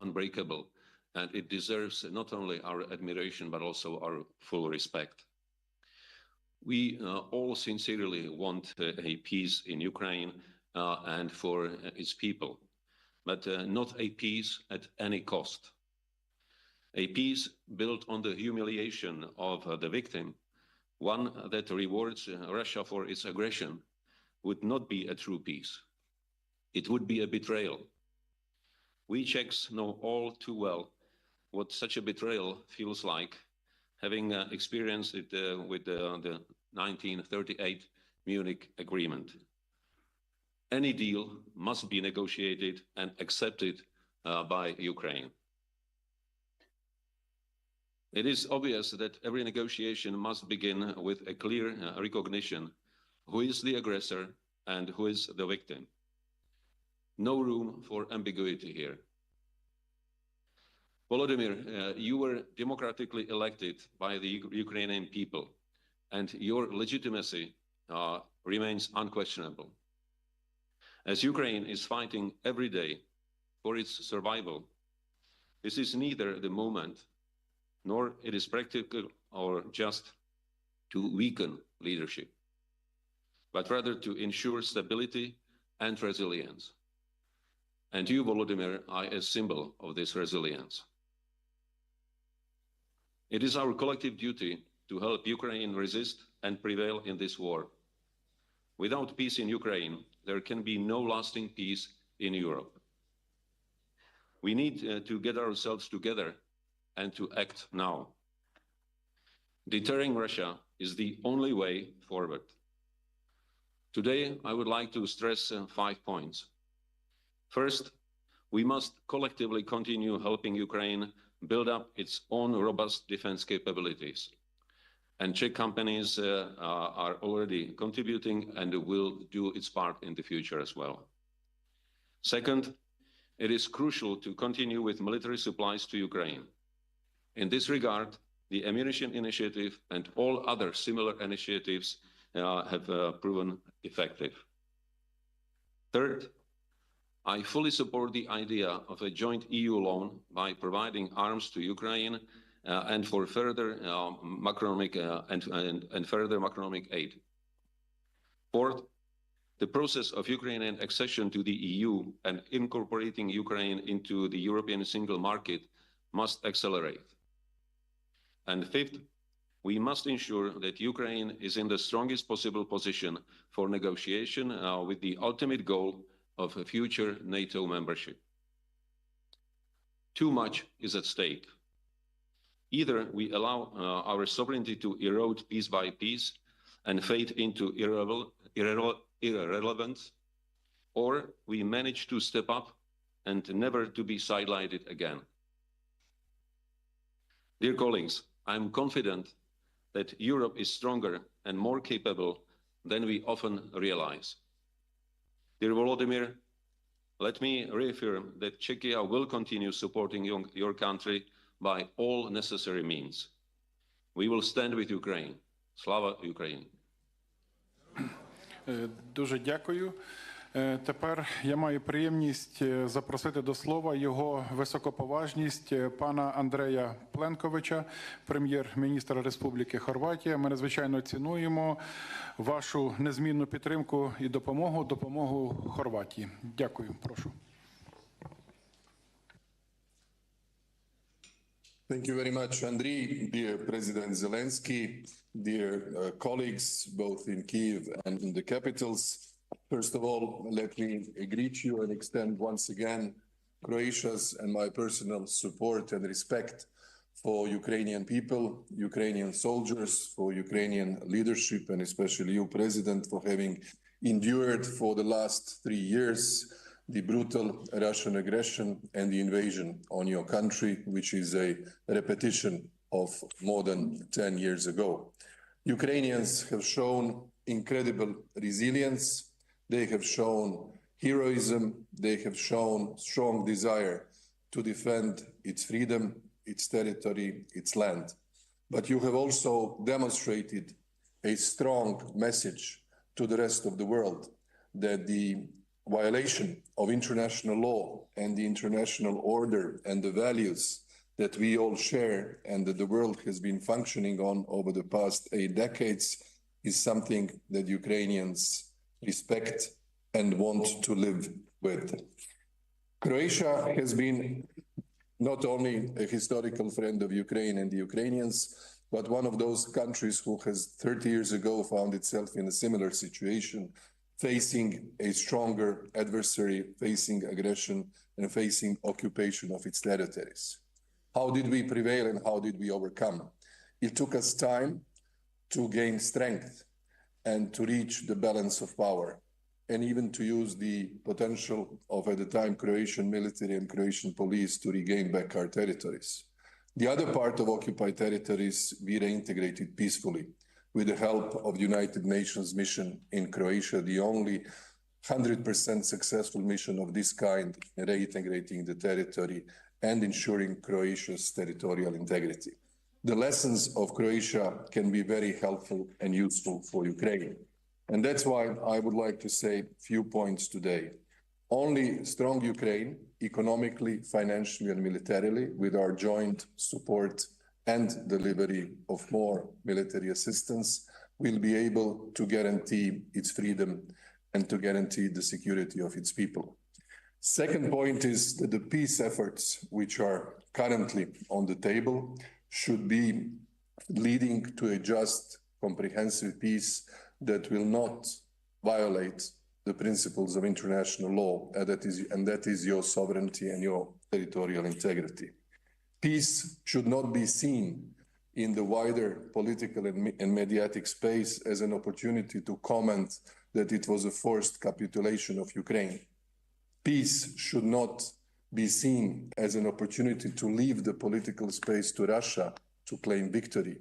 unbreakable, and it deserves not only our admiration, but also our full respect. We all sincerely want a peace in Ukraine and for its people, but not a peace at any cost. A peace built on the humiliation of the victim, one that rewards Russia for its aggression, would not be a true peace. It would be a betrayal. We Czechs know all too well what such a betrayal feels like, having experienced it with the 1938 Munich Agreement. Any deal must be negotiated and accepted by Ukraine. It is obvious that every negotiation must begin with a clear recognition who is the aggressor and who is the victim. No room for ambiguity here. Volodymyr, you were democratically elected by the Ukrainian people, and your legitimacy remains unquestionable. As Ukraine is fighting every day for its survival, this is neither the moment nor it is practical or just to weaken leadership, but rather to ensure stability and resilience. And you, Volodymyr, are a symbol of this resilience. It is our collective duty to help Ukraine resist and prevail in this war. Without peace in Ukraine, there can be no lasting peace in Europe. We need to get ourselves together and to act now. Deterring Russia is the only way forward. Today, I would like to stress 5 points. First, we must collectively continue helping Ukraine build up its own robust defense capabilities. And Czech companies are already contributing and will do its part in the future as well. Second, it is crucial to continue with military supplies to Ukraine. In this regard, the ammunition initiative and all other similar initiatives have proven effective. Third, I fully support the idea of a joint EU loan by providing arms to Ukraine and for further macroeconomic and further macroeconomic aid. Fourth, the process of Ukrainian accession to the EU and incorporating Ukraine into the European single market must accelerate. And fifth, we must ensure that Ukraine is in the strongest possible position for negotiation with the ultimate goal of a future NATO membership. Too much is at stake. Either we allow our sovereignty to erode piece by piece and fade into irrelevance, or we manage to step up and never to be sidelined again. Dear colleagues, I'm confident that Europe is stronger and more capable than we often realize. Dear Volodymyr, let me reaffirm that Czechia will continue supporting your country by all necessary means. We will stand with Ukraine. Slava Ukraini. Дуже дякую. Тепер я маю приємність запросити до слова його високоповажність пана Андрея Пленковича, прем'єр-міністра Республіки Хорватія. Ми надзвичайно цінуємо вашу незмінну підтримку і допомогу Хорватії. Дякую, прошу. Thank you very much, Andriy, dear President Zelenskyy, dear colleagues, both in Kyiv and in the capitals. First of all, let me greet you and extend once again Croatia's and my personal support and respect for Ukrainian people, Ukrainian soldiers, for Ukrainian leadership, and especially you, President, for having endured for the last 3 years the brutal Russian aggression and the invasion on your country, which is a repetition of more than 10 years ago. Ukrainians have shown incredible resilience. They have shown heroism. They have shown strong desire to defend its freedom, its territory, its land. But you have also demonstrated a strong message to the rest of the world that the violation of international law and the international order and the values that we all share and that the world has been functioning on over the past 8 decades is something that Ukrainians respect and want to live with. Croatia has been not only a historical friend of Ukraine and the Ukrainians, but one of those countries who has 30 years ago found itself in a similar situation, facing a stronger adversary, facing aggression, and facing occupation of its territories. How did we prevail and how did we overcome? It took us time to gain strength and to reach the balance of power, and even to use the potential of, at the time, Croatian military and Croatian police to regain back our territories. The other part of occupied territories we reintegrated peacefully with the help of the United Nations mission in Croatia, the only 100% successful mission of this kind, reintegrating the territory and ensuring Croatia's territorial integrity. The lessons of Croatia can be very helpful and useful for Ukraine. And that's why I would like to say a few points today. Only strong Ukraine, economically, financially, and militarily, with our joint support and delivery of more military assistance, will be able to guarantee its freedom and to guarantee the security of its people. Second point is that the peace efforts which are currently on the table should be leading to a just, comprehensive peace that will not violate the principles of international law, and that is your sovereignty and your territorial integrity. Peace should not be seen in the wider political and mediatic space as an opportunity to comment that it was a forced capitulation of Ukraine. Peace should not be seen as an opportunity to leave the political space to Russia to claim victory.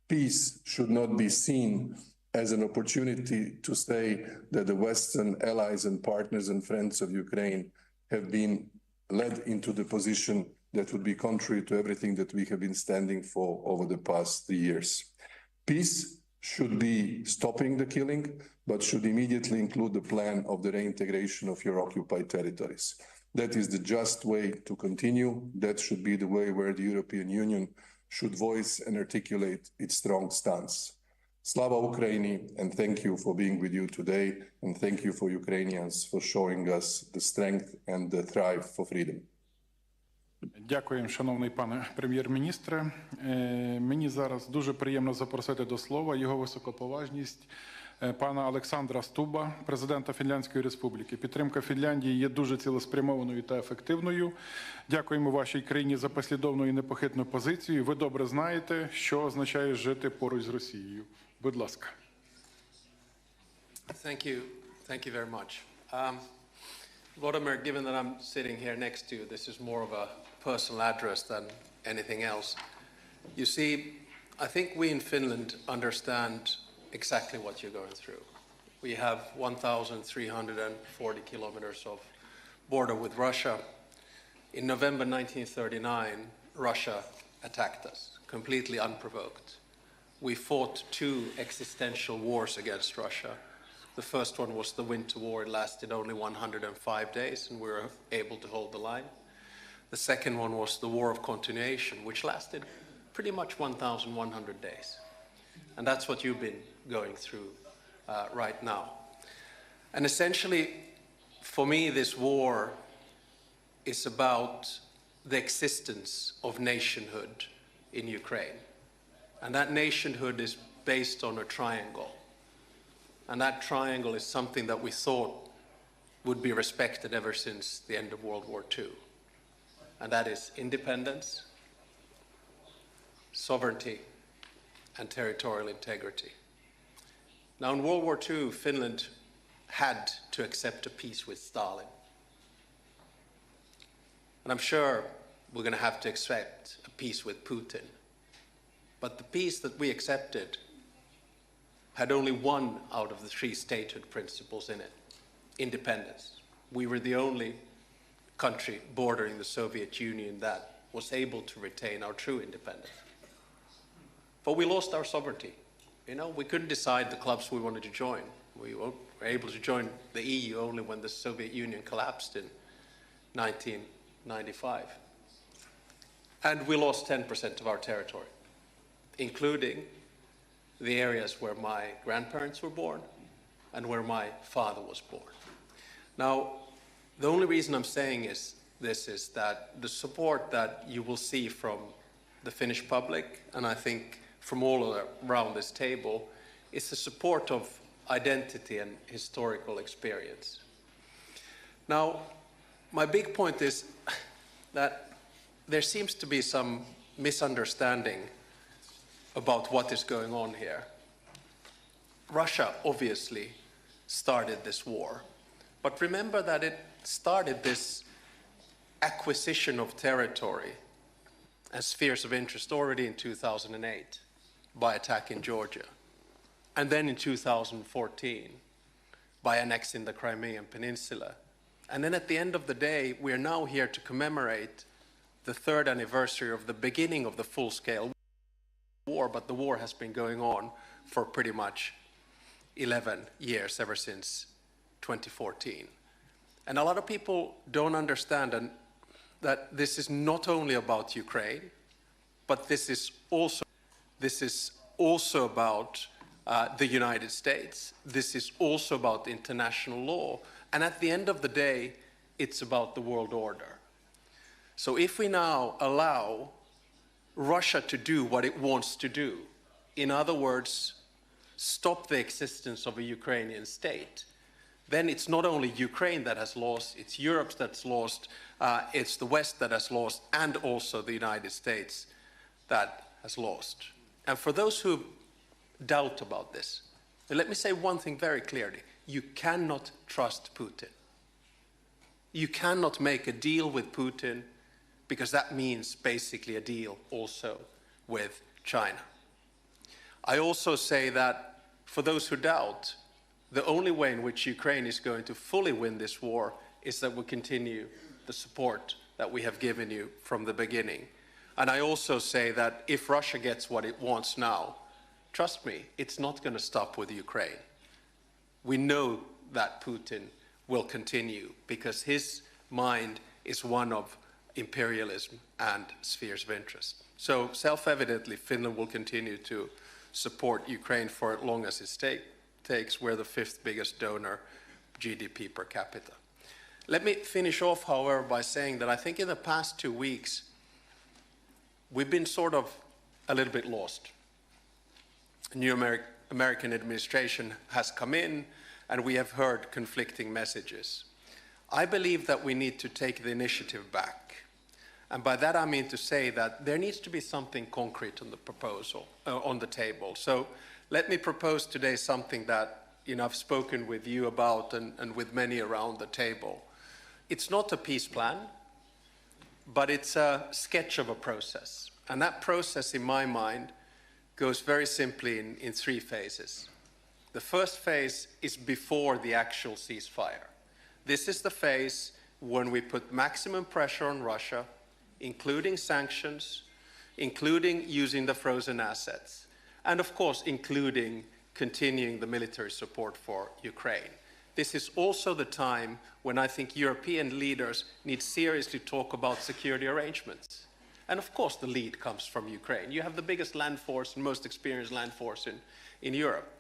Peace should not be seen as an opportunity to say that the Western allies and partners and friends of Ukraine have been led into the position that would be contrary to everything that we have been standing for over the past 3 years. Peace should be stopping the killing, but should immediately include the plan of the reintegration of your occupied territories. That is the just way to continue. That should be the way where the European Union should voice and articulate its strong stance. Slava Ukraini, and thank you for being with you today, and thank you for Ukrainians for showing us the strength and the thrive for freedom. Дякуємо, шановний пане прем'єр-міністре. Мені зараз дуже приємно запросити до слова його високоповажність пана Олександра Стуба, президента Фінляндської Республіки. Підтримка Фінляндії є дуже цілеспрямованою та ефективною. Дякуємо вашій країні за послідовну і непохитну позицію. Ви добре знаєте, що означає жити поруч з Росією. Будь ласка. Thank you very much. Volodymyr, given that I'm sitting here next to you, this is more of a personal address than anything else. You see, I think we in Finland understand exactly what you're going through. We have 1,340 kilometers of border with Russia. In November 1939, Russia attacked us, completely unprovoked. We fought 2 existential wars against Russia. The first one was the Winter War. It lasted only 105 days, and we were able to hold the line. The second one was the War of Continuation, which lasted pretty much 1,100 days. And that's what you've been going through right now. And essentially, for me, this war is about the existence of nationhood in Ukraine. And that nationhood is based on a triangle. And that triangle is something that we thought would be respected ever since the end of World War II. And that is independence, sovereignty, and territorial integrity. Now, in World War II, Finland had to accept a peace with Stalin. And I'm sure we're going to have to accept a peace with Putin. But the peace that we accepted had only one out of the 3 statehood principles in it: independence. We were the only country bordering the Soviet Union that was able to retain our true independence. But we lost our sovereignty. You know, we couldn't decide the clubs we wanted to join. We were able to join the EU only when the Soviet Union collapsed in 1995. And we lost 10% of our territory, including the areas where my grandparents were born and where my father was born. Now, the only reason I'm saying this is that the support that you will see from the Finnish public, and I think from all around this table, is the support of identity and historical experience. Now, my big point is that there seems to be some misunderstanding about what is going on here. Russia obviously started this war, but remember that it started this acquisition of territory and spheres of interest already in 2008 by attacking Georgia, and then in 2014 by annexing the Crimean Peninsula. And then at the end of the day, we are now here to commemorate the 3rd anniversary of the beginning of the full-scale war, but the war has been going on for pretty much 11 years, ever since 2014. And a lot of people don't understand that this is not only about Ukraine, but this is also about the United States. This is also about international law. And at the end of the day, it's about the world order. So if we now allow Russia to do what it wants to do, in other words, stop the existence of a Ukrainian state, then it's not only Ukraine that has lost, it's Europe that's lost, it's the West that has lost, and also the United States that has lost. And for those who doubt about this, let me say one thing very clearly. You cannot trust Putin. You cannot make a deal with Putin, because that means basically a deal also with China. I also say that for those who doubt, the only way in which Ukraine is going to fully win this war is that we continue the support that we have given you from the beginning. And I also say that if Russia gets what it wants now, trust me, it's not going to stop with Ukraine. We know that Putin will continue because his mind is one of imperialism and spheres of interest. So self-evidently, Finland will continue to support Ukraine for as long as it takes. We're the 5th biggest donor, GDP per capita. Let me finish off, however, by saying that I think in the past 2 weeks, we've been sort of a little bit lost. A new American administration has come in, and we have heard conflicting messages. I believe that we need to take the initiative back. And by that I mean to say that there needs to be something concrete on the proposal, on the table. So let me propose today something that I've spoken with you about and with many around the table. It's not a peace plan, but it's a sketch of a process. And that process, in my mind, goes very simply in 3 phases. The first phase is before the actual ceasefire. This is the phase when we put maximum pressure on Russia, including sanctions, including using the frozen assets, and of course, including continuing the military support for Ukraine. This is also the time when I think European leaders need seriously talk about security arrangements. And of course, the lead comes from Ukraine. You have the biggest land force and most experienced land force in Europe.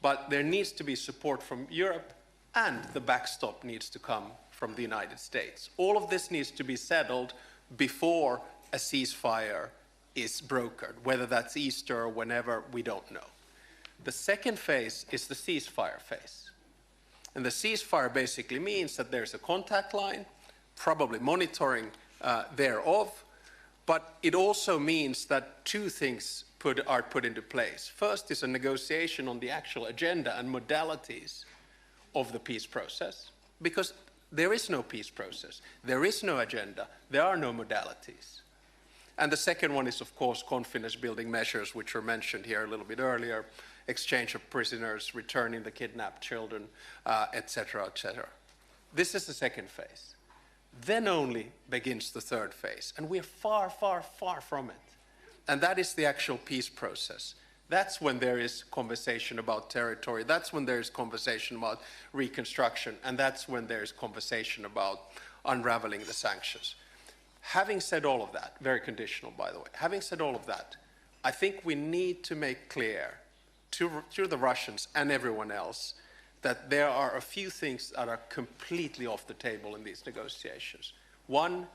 But there needs to be support from Europe, and the backstop needs to come from the United States. All of this needs to be settled before a ceasefire is brokered, whether that's Easter or whenever, we don't know. The second phase is the ceasefire phase. And the ceasefire basically means that there's a contact line, probably monitoring thereof, but it also means that 2 things are put into place. First is a negotiation on the actual agenda and modalities of the peace process, because there is no peace process, there is no agenda, there are no modalities. And the second one is, of course, confidence-building measures, which were mentioned here a little bit earlier, exchange of prisoners, returning the kidnapped children, etc., etc. This is the second phase. Then only begins the third phase, and we're far, far, far from it. And that is the actual peace process. That's when there is conversation about territory. That's when there is conversation about reconstruction. And that's when there is conversation about unraveling the sanctions. Having said all of that, very conditional, by the way, having said all of that, I think we need to make clear to the Russians and everyone else that there are a few things that are completely off the table in these negotiations. One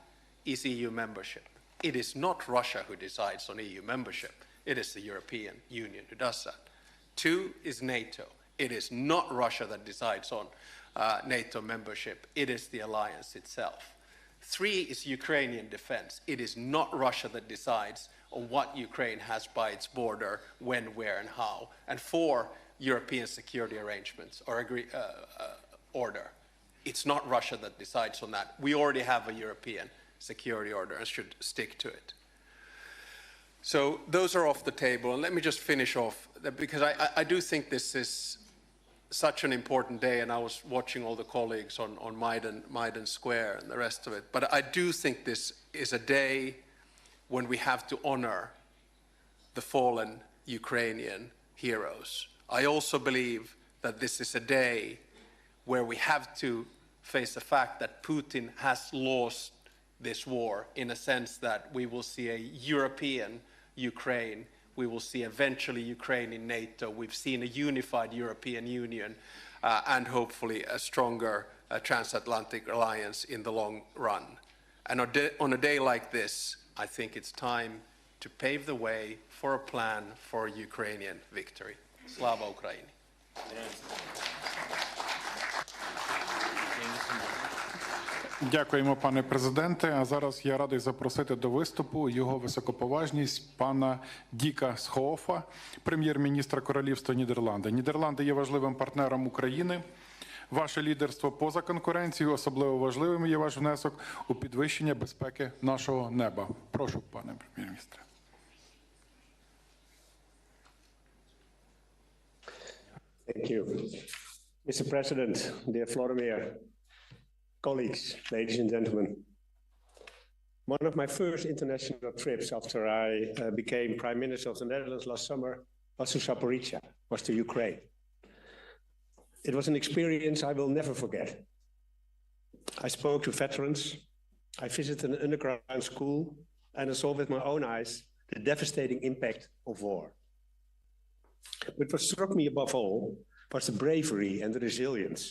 is EU membership. It is not Russia who decides on EU membership. It is the European Union who does that. Two is NATO. It is not Russia that decides on NATO membership. It is the alliance itself. Three is Ukrainian defense. It is not Russia that decides on what Ukraine has by its border, when, where, and how. And four, European security arrangements or order. It's not Russia that decides on that. We already have a European security order and should stick to it. So those are off the table. And let me just finish off, because I do think this is such an important day, and I was watching all the colleagues on Maidan Square and the rest of it. But I do think this is a day when we have to honor the fallen Ukrainian heroes. I also believe that this is a day where we have to face the fact that Putin has lost this war, in a sense that we will see a European Ukraine. We will see eventually Ukraine in NATO. We've seen a unified European Union and hopefully a stronger transatlantic alliance in the long run. And on a day like this, I think it's time to pave the way for a plan for Ukrainian victory. Slava Ukraini. Дякуємо, пане президенте. А зараз я радий запросити до виступу його високоповажність пана Діка Схоофа, прем'єр-міністра Королівства Нідерланди. Нідерланди є важливим партнером України. Ваше лідерство поза конкуренцією, особливо важливим є ваш внесок у підвищення безпеки нашого неба. Прошу, пане прем'єр-міністре. Thank you. Mr. President, dear Volodymyr, colleagues, ladies and gentlemen. One of my first international trips after I became Prime Minister of the Netherlands last summer was to Zaporizhia, was to Ukraine. It was an experience I will never forget. I spoke to veterans, I visited an underground school, and I saw with my own eyes the devastating impact of war. But what struck me above all was the bravery and the resilience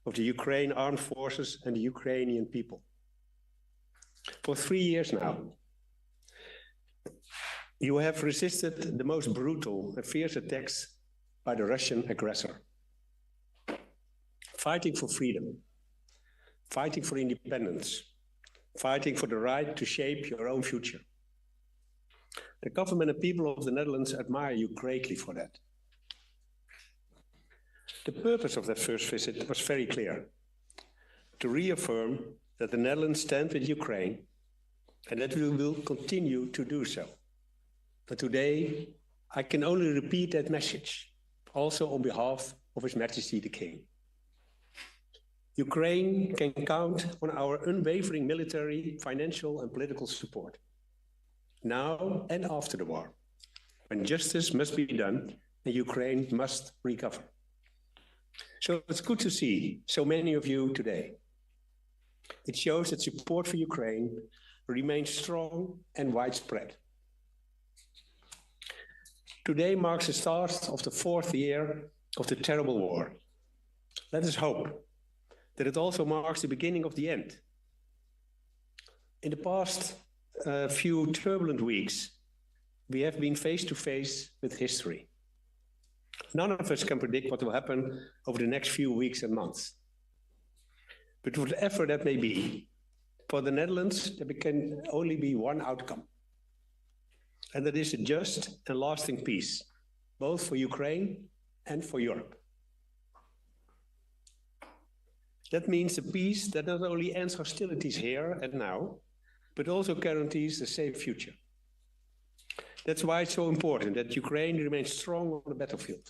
of the Ukraine armed forces and the Ukrainian people. For 3 years now, you have resisted the most brutal and fierce attacks by the Russian aggressor. Fighting for freedom, fighting for independence, fighting for the right to shape your own future. The government and people of the Netherlands admire you greatly for that. The purpose of that first visit was very clear: to reaffirm that the Netherlands stand with Ukraine and that we will continue to do so. But today, I can only repeat that message, also on behalf of His Majesty the King. Ukraine can count on our unwavering military, financial, and political support, now and after the war, when justice must be done and Ukraine must recover. So it's good to see so many of you today. It shows that support for Ukraine remains strong and widespread. Today marks the start of the 4th year of the terrible war. Let us hope that it also marks the beginning of the end. In the past few turbulent weeks, we have been face to face with history. None of us can predict what will happen over the next few weeks and months. But whatever that may be, for the Netherlands, there can only be one outcome. And that is a just and lasting peace, both for Ukraine and for Europe. That means a peace that not only ends hostilities here and now, but also guarantees a safe future. That's why it's so important that Ukraine remains strong on the battlefield.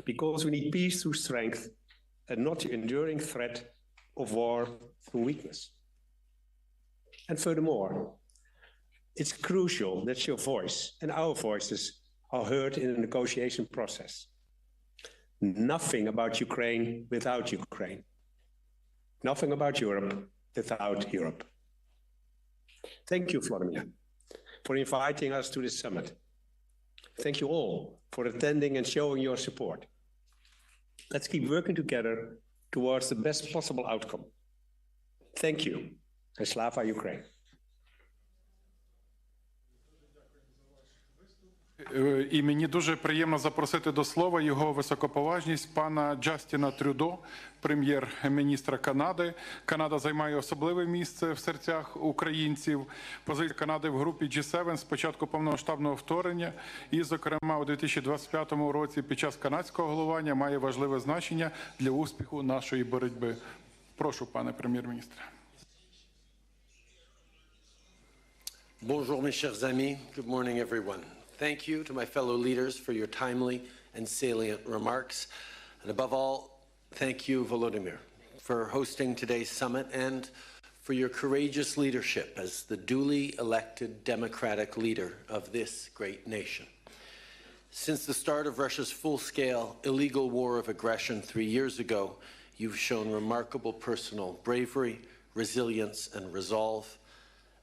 Because we need peace through strength and not the enduring threat of war through weakness. And furthermore, it's crucial that your voice and our voices are heard in the negotiation process. Nothing about Ukraine without Ukraine. Nothing about Europe without Europe. Thank you, Volodymyr, for inviting us to this summit. Thank you all for attending and showing your support. Let's keep working together towards the best possible outcome. Thank you, and Slava Ukraine. І мені дуже приємно запросити до слова його високоповажність пана Джастіна Трюдо, прем'єр-міністра Канади. Канада займає особливе місце в серцях українців. Позиція Канади в групі G7 з початку повномасштабного вторгнення і, зокрема, у 2025 році під час канадського головування має важливе значення для успіху нашої боротьби. Прошу, пане прем'єр-міністре. Bonjour, mes chers amis. Good morning, everyone. Thank you to my fellow leaders for your timely and salient remarks. And above all, thank you, Volodymyr, for hosting today's summit and for your courageous leadership as the duly elected democratic leader of this great nation. Since the start of Russia's full-scale illegal war of aggression 3 years ago, you've shown remarkable personal bravery, resilience, and resolve,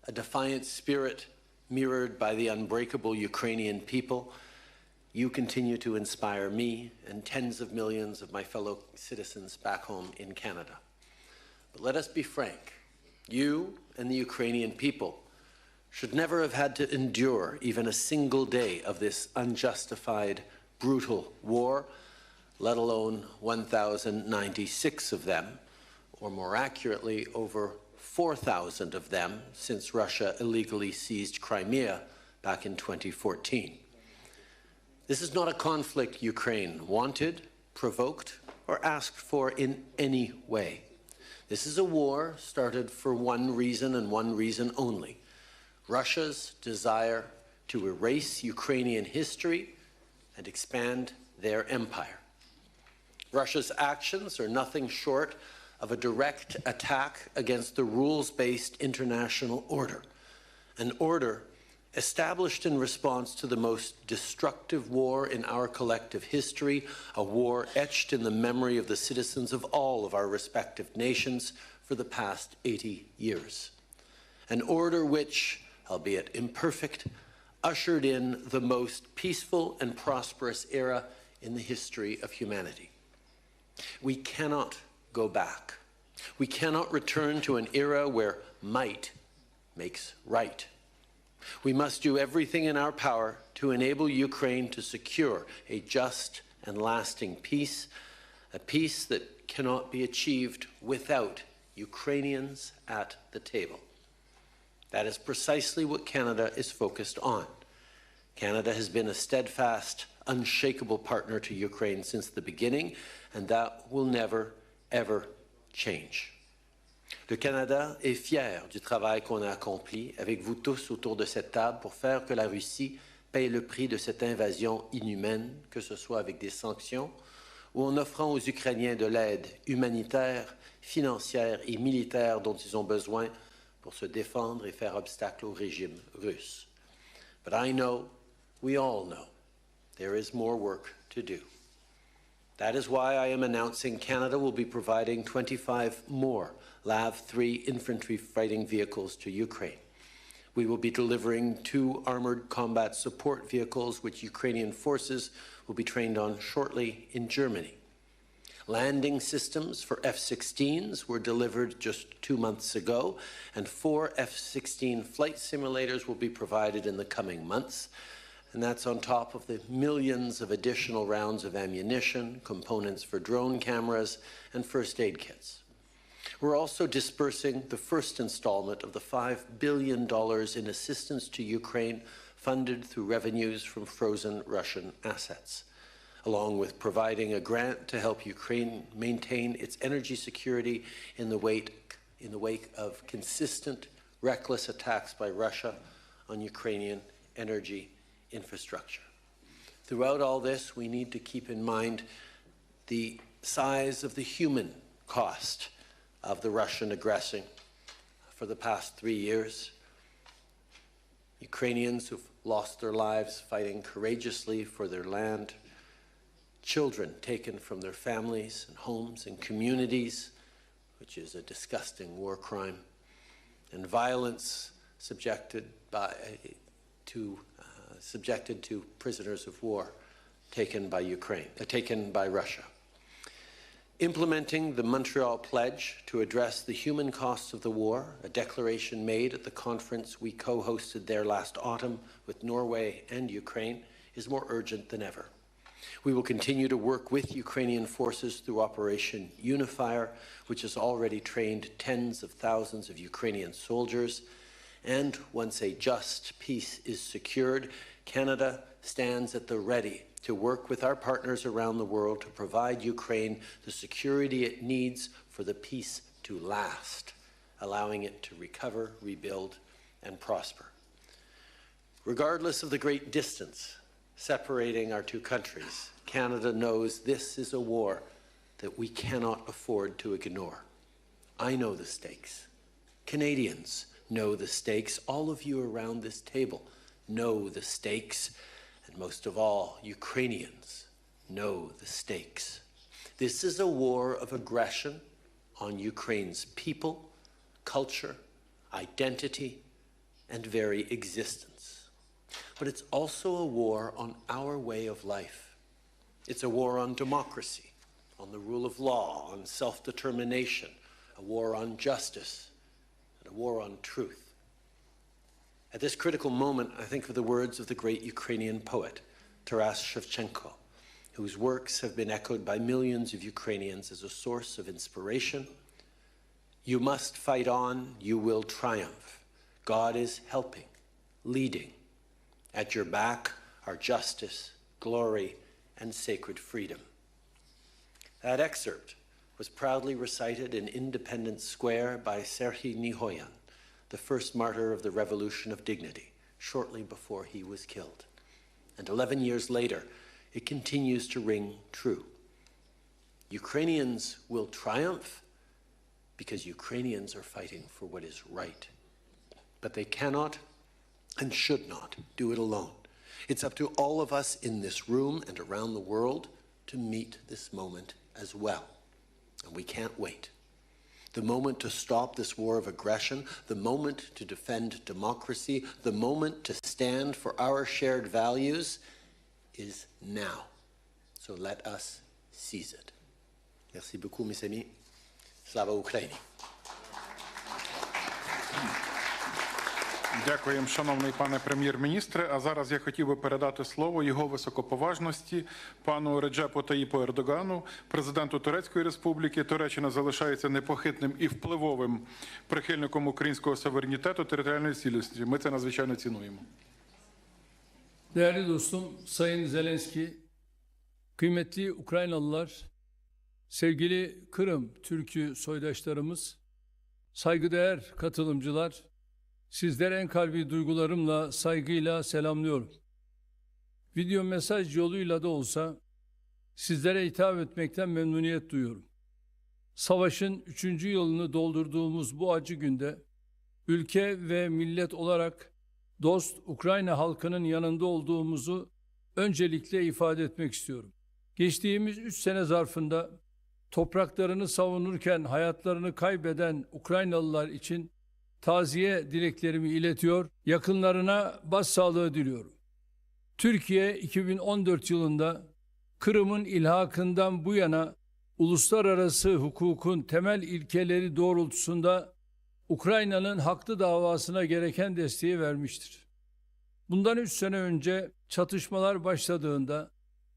a defiant spirit mirrored by the unbreakable Ukrainian people. You continue to inspire me and tens of millions of my fellow citizens back home in Canada. But let us be frank, you and the Ukrainian people should never have had to endure even a single day of this unjustified, brutal war, let alone 1,096 of them, or more accurately, over 4,000 of them since Russia illegally seized Crimea back in 2014. This is not a conflict Ukraine wanted, provoked, or asked for in any way. This is a war started for one reason and one reason only: Russia's desire to erase Ukrainian history and expand their empire. Russia's actions are nothing short of a direct attack against the rules-based international order, an order established in response to the most destructive war in our collective history, a war etched in the memory of the citizens of all of our respective nations for the past 80 years. An order which, albeit imperfect, ushered in the most peaceful and prosperous era in the history of humanity. We cannot go back. We cannot return to an era where might makes right. We must do everything in our power to enable Ukraine to secure a just and lasting peace, a peace that cannot be achieved without Ukrainians at the table. That is precisely what Canada is focused on. Canada has been a steadfast, unshakable partner to Ukraine since the beginning, and that will never, ever change. Le Canada est fier du travail qu'on a accompli avec vous tous autour de cette table pour faire que la Russie paye le prix de cette invasion inhumaine, que ce soit avec des sanctions ou en offrant aux Ukrainiens de l'aide humanitaire, financière et militaire dont ils ont besoin pour se défendre et faire obstacle au régime russe. But I know, we all know, there is more work to do. That is why I am announcing Canada will be providing 25 more LAV-3 infantry fighting vehicles to Ukraine. We will be delivering 2 armored combat support vehicles which Ukrainian forces will be trained on shortly in Germany. Landing systems for F-16s were delivered just 2 months ago, and 4 F-16 flight simulators will be provided in the coming months. And that's on top of the millions of additional rounds of ammunition, components for drone cameras, and first aid kits. We're also dispersing the first installment of the $5 billion in assistance to Ukraine funded through revenues from frozen Russian assets, along with providing a grant to help Ukraine maintain its energy security in the wake of consistent, reckless attacks by Russia on Ukrainian energy infrastructure. Throughout all this, we need to keep in mind the size of the human cost of the Russian aggression for the past 3 years. Ukrainians who've lost their lives fighting courageously for their land, children taken from their families and homes and communities, which is a disgusting war crime, and violence subjected to prisoners of war taken by Russia. Implementing the Montreal Pledge to address the human costs of the war, a declaration made at the conference we co-hosted there last autumn with Norway and Ukraine, is more urgent than ever. We will continue to work with Ukrainian forces through Operation Unifier, which has already trained tens of thousands of Ukrainian soldiers. And once a just peace is secured, Canada stands at the ready to work with our partners around the world to provide Ukraine the security it needs for the peace to last, allowing it to recover, rebuild, and prosper. Regardless of the great distance separating our two countries, Canada knows this is a war that we cannot afford to ignore. I know the stakes. Canadians know the stakes. All of you around this table know the stakes. And most of all, Ukrainians know the stakes. This is a war of aggression on Ukraine's people, culture, identity, and very existence. But it's also a war on our way of life. It's a war on democracy, on the rule of law, on self-determination, a war on justice, and a war on truth. At this critical moment, I think of the words of the great Ukrainian poet, Taras Shevchenko, whose works have been echoed by millions of Ukrainians as a source of inspiration. You must fight on, you will triumph. God is helping, leading. At your back are justice, glory, and sacred freedom. That excerpt was proudly recited in Independence Square by Serhiy Nihoyan, the first martyr of the Revolution of Dignity, shortly before he was killed. And 11 years later, it continues to ring true. Ukrainians will triumph because Ukrainians are fighting for what is right. But they cannot and should not do it alone. It's up to all of us in this room and around the world to meet this moment as well. And we can't wait. The moment to stop this war of aggression, the moment to defend democracy, the moment to stand for our shared values is now. So let us seize it. Merci beaucoup, mes amis. Slava Ukraini. Дякуємо, шановний пане прем'єр-міністре. А зараз я хотів би передати слово його високоповажності пану Реджепу Таїпу Ердогану, президенту Турецької Республіки. Туреччина залишається непохитним і впливовим прихильником українського суверенітету, територіальної цілісності. Ми це надзвичайно цінуємо. Değerli dostum, Sayın Zelenskiy, kıymetli Ukraynalılar, sevgili Kırım Türk'ü soydaşlarımız, saygıdeğer katılımcılar, sizlere en kalbi duygularımla, saygıyla selamlıyorum. Video mesaj yoluyla da olsa sizlere hitap etmekten memnuniyet duyuyorum. Savaşın 3. yılını doldurduğumuz bu acı günde ülke ve millet olarak dost Ukrayna halkının yanında olduğumuzu öncelikle ifade etmek istiyorum. Geçtiğimiz 3 sene zarfında topraklarını savunurken hayatlarını kaybeden Ukraynalılar için taziye dileklerimi iletiyor, yakınlarına başsağlığı diliyorum. Türkiye 2014 yılında Kırım'ın ilhakından bu yana uluslararası hukukun temel ilkeleri doğrultusunda Ukrayna'nın haklı davasına gereken desteği vermiştir. Bundan 3 sene önce çatışmalar başladığında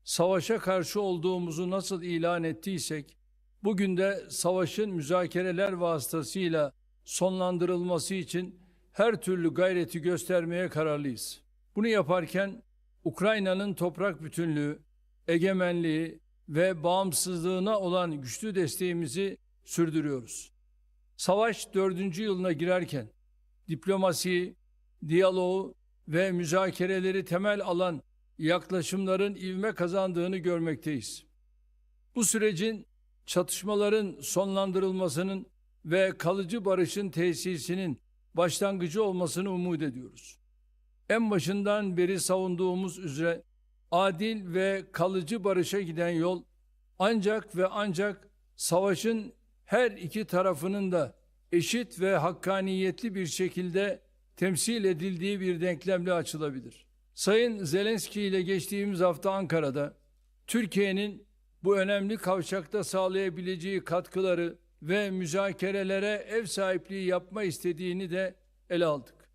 savaşa karşı olduğumuzu nasıl ilan ettiysek, bugün de savaşın müzakereler vasıtasıyla sonlandırılması için her türlü gayreti göstermeye kararlıyız. Bunu yaparken Ukrayna'nın toprak bütünlüğü, egemenliği ve bağımsızlığına olan güçlü desteğimizi sürdürüyoruz. Savaş 4. yılına girerken diplomasiyi, diyaloğu ve müzakereleri temel alan yaklaşımların ivme kazandığını görmekteyiz. Bu sürecin çatışmaların sonlandırılmasının ve kalıcı barışın tesisinin başlangıcı olmasını umut ediyoruz. en başından beri savunduğumuz üzere adil ve kalıcı barışa giden yol ancak ve ancak savaşın her iki tarafının da eşit ve hakkaniyetli bir şekilde temsil edildiği bir denklemle açılabilir. Sayın Zelenskiy ile geçtiğimiz hafta Ankara'da Türkiye'nin bu önemli kavşakta sağlayabileceği katkıları ve müzakerelere ev sahipliği yapma istediğini de ele aldık.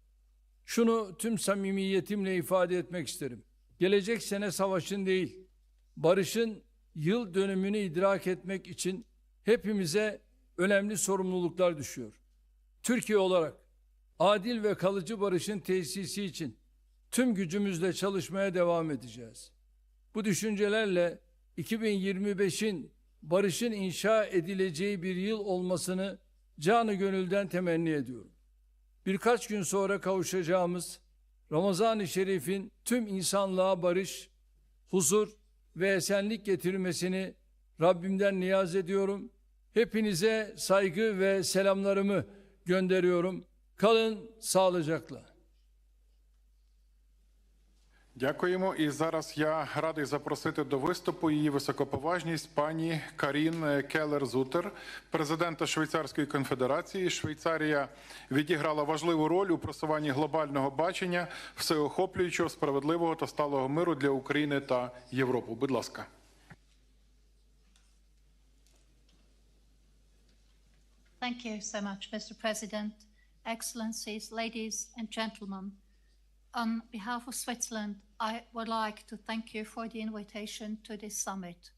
Şunu tüm samimiyetimle ifade etmek isterim. Gelecek sene savaşın değil, barışın yıl dönümünü idrak etmek için hepimize önemli sorumluluklar düşüyor. Türkiye olarak adil ve kalıcı barışın tesisi için tüm gücümüzle çalışmaya devam edeceğiz. Bu düşüncelerle 2025'in barışın inşa edileceği bir yıl olmasını canı gönülden temenni ediyorum. Birkaç gün sonra kavuşacağımız Ramazan-ı Şerif'in tüm insanlığa barış, huzur ve esenlik getirmesini Rabbimden niyaz ediyorum. Hepinize saygı ve selamlarımı gönderiyorum. Kalın sağlıcakla. Дякуємо. І зараз я радий запросити до виступу її високоповажність пані Карін Келлер-Зутер, президента Швейцарської конфедерації. Швейцарія відіграла важливу роль у просуванні глобального бачення всеохоплюючого, справедливого та сталого миру для України та Європи. Будь ласка. Thank you so much, Mr. President, Excellencies, ladies and gentlemen. On behalf of Switzerland, I would like to thank you for the invitation to this summit.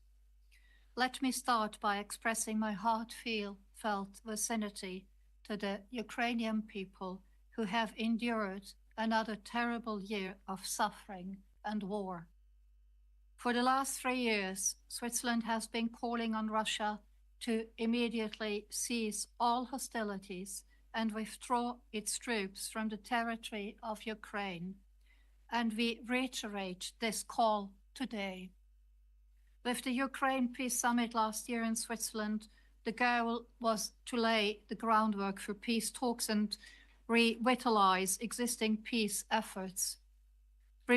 Let me start by expressing my heartfelt vicinity to the Ukrainian people who have endured another terrible year of suffering and war. For the last 3 years, Switzerland has been calling on Russia to immediately cease all hostilities and withdraw its troops from the territory of Ukraine. And we reiterate this call today. With the Ukraine Peace Summit last year in Switzerland, the goal was to lay the groundwork for peace talks and revitalize existing peace efforts. We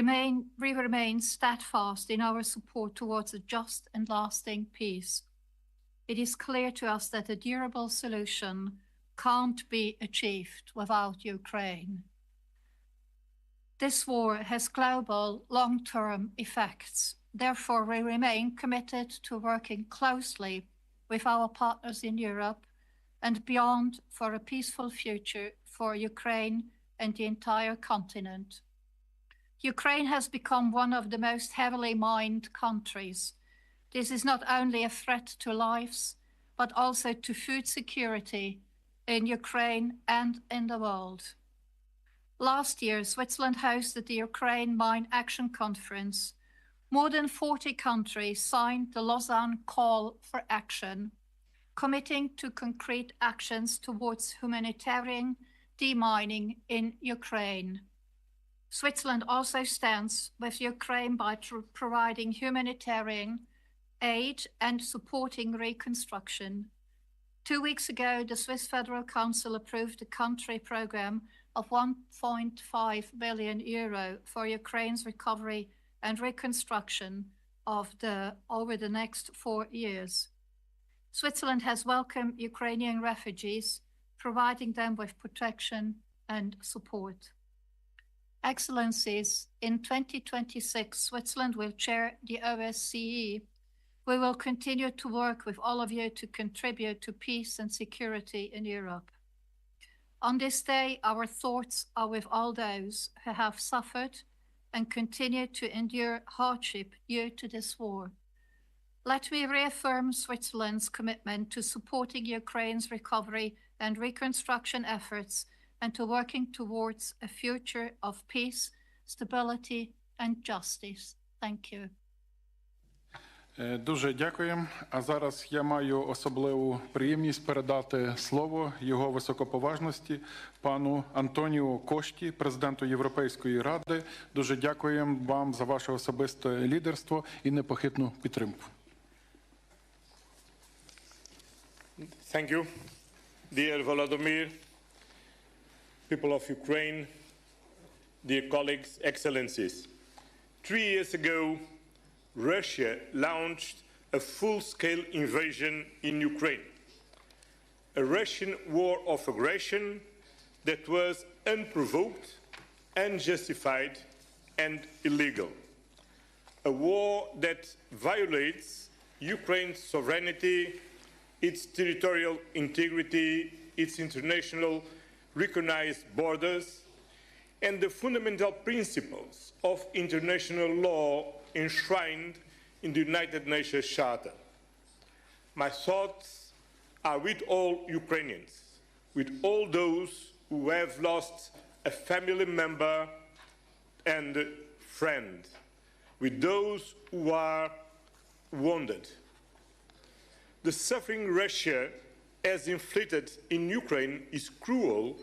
remain steadfast in our support towards a just and lasting peace. It is clear to us that a durable solution can't be achieved without Ukraine. This war has global long-term effects. Therefore, we remain committed to working closely with our partners in Europe and beyond for a peaceful future for Ukraine and the entire continent. Ukraine has become one of the most heavily mined countries. This is not only a threat to lives, but also to food security in Ukraine and in the world. Last year, Switzerland hosted the Ukraine Mine Action Conference. More than 40 countries signed the Lausanne Call for Action, committing to concrete actions towards humanitarian demining in Ukraine. Switzerland also stands with Ukraine by providing humanitarian aid and supporting reconstruction. 2 weeks ago, the Swiss Federal Council approved a country program of 1.5 billion euro for Ukraine's recovery and reconstruction over the next 4 years. Switzerland has welcomed Ukrainian refugees, providing them with protection and support. Excellencies, in 2026, Switzerland will chair the OSCE. We will continue to work with all of you to contribute to peace and security in Europe. On this day, our thoughts are with all those who have suffered and continue to endure hardship due to this war. Let me reaffirm Switzerland's commitment to supporting Ukraine's recovery and reconstruction efforts and to working towards a future of peace, stability and justice. Thank you. Дуже дякуємо. А зараз я маю особливу приємність передати слово його високоповажності пану Антоніо Кошті, президенту Європейської ради. Дуже дякуємо вам за ваше особисте лідерство і непохитну підтримку. Thank you, dear Volodymyr, people of Ukraine, dear colleagues, excellencies. 3 years ago, Russia launched a full-scale invasion in Ukraine, a Russian war of aggression that was unprovoked, unjustified, and illegal. A war that violates Ukraine's sovereignty, its territorial integrity, its international recognized borders, and the fundamental principles of international law enshrined in the United Nations Charter. My thoughts are with all Ukrainians, with all those who have lost a family member and friend, with those who are wounded. The suffering Russia has inflicted in Ukraine is cruel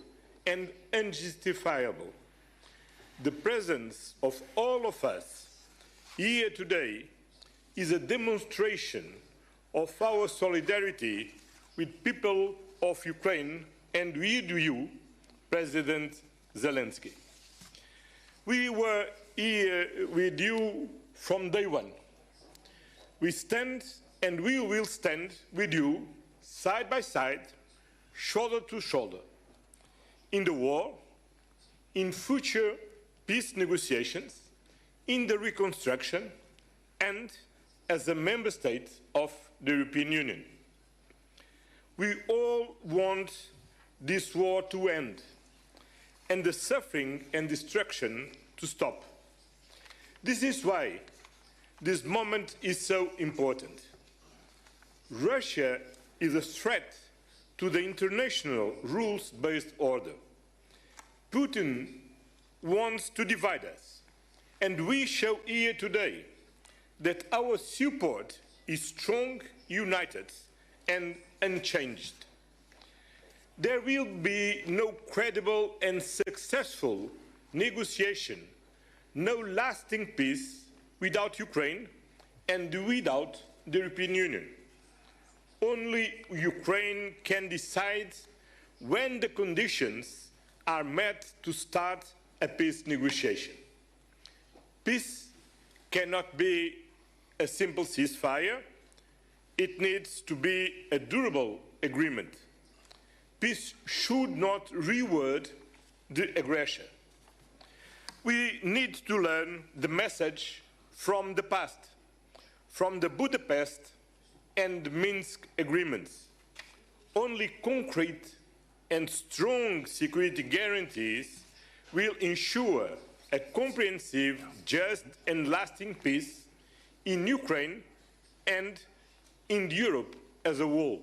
and unjustifiable. The presence of all of us here today is a demonstration of our solidarity with people of Ukraine and with you, President Zelenskyy. We were here with you from day one. We stand and we will stand with you side by side, shoulder to shoulder, in the war, in future peace negotiations, in the reconstruction, and as a member state of the European Union. We all want this war to end and the suffering and destruction to stop. This is why this moment is so important. Russia is a threat to the international rules-based order. Putin wants to divide us, and we show here today that our support is strong, united, and unchanged. There will be no credible and successful negotiation, no lasting peace without Ukraine and without the European Union. Only Ukraine can decide when the conditions are met to start a peace negotiation. Peace cannot be a simple ceasefire. It needs to be a durable agreement. Peace should not reward the aggression. We need to learn the message from the past, from the Budapest and Minsk agreements. Only concrete and strong security guarantees will ensure a comprehensive, just and lasting peace in Ukraine and in Europe as a whole.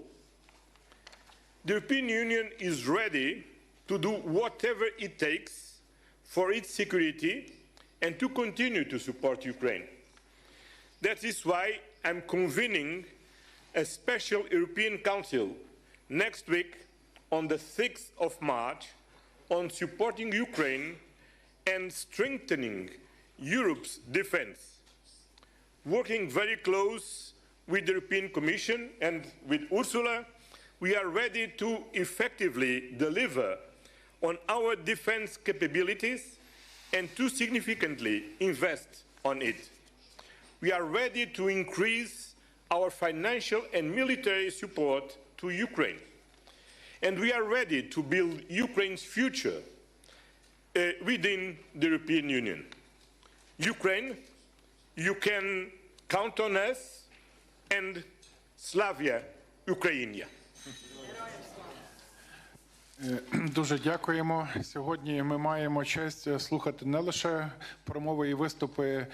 The European Union is ready to do whatever it takes for its security and to continue to support Ukraine. That is why I'm convening a special European Council next week on the 6th of March on supporting Ukraine and strengthening Europe's defense. Working very close with the European Commission and with Ursula, we are ready to effectively deliver on our defense capabilities and to significantly invest on it. We are ready to increase our financial and military support to Ukraine. And we are ready to build Ukraine's future within the European Union. Ukraine, you can count on us, and Slavia Ukrainia. Дуже дякуємо. Сьогодні ми маємо честь слухати не лише промови і виступи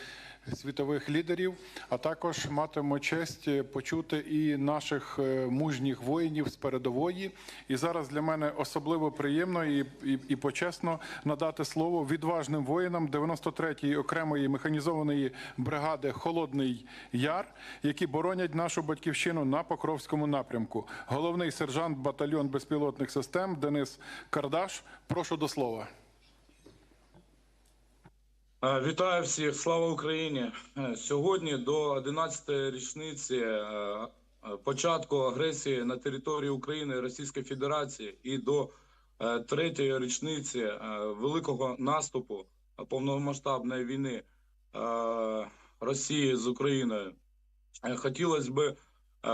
світових лідерів, а також матимемо честь почути і наших мужніх воїнів з передової. І зараз для мене особливо приємно і почесно надати слово відважним воїнам 93-ї окремої механізованої бригади «Холодний Яр», які боронять нашу батьківщину на Покровському напрямку. Головний сержант батальйон безпілотних систем Денис Кардаш. Прошу до слова. Вітаю всіх, слава Україні! Сьогодні до 11-ї річниці початку агресії на території України Російської Федерації і до 3-ї річниці великого наступу повномасштабної війни Росії з Україною, хотілося б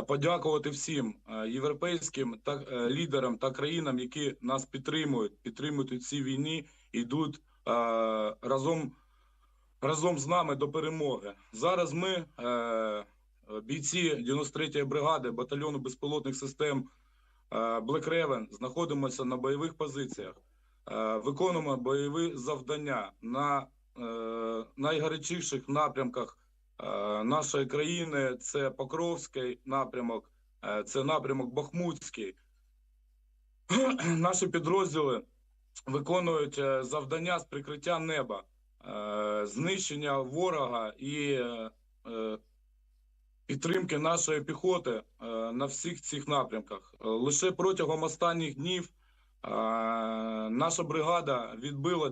подякувати всім європейським лідерам та країнам, які нас підтримують у цій війні, йдуть разом з нами до перемоги. Зараз ми, бійці 93-ї бригади батальйону безпілотних систем Black Raven, знаходимося на бойових позиціях, виконуємо бойові завдання на найгарячіших напрямках нашої країни. Це Покровський напрямок, це напрямок Бахмутський. Наші підрозділи виконують завдання з прикриття неба, знищення ворога і підтримки нашої піхоти на всіх цих напрямках. Лише протягом останніх днів наша бригада відбила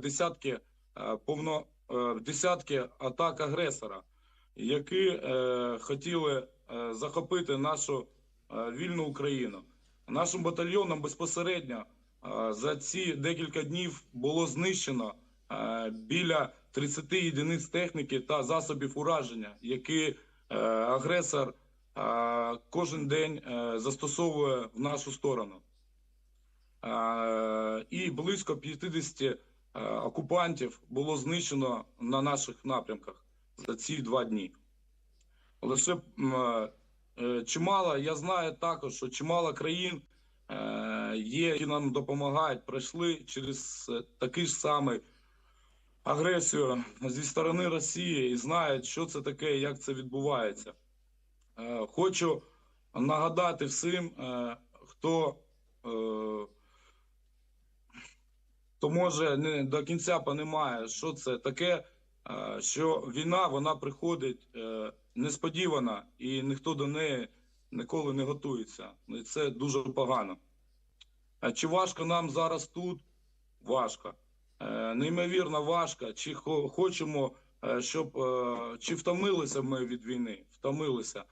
десятки атак агресора, які хотіли захопити нашу вільну Україну. Нашим батальйоном безпосередньо за ці декілька днів було знищено біля 30 єдиниць техніки та засобів ураження, які агресор кожен день застосовує в нашу сторону. І близько 50 окупантів було знищено на наших напрямках за ці 2 дні. Лише чимало, я знаю також, що чимало країн є, які нам допомагають, пройшли через такий ж самий агресію зі сторони Росії і знають, що це таке, як це відбувається. Хочу нагадати всім, хто може не до кінця розуміє, що це таке, що війна, вона приходить несподівано і ніхто до неї ніколи не готується. І це дуже погано. Чи важко нам зараз тут? Важко. Неймовірно важко. Чи хочемо, чи втомилися ми від війни? Втомилися.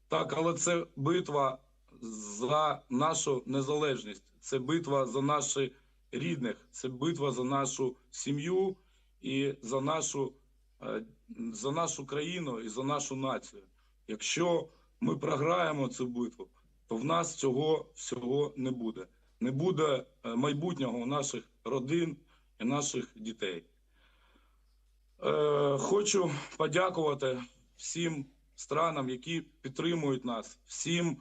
Так, але це битва за нашу незалежність. Це битва за наших рідних. Це битва за нашу сім'ю і за нашу країну і за нашу націю. Якщо ми програємо цю битву, то в нас цього всього не буде. Не буде майбутнього у наших родин і наших дітей. Хочу подякувати всім странам, які підтримують нас, всім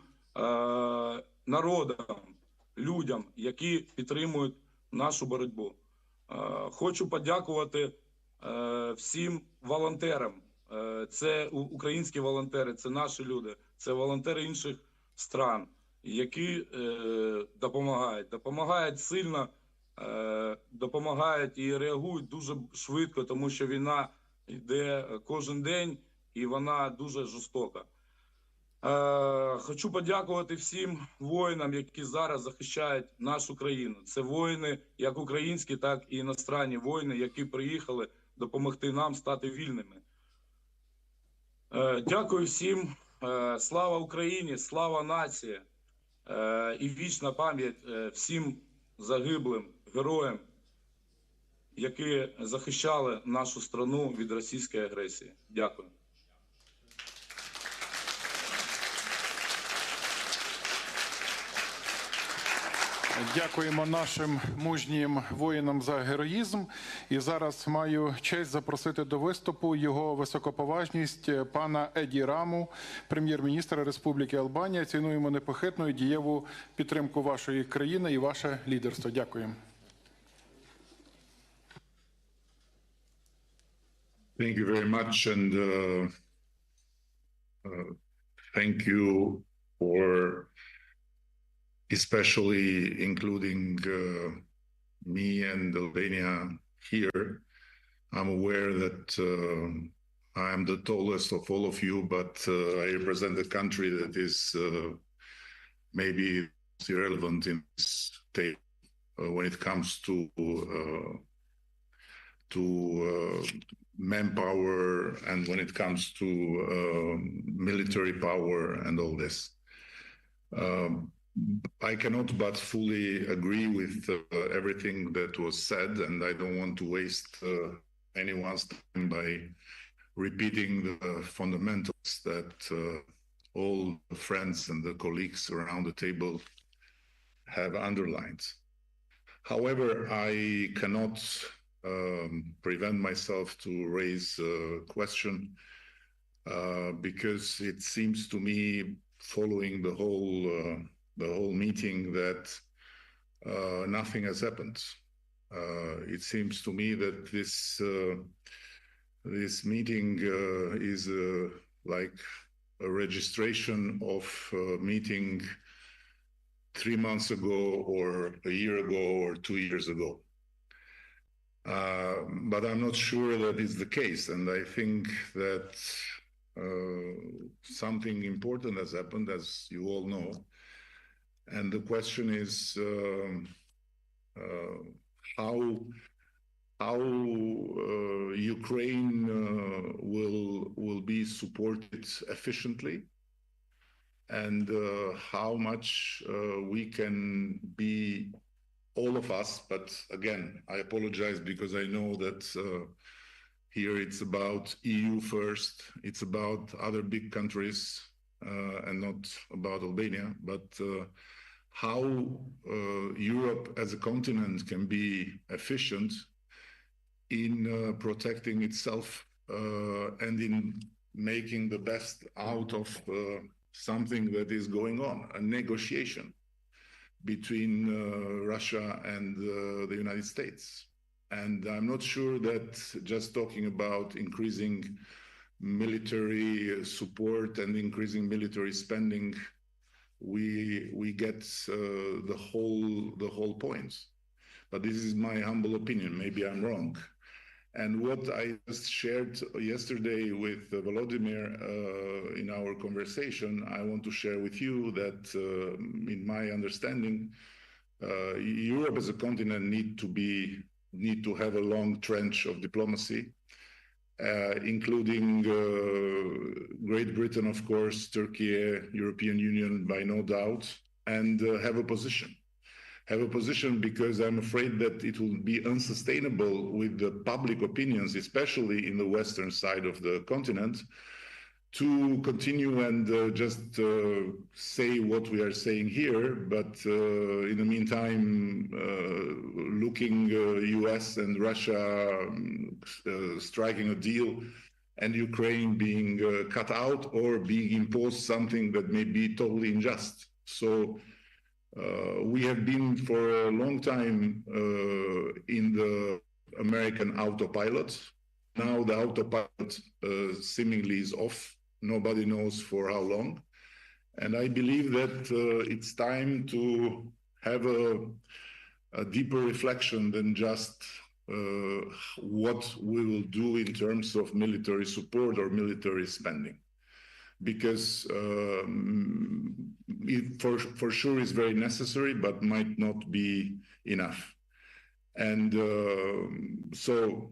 народам, людям, які підтримують нашу боротьбу. Хочу подякувати всім волонтерам. Це українські волонтери, це наші люди, це волонтери інших стран, які допомагають сильно, допомагають і реагують дуже швидко, тому що війна йде кожен день і вона дуже жорстока. Хочу подякувати всім воїнам, які зараз захищають нашу країну. Це воїни, як українські, так і іностранні воїни, які приїхали допомогти нам стати вільними. Дякую всім. Слава Україні, слава нації і вічна пам'ять всім загиблим героям, які захищали нашу страну від російської агресії. Дякую. Дякуємо нашим мужнім воїнам за героїзм. І зараз маю честь запросити до виступу його високоповажність пана Еді Раму, прем'єр-міністра Республіки Албанія. Цінуємо непохитну і дієву підтримку вашої країни і ваше лідерство. Дякуємо. Thank you very much, and thank you for especially including me and Albania here. I'm aware that I am the tallest of all of you, but I represent a country that is maybe irrelevant in this state when it comes to manpower and when it comes to military power and all this. I cannot but fully agree with everything that was said, and I don't want to waste anyone's time by repeating the fundamentals that all the friends and the colleagues around the table have underlined. However, I cannot prevent myself to raise a question because it seems to me, following the whole meeting, that nothing has happened. It seems to me that this meeting is like a registration of a meeting 3 months ago, or a year ago, or 2 years ago. But I'm not sure that is the case, and I think that something important has happened, as you all know. And the question is how Ukraine will be supported efficiently, and how much we can be, all of us. But again, I apologize because I know that here it's about EU first, it's about other big countries and not about Albania, but how Europe as a continent can be efficient in protecting itself and in making the best out of something that is going on, a negotiation between Russia and the United States. And I'm not sure that just talking about increasing military support and increasing military spending, we get the whole point. But this is my humble opinion. Maybe I'm wrong. And what I just shared yesterday with Volodymyr in our conversation, I want to share with you that, in my understanding, Europe as a continent need to have a long trench of diplomacy, including Great Britain, of course, Turkey, European Union, by no doubt, and have a position. Have a position, because I'm afraid that it will be unsustainable with the public opinions, especially in the western side of the continent, to continue and just say what we are saying here, but in the meantime, looking US and Russia striking a deal and Ukraine being cut out or being imposed something that may be totally unjust. So we have been for a long time in the American autopilot. Now the autopilot seemingly is off. Nobody knows for how long. And I believe that it's time to have a deeper reflection than just what we will do in terms of military support or military spending. Because it for sure is very necessary, but might not be enough. And so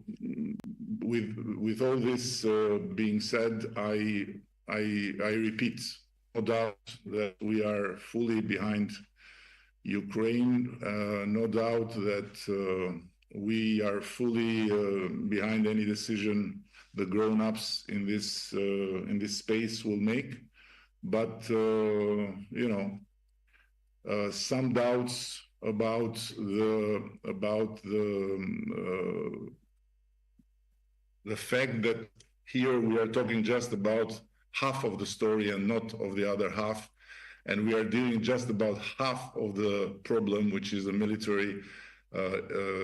with all this being said, I repeat, no doubt that we are fully behind Ukraine, no doubt that we are fully behind any decision the grown-ups in this space will make, but some doubts about the fact that here we are talking just about half of the story and not of the other half, and we are dealing just about half of the problem, which is the military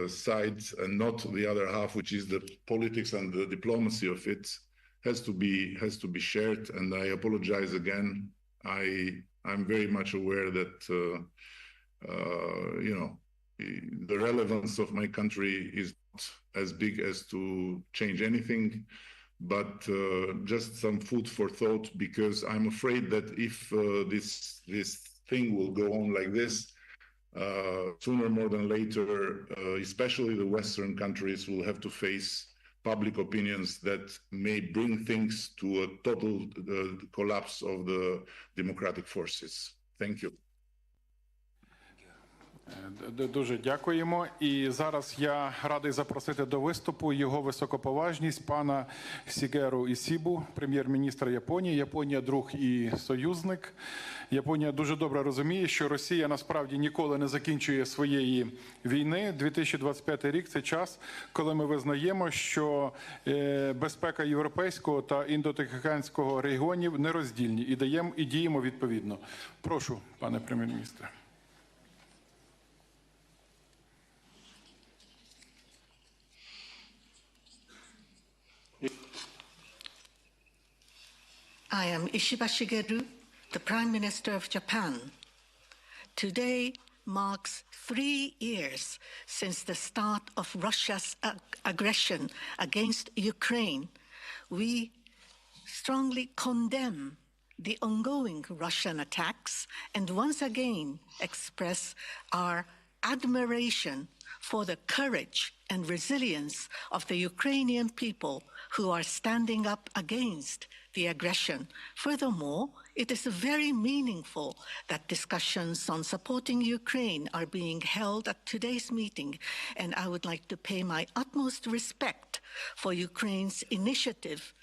side, and not the other half, which is the politics and the diplomacy of it, has to be shared. And I apologize again. I'm very much aware that the relevance of my country is not as big as to change anything, but just some food for thought, because I'm afraid that if this thing will go on like this, sooner more than later, especially the Western countries will have to face public opinions that may bring things to a total collapse of the democratic forces. Thank you. Дуже дякуємо. І зараз я радий запросити до виступу його високоповажність пана Сігеру Ісібу, прем'єр-міністра Японії. Японія – друг і союзник. Японія дуже добре розуміє, що Росія насправді ніколи не закінчує своєї війни. 2025 рік – це час, коли ми визнаємо, що безпека європейського та індотихоокеанського регіонів нероздільні і діємо відповідно. Прошу, пане прем'єр-міністре. I am Ishiba Shigeru, the Prime Minister of Japan. Today marks 3 years since the start of Russia's aggression against Ukraine. We strongly condemn the ongoing Russian attacks and once again express our admiration for the courage and resilience of the Ukrainian people who are standing up against the aggression. Furthermore, it is very meaningful that discussions on supporting Ukraine are being held at today's meeting, and I would like to pay my utmost respect for Ukraine's initiative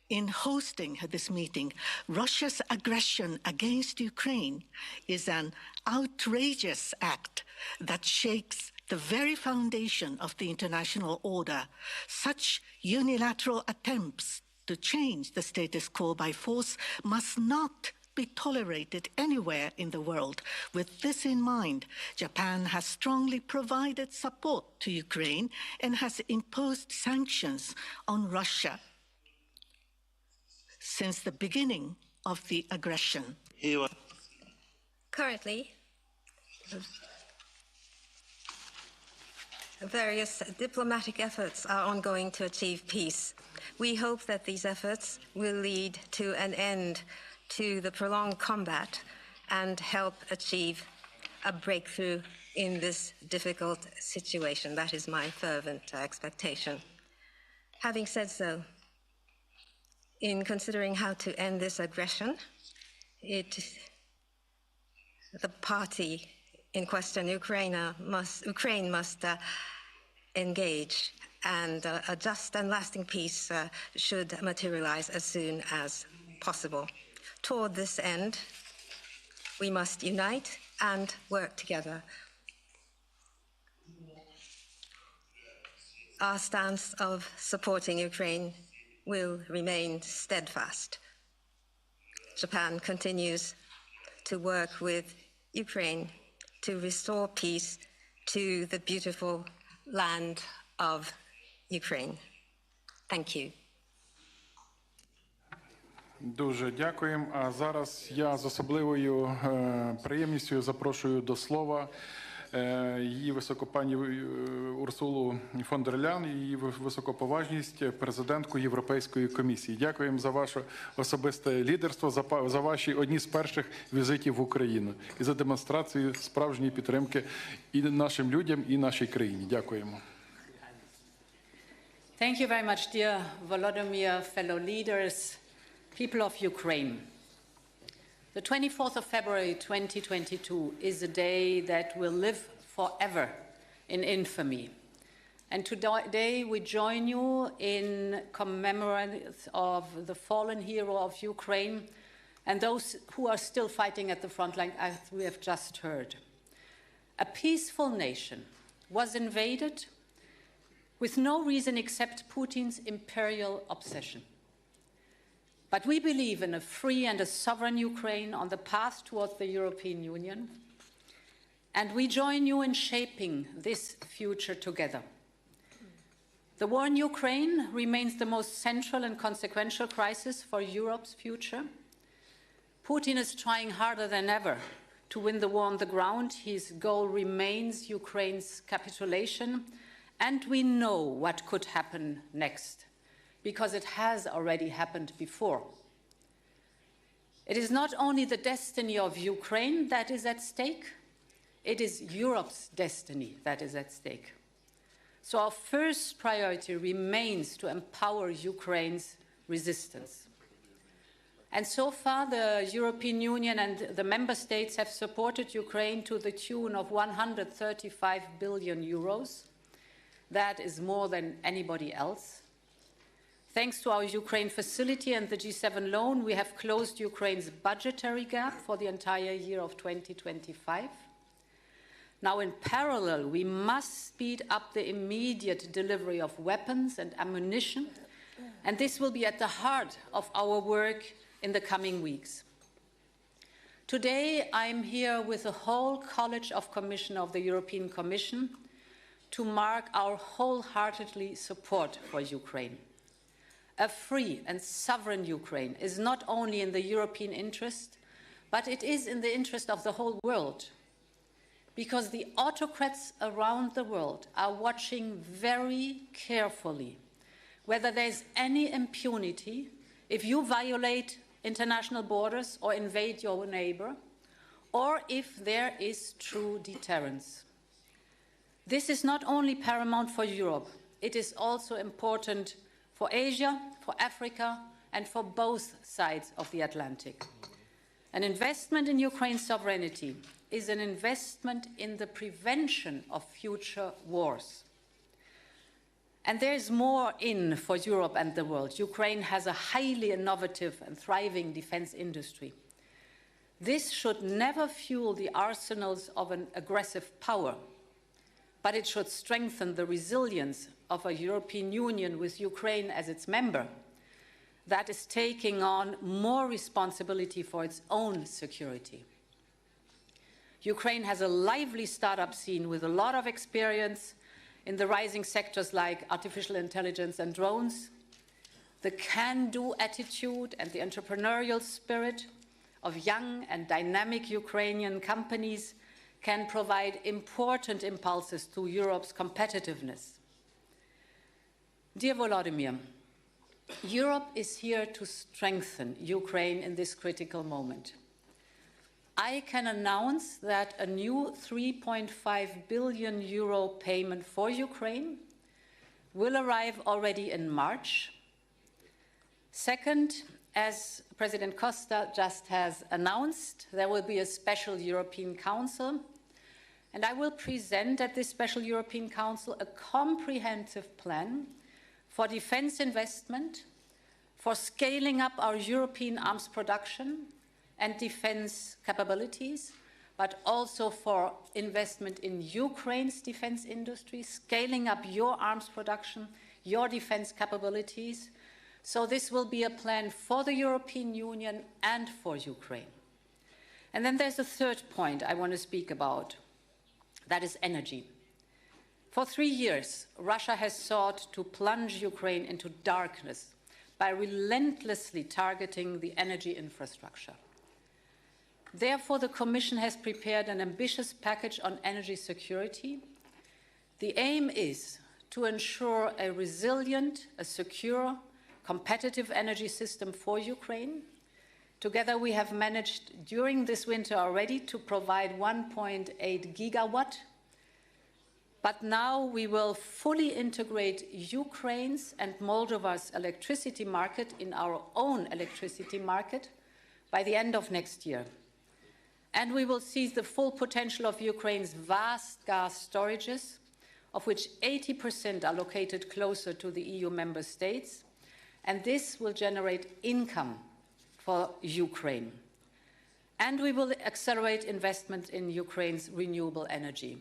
in hosting this meeting. Russia's aggression against Ukraine is an outrageous act that shakes the very foundation of the international order. Such unilateral attempts to change the status quo by force must not be tolerated anywhere in the world. With this in mind, Japan has strongly provided support to Ukraine and has imposed sanctions on Russia since the beginning of the aggression. Currently, various diplomatic efforts are ongoing to achieve peace. We hope that these efforts will lead to an end to the prolonged combat and help achieve a breakthrough in this difficult situation. That is my fervent expectation. Having said so, in considering how to end this aggression, the party in question, Ukraine must engage, and a just and lasting peace should materialize as soon as possible. Toward this end, we must unite and work together. Our stance of supporting Ukraine will remain steadfast. Japan continues to work with Ukraine to restore peace to the beautiful land of Ukraine. Thank you. Дуже дякуємо. А зараз я з особливою приємністю запрошую до слова її високопані Урсулу фон дер Ляйен, її високоповажність, президентку Європейської комісії. Дякуємо за ваше особисте лідерство, за ваші одні з перших візитів в Україну і за демонстрацію справжньої підтримки і нашим людям, і нашій країні. Дякуємо. Thank you very much, dear Volodymyr, fellow leaders, people of Ukraine. The 24th of February 2022 is a day that will live forever in infamy. And today we join you in commemoration of the fallen hero of Ukraine and those who are still fighting at the front line, as we have just heard. A peaceful nation was invaded with no reason except Putin's imperial obsession. But we believe in a free and a sovereign Ukraine on the path towards the European Union, and we join you in shaping this future together. The war in Ukraine remains the most central and consequential crisis for Europe's future. Putin is trying harder than ever to win the war on the ground. His goal remains Ukraine's capitulation, and we know what could happen next, because it has already happened before. It is not only the destiny of Ukraine that is at stake, it is Europe's destiny that is at stake. So our first priority remains to empower Ukraine's resistance. And so far, the European Union and the member states have supported Ukraine to the tune of 135 billion euros. That is more than anybody else. Thanks to our Ukraine facility and the G7 loan, we have closed Ukraine's budgetary gap for the entire year of 2025. Now, in parallel, we must speed up the immediate delivery of weapons and ammunition, and this will be at the heart of our work in the coming weeks. Today, I'm here with the whole College of Commissioners of the European Commission to mark our wholeheartedly support for Ukraine. A free and sovereign Ukraine is not only in the European interest, but it is in the interest of the whole world, because the autocrats around the world are watching very carefully whether there's any impunity if you violate international borders or invade your neighbor, or if there is true deterrence. This is not only paramount for Europe, it is also important for Asia, for Africa, and for both sides of the Atlantic. An investment in Ukraine's sovereignty is an investment in the prevention of future wars. And there is more in for Europe and the world. Ukraine has a highly innovative and thriving defense industry. This should never fuel the arsenals of an aggressive power, but it should strengthen the resilience of a European Union with Ukraine as its member that is taking on more responsibility for its own security. Ukraine has a lively startup scene with a lot of experience in the rising sectors like artificial intelligence and drones. The can-do attitude and the entrepreneurial spirit of young and dynamic Ukrainian companies can provide important impulses to Europe's competitiveness. Dear Volodymyr, Europe is here to strengthen Ukraine in this critical moment. I can announce that a new 3.5 billion euro payment for Ukraine will arrive already in March. Second, as President Costa just has announced, there will be a special European Council, and I will present at this special European Council a comprehensive plan for defense investment, for scaling up our European arms production and defense capabilities, but also for investment in Ukraine's defense industry, scaling up your arms production, your defense capabilities. So this will be a plan for the European Union and for Ukraine. And then there's a third point I want to speak about. That is energy. For 3 years, Russia has sought to plunge Ukraine into darkness by relentlessly targeting the energy infrastructure. Therefore, the Commission has prepared an ambitious package on energy security. The aim is to ensure a resilient, a secure, competitive energy system for Ukraine. Together, we have managed during this winter already to provide 1.8 gigawatt, but now we will fully integrate Ukraine's and Moldova's electricity market in our own electricity market by the end of next year. And we will seize the full potential of Ukraine's vast gas storages, of which 80% are located closer to the EU member states, and this will generate income for Ukraine. And we will accelerate investment in Ukraine's renewable energy.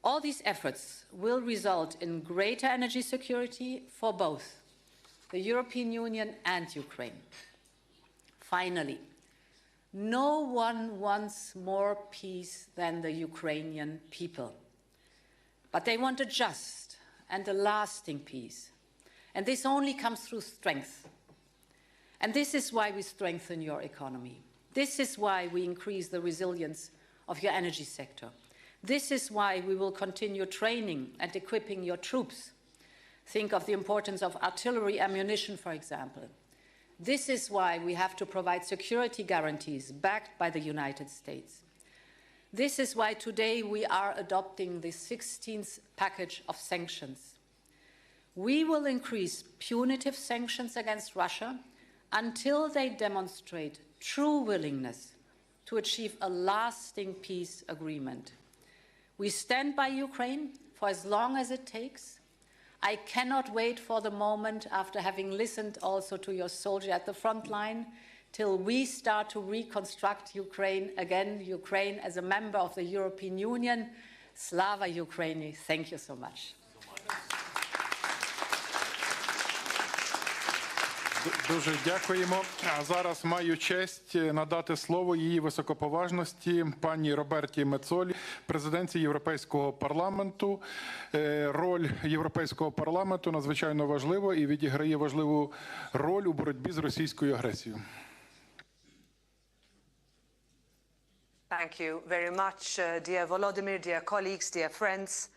All these efforts will result in greater energy security for both the European Union and Ukraine. Finally, no one wants more peace than the Ukrainian people. But they want a just and a lasting peace. And this only comes through strength. And this is why we strengthen your economy. This is why we increase the resilience of your energy sector. This is why we will continue training and equipping your troops. Think of the importance of artillery ammunition, for example. This is why we have to provide security guarantees backed by the United States. This is why today we are adopting the 16th package of sanctions. We will increase punitive sanctions against Russia until they demonstrate true willingness to achieve a lasting peace agreement. We stand by Ukraine for as long as it takes. I cannot wait for the moment, after having listened also to your soldier at the front line, till we start to reconstruct Ukraine again, Ukraine as a member of the European Union. Slava Ukraini. Thank you so much. Дуже дякуємо. А зараз маю честь надати слово її високоповажності пані Роберті Мецолі, президентці Європейського парламенту. Роль Європейського парламенту надзвичайно важлива і відіграє важливу роль у боротьбі з російською агресією. Thank you very much, dear Volodymyr, dear colleagues, dear friends.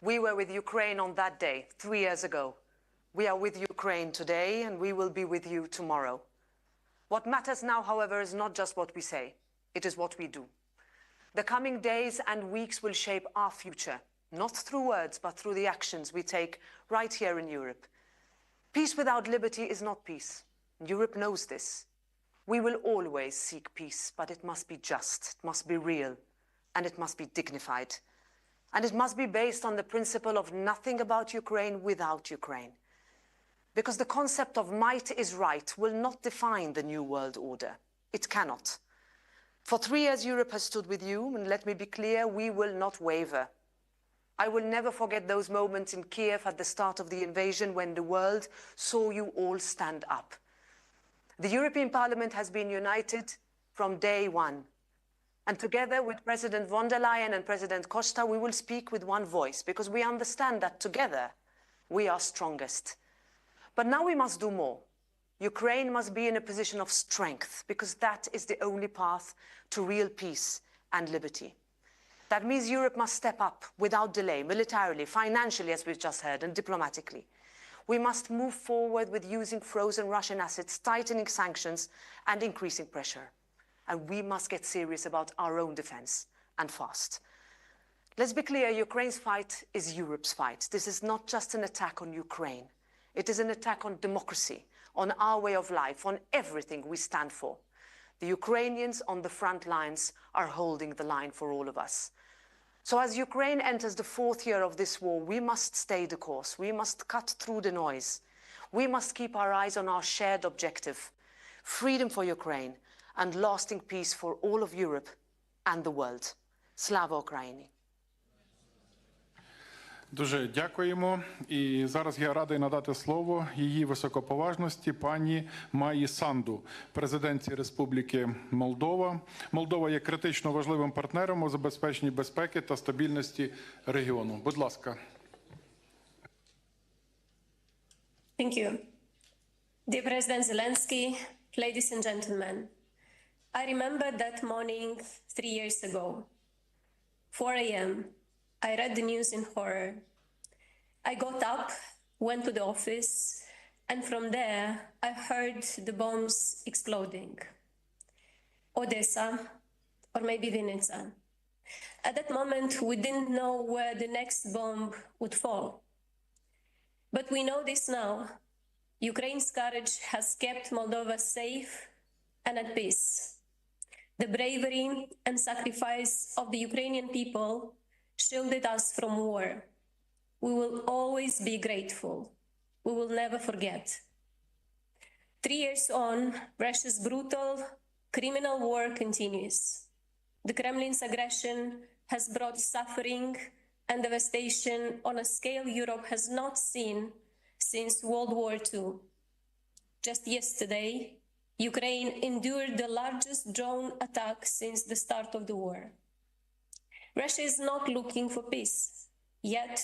We were with Ukraine on that day, 3 years ago. We are with Ukraine today, and we will be with you tomorrow. What matters now, however, is not just what we say. It is what we do. The coming days and weeks will shape our future, not through words, but through the actions we take right here in Europe. Peace without liberty is not peace. Europe knows this. We will always seek peace, but it must be just, it must be real, and it must be dignified. And it must be based on the principle of nothing about Ukraine without Ukraine. Because the concept of might is right will not define the new world order. It cannot. For 3 years, Europe has stood with you, and let me be clear, we will not waver. I will never forget those moments in Kiev at the start of the invasion when the world saw you all stand up. The European Parliament has been united from day one. And together with President von der Leyen and President Costa, we will speak with one voice, because we understand that together we are strongest. But now we must do more. Ukraine must be in a position of strength, because that is the only path to real peace and liberty. That means Europe must step up without delay, militarily, financially, as we've just heard, and diplomatically. We must move forward with using frozen Russian assets, tightening sanctions, and increasing pressure. And we must get serious about our own defense, and fast. Let's be clear, Ukraine's fight is Europe's fight. This is not just an attack on Ukraine. It is an attack on democracy, on our way of life, on everything we stand for. The Ukrainians on the front lines are holding the line for all of us. So as Ukraine enters the 4th year of this war, we must stay the course. We must cut through the noise. We must keep our eyes on our shared objective, freedom for Ukraine and lasting peace for all of Europe and the world. Slava Ukraini. Дуже дякуємо. І зараз я радий надати слово її високоповажності пані Майі Санду, президентці Республіки Молдова. Молдова є критично важливим партнером у забезпеченні безпеки та стабільності регіону. Будь ласка. Thank you. Dear President Zelenskyy, ladies and gentlemen, I remember that morning 3 years ago, 4 a.m., I read the news in horror. I got up, went to the office, and from there, I heard the bombs exploding. Odessa, or maybe Vinica. At that moment, we didn't know where the next bomb would fall. But we know this now. Ukraine's courage has kept Moldova safe and at peace. The bravery and sacrifice of the Ukrainian people shielded us from war. We will always be grateful. We will never forget. 3 years on, Russia's brutal, criminal war continues. The Kremlin's aggression has brought suffering and devastation on a scale Europe has not seen since World War II. Just yesterday, Ukraine endured the largest drone attack since the start of the war. Russia is not looking for peace, yet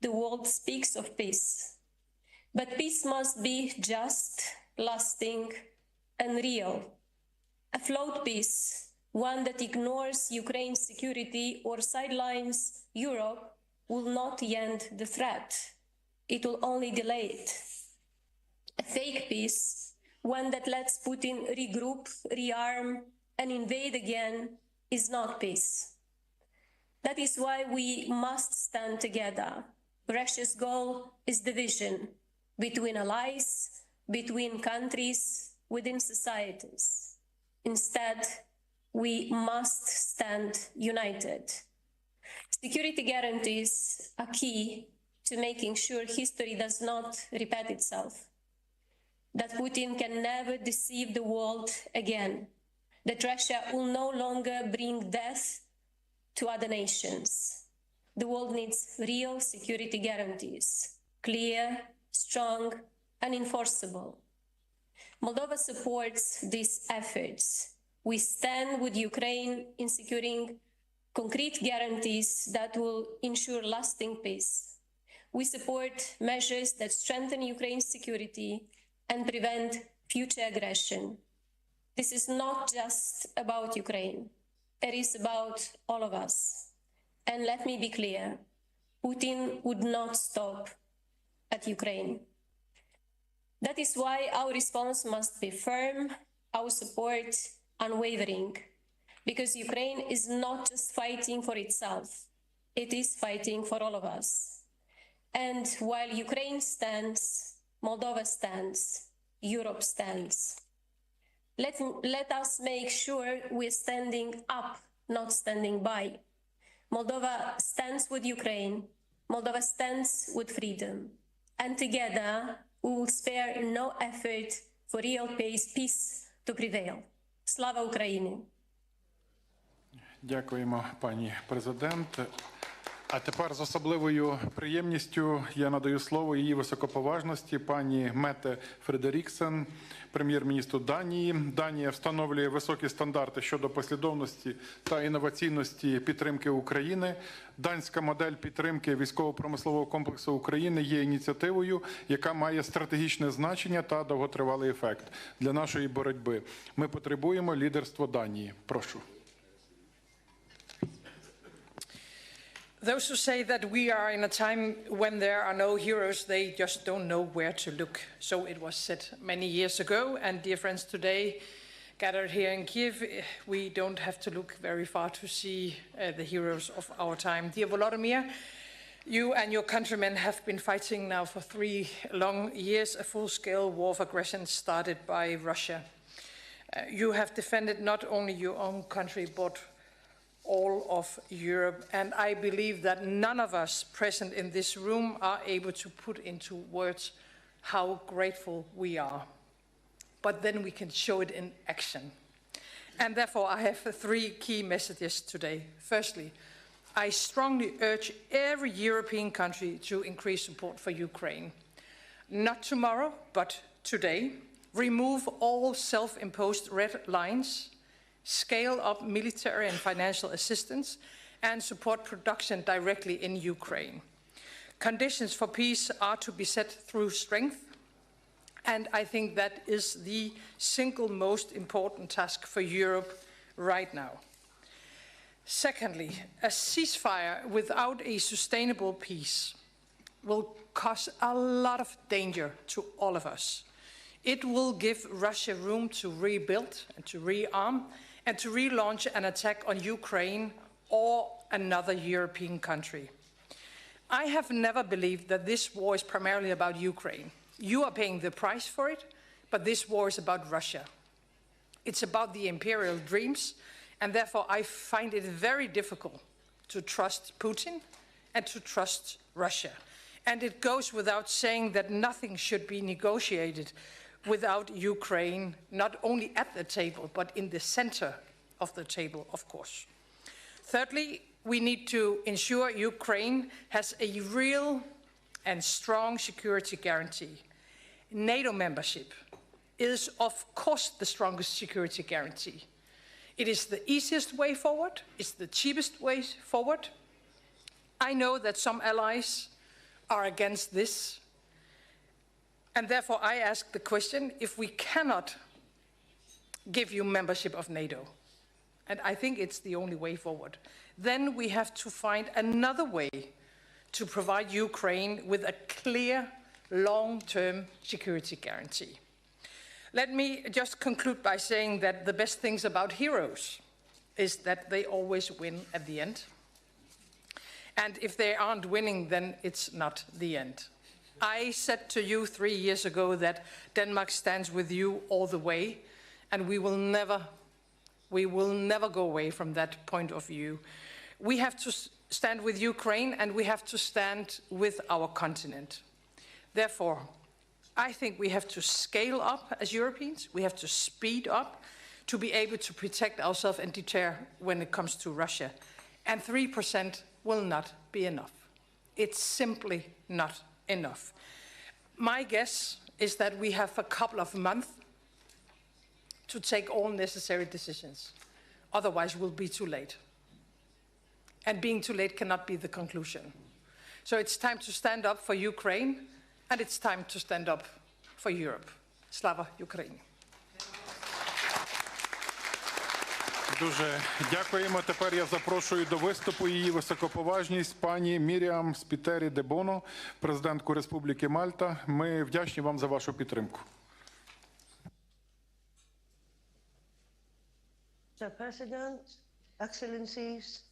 the world speaks of peace. But peace must be just, lasting, and real. A flawed peace, one that ignores Ukraine's security or sidelines Europe, will not end the threat. It will only delay it. A fake peace, one that lets Putin regroup, rearm, and invade again, is not peace. That is why we must stand together. Russia's goal is division between allies, between countries, within societies. Instead, we must stand united. Security guarantees are key to making sure history does not repeat itself, that Putin can never deceive the world again, that Russia will no longer bring death to other nations. The world needs real security guarantees, clear, strong, and enforceable. Moldova supports these efforts. We stand with Ukraine in securing concrete guarantees that will ensure lasting peace. We support measures that strengthen Ukraine's security and prevent future aggression. This is not just about Ukraine. It is about all of us. And let me be clear, Putin would not stop at Ukraine. That is why our response must be firm, our support unwavering, because Ukraine is not just fighting for itself, it is fighting for all of us. And while Ukraine stands, Moldova stands, Europe stands. Let us make sure we're standing up, not standing by. Moldova stands with Ukraine, Moldova stands with freedom, and together we will spare no effort for real peace to prevail. Slava Ukraini! Дякуємо, пані президент. А тепер з особливою приємністю я надаю слово її високоповажності пані Мете Фредеріксен, прем'єр-міністру Данії. Данія встановлює високі стандарти щодо послідовності та інноваційності підтримки України. Данська модель підтримки військово-промислового комплексу України є ініціативою, яка має стратегічне значення та довготривалий ефект для нашої боротьби. Ми потребуємо лідерства Данії. Прошу. Those who say that we are in a time when there are no heroes, they just don't know where to look. So it was said many years ago, and dear friends, today gathered here in Kiev, we don't have to look very far to see the heroes of our time. Dear Volodymyr, you and your countrymen have been fighting now for 3 long years, a full-scale war of aggression started by Russia. You have defended not only your own country, but all of Europe, and I believe that none of us present in this room are able to put into words how grateful we are. But then we can show it in action. And therefore I have 3 key messages today. Firstly, I strongly urge every European country to increase support for Ukraine. Not tomorrow, but today. Remove all self-imposed red lines, scale up military and financial assistance, and support production directly in Ukraine. Conditions for peace are to be set through strength, and I think that is the single most important task for Europe right now. Secondly, a ceasefire without a sustainable peace will cause a lot of danger to all of us. It will give Russia room to rebuild and to rearm, and to relaunch an attack on Ukraine or another European country. I have never believed that this war is primarily about Ukraine. You are paying the price for it, but this war is about Russia. It's about the imperial dreams, and therefore I find it very difficult to trust Putin and to trust Russia. And it goes without saying that nothing should be negotiated without Ukraine, not only at the table, but in the center of the table, of course. Thirdly, we need to ensure Ukraine has a real and strong security guarantee. NATO membership is, of course, the strongest security guarantee. It is the easiest way forward, it's the cheapest way forward. I know that some allies are against this, and therefore I ask the question, if we cannot give you membership of NATO, and I think it's the only way forward, then we have to find another way to provide Ukraine with a clear, long-term security guarantee. Let me just conclude by saying that the best things about heroes is that they always win at the end. And if they aren't winning, then it's not the end. I said to you 3 years ago that Denmark stands with you all the way, and we will never go away from that point of view. We have to stand with Ukraine, and we have to stand with our continent. Therefore, I think we have to scale up as Europeans. We have to speed up to be able to protect ourselves and deter when it comes to Russia. And 3% will not be enough. It's simply not enough. My guess is that we have a couple of months to take all necessary decisions. Otherwise, we'll be too late. And being too late cannot be the conclusion. So it's time to stand up for Ukraine, and it's time to stand up for Europe. Slava Ukraini. Дуже дякуємо. Тепер я запрошую до виступу її високоповажність пані Міріам Спітері де Боно, президентку Республіки Мальта. Ми вдячні вам за вашу підтримку. Mr. President, Excellencies,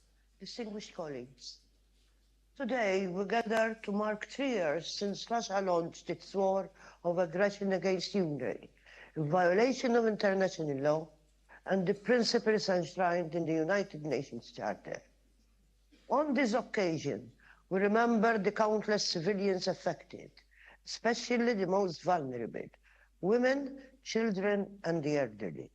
distinguished colleagues. Today we gather to mark 3 years since Russia launched its war of aggression against Ukraine, in violation of international law and the principles enshrined in the United Nations Charter. On this occasion, we remember the countless civilians affected, especially the most vulnerable, women, children, and the elderly.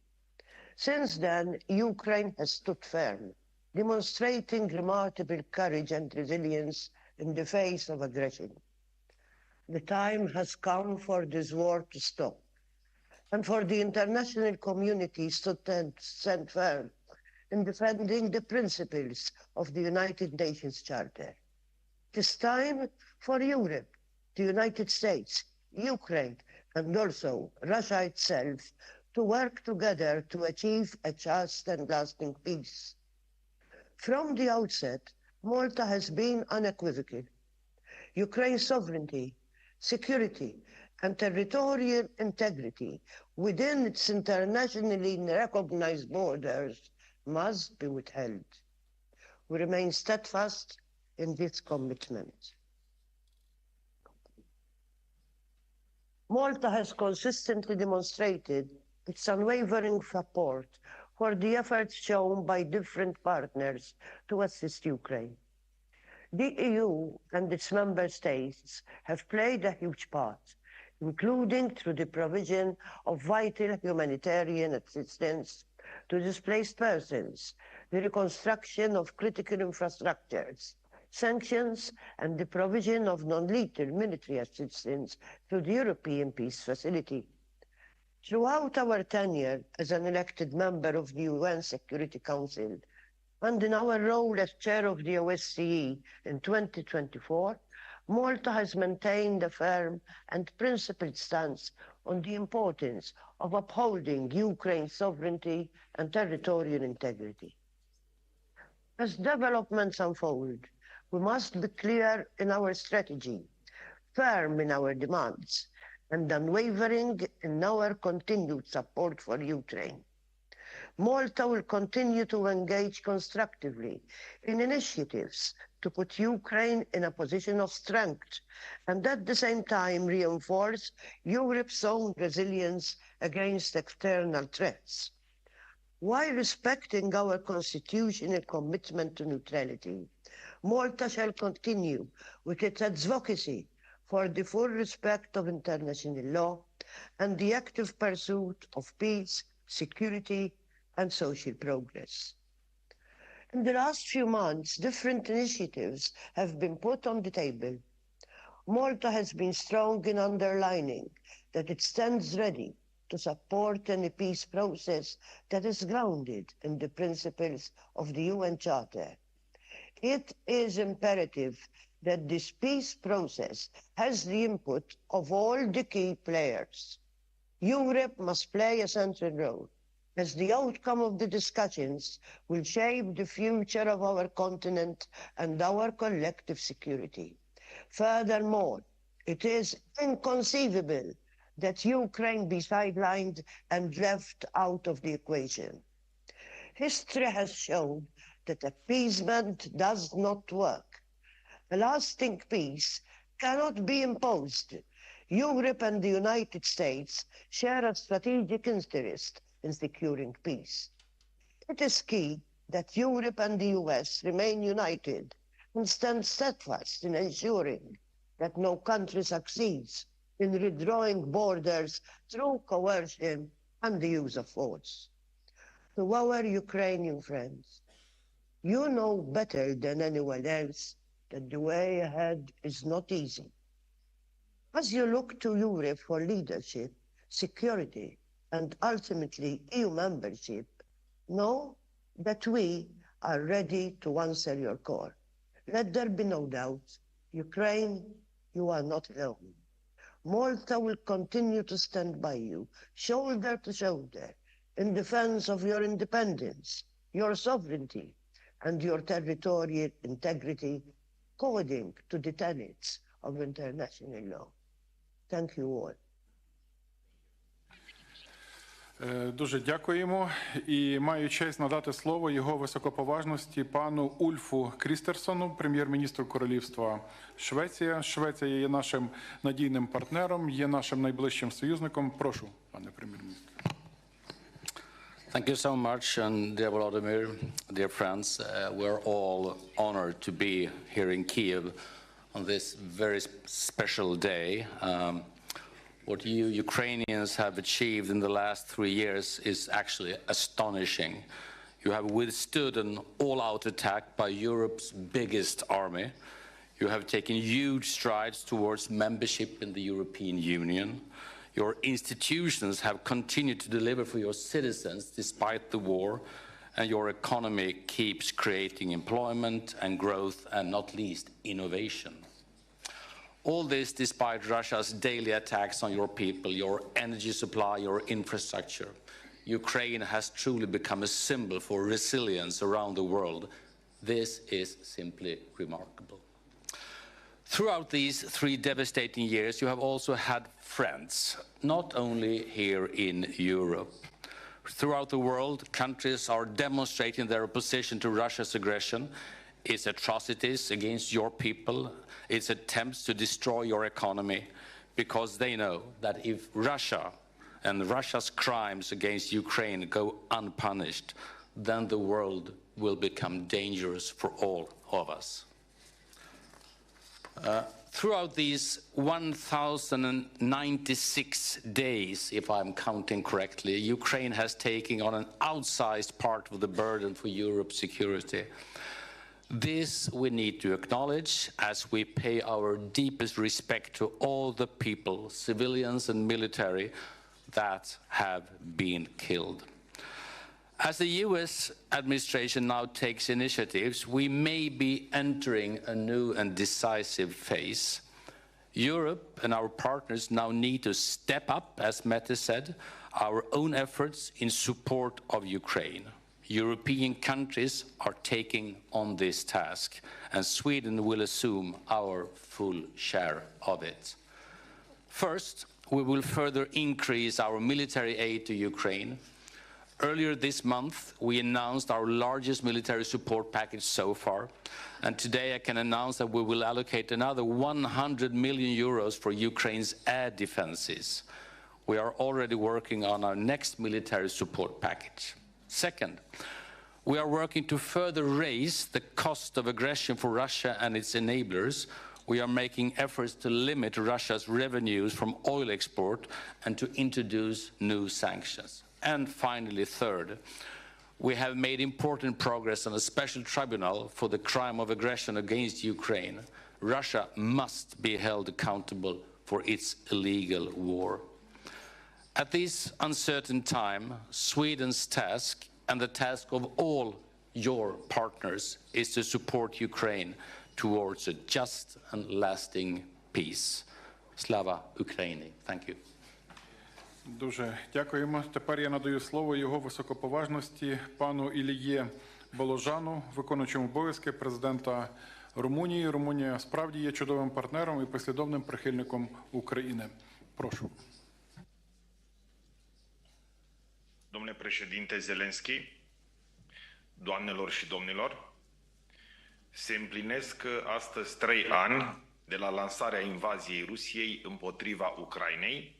Since then, Ukraine has stood firm, demonstrating remarkable courage and resilience in the face of aggression. The time has come for this war to stop, and for the international community to stand firm in defending the principles of the United Nations Charter. It is time for Europe, the United States, Ukraine, and also Russia itself to work together to achieve a just and lasting peace. From the outset, Malta has been unequivocal. Ukraine's sovereignty, security, and territorial integrity within its internationally recognized borders must be withheld. We remain steadfast in this commitment. Malta has consistently demonstrated its unwavering support for the efforts shown by different partners to assist Ukraine. The EU and its member states have played a huge part, including through the provision of vital humanitarian assistance to displaced persons, the reconstruction of critical infrastructures, sanctions, and the provision of non-lethal military assistance through the European Peace Facility. Throughout our tenure as an elected member of the UN Security Council, and in our role as chair of the OSCE in 2024, Malta has maintained a firm and principled stance on the importance of upholding Ukraine's sovereignty and territorial integrity. As developments unfold, we must be clear in our strategy, firm in our demands, and unwavering in our continued support for Ukraine. Malta will continue to engage constructively in initiatives to put Ukraine in a position of strength and at the same time reinforce Europe's own resilience against external threats. While respecting our constitutional commitment to neutrality, Malta shall continue with its advocacy for the full respect of international law and the active pursuit of peace, security, and social progress. In the last few months, different initiatives have been put on the table. Malta has been strong in underlining that it stands ready to support any peace process that is grounded in the principles of the UN Charter. It is imperative that this peace process has the input of all the key players. Europe must play a central role, as the outcome of the discussions will shape the future of our continent and our collective security. Furthermore, it is inconceivable that Ukraine be sidelined and left out of the equation. History has shown that appeasement does not work. A lasting peace cannot be imposed. Europe and the United States share a strategic interest in securing peace. It is key that Europe and the US remain united and stand steadfast in ensuring that no country succeeds in redrawing borders through coercion and the use of force. To our Ukrainian friends, you know better than anyone else that the way ahead is not easy. As you look to Europe for leadership, security, and ultimately EU membership, know that we are ready to answer your call. Let there be no doubt, Ukraine, you are not alone. Malta will continue to stand by you, shoulder to shoulder, in defense of your independence, your sovereignty, and your territorial integrity, according to the tenets of international law. Thank you all. Дуже дякуємо і маю честь надати слово його високоповажності пану Ульфу Крістерсону, прем'єр-міністру Королівства Швеція. Швеція є нашим надійним партнером, є нашим найближчим союзником. Прошу, пане прем'єр-міністр. Thank you so much, and dear Volodymyr, dear friends, we're all honored to be here in Kiev on this very special day. What you Ukrainians have achieved in the last 3 years is actually astonishing. You have withstood an all-out attack by Europe's biggest army. You have taken huge strides towards membership in the European Union. Your institutions have continued to deliver for your citizens despite the war, and your economy keeps creating employment and growth, and not least innovation. All this despite Russia's daily attacks on your people, your energy supply, your infrastructure. Ukraine has truly become a symbol for resilience around the world. This is simply remarkable. Throughout these 3 devastating years, you have also had friends, not only here in Europe. Throughout the world, countries are demonstrating their opposition to Russia's aggression, its atrocities against your people, its attempts to destroy your economy, because they know that if Russia and Russia's crimes against Ukraine go unpunished, then the world will become dangerous for all of us. Throughout these 1,096 days, if I'm counting correctly, Ukraine has taken on an outsized part of the burden for Europe's security. This we need to acknowledge as we pay our deepest respect to all the people, civilians and military, that have been killed. As the US administration now takes initiatives, we may be entering a new and decisive phase. Europe and our partners now need to step up, as Mette said, our own efforts in support of Ukraine. European countries are taking on this task, and Sweden will assume our full share of it. First, we will further increase our military aid to Ukraine. Earlier this month, we announced our largest military support package so far, and today I can announce that we will allocate another 100 million euros for Ukraine's air defenses. We are already working on our next military support package. Second, we are working to further raise the cost of aggression for Russia and its enablers. We are making efforts to limit Russia's revenues from oil export and to introduce new sanctions. And finally, third, we have made important progress on a special tribunal for the crime of aggression against Ukraine. Russia must be held accountable for its illegal war. At this uncertain time, Sweden's task, and the task of all your partners, is to support Ukraine towards a just and lasting peace. Slava Ukraini. Thank you. Дуже дякуємо. Тепер я надаю слово його високоповажності пану Іліє Боложану, виконуючому обов'язки президента Румунії. Румунія справді є чудовим партнером і послідовним прихильником України. Прошу. Domnule președinte Zelenskyy, doamnelor și domnilor, se împlinesc astăzi 3 ani de la lansarea invaziei Rusiei împotriva Ucrainei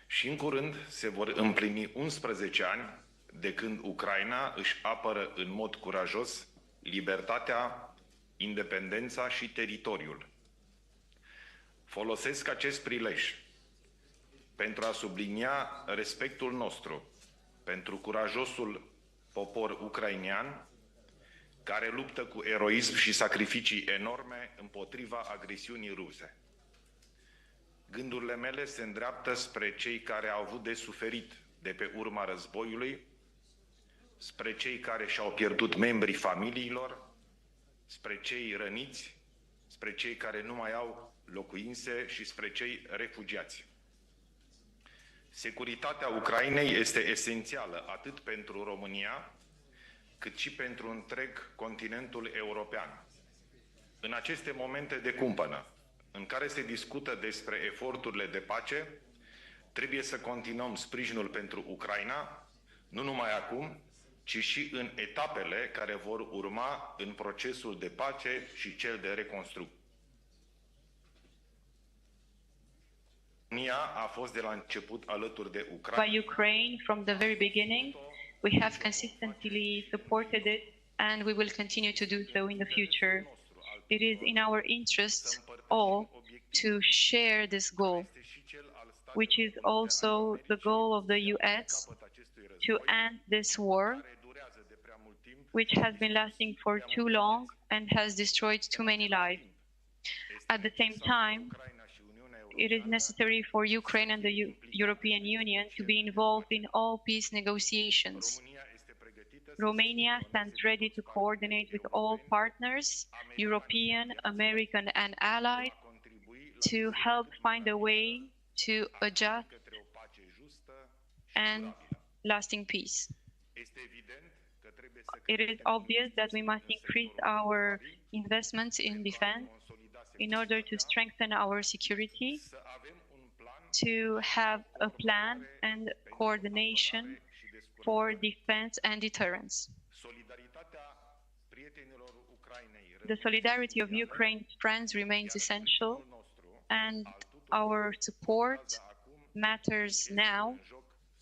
și în curând se vor împlini 11 ani de când Ucraina își apără în mod curajos libertatea, independența și teritoriul. Folosesc acest prilej pentru a sublinia respectul nostru pentru curajosul popor ucrainean care luptă cu eroism și sacrificii enorme împotriva agresiunii ruse. Gândurile mele se îndreaptă spre cei care au avut de suferit de pe urma războiului, spre cei care și-au pierdut membrii familiilor, spre cei răniți, spre cei care nu mai au locuințe și spre cei refugiați. Securitatea Ucrainei este esențială atât pentru România, cât și pentru întreg continentul european. În aceste momente de cumpănă, în care se discută despre eforturile de pace, trebuie să continuăm sprijinul pentru Ucraina, nu numai acum, ci și în etapele care vor urma în procesul de pace și cel de reconstrucție. România a fost de la început alături de Ucraina. By Ukraine from the very beginning. We have consistently supported it and we will continue to do so in the future. It is in our interests all to share this goal, which is also the goal of the US to end this war, which has been lasting for too long and has destroyed too many lives. At the same time, it is necessary for Ukraine and the European Union to be involved in all peace negotiations. Romania stands ready to coordinate with all partners, European, American, and allied, to help find a way to a just and lasting peace. It is obvious that we must increase our investments in defense in order to strengthen our security, to have a plan and coordination for defense and deterrence. The solidarity of Ukraine's friends remains essential, and our support matters now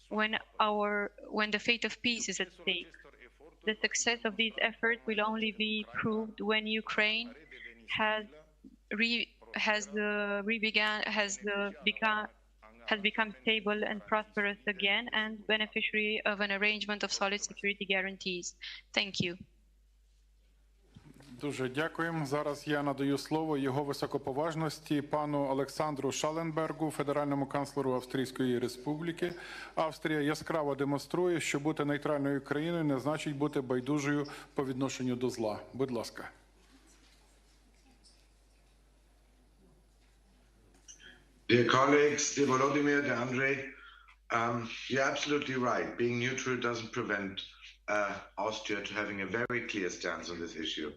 when the fate of peace is at stake. The success of these efforts will only be proved when Ukraine has become stable and prosperous again and beneficiary of an arrangement of solid security guarantees. Thank you. Дуже дякуємо. Зараз я надаю слово його високоповажності пану Олександру Шаленбергу, федеральному канцлеру Австрійської Республіки. Австрія яскраво демонструє, що бути нейтральною країною не значить бути байдужою по відношенню до зла. Будь ласка. Dear colleagues, dear Volodymyr, dear Andrei, you're absolutely right. Being neutral doesn't prevent Austria to having a very clear stance on this issue.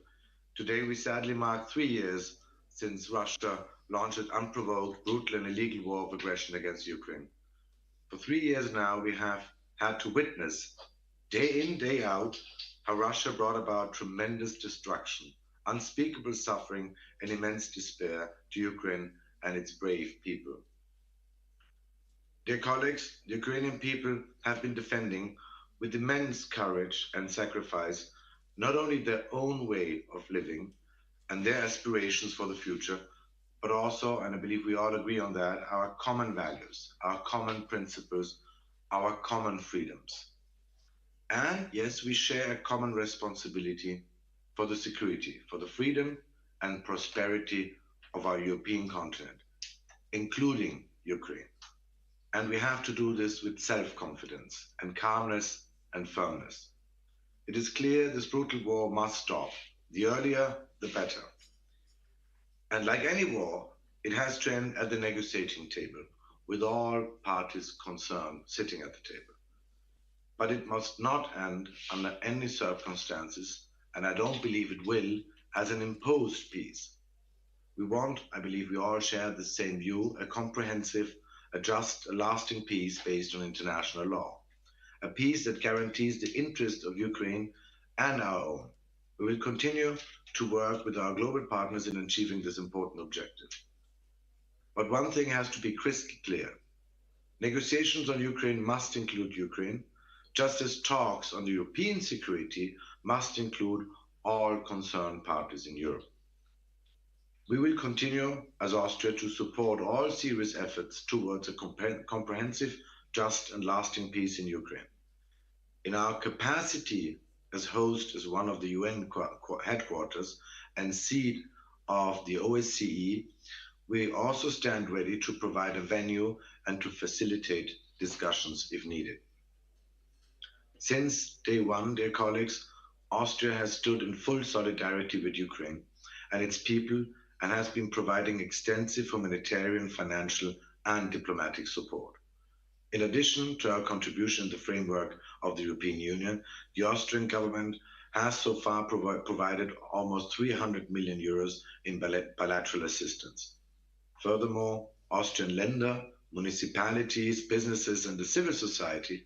Today, we sadly mark 3 years since Russia launched an unprovoked, brutal and illegal war of aggression against Ukraine. For 3 years now, we have had to witness, day in, day out, how Russia brought about tremendous destruction, unspeakable suffering and immense despair to Ukraine and its brave people. Dear colleagues, the Ukrainian people have been defending with immense courage and sacrifice not only their own way of living and their aspirations for the future, but also, and I believe we all agree on that, our common values, our common principles, our common freedoms. And yes, we share a common responsibility for the security, for the freedom and prosperity of our European continent, including Ukraine. And we have to do this with self-confidence and calmness and firmness. It is clear this brutal war must stop. The earlier, the better. And like any war, it has to end at the negotiating table, with all parties concerned sitting at the table. But it must not end under any circumstances, and I don't believe it will, as an imposed peace. We want, I believe we all share the same view, a comprehensive, a just, a lasting peace based on international law. A peace that guarantees the interest of Ukraine and our own, We will continue to work with our global partners in achieving this important objective. But one thing has to be crystal clear. Negotiations on Ukraine must include Ukraine, just as talks on European security must include all concerned parties in Europe. We will continue, as Austria, to support all serious efforts towards a comprehensive, just and lasting peace in Ukraine. In our capacity as host as one of the UN headquarters and seat of the OSCE, we also stand ready to provide a venue and to facilitate discussions if needed. Since day one, dear colleagues, Austria has stood in full solidarity with Ukraine and its people and has been providing extensive humanitarian, financial, and diplomatic support. In addition to our contribution in the framework of the European Union, the Austrian government has so far provided almost 300 million euros in bilateral assistance. Furthermore, Austrian Länder, municipalities, businesses, and the civil society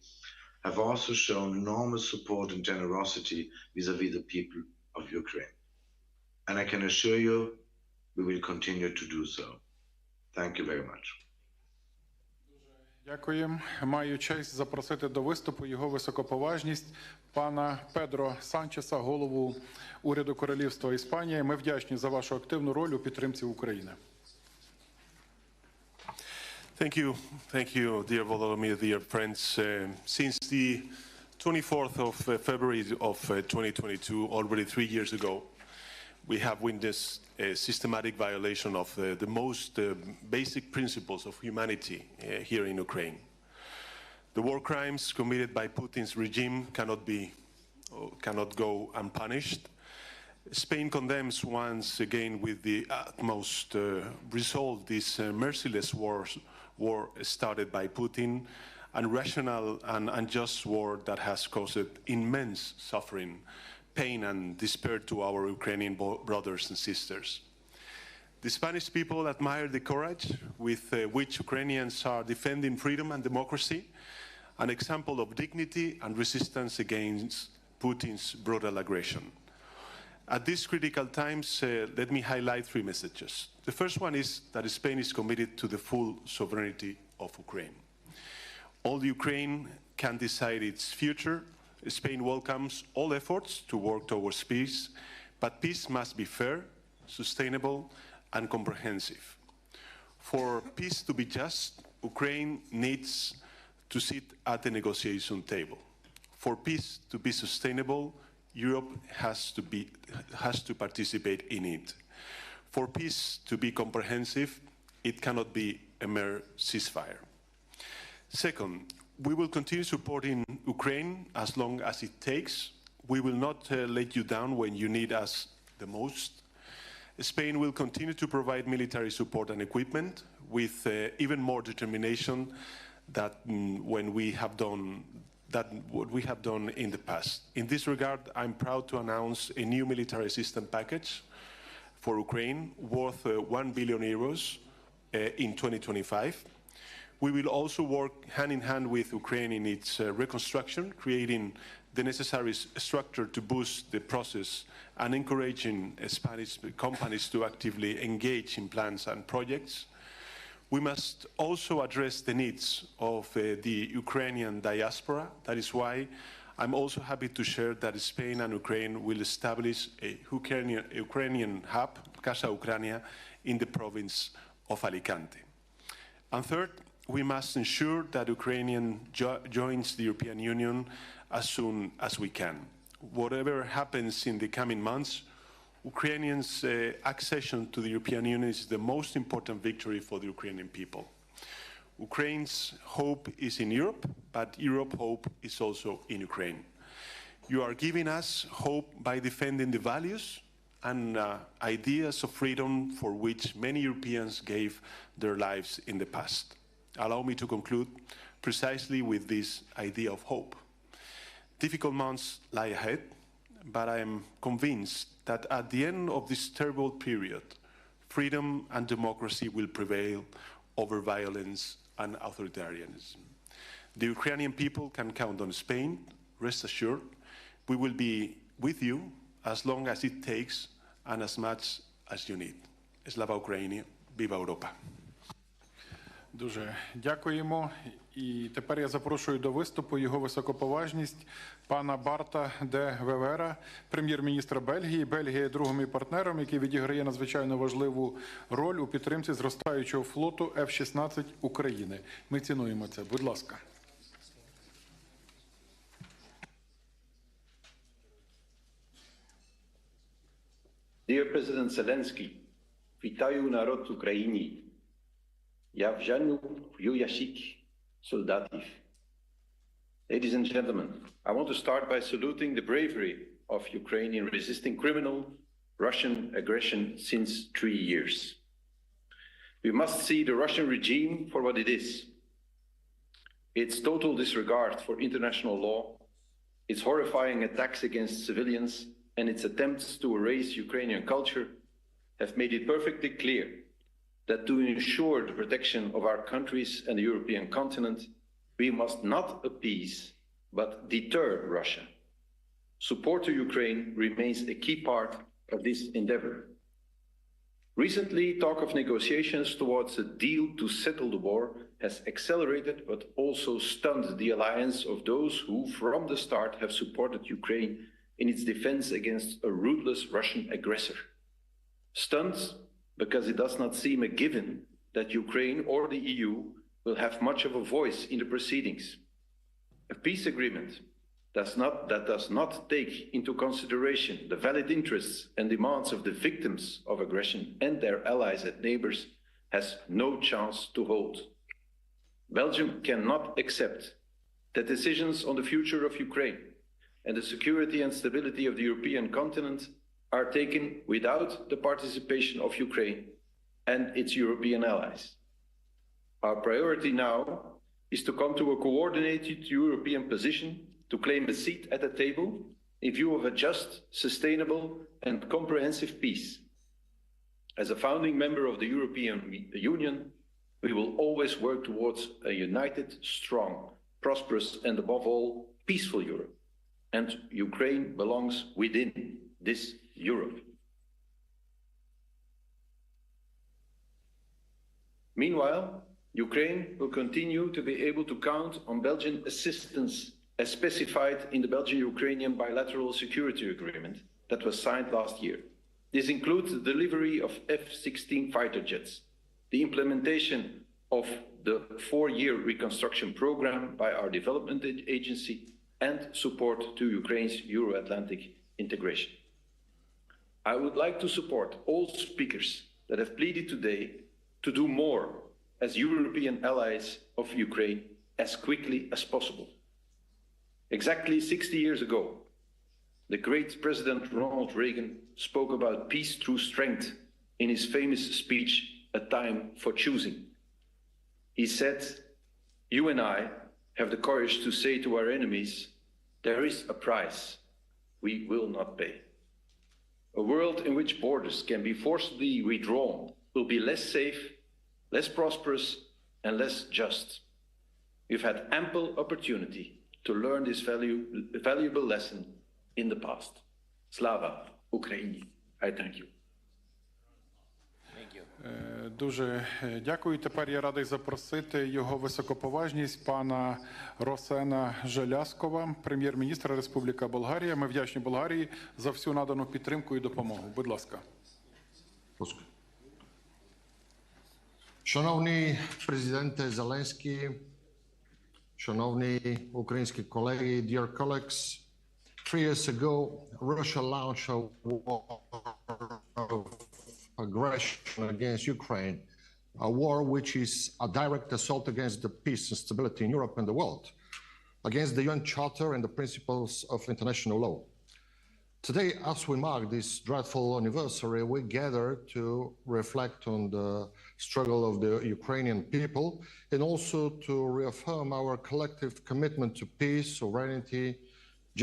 have also shown enormous support and generosity vis-à-vis the people of Ukraine. And I can assure you, we will continue to do so. Thank you very much. Дякую. Маю честь запросити до виступу його високоповажність пана Педро Санчеса, голову уряду Королівства Іспанії. Ми вдячні за вашу активну роль у підтримці України. Thank you, dear Volodymyr, dear friends. Since the 24th of February of 2022, already 3 years ago, we have witnessed a systematic violation of the most basic principles of humanity here in Ukraine. The war crimes committed by Putin's regime cannot go unpunished. Spain condemns once again with the utmost resolve this merciless war started by Putin, an irrational and unjust war that has caused immense suffering, pain and despair to our Ukrainian brothers and sisters. The Spanish people admire the courage with which Ukrainians are defending freedom and democracy, an example of dignity and resistance against Putin's brutal aggression. At these critical times, let me highlight 3 messages. The first one is that Spain is committed to the full sovereignty of Ukraine. All Ukraine can decide its future. Spain welcomes all efforts to work towards peace, but peace must be fair, sustainable, and comprehensive. For peace to be just, Ukraine needs to sit at the negotiation table. For peace to be sustainable, Europe has to participate in it. For peace to be comprehensive, it cannot be a mere ceasefire. Second, we will continue supporting Ukraine as long as it takes. We will not let you down when you need us the most. Spain will continue to provide military support and equipment with even more determination than what we have done in the past. In this regard, I'm proud to announce a new military assistance package for Ukraine worth 1 billion euros in 2025. We will also work hand in hand with Ukraine in its reconstruction, creating the necessary structure to boost the process and encouraging Spanish companies to actively engage in plans and projects. We must also address the needs of the Ukrainian diaspora. That is why I'm also happy to share that Spain and Ukraine will establish a Ukrainian hub, Casa Ucrania, in the province of Alicante. And third, we must ensure that Ukraine joins the European Union as soon as we can. Whatever happens in the coming months, Ukrainians' accession to the European Union is the most important victory for the Ukrainian people. Ukraine's hope is in Europe, but Europe's hope is also in Ukraine. You are giving us hope by defending the values and ideas of freedom for which many Europeans gave their lives in the past. Allow me to conclude precisely with this idea of hope. Difficult months lie ahead, but I am convinced that at the end of this terrible period, freedom and democracy will prevail over violence and authoritarianism. The Ukrainian people can count on Spain. Rest assured, we will be with you as long as it takes and as much as you need. Slava Ukraini, viva Europa. Дуже дякуємо. І тепер я запрошую до виступу його високоповажність пана Барта де Вевера, прем'єр-міністра Бельгії. Бельгія є другим і партнером, який відіграє надзвичайно важливу роль у підтримці зростаючого флоту F-16 України. Ми цінуємо це. Будь ласка. Dear President Zelenskyy, вітаю народ України. Я вжану в ящик солдатів. Ladies and gentlemen, I want to start by saluting the bravery of Ukraine in resisting criminal Russian aggression since 3 years. We must see the Russian regime for what it is. Its total disregard for international law, its horrifying attacks against civilians, and its attempts to erase Ukrainian culture have made it perfectly clear that to ensure the protection of our countries and the European continent, we must not appease, but deter Russia. Support to Ukraine remains a key part of this endeavor. Recently, talk of negotiations towards a deal to settle the war has accelerated, but also stunned the alliance of those who, from the start, have supported Ukraine in its defense against a ruthless Russian aggressor. Stunned because it does not seem a given that Ukraine or the EU will have much of a voice in the proceedings. A peace agreement that does not take into consideration the valid interests and demands of the victims of aggression and their allies and neighbors has no chance to hold. Belgium cannot accept that decisions on the future of Ukraine and the security and stability of the European continent are taken without the participation of Ukraine and its European allies. Our priority now is to come to a coordinated European position to claim a seat at the table in view of a just, sustainable and comprehensive peace. As a founding member of the European Union, we will always work towards a united, strong, prosperous and above all, peaceful Europe. And Ukraine belongs within this Europe. Meanwhile, Ukraine will continue to be able to count on Belgian assistance as specified in the Belgian-Ukrainian bilateral security agreement that was signed last year. This includes the delivery of F-16 fighter jets, the implementation of the 4-year reconstruction program by our development agency, and support to Ukraine's Euro-Atlantic integration. I would like to support all speakers that have pleaded today to do more as European allies of Ukraine as quickly as possible. Exactly 60 years ago, the great President Ronald Reagan spoke about peace through strength in his famous speech, A Time for Choosing. He said, "You and I have the courage to say to our enemies, there is a price we will not pay. A world in which borders can be forcibly withdrawn will be less safe, less prosperous, and less just. We've had ample opportunity to learn this valuable lesson in the past. Slava Ukraini." I thank you. Дуже дякую. Тепер я радий запросити його високоповажність пана Росена Желязкова, прем'єр-міністра Республіки Болгарія. Ми вдячні Болгарії за всю надану підтримку і допомогу. Будь ласка. Шановний президенте Зеленський, шановні українські колеги, dear colleagues, 3 years ago, Russia launched a war of aggression against Ukraine, a war which is a direct assault against the peace and stability in Europe and the world, against the UN Charter and the principles of international law. Today, as we mark this dreadful anniversary, we gather to reflect on the struggle of the Ukrainian people and also to reaffirm our collective commitment to peace, sovereignty,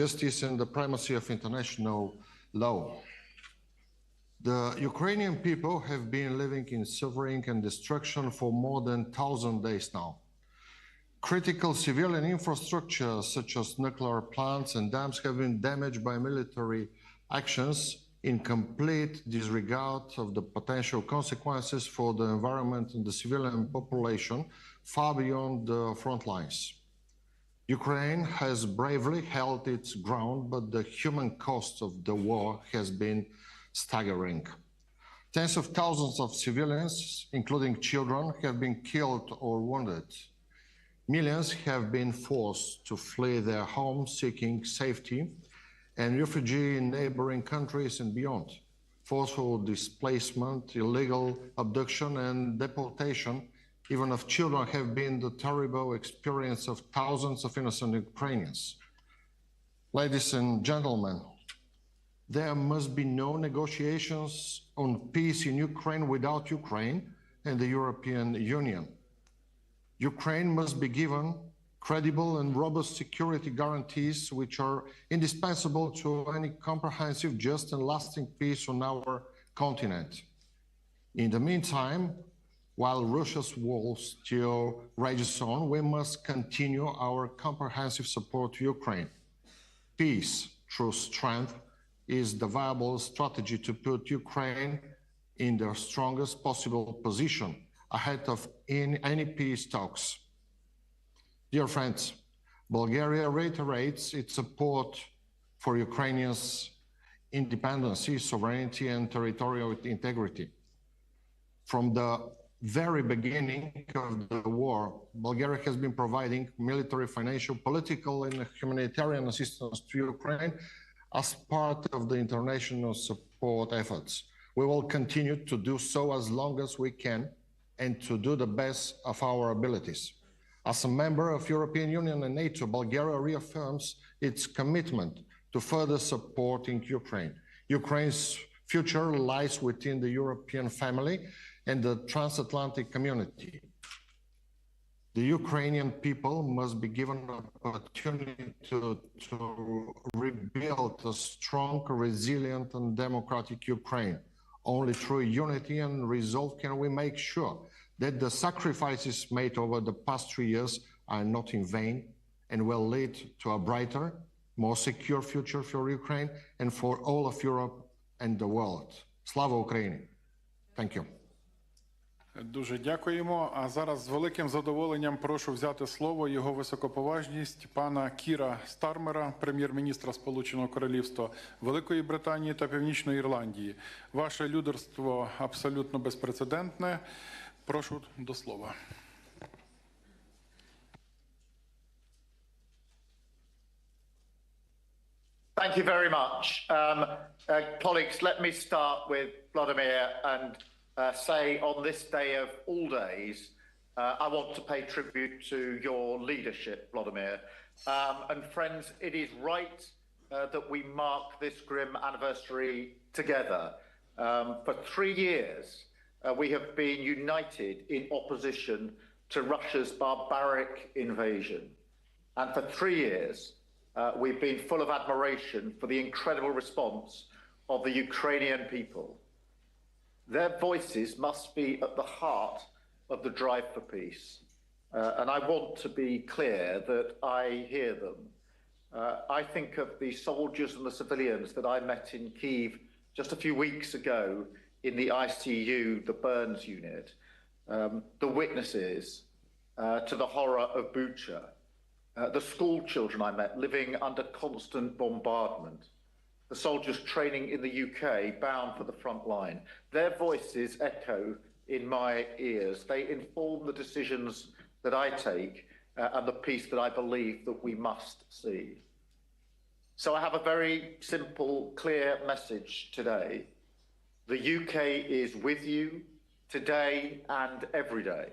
justice, and the primacy of international law. The Ukrainian people have been living in suffering and destruction for more than 1,000 days now. Critical civilian infrastructure, such as nuclear plants and dams, have been damaged by military actions in complete disregard of the potential consequences for the environment and the civilian population far beyond the front lines. Ukraine has bravely held its ground, but the human cost of the war has been staggering. Tens of thousands of civilians, including children, have been killed or wounded. Millions have been forced to flee their homes seeking safety and refugee in neighboring countries and beyond. Forceful displacement, illegal abduction and deportation, even of children, have been the terrible experience of thousands of innocent Ukrainians. Ladies and gentlemen, there must be no negotiations on peace in Ukraine without Ukraine and the European Union. Ukraine must be given credible and robust security guarantees which are indispensable to any comprehensive, just and lasting peace on our continent. In the meantime, while Russia's war still rages on, we must continue our comprehensive support to Ukraine. Peace through strength is the viable strategy to put Ukraine in the strongest possible position ahead of any peace talks. Dear friends, Bulgaria reiterates its support for Ukrainians' independence, sovereignty, and territorial integrity. From the very beginning of the war, Bulgaria has been providing military, financial, political, and humanitarian assistance to Ukraine as part of the international support efforts. We will continue to do so as long as we can and to do the best of our abilities. As a member of European Union and NATO, Bulgaria reaffirms its commitment to further supporting Ukraine. Ukraine's future lies within the European family and the transatlantic community. The Ukrainian people must be given an opportunity to rebuild a strong, resilient, and democratic Ukraine. Only through unity and resolve can we make sure that the sacrifices made over the past 3 years are not in vain and will lead to a brighter, more secure future for Ukraine and for all of Europe and the world. Slava Ukraini! Thank you. Дуже дякуємо. А зараз з великим задоволенням прошу взяти слово його високоповажність пана Кіра Стармера, прем'єр-міністра Сполученого Королівства Великої Британії та Північної Ірландії. Ваше лідерство абсолютно безпрецедентне. Прошу до слова. Thank you very much. Colleagues, let me start with Volodymyr and say on this day of all days, I want to pay tribute to your leadership, Volodymyr. And friends, it is right that we mark this grim anniversary together. For 3 years, we have been united in opposition to Russia's barbaric invasion. And for 3 years, we've been full of admiration for the incredible response of the Ukrainian people. Their voices must be at the heart of the drive for peace. And I want to be clear that I hear them. I think of the soldiers and the civilians that I met in Kyiv just a few weeks ago in the ICU, the burns unit, the witnesses to the horror of Bucha, the school children I met living under constant bombardment, the soldiers training in the UK bound for the front line. Their voices echo in my ears. They inform the decisions that I take and the peace that I believe that we must see. So I have a very simple, clear message today. The UK is with you today and every day.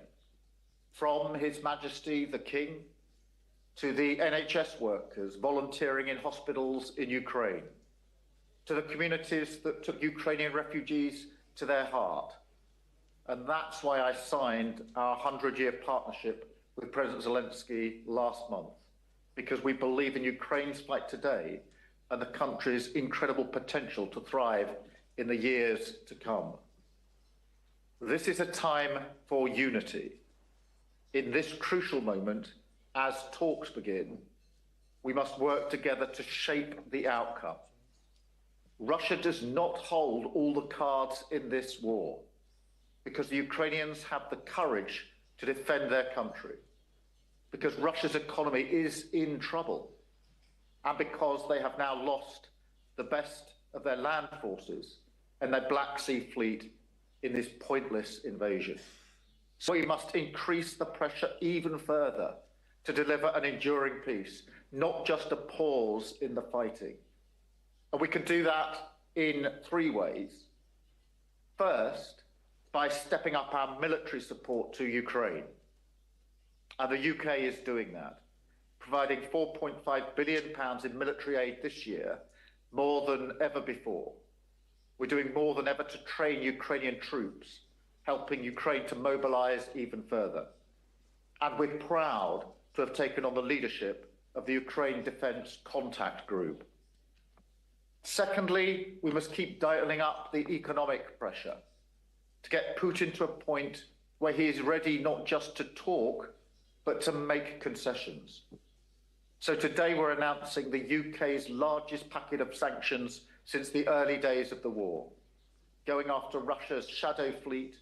From His Majesty the King to the NHS workers volunteering in hospitals in Ukraine, to the communities that took Ukrainian refugees to their heart. And that's why I signed our 100-year partnership with President Zelenskyy last month, because we believe in Ukraine's fight today and the country's incredible potential to thrive in the years to come. This is a time for unity. In this crucial moment, as talks begin, we must work together to shape the outcome. Russia does not hold all the cards in this war because the Ukrainians have the courage to defend their country, because Russia's economy is in trouble, and because they have now lost the best of their land forces and their Black Sea fleet in this pointless invasion. So we must increase the pressure even further to deliver an enduring peace, not just a pause in the fighting. And we can do that in three ways. First, by stepping up our military support to Ukraine. And the UK is doing that, providing £4.5 billion in military aid this year, more than ever before. We're doing more than ever to train Ukrainian troops, helping Ukraine to mobilize even further. And we're proud to have taken on the leadership of the Ukraine Defence Contact Group. Secondly, we must keep dialing up the economic pressure to get Putin to a point where he is ready not just to talk, but to make concessions. So today we're announcing the UK's largest packet of sanctions since the early days of the war, going after Russia's shadow fleet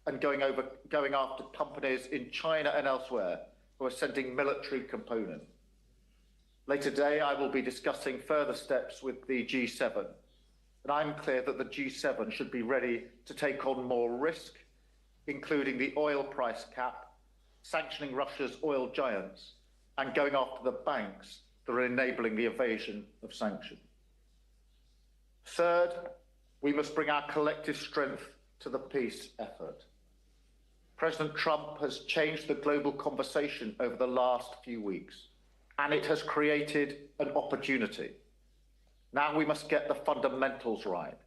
and going after companies in China and elsewhere who are sending military components. Later today, I will be discussing further steps with the G7, and I'm clear that the G7 should be ready to take on more risk, including the oil price cap, sanctioning Russia's oil giants, and going after the banks that are enabling the evasion of sanctions. Third, we must bring our collective strength to the peace effort. President Trump has changed the global conversation over the last few weeks, and it has created an opportunity. Now we must get the fundamentals right.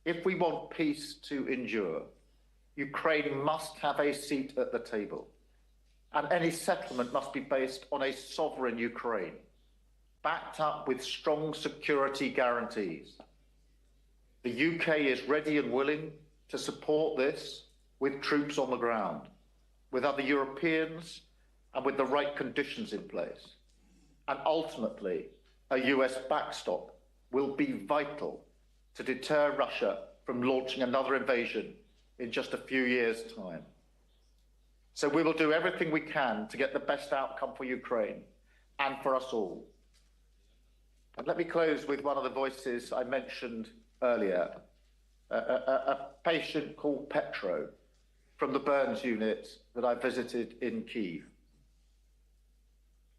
If we want peace to endure, Ukraine must have a seat at the table, and any settlement must be based on a sovereign Ukraine, backed up with strong security guarantees. The UK is ready and willing to support this with troops on the ground, with other Europeans, and with the right conditions in place. And ultimately, a US backstop will be vital to deter Russia from launching another invasion in just a few years' time. So we will do everything we can to get the best outcome for Ukraine and for us all. And let me close with one of the voices I mentioned earlier, a patient called Petro from the burns unit that I visited in Kyiv.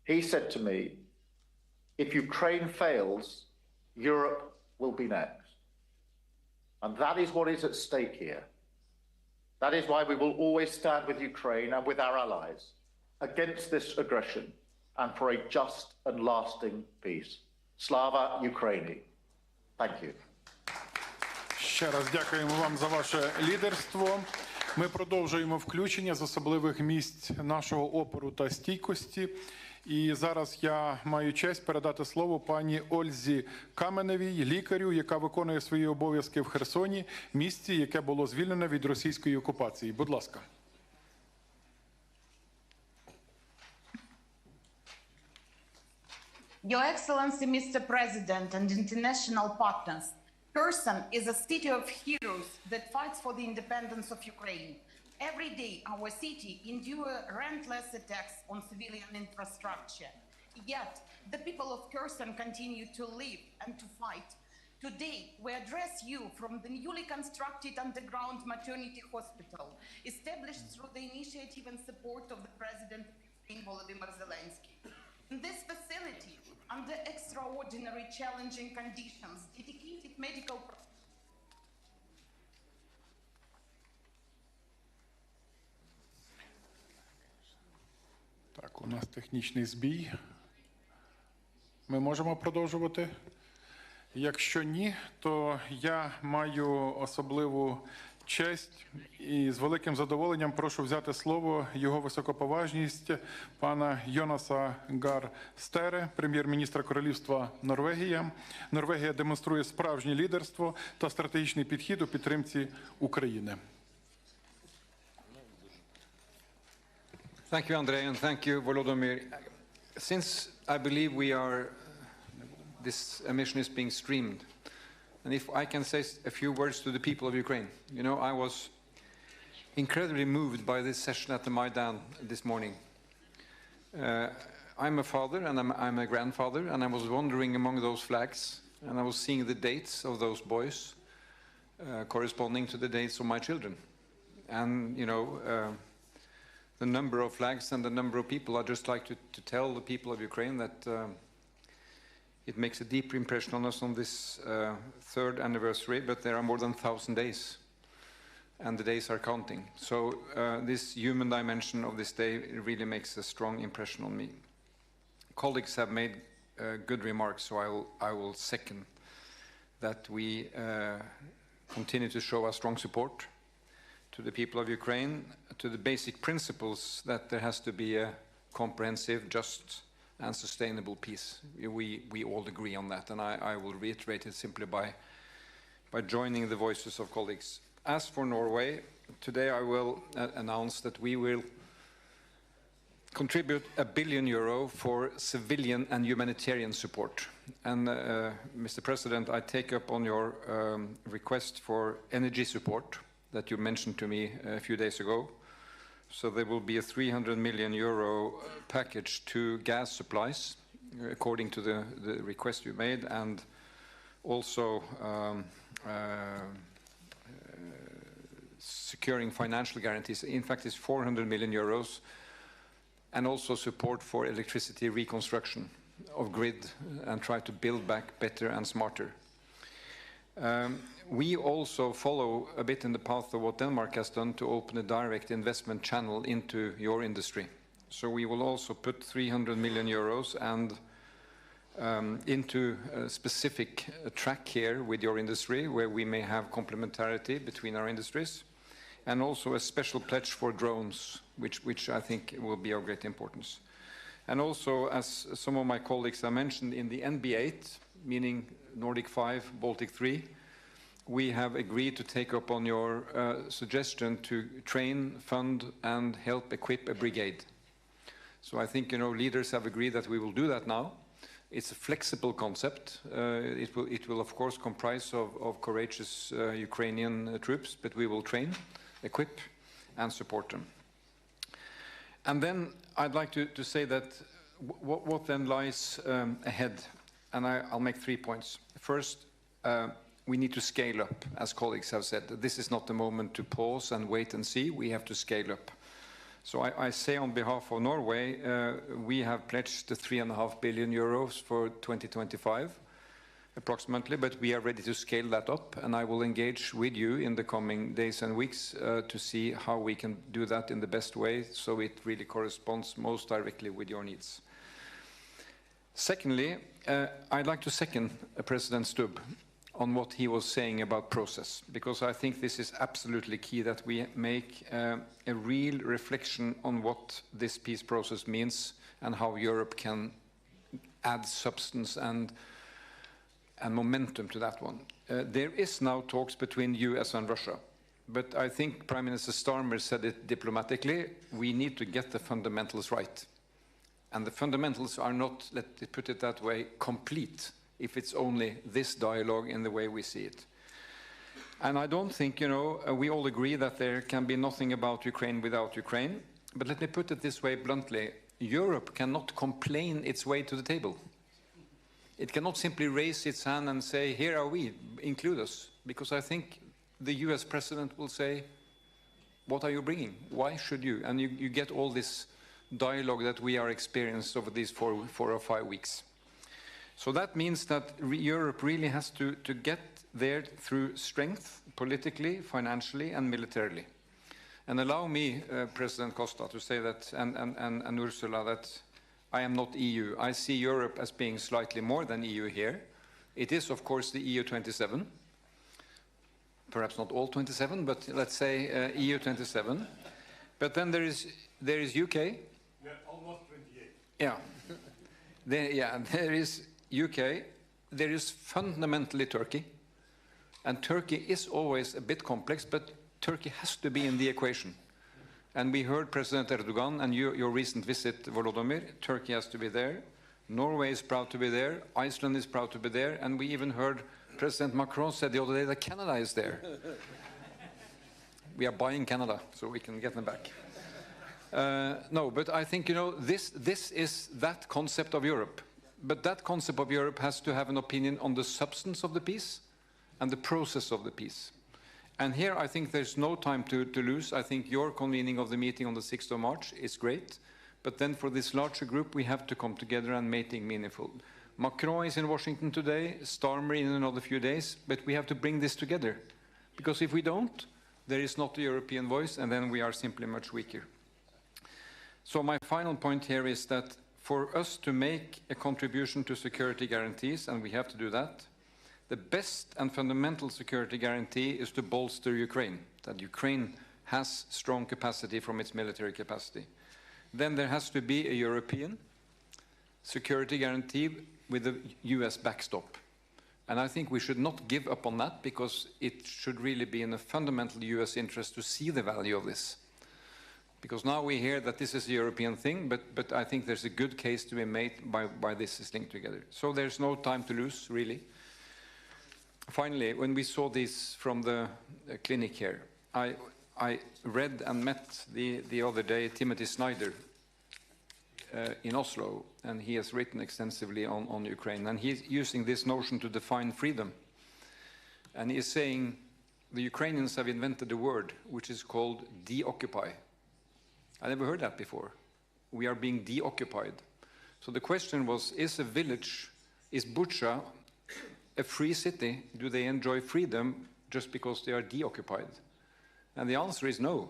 He said to me, if Ukraine fails, Europe will be next. And that is what is at stake here. That is why we will always stand with Ukraine and with our allies against this aggression and for a just and lasting peace. Slava Ukraini. Thank you. Ще раз дякуємо вам за ваше лідерство. Ми продовжуємо включення з особливих місць нашого опору та стійкості. І зараз я маю честь передати слово пані Ользі Каменевій, лікарю, яка виконує свої обов'язки в Херсоні, місті, яке було звільнене від російської окупації. Будь ласка. Your Excellency, Mr. President and international partners, Kherson is a city of heroes that fights for the independence of Ukraine. Every day, our city endures relentless attacks on civilian infrastructure. Yet, the people of Kherson continue to live and to fight. Today, we address you from the newly constructed underground maternity hospital, established through the initiative and support of the President Volodymyr Zelenskyy. In this facility, under extraordinary challenging conditions, dedicated medical Так, у нас технічний збій. Ми можемо продовжувати? Якщо ні, то я маю особливу честь і з великим задоволенням прошу взяти слово його високоповажність пана Йонаса Гар Стере, прем'єр-міністра Королівства Норвегія. Норвегія демонструє справжнє лідерство та стратегічний підхід у підтримці України. Thank you, Andrei, and thank you, Volodymyr. Since I believe this emission is being streamed, And if I can say a few words to the people of Ukraine. You know, I was incredibly moved by this session at the Maidan this morning. I'm a father and I'm a grandfather, and I was wandering among those flags, and I was seeing the dates of those boys corresponding to the dates of my children. And, you know, the number of flags and the number of people, I'd just like to tell the people of Ukraine that it makes a deep impression on us on this third anniversary, but there are more than 1,000 days, and the days are counting. So this human dimension of this day really makes a strong impression on me. Colleagues have made good remarks, so I will second that we continue to show our strong support to the people of Ukraine, to the basic principles that there has to be a comprehensive, just and sustainable peace. We all agree on that, and I will reiterate it simply by joining the voices of colleagues. As for Norway, today I will announce that we will contribute €1 billion for civilian and humanitarian support. And Mr. President, I take up on your request for energy support that you mentioned to me a few days ago. So there will be a €300 million package to gas supplies, according to the request you made, and also securing financial guarantees. In fact, it's €400 million, and also support for electricity reconstruction of grid and try to build back better and smarter. We also follow a bit in the path of what Denmark has done to open a direct investment channel into your industry. So we will also put €300 million and into a specific track here with your industry, where we may have complementarity between our industries, and also a special pledge for drones, which I think will be of great importance. And also, as some of my colleagues have mentioned, in the NB8, meaning Nordic 5, Baltic 3, we have agreed to take up on your suggestion to train, fund, and help equip a brigade. So I think, you know, leaders have agreed that we will do that now. It's a flexible concept. It will of course comprise of courageous Ukrainian troops, but we will train, equip, and support them. And then I'd like to say that what then lies ahead, and I'll make 3 points. First, we need to scale up, as colleagues have said. This is not the moment to pause and wait and see. We have to scale up. So I say on behalf of Norway, we have pledged the €3.5 billion for 2025, approximately, but we are ready to scale that up, and I will engage with you in the coming days and weeks to see how we can do that in the best way, so it really corresponds most directly with your needs. Secondly, I'd like to second President Stubb on what he was saying about process, because I think this is absolutely key, that we make a real reflection on what this peace process means and how Europe can add substance and momentum to that one. There is now talks between US and Russia, but I think Prime Minister Starmer said it diplomatically: we need to get the fundamentals right. And the fundamentals are not, let me put it that way, complete, if it's only this dialogue in the way we see it. And I don't think, you know, we all agree that there can be nothing about Ukraine without Ukraine, but let me put it this way bluntly: Europe cannot complain its way to the table. It cannot simply raise its hand and say, here are we, include us, because I think the US president will say, what are you bringing? Why should you? And you get all this dialogue that we are experienced over these 4 or 5 weeks. So that means that Europe really has to get there through strength, politically, financially, and militarily. And allow me, President Costa, to say that, and Ursula, that I am not EU. I see Europe as being slightly more than EU here. It is, of course, the EU 27. Perhaps not all 27, but let's say EU 27. But then there is UK. Yeah, almost 28. Yeah. There is UK. There is fundamentally Turkey. And Turkey is always a bit complex, but Turkey has to be in the equation. And we heard President Erdogan and your recent visit, Volodymyr. Turkey has to be there. Norway is proud to be there. Iceland is proud to be there. And we even heard President Macron said the other day that Canada is there. We are buying Canada, so we can get them back. No, but I think, you know, this is that concept of Europe. But that concept of Europe has to have an opinion on the substance of the peace and the process of the peace. And here I think there's no time to lose. I think your convening of the meeting on the 6th of March is great. But then for this larger group, we have to come together and make it meaningful. Macron is in Washington today, Starmer in another few days, but we have to bring this together. Because if we don't, there is not a European voice, and then we are simply much weaker. So my final point here is that for us to make a contribution to security guarantees, and we have to do that, the best and fundamental security guarantee is to bolster Ukraine, that Ukraine has strong capacity from its military capacity. Then there has to be a European security guarantee with a US backstop. And I think we should not give up on that, because it should really be in a fundamental US interest to see the value of this. Because now we hear that this is a European thing, but I think there's a good case to be made by this is linked together. So there's no time to lose, really. Finally, when we saw this from the clinic here, I read and met the other day Timothy Snyder in Oslo, and he has written extensively on Ukraine, and he's using this notion to define freedom. And he is saying the Ukrainians have invented a word which is called deoccupy. I never heard that before. We are being deoccupied. So the question was, is a village, is Bucha a free city? Do they enjoy freedom just because they are deoccupied? And the answer is no.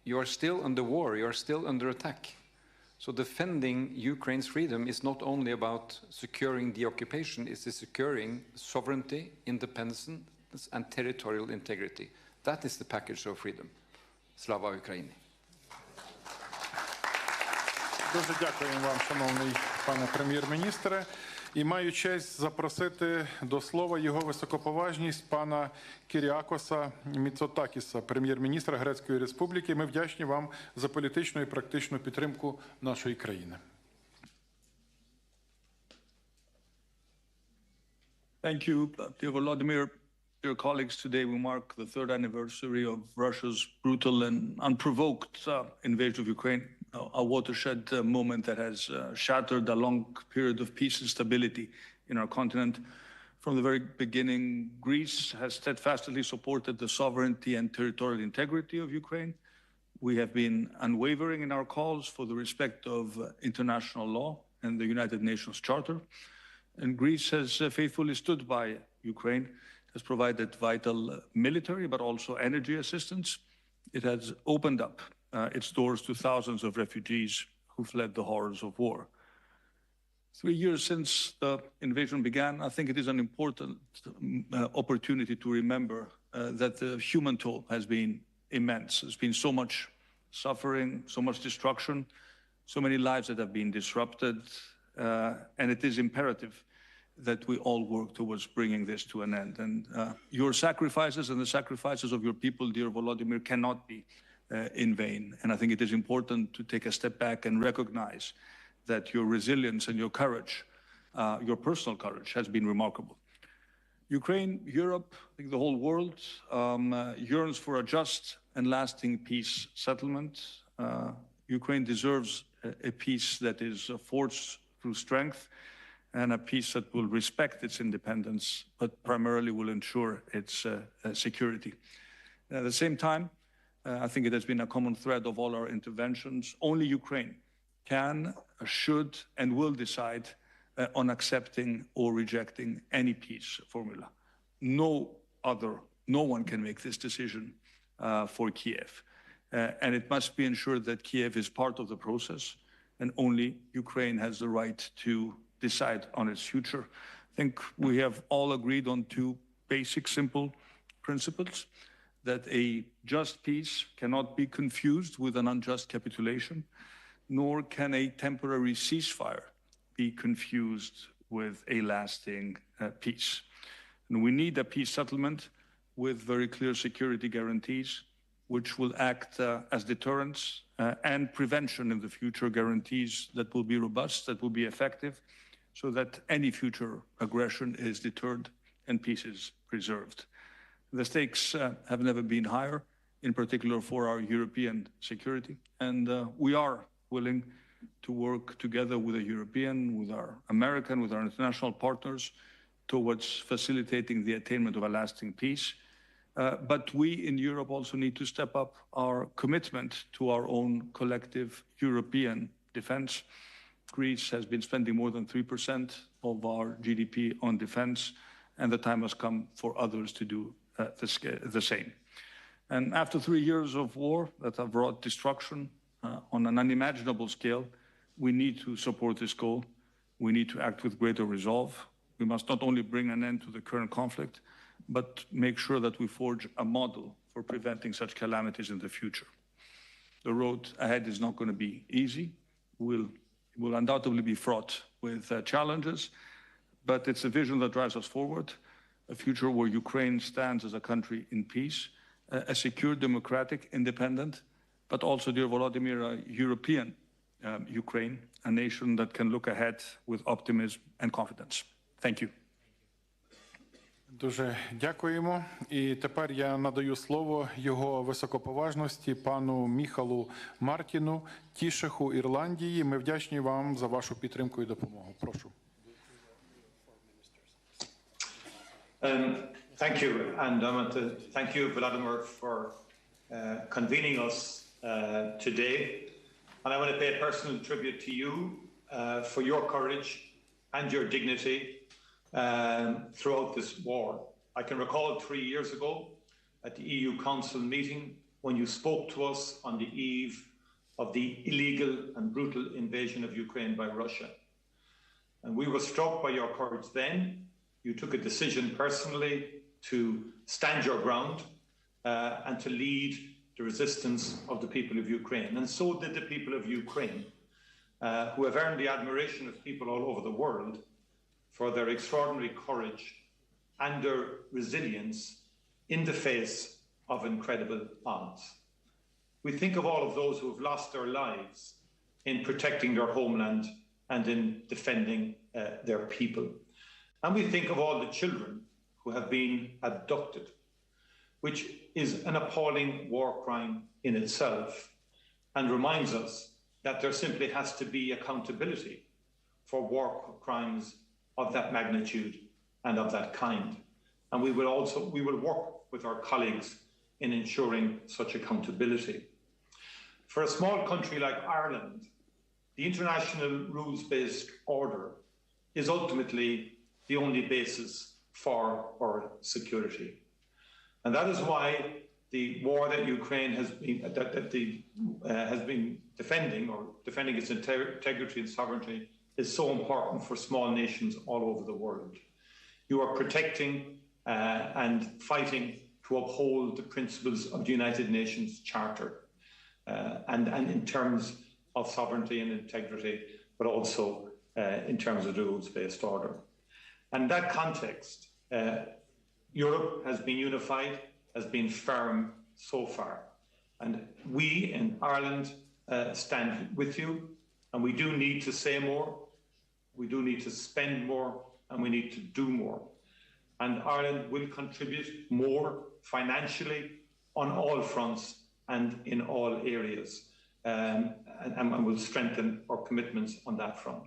You are still under war, you are still under attack. So defending Ukraine's freedom is not only about securing the occupation, it's securing sovereignty, independence, and territorial integrity. That is the package of freedom. Slava Ukraini. Дуже дякуємо вам, шановний пане прем'єр-міністре. І маю честь запросити до слова його високоповажність пана Кіріакоса Міцотакіса, прем'єр-міністра Грецької Республіки. Ми вдячні вам за політичну і практичну підтримку нашої країни. Thank you, dear Volodymyr. Dear colleagues, today we mark the 3rd anniversary of Russia's brutal and unprovoked invasion of Ukraine, a watershed moment that has shattered a long period of peace and stability in our continent. From the very beginning, Greece has steadfastly supported the sovereignty and territorial integrity of Ukraine. We have been unwavering in our calls for the respect of international law and the United Nations Charter. And Greece has faithfully stood by Ukraine, has provided vital military, but also energy assistance. It has opened up its doors to thousands of refugees who fled the horrors of war. 3 years since the invasion began, I think it is an important opportunity to remember that the human toll has been immense. There's been so much suffering, so much destruction, so many lives that have been disrupted, and it is imperative that we all work towards bringing this to an end. And your sacrifices and the sacrifices of your people, dear Volodymyr, cannot be in vain. And I think it is important to take a step back and recognize that your resilience and your courage, your personal courage, has been remarkable. Ukraine, Europe, I think the whole world yearns for a just and lasting peace settlement. Ukraine deserves a peace that is forged through strength, and a peace that will respect its independence, but primarily will ensure its security. At the same time, I think it has been a common thread of all our interventions. Only Ukraine can, should, and will decide on accepting or rejecting any peace formula. No one can make this decision for Kiev. And it must be ensured that Kiev is part of the process, and only Ukraine has the right to decide on its future. I think we have all agreed on 2 basic, simple principles: that a just peace cannot be confused with an unjust capitulation, nor can a temporary ceasefire be confused with a lasting peace. And we need a peace settlement with very clear security guarantees, which will act as deterrence and prevention in the future, guarantees that will be robust, that will be effective, so that any future aggression is deterred and peace is preserved. The stakes have never been higher, in particular for our European security, and we are willing to work together with the European, with our American, with our international partners towards facilitating the attainment of a lasting peace. But we in Europe also need to step up our commitment to our own collective European defense. Greece has been spending more than 3% of our GDP on defense, and the time has come for others to do the same. And after 3 years of war that have brought destruction on an unimaginable scale, we need to support this goal. We need to act with greater resolve. We must not only bring an end to the current conflict, but make sure that we forge a model for preventing such calamities in the future. The road ahead is not going to be easy. Will undoubtedly be fraught with challenges, but it's a vision that drives us forward, a future where Ukraine stands as a country in peace, a secure, democratic, independent, but also, dear Volodymyr, a European Ukraine, a nation that can look ahead with optimism and confidence. Thank you. Дуже дякуємо. І тепер я надаю слово його високоповажності пану Міхалу Мартіну, Тішеху Ірландії. Ми вдячні вам за вашу підтримку і допомогу. Прошу. Thank you, and I want to thank you, Volodymyr, for convening us today. And I want to pay a personal tribute to you for your courage and your dignity throughout this war. I can recall 3 years ago at the EU Council meeting when you spoke to us on the eve of the illegal and brutal invasion of Ukraine by Russia. And we were struck by your courage then. You took a decision personally to stand your ground and to lead the resistance of the people of Ukraine. And so did the people of Ukraine, who have earned the admiration of people all over the world for their extraordinary courage and their resilience in the face of incredible odds. We think of all of those who have lost their lives in protecting their homeland and in defending their people. And we think of all the children who have been abducted, which is an appalling war crime in itself and reminds us that there simply has to be accountability for war crimes of that magnitude and of that kind. And we will work with our colleagues in ensuring such accountability. For a small country like Ireland, the international rules-based order is ultimately the only basis for our security. And that is why the war that Ukraine has been defending its integrity and sovereignty is so important for small nations all over the world. You are protecting and fighting to uphold the principles of the United Nations Charter and in terms of sovereignty and integrity, but also in terms of the rules-based order. And in that context, Europe has been unified, has been firm so far. And we in Ireland stand with you, and we do need to say more, we do need to spend more, and we need to do more. And Ireland will contribute more financially on all fronts and in all areas, and will strengthen our commitments on that front.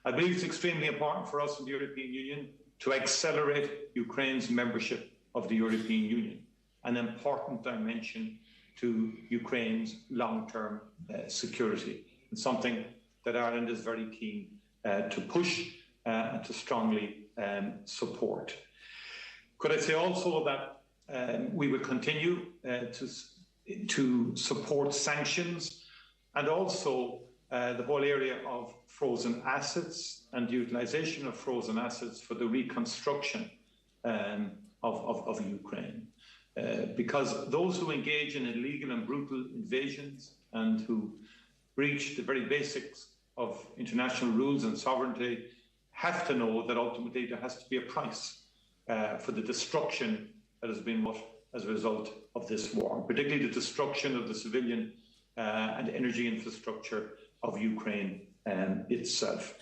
I believe it's extremely important for us in the European Union to accelerate Ukraine's membership of the European Union, an important dimension to Ukraine's long-term security, and something that Ireland is very keen to push and to strongly support. Could I say also that we will continue to support sanctions and also the whole area of frozen assets and the utilization of frozen assets for the reconstruction of Ukraine. Because those who engage in illegal and brutal invasions and who breach the very basics of international rules and sovereignty have to know that ultimately there has to be a price for the destruction that has been wrought as a result of this war, particularly the destruction of the civilian and energy infrastructure of Ukraine itself.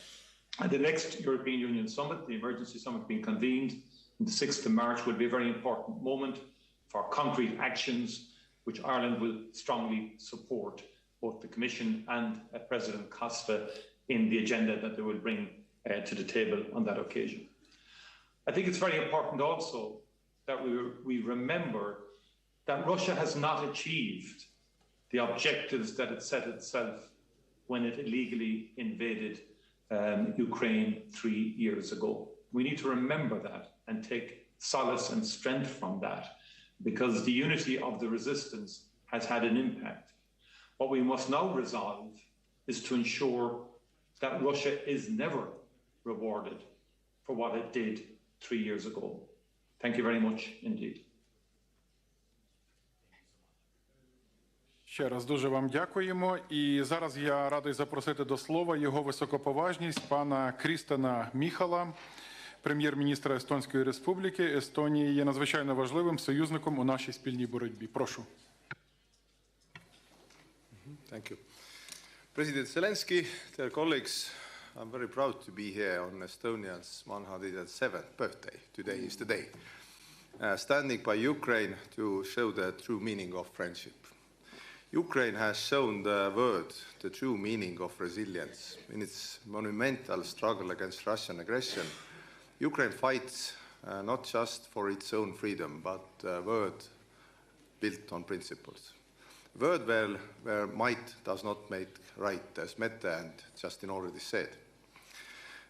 At the next European Union summit, the emergency summit being convened The 6th of March will be a very important moment for concrete actions which Ireland will strongly support, both the Commission and President Costa in the agenda that they will bring to the table on that occasion. I think it's very important also that we remember that Russia has not achieved the objectives that it set itself when it illegally invaded Ukraine 3 years ago. We need to remember that and take solace and strength from that, because the unity of the resistance has had an impact. What we must now resolve is to ensure that Russia is never rewarded for what it did 3 years ago. Thank you very much indeed. Ще раз дуже вам дякуємо. І зараз я радий запросити до слова його високоповажність пана Крістена Міхала, прем'єр-міністра Естонської Республіки. Естонія є надзвичайно важливим союзником у нашій спільній боротьбі. Прошу. Thank you. President Zelenskyy, dear colleagues, I'm very proud to be here on Estonia's 107th birthday. Today is the day. Standing by Ukraine to show the true meaning of friendship. Ukraine has shown the world the true meaning of resilience. In its monumental struggle against Russian aggression, Ukraine fights not just for its own freedom, but a world built on principles. A world where might does not make right, as Mette and Justin already said.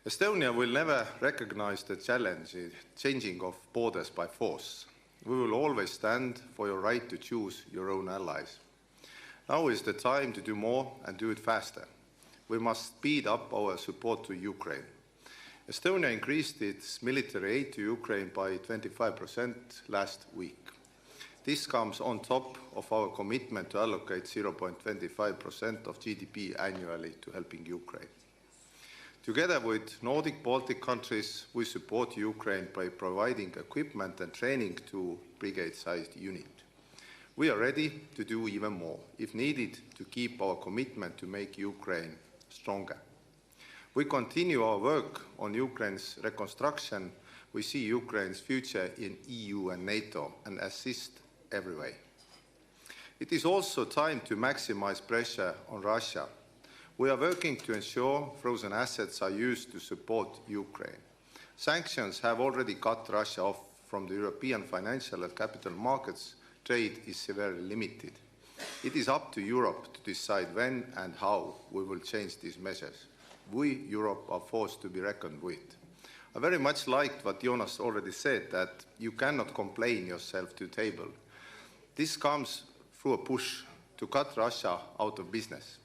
Estonia will never recognize the changing of borders by force. We will always stand for your right to choose your own allies. Now is the time to do more and do it faster. We must speed up our support to Ukraine. Estonia increased its military aid to Ukraine by 25% last week. This comes on top of our commitment to allocate 0.25% of GDP annually to helping Ukraine. Together with Nordic Baltic countries, we support Ukraine by providing equipment and training to brigade-sized units. We are ready to do even more, if needed, to keep our commitment to make Ukraine stronger. We continue our work on Ukraine's reconstruction. We see Ukraine's future in EU and NATO and assist every way. It is also time to maximize pressure on Russia. We are working to ensure frozen assets are used to support Ukraine. Sanctions have already cut Russia off from the European financial and capital markets. Trade is severely limited. It is up to Europe to decide when and how we will change these measures. We, Europe, are forced to be reckoned with. I very much liked what Jonas already said, that you cannot complain yourself to the table. This comes through a push to cut Russia out of business.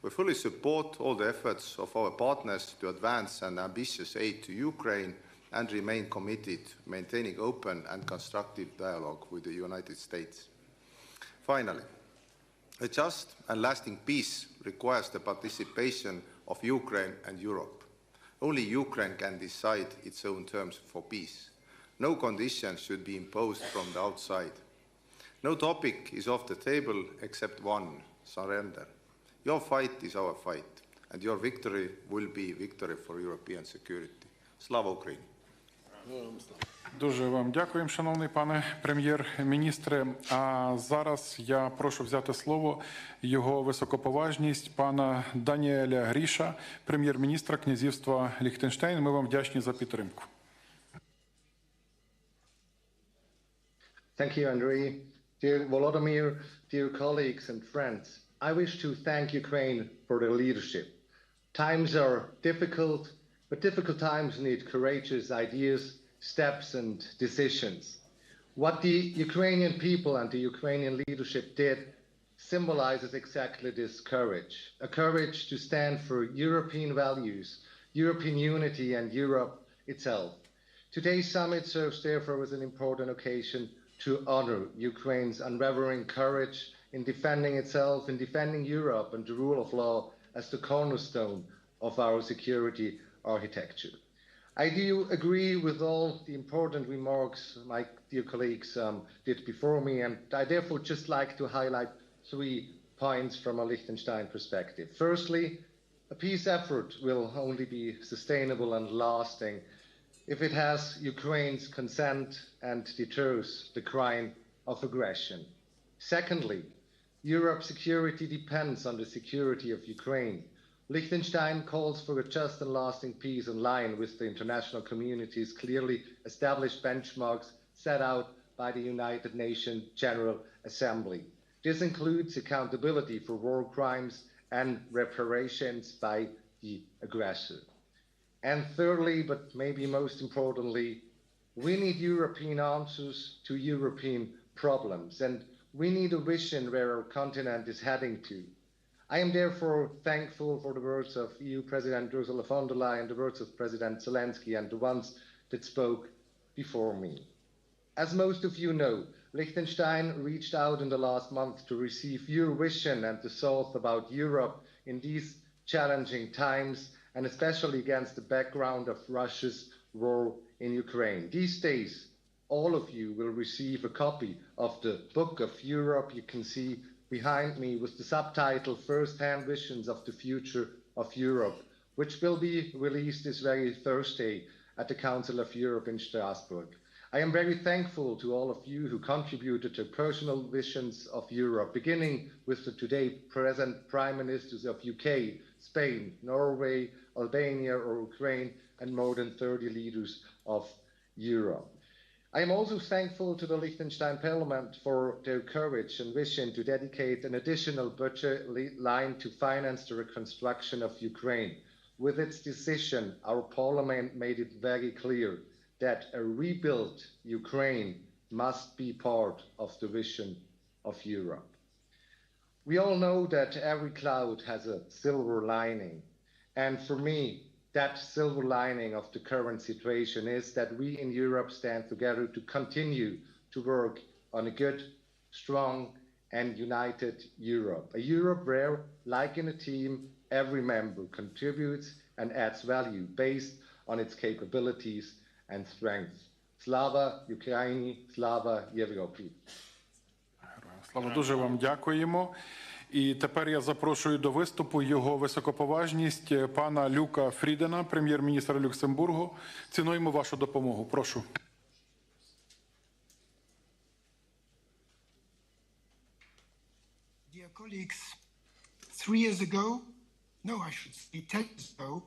We fully support all the efforts of our partners to advance an ambitious aid to Ukraine and remain committed to maintaining open and constructive dialogue with the United States. Finally, a just and lasting peace requires the participation of Ukraine and Europe. Only Ukraine can decide its own terms for peace. No conditions should be imposed from the outside. No topic is off the table except one: surrender. Your fight is our fight, and your victory will be victory for European security. Slava Ukraini! Дуже вам дякуємо, шановний пане прем'єр-міністре. А зараз я прошу взяти слово його високоповажність пана Даніеля Гріша, прем'єр-міністра князівства Ліхтенштейн. Ми вам вдячні за підтримку. Thank you, Andrei. Dear Volodymyr, dear colleagues and friends, I wish to thank Ukraine for their leadership. Times are difficult, but difficult times need courageous ideas, steps and decisions. What the Ukrainian people and the Ukrainian leadership did symbolizes exactly this courage, a courage to stand for European values, European unity and Europe itself. Today's summit serves therefore as an important occasion to honor Ukraine's unwavering courage in defending itself, in defending Europe and the rule of law as the cornerstone of our security architecture. I do agree with all the important remarks my dear colleagues did before me, and I therefore just like to highlight 3 points from a Liechtenstein perspective. Firstly, a peace effort will only be sustainable and lasting if it has Ukraine's consent and deters the crime of aggression. Secondly, Europe's security depends on the security of Ukraine. Liechtenstein calls for a just and lasting peace in line with the international community's clearly established benchmarks set out by the United Nations General Assembly. This includes accountability for war crimes and reparations by the aggressor. And thirdly, but maybe most importantly, we need European answers to European problems, and we need a vision where our continent is heading to. I am therefore thankful for the words of EU President Ursula von der Leyen, the words of President Zelenskyy, and the ones that spoke before me. As most of you know, Liechtenstein reached out in the last month to receive your vision and the thoughts about Europe in these challenging times, and especially against the background of Russia's war in Ukraine. These days, all of you will receive a copy of the Book of Europe you can see behind me with the subtitle First-Hand Visions of the Future of Europe, which will be released this very Thursday at the Council of Europe in Strasbourg. I am very thankful to all of you who contributed to personal visions of Europe, beginning with the today present Prime Ministers of UK, Spain, Norway, Albania or Ukraine, and more than 30 leaders of Europe. I am also thankful to the Liechtenstein Parliament for their courage and vision to dedicate an additional budget line to finance the reconstruction of Ukraine. With its decision, our Parliament made it very clear that a rebuilt Ukraine must be part of the vision of Europe. We all know that every cloud has a silver lining, and for me, that silver lining of the current situation is that we in Europe stand together to continue to work on a good, strong, and united Europe. A Europe where, like in a team, every member contributes and adds value based on its capabilities and strengths. Slava Ukraini, Slava Європі. Слава, дуже вам дякуємо. І тепер я запрошую до виступу його високоповажність пана Люка Фрідена, прем'єр-міністра Люксембургу. Цінуємо вашу допомогу. Прошу. Dear colleagues, 3 years ago, no, I should say 10 years ago,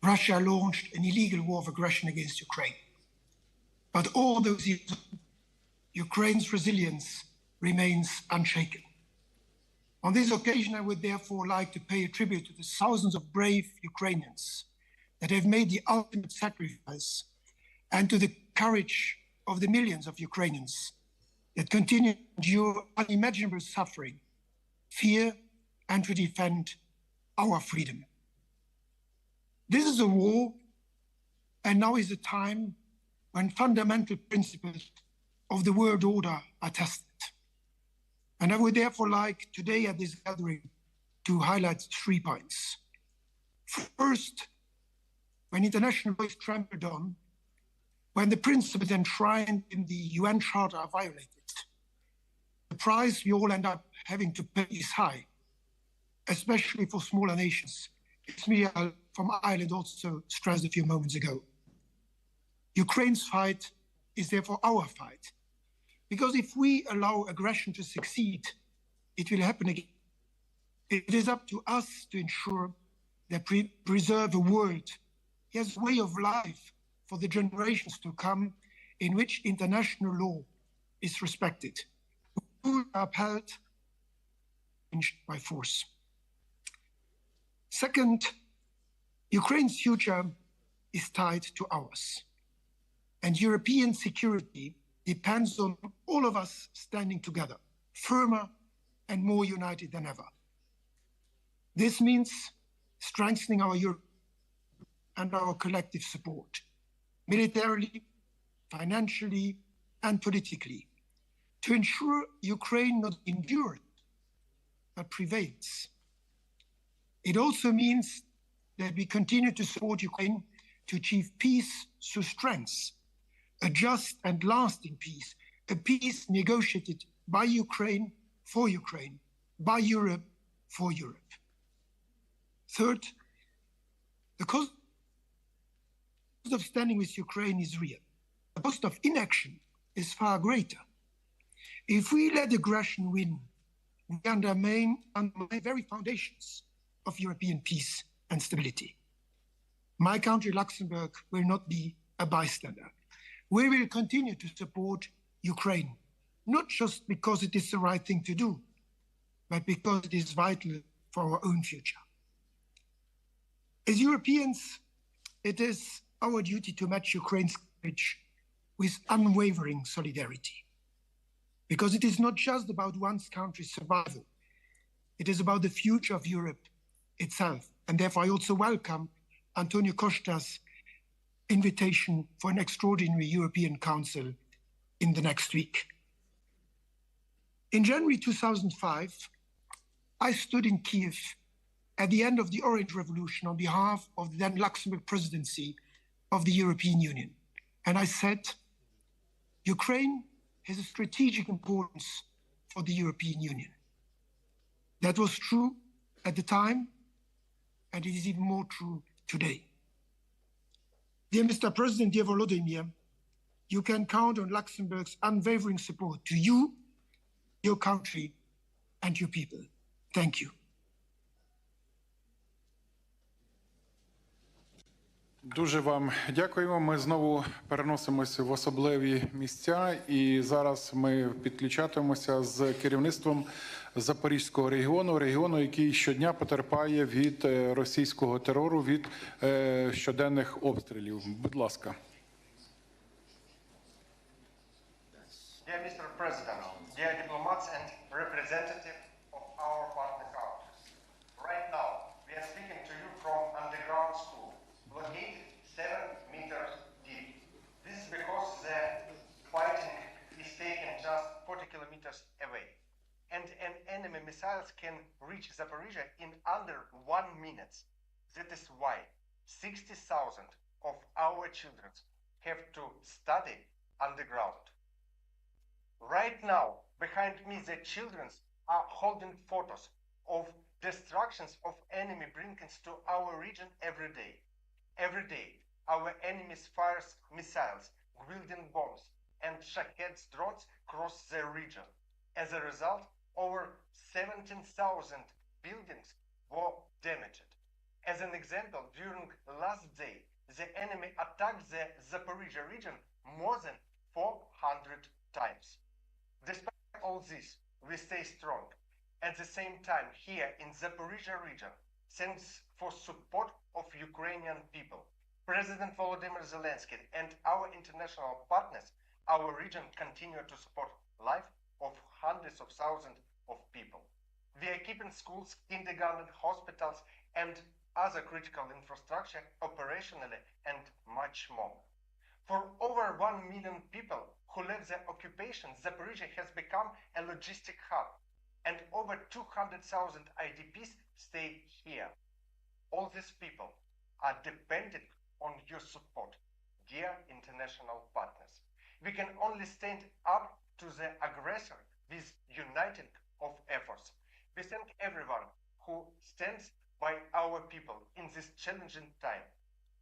Russia launched an illegal war of aggression against Ukraine. But all those years, Ukraine's resilience remains unshaken. On this occasion, I would therefore like to pay a tribute to the thousands of brave Ukrainians that have made the ultimate sacrifice, and to the courage of the millions of Ukrainians that continue to endure unimaginable suffering, fear, and to defend our freedom. This is a war, and now is a time when fundamental principles of the world order are tested. And I would therefore like today at this gathering to highlight 3 points. First, when international law is trampled on, when the principles enshrined in the UN Charter are violated, the price we all end up having to pay is high, especially for smaller nations. As Miguel from Ireland also stressed a few moments ago. Ukraine's fight is therefore our fight. Because if we allow aggression to succeed, it will happen again. It is up to us to ensure that we preserve a world, yes, way of life for the generations to come, in which international law is respected, upheld, by force. Second, Ukraine's future is tied to ours, and European security depends on all of us standing together, firmer and more united than ever. This means strengthening our Europe and our collective support, militarily, financially, and politically, to ensure Ukraine not endures, but prevails. It also means that we continue to support Ukraine to achieve peace through strength, a just and lasting peace, a peace negotiated by Ukraine, by Europe, for Europe. Third, the cost of standing with Ukraine is real. The cost of inaction is far greater. If we let aggression win, we undermine the very foundations of European peace and stability. My country, Luxembourg, will not be a bystander. We will continue to support Ukraine, not just because it is the right thing to do, but because it is vital for our own future. As Europeans, it is our duty to match Ukraine's courage with unwavering solidarity. Because it is not just about one's country's survival. It is about the future of Europe itself. And therefore, I also welcome Antonio Costa's invitation for an extraordinary European Council in the next week. In January 2005, I stood in Kiev at the end of the Orange Revolution on behalf of the then Luxembourg presidency of the European Union. And I said, Ukraine has a strategic importance for the European Union. That was true at the time, and it is even more true today. Dear Mr. President, dear Volodymyr, you can count on Luxembourg's unwavering support to you, your country, and your people. Thank you. Дуже вам дякуємо. Ми знову переносимося в особливі місця, і зараз ми підключатимемося з керівництвом Запорізького регіону, який щодня потерпає від російського терору, від щоденних обстрілів. Будь ласка. Dear Mr. President, dear diplomats and representatives of our partner countries, right now we are speaking to you from underground school, located 7 meters deep. This is because the fighting is taken just 40 kilometers away. And enemy missiles can reach Zaporizhia in under 1 minute. That is why 60,000 of our children have to study underground. Right now, behind me, the children are holding photos of destructions of enemy brinkings to our region every day. Every day, our enemies fires missiles, Gwildin bombs, and Shahed drones cross the region. As a result, over 17,000 buildings were damaged. As an example, during last day, the enemy attacked the Zaporizhia region more than 400 times. Despite all this, we stay strong. At the same time, here in Zaporizhia region, thanks for support of Ukrainian people, President Volodymyr Zelenskyy and our international partners, our region continue to support life of hundreds of thousands of people. We are keeping schools, kindergarten, hospitals, and other critical infrastructure operationally and much more. For over 1 million people who left the occupation, Zaporizhia has become a logistic hub, and over 200,000 IDPs stay here. All these people are dependent on your support, dear international partners. We can only stand up to the aggressor with uniting of efforts. We thank everyone who stands by our people in this challenging time.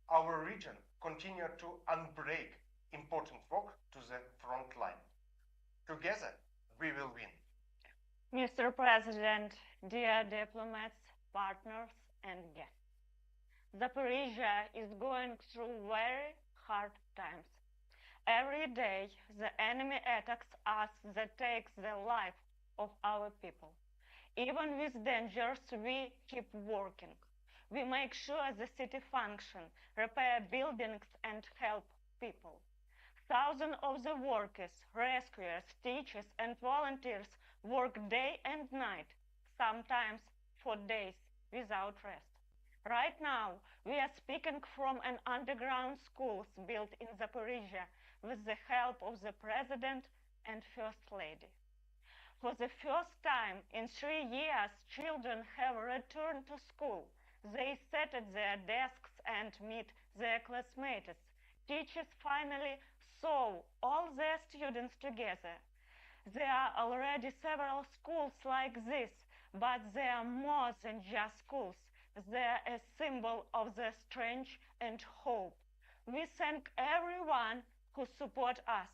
Our region continue to unbreak important work to the front line. Together, we will win. Mr. President, dear diplomats, partners, and guests, Zaporizhia is going through very hard times. Every day, the enemy attacks us that takes the life of our people. Even with dangers, we keep working. We make sure the city function, repair buildings, and help people. Thousands of the workers, rescuers, teachers, and volunteers work day and night, sometimes for days without rest. Right now, we are speaking from an underground school built in Zaporizhia with the help of the President and First Lady. For the first time in 3 years, children have returned to school. They sit at their desks and meet their classmates. Teachers finally saw all their students together. There are already several schools like this, but they are more than just schools. They are a symbol of their strength and hope. We thank everyone who support us.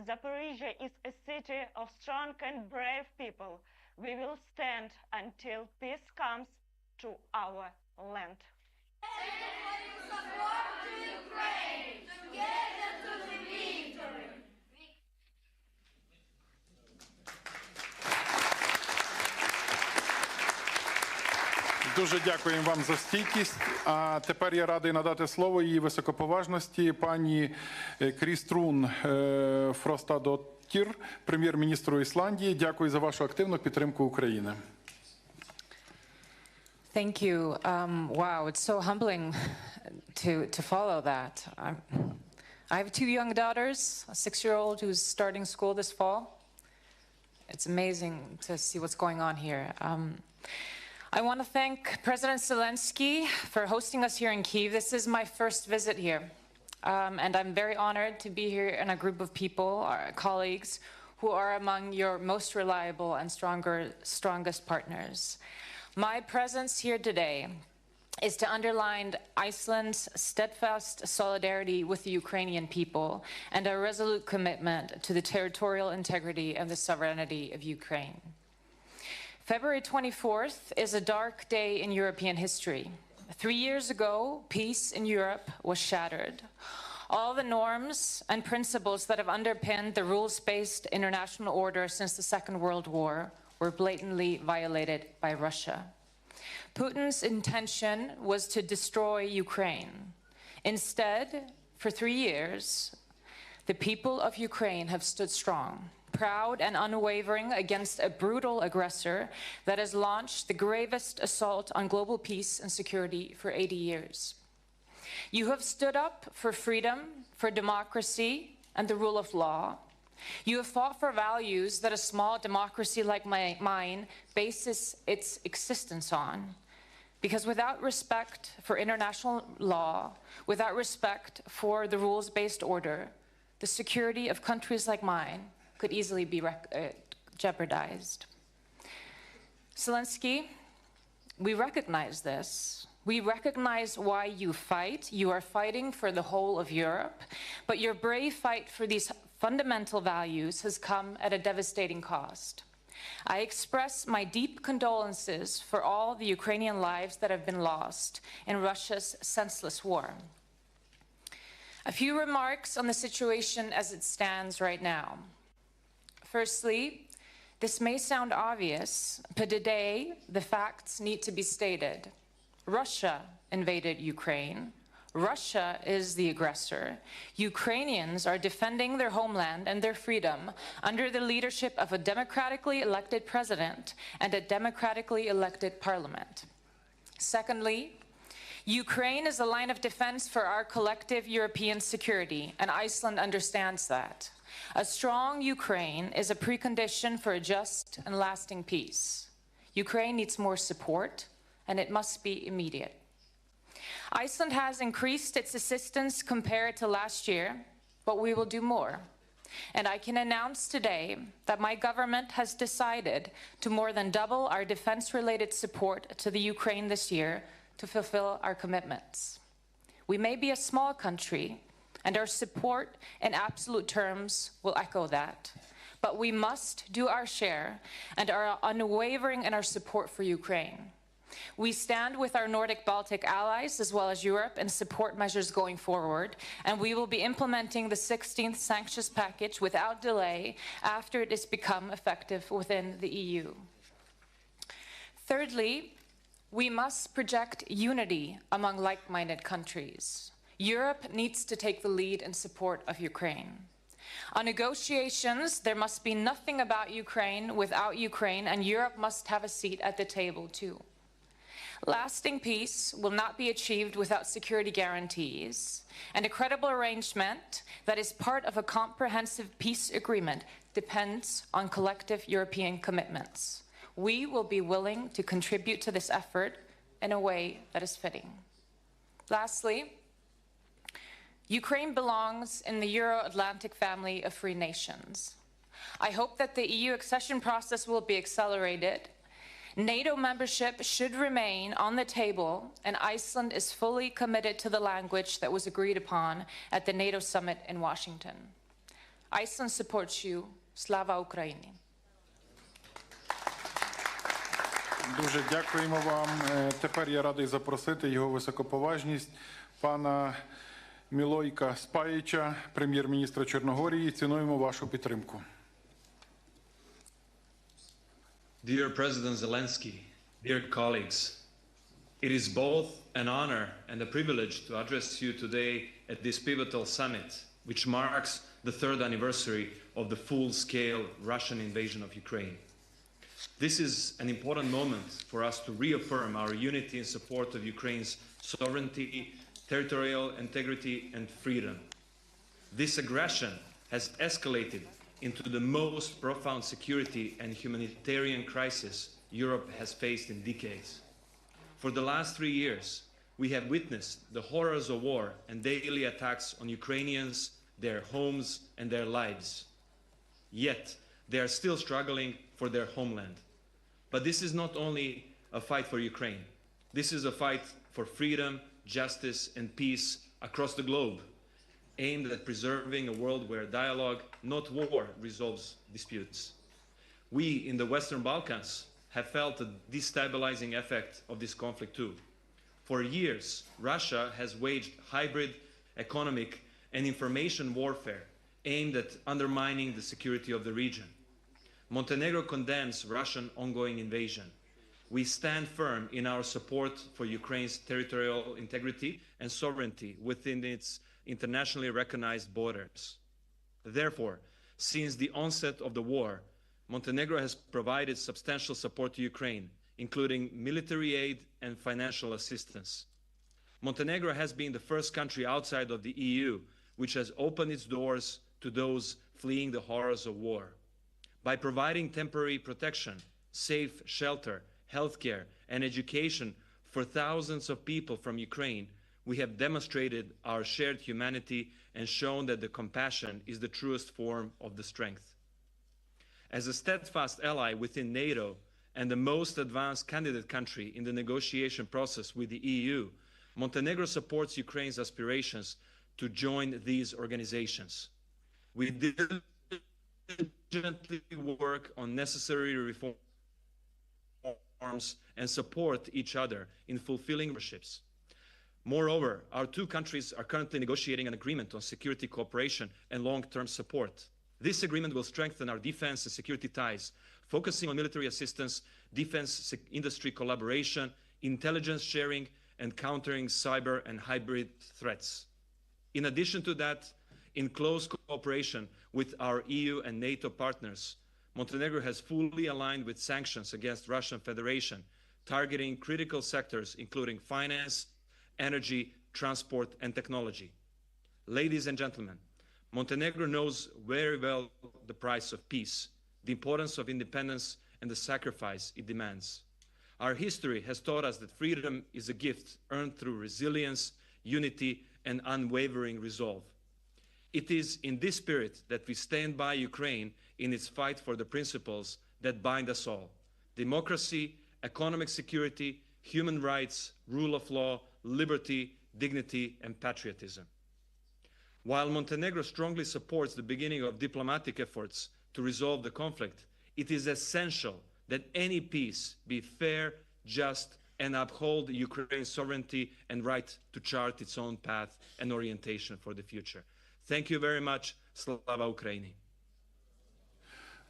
Zaporizhia is a city of strong and brave people. We will stand until peace comes to our land. Дуже дякуємо вам за стійкість. А тепер я радий надати слово її високоповажності пані Кріструн Фростадоттір, прем'єр-міністру Ісландії. Дякую за вашу активну підтримку України. Thank you. Wow, it's so humbling to follow that. I have two young daughters, a 6-year-old who's starting school this fall. It's amazing to see what's going on here. I want to thank President Zelenskyy for hosting us here in Kyiv. This is my first visit here, and I'm very honored to be here in a group of people, our colleagues, who are among your most reliable and strongest partners. My presence here today is to underline Iceland's steadfast solidarity with the Ukrainian people and our resolute commitment to the territorial integrity and the sovereignty of Ukraine. February 24th is a dark day in European history. 3 years ago, peace in Europe was shattered. All the norms and principles that have underpinned the rules-based international order since the Second World War were blatantly violated by Russia. Putin's intention was to destroy Ukraine. Instead, for 3 years, the people of Ukraine have stood strong, proud and unwavering against a brutal aggressor that has launched the gravest assault on global peace and security for 80 years. You have stood up for freedom, for democracy, and the rule of law. You have fought for values that a small democracy like mine bases its existence on. Because without respect for international law, without respect for the rules-based order, the security of countries like mine could easily be jeopardized. Zelenskyy, we recognize this. We recognize why you fight. You are fighting for the whole of Europe, but your brave fight for these fundamental values has come at a devastating cost. I express my deep condolences for all the Ukrainian lives that have been lost in Russia's senseless war. A few remarks on the situation as it stands right now. Firstly, this may sound obvious, but today the facts need to be stated. Russia invaded Ukraine. Russia is the aggressor. Ukrainians are defending their homeland and their freedom under the leadership of a democratically elected president and a democratically elected parliament. Secondly, Ukraine is a line of defense for our collective European security, and Iceland understands that. A strong Ukraine is a precondition for a just and lasting peace. Ukraine needs more support, and it must be immediate. Iceland has increased its assistance compared to last year, but we will do more. And I can announce today that my government has decided to more than double our defense-related support to the Ukraine this year to fulfill our commitments. We may be a small country, and our support in absolute terms will echo that. But we must do our share and are unwavering in our support for Ukraine. We stand with our Nordic-Baltic allies as well as Europe in support measures going forward, and we will be implementing the 16th sanctions package without delay after it has become effective within the EU. Thirdly, we must project unity among like-minded countries. Europe needs to take the lead in support of Ukraine. On negotiations, there must be nothing about Ukraine without Ukraine, and Europe must have a seat at the table too. Lasting peace will not be achieved without security guarantees, and a credible arrangement that is part of a comprehensive peace agreement depends on collective European commitments. We will be willing to contribute to this effort in a way that is fitting. Lastly, Ukraine belongs in the Euro-Atlantic family of free nations. I hope that the EU accession process will be accelerated NATO membership should remain on the table, and Iceland is fully committed to the language that was agreed upon at the NATO summit in Washington. Iceland supports you. Slava Ukraini. Дуже дякуємо вам. Тепер я радий запросити його високоповажність пана Мілойка Спаїча, прем'єр-міністра Чорногорії. Цінуємо вашу підтримку. Dear President Zelenskyy, dear colleagues, it is both an honor and a privilege to address you today at this pivotal summit, which marks the third anniversary of the full-scale Russian invasion of Ukraine. This is an important moment for us to reaffirm our unity in support of Ukraine's sovereignty, territorial integrity, and freedom. This aggression has escalated into the most profound security and humanitarian crisis Europe has faced in decades. For the last 3 years, we have witnessed the horrors of war and daily attacks on Ukrainians, their homes, and their lives. Yet, they are still struggling for their homeland. But this is not only a fight for Ukraine. This is a fight for freedom, justice, and peace across the globe, aimed at preserving a world where dialogue, not war, resolves disputes. We in the Western Balkans have felt the destabilizing effect of this conflict too. For years, Russia has waged hybrid economic and information warfare aimed at undermining the security of the region. Montenegro condemns Russian ongoing invasion. We stand firm in our support for Ukraine's territorial integrity and sovereignty within its internationally recognized borders. Therefore, since the onset of the war, Montenegro has provided substantial support to Ukraine, including military aid and financial assistance. Montenegro has been the first country outside of the EU which has opened its doors to those fleeing the horrors of war. By providing temporary protection, safe shelter, healthcare, and education for thousands of people from Ukraine, we have demonstrated our shared humanity and shown that the compassion is the truest form of the strength. As a steadfast ally within NATO and the most advanced candidate country in the negotiation process with the EU, Montenegro supports Ukraine's aspirations to join these organizations. We diligently work on necessary reforms and support each other in fulfilling memberships. Moreover, our two countries are currently negotiating an agreement on security cooperation and long-term support. This agreement will strengthen our defense and security ties, focusing on military assistance, defense industry collaboration, intelligence sharing, and countering cyber and hybrid threats. In addition to that, in close cooperation with our EU and NATO partners, Montenegro has fully aligned with sanctions against Russian Federation, targeting critical sectors including finance, energy, transport, and technology. Ladies and gentlemen, Montenegro knows very well the price of peace, the importance of independence, and the sacrifice it demands. Our history has taught us that freedom is a gift earned through resilience, unity, and unwavering resolve. It is in this spirit that we stand by Ukraine in its fight for the principles that bind us all: democracy, economic security, human rights, rule of law, liberty, dignity, and patriotism. While Montenegro strongly supports the beginning of diplomatic efforts to resolve the conflict, it is essential that any peace be fair, just, and uphold Ukraine's sovereignty and right to chart its own path and orientation for the future. Thank you very much. Slava Ukraini.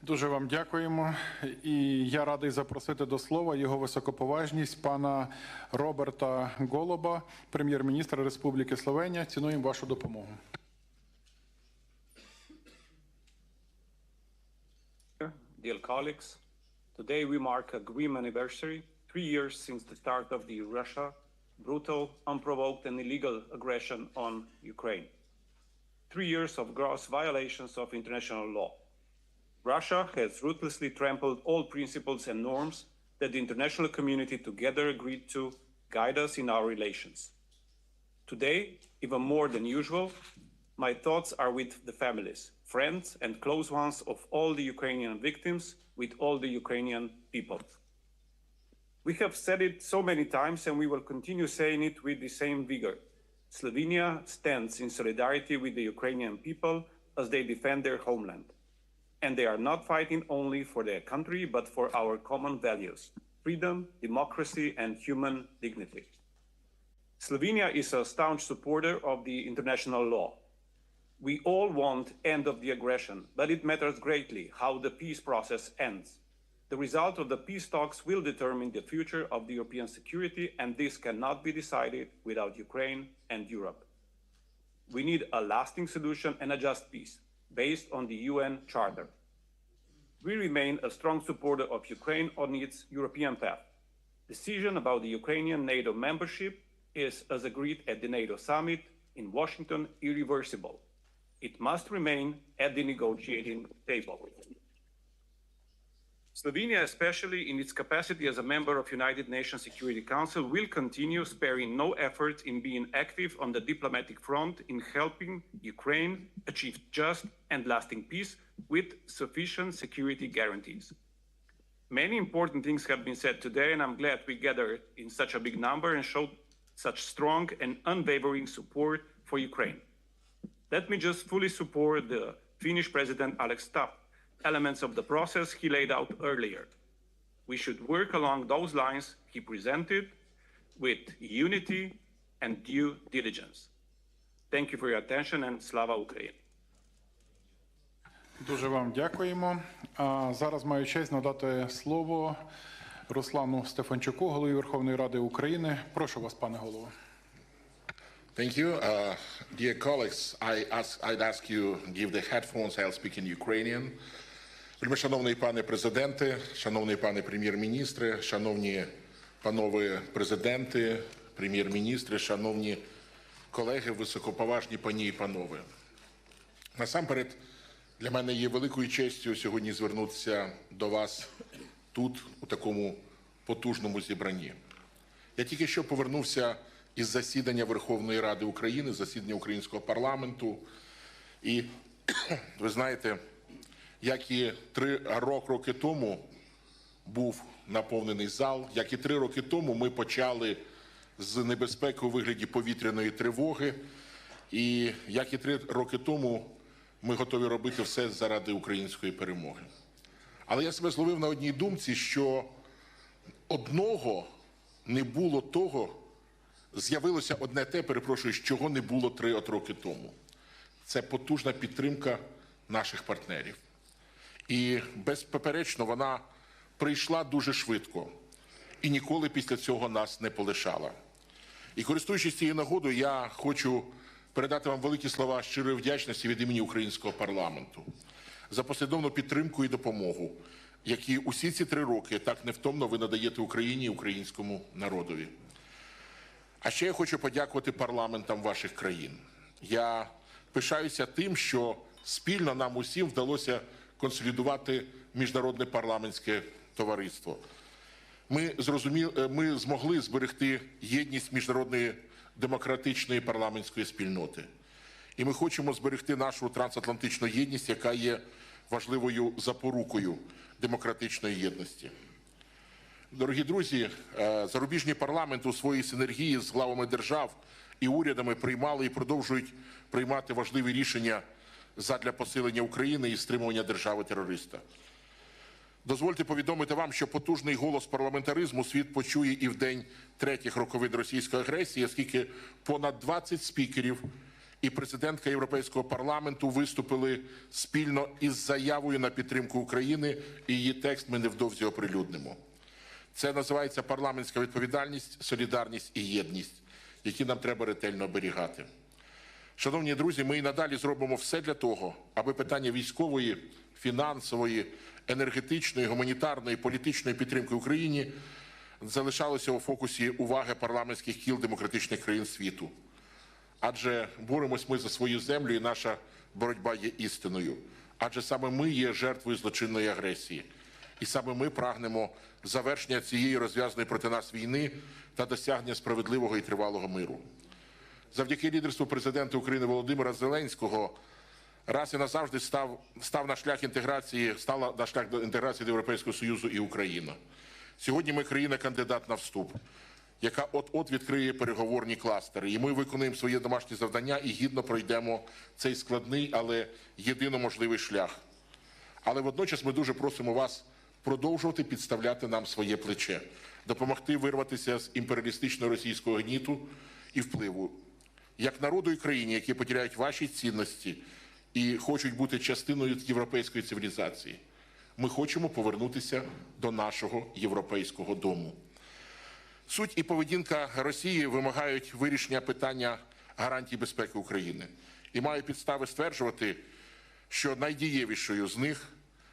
Дуже вам дякуємо. І я радий запросити до слова його високоповажність пана Роберта Голоба, прем'єр-міністра Республіки Словенія. Цінуємо вашу допомогу. Dear colleagues, today we mark a grim anniversary, 3 years since the start of the Russia's brutal, unprovoked and illegal aggression on Ukraine. 3 years of gross violations of international law. Russia has ruthlessly trampled all principles and norms that the international community together agreed to guide us in our relations. Today, even more than usual, my thoughts are with the families, friends, and close ones of all the Ukrainian victims, with all the Ukrainian people. We have said it so many times, and we will continue saying it with the same vigor. Slovenia stands in solidarity with the Ukrainian people as they defend their homeland. And they are not fighting only for their country, but for our common values: freedom, democracy, and human dignity. Slovenia is a staunch supporter of the international law. We all want end of the aggression, but it matters greatly how the peace process ends. The result of the peace talks will determine the future of the European security, and this cannot be decided without Ukraine and Europe. We need a lasting solution and a just peace, based on the UN Charter. We remain a strong supporter of Ukraine on its European path. Decision about the Ukrainian NATO membership is, as agreed at the NATO summit in Washington, irreversible. It must remain at the negotiating table. Slovenia, especially in its capacity as a member of United Nations Security Council, will continue sparing no effort in being active on the diplomatic front in helping Ukraine achieve just and lasting peace with sufficient security guarantees. Many important things have been said today, and I'm glad we gathered in such a big number and showed such strong and unwavering support for Ukraine. Let me just fully support the Finnish President Alex Stubb elements of the process he laid out earlier. We should work along those lines he presented with unity and due diligence. Thank you for your attention, and Slava Ukraini. Дуже вам дякуємо. А зараз маю честь надати слово Руслану Стефанчуку, голові Верховної Ради України. Прошу вас, пане голово. Thank you. Dear colleagues, I'd ask you to give the headphones, I'll speak in Ukrainian. Шановний пане президенте, шановний пане прем'єр-міністре, шановні панове президенти, прем'єр-міністри, шановні колеги, високоповажні пані і панове. Насамперед, для мене є великою честю сьогодні звернутися до вас тут, у такому потужному зібранні. Я тільки що повернувся із засідання Верховної Ради України, засідання українського парламенту. І ви знаєте, як і 3 роки тому був наповнений зал, як і 3 роки тому ми почали з небезпеки у вигляді повітряної тривоги, і як і 3 роки тому ми готові робити все заради української перемоги. Але я себе зловив на одній думці, що одного не було того, з'явилося одне те, перепрошую, чого не було 3 роки тому. Це потужна підтримка наших партнерів. І безпеперечно вона прийшла дуже швидко і ніколи після цього нас не полишала. І користуючись цією нагодою, я хочу передати вам великі слова щирої вдячності від імені українського парламенту за послідовну підтримку і допомогу, які усі ці 3 роки так невтомно ви надаєте Україні і українському народові. А ще я хочу подякувати парламентам ваших країн. Я пишаюся тим, що спільно нам усім вдалося консолідувати міжнародне парламентське товариство. Ми змогли зберегти єдність міжнародної демократичної парламентської спільноти. І ми хочемо зберегти нашу трансатлантичну єдність, яка є важливою запорукою демократичної єдності. Дорогі друзі, зарубіжні парламенти у своїй синергії з главами держав і урядами приймали і продовжують приймати важливі рішення задля посилення України і стримування держави-терориста. Дозвольте повідомити вам, що потужний голос парламентаризму світ почує і в день 3-х роковин російської агресії, оскільки понад 20 спікерів і президентка Європейського парламенту виступили спільно із заявою на підтримку України, і її текст ми невдовзі оприлюднимо. Це називається парламентська відповідальність, солідарність і єдність, які нам треба ретельно оберігати. Шановні друзі, ми і надалі зробимо все для того, аби питання військової, фінансової, енергетичної, гуманітарної, політичної підтримки Україні залишалося у фокусі уваги парламентських кіл демократичних країн світу. Адже боремось ми за свою землю, і наша боротьба є істиною. Адже саме ми є жертвою злочинної агресії. І саме ми прагнемо завершення цієї розв'язаної проти нас війни та досягнення справедливого і тривалого миру. Завдяки лідерству президента України Володимира Зеленського раз і назавжди стала на шлях до інтеграції до Європейського Союзу і Україна. Сьогодні ми країна-кандидат на вступ, яка от-от відкриє переговорні кластери. І ми виконуємо своє домашнє завдання і гідно пройдемо цей складний, але єдино можливий шлях. Але водночас ми дуже просимо вас продовжувати підставляти нам своє плече, допомогти вирватися з імперіалістичного російського гніту і впливу. Як народу і країні, які поділяють ваші цінності і хочуть бути частиною європейської цивілізації, ми хочемо повернутися до нашого європейського дому. Суть і поведінка Росії вимагають вирішення питання гарантій безпеки України. І маю підстави стверджувати, що найдієвішою з них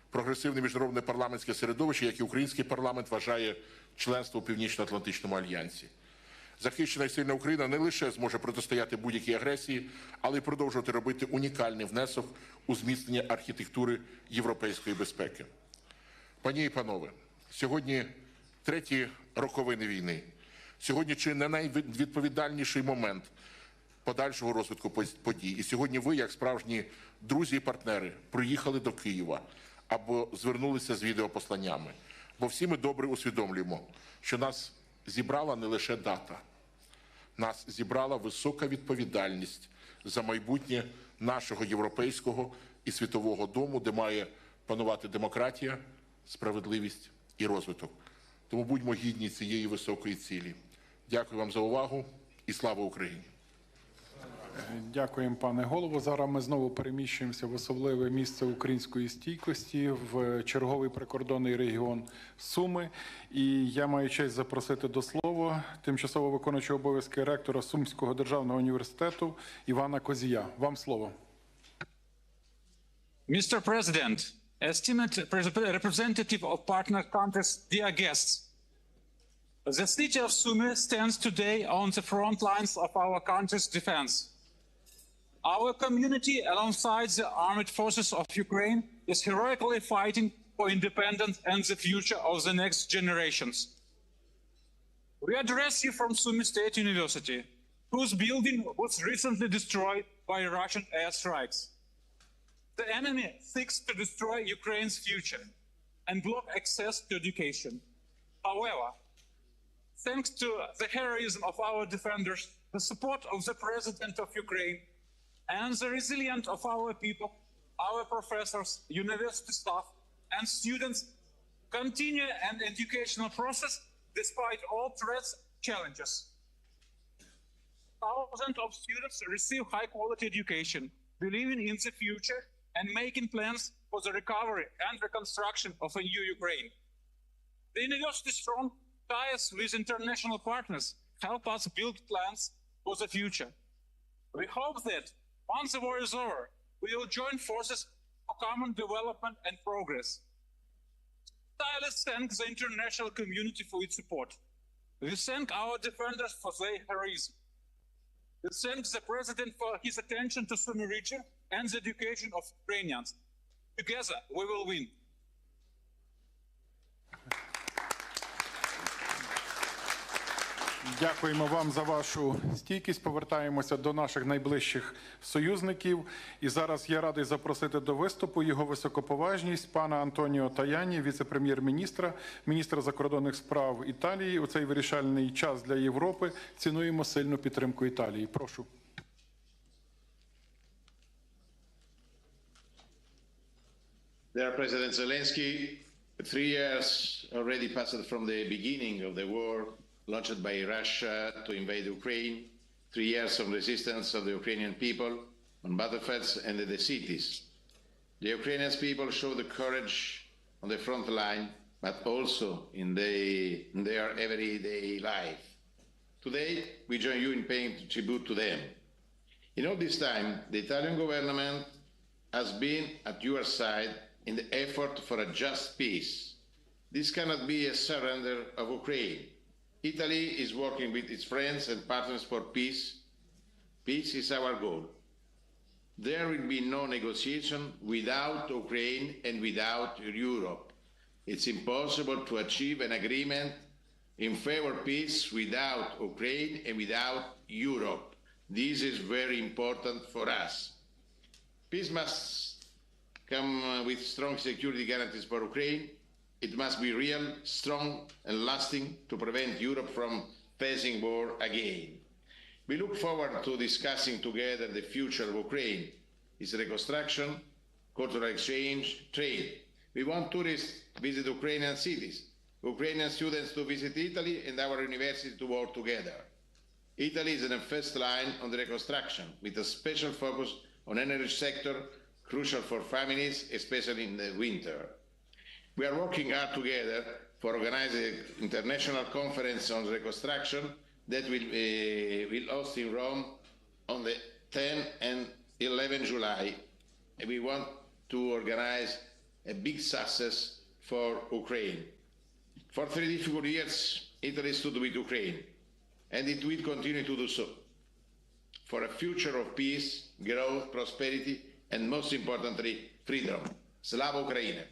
прогресивне міжнародне парламентське середовище, як і український парламент, вважає членство у Північно-Атлантичному альянсі. Захищена і сильна Україна не лише зможе протистояти будь-якій агресії, але й продовжувати робити унікальний внесок у зміцнення архітектури європейської безпеки. Пані і панове, сьогодні треті роковини війни. Сьогодні чи не найвідповідальніший момент подальшого розвитку подій. І сьогодні ви, як справжні друзі і партнери, приїхали до Києва або звернулися з відеопосланнями. Бо всі ми добре усвідомлюємо, що нас зібрала не лише дата. Нас зібрала висока відповідальність за майбутнє нашого європейського і світового дому, де має панувати демократія, справедливість і розвиток. Тому будьмо гідні цієї високої цілі. Дякую вам за увагу і слава Україні! Дякуємо, пане голово. Зараз ми знову переміщуємося в особливе місце української стійкості, в черговий прикордонний регіон Суми. І я маю честь запросити до слова тимчасово виконуючого обов'язки ректора Сумського державного університету Івана Козія. Вам слово. Mr. President, esteemed representative of partner countries, dear guests, the city of Sumi stands today on the front lines of our country's defense. Our community, alongside the armed forces of Ukraine, is heroically fighting for independence and the future of the next generations. We address you from Sumi State University, whose building was recently destroyed by Russian airstrikes. The enemy seeks to destroy Ukraine's future and block access to education. However, thanks to the heroism of our defenders, the support of the President of Ukraine, and the resilience of our people, our professors, university staff, and students continue an educational process despite all threats and challenges. Thousands of students receive high-quality education, believing in the future and making plans for the recovery and reconstruction of a new Ukraine. The university's strong ties with international partners help us build plans for the future. We hope that once the war is over, we will join forces for common development and progress. I thank the international community for its support. We thank our defenders for their heroism. We thank the President for his attention to Sumi region and the education of Ukrainians. Together, we will win. Дякуємо вам за вашу стійкість. Повертаємося до наших найближчих союзників. І зараз я радий запросити до виступу його високоповажність пана Антоніо Таяні, віце-прем'єр-міністра, міністра закордонних справ Італії. У цей вирішальний час для Європи цінуємо сильну підтримку Італії. Прошу. Dear President Zelenskyy, 3 years already passed from the beginning of the war launched by Russia to invade Ukraine, 3 years of resistance of the Ukrainian people on battlefields and in the cities. The Ukrainian people show the courage on the front line, but also in their everyday life. Today, we join you in paying tribute to them. In all this time, the Italian government has been at your side in the effort for a just peace. This cannot be a surrender of Ukraine. Italy is working with its friends and partners for peace. Peace is our goal. There will be no negotiation without Ukraine and without Europe. It's impossible to achieve an agreement in favor of peace without Ukraine and without Europe. This is very important for us. Peace must come with strong security guarantees for Ukraine, It must be real, strong and lasting to prevent Europe from facing war again. We look forward to discussing together the future of Ukraine, its reconstruction, cultural exchange, trade. We want tourists to visit Ukrainian cities, Ukrainian students to visit Italy and our university to work together. Italy is in the first line on the reconstruction, with a special focus on energy sector, crucial for families, especially in the winter. We are working hard together for organizing an international conference on reconstruction that will host in Rome on the 10 and 11 July. And we want to organize a big success for Ukraine. For 3 difficult years, Italy stood with Ukraine, and it will continue to do so. For a future of peace, growth, prosperity, and most importantly, freedom. Slava Ukraini!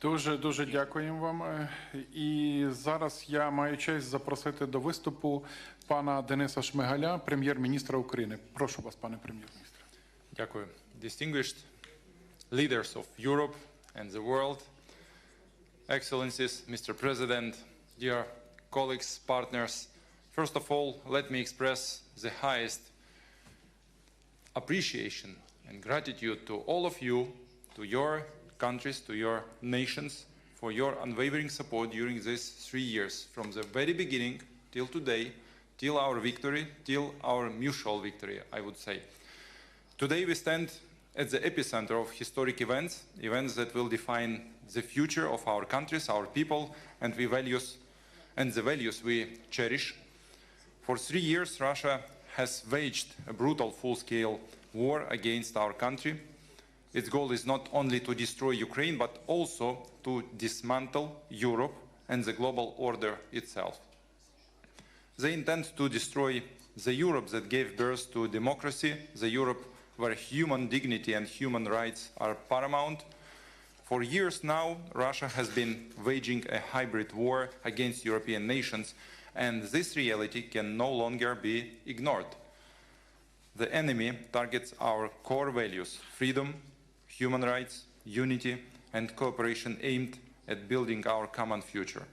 Дуже дякуємо вам. І зараз я маю честь запросити до виступу пана Дениса Шмигаля, прем'єр-міністра України. Прошу вас, пане прем'єр-міністре. Дякую. Distinguished leaders of Europe and the world, Excellencies, Mr. President, dear colleagues, partners, first of all, let me express the highest appreciation and gratitude to all of you, to your countries, to your nations, for your unwavering support during these 3 years, from the very beginning till today, till our victory, till our mutual victory, I would say. Today we stand at the epicenter of historic events that will define the future of our countries, our people, and the values we cherish. For 3 years, Russia has waged a brutal, full-scale war against our country. Its goal is not only to destroy Ukraine, but also to dismantle Europe and the global order itself. They intend to destroy the Europe that gave birth to democracy, the Europe where human dignity and human rights are paramount. For years now, Russia has been waging a hybrid war against European nations, and this reality can no longer be ignored. The enemy targets our core values: freedom, human rights, unity, and cooperation aimed at building our common future.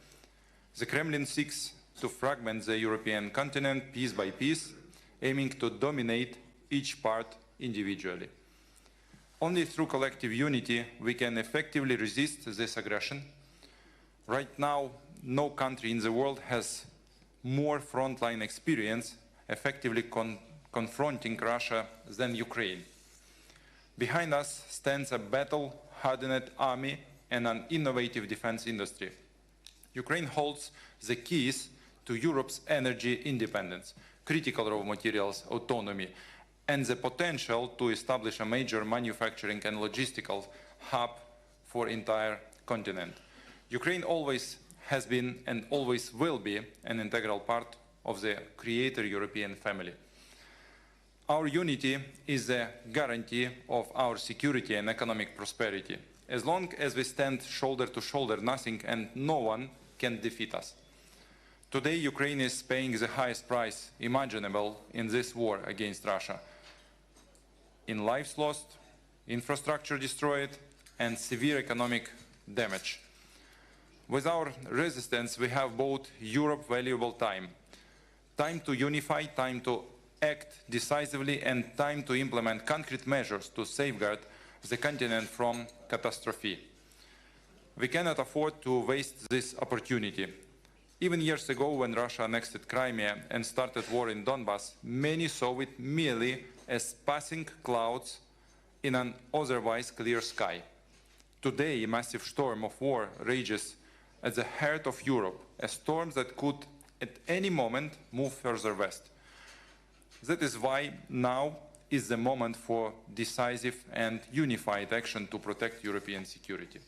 The Kremlin seeks to fragment the European continent piece by piece, aiming to dominate each part individually. Only through collective unity we can effectively resist this aggression. Right now, no country in the world has more frontline experience effectively confronting Russia than Ukraine. Behind us stands a battle-hardened army and an innovative defense industry. Ukraine holds the keys to Europe's energy independence, critical raw materials autonomy, and the potential to establish a major manufacturing and logistical hub for the entire continent. Ukraine always has been and always will be an integral part of the Creator European family. Our unity is the guarantee of our security and economic prosperity. As long as we stand shoulder to shoulder, nothing and no one can defeat us. Today, Ukraine is paying the highest price imaginable in this war against Russia. In lives lost, infrastructure destroyed, and severe economic damage. With our resistance, we have bought Europe valuable time. Time to unify, time to act decisively, and time to implement concrete measures to safeguard the continent from catastrophe. We cannot afford to waste this opportunity. Even years ago, when Russia annexed Crimea and started war in Donbass, many saw it merely as passing clouds in an otherwise clear sky. Today, a massive storm of war rages at the heart of Europe, a storm that could at any moment move further west. That is why now is the moment for decisive and unified action to protect European security.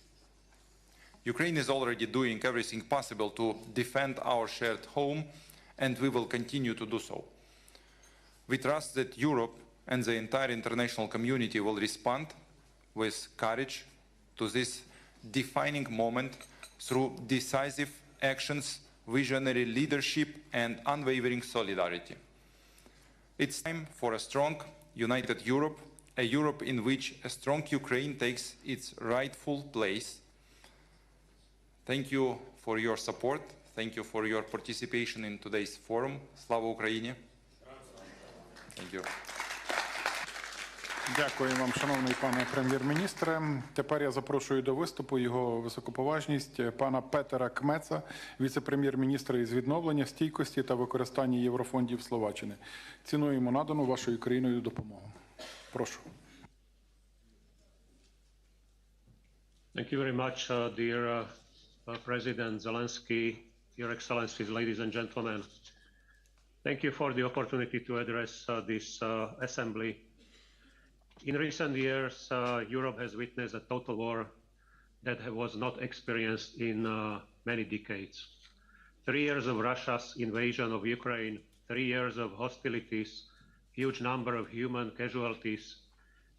Ukraine is already doing everything possible to defend our shared home, and we will continue to do so. We trust that Europe and the entire international community will respond with courage to this defining moment through decisive actions, visionary leadership, and unwavering solidarity. It's time for a strong, united Europe, a Europe in which a strong Ukraine takes its rightful place. Thank you for your support. Thank you for your participation in today's forum. Slava Ukraini! Thank you. Дякую вам, шановний пане прем'єр-міністре. Тепер я запрошую до виступу його високоповажність пана Петера Кмеца, віце-прем'єр-міністра із відновлення, стійкості та використання єврофондів Словаччини. Цінуємо надану вашою країною допомогу. Прошу. Thank you very much, dear President Zelenskyy, Your Excellencies, ladies and gentlemen. Thank you for the opportunity to address this assembly. In recent years, Europe has witnessed a total war that was not experienced in many decades. 3 years of Russia's invasion of Ukraine, 3 years of hostilities, huge number of human casualties,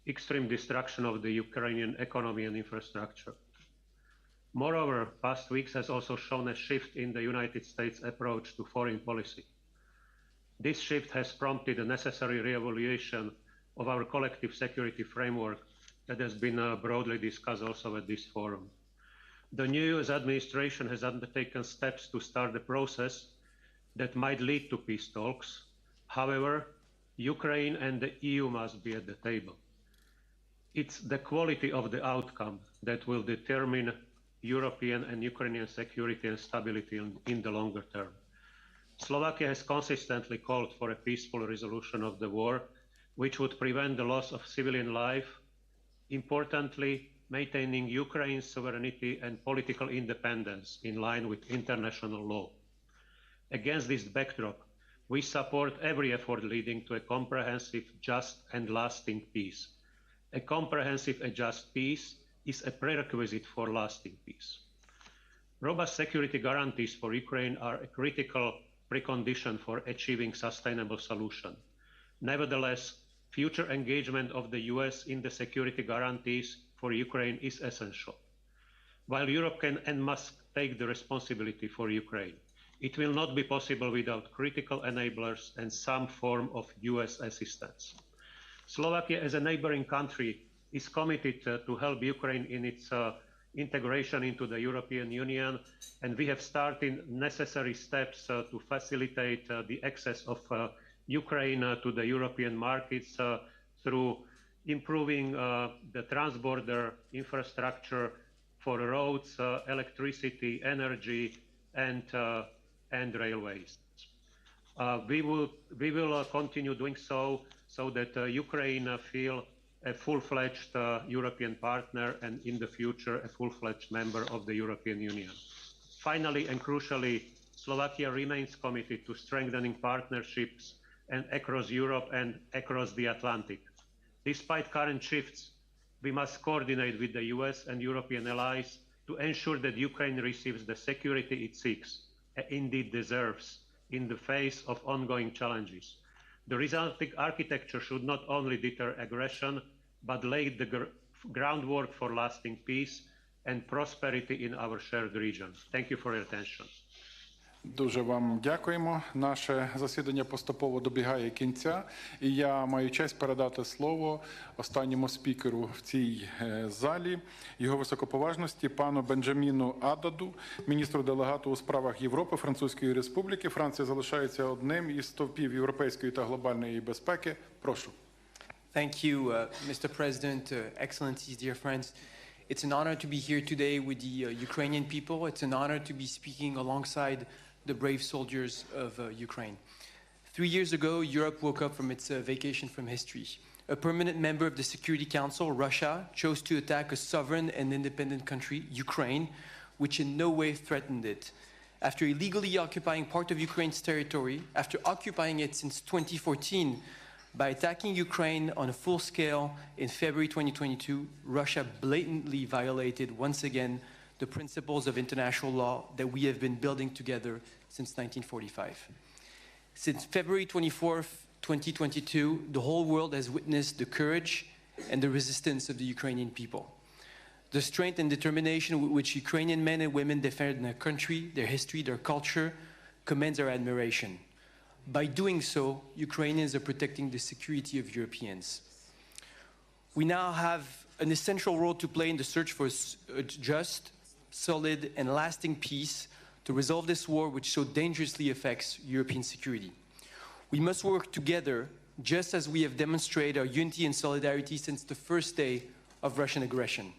extreme destruction of the Ukrainian economy and infrastructure. Moreover, past weeks has also shown a shift in the United States approach to foreign policy. This shift has prompted a necessary re-evaluation of our collective security framework that has been broadly discussed also at this forum. The new US administration has undertaken steps to start a process that might lead to peace talks. However, Ukraine and the EU must be at the table. It's the quality of the outcome that will determine European and Ukrainian security and stability in the longer term. Slovakia has consistently called for a peaceful resolution of the war, which would prevent the loss of civilian life, importantly, maintaining Ukraine's sovereignty and political independence in line with international law. Against this backdrop, we support every effort leading to a comprehensive, just and lasting peace. A comprehensive and just peace is a prerequisite for lasting peace. Robust security guarantees for Ukraine are a critical precondition for achieving sustainable solution. Nevertheless, future engagement of the US in the security guarantees for Ukraine is essential. While Europe can and must take the responsibility for Ukraine, it will not be possible without critical enablers and some form of US assistance. Slovakia, as a neighboring country, is committed to help Ukraine in its integration into the European Union, and we have started necessary steps to facilitate the access of Ukraine to the European markets through improving the transborder infrastructure for roads, electricity, energy, and railways. We will continue doing so that Ukraine feel a full-fledged European partner and in the future a full-fledged member of the European Union. Finally and crucially, Slovakia remains committed to strengthening partnerships and across Europe and across the Atlantic. Despite current shifts, we must coordinate with the US and European allies to ensure that Ukraine receives the security it seeks, and indeed deserves, in the face of ongoing challenges. The resulting architecture should not only deter aggression, but lay the groundwork for lasting peace and prosperity in our shared region. Thank you for your attention. Дуже вам дякуємо. Наше засідання поступово добігає кінця, і я маю честь передати слово останньому спікеру в цій залі, його високоповажності пану Бенджаміну Ададу, міністру делегату у справах Європи Французької Республіки. Франція залишається одним із стовпів європейської та глобальної безпеки. Прошу. Thank you, Mr. President, Excellencies, dear friends. It's an honor to be here today with the Ukrainian people. It's an honor to be speaking alongside the brave soldiers of Ukraine. 3 years ago, Europe woke up from its vacation from history. A permanent member of the Security Council, Russia, chose to attack a sovereign and independent country, Ukraine, which in no way threatened it. After illegally occupying part of Ukraine's territory, after occupying it since 2014, by attacking Ukraine on a full scale in February 2022, Russia blatantly violated once again the principles of international law that we have been building together since 1945. Since February 24th, 2022, the whole world has witnessed the courage and the resistance of the Ukrainian people. The strength and determination with which Ukrainian men and women defend their country, their history, their culture, commands our admiration. By doing so, Ukrainians are protecting the security of Europeans. We now have an essential role to play in the search for a just, solid, and lasting peace to resolve this war which so dangerously affects European security. We must work together, just as we have demonstrated our unity and solidarity since the first day of Russian aggression.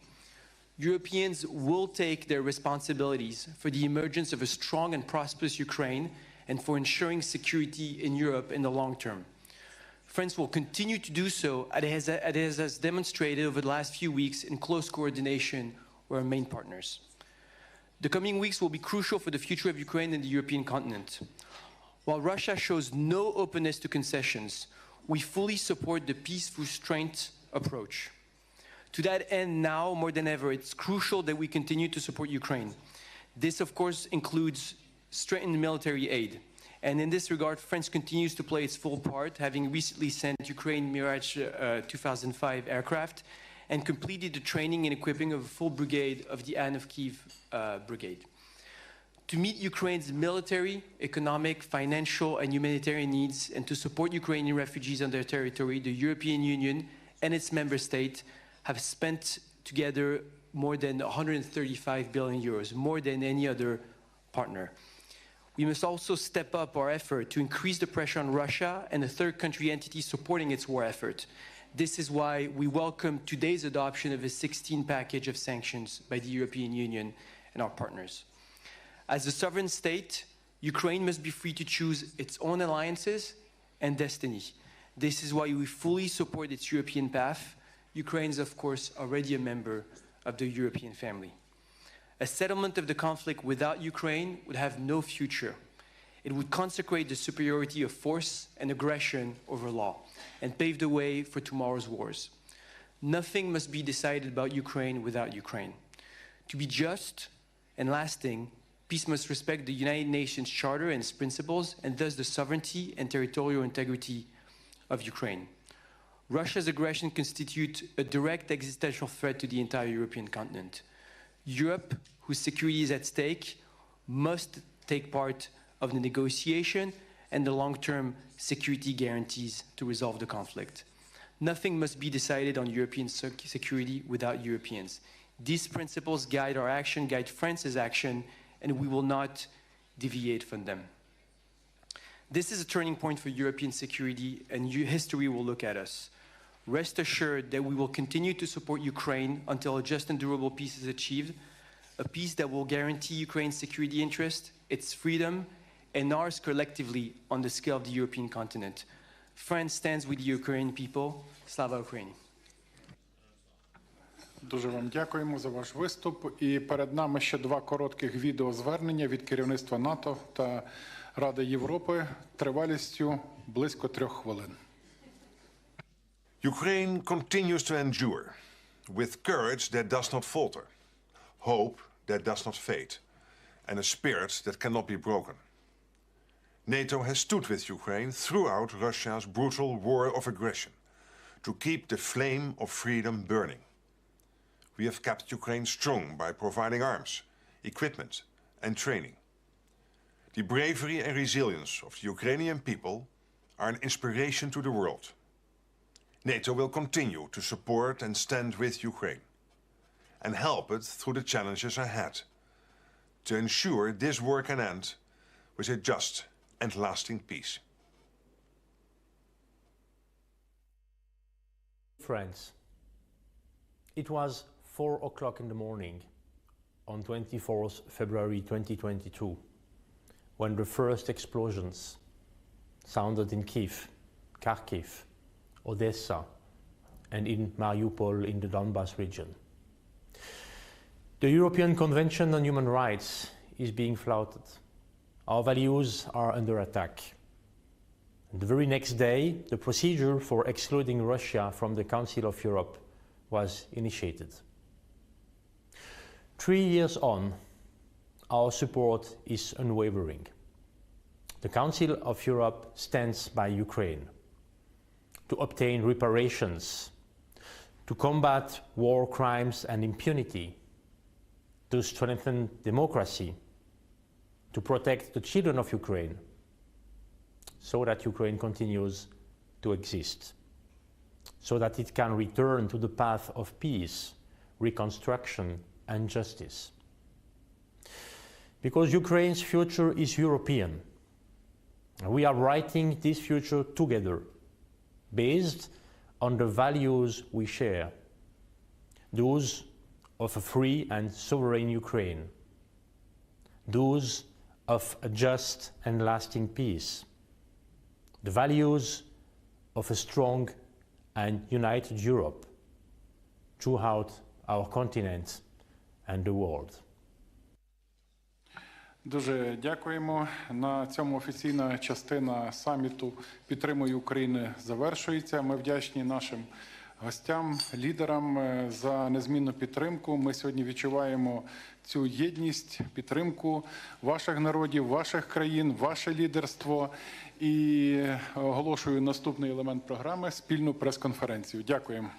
Europeans will take their responsibilities for the emergence of a strong and prosperous Ukraine and for ensuring security in Europe in the long term. France will continue to do so, as it has demonstrated over the last few weeks in close coordination with our main partners. The coming weeks will be crucial for the future of Ukraine and the European continent. While Russia shows no openness to concessions, we fully support the peaceful strength approach. To that end, now more than ever, it's crucial that we continue to support Ukraine. This, of course, includes strengthened military aid. And in this regard, France continues to play its full part, having recently sent Ukraine Mirage 2005 aircraft and completed the training and equipping of a full brigade of the Anne of Kiev brigade. To meet Ukraine's military, economic, financial, and humanitarian needs, and to support Ukrainian refugees on their territory, the European Union and its member states have spent together more than 135 billion euros, more than any other partner. We must also step up our effort to increase the pressure on Russia and the third country entities supporting its war effort. This is why we welcome today's adoption of a 16 package of sanctions by the European Union and our partners. As a sovereign state, Ukraine must be free to choose its own alliances and destiny. This is why we fully support its European path. Ukraine is, of course, already a member of the European family. A settlement of the conflict without Ukraine would have no future. It would consecrate the superiority of force and aggression over law and pave the way for tomorrow's wars. Nothing must be decided about Ukraine without Ukraine. To be just and lasting, peace must respect the United Nations Charter and its principles, and thus the sovereignty and territorial integrity of Ukraine. Russia's aggression constitutes a direct existential threat to the entire European continent. Europe, whose security is at stake, must take part of the negotiation and the long-term security guarantees to resolve the conflict. Nothing must be decided on European security without Europeans. These principles guide our action, guide France's action, and we will not deviate from them. This is a turning point for European security, and history will look at us. Rest assured that we will continue to support Ukraine until a just and durable peace is achieved, a peace that will guarantee Ukraine's security interest, its freedom, and ours collectively on the scale of the European continent. France stands with the Ukrainian people. Slava Ukraini. Дуже вам дякуємо за ваш виступ. І перед нами ще два коротких відеозвернення від керівництва НАТО та Ради Європи тривалістю близько 3 хвилин. Ukraine continues to endure with courage that does not falter, hope that does not fade, and a spirit that cannot be broken. NATO has stood with Ukraine throughout Russia's brutal war of aggression to keep the flame of freedom burning. We have kept Ukraine strong by providing arms, equipment, and training. The bravery and resilience of the Ukrainian people are an inspiration to the world. NATO will continue to support and stand with Ukraine and help it through the challenges ahead to ensure this war can end with a just and lasting peace. Friends, it was 4 o'clock in the morning on 24th February 2022 when the first explosions sounded in Kiev, Kharkiv, Odessa, and in Mariupol in the Donbas region. The European Convention on Human Rights is being flouted. Our values are under attack. And the very next day, the procedure for excluding Russia from the Council of Europe was initiated. 3 years on, our support is unwavering. The Council of Europe stands by Ukraine to obtain reparations, to combat war crimes and impunity, to strengthen democracy, to protect the children of Ukraine, so that Ukraine continues to exist. so that it can return to the path of peace, reconstruction, and justice. Because Ukraine's future is European. We are writing this future together, based on the values we share, those of a free and sovereign Ukraine, those of a just and lasting peace, the values of a strong and united Europe throughout our continent and the world. Дуже дякуємо. На цьому офіційна частина саміту «Підтримуй Україну» завершується. Ми вдячні нашим гостям, лідерам за незмінну підтримку. Ми сьогодні відчуваємо цю єдність, підтримку ваших народів, ваших країн, ваше лідерство. І оголошую наступний елемент програми – спільну прес-конференцію. Дякуємо.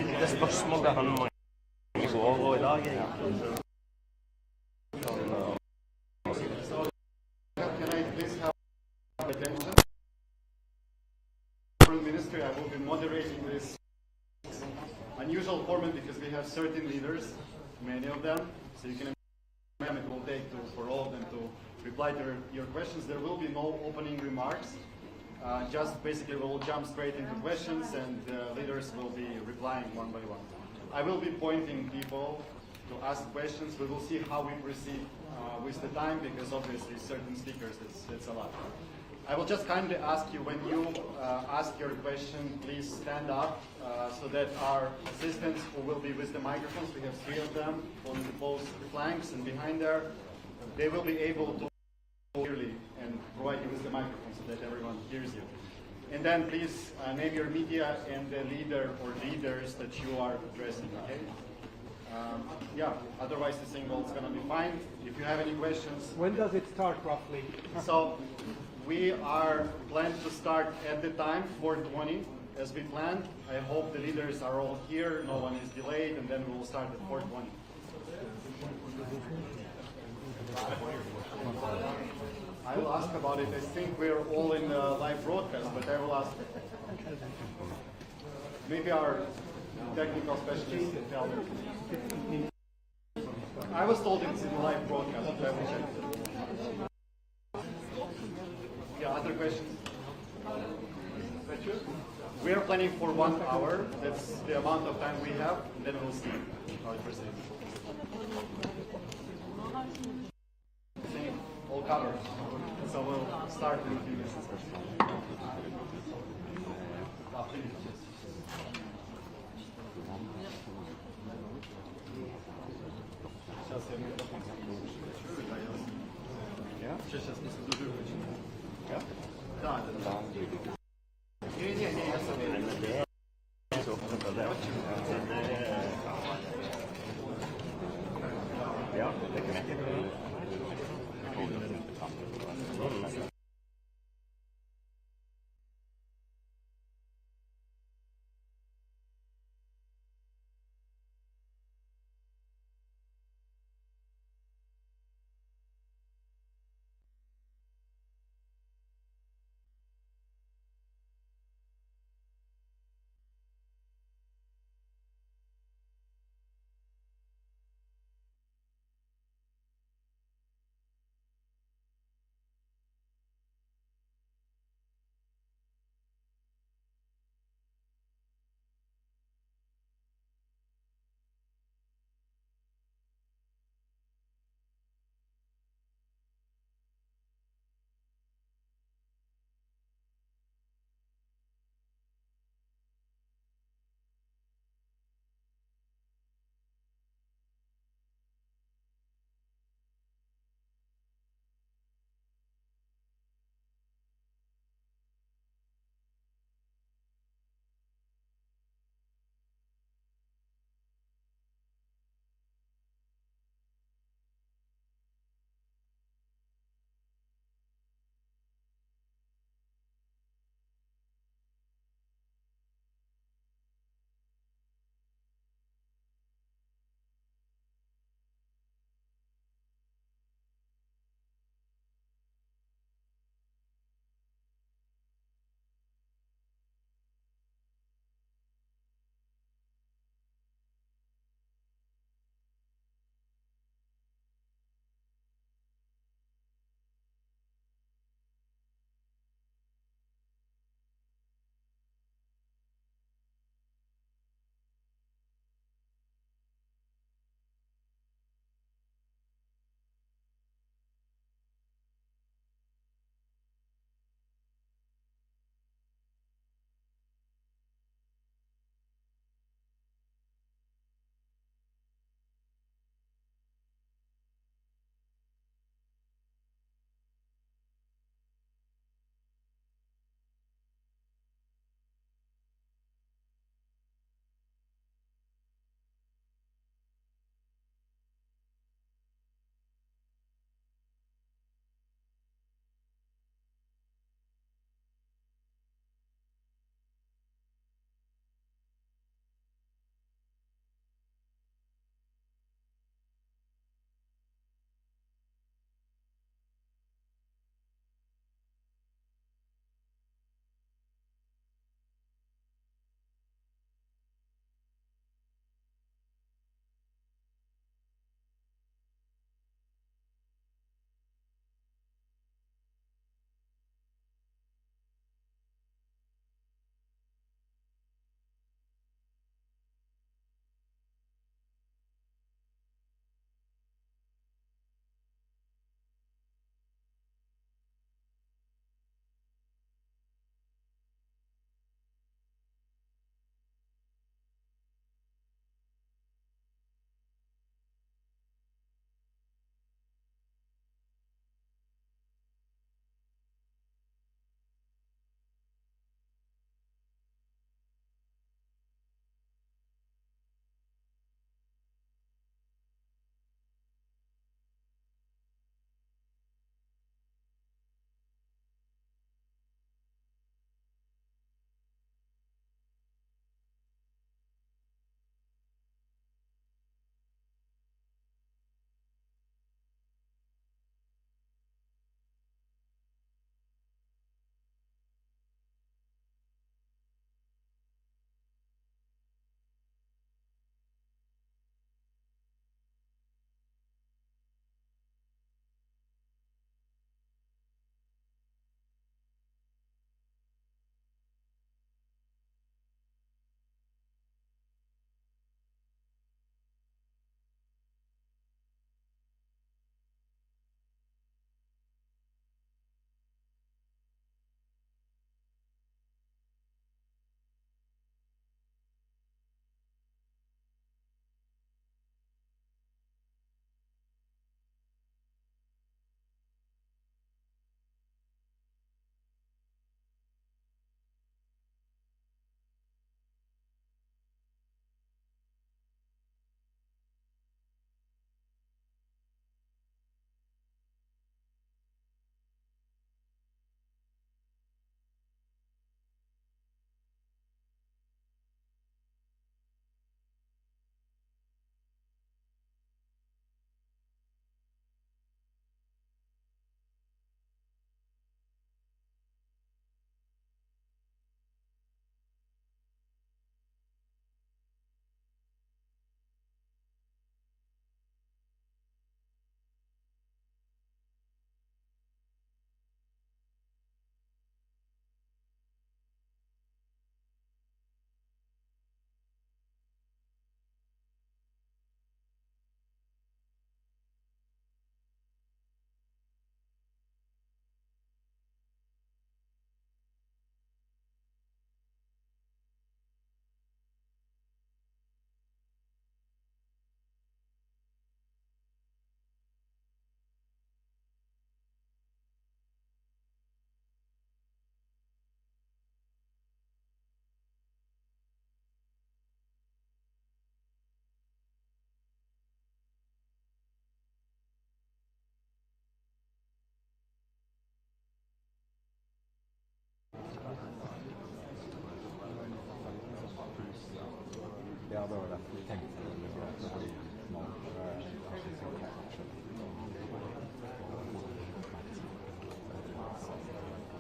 Det spørsmålet han må i går og i dag egentlig. Can I please have attention? Foreign Ministry, I will be moderating this unusual format because we have 13 leaders, many of them, so you can imagine it will take for all of them to reply to your questions. There will be no opening remarks. Just basically we'll jump straight into questions and leaders will be replying one by one. I will be pointing people to ask questions. We will see how we proceed with the time because obviously certain speakers, it's a lot. I will just kindly ask you when you ask your question, please stand up so that our assistants who will be with the microphones, we have 3 of them on both flanks and behind there, they will be able to clearly and provide you with the microphone so that everyone hears you. And then please name your media and the leader or leaders that you are addressing, okay? Yeah, otherwise the single is going to be fine. If you have any questions. When does it start roughly? So we are planned to start at the time, 4:20, as we planned. I hope the leaders are all here, no one is delayed, and then we will start at 4:20. I will ask about it. I think we're all in the live broadcast, but I will ask. Maybe our technical specialist can tell me. I was told it's in the live broadcast, but I will check. Yeah, other questions? We are planning for 1 hour. That's the amount of time we have, and then we'll see how it proceeds. All covered. So we'll start in a few minutes. Сейчас не соблюдаю. Да, да. Не, я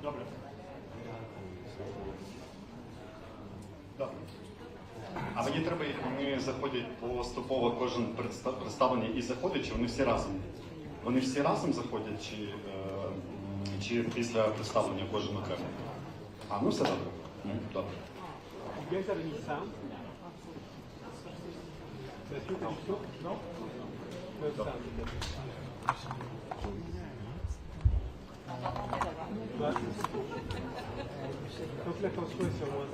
Добре. Добре. А мені треба, вони заходять поступово, кожен представлення і заходить, чи вони всі разом? Вони всі разом заходять, чи після представлення кожен окремо? А, ну все добре. Добре. Donc l'attention est sur moi.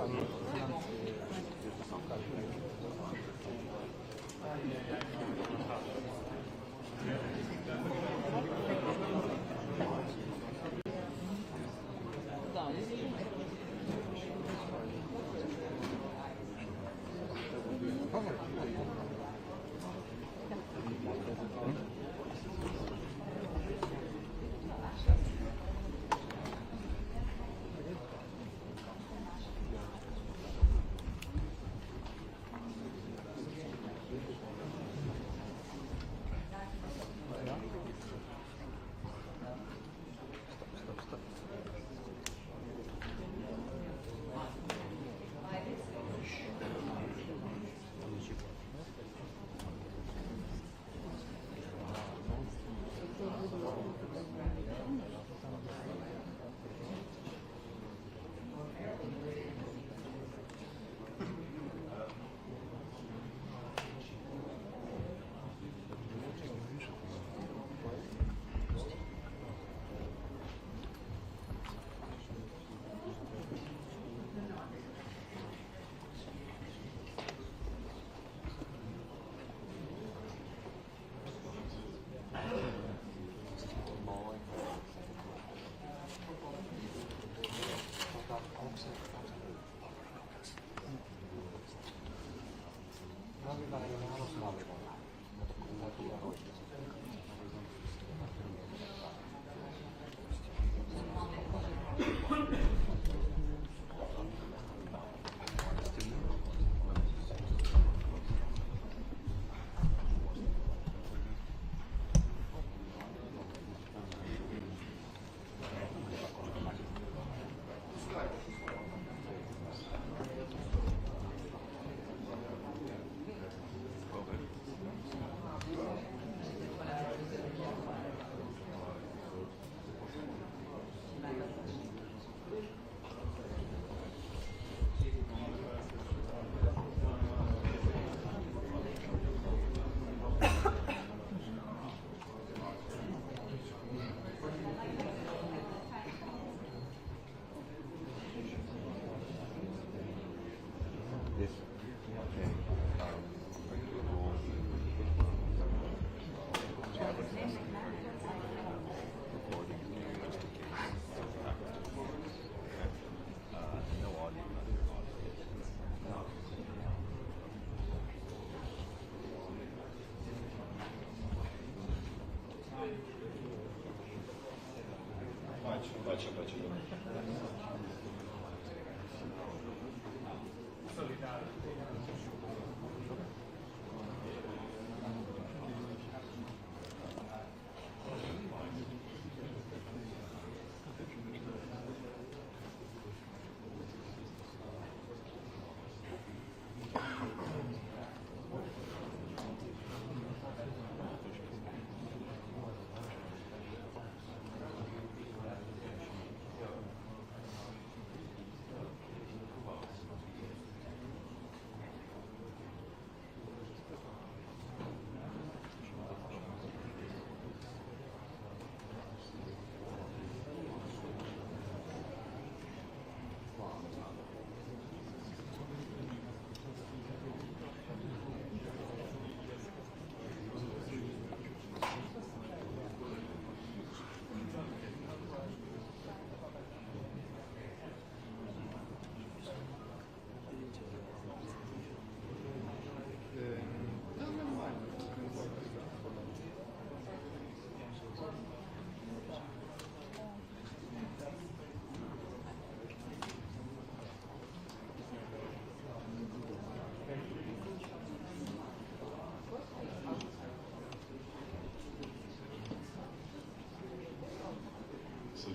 Бачу.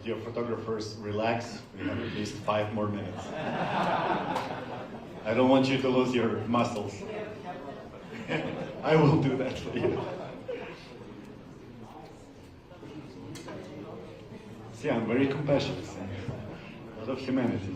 dear photographers, relax. We have at least 5 more minutes. I don't want you to lose your muscles. I will do that for you. See, I'm very compassionate. A lot of humanity.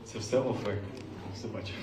Це все офек. Все бачу.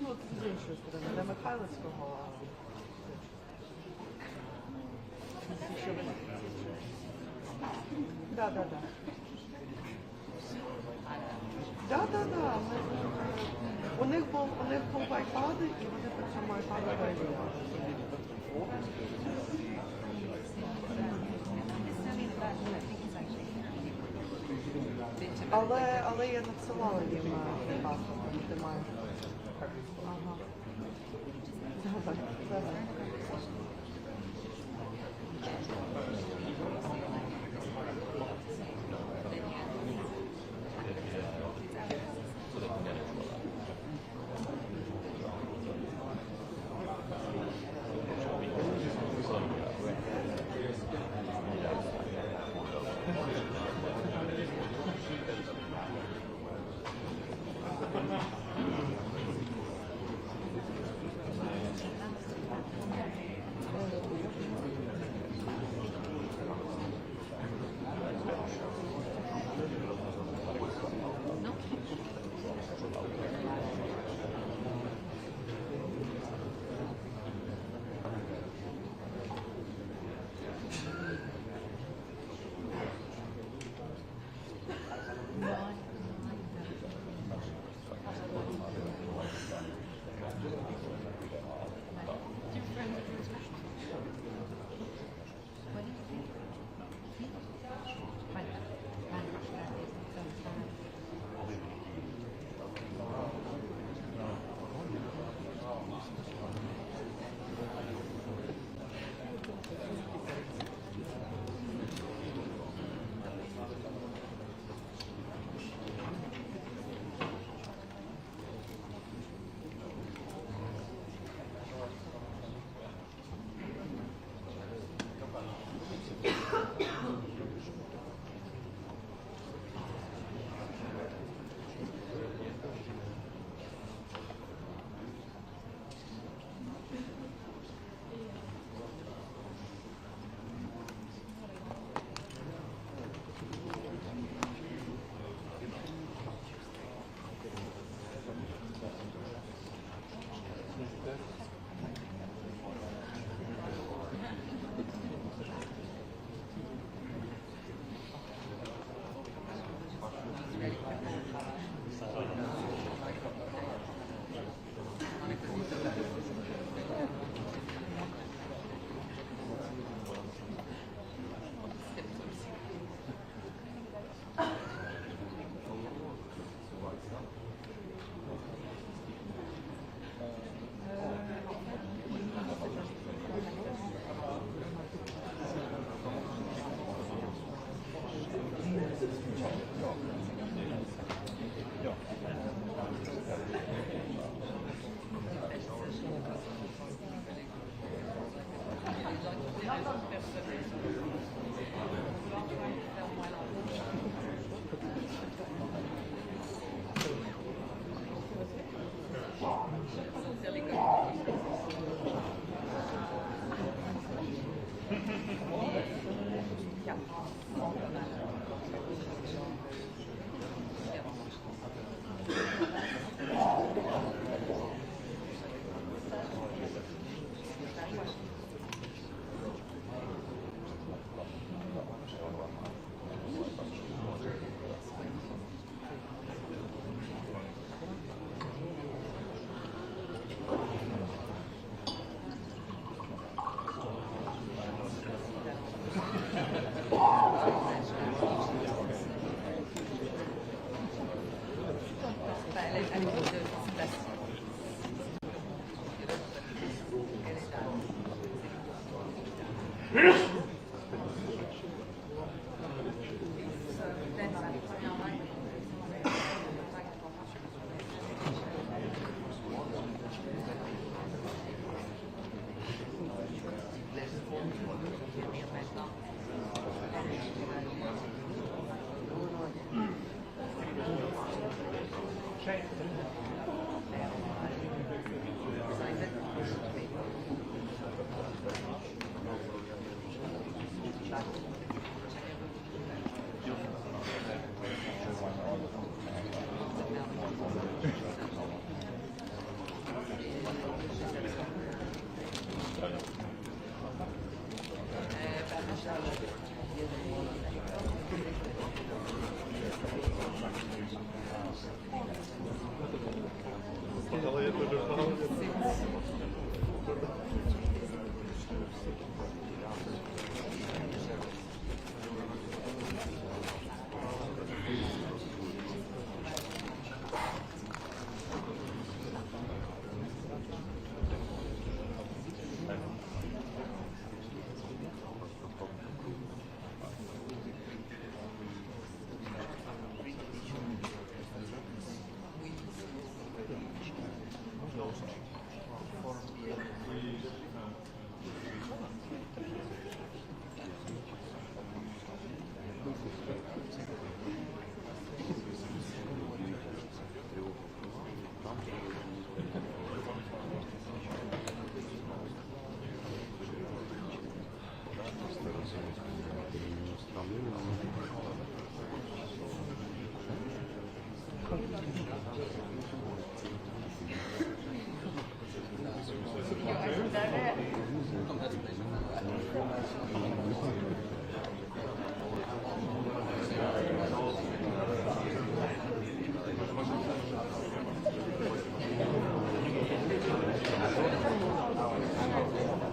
Ну, з іншої сторони, для Михайлівського. Да. У них був iPad, і вони по цьому iPad перевіряли. Але я надсилала їм паспорт, ти маєш. Ага. Да.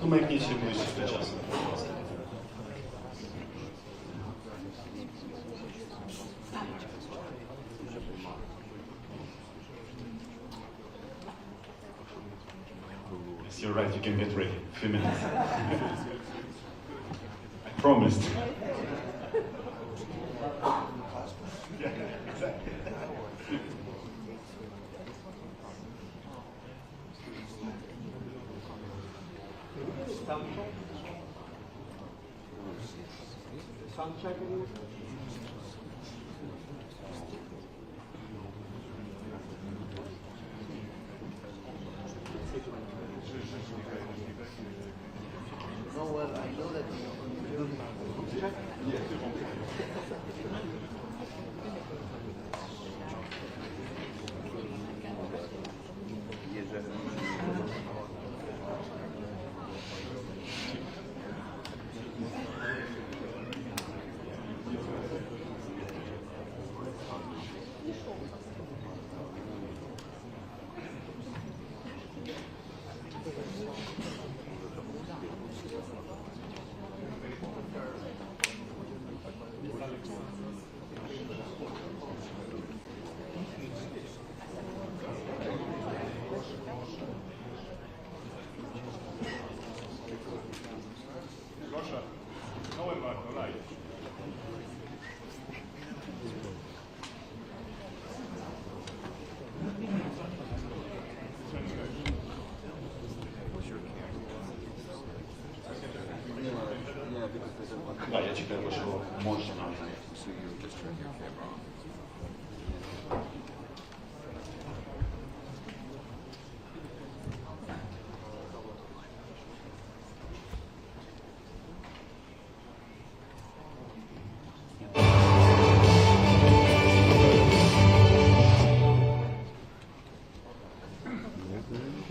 Маякніть ближче до часу. Yes, you're right, you can get ready. A few minutes. I promised. Yeah, exactly. Да, я чекаю вашого можна.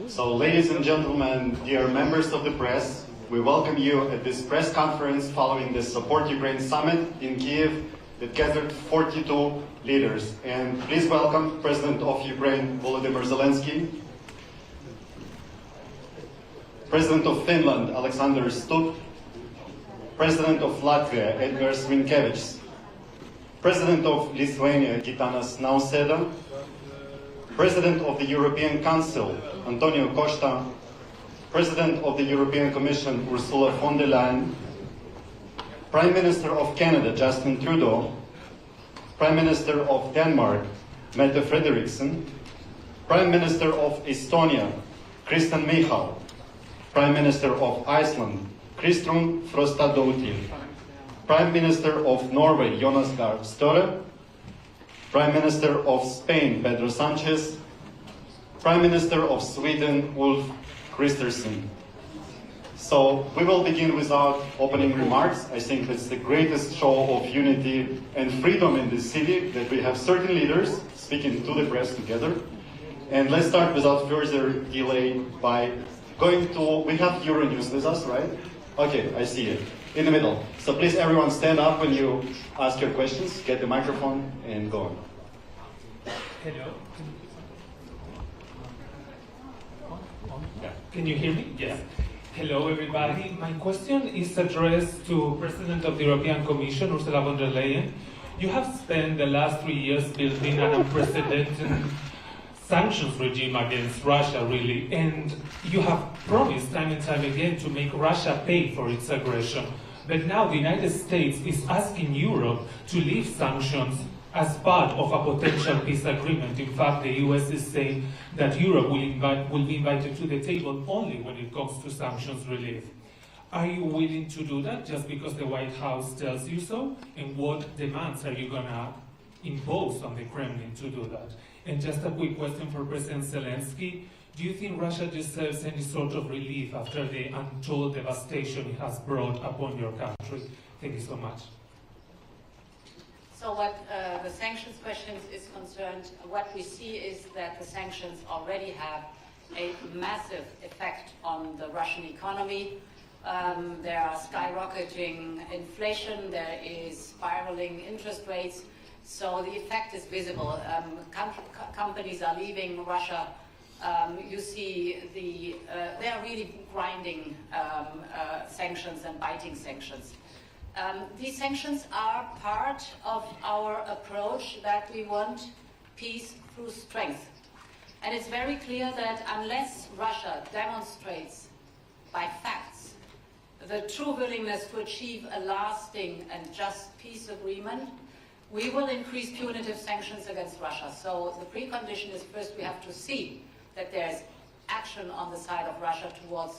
So, ladies and gentlemen, dear members of the press, we welcome you at this press conference following the Support Ukraine Summit in Kiev that gathered 42 leaders. And please welcome President of Ukraine, Volodymyr Zelenskyy, President of Finland, Alexander Stubb, President of Latvia, Edgars Rinkēvičs, President of Lithuania, Gitanas Nausėda, President of the European Council, Antonio Costa, President of the European Commission, Ursula von der Leyen, Prime Minister of Canada, Justin Trudeau, Prime Minister of Denmark, Mette Frederiksen, Prime Minister of Estonia, Kristen Michal, Prime Minister of Iceland, Kristrún Frostadóttir, Prime Minister of Norway, Jonas Gahr Støre, Prime Minister of Spain, Pedro Sanchez, Prime Minister of Sweden, Ulf Kristersson. So we will begin with our opening remarks. I think it's the greatest show of unity and freedom in this city that we have certain leaders speaking to the press together. And let's start without further delay by going to, we have Euronews with us, right? Okay, I see it. In the middle. So please everyone stand up when you ask your questions, get the microphone and go on. Hello. Can you hear me? Yes. Hello, everybody. My question is addressed to President of the European Commission, Ursula von der Leyen. You have spent the last 3 years building an unprecedented sanctions regime against Russia, really, and you have promised time and time again to make Russia pay for its aggression. But now the United States is asking Europe to lift sanctions as part of a potential peace agreement. In fact, the US is saying that Europe will be invited to the table only when it comes to sanctions relief. Are you willing to do that just because the White House tells you so? And what demands are you going to impose on the Kremlin to do that? And just a quick question for President Zelenskyy. Do you think Russia deserves any sort of relief after the untold devastation it has brought upon your country? Thank you so much. So what the sanctions question is concerned, what we see is that the sanctions already have a massive effect on the Russian economy. There are skyrocketing inflation, there is spiraling interest rates, so the effect is visible. Companies are leaving Russia. You see they are really grinding sanctions and biting sanctions. These sanctions are part of our approach that we want peace through strength. And it's very clear that unless Russia demonstrates by facts the true willingness to achieve a lasting and just peace agreement, we will increase punitive sanctions against Russia. So the precondition is first we have to see that there's action on the side of Russia towards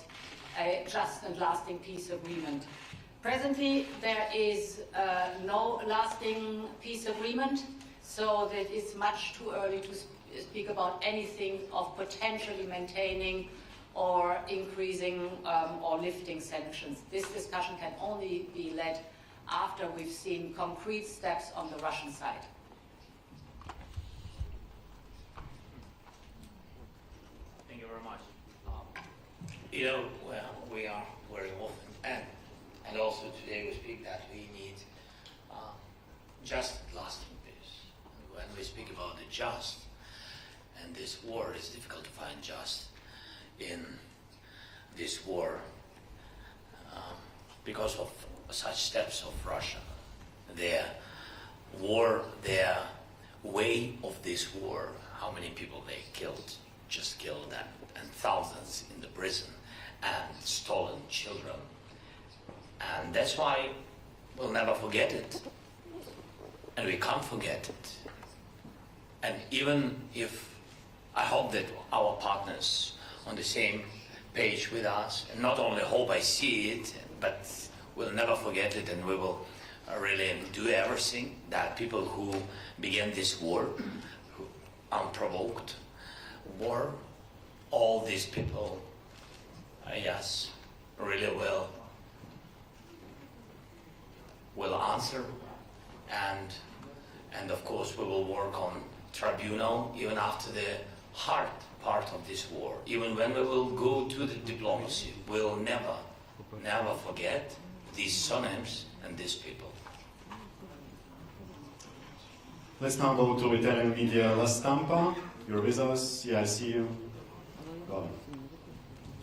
a just and lasting peace agreement. Presently, there is no lasting peace agreement, so that it's much too early to speak about anything of potentially maintaining or increasing or lifting sanctions. This discussion can only be led after we've seen concrete steps on the Russian side. Thank you very much. We are very often, and also today we speak that we need just lasting peace. And when we speak about the just, and this war, it's difficult to find just in this war because of such steps of Russia. Their war, their way of this war, how many people they just killed them, and thousands in the prison, and stolen children. And that's why we'll never forget it. And we can't forget it. And even if I hope that our partners on the same page with us, and not only hope I see it, but we'll never forget it, and we will really do everything that people who began this war, who unprovoked war, all these people, yes, really will answer, and of course we will work on tribunal even after the hard part of this war. Even when we will go to the diplomacy, we'll never forget these surnames and these people. Let's now go to Italian media La Stampa. You're with us. Yeah, I see you. Go on.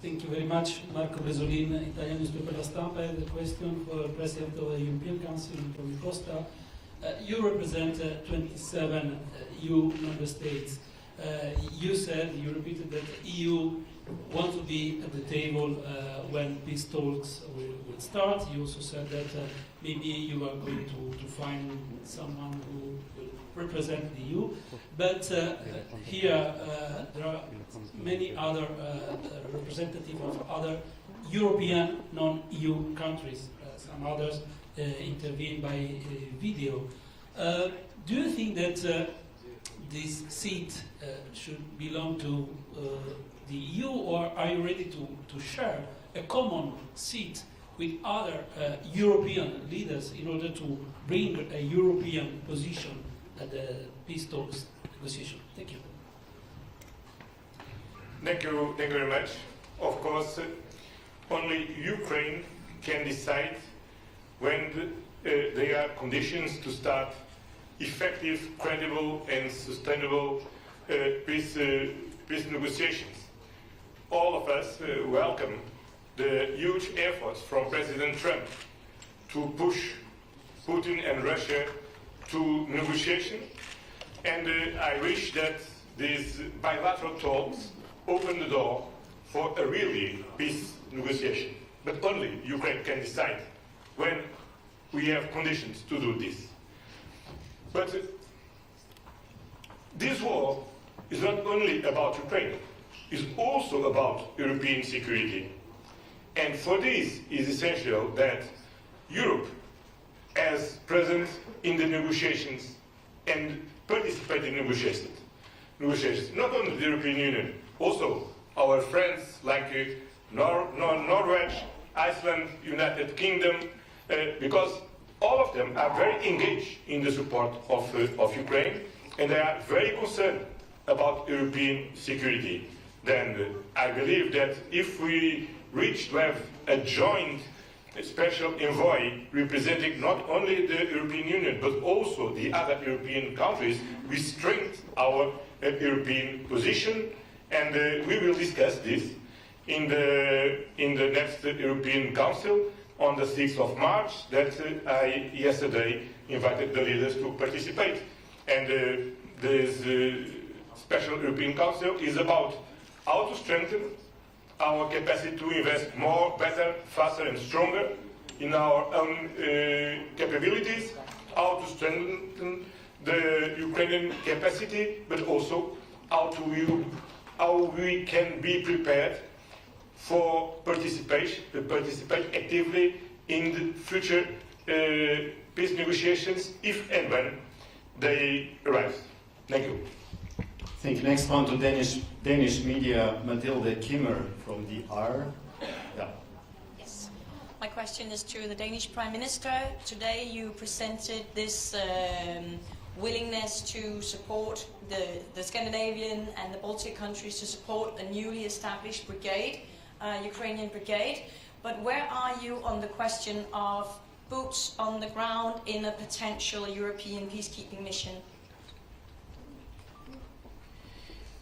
Thank you very much. Marco Bresolin, Italian newspaper La Stampa. I have a question for the President of the European Council, Antonio Costa. You represent 27 EU member states. You said, you repeated that the EU wants to be at the table when peace talks will start. You also said that maybe you are going to find someone who will represent the EU. But here there are many other representatives of other European non-EU countries. Some others intervene by video. Do you think that this seat should belong to the EU, or are you ready to share a common seat with other European leaders in order to bring a European position at the peace talks negotiation? Thank you. Thank you very much. Of course, only Ukraine can decide when there are conditions to start effective, credible and sustainable peace negotiations. All of us welcome the huge efforts from President Trump to push Putin and Russia to negotiation, and I wish that these bilateral talks open the door for a really peace negotiation. But only Ukraine can decide when we have conditions to do this. But this war is not only about Ukraine, it's also about European security. And for this, it is essential that Europe, as present in the negotiations and participate in negotiations, not only the European Union, also our friends like Norway, Iceland, United Kingdom, because all of them are very engaged in the support of Ukraine, and they are very concerned about European security. Then I believe that if we reach to have a joint special envoy representing not only the European Union but also the other European countries, we strengthen our European position, and we will discuss this in the next European Council on the 6th of March that I yesterday invited the leaders to participate. And this special European Council is about how to strengthen our capacity to invest more, better, faster and stronger in our own capabilities, how to strengthen the Ukrainian capacity, but also how we can be prepared for participate actively in the future peace negotiations if and when they arise. Thank you. I think next one to Danish media, Mathilde Kimmer from the R. Yeah. Yes. My question is to the Danish Prime Minister. Today you presented this willingness to support the Scandinavian and the Baltic countries to support a newly established brigade, Ukrainian brigade. But where are you on the question of boots on the ground in a potential European peacekeeping mission?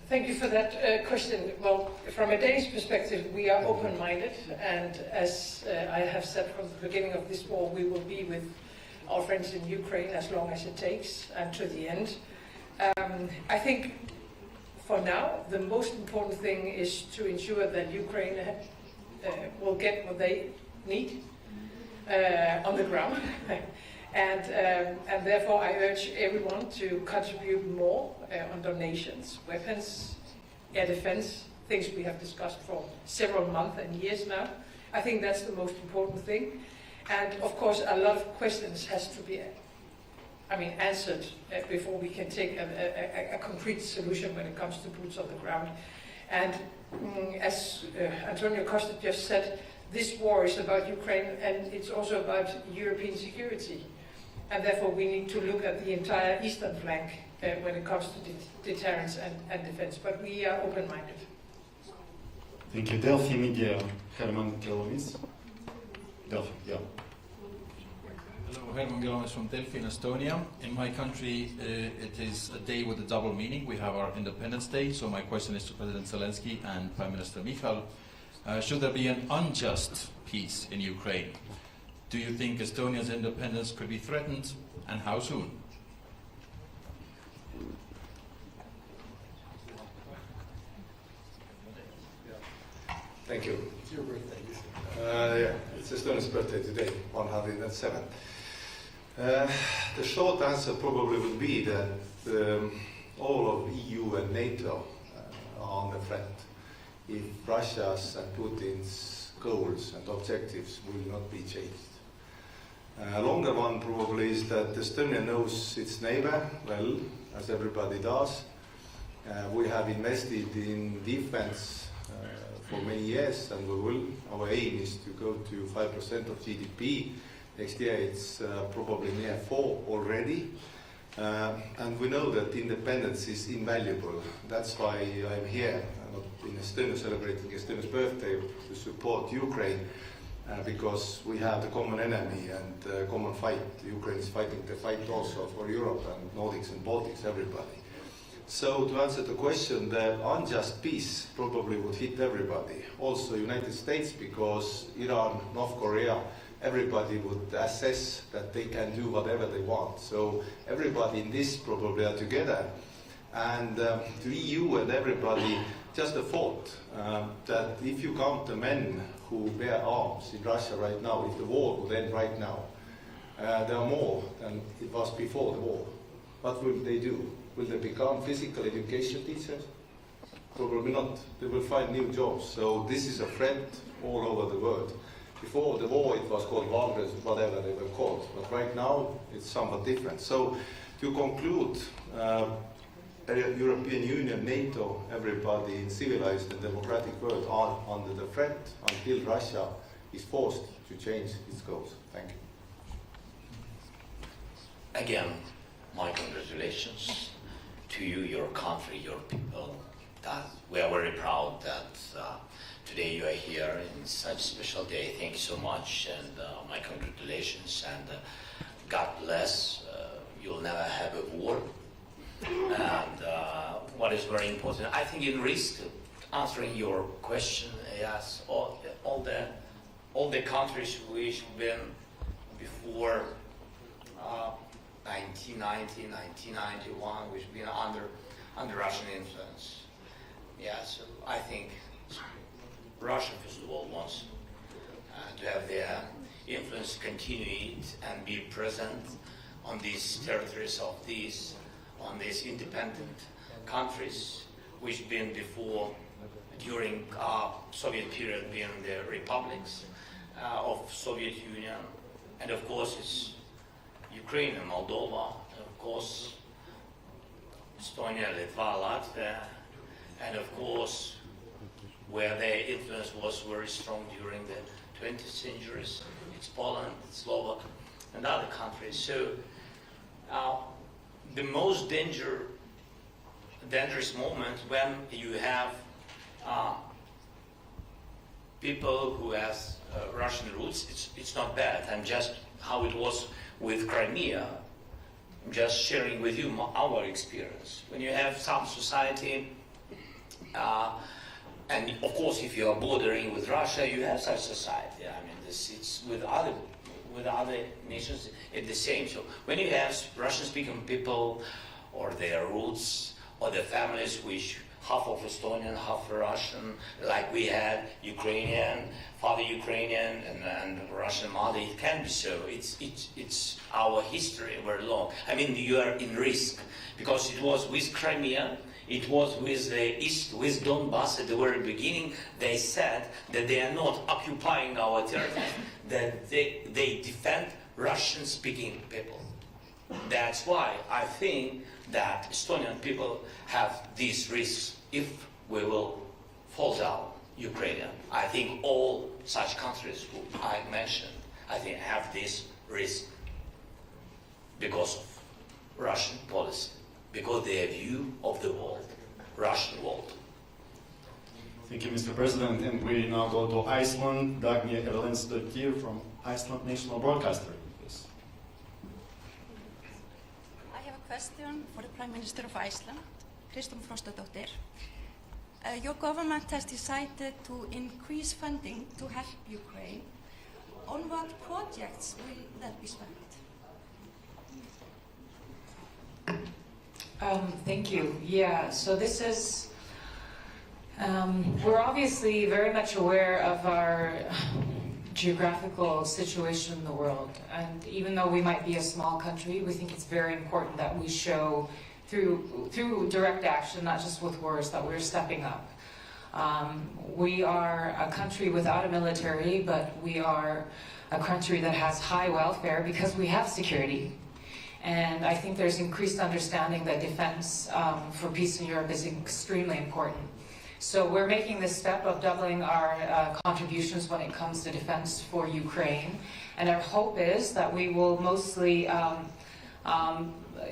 Thank you for that question. Well, from a Danish perspective, we are open-minded, and as I have said from the beginning of this war, we will be with our friends in Ukraine as long as it takes and to the end. I think for now, the most important thing is to ensure that Ukraine will get what they need on the ground. And therefore I urge everyone to contribute more on donations, weapons, air defense, things we have discussed for several months and years now. I think that's the most important thing. And of course a lot of questions has to be answered before we can take a concrete solution when it comes to boots on the ground. And as Antonio Costa just said, this war is about Ukraine and it's also about European security. And therefore we need to look at the entire eastern flank when it comes to deterrence and defense. But we are open-minded. Thank you. Delphi Media, Herman Gelovis. Delphi, yeah. Hello, Herman Gelovis from Delphi in Estonia. In my country, it is a day with a double meaning. We have our Independence Day, so my question is to President Zelenskyy and Prime Minister Michal. Should there be an unjust peace in Ukraine? Do you think Estonia's independence could be threatened, and how soon? Thank you. It's your birthday. Yeah, it's Estonia's birthday today, 107. The short answer probably would be that all of EU and NATO are under threat if Russia's and Putin's goals and objectives will not be changed. A longer one probably is that Estonia knows its neighbor well, as everybody does. We have invested in defense for many years, and we will. Our aim is to go to 5% of GDP. Next year it's probably near 4 already. And we know that independence is invaluable. That's why I'm here, not in Estonia, celebrating Estonia's birthday, to support Ukraine. Because we have the common enemy and common fight. Ukraine is fighting the fight also for Europe and Nordics and Baltics, everybody. So to answer the question, the unjust peace probably would hit everybody. Also United States, because Iran, North Korea, everybody would assess that they can do whatever they want. So everybody in this probably are together. And the EU and everybody, just a thought that if you count the men who bear arms in Russia right now, if the war would end right now, there are more than it was before the war. What will they do? Will they become physical education teachers? Probably not. They will find new jobs. So this is a threat all over the world. Before the war, it was called Wagner, whatever they were called. But right now, it's somewhat different. So to conclude, European Union, NATO, everybody in civilized and democratic world are under the threat until Russia is forced to change its goals. Thank you. Again, my congratulations to you, your country, your people. We are very proud that today you are here in such a special day. Thank you so much, and my congratulations, and God bless. You'll never have a war. And what is very important, I think in risk, answering your question, yes, all the countries which been before 1990, 1991, which been under Russian influence. Yes, I think Russia, first of all, wants to have their influence continue and be present on these territories of these independent countries, which been before, during Soviet period, being the republics of Soviet Union, and of course it's Ukraine and Moldova, and of course Estonia, Litva, Latvia, and of course where their influence was very strong during the 20th centuries, it's Poland, Slovak, and other countries. So the most dangerous moment when you have people who have Russian roots, it's not bad. And just how it was with Crimea, I'm just sharing with you our experience. When you have some society, and of course if you are bordering with Russia, you have such society. I mean, it's with other nations, it's the same. So when you have Russian-speaking people, or their roots, or their families, which half of Estonian, half Russian, like we had Ukrainian, father Ukrainian, and Russian mother, it can be so. It's our history very long. I mean, you are in risk, because it was with Crimea, it was with the East, with Donbass at the very beginning. They said that they are not occupying our territory, that they defend Russian-speaking people. That's why I think that Estonian people have these risks if we will fall down Ukrainian. I think all such countries who I mentioned, I think have this risk because of Russian policy, because their view of the world, Russian world. Thank you, Mr. President. And we now go to Iceland. Dagny Erlendsdottir from Iceland National Broadcaster. Please. I have a question for the Prime Minister of Iceland, Kristrún Frostadóttir. Your government has decided to increase funding to help Ukraine. On what projects will that be spent? Thank you. Yeah, so this is, we're obviously very much aware of our geographical situation in the world. And even though we might be a small country, we think it's very important that we show through direct action, not just with words, that we're stepping up. We are a country without a military, but we are a country that has high welfare because we have security. And I think there's increased understanding that defense for peace in Europe is extremely important. So we're making this step of doubling our contributions when it comes to defense for Ukraine. And our hope is that we will mostly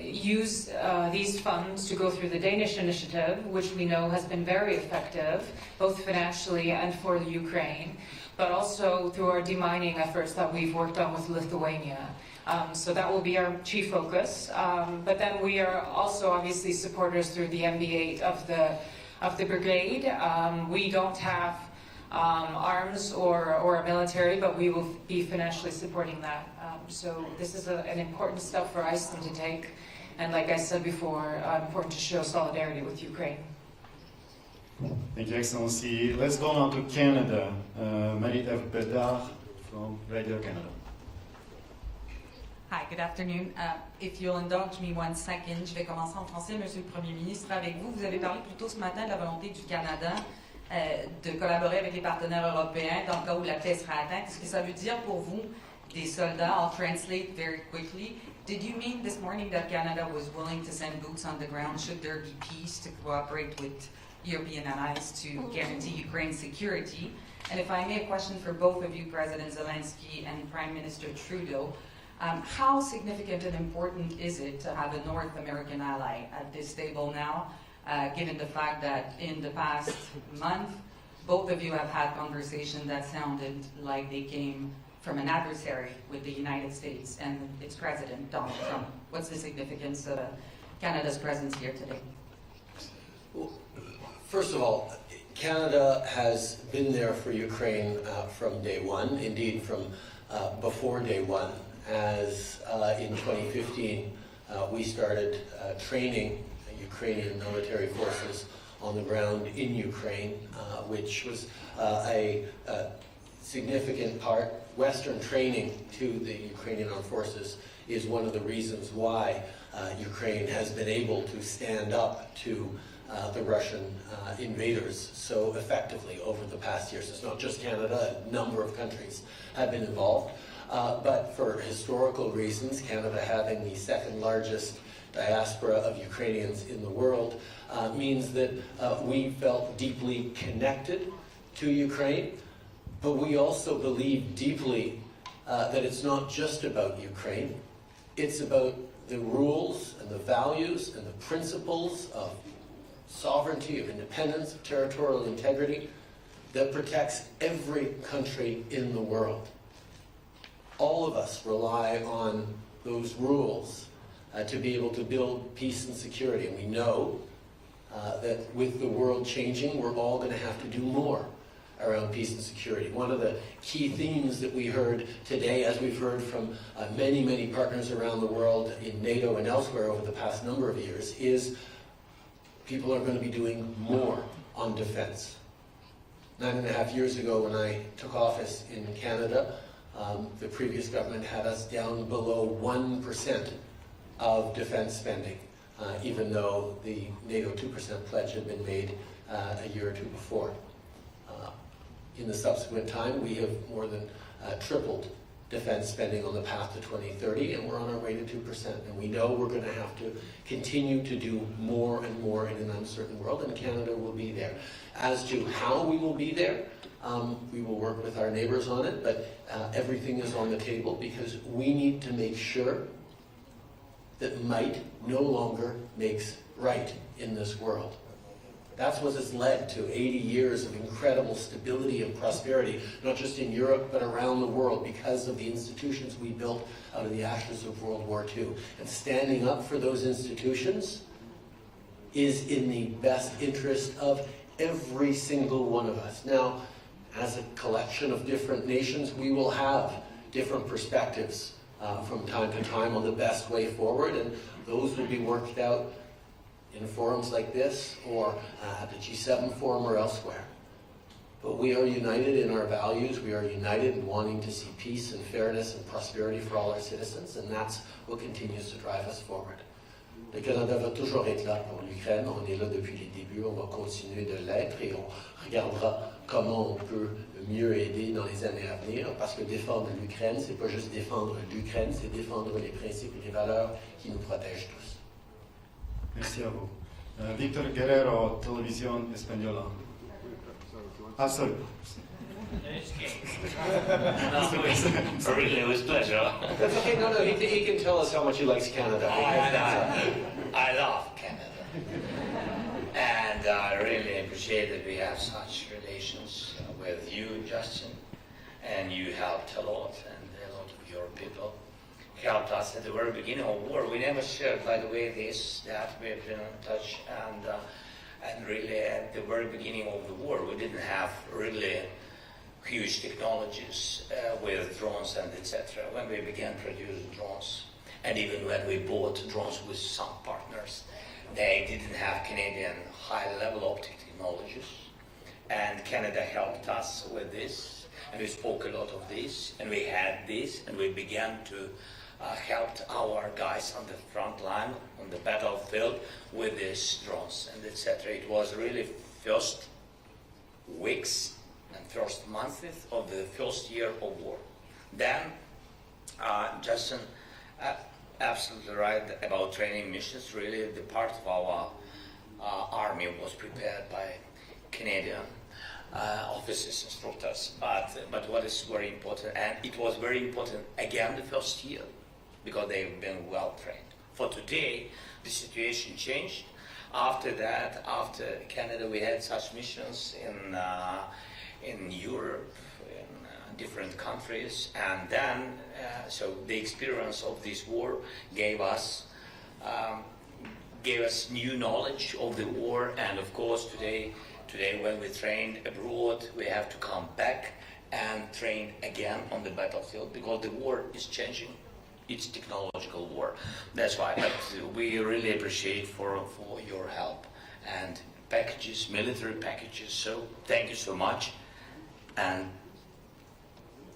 use these funds to go through the Danish initiative, which we know has been very effective, both financially and for the Ukraine, but also through our demining efforts that we've worked on with Lithuania. So that will be our chief focus. But then we are also obviously supporters through the MB8 of the brigade. We don't have arms or a military, but we will be financially supporting that. So this is an important step for Iceland to take. And like I said before, important to show solidarity with Ukraine. Thank you, Excellency. Let's go now to Canada. Marie-Ève Bédard from Radio Canada. Hi, good afternoon. if you'll indulge me 1 second, je vais commencer en français, Monsieur le Premier ministre, avec vous. Vous avez parlé plus tôt ce matin de la volonté du Canada de collaborer avec les partenaires européens dans le cas où la paix sera atteinte. Est-ce que ça veut dire pour vous des soldats? I'll translate very quickly. Did you mean this morning that Canada was willing to send boots on the ground should there be peace to cooperate with European allies to guarantee Ukraine's security? And if I may, a question for both of you, President Zelenskyy and Prime Minister Trudeau. How significant and important is it to have a North American ally at this table now, given the fact that in the past month, both of you have had conversations that sounded like they came from an adversary with the United States and its President, Donald Trump? What's the significance of Canada's presence here today? Well, first of all, Canada has been there for Ukraine from day one, indeed from before day one, as in 2015 we started training Ukrainian military forces on the ground in Ukraine, which was a significant part. Western training to the Ukrainian armed forces is one of the reasons why Ukraine has been able to stand up to the Russian invaders so effectively over the past years. It's not just Canada, a number of countries have been involved. But for historical reasons, Canada having the second largest diaspora of Ukrainians in the world means that we felt deeply connected to Ukraine, but we also believe deeply that it's not just about Ukraine. It's about the rules and the values and the principles of sovereignty, of independence, of territorial integrity that protects every country in the world. All of us rely on those rules to be able to build peace and security. And we know that with the world changing, we're all going to have to do more around peace and security. One of the key themes that we heard today, as we've heard from many, many partners around the world in NATO and elsewhere over the past number of years, is people are going to be doing more on defense. 9.5 years ago when I took office in Canada, the previous government had us down below 1% of defense spending, even though the NATO 2% pledge had been made a year or two before. In the subsequent time, we have more than tripled defense spending on the path to 2030, and we're on our way to 2%. And we know we're going to have to continue to do more and more in an uncertain world, and Canada will be there. As to how we will be there, we will work with our neighbors on it, but everything is on the table because we need to make sure that might no longer makes right in this world. That's what has led to 80 years of incredible stability and prosperity, not just in Europe, but around the world, because of the institutions we built out of the ashes of World War II. And standing up for those institutions is in the best interest of every single one of us. Now, as a collection of different nations, we will have different perspectives from time to time on the best way forward, and those will be worked out in forums like this, or at the G7 forum or elsewhere. But we are united in our values, we are united in wanting to see peace and fairness and prosperity for all our citizens, and that's what continues to drive us forward. Le Canada va toujours être là pour l'Ukraine, on est là depuis les débuts, on va continuer de l'être et on regardera comment on peut mieux aider dans les années à venir, parce que défendre l'Ukraine, c'est pas juste défendre l'Ukraine, c'est défendre les principes et les valeurs qui nous protègent tous. Merci à vous. Victor Guerrero, Televisión Española. Ah, sorry. Really, it was a pleasure. That's okay, no, he can tell us how much he likes Canada. I love Canada. And I really appreciate that we have such relations with you, Justin. And you helped a lot, and a lot of your people helped us at the very beginning of war. We never shared, by the way, that we've been in touch, and really at the very beginning of the war, we didn't have really huge technologies with drones and etc. When we began producing drones, and even when we bought drones with some partners, they didn't have Canadian high-level optic technologies, and Canada helped us with this, and we spoke a lot of this, and we had this, and we began to helped our guys on the front line, on the battlefield, with these drones and etc. It was really first weeks and first months of the first year of war. Then, Justin, absolutely right about training missions. Really, the part of our army was prepared by Canadian officers, instructors. But what is very important, and it was very important again the first year, because they've been well trained. For today, the situation changed. After that, after Canada, we had such missions in Europe, in different countries, and then so the experience of this war gave us new knowledge of the war. And of course, today when we train abroad, we have to come back and train again on the battlefield, because the war is changing. It's technological war. That's why. But we really appreciate for your help and packages, military packages. So thank you so much. And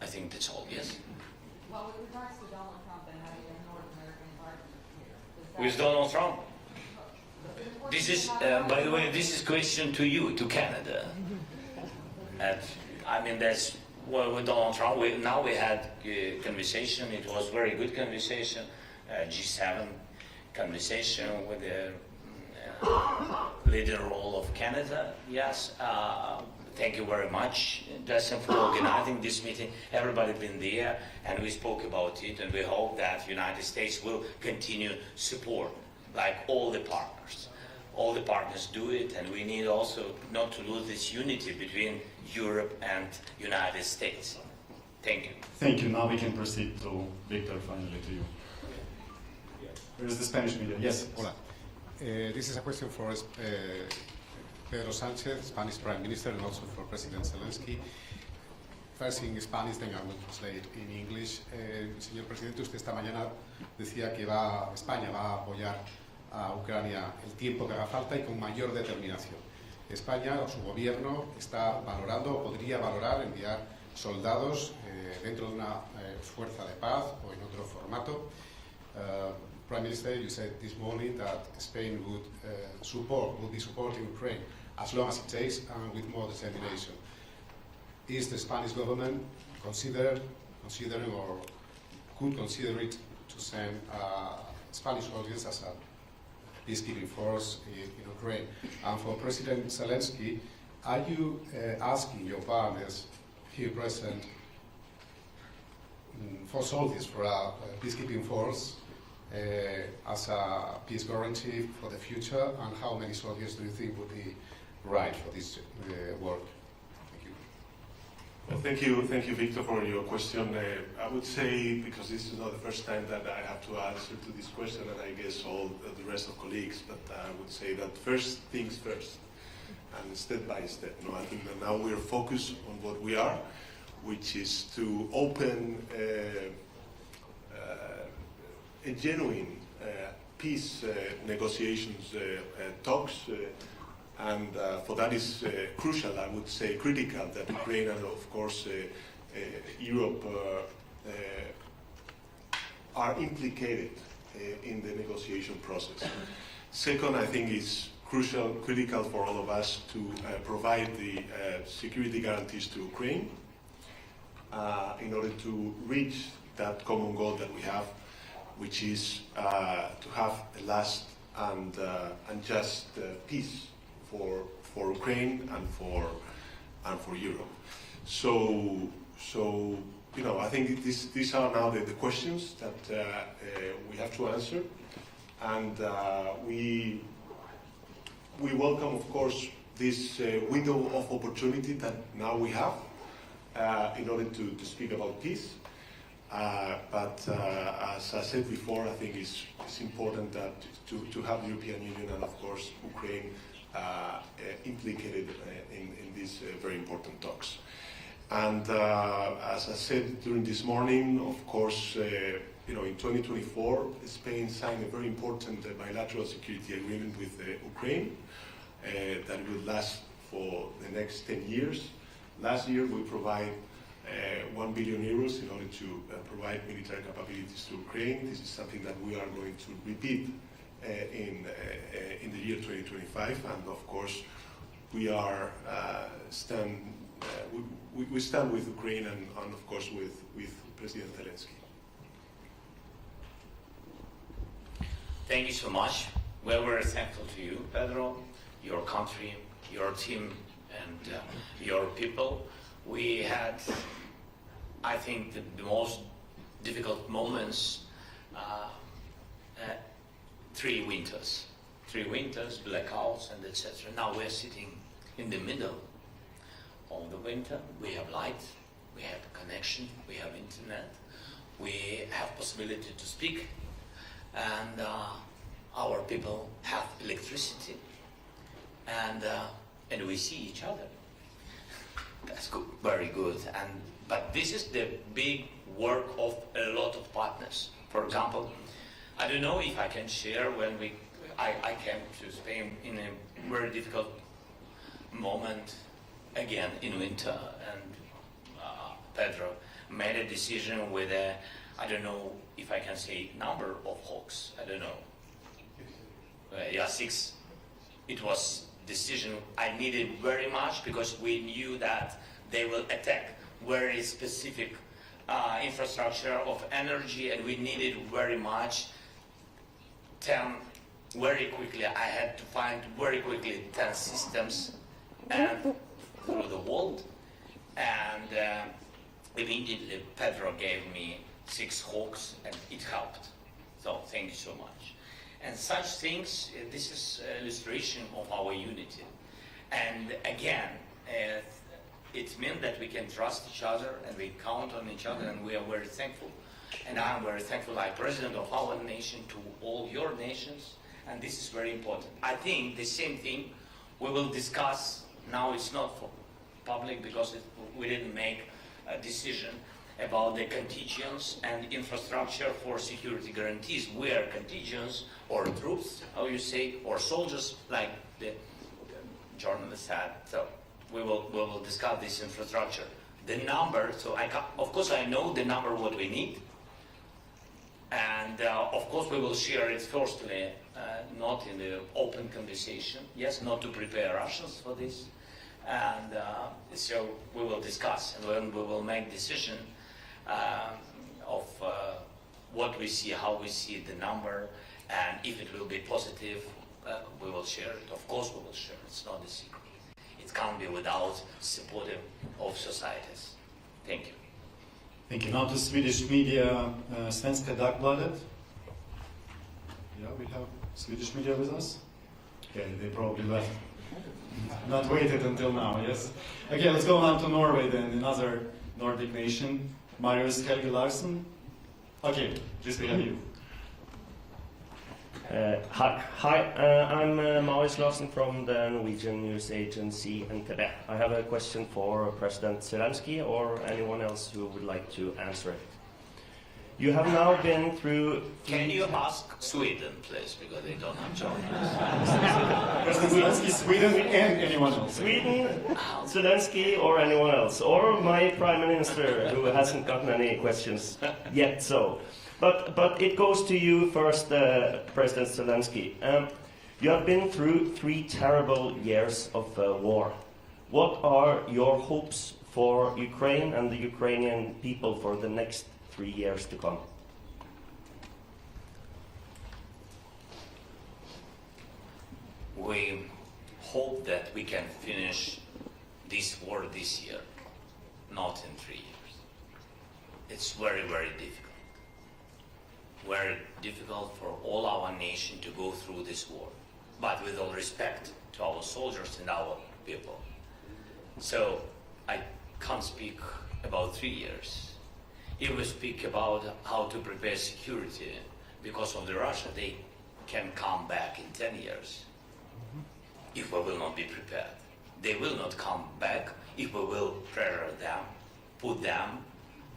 I think that's all. Yes. Well, with regards to Donald Trump and having a North American partner here, With Donald Trump. This is, by the way, this is question to you, to Canada. And I mean, that's. Well, with Donald Trump, now we had a conversation. It was very good conversation, G7 conversation with the leading role of Canada. Yes, thank you very much, Justin, for organizing this meeting. Everybody been there, and we spoke about it, and we hope that the United States will continue support, like all the partners. All the partners do it, and we need also not to lose this unity between Europe and United States. Thank you. Thank you. Now we can proceed to Victor, finally to you. Where is the Spanish media? Yes. Hola. This is a question for Pedro Sánchez, Spanish Prime Minister, and also for President Zelenskyy. First in Spanish, then I will translate in English. Señor Presidente, usted esta mañana decía que España va a apoyar a Ucrania el tiempo que haga falta y con mayor determinación. España o su gobierno está valorando o podría valorar enviar soldados dentro de una fuerza de paz o en otro formato. Prime Minister, you said this morning that Spain would be supporting Ukraine as long as it takes and with more determination. Is the Spanish government considering or could consider it to send Spanish audience as a peacekeeping force in Ukraine? And for President Zelenskyy, are you asking your partners here present for soldiers for a peacekeeping force as a peace guarantee for the future? And how many soldiers do you think would be right for this work? Well, thank you, Victor, for your question. I would say, because this is not the first time that I have to answer to this question, and I guess all the rest of colleagues, but I would say that first things first, and step by step. No, I think that now we're focused on what we are, which is to open a genuine peace negotiations talks. And for that is crucial, I would say critical, that Ukraine and of course Europe are implicated in the negotiation process. Second, I think it's critical for all of us to provide the security guarantees to Ukraine in order to reach that common goal that we have, which is to have a last and just peace for Ukraine and for Europe. So you know, I think these are now the questions that we have to answer, and we welcome, of course, this window of opportunity that now we have in order to speak about peace. But as I said before, I think it's important that to have the European Union and, of course, Ukraine implicated in these very important talks. And as I said during this morning, of course, you know, in 2024, Spain signed a very important bilateral security agreement with Ukraine that will last for the next 10 years. Last year, we provided 1 billion euros in order to provide military capabilities to Ukraine. This is something that we are going to repeat in the year 2025, and of course we are we stand with Ukraine and of course with President Zelenskyy. Thank you so much. We're very thankful to you, Pedro, your country, your team, and your people. We had, I think, the most difficult moments, 3 winters, blackouts, and etc. Now we're sitting in the middle of the winter. We have light, we have connection, we have internet, we have possibility to speak, and our people have electricity, and we see each other. That's good, very good. But this is the big work of a lot of partners. For example, I don't know if I can share when I came to Spain in a very difficult moment again in winter, and Pedro made a decision with I don't know if I can say number of hawks. I don't know. 6. It was decision I needed very much because we knew that they will attack very specific infrastructure of energy, and we needed very much 10 very quickly. I had to find very quickly 10 systems and through the world, and immediately Pedro gave me 6 hawks, and it helped. So thank you so much. And such things, this is an illustration of our unity. And again, it means that we can trust each other and we count on each other, and we are very thankful. And I'm very thankful, like President of our nation, to all your nations, and this is very important. I think the same thing we will discuss, now it's not for public because we didn't make a decision about the contingents and infrastructure for security guarantees, where contingents or troops, how you say, or soldiers, like the journalist said. So we will discuss this infrastructure. The number, so of course I know the number what we need, and of course we will share it firstly, not in the open conversation, yes, not to prepare Russians for this, and so we will discuss, and then we will make decision of what we see, how we see the number, and if it will be positive, we will share it. Of course we will share it. It's not a secret. It can't be without support of societies. Thank you. Thank you. Now to Swedish media, Svenska Dagbladet. Yeah, we have Swedish media with us. Okay, they probably left. Not waited until now, yes? Okay, let's go on to Norway then, another Nordic nation. Marius Helge Larsen. Okay, please we have you. Hi, I'm Marius Larsen from the Norwegian news agency NTB. I have a question for President Zelenskyy or anyone else who would like to answer it. You have now been through... Can you ask Sweden, please, because they don't have journalists. President Zelenskyy, Sweden, and anyone else. Sweden, Zelenskyy, or anyone else. Or my Prime Minister, who hasn't gotten any questions yet, so... But it goes to you first, President Zelenskyy. You have been through 3 terrible years of war. What are your hopes for Ukraine and the Ukrainian people for the next 3 years to come? We hope that we can finish this war this year, not in 3 years. It's very, very difficult. Very difficult for all our nation to go through this war, but with all respect to our soldiers and our people. So I can't speak about 3 years. If we speak about how to prepare security, because of the Russia, they can come back in 10 years if we will not be prepared. They will not come back if we will pressure them, put them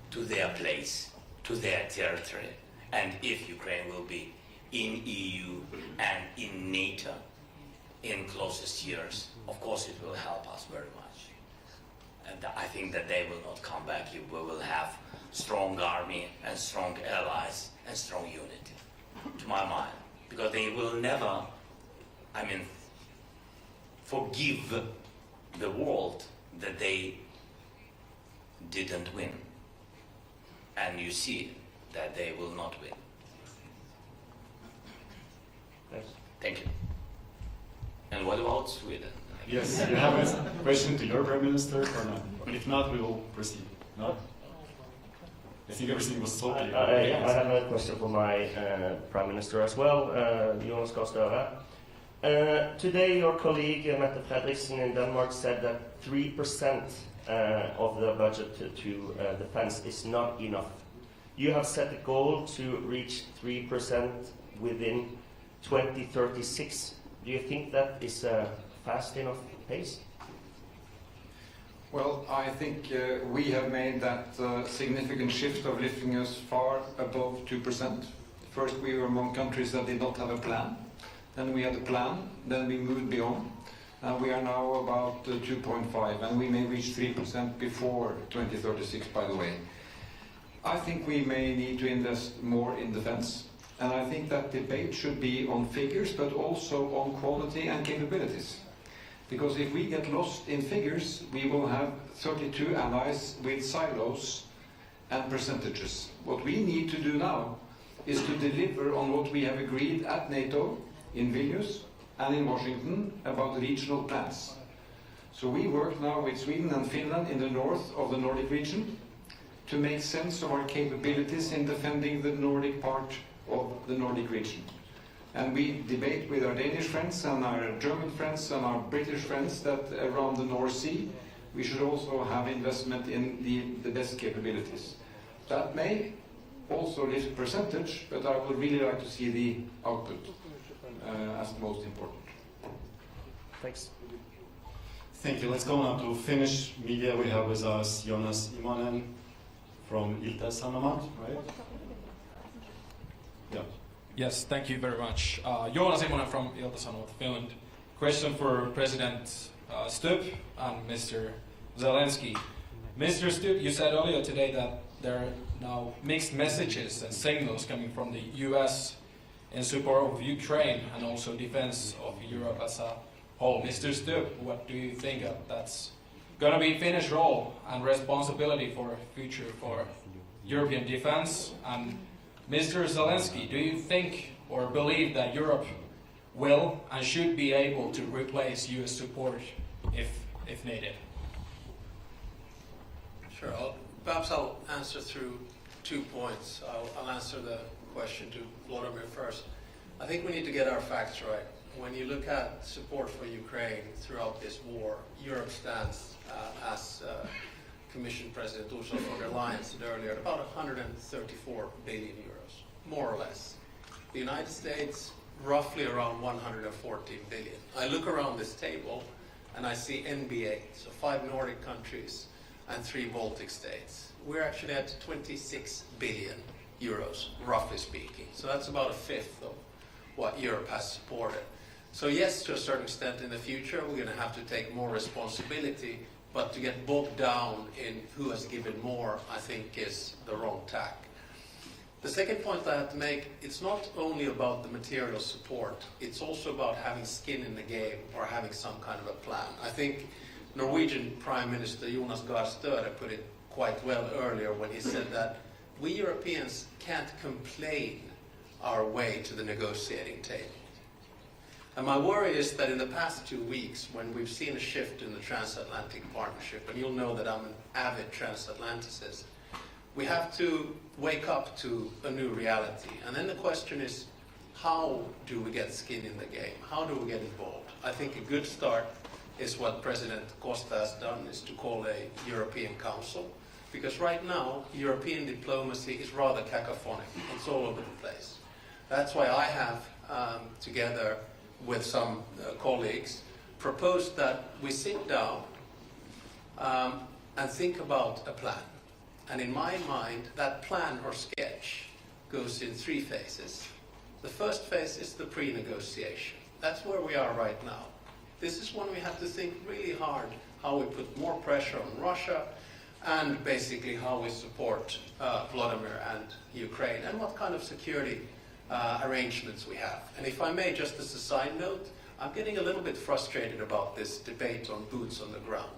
to their place, to their territory. And if Ukraine will be in EU and in NATO in closest years, of course it will help us very much. And I think that they will not come back. We will have strong army and strong allies and strong unity, to my mind. Because they will never, forgive the world that they didn't win. And you see that they will not win. Thank you. And what about Sweden? Yes, you have a question to your Prime Minister or not? And if not, we will proceed. No? I think everything was so clear. I have a question for my Prime Minister as well, Jonas Gahr Støre. Today your colleague Mette Frederiksen in Denmark said that 3% of the budget to defense is not enough. You have set a goal to reach 3% within 2036. Do you think that is a fast enough pace? Well, I think we have made that significant shift of lifting us far above 2%. First, we were among countries that did not have a plan. Then we had a plan, then we moved beyond. We are now about 2.5, and we may reach 3% before 2036, by the way. I think we may need to invest more in defense. And I think that debate should be on figures, but also on quality and capabilities. Because if we get lost in figures, we will have 32 allies with silos and percentages. What we need to do now is to deliver on what we have agreed at NATO, in Vilnius and in Washington, about regional plans. So we work now with Sweden and Finland in the north of the Nordic region to make sense of our capabilities in defending the Nordic part of the Nordic region. And we debate with our Danish friends and our German friends and our British friends that around the North Sea we should also have investment in the best capabilities. That may also lift percentage, but I would really like to see the output as the most important. Thanks. Thank you. Let's go now to Finnish media. We have with us Jonas Imonen from Ilta-Sanomat, right? Yeah. Yes, thank you very much. Jonas Imonen from Ilta-Sanomat, Finland. Question for President Stubb and Mr. Zelenskyy. Mr. Stubb, you said earlier today that there are now mixed messages and signals coming from the US in support of Ukraine and also defense of Europe as a whole. Mr. Stubb, what do you think that's going to be Finnish role and responsibility for future for European defense? And Mr. Zelenskyy, do you think or believe that Europe will and should be able to replace US support if needed? Sure. Perhaps I'll answer through 2 points. I'll answer the question to Volodymyr first. I think we need to get our facts right. When you look at support for Ukraine throughout this war, Europe stands, as Commission President Ursula von der Leyen said earlier, at about 134 billion euros, more or less. The United States, roughly around 114 billion. I look around this table and I see NBA, so 5 Nordic countries and 3 Baltic states. We're actually at 26 billion euros, roughly speaking. So that's about a fifth of what Europe has supported. So yes, to a certain extent in the future, we're going to have to take more responsibility, but to get bogged down in who has given more, I think is the wrong tack. The second point I have to make, it's not only about the material support, it's also about having skin in the game or having some kind of a plan. I think Norwegian Prime Minister Jonas Gahr Støre put it quite well earlier when he said that we Europeans can't complain our way to the negotiating table. And my worry is that in the past 2 weeks, when we've seen a shift in the transatlantic partnership, and you'll know that I'm an avid transatlanticist, we have to wake up to a new reality. And then the question is, how do we get skin in the game? How do we get involved? I think a good start is what President Costa has done, is to call a European Council. Because right now, European diplomacy is rather cacophonic. It's all over the place. That's why I have, together with some colleagues, proposed that we sit down and think about a plan. And in my mind, that plan or sketch goes in 3 phases. The first phase is the pre-negotiation. That's where we are right now. This is when we have to think really hard how we put more pressure on Russia and basically how we support Volodymyr and Ukraine and what kind of security arrangements we have. And if I may, just as a side note, I'm getting a little bit frustrated about this debate on boots on the ground,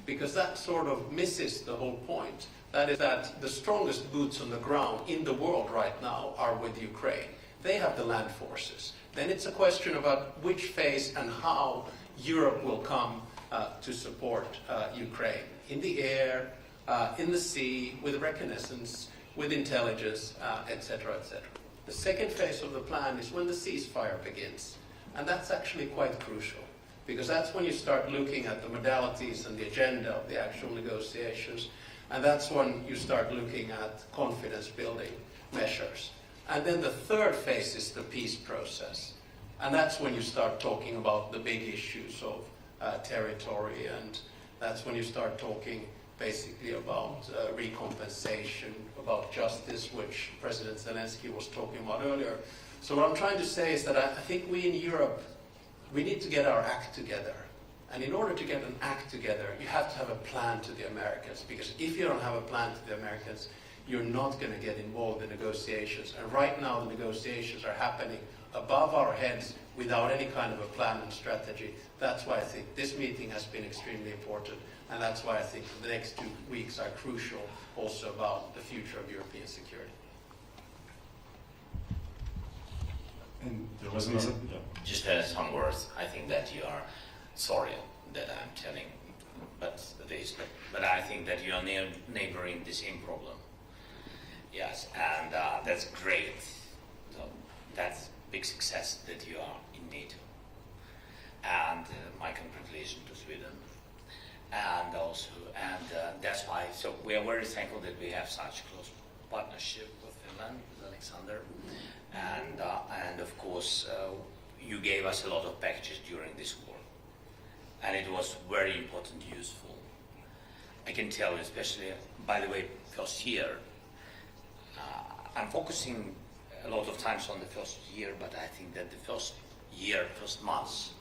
because that sort of misses the whole point. That is that the strongest boots on the ground in the world right now are with Ukraine. They have the land forces. Then it's a question about which phase and how Europe will come to support Ukraine. In the air, in the sea, with reconnaissance, with intelligence, etc., etc. The second phase of the plan is when the ceasefire begins. And that's actually quite crucial, because that's when you start looking at the modalities and the agenda of the actual negotiations. And that's when you start looking at confidence-building measures. And then the third phase is the peace process. And that's when you start talking about the big issues of territory, and that's when you start talking basically about recompensation, about justice, which President Zelenskyy was talking about earlier. So what I'm trying to say is that I think we in Europe, we need to get our act together. And in order to get an act together, you have to have a plan to the Americans, because if you don't have a plan to the Americans, you're not going to get involved in negotiations. And right now the negotiations are happening above our heads without any kind of a plan and strategy. That's why I think this meeting has been extremely important, and that's why I think the next 2 weeks are crucial also about the future of European security. And there was another... Just some words. I think that you are sorry that I'm telling but this, but I think that you are neighboring the same problem. Yes, and that's great. So that's big success that you are in NATO. And my congratulations to Sweden. And also, that's why, so we are very thankful that we have such close partnership with Finland, with Alexander. And of course, you gave us a lot of packages during this war. And it was very important, useful. I can tell you, especially, by the way, first year, I'm focusing a lot of times on the first year, but I think that the first year, first months,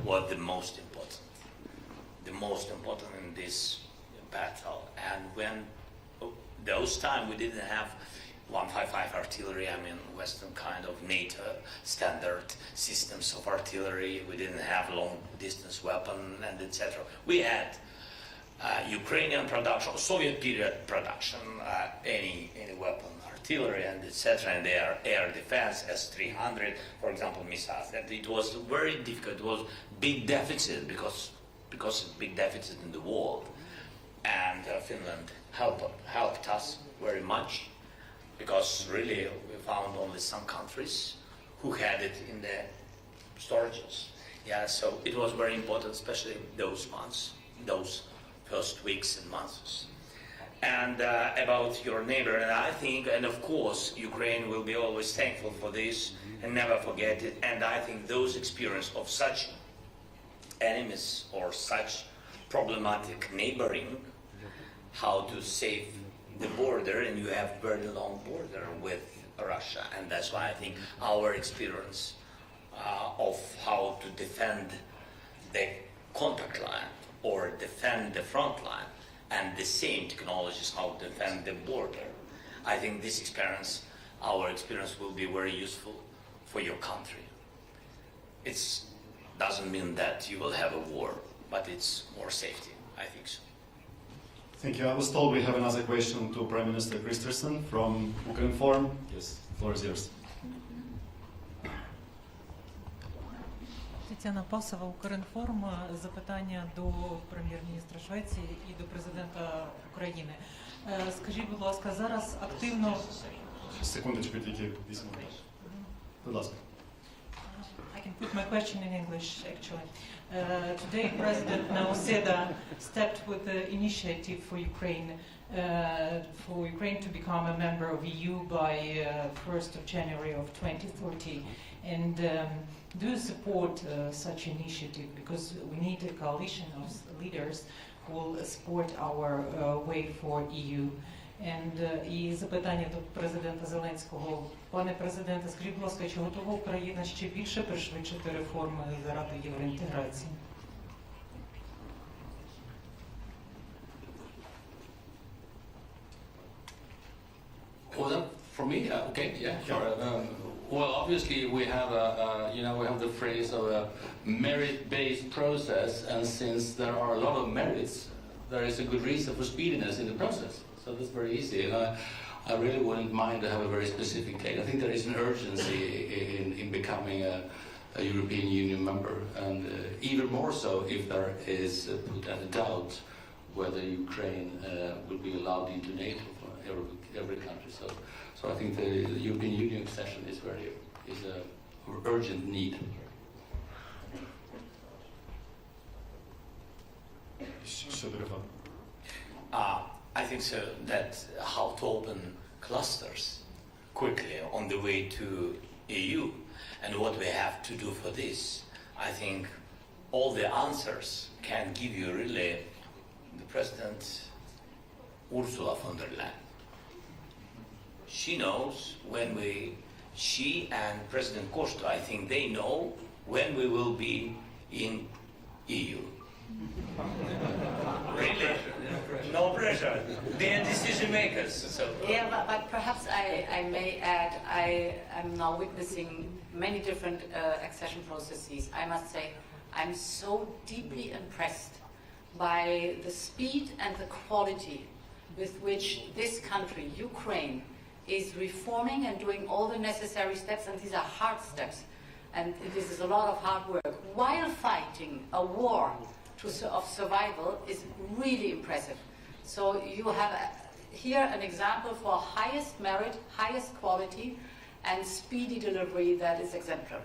was the most important. The most important in this battle. And when those times we didn't have 155 artillery, I mean Western kind of NATO standard systems of artillery, we didn't have long distance weapon and etc. We had Ukrainian production, Soviet period production, any weapon, artillery and etc. and their air defense, S-300, for example, missiles. And it was very difficult, it was big deficit because of big deficit in the world. And Finland helped us very much, because really we found only some countries who had it in their storages. Yeah, so it was very important, especially those months, those first weeks and months. And about your neighbor, and I think, and of course, Ukraine will be always thankful for this and never forget it. And I think those experience of such enemies or such problematic neighboring, how to save the border, and you have very long border with Russia, and that's why I think our experience of how to defend the contact line or defend the front line, and the same technologies how to defend the border. I think this experience, our experience, will be very useful for your country. It doesn't mean that you will have a war, but it's more safety, I think so. Thank you. I was told we have another question to Prime Minister Christensen from Ukraine Forum. Yes, the floor is yours. Тетяна Пасова, Укрінформ. Запитання до прем'єр-міністра Швеції і до президента України. Скажіть, будь ласка, зараз активно... Секундочку, тільки 8 хвилин. Будь ласка. I can put my question in English, actually. Today, President Nauseda stepped with the initiative for Ukraine to become a member of EU by 1st of January of 2030. And do you support such initiative? Because we need a coalition of leaders who will support our way for EU. І запитання до президента Зеленського. Пане президенте, скажіть, будь ласка, чи готова Україна ще більше пришвидшити реформи заради євроінтеграції? For me, okay, yeah, sure. Well, obviously we have we have the phrase of a merit-based process, and since there are a lot of merits, there is a good reason for speediness in the process. So that's very easy, and I really wouldn't mind to have a very specific date. I think there is an urgency in becoming a European Union member, and even more so if there is put at doubt whether Ukraine will be allowed into NATO for every country. So I think the European Union accession is an urgent need. I think so that how to open clusters quickly on the way to EU and what we have to do for this. I think all the answers can give you really the President Ursula von der Leyen. She knows she and President Costa, I think they know when we will be in EU. Really? No pressure. They are decision makers. So. Yeah, but perhaps I may add, I am now witnessing many different accession processes. I must say, I'm so deeply impressed by the speed and the quality with which this country, Ukraine, is reforming and doing all the necessary steps, and these are hard steps, and this is a lot of hard work, while fighting a war of survival is really impressive. So you have here an example for highest merit, highest quality, and speedy delivery that is exemplary.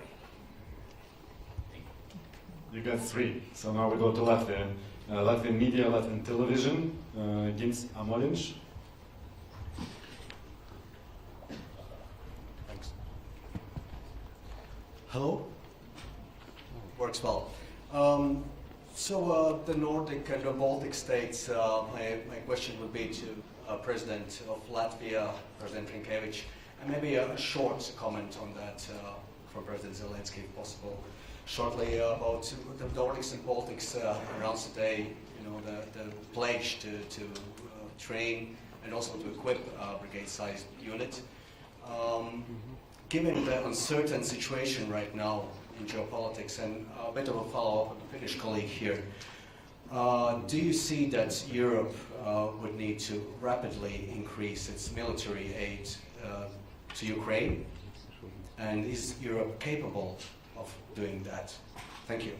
You got 3. So now we go to Latvia. Latvian media, Latvian television, Gins Amoliņš. Thanks. Hello? Works well. So the Nordic and the Baltic states, my question would be to President of Latvia, President Rinkevič, and maybe a short comment on that from President Zelenskyy, if possible. Shortly about the Nordics and Baltics announced today, the pledge to train and also to equip a brigade-sized unit. Given the uncertain situation right now in geopolitics, and a bit of a follow-up on the Finnish colleague here, do you see that Europe would need to rapidly increase its military aid to Ukraine? And is Europe capable of doing that? Thank you.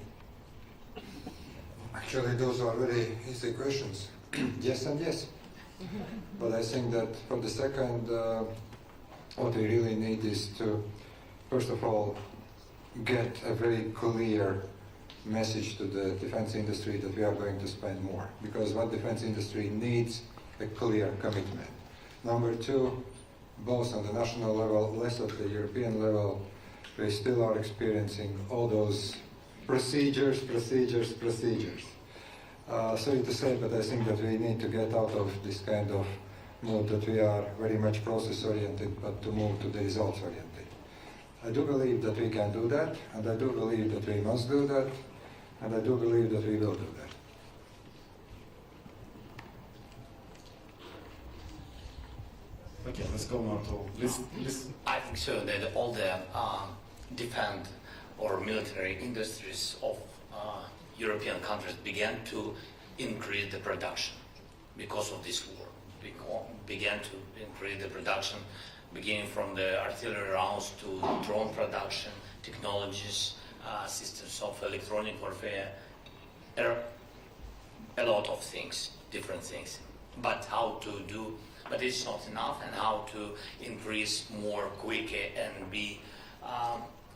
Actually, those are very easy questions. Yes and yes. But I think that for the second, what we really need is to, first of all, get a very clear message to the defense industry that we are going to spend more. Because what defense industry needs, a clear commitment. Number 2, both on the national level, less at the European level, we still are experiencing all those procedures. Sorry to say, but I think that we need to get out of this kind of mode that we are very much process-oriented, but to move to the results-oriented. I do believe that we can do that, and I do believe that we must do that, and I do believe that we will do that. Okay, let's go now to listen. I think so that all the defense or military industries of European countries began to increase the production because of this war. Began to increase the production, beginning from the artillery rounds to drone production, technologies, systems of electronic warfare, a lot of things, different things. But how to do, but it's not enough, and how to increase more quicker and be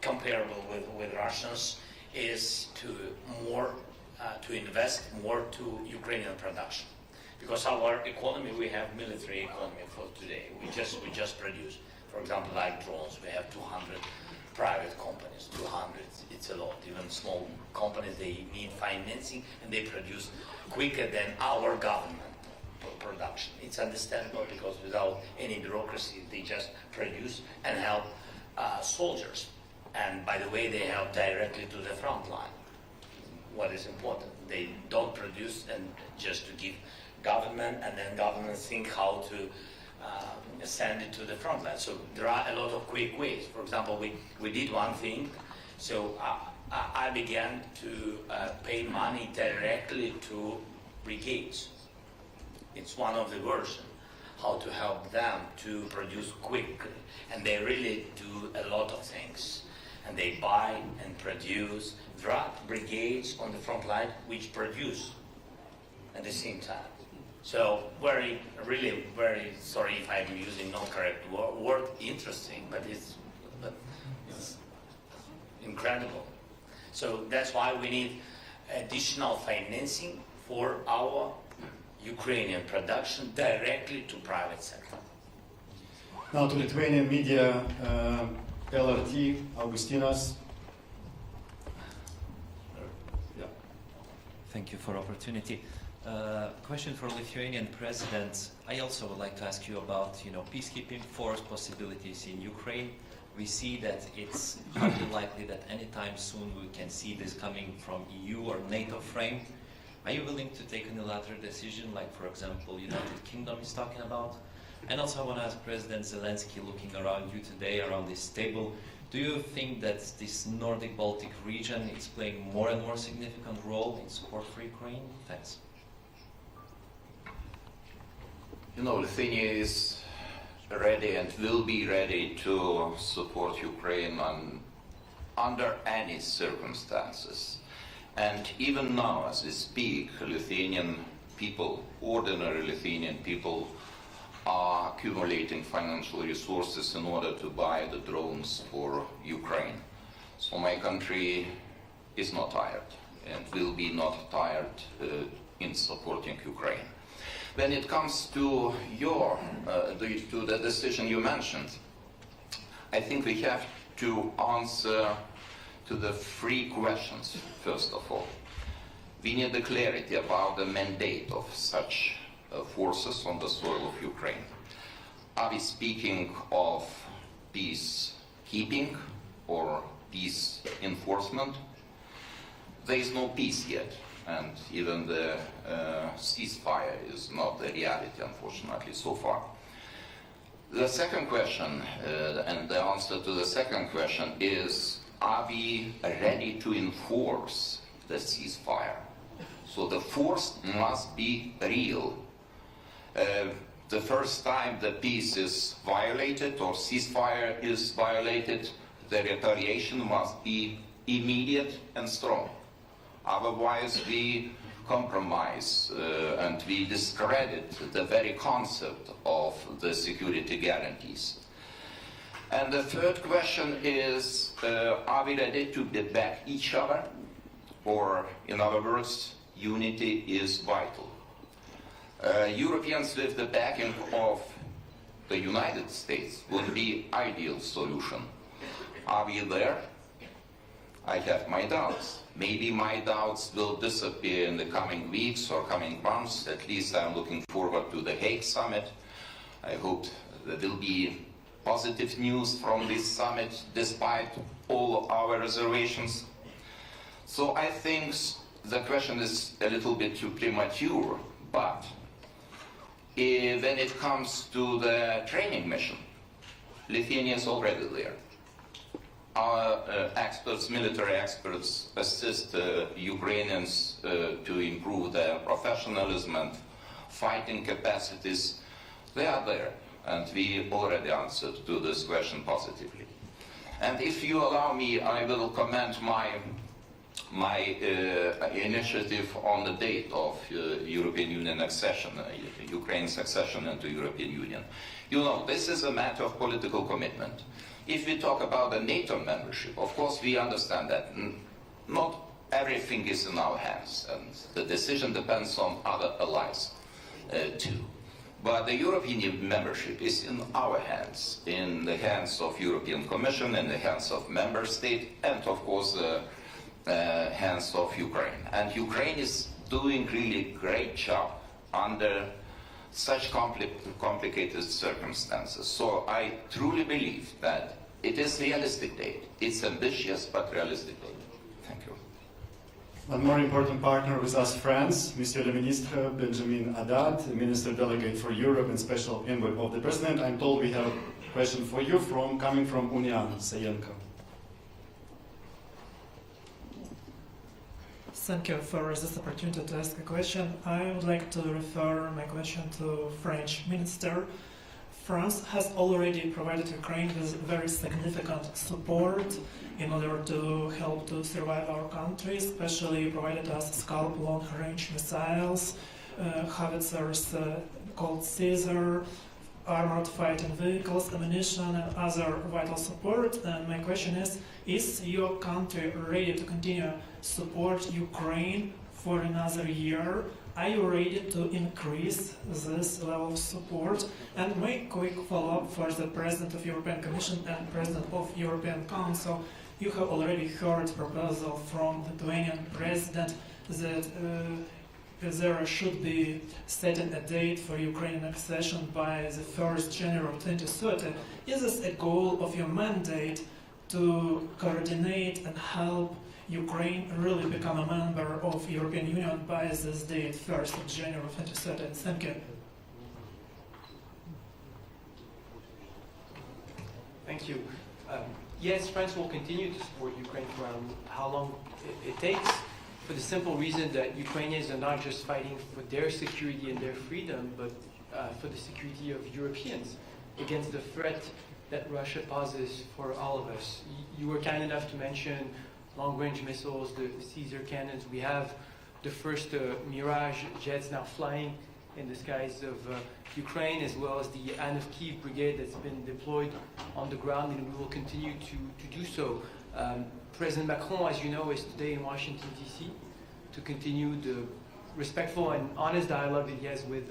comparable with Russians is to invest more to Ukrainian production. Because our economy, we have military economy for today. We just produce, for example, like drones. We have 200 private companies. 200, it's a lot. Even small companies, they need financing, and they produce quicker than our government production. It's understandable because without any bureaucracy, they just produce and help soldiers. And by the way, they help directly to the front line. What is important, they don't produce and just to give government, and then government think how to send it to the front line. So there are a lot of quick ways. For example, we did one thing. So I began to pay money directly to brigades. It's one of the versions, how to help them to produce quickly. And they really do a lot of things. And they buy and produce. There are brigades on the front line which produce at the same time. So really very sorry if I'm using not correct word, interesting, but it's incredible. So that's why we need additional financing for our Ukrainian production directly to private sector. Now to Lithuanian media, LRT, Augustinas. Yeah. Thank you for opportunity. Question for Lithuanian President. I also would like to ask you about, peacekeeping force possibilities in Ukraine. We see that it's hardly likely that anytime soon we can see this coming from EU or NATO frame. Are you willing to take a unilateral decision, like for example, United Kingdom is talking about? And also I want to ask President Zelenskyy, looking around you today, around this table, do you think that this Nordic-Baltic region is playing more and more significant role in support for Ukraine? Thanks. Lithuania is ready and will be ready to support Ukraine under any circumstances. And even now, as we speak, Lithuanian people, ordinary Lithuanian people, are accumulating financial resources in order to buy the drones for Ukraine. So my country is not tired and will be not tired in supporting Ukraine. When it comes to the decision you mentioned, I think we have to answer to the three questions, first of all. We need the clarity about the mandate of such forces on the soil of Ukraine. Are we speaking of peacekeeping or peace enforcement? There is no peace yet, and even the ceasefire is not the reality, unfortunately, so far. The second question, and the answer to the second question is, are we ready to enforce the ceasefire? So the force must be real. The first time the peace is violated or ceasefire is violated, the retaliation must be immediate and strong. Otherwise we compromise and we discredit the very concept of the security guarantees. And the third question is, are we ready to back each other? Or, in other words, unity is vital. Europeans with the backing of the United States would be ideal solution. Are we there? I have my doubts. Maybe my doubts will disappear in the coming weeks or coming months. At least I'm looking forward to the Hague summit. I hope there will be positive news from this summit despite all our reservations. So I think the question is a little bit too premature, but when it comes to the training mission, Lithuania is already there. Our experts, military experts, assist Ukrainians to improve their professionalism and fighting capacities. They are there, and we already answered to this question positively. And if you allow me, I will comment my initiative on the date of European Union accession, Ukraine's accession into European Union. This is a matter of political commitment. If we talk about the NATO membership, of course we understand that not everything is in our hands, and the decision depends on other allies too. But the European membership is in our hands, in the hands of European Commission, in the hands of member states, and of course the hands of Ukraine. And Ukraine is doing really great job under such complicated circumstances. So I truly believe that it is realistic date. It's ambitious but realistic date. Thank you. one more important partner with us, France, Monsieur le Ministre Benjamin Haddad, Minister Delegate for Europe and Special Envoy of the President. I'm told we have a question for you coming from Union Sayenko. Thank you for this opportunity to ask a question. I would like to refer my question to French Minister. France has already provided Ukraine with very significant support in order to help to survive our country, especially provided us Scalp long-range missiles, howitzers called Caesar, armored fighting vehicles, ammunition, and other vital support. And my question is your country ready to continue support Ukraine for another year? Are you ready to increase this level of support? And my quick follow-up for the President of European Commission and President of European Council. You have already heard proposal from the Lithuanian President that there should be setting a date for Ukrainian accession by the 1st January 2030. Is this a goal of your mandate to coordinate and help Ukraine really become a member of European Union by this date, 1st of January 2030? Thank you. Thank you. Yes, France will continue to support Ukraine for how long it takes, for the simple reason that Ukrainians are not just fighting for their security and their freedom, but for the security of Europeans against the threat that Russia poses for all of us. You were kind enough to mention long-range missiles, the Caesar cannons. We have the first Mirage jets now flying in the skies of Ukraine, as well as the Anne of Kiev brigade that's been deployed on the ground, and we will continue to do so. President Macron, as you know, is today in Washington, D.C. to continue the respectful and honest dialogue that he has with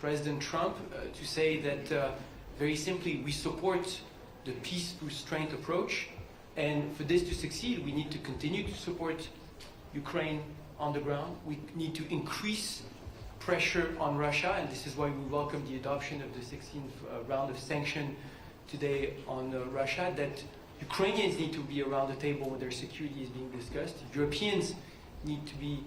President Trump, to say that, very simply, we support the peace through strength approach, and for this to succeed, we need to continue to support Ukraine on the ground. We need to increase pressure on Russia, and this is why we welcome the adoption of the 16th round of sanctions today on Russia, that Ukrainians need to be around the table when their security is being discussed. Europeans need to be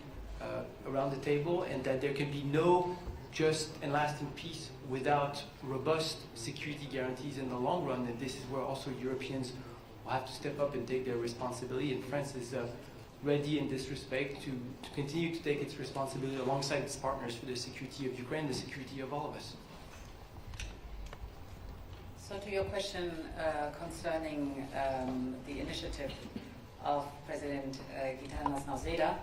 around the table, and that there can be no just and lasting peace without robust security guarantees in the long run. And this is where also Europeans will have to step up and take their responsibility. And France is ready in this respect to continue to take its responsibility alongside its partners for the security of Ukraine, the security of all of us. So to your question concerning the initiative of President Gitanas Nausėda,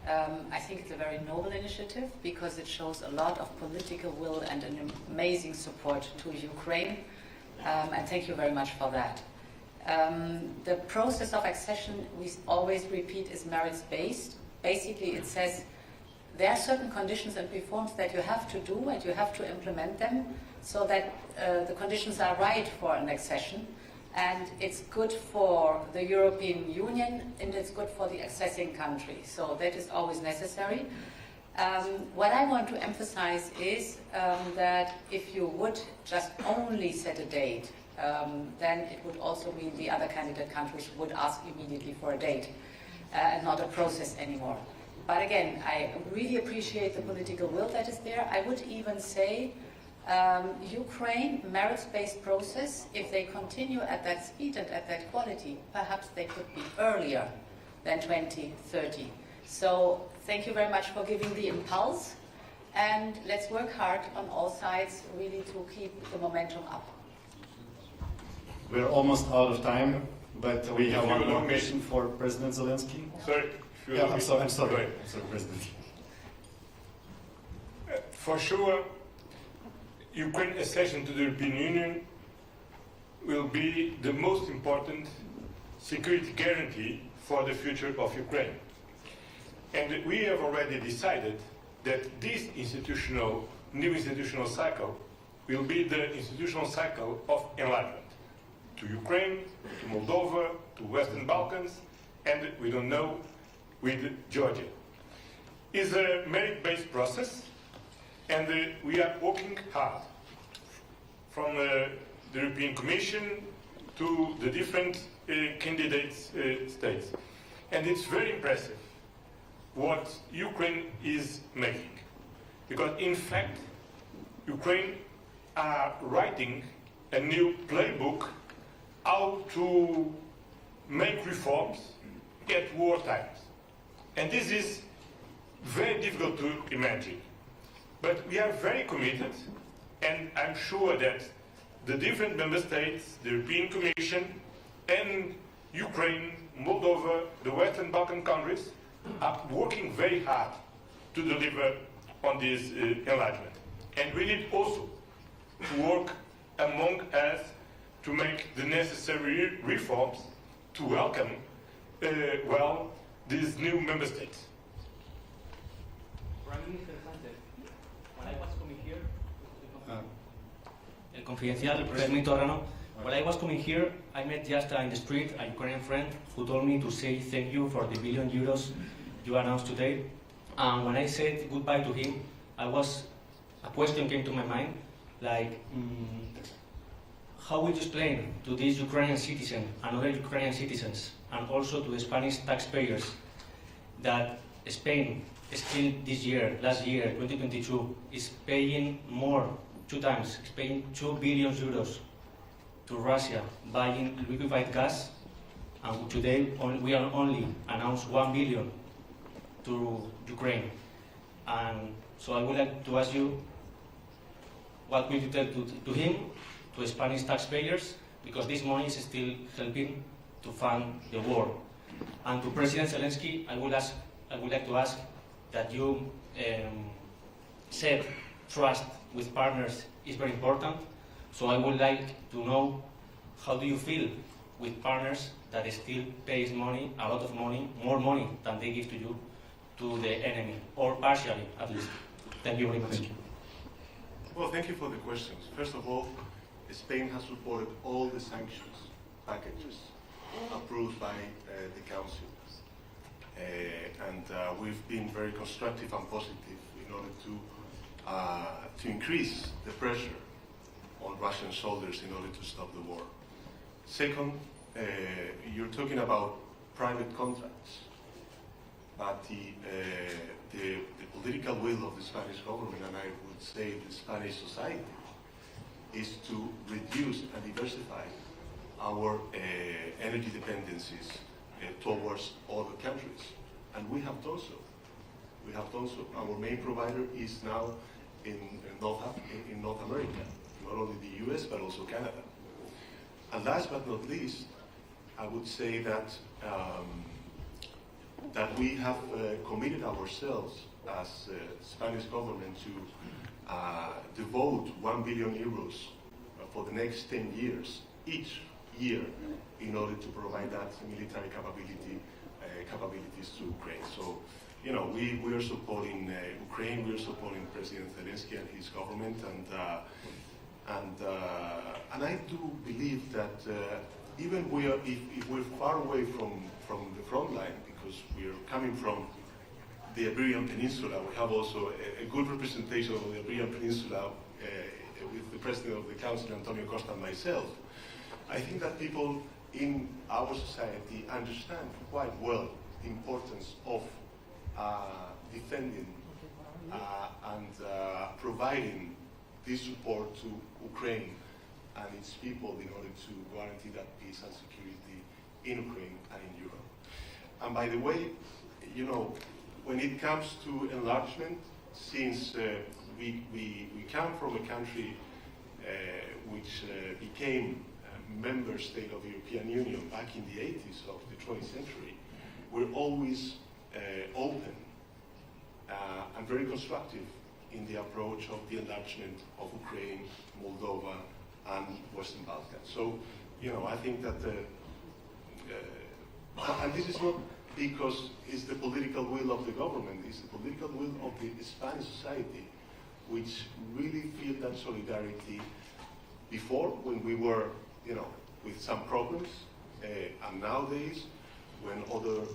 I think it's a very noble initiative because it shows a lot of political will and an amazing support to Ukraine, and thank you very much for that. The process of accession, we always repeat, is merits-based. Basically, it says there are certain conditions and reforms that you have to do and you have to implement them so that the conditions are right for an accession. And it's good for the European Union and it's good for the accessing country. So that is always necessary. What I want to emphasize is that if you would just only set a date, then it would also mean the other candidate countries would ask immediately for a date and not a process anymore. But again, I really appreciate the political will that is there. I would even say Ukraine, merits-based process, if they continue at that speed and at that quality, perhaps they could be earlier than 2030. So thank you very much for giving the impulse, and let's work hard on all sides really to keep the momentum up. We're almost out of time, but we have one more question for President Zelenskyy. Sorry. Yeah, I'm sorry, President. For sure, Ukraine's accession to the European Union will be the most important security guarantee for the future of Ukraine. And we have already decided that this new institutional cycle will be the institutional cycle of enlargement to Ukraine, to Moldova, to Western Balkans, and we don't know, with Georgia. It's a merit-based process, and we are working hard from the European Commission to the different candidate states. And it's very impressive what Ukraine is making. Because in fact, Ukraine are writing a new playbook how to make reforms at war times. And this is very difficult to imagine. But we are very committed, and I'm sure that the different member states, the European Commission, and Ukraine, Moldova, the Western Balkan countries are working very hard to deliver on this enlargement. And we need also to work among us to make the necessary reforms to welcome well these new member states. Prime Minister Sánchez, when I was coming here, El Confidencial, el President Torrano, when I was coming here, I met just in the street a Ukrainian friend who told me to say thank you for the €1 billion you announced today. And when I said goodbye to him, a question came to my mind, like, how would you explain to these Ukrainian citizens and other Ukrainian citizens, and also to the Spanish taxpayers, that Spain still this year, last year, 2022, is paying more, 2 times, is paying €2 billion to Russia buying liquefied gas, and today we are only announced 1 billion to Ukraine. And so I would like to ask you, what will you tell to him, to Spanish taxpayers, because this money is still helping to fund the war. And to President Zelenskyy, I would like to ask that you said trust with partners is very important. So I would like to know, how do you feel with partners that still pays money, a lot of money, more money than they give to you, to the enemy, or partially at least? Thank you very much. Well, thank you for the questions. First of all, Spain has supported all the sanctions packages approved by the Council. And we've been very constructive and positive in order to increase the pressure on Russian shoulders in order to stop the war. Second, you're talking about private contracts, but the political will of the Spanish government, and I would say the Spanish society, is to reduce and diversify our energy dependencies towards other countries. And we have done so. We have done so. Our main provider is now in North America, not only the US, but also Canada. And last but not least, I would say that that we have committed ourselves as Spanish government to devote €1 billion for the next 10 years, each year, in order to provide that military capabilities to Ukraine. So, you know, we are supporting Ukraine, we are supporting President Zelenskyy and his government, and I do believe that even if we're far away from the front line, because we are coming from the Iberian Peninsula, we have also a good representation of the Iberian Peninsula with the President of the Council, Antonio Costa, and myself. I think that people in our society understand quite well the importance of defending and providing this support to Ukraine and its people in order to guarantee that peace and security in Ukraine and in Europe. And by the way, you know, when it comes to enlargement, since we come from a country which became a member state of the European Union back in the 80s of the 20th century, we're always open and very constructive in the approach of the enlargement of Ukraine, Moldova, and Western Balkans. So, you know, I think that, and this is not because it's the political will of the government, it's the political will of the Spanish society, which really feel that solidarity before, when we were, you know, with some problems, and nowadays, when other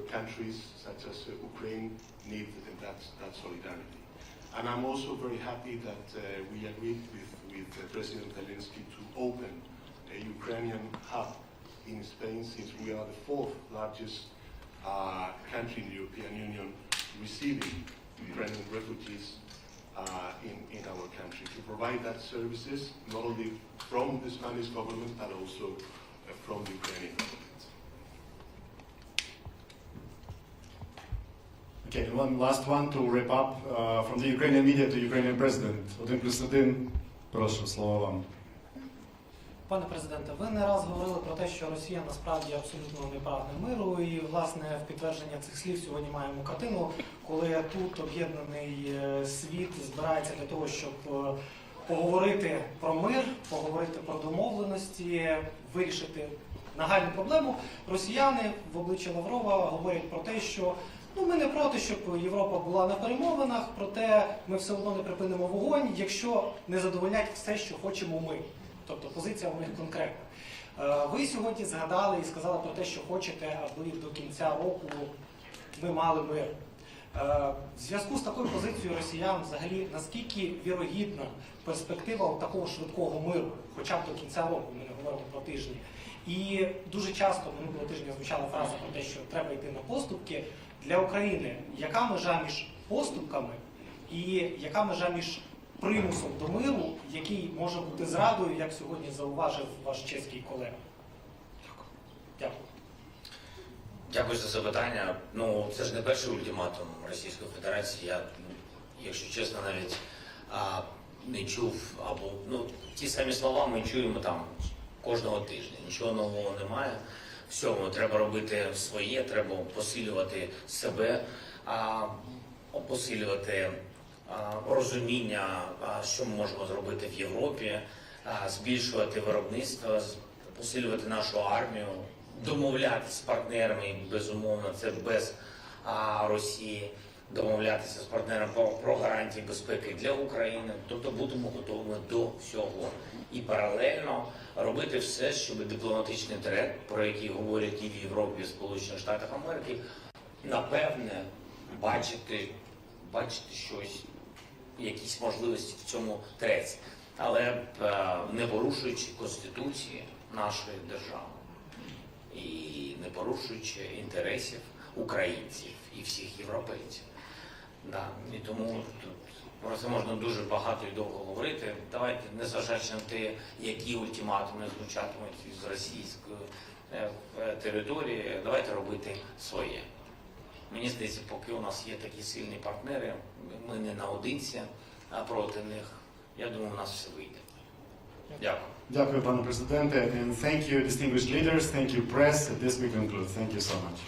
countries, such as Ukraine, need that solidarity. And I'm also very happy that we agreed with President Zelenskyy to open a Ukrainian hub in Spain, since we are the 4th largest country in the European Union receiving Ukrainian refugees in our country, to provide that services not only from the Spanish government but also from the Ukrainian government. Okay, one last one to wrap up from the Ukrainian media to Ukrainian president. 1+1. Прошу, слово вам. Пане президенте, ви не раз говорили про те, що Росія насправді абсолютно не прагне миру, і, власне, в підтвердження цих слів сьогодні маємо картину, коли тут об'єднаний світ збирається для того, щоб поговорити про мир, поговорити про домовленості, вирішити нагальну проблему. Росіяни в обличчі Лаврова говорять про те, що ми не проти, щоб Європа була на перемовинах, проте ми все одно не припинимо вогонь, якщо не задовольнять все, що хочемо ми. Тобто позиція у них конкретна. Ви сьогодні згадали і сказали про те, що хочете, аби до кінця року ми мали мир. В зв'язку з такою позицією росіян взагалі наскільки вірогідна перспектива такого швидкого миру, хоча б до кінця року, ми не говоримо про тижні. І дуже часто минулого тижня звучала фраза про те, що треба йти на поступки. Для України яка межа між поступками і яка межа між примусом до миру, який може бути зрадою, як сьогодні зауважив ваш чеський колега? Дякую. Дякую за запитання. Це ж не перший ультиматум Російської Федерації. Я, якщо чесно, навіть не чув, або ті самі слова ми чуємо там кожного тижня. Нічого нового немає. Всьому треба робити своє, треба посилювати себе, посилювати розуміння, що ми можемо зробити в Європі, збільшувати виробництво, посилювати нашу армію, домовлятися з партнерами, безумовно, це без Росії, домовлятися з партнерами про гарантії безпеки для України, тобто будемо готовими до всього. І паралельно робити все, щоб дипломатичний трек, про який говорять і в Європі, і в Сполучених Штатах Америки, напевне, бачити щось, якісь можливості в цьому треці, але не порушуючи Конституції нашої держави і не порушуючи інтересів українців і всіх європейців. І тому тут про це можна дуже багато і довго говорити. Давайте, незважаючи на те, які ультиматуми звучатимуть з російської території, давайте робити своє. Мені здається, поки у нас є такі сильні партнери, ми не наодинці проти них. Я думаю, у нас все вийде. Дякую. Дякую, пане президенте. And thank you, distinguished leaders. Thank you, press. This we conclude. Thank you so much.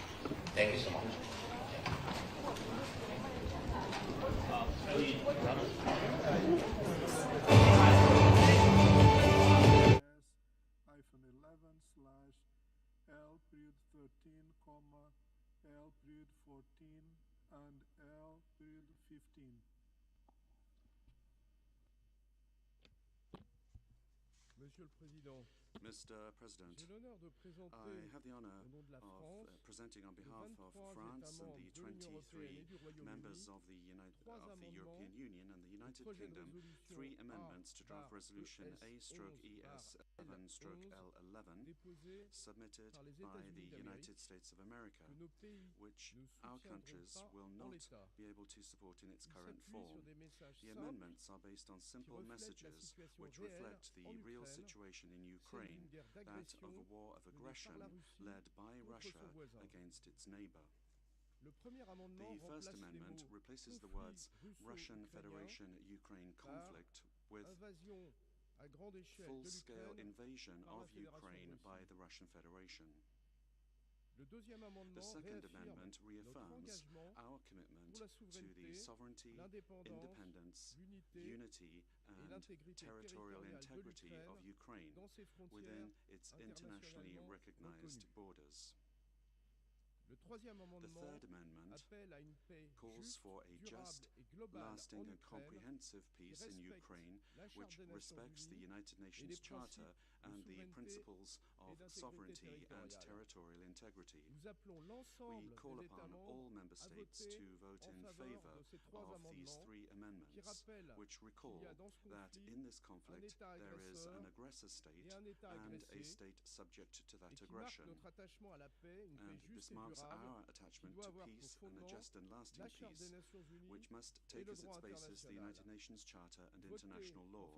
Thank you so much. L:13, and L:15. Monsieur le Président, Mr. President, j'ai l'honneur de présenter I have the honor au nom de la of France, presenting on behalf of France and the 23 members of the European Union and the United Kingdom 3 amendments to draft resolution A/ES11/L11 submitted by the United States of America, which our countries will not be able to support in its current form. The amendments are based on simple messages which reflect the real situation in Ukraine, that of a war of aggression led by Russia against its neighbor. The First Amendment replaces the words Russian Federation-Ukraine conflict with full-scale invasion of Ukraine by the Russian Federation. The Second Amendment reaffirms our commitment to the sovereignty, independence, unity and territorial integrity of Ukraine within its internationally recognized borders. The Third Amendment calls for a just, lasting and comprehensive peace in Ukraine which respects the United Nations Charter and the principles of sovereignty and territorial integrity. We call upon all member states to vote in favor of these 3 amendments, which recall that in this conflict there is an aggressor state and a state subject to that aggression. And this marks our attachment to peace and a just and lasting peace, which must take as its basis the United Nations Charter and international law.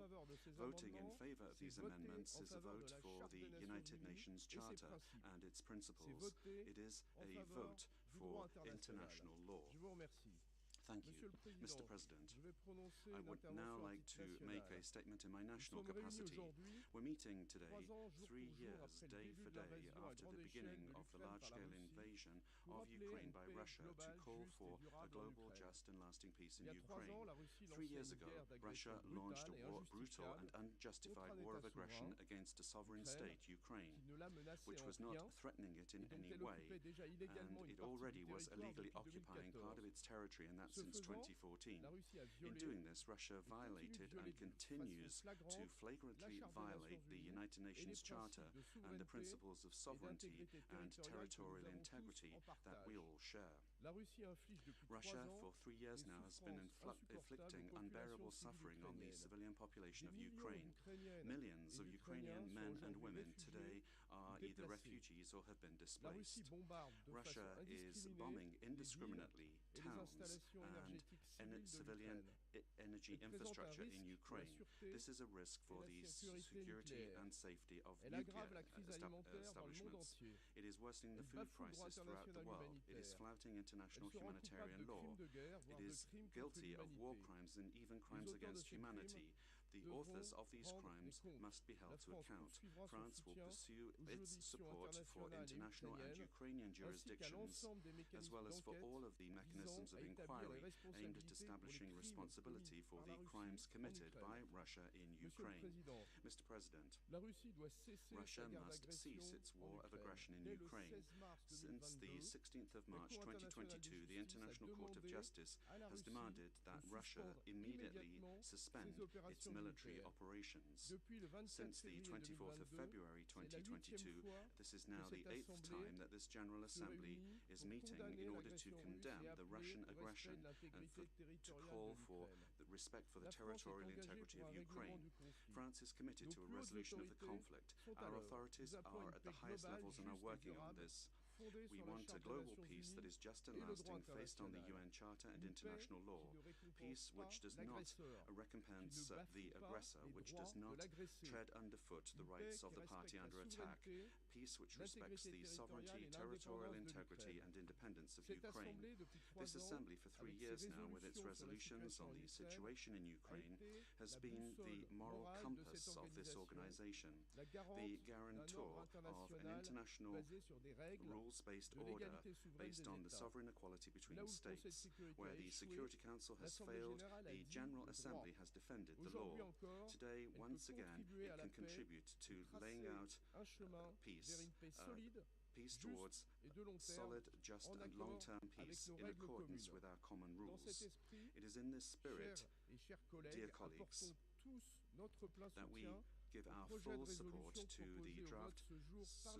Voting in favour of these amendments is a vote for the United Nations Charter and its principles. It is a vote for international law. Thank you, Mr. President. I would now like to make a statement in my national capacity. We're meeting today, 3 years, day for day, after the beginning of the large-scale invasion of Ukraine by Russia to call for a global, just and lasting peace in Ukraine. 3 years ago, Russia launched a brutal and unjustified war of aggression against a sovereign state, Ukraine, which was not threatening it in any way, and it already was illegally occupying part of its territory, and that since 2014. In doing this, Russia violated and continues to flagrantly violate the United Nations Charter and the principles of sovereignty and territorial integrity that we all share. Russia, for 3 years now, has been inflicting unbearable suffering on the civilian population of Ukraine. Millions of Ukrainian men and women today are either refugees or have been displaced. Russia is bombing indiscriminately towns and civilian energy infrastructure in Ukraine. This is a risk for the security and safety of nuclear establishments. It is worsening the food crisis throughout the world. It is flouting international humanitarian law. It is guilty of war crimes and even crimes against humanity. The authors of these crimes must be held to account. France will pursue its support for international and Ukrainian jurisdictions, as well as for all of the mechanisms of inquiry aimed at establishing responsibility for the crimes committed by Russia in Ukraine. Mr. President, Russia must cease its war of aggression in Ukraine. Since the 16th of March 2022, the International Court of Justice has demanded that Russia immediately suspend its military operations. Since the 24th of February 2022, this is now the 8th time that this General Assembly is meeting in order to condemn the Russian aggression and to call for the respect for the territorial integrity of Ukraine. France is committed to a resolution of the conflict. Our authorities are at the highest levels and are working on this. We want a global peace that is just and lasting, based on the UN Charter and international law. Peace which does not recompense the aggressor, which does not tread underfoot the rights of the party under attack. Peace which respects the sovereignty, territorial integrity and independence of Ukraine. This Assembly, for 3 years now, with its resolutions on the situation in Ukraine, has been the moral compass of this organization, the guarantor of an international rules-based order based on the sovereign equality between states. Where the Security Council has failed, the General Assembly has defended the law. Today, once again, it can contribute to laying out peace. Peace towards solid, just and long-term peace in accordance with our common rules. It is in this spirit, dear colleagues, that we give our full support to the draft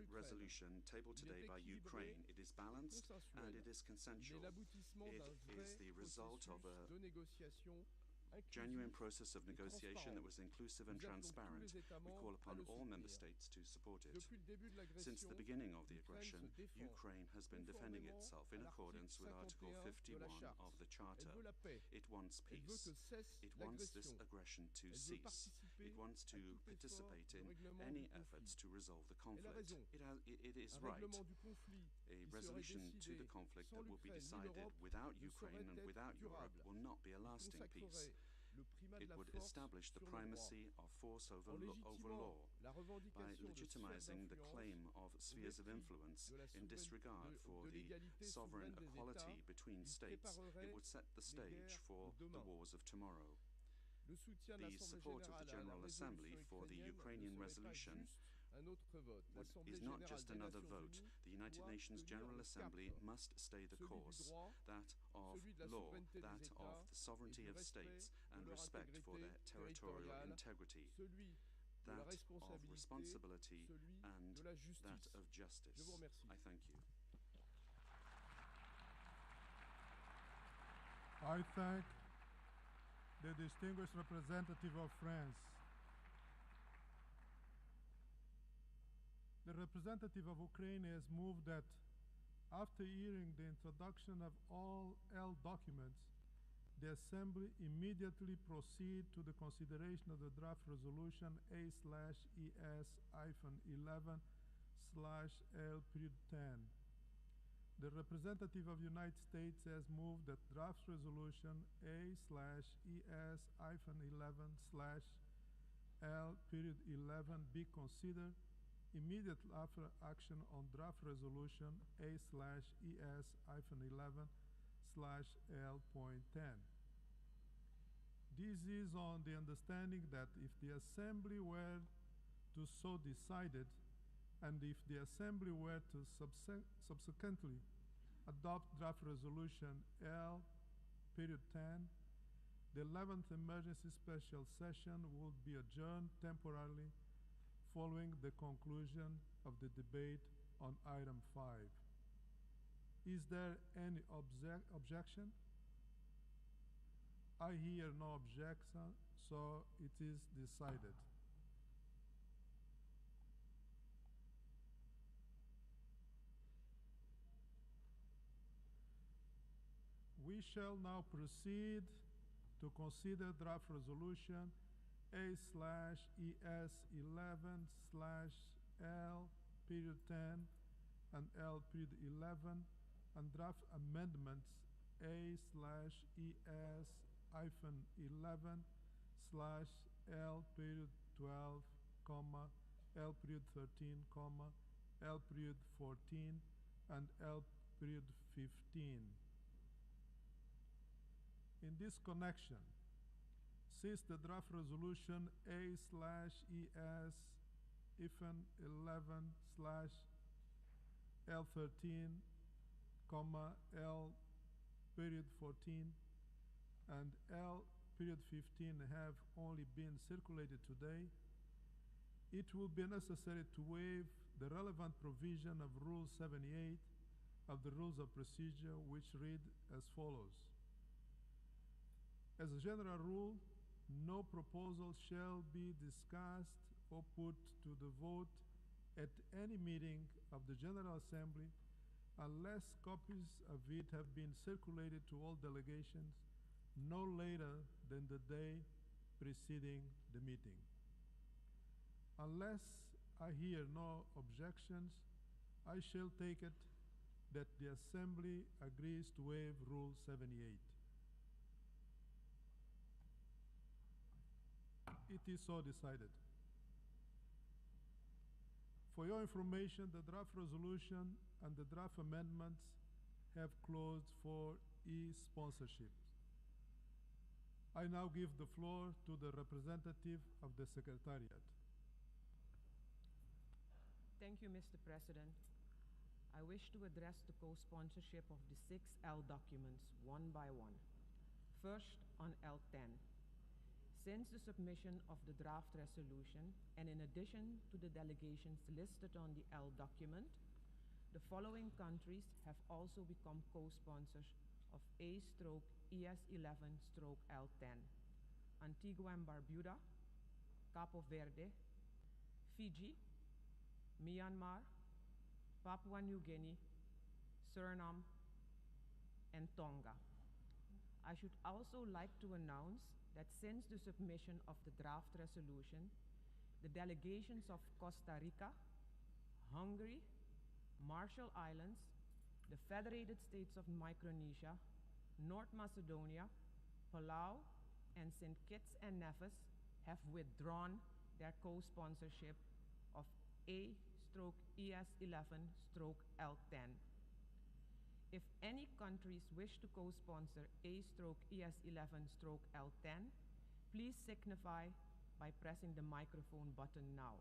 resolution tabled today by Ukraine. It is balanced and it is consensual. It is the result of a genuine process of negotiation that was inclusive and transparent. We call upon all member states to support it. Since the beginning of the aggression, Ukraine has been defending itself in accordance with Article 51 of the Charter. It wants peace. It wants this aggression to cease. It wants to participate in any efforts to resolve the conflict. It is right. A resolution to the conflict that will be decided without Ukraine and without Europe will not be a lasting peace. It would establish the primacy of force over law by legitimizing the claim of spheres of influence in disregard for the sovereign equality between states. It would set the stage for the wars of tomorrow. The support of the General Assembly for the Ukrainian resolution is not just another vote. The United Nations General Assembly must stay the course, that of law, that of the sovereignty of states and respect for their territorial integrity, that of responsibility and that of justice. I thank you. I thank the distinguished representative of France. The representative of Ukraine has moved that After hearing the introduction of all L documents, the Assembly immediately proceed to the consideration of the draft resolution A/ES-11/L:10. The representative of the United States has moved that draft resolution A/ES-11/L:11 be considered immediately after action on draft resolution A/ES-11/L:10. This is on the understanding that if the Assembly were to so decided, and if the Assembly were to subsequently adopt draft resolution L:10, the 11th emergency special session would be adjourned temporarily following the conclusion of the debate on item 5. Is there any objection? I hear no objection, so it is decided. We shall now proceed to consider draft resolution A/ES-11/L:10 and L:11 and draft amendments A/11/L:12, L:13, L:14 and L:15. In this connection, since the draft resolution A/11/L:13, L:14 and L:15 have only been circulated today, it will be necessary to waive the relevant provision of Rule 78 of the Rules of Procedure, which read as follows. As a general rule, no proposal shall be discussed or put to the vote at any meeting of the General Assembly unless copies of it have been circulated to all delegations no later than the day preceding the meeting. Unless I hear no objections, I shall take it that the Assembly agrees to waive Rule 78. It is so decided. For your information, the draft resolution and the draft amendments have closed for e-sponsorship. I now give the floor to the representative of the Secretariat. Thank you, Mr. President. I wish to address the co-sponsorship of the 6 L documents one by one. First, on L:10. Since the submission of the draft resolution, and in addition to the delegations listed on the L document, the following countries have also become co-sponsors of A/ES-11/L:10. Antigua and Barbuda, Capo Verde, Fiji, Myanmar, Papua New Guinea, Suriname, and Tonga. I should also like to announce that since the submission of the draft resolution, the delegations of Costa Rica, Hungary, Marshall Islands, the Federated States of Micronesia, North Macedonia, Palau, and St. Kitts and Nevis have withdrawn their co-sponsorship of A/ES-11/L:10. If any countries wish to co-sponsor A/ES-11/L:10, please signify by pressing the microphone button now.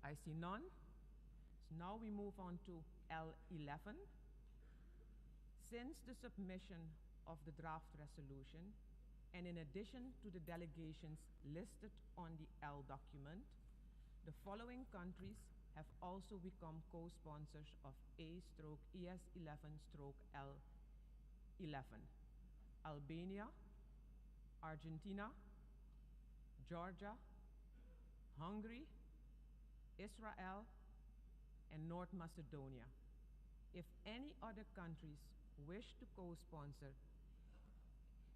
I see none. So now we move on to L:11. Since the submission of the draft resolution, and in addition to the delegations listed on the L document, the following countries have also become co-sponsors of A/ES-11/L:11. Albania, Argentina, Georgia, Hungary, Israel, and North Macedonia. If any other countries wish to co-sponsor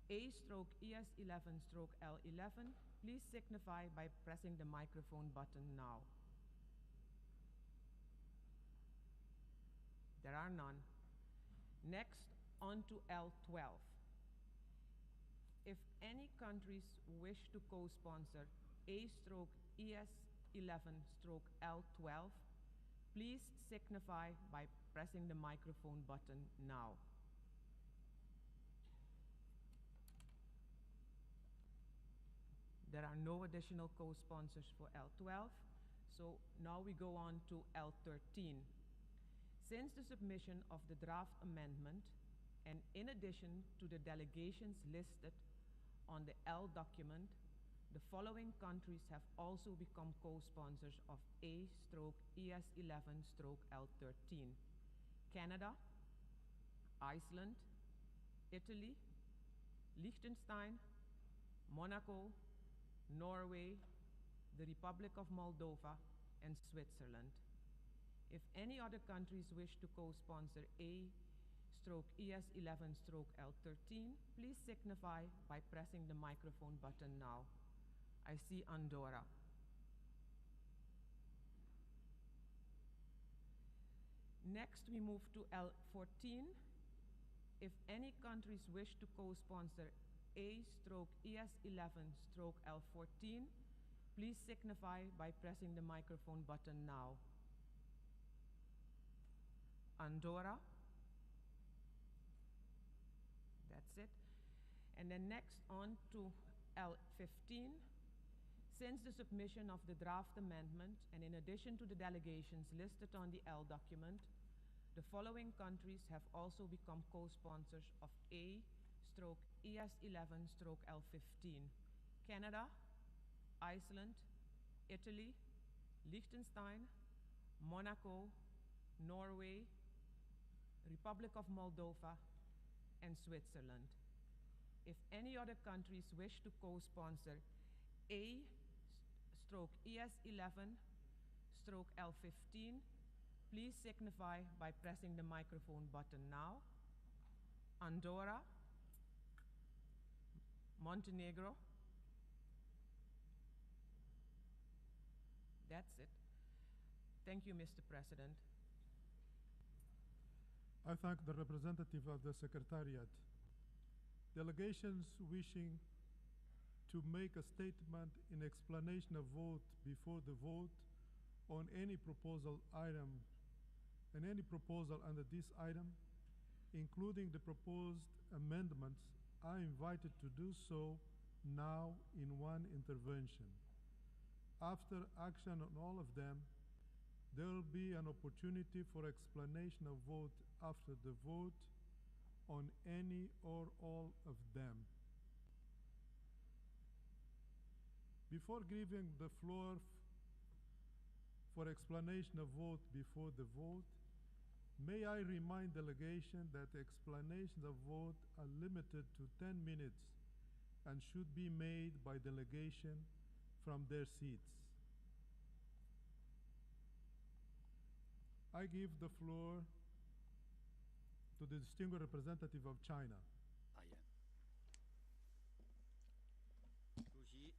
A/ES11/L11, please signify by pressing the microphone button now. There are none. Next, on to L12. If any countries wish to co-sponsor A/ES11/L12, please signify by pressing the microphone button now. There are no additional co-sponsors for L12, so now we go on to L13. Since the submission of the draft amendment, and in addition to the delegations listed on the L document, the following countries have also become co-sponsors of A/ES11/L13: Canada, Iceland, Italy, Liechtenstein, Monaco, Norway, the Republic of Moldova, and Switzerland. If any other countries wish to co-sponsor A/ES11/L13, please signify by pressing the microphone button now. I see Andorra. Next, we move to L14. If any countries wish to co-sponsor A/ES11/L14, please signify by pressing the microphone button now. Andorra. That's it. And then next on to L15. Since the submission of the draft amendment, and in addition to the delegations listed on the L document, the following countries have also become co-sponsors of A/ES11/L15: Canada, Iceland, Italy, Liechtenstein, Monaco, Norway, Republic of Moldova, and Switzerland. If any other countries wish to co-sponsor A/ES11/L15, please signify by pressing the microphone button now. Andorra, Montenegro. That's it. Thank you, Mr. President. I thank the representative of the Secretariat. Delegations wishing to make a statement in explanation of vote before the vote on any proposal item and any proposal under this item, including the proposed amendments, are invited to do so now in one intervention. After action on all of them, there will be an opportunity for explanation of vote after the vote on any or all of them. Before giving the floor for explanation of vote before the vote, may I remind delegation that explanations of vote are limited to 10 minutes and should be made by delegation from their seats. I give the floor to the distinguished representative of China.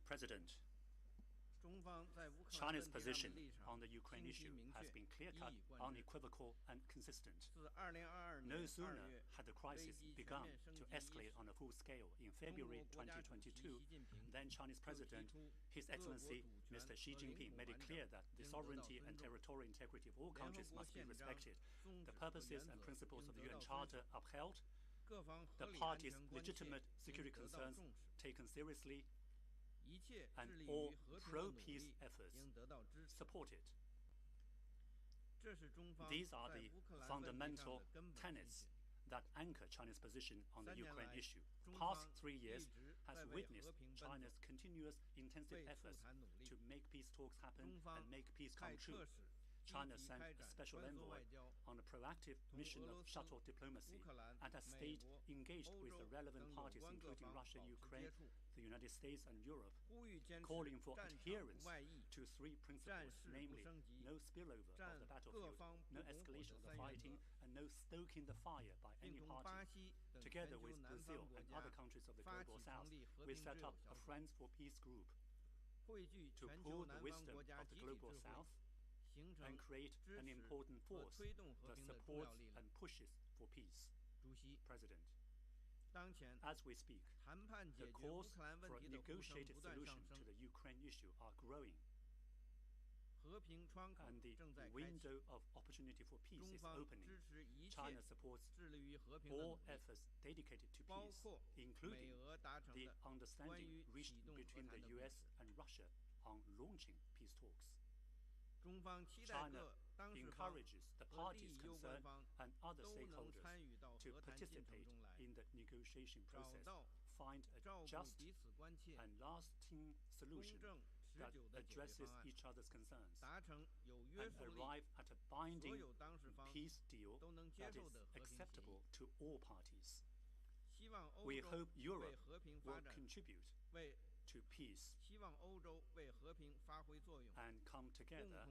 President, China's position on the Ukraine issue has been clear-cut, unequivocal, and consistent. No sooner had the crisis begun to escalate on a full scale in February 2022 than Chinese President, His Excellency Mr. Xi Jinping, made it clear that the sovereignty and territorial integrity of all countries must be respected, the purposes and principles of the UN Charter upheld, the parties' legitimate security concerns taken seriously, and all pro-peace efforts supported. These are the fundamental tenets that anchor China's position on the Ukraine issue. The past 3 years has witnessed China's continuous intensive efforts to make peace talks happen and make peace come true. China sent a special envoy on a proactive mission of shuttle diplomacy and has stayed engaged with the relevant parties, including Russia, Ukraine, the United States, and Europe, calling for adherence to three principles, namely no spillover of the battlefield, no escalation of the fighting, and no stoking the fire by any party. Together with Brazil and other countries of the Global South, we set up a Friends for Peace group to pool the wisdom of the Global South and create an important force that supports and pushes for peace. President, as we speak, the calls for a negotiated solution to the Ukraine issue are growing, and the window of opportunity for peace is opening. China supports all efforts dedicated to peace, including the understanding reached between the US and Russia on launching peace talks. China encourages the parties concerned and other stakeholders to participate in the negotiation process, find a just and lasting solution that addresses each other's concerns, and arrive at a binding peace deal that is acceptable to all parties. We hope Europe will contribute to peace and come together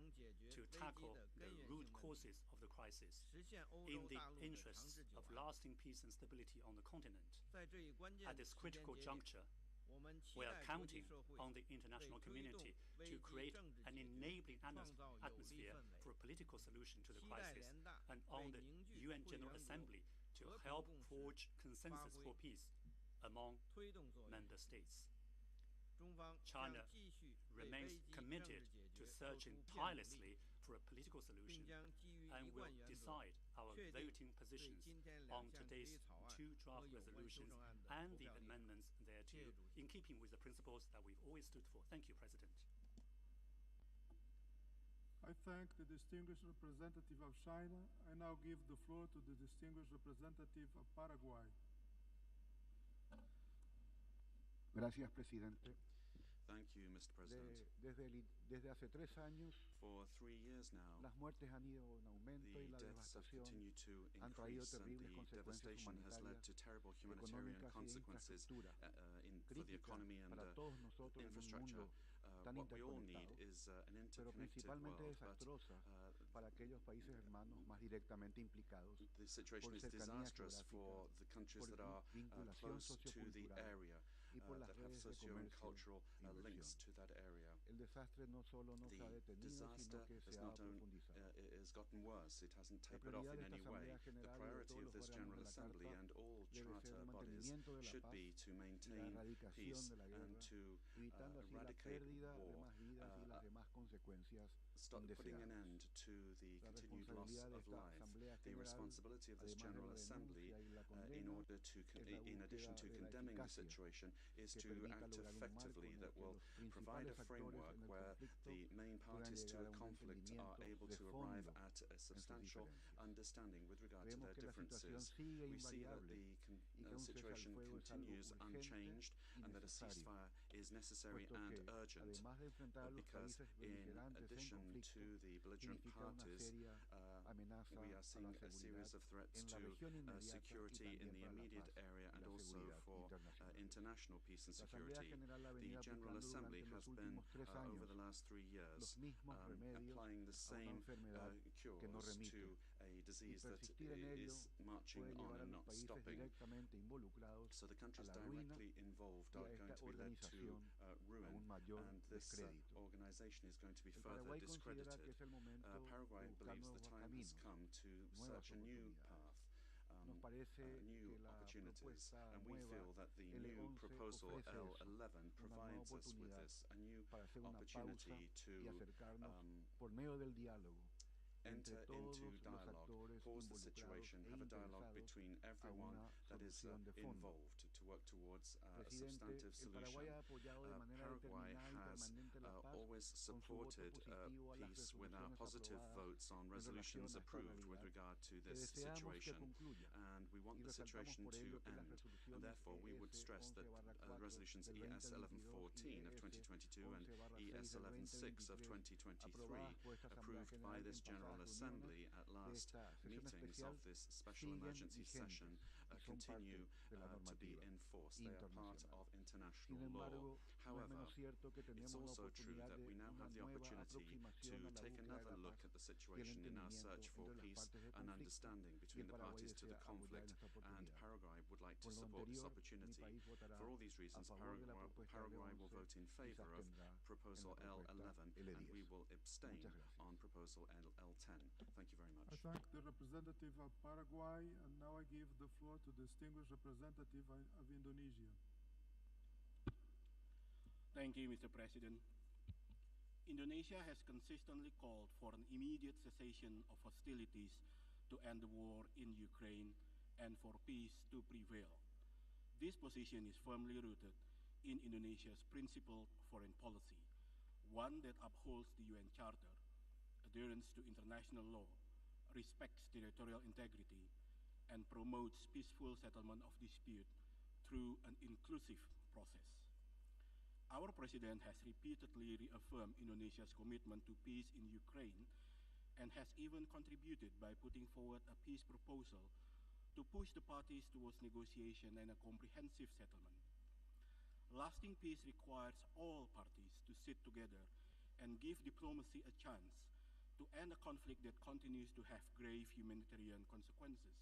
to tackle the root causes of the crisis in the interests of lasting peace and stability on the continent. At this critical juncture, we are counting on the international community to create an enabling atmosphere for a political solution to the crisis, and on the UN General Assembly to help forge consensus for peace among member states. China remains committed to searching tirelessly for a political solution and will decide our voting positions on today's two draft resolutions and the amendments thereto, in keeping with the principles that we've always stood for. Thank you, President. I thank the distinguished representative of China. I now give the floor to the distinguished representative of Paraguay. Gracias, presidente. Thank you, Mr. President. Desde hace 3 años, For 3 years now, las muertes han ido en aumento y the la deaths have devastación continued to han traído increase, and terribles the consecuencias devastation has led to terrible humanitarian económicas y de consequences infraestructura for the economy and para todos nosotros en un infrastructure. mundo tan What we all need interconectado, is an pero interconnected principalmente world, but desastrosa para aquellos países hermanos más directamente implicados the situation por is cercanía disastrous for the countries por that are vinculación close to the sociocultural area, y por las that have redes de socio and comercio cultural e inversión. links to that area. El desastre no solo no se ha The detenido, disaster sino que has se ha not profundizado. it has gotten worse. It hasn't La La tapered off prioridad in de esta any way. Asamblea The General y de priority todos of los this órganos General de la Assembly Carta and all debe ser charter el bodies mantenimiento de la should paz be to y la maintain erradicación peace de la guerra, and to evitando así la eradicate pérdida de war, más vidas y las demás consecuencias stop putting an indeseadas. end to the La continued loss responsabilidad de of esta life. Asamblea The General, responsibility of this además de General la Assembly, denuncia y la in condena, order to, es la in addition búsqueda to de la condemning the eficacia situation, is que to permita act lograr un effectively marco en that el que will los provide a principales actores framework en el where conflicto the main puedan parties to llegar a a un conflict are entendimiento able de to arrive fondo at a en sus substantial diferencias. understanding with regard to Creemos their que la situación differences. sigue We see that invariable the y que un cese al situation fuego es algo continues urgente unchanged y and that a necesario, ceasefire is necessary puesto and que urgent, además de enfrentar a los because países in beligerantes en addition conflicto, to the belligerent significa una parties, seria amenaza we are a la seeing a series seguridad of threats en la to región inmediata y security in también the para la immediate paz area y and la also seguridad for internacional. international peace and La Asamblea security. General ha The venido General aplicando Assembly durante has los been, últimos 3 over años, the last 3 years, los mismos remedios applying the a una same enfermedad que no cures remite, to a y disease that persistir en ello is marching puede on llevar a and los not países stopping. directamente involucrados So the a countries la ruina directly involved y are a going esta to be led to organización a ruin, un mayor and this descrédito. organization is going to be El further Paraguay considera que discredited. es el momento de Paraguay buscar believes the nuevos time has caminos, come to nuevas search a new oportunidades. path. Nos parece New que la opportunities, propuesta and we nueva feel that the new L11 proposal ofrece eso, L11 una nueva provides us with oportunidad this, a new para hacer una pausa opportunity y to acercarnos por medio del diálogo entre enter todos into los dialogue, actores pause the involucrados situation, e have a dialogue interesados between a everyone una that is solución de fondo. involved to work towards a Presidente, substantive el Paraguay solution. ha apoyado de manera Paraguay determinada y has permanente la paz always con su voto supported positivo a las peace with our resoluciones positive aprobadas votes on en resolutions relación a esta approved with realidad regard to que this deseamos que situation. concluya And and we want the situation to end. And therefore, we would stress that resolutions ES 1114 of 2022 and ES 116 of 2023, approved by this General Assembly at last meetings of this special emergency session, continue to be in force. They are part of international law. However, it's also true that we now have the opportunity to take another look at the situation in our search for peace and understanding between the parties to the conflict, and Paraguay would like to support this opportunity. For all these reasons, Paraguay will vote in favor of proposal L11, and we will abstain on proposal L10. Thank you very much. I thank the representative of Paraguay, and now I give the floor to the distinguished representative of Indonesia. Thank you, Mr. President. Indonesia has consistently called for an immediate cessation of hostilities to end the war in Ukraine and for peace to prevail. This position is firmly rooted in Indonesia's principled foreign policy, one that upholds the UN Charter, adherence to international law, respects territorial integrity, and promotes peaceful settlement of dispute through an inclusive process. Our President has repeatedly reaffirmed Indonesia's commitment to peace in Ukraine and has even contributed by putting forward a peace proposal to push the parties towards negotiation and a comprehensive settlement. Lasting peace requires all parties to sit together and give diplomacy a chance to end a conflict that continues to have grave humanitarian consequences.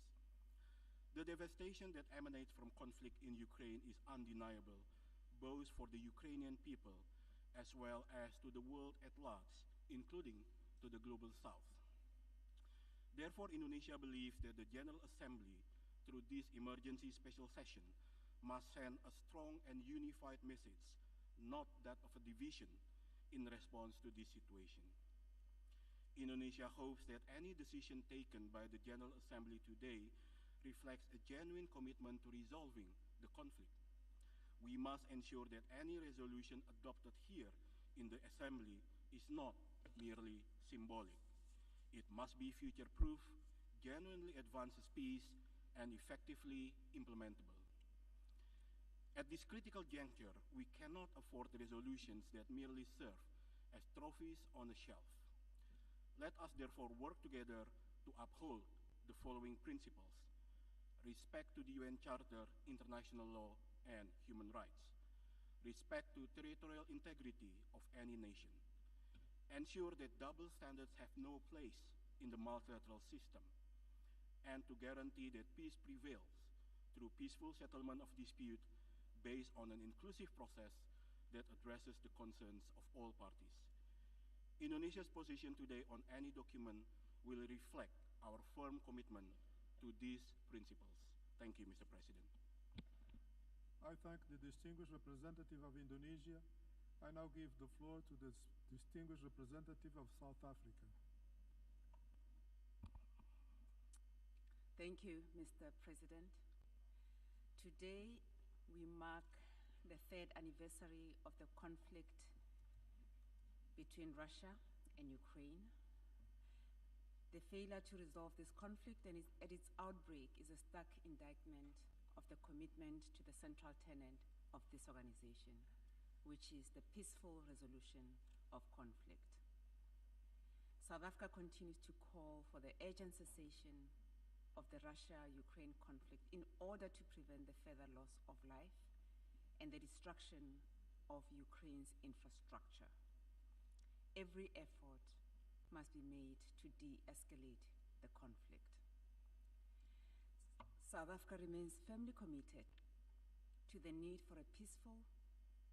The devastation that emanates from conflict in Ukraine is undeniable, both for the Ukrainian people as well as to the world at large, including to the global south. Therefore, Indonesia believes that the General Assembly, through this emergency special session, must send a strong and unified message, not that of a division, in response to this situation. Indonesia hopes that any decision taken by the General Assembly today reflects a genuine commitment to resolving the conflict. We must ensure that any resolution adopted here in the Assembly is not merely symbolic. It must be future-proof, genuinely advances peace, and effectively implementable. At this critical juncture, we cannot afford resolutions that merely serve as trophies on a shelf. Let us therefore work together to uphold the following principles: respect to the UN Charter, international law, and human rights, respect to territorial integrity of any nation, ensure that double standards have no place in the multilateral system, and to guarantee that peace prevails through peaceful settlement of dispute based on an inclusive process that addresses the concerns of all parties. Indonesia's position today on any document will reflect our firm commitment to these principles. Thank you, Mr. President. I thank the distinguished representative of Indonesia. I now give the floor to the distinguished representative of South Africa. Thank you, Mr. President. Today, we mark the third anniversary of the conflict between Russia and Ukraine. The failure to resolve this conflict and at its outbreak is a stark indictment of the commitment to the central tenet of this organization, which is the peaceful resolution of conflict. South Africa continues to call for the urgent cessation of the Russia-Ukraine conflict in order to prevent the further loss of life and the destruction of Ukraine's infrastructure. Every effort must be made to de-escalate the conflict. South Africa remains firmly committed to the need for a peaceful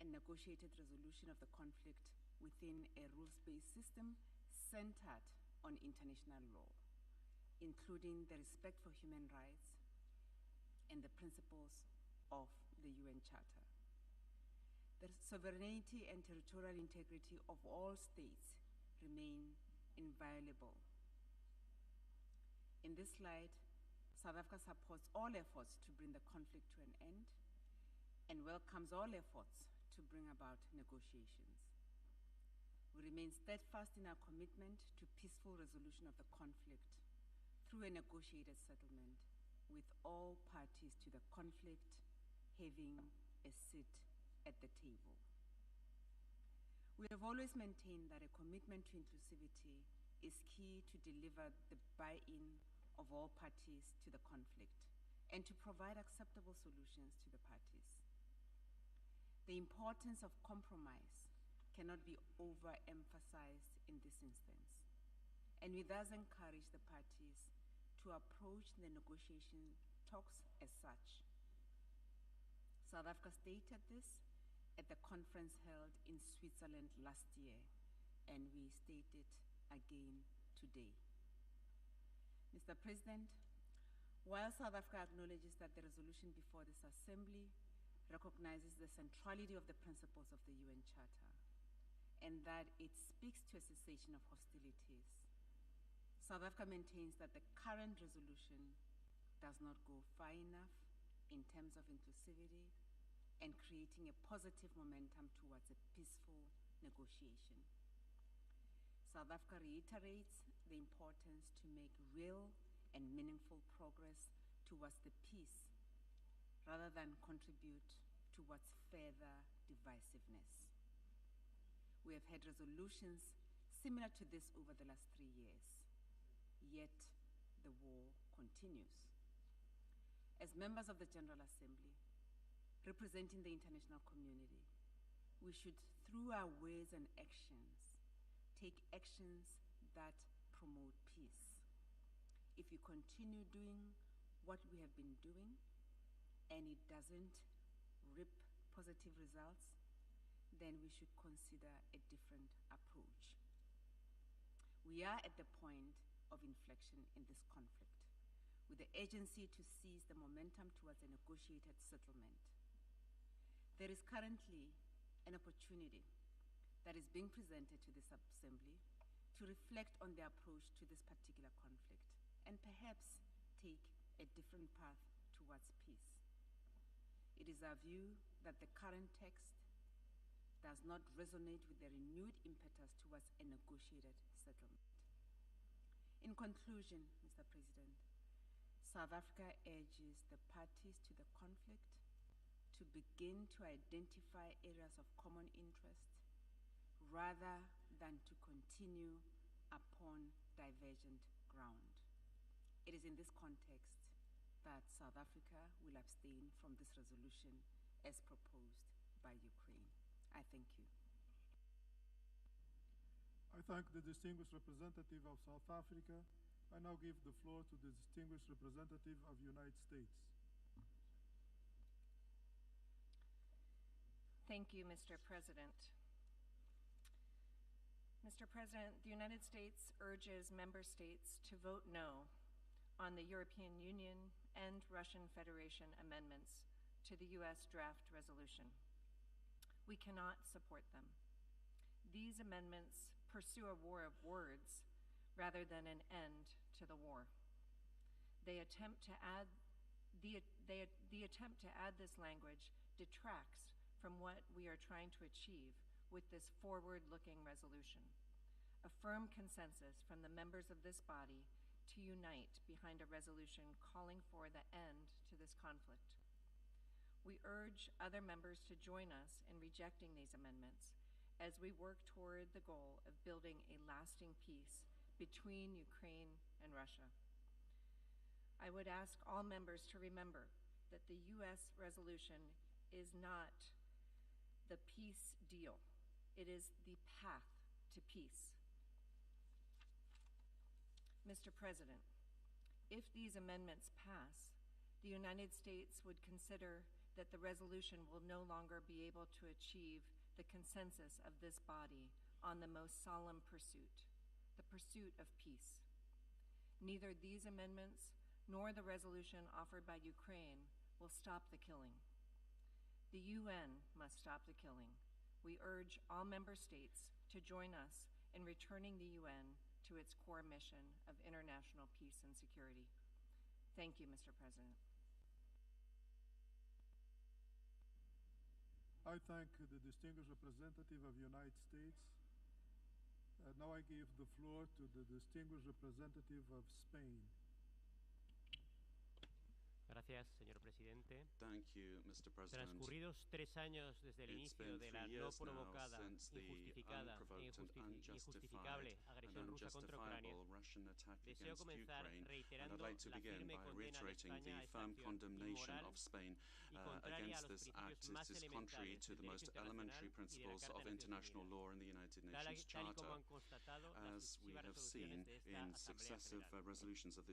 and negotiated resolution of the conflict within a rules-based system centered on international law, including the respect for human rights and the principles of the UN Charter. The sovereignty and territorial integrity of all states remain inviolable. In this light, South Africa supports all efforts to bring the conflict to an end and welcomes all efforts to bring about negotiations. We remain steadfast in our commitment to peaceful resolution of the conflict through a negotiated settlement with all parties to the conflict having a seat at the table. We have always maintained that a commitment to inclusivity is key to deliver the buy-in of all parties to the conflict and to provide acceptable solutions to the parties. The importance of compromise cannot be overemphasized in this instance, and we thus encourage the parties to approach the negotiation talks as such. South Africa stated this at the conference held in Switzerland last year, and we state it again today. Mr. President, while South Africa acknowledges that the resolution before this Assembly recognizes the centrality of the principles of the UN Charter and that it speaks to a cessation of hostilities, South Africa maintains that the current resolution does not go far enough in terms of inclusivity and creating a positive momentum towards a peaceful negotiation. South Africa reiterates the importance to make real and meaningful progress towards the peace rather than contribute towards further divisiveness. We have had resolutions similar to this over the last 3 years, yet the war continues. As members of the General Assembly, representing the international community, we should, through our words and actions, take actions that promote peace. If we continue doing what we have been doing and it doesn't reap positive results, then we should consider a different approach. We are at the point of inflection in this conflict, with the urgency to seize the momentum towards a negotiated settlement. There is currently an opportunity that is being presented to this Assembly to reflect on the approach to this particular conflict and perhaps take a different path towards peace. It is our view that the current text does not resonate with the renewed impetus towards a negotiated settlement. In conclusion, Mr. President, South Africa urges the parties to the conflict to begin to identify areas of common interest rather than to continue upon divergent ground. It is in this context that South Africa will abstain from this resolution as proposed by Ukraine. I thank you. I thank the distinguished representative of South Africa. I now give the floor to the distinguished representative of the United States. Thank you, Mr. President. Mr. President, the United States urges member states to vote no on the European Union and Russian Federation amendments to the U.S. draft resolution. We cannot support them. These amendments pursue a war of words rather than an end to the war. The attempt to add this language detracts from what we are trying to achieve with this forward-looking resolution, a firm consensus from the members of this body to unite behind a resolution calling for the end to this conflict. We urge other members to join us in rejecting these amendments as we work toward the goal of building a lasting peace between Ukraine and Russia. I would ask all members to remember that the U.S. resolution is not the peace deal. It is the path to peace. Mr. President, if these amendments pass, the United States would consider that the resolution will no longer be able to achieve the consensus of this body on the most solemn pursuit, the pursuit of peace. Neither these amendments nor the resolution offered by Ukraine will stop the killing. The UN must stop the killing. We urge all member states to join us in returning the UN to its core mission of international peace and security. Thank you, Mr. President. I thank the distinguished representative of the United States. Now I give the floor to the distinguished representative of Spain. Gracias, Gracias, señor presidente. Thank you, Mr. President. Transcurridos 3 años desde el inicio de la no provocada, injustificada e injustificable agresión rusa contra Ucrania, deseo comenzar reiterando la firme condena de España a esta acción inmoral y contraria a los principios más elementales del derecho internacional y de la Carta de Naciones Unidas, tal y como han constatado las sucesivas resoluciones de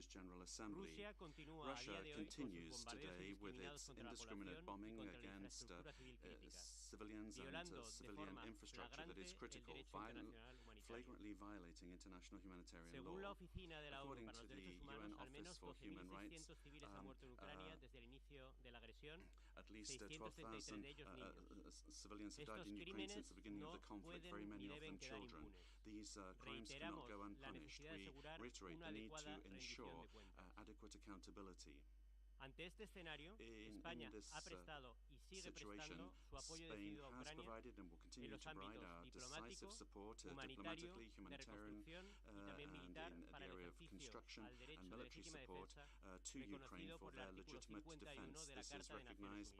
esta Asamblea General. Rusia continúa a día de hoy con sus bombardeos indiscriminados contra la población y contra la infraestructura civil crítica, violando de forma flagrante el derecho internacional humanitario. Según la Oficina de la ONU para los Derechos Humanos, al menos 12.600 civiles han muerto en Ucrania desde el inicio de la agresión, 633 de ellos niños. Estos crímenes no pueden ni deben quedar impunes. Reiteramos la necesidad de asegurar una adecuada rendición de cuentas. Ante este escenario, España ha prestado y sigue prestando su apoyo decidido a Ucrania en los ámbitos diplomático, humanitario, de reconstrucción y también militar para el ejercicio al derecho de legítima defensa reconocido por el artículo 51 de la Carta de Naciones Unidas.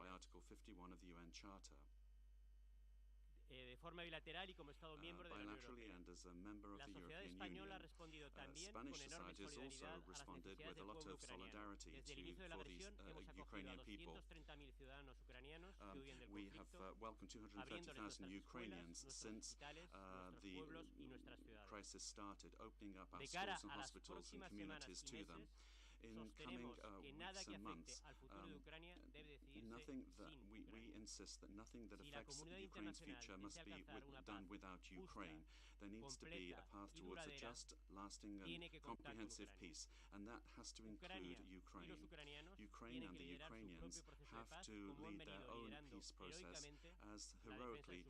De forma bilateral y como Estado miembro de la Unión Europea. La sociedad española ha respondido también con enorme solidaridad a las necesidades del pueblo ucraniano. Desde el inicio de la agresión hemos acogido a 230.000 ciudadanos ucranianos que huyen del conflicto, abriéndoles nuestras escuelas, nuestros hospitales, nuestros pueblos y nuestras ciudades. De cara a las próximas semanas y meses, sostenemos que nada que afecte al futuro de Ucrania debe decidirse sin Ucrania. Si la comunidad internacional desea alcanzar una paz justa, completa y duradera, tiene que contar con Ucrania. Ucrania y los ucranianos tienen que liderar su propio proceso de paz como han venido liderando heroicamente la defensa de su país.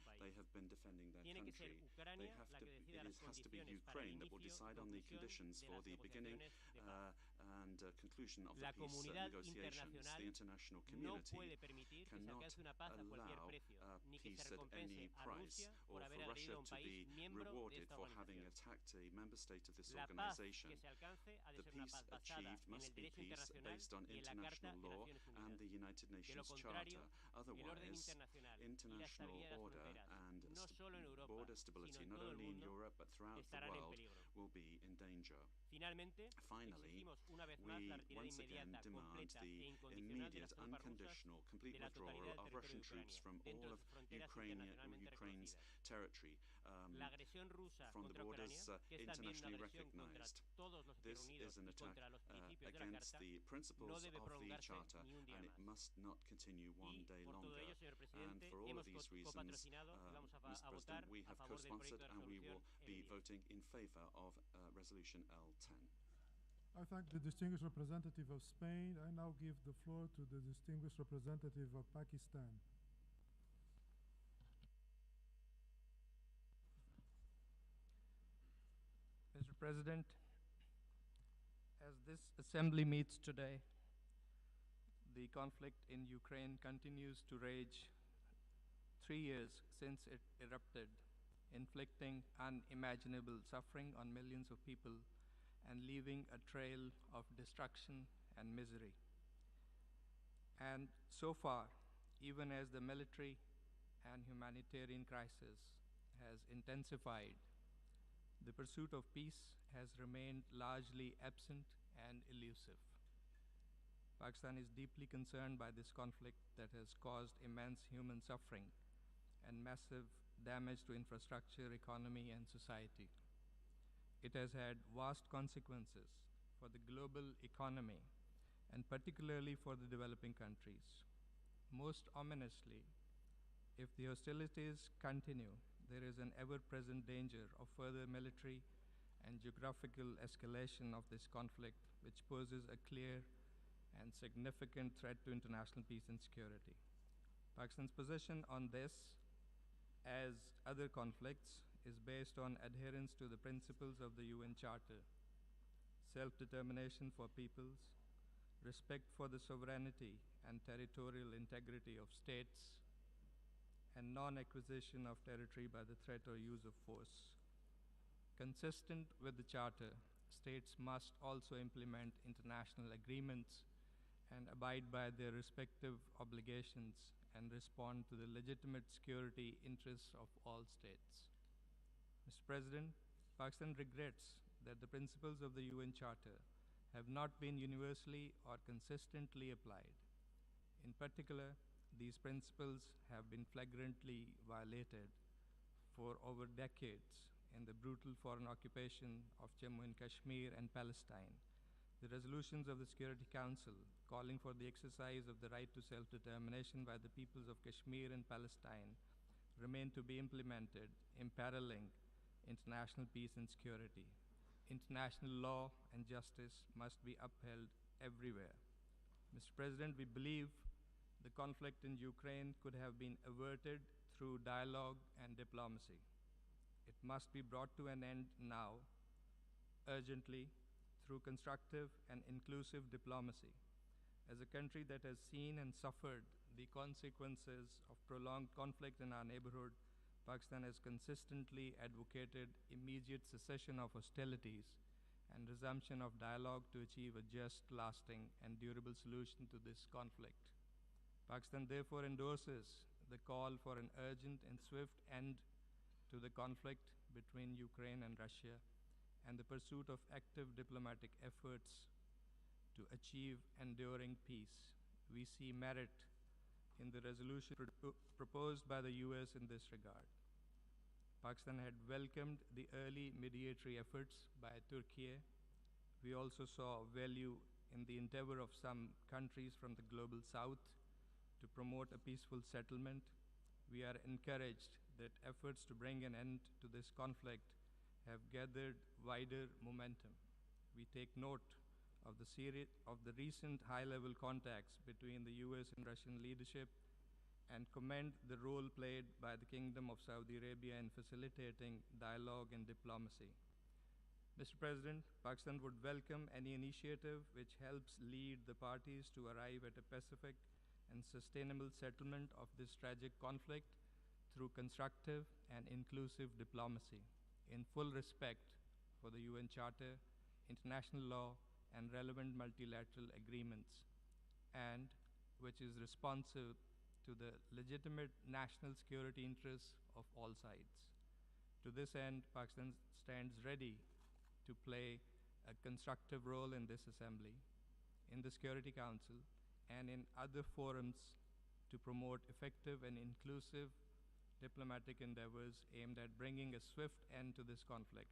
Tiene que ser Ucrania la que decida las condiciones para el inicio y conclusión de las negociaciones de paz. La comunidad internacional no puede permitir que se alcance una paz a cualquier precio, ni que se recompense a Rusia por haber agredido a un país miembro de esta organización. La paz que se alcance ha de ser una paz basada en el derecho internacional y en la Carta de Naciones Unidas. De lo contrario, el orden internacional y la estabilidad de las fronteras, no solo en Europa, sino en todo el mundo, estarán en peligro. Finalmente, exigimos una vez más la retirada inmediata, completa e incondicional de las tropas rusas de la totalidad del territorio de Ucrania, dentro de sus fronteras internacionalmente reconocidas. La agresión rusa contra Ucrania, que es también una agresión contra todos los Estados Unidos y contra los principios de la Carta, no debe prolongarse ni un día más. Y por todo ello, señor presidente, hemos copatrocinado y vamos a votar a favor del proyecto de resolución I thank the distinguished representative of Spain. I now give the floor to the distinguished representative of Pakistan. Mr. President, as this assembly meets today, the conflict in Ukraine continues to rage 3 years since it erupted, inflicting unimaginable suffering on millions of people and leaving a trail of destruction and misery. And so far, even as the military and humanitarian crisis has intensified, the pursuit of peace has remained largely absent and elusive. Pakistan is deeply concerned by this conflict that has caused immense human suffering and massive damage to infrastructure, economy, and society. It has had vast consequences for the global economy and particularly for the developing countries. Most ominously, if the hostilities continue, there is an ever-present danger of further military and geographical escalation of this conflict, which poses a clear and significant threat to international peace and security. Pakistan's position on this, as other conflicts, is based on adherence to the principles of the UN Charter, self-determination for peoples, respect for the sovereignty and territorial integrity of states, and non-acquisition of territory by the threat or use of force. Consistent with the Charter, states must also implement international agreements and abide by their respective obligations and respond to the legitimate security interests of all states. Mr. President, Pakistan regrets that the principles of the UN Charter have not been universally or consistently applied. In particular, these principles have been flagrantly violated for over decades in the brutal foreign occupation of Jammu and Kashmir and Palestine. The resolutions of the Security Council calling for the exercise of the right to self-determination by the peoples of Kashmir and Palestine remain to be implemented, imperiling international peace and security. International law and justice must be upheld everywhere. Mr. President, we believe the conflict in Ukraine could have been averted through dialogue and diplomacy. It must be brought to an end now, urgently, through constructive and inclusive diplomacy. As a country that has seen and suffered the consequences of prolonged conflict in our neighborhood, Pakistan has consistently advocated immediate cessation of hostilities and resumption of dialogue to achieve a just, lasting, and durable solution to this conflict. Pakistan therefore endorses the call for an urgent and swift end to the conflict between Ukraine and Russia and the pursuit of active diplomatic efforts to achieve enduring peace. We see merit in the resolution proposed by the US in this regard. Pakistan had welcomed the early mediatory efforts by Turkey. We also saw value in the endeavor of some countries from the global south to promote a peaceful settlement. We are encouraged that efforts to bring an end to this conflict have gathered wider momentum. We take note of the recent high-level contacts between the US and Russian leadership and commend the role played by the Kingdom of Saudi Arabia in facilitating dialogue and diplomacy. Mr. President, Pakistan would welcome any initiative which helps lead the parties to arrive at a pacific and sustainable settlement of this tragic conflict through constructive and inclusive diplomacy, in full respect for the UN Charter, international law, and relevant multilateral agreements, and which is responsive to the legitimate national security interests of all sides. To this end, Pakistan stands ready to play a constructive role in this assembly, in the Security Council, and in other forums to promote effective and inclusive diplomatic endeavors aimed at bringing a swift end to this conflict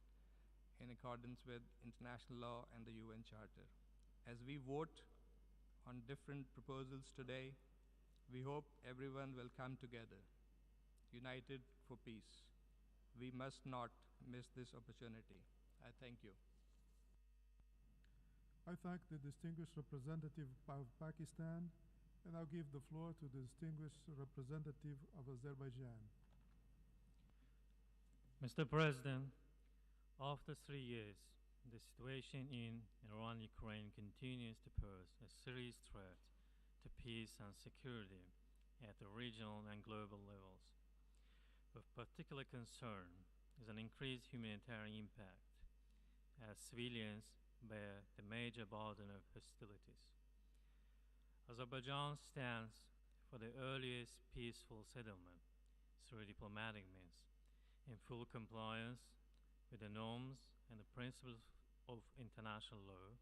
in accordance with international law and the UN Charter. As we vote on different proposals today, we hope everyone will come together, united for peace. We must not miss this opportunity. I thank you. I thank the distinguished representative of Pakistan, and I'll give the floor to the distinguished representative of Azerbaijan. Mr. President, after 3 years, the situation in Iran and Ukraine continues to pose a serious threat to peace and security at the regional and global levels. Of particular concern is an increased humanitarian impact as civilians bear the major burden of hostilities. Azerbaijan stands for the earliest peaceful settlement through diplomatic means, in full compliance with the norms and the principles of international law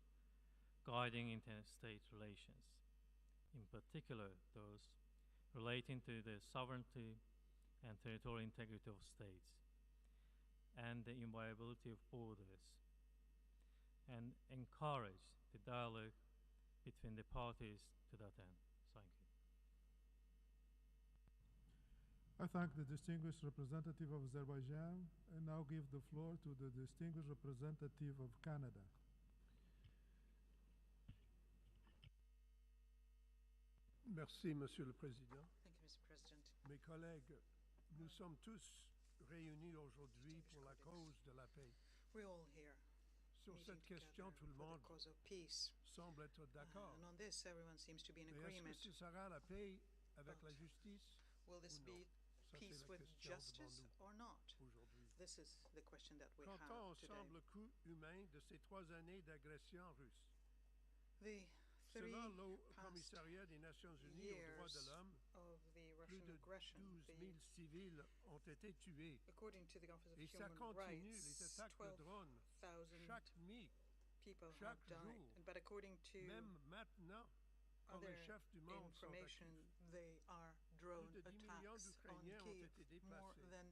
guiding interstate relations, in particular those relating to the sovereignty and territorial integrity of states and the inviolability of borders, and encourage the dialogue between the parties to that end. Thank you. I thank the distinguished representative of Azerbaijan, and now give the floor to the distinguished representative of Canada. Merci, Monsieur le Président. Thank you, Mr. President. Mes collègues, nous sommes tous réunis aujourd'hui pour la cause de la paix. We're all here Sur cette question, tout le monde semble être d'accord. and on this, everyone seems to be in agreement. Est-ce que ce sera la paix avec la justice? Will this be peace with justice or not? This is the question that we have Quand on today. ensemble le coût humain de ces 3 années d'agression russe, The 3 Selon le past Commissariat des Nations Unies aux droits de years l'homme, of the plus Russian de aggression, 12 000 civils ont été tués. according to the Office of Et ça Human continue, les Rights, attaques de drones, 12,000 chaque nuit, people have chaque died. jour. But according to Même maintenant, quand other les chefs du monde sont information, actifs. they are drone Plus de 10 millions attacks on d'Ukrainiens ont Kiev. été More déplacés. than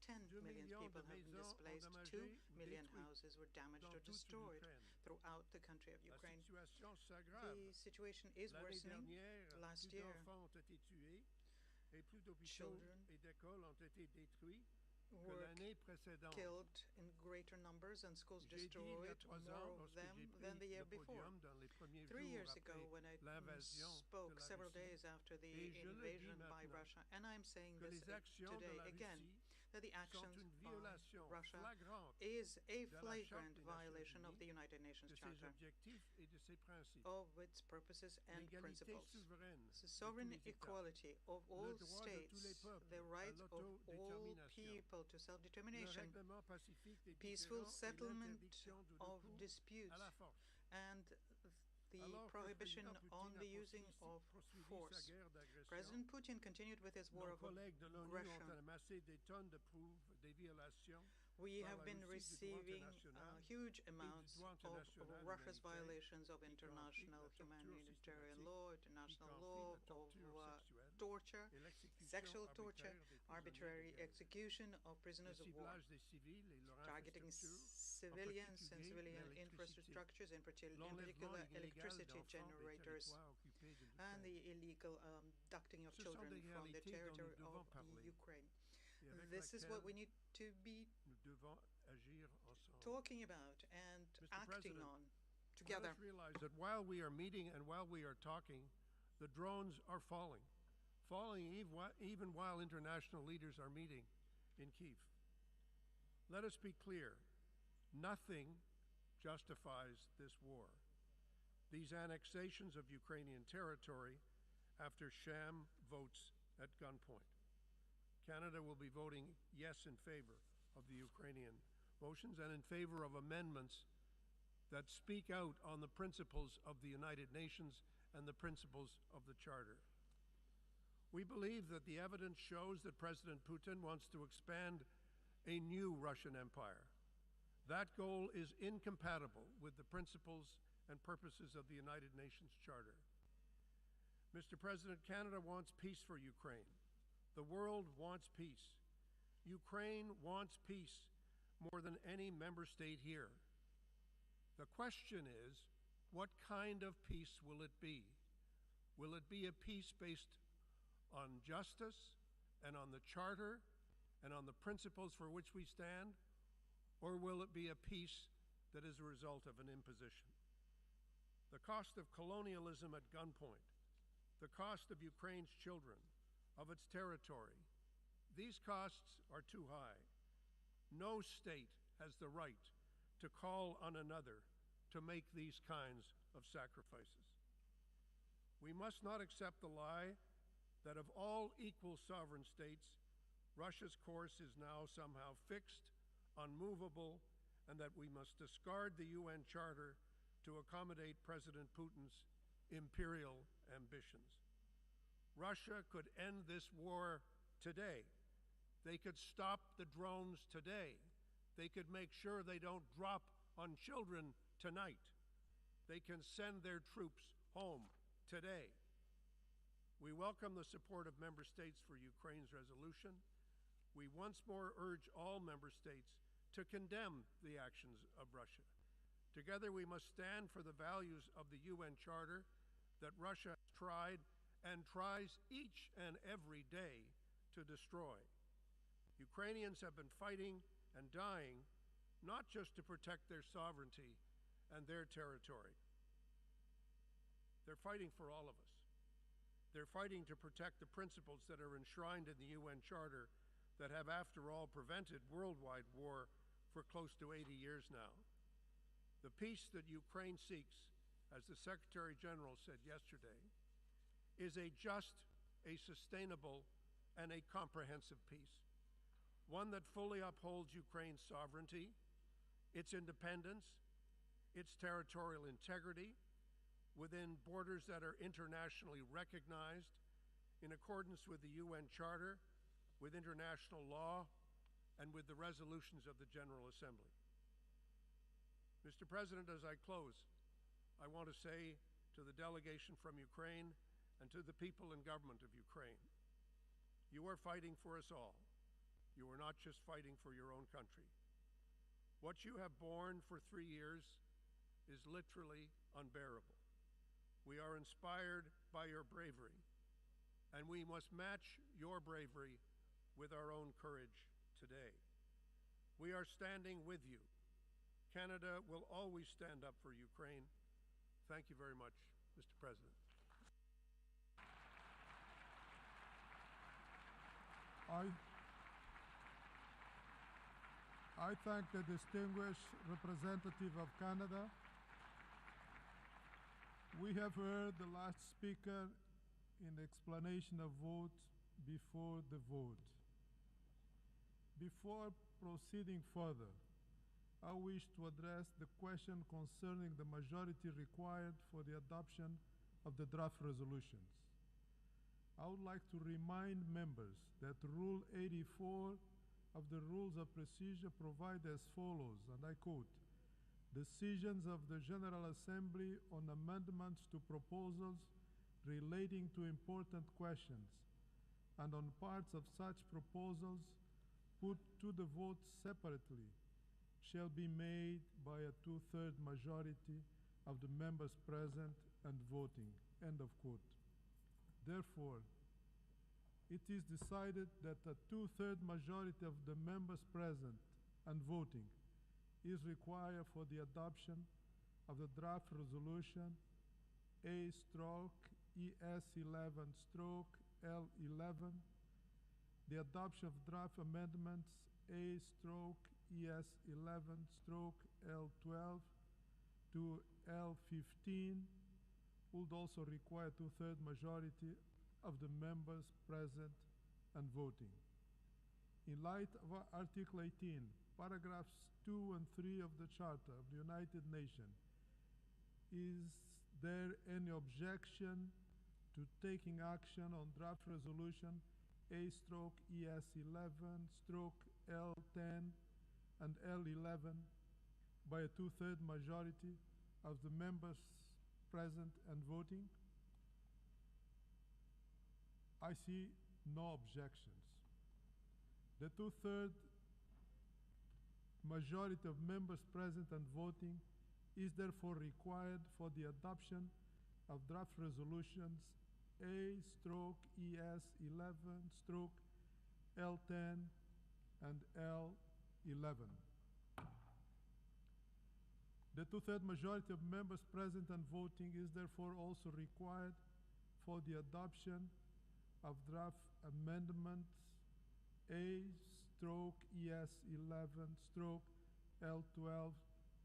10 2 million millions people de have been maisons displaced. endommagées 2 ou million détruites houses were damaged dans or toute destroyed l'Ukraine. throughout the country of La Ukraine. situation s'aggrave. The situation is L'année worsening. dernière, Last plus year, d'enfants ont été tués et plus d'hôpitaux children et d'écoles ont été détruits que were l'année précédente. killed in greater numbers and schools J'ai dit il y a destroyed, 3 more ans, of lorsque them j'ai pris than the year le before. podium dans les premiers 3 jours years après ago, when I l'invasion de spoke la several Russie, days after the et je le dis invasion by maintenant, Russia, and I'm saying que this les actions de today la again, Russie that the sont actions une by violation Russia flagrante is a de la Charte flagrant des Nations violation of Unies, the United Nations de ses Charter, objectifs et de ses principes. of its purposes and L'égalité principles. souveraine The de sovereign tous les États, equality of all le droit de tous les states, peuples the à rights of all l'autodétermination, people to le self-determination, règlement pacifique des peaceful différends et settlement l'interdiction du of recours disputes, à la force. and the Alors que prohibition Président on Poutine the a using of poursuivi sa force. guerre d'agression, President Putin continued with his war nos of collègues de l'ONU aggression. ont amassé des tonnes de preuves des violations We par have la been Russie du droit receiving international huge et du amounts droit of international Russia's humanitaire, violations of y compris international la torture humanitarian systématique, law, y international compris law, la of torture sexuelle torture, et l'exécution sexual torture, arbitraire des prisonniers de arbitrary guerre. execution of Le prisoners of war, ciblage des civils et leur targeting infrastructure, civilians and particulier civilian l'électricité, infrastructures, in l'enlèvement particular illégal electricity d'enfants des generators, territoires occupés de and l'Ukraine. the illegal abducting of Ce sont children des from the réalités dont territory nous devons of parler Ukraine. et avec This is what laquelle we need to be nous devons agir ensemble. talking about and Mr. acting President, on let together. us realize that while we are meeting and while we are talking, the drones are falling even while international leaders are meeting in Kyiv. Let us be clear, nothing justifies this war. These annexations of Ukrainian territory after sham votes at gunpoint. Canada will be voting yes in favor of the Ukrainian motions and in favor of amendments that speak out on the principles of the United Nations and the principles of the Charter. We believe that the evidence shows that President Putin wants to expand a new Russian empire. That goal is incompatible with the principles and purposes of the United Nations Charter. Mr. President, Canada wants peace for Ukraine. The world wants peace. Ukraine wants peace more than any member state here. The question is, what kind of peace will it be? Will it be a peace based on justice and on the Charter and on the principles for which we stand? Or will it be a peace that is a result of an imposition? The cost of colonialism at gunpoint, the cost of Ukraine's children, of its territory, these costs are too high. No state has the right to call on another to make these kinds of sacrifices. We must not accept the lie that of all equal sovereign states, Russia's course is now somehow fixed, unmovable, and that we must discard the UN Charter to accommodate President Putin's imperial ambitions. Russia could end this war today. They could stop the drones today. They could make sure they don't drop on children tonight. They can send their troops home today. We welcome the support of member states for Ukraine's resolution. We once more urge all member states to condemn the actions of Russia. Together we must stand for the values of the UN Charter that Russia has tried and tries each and every day to destroy. Ukrainians have been fighting and dying not just to protect their sovereignty and their territory. They're fighting for all of us. They're fighting to protect the principles that are enshrined in the UN Charter that have, after all, prevented worldwide war for close to 80 years now. The peace that Ukraine seeks, as the Secretary General said yesterday, is a just, a sustainable, and a comprehensive peace. One that fully upholds Ukraine's sovereignty, its independence, its territorial integrity, within borders that are internationally recognized in accordance with the UN Charter, with international law, and with the resolutions of the General Assembly. Mr. President, as I close, I want to say to the delegation from Ukraine and to the people and government of Ukraine, you are fighting for us all. You are not just fighting for your own country. What you have borne for 3 years is literally unbearable. We are inspired by your bravery, and we must match your bravery with our own courage today. We are standing with you. Canada will always stand up for Ukraine. Thank you very much, Mr. President. I thank the distinguished representative of Canada. We have heard the last speaker in the explanation of vote before the vote. Before proceeding further, I wish to address the question concerning the majority required for the adoption of the draft resolutions. I would like to remind members that Rule 84 of the Rules of Procedure provide as follows, and I quote, "Decisions of the General Assembly on amendments to proposals relating to important questions and on parts of such proposals put to the vote separately shall be made by a 2/3 majority of the members present and voting." End of quote. Therefore, it is decided that a 2/3 majority of the members present and voting is required for the adoption of the draft resolution A/ES11/L11, the adoption of draft amendments A/ES11/L12 to L15 would also require 2/3 majority of the members present and voting. In light of Article 18, paragraphs 2 and 3 of the Charter of the United Nations, is there any objection to taking action on draft resolution A/ES11/L10 and L11 by a 2/3 majority of the members present and voting? I see no objections. The 2/3 majority of members present and voting is therefore required for the adoption of draft resolutions A/ES11/L10 and L11. The 2/3 majority of members present and voting is therefore also required for the adoption of draft amendments A/ES11/L12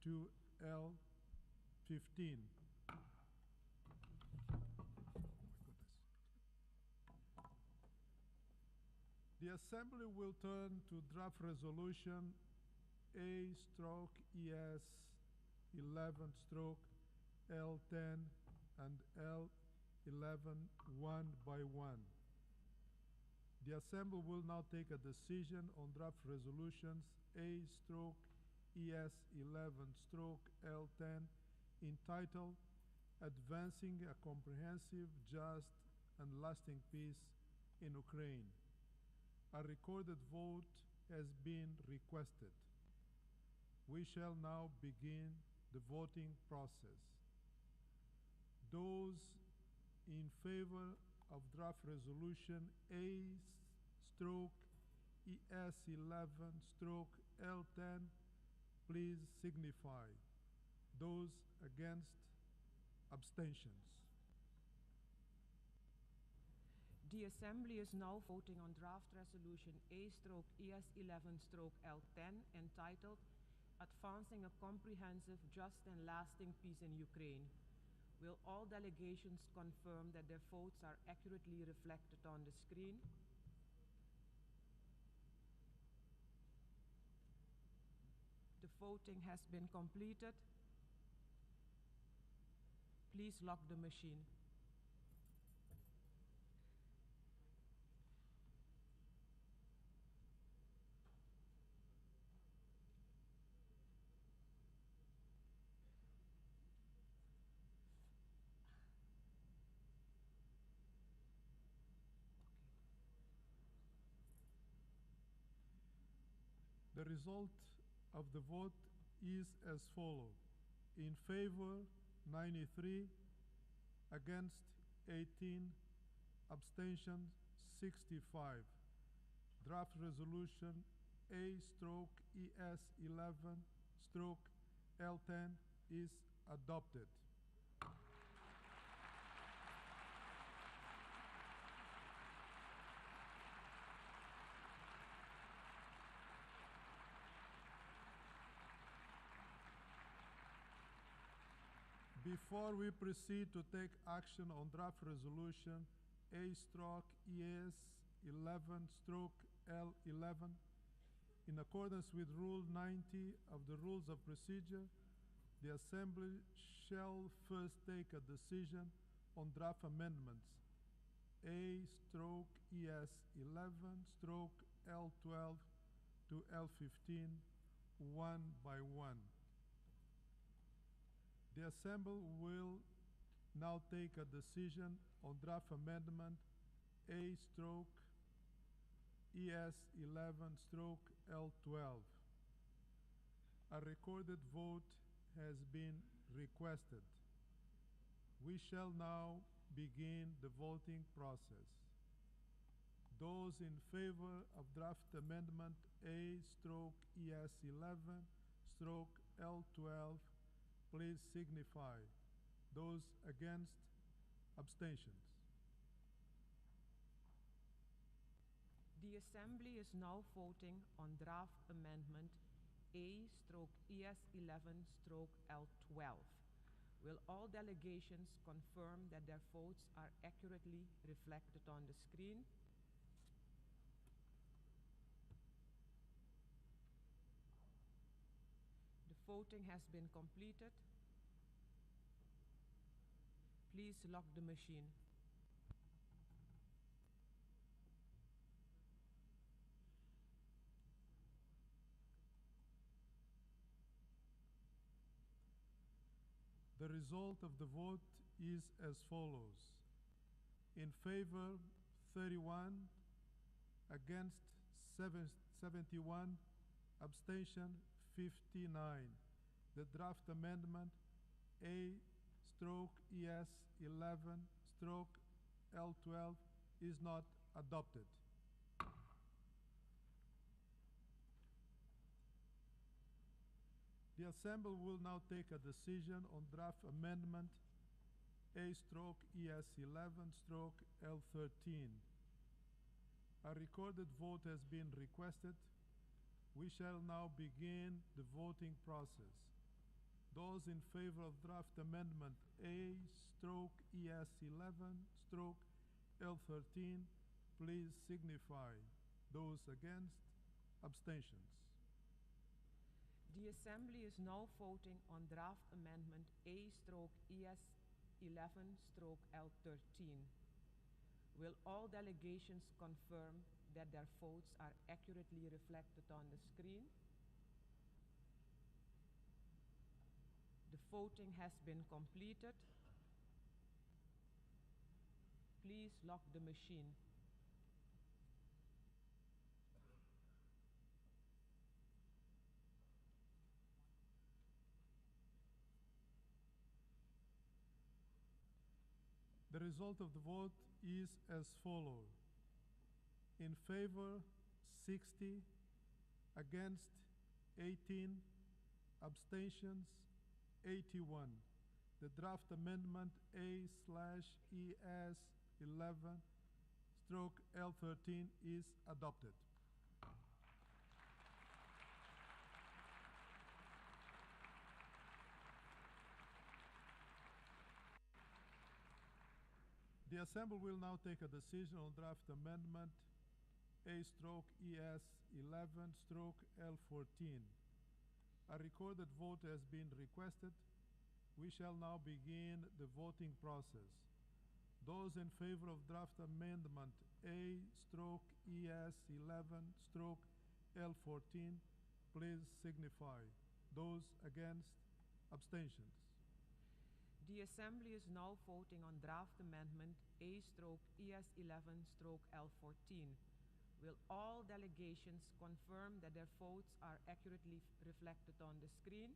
to L15. The Assembly will turn to draft resolution A/ES11/L10 and L11 one by one. The Assembly will now take a decision on draft resolutions A/ES11/L10 entitled Advancing a Comprehensive, Just, and Lasting Peace in Ukraine. A recorded vote has been requested. We shall now begin the voting process. Those in favor of draft resolution A/ES11/L10, please signify. Those against, abstentions. The Assembly is now voting on draft resolution A/ES11/L10 entitled Advancing a Comprehensive, Just, and Lasting Peace in Ukraine. Will all delegations confirm that their votes are accurately reflected on the screen? The voting has been completed. Please lock the machine. The result of the vote is as follows. In favor, 93, against 18, abstention 65. Draft resolution A/ES11/L10 is adopted. Before we proceed to take action on draft resolution A/ES11/L11, in accordance with Rule 90 of the Rules of Procedure, the Assembly shall first take a decision on draft amendments A/ES11/L12 to L15 one by one. The Assembly will now take a decision on draft amendment A/ES11/L12. A recorded vote has been requested. We shall now begin the voting process. Those in favor of draft amendment A/ES11/L12, please signify. Those against, abstentions. The Assembly is now voting on draft amendment A/ES11/L12. Will all delegations confirm that their votes are accurately reflected on the screen? The voting has been completed. Please lock the machine. The result of the vote is as follows. In favor, 31, against 71, abstention 59. The draft amendment A/ES11/L12 is not adopted. The Assembly will now take a decision on draft amendment A/ES11/L13. A recorded vote has been requested. We shall now begin the voting process. Those in favor of draft amendment A/ES11/L13, please signify. Those against, abstentions. The Assembly is now voting on draft amendment A/ES11/L13. Will all delegations confirm that their votes are accurately reflected on the screen? The voting has been completed. Please lock the machine. The result of the vote is as follows. In favor, 60, against 18, abstentions 81. The draft amendment A/ES11/L13 is adopted. The Assembly will now take a decision on draft amendment A/ES11/L14. A recorded vote has been requested. We shall now begin the voting process. Those in favor of draft amendment A/ES11/L14, please signify. Those against, abstentions. The Assembly is now voting on draft amendment A/ES11/L14. Will all delegations confirm that their votes are accurately reflected on the screen?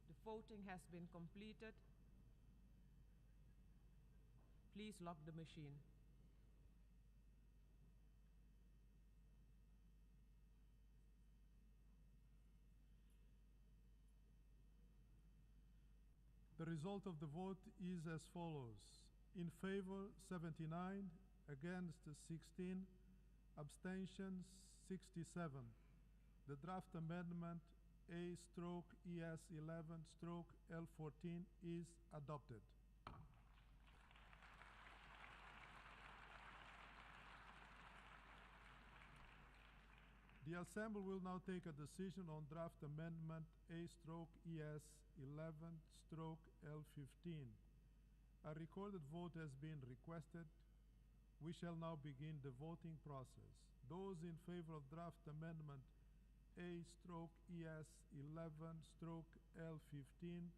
The voting has been completed. Please lock the machine. The result of the vote is as follows. In favor, 79, against 16, abstentions 67. The draft amendment A/ES11/L14 is adopted. The Assembly will now take a decision on draft amendment A/ES11/L15. A recorded vote has been requested. We shall now begin the voting process. Those in favor of draft amendment A/ES11/L15,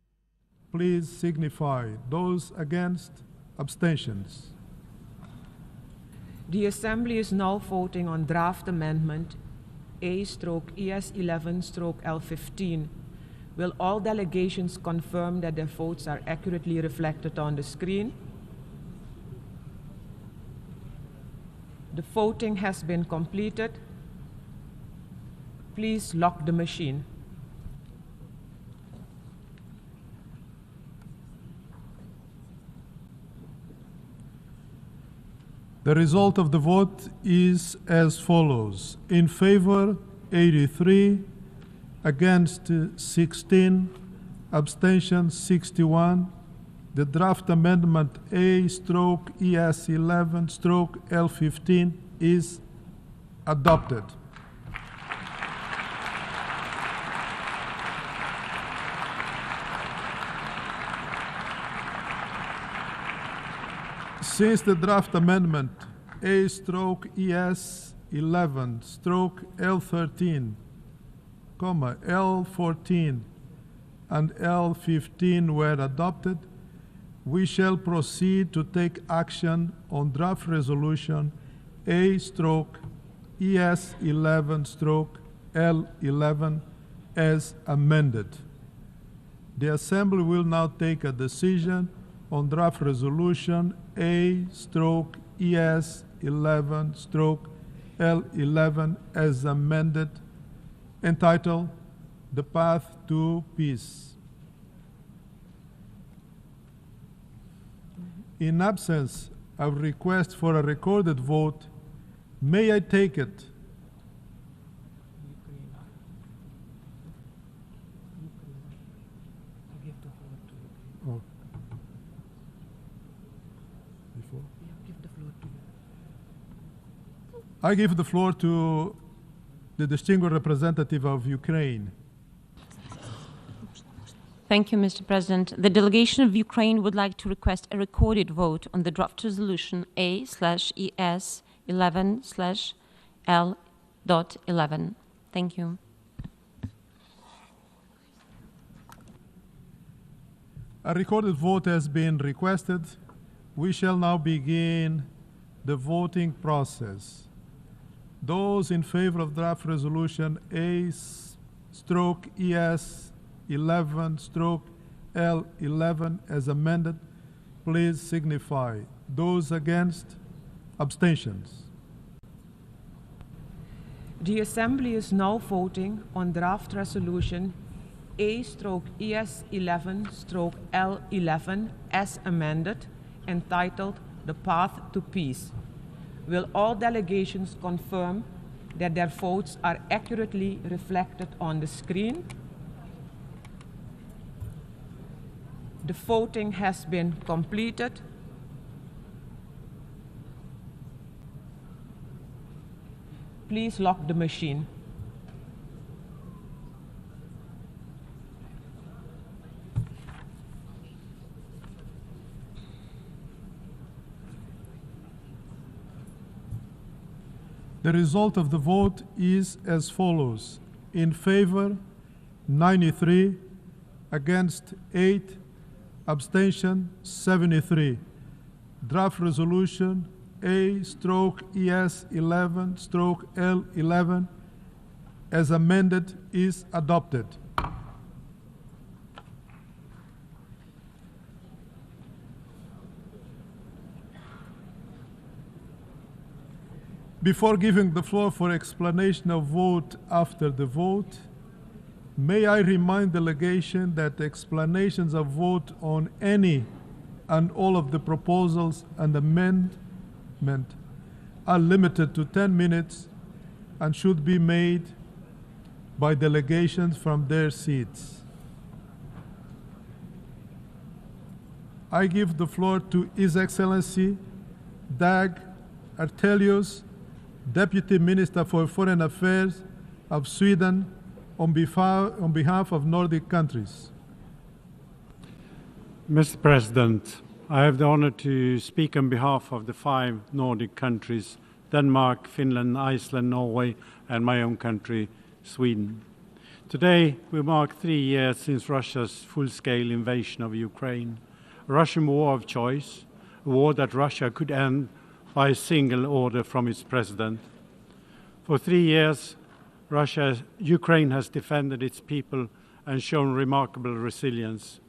please signify. Those against, abstentions. The Assembly is now voting on draft amendment A/ES11/L15. Will all delegations confirm that their votes are accurately reflected on the screen? The voting has been completed. Please lock the machine. The result of the vote is as follows. In favor, 83, against 16, abstentions 61. The draft amendment A/ES11/L15 is adopted. Since the draft amendment A/ES11/L13, L14 and L15 were adopted, we shall proceed to take action on draft resolution A/ES11/L11 as amended. The Assembly will now take a decision on draft resolution A/ES11/L11 as amended, entitled The Path to Peace. In absence of request for a recorded vote, may I take it? Oh. Before? I give the floor to the distinguished representative of Ukraine. Thank you, Mr. President. The delegation of Ukraine would like to request a recorded vote on the draft resolution A/ES11/L.11. Thank you. A recorded vote has been requested. We shall now begin the voting process. Those in favor of draft resolution A/ES11/L11 as amended, please signify. Those against, abstentions. The Assembly is now voting on draft resolution A/ES11/L11 as amended, entitled The Path to Peace. Will all delegations confirm that their votes are accurately reflected on the screen? The voting has been completed. Please lock the machine. The result of the vote is as follows. In favor, 93, against 8, abstention 73. Draft resolution A/ES11/L11 as amended is adopted. Before giving the floor for explanation of vote after the vote, may I remind the delegation that explanations of vote on any and all of the proposals and amendment are limited to 10 minutes and should be made by delegations from their seats. I give the floor to His Excellency Dag Artelius, Deputy Minister for Foreign Affairs of Sweden, on behalf of Nordic countries. Mr. President, I have the honor to speak on behalf of the 5 Nordic countries, Denmark, Finland, Iceland, Norway, and my own country, Sweden. Today, we mark 3 years since Russia's full-scale invasion of Ukraine, a Russian war of choice, a war that Russia could end by a single order from its president. For 3 years, Ukraine has defended its people and shown remarkable resilience.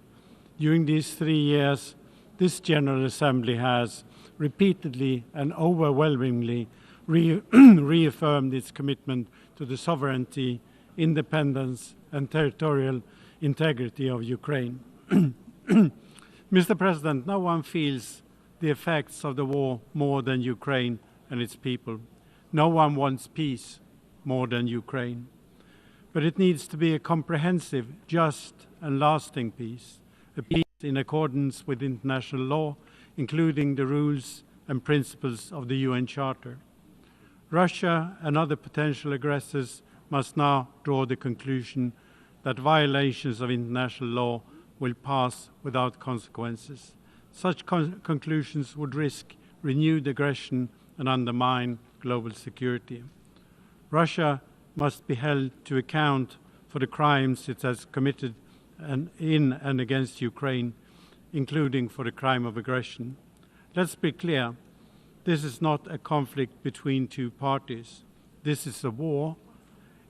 During these 3 years, this General Assembly has repeatedly and overwhelmingly reaffirmed its commitment to the sovereignty, independence, and territorial integrity of Ukraine. Mr. President, no one feels the effects of the war more than Ukraine and its people. No one wants peace more than Ukraine. But it needs to be a comprehensive, just, and lasting peace, a peace in accordance with international law, including the rules and principles of the UN Charter. Russia and other potential aggressors must now draw the conclusion that violations of international law will pass without consequences. Such conclusions would risk renewed aggression and undermine global security. Russia must be held to account for the crimes it has committed in and against Ukraine, including for the crime of aggression. Let's be clear, this is not a conflict between 2 parties. This is a war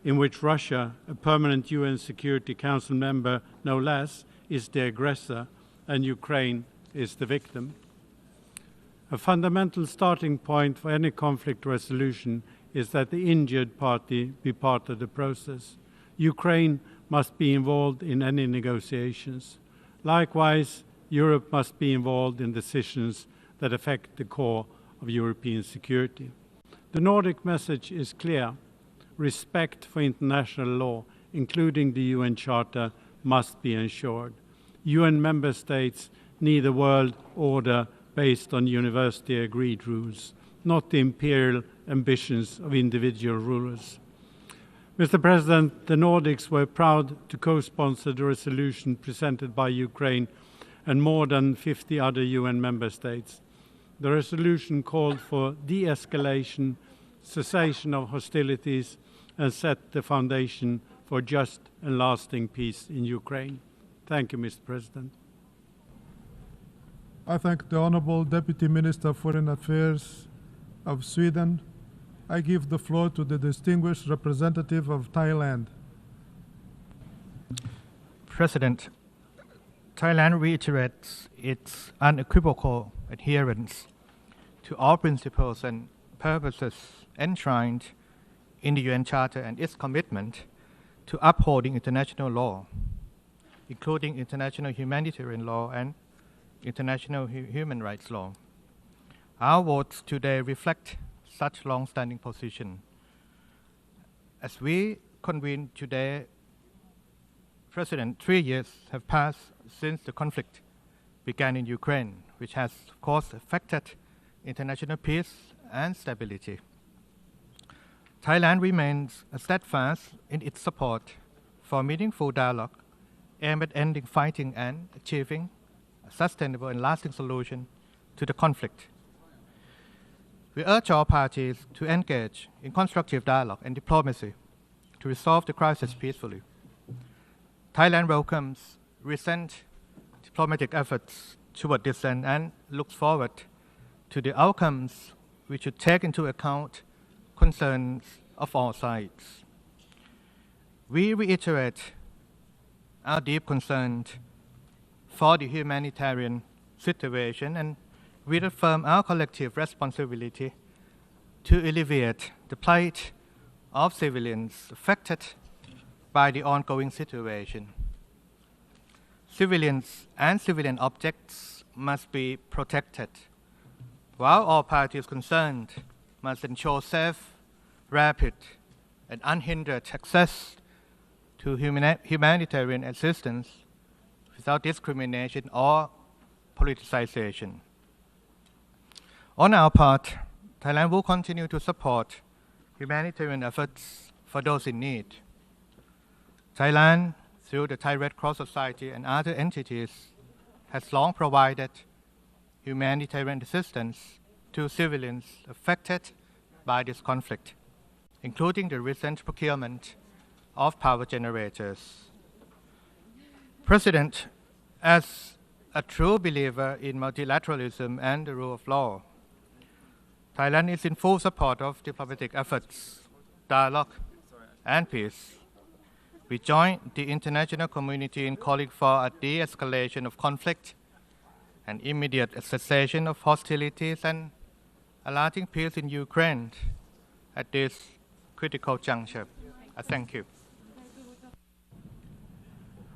in which Russia, a permanent UN Security Council member no less, is the aggressor and Ukraine is the victim. A fundamental starting point for any conflict resolution is that the injured party be part of the process. Ukraine must be involved in any negotiations. Likewise, Europe must be involved in decisions that affect the core of European security. The Nordic message is clear. Respect for international law, including the UN Charter, must be ensured. UN member states need a world order based on university-agreed rules, not the imperial ambitions of individual rulers. Mr. President, the Nordics were proud to co-sponsor the resolution presented by Ukraine and more than 50 other UN member states. The resolution called for de-escalation, cessation of hostilities, and set the foundation for just and lasting peace in Ukraine. Thank you, Mr. President. I thank the Honourable Deputy Minister of Foreign Affairs of Sweden. I give the floor to the distinguished representative of Thailand. President, Thailand reiterates its unequivocal adherence to all principles and purposes enshrined in the UN Charter and its commitment to upholding international law, including international humanitarian law and international human rights law. Our votes today reflect such long-standing position. As we convene today, President, 3 years have passed since the conflict began in Ukraine, which has, of course, affected international peace and stability. Thailand remains steadfast in its support for meaningful dialogue aimed at ending fighting and achieving a sustainable and lasting solution to the conflict. We urge all parties to engage in constructive dialogue and diplomacy to resolve the crisis peacefully. Thailand welcomes recent diplomatic efforts toward this end and looks forward to the outcomes which should take into account concerns of all sides. We reiterate our deep concern for the humanitarian situation and reaffirm our collective responsibility to alleviate the plight of civilians affected by the ongoing situation. Civilians and civilian objects must be protected, while all parties concerned must ensure safe, rapid, and unhindered access to humanitarian assistance without discrimination or politicization. On our part, Thailand will continue to support humanitarian efforts for those in need. Thailand, through the Thai Red Cross Society and other entities, has long provided humanitarian assistance to civilians affected by this conflict, including the recent procurement of power generators. President, as a true believer in multilateralism and the rule of law, Thailand is in full support of diplomatic efforts, dialogue, and peace. We join the international community in calling for a de-escalation of conflict and immediate cessation of hostilities and alerting peace in Ukraine at this critical juncture. I thank you.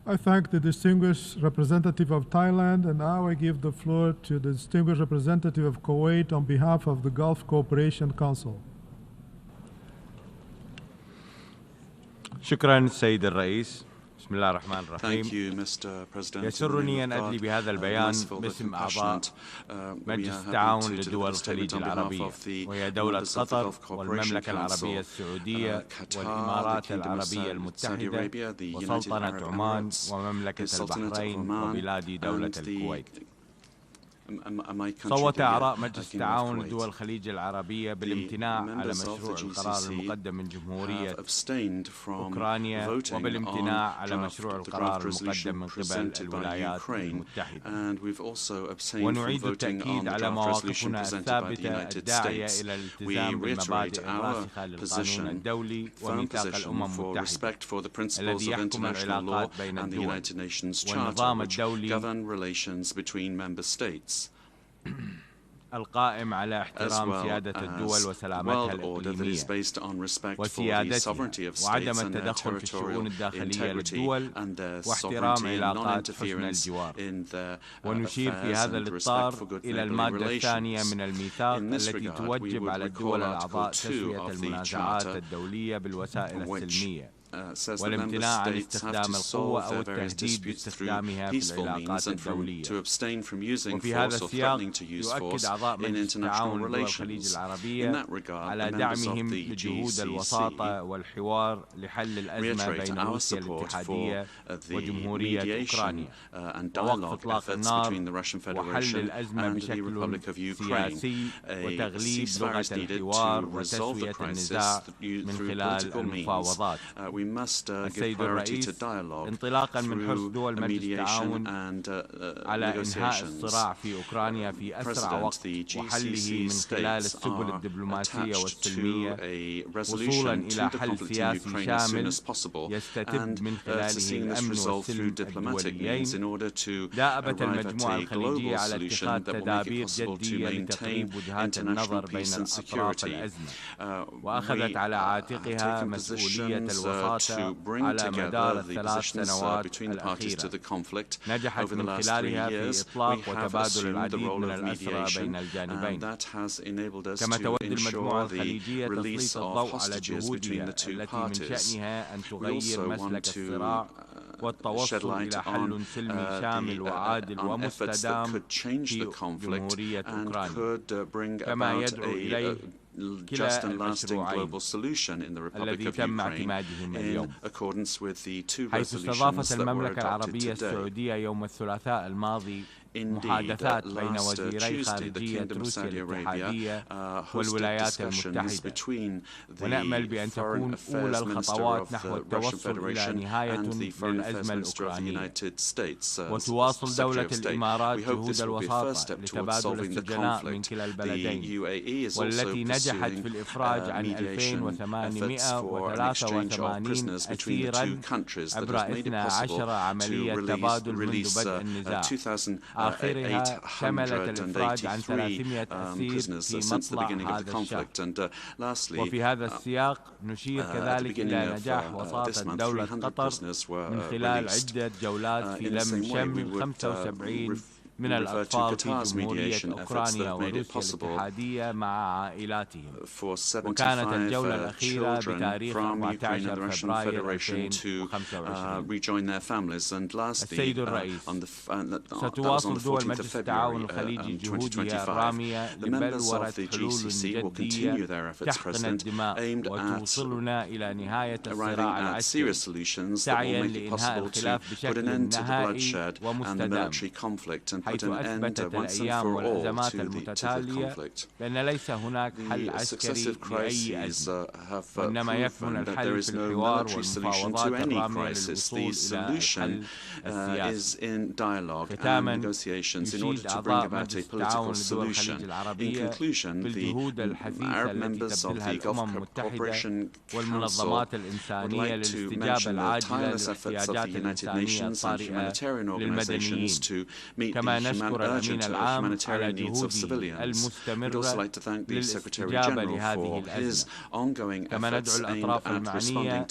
I thank the distinguished representative of Thailand, and now I give the floor to the distinguished representative of Kuwait on behalf of the Gulf Cooperation Council. شكرا سيد الرئيس. بسم الله الرحمن الرحيم. Thank you, Mr. President. يسرني أن أدلي بهذا البيان باسم أعضاء مجلس التعاون لدول الخليج العربية، وهي دولة قطر والمملكة العربية السعودية والإمارات العربية المتحدة وسلطنة عمان ومملكة البحرين وبلاد دولة الكويت. صوت أعضاء مجلس التعاون لدول الخليج العربية بالامتناع على مشروع القرار المقدم من جمهورية أوكرانيا وبالامتناع على مشروع القرار المقدم من قبل الولايات المتحدة. ونعيد التأكيد على مواقفنا الثابتة الداعية إلى الالتزام بالمبادئ الراسخة للقانون الدولي وميثاق الأمم المتحدة الذي يحكم العلاقات بين الدول والنظام الدولي القائم على احترام سيادة الدول وسلامتها الإقليمية وسيادتها وعدم التدخل في الشؤون الداخلية للدول واحترام علاقات حسن الجوار. ونشير في هذا الإطار إلى المادة الثانية من الميثاق التي توجب على الدول الأعضاء تسوية المنازعات الدولية بالوسائل السلمية والامتناع عن استخدام القوة أو التهديد باستخدامها في العلاقات الدولية. وفي هذا السياق يؤكد أعضاء مجلس التعاون لدول الخليج العربية على دعمهم لجهود الوساطة والحوار لحل الأزمة بين روسيا الاتحادية وجمهورية أوكرانيا ووقف إطلاق النار وحل الأزمة بشكل سياسي وتغليب لغة الحوار وتسوية النزاع من خلال المفاوضات. السيد الرئيس، انطلاقا من حرص دول مجلس التعاون على إنهاء الصراع في أوكرانيا في أسرع وقت وحله من خلال السبل الدبلوماسية والسلمية وصولا إلى حل سياسي شامل يستتب من خلاله الأمن والسلم الدوليين، دأبت المجموعة الخليجية على اتخاذ تدابير جدية لتقريب وجهات النظر بين أطراف الأزمة، وأخذت على عاتقها مسؤولية الوساطة على مدار الثلاث سنوات الأخيرة. نجحت من خلالها في إطلاق وتبادل العديد من الأسرى بين الجانبين. كما تود المجموعة الخليجية تسليط الضوء على جهودها التي من شأنها أن تغير مسلك الصراع والتوصل إلى حل سلمي شامل وعادل ومستدام في جمهورية أوكرانيا، كما يدعو إليه كلا المشروعين الذي تم اعتمادهم اليوم. حيث استضافت المملكة العربية السعودية يوم الثلاثاء الماضي محادثات بين وزيري خارجية روسيا الاتحادية والولايات المتحدة، ونأمل بأن تكون أولى الخطوات نحو التوصل إلى نهاية للأزمة الأوكرانية. وتواصل دولة الإمارات جهود الوساطة لتبادل السجناء من كلا البلدين، والتي نجحت في الإفراج عن 2883 أسيرا عبر 12 عملية تبادل منذ بدء النزاع، آخرها شملت الإفراج عن 300 أسير في مطلع هذا الشهر. وفي هذا السياق نشير كذلك إلى نجاح وساطة دولة قطر من خلال عدة جولات في لم شمل 75 من الأطفال في جمهورية أوكرانيا وروسيا الاتحادية مع عائلاتهم. وكانت الجولة الأخيرة بتاريخ 14 فبراير 2025. السيد الرئيس، ستواصل دول مجلس التعاون الخليجي جهودها الرامية لبلورة حلول جدية تحقن الدماء وتوصلنا إلى نهاية الصراع العسكري، سعيا لإنهاء الخلاف بشكل نهائي ومستدام، حيث أثبتت الأيام والأزمات المتتالية بأن ليس هناك حل عسكري لأي أزمة، وإنما يكمن الحل في الحوار والمفاوضات الرامية للوصول إلى الحل السياسي. ختاما، يشيد أعضاء مجلس التعاون لدول الخليج العربية بالجهود الحثيثة التي تبذلها الأمم المتحدة والمنظمات الإنسانية للاستجابة العاجلة للاحتياجات الإنسانية الطارئة للمدنيين. كما نشكر الأمين العام على جهوده المستمرة للاستجابة لهذه الأزمة. كما ندعو الأطراف المعنية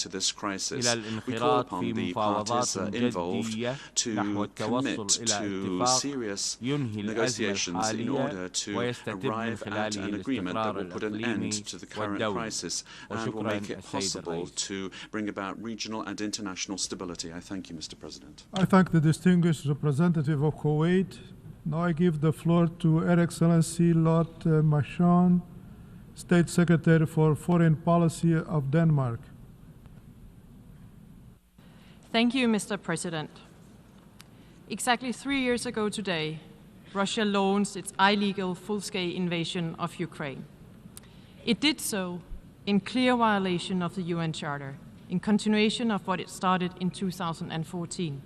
إلى الانخراط في مفاوضات جدية نحو التوصل إلى اتفاق ينهي الأزمة الحالية ويستتب من خلاله الاستقرار الإقليمي والدولي. وشكرا السيد الرئيس. I thank the distinguished representative of Kuwait. Now I give the floor to Her Excellency Lord Machon, State Secretary for Foreign Policy of Denmark. Thank you, Mr. President. Exactly 3 years ago today, Russia launched its illegal full-scale invasion of Ukraine. It did so in clear violation of the UN Charter, in continuation of what it started in 2014.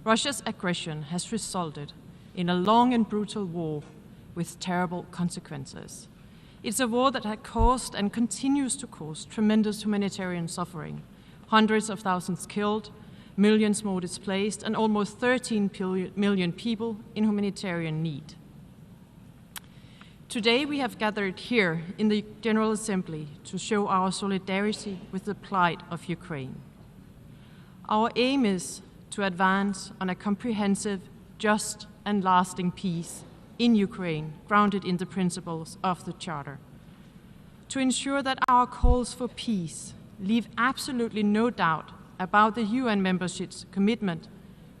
Russia's aggression has resulted in a long and brutal war with terrible consequences. It's a war that has caused and continues to cause tremendous humanitarian suffering, hundreds of thousands killed, millions more displaced, and almost 13 million people in humanitarian need. Today we have gathered here in the General Assembly to show our solidarity with the plight of Ukraine. Our aim is to advance on a comprehensive, just, and lasting peace in Ukraine, grounded in the principles of the Charter. To ensure that our calls for peace leave absolutely no doubt about the UN membership's commitment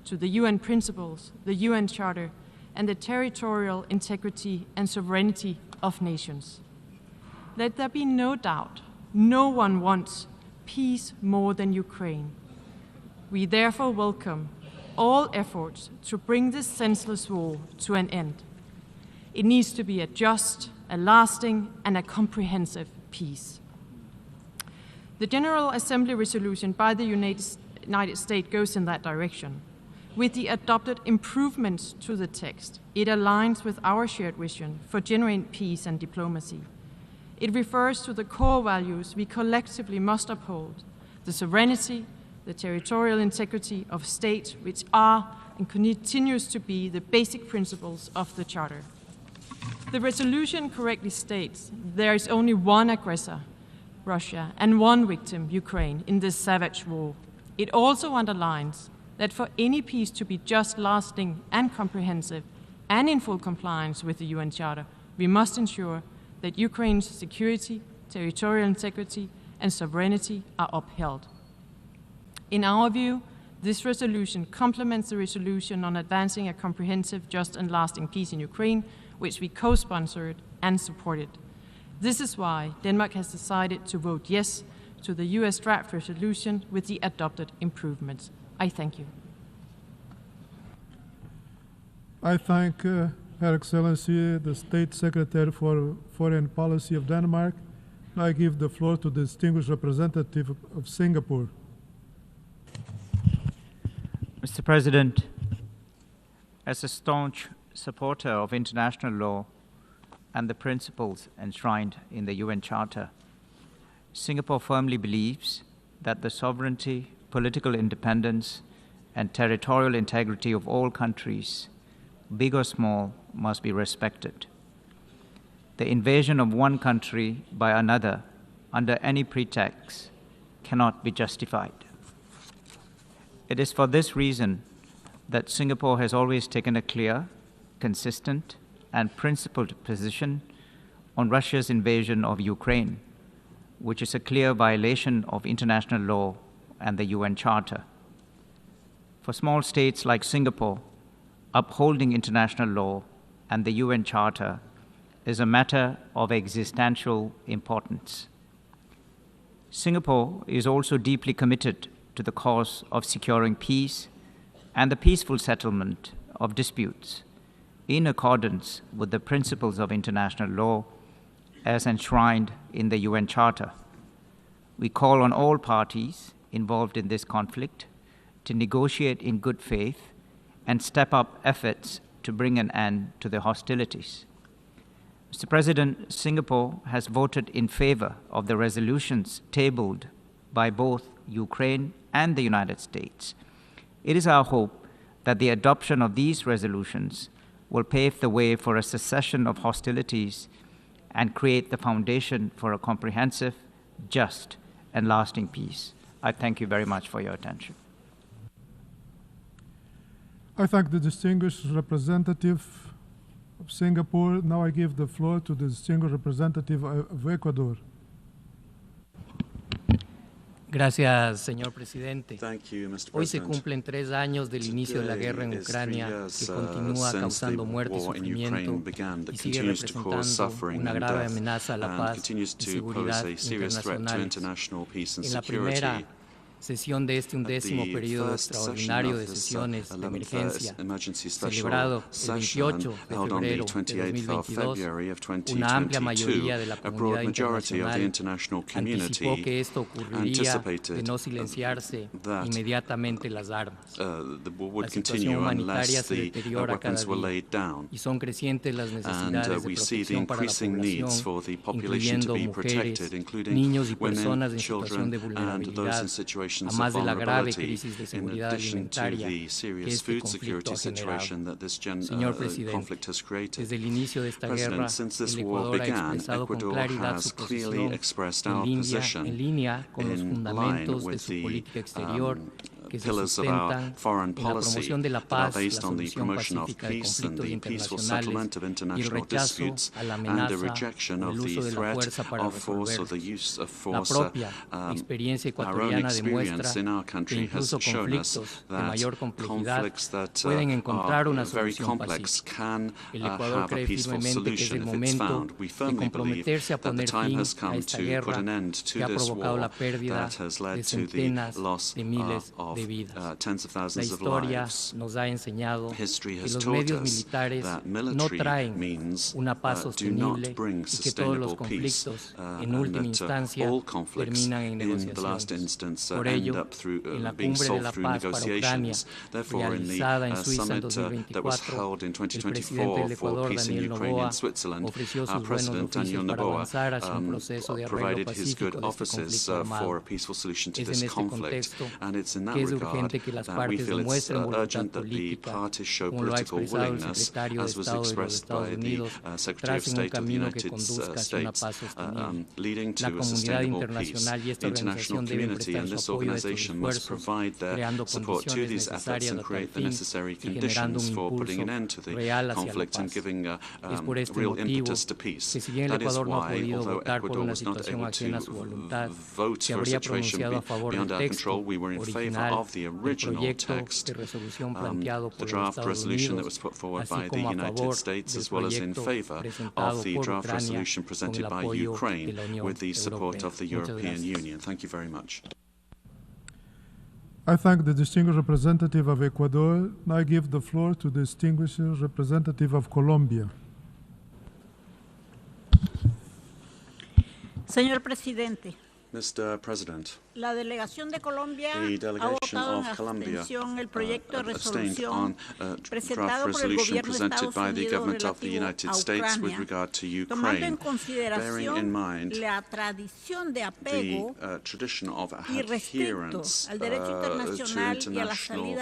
to the UN principles, the UN Charter, and the territorial integrity and sovereignty of nations. Let there be no doubt, no one wants peace more than Ukraine. We therefore welcome all efforts to bring this senseless war to an end. It needs to be a just, a lasting, and a comprehensive peace. The General Assembly resolution by the United States goes in that direction. With the adopted improvements to the text, it aligns with our shared vision for genuine peace and diplomacy. It refers to the core values we collectively must uphold: the sovereignty, the territorial integrity of states, which are and continues to be the basic principles of the Charter. The resolution correctly states there is only one aggressor, Russia, and one victim, Ukraine, in this savage war. It also underlines that for any peace to be just, lasting, and comprehensive, and in full compliance with the UN Charter, we must ensure that Ukraine's security, territorial integrity, and sovereignty are upheld. In our view, this resolution complements the resolution on advancing a comprehensive, just, and lasting peace in Ukraine, which we co-sponsored and supported. This is why Denmark has decided to vote yes to the US draft resolution with the adopted improvements. I thank you. I thank Her Excellency, the State Secretary for Foreign Policy of Denmark. I give the floor to the distinguished representative of Singapore. Mr. President, as a staunch supporter of international law and the principles enshrined in the UN Charter, Singapore firmly believes that the sovereignty, political independence, and territorial integrity of all countries, big or small, must be respected. The invasion of one country by another under any pretext cannot be justified. It is for this reason that Singapore has always taken a clear, consistent, and principled position on Russia's invasion of Ukraine, which is a clear violation of international law and the UN Charter. For small states like Singapore, upholding international law and the UN Charter is a matter of existential importance. Singapore is also deeply committed to the cause of securing peace and the peaceful settlement of disputes in accordance with the principles of international law as enshrined in the UN Charter. We call on all parties involved in this conflict to negotiate in good faith and step up efforts to bring an end to the hostilities. Mr. President, Singapore has voted in favor of the resolutions tabled by both Ukraine and the United States. It is our hope that the adoption of these resolutions will pave the way for a cessation of hostilities and create the foundation for a comprehensive, just, and lasting peace. I thank you very much for your attention. I thank the distinguished representative of Singapore. Now I give the floor to the distinguished representative of Ecuador. Gracias, señor presidente. Thank you, Mr. Hoy se cumplen 3 años del inicio de la guerra en Ucrania, que continúa causando muerte y sufrimiento y sigue representando una grave amenaza a la paz y seguridad internacionales. En la primera sesión de este 11º periodo extraordinario de sesiones de emergencia, celebrado el 28 de febrero de 2022, una amplia mayoría de la comunidad internacional anticipó que esto ocurriría de no silenciarse inmediatamente las armas. La situación humanitaria se deteriora cada día y son crecientes las necesidades de protección para la población, incluyendo mujeres, niños y personas en situación de vulnerabilidad, a más de la grave crisis de seguridad alimentaria que este conflicto ha generado. Señor Presidente, desde el inicio de esta guerra, el Ecuador ha expresado con claridad su posición en línea con los fundamentos de su política exterior, que se sustentan en la promoción de la paz, la solución pacífica de conflictos internacionales y el rechazo a la amenaza del uso de la fuerza para resolverlos. La propia experiencia ecuatoriana demuestra que incluso conflictos de mayor complejidad pueden encontrar una solución pacífica. El Ecuador cree firmemente que es el momento de comprometerse a poner fin a esta guerra que ha provocado la pérdida de centenas de miles de vidas. La historia nos ha enseñado que los medios militares no traen una paz sostenible y que todos los conflictos, en última instancia, terminan en negociaciones. Por ello, en la Cumbre de la Paz para Ucrania, realizada en Suiza en 2024, el presidente del Ecuador, Daniel Noboa, ofreció sus buenos oficios para avanzar hacia un proceso de arreglo pacífico de este conflicto armado. Es en este contexto que es urgente que las partes demuestren voluntad política, como lo ha expresado el secretario de Estado de los Estados Unidos, tracen un camino que conduzca hacia una paz sostenible. La comunidad internacional y esta organización deben prestar su apoyo a estos esfuerzos, creando condiciones necesarias hasta el fin y generando un impulso real hacia la paz. Es por este motivo que si bien el Ecuador no ha podido votar por una situación ajena a su voluntad, se habría pronunciado a favor del texto original del proyecto de resolución planteado por los Estados Unidos, así como a favor del proyecto presentado por Ucrania con el apoyo de la Unión Europea. Muchas gracias. I thank the distinguished representative of Ecuador. Now I give the floor to the distinguished representative of Colombia. Señor presidente, Mr. President, la delegación de Colombia the delegation of Colombia abstained on a draft resolution presented by the government of the United States with regard to Ukraine, bearing in mind the tradition of adherence to international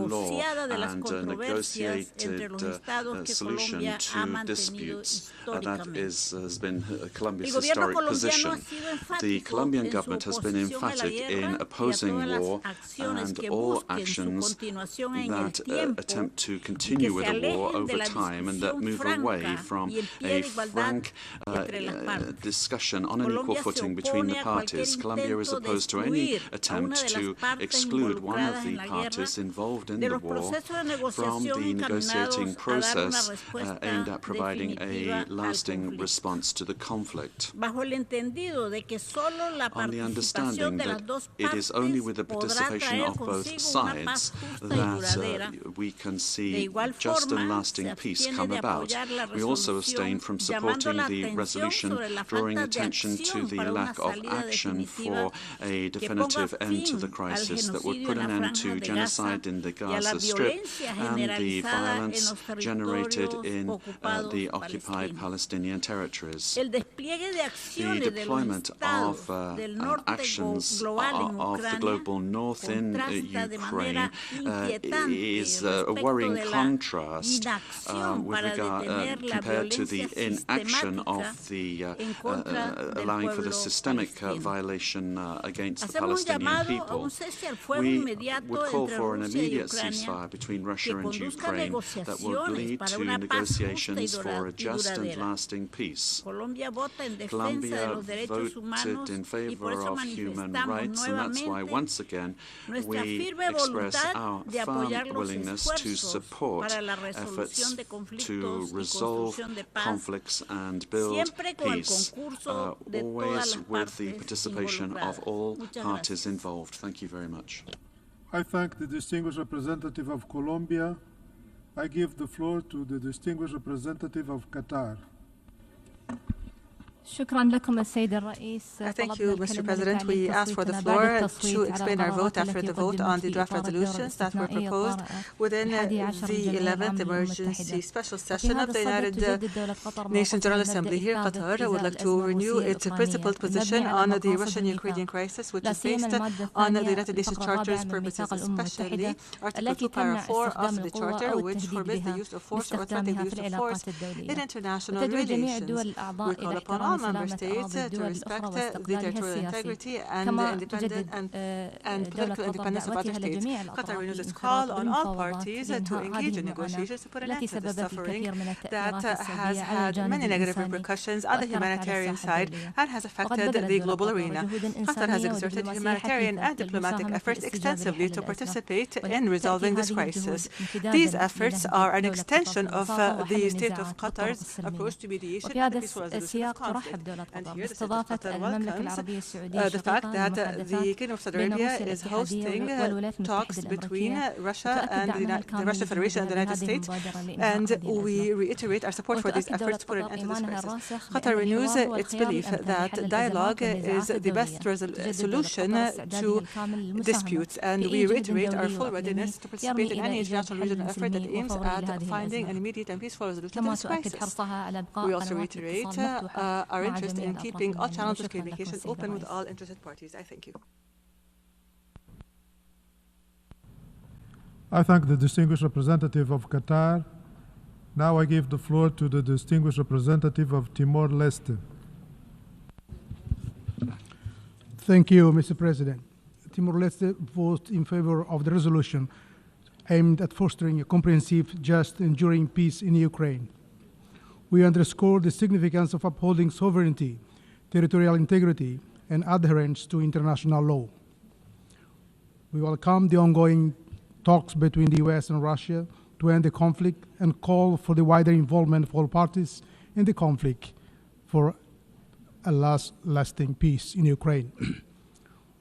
law and a negotiated solution to disputes. That has been Colombia's historic position. The Colombian government has been emphatic in opposing war and all actions that attempt to continue with a war over time and that move away from a frank discussion on an equal footing between the parties. Colombia is opposed to any attempt to exclude one of the parties involved in the war from the negotiating process aimed at providing a lasting response to the conflict. On the understanding that it is only with the participation of both sides that we can see just and lasting peace come about. We also abstain from supporting the resolution, drawing attention to the lack of action for a definitive end to the crisis that would put an end to genocide in the Gaza Strip and the violence generated in the occupied Palestinian territories. The deployment of actions of the global north in Ukraine is a worrying contrast with regard compared to the inaction of the allowing for the systemic violation against the Palestinian people. We would call for an immediate ceasefire between Russia and Ukraine that would lead to negotiations for a just and lasting peace. Colombia voted in favor of human rights, and that's why once again we express our firm willingness to support efforts to resolve conflicts and build peace, always with the participation of all parties involved. Thank you very much. I thank the distinguished representative of Colombia. I give the floor to the distinguished representative of Qatar. Thank you, Mr. President. We asked for the floor to explain our vote after the vote on the draft resolutions that were proposed within the 11th Emergency Special Session of the United Nations General Assembly here in Qatar. I would like to renew its principled position on the Russian-Ukrainian crisis, which is based on the United Nations Charter's purposes, especially Article 2, Paragraph 4 of the Charter, which forbids the use of force or threatening the use of force in international relations. We call upon all member states to respect the territorial integrity and independent and political independence of other states. Qatar renews its call on all parties to engage in negotiations to put an end to the suffering that has had many negative repercussions on the humanitarian side and has affected the global arena. Qatar has exerted humanitarian and diplomatic efforts extensively to participate in resolving this crisis. These efforts are an extension of the state of Qatar's approach to mediation and the peaceful resolution of conflict. And here the state of Qatar welcomes the fact that the Kingdom of Saudi Arabia is hosting talks between Russia and the Russian Federation and the United States, and we reiterate our support for these efforts to put an end to this crisis. Qatar renews its belief that dialogue is the best solution to disputes, and we reiterate our full readiness to participate in any international regional effort that aims at finding an immediate and peaceful resolution to this crisis. We also reiterate our interest in keeping all channels of communication open with all interested parties. I thank you. I thank the distinguished representative of Qatar. Now I give the floor to the distinguished representative of Timor-Leste. Thank you, Mr. President. Timor-Leste voted in favor of the resolution aimed at fostering a comprehensive, just, and enduring peace in Ukraine. We underscore the significance of upholding sovereignty, territorial integrity, and adherence to international law. We welcome the ongoing talks between the US and Russia to end the conflict and call for the wider involvement of all parties in the conflict for a lasting peace in Ukraine.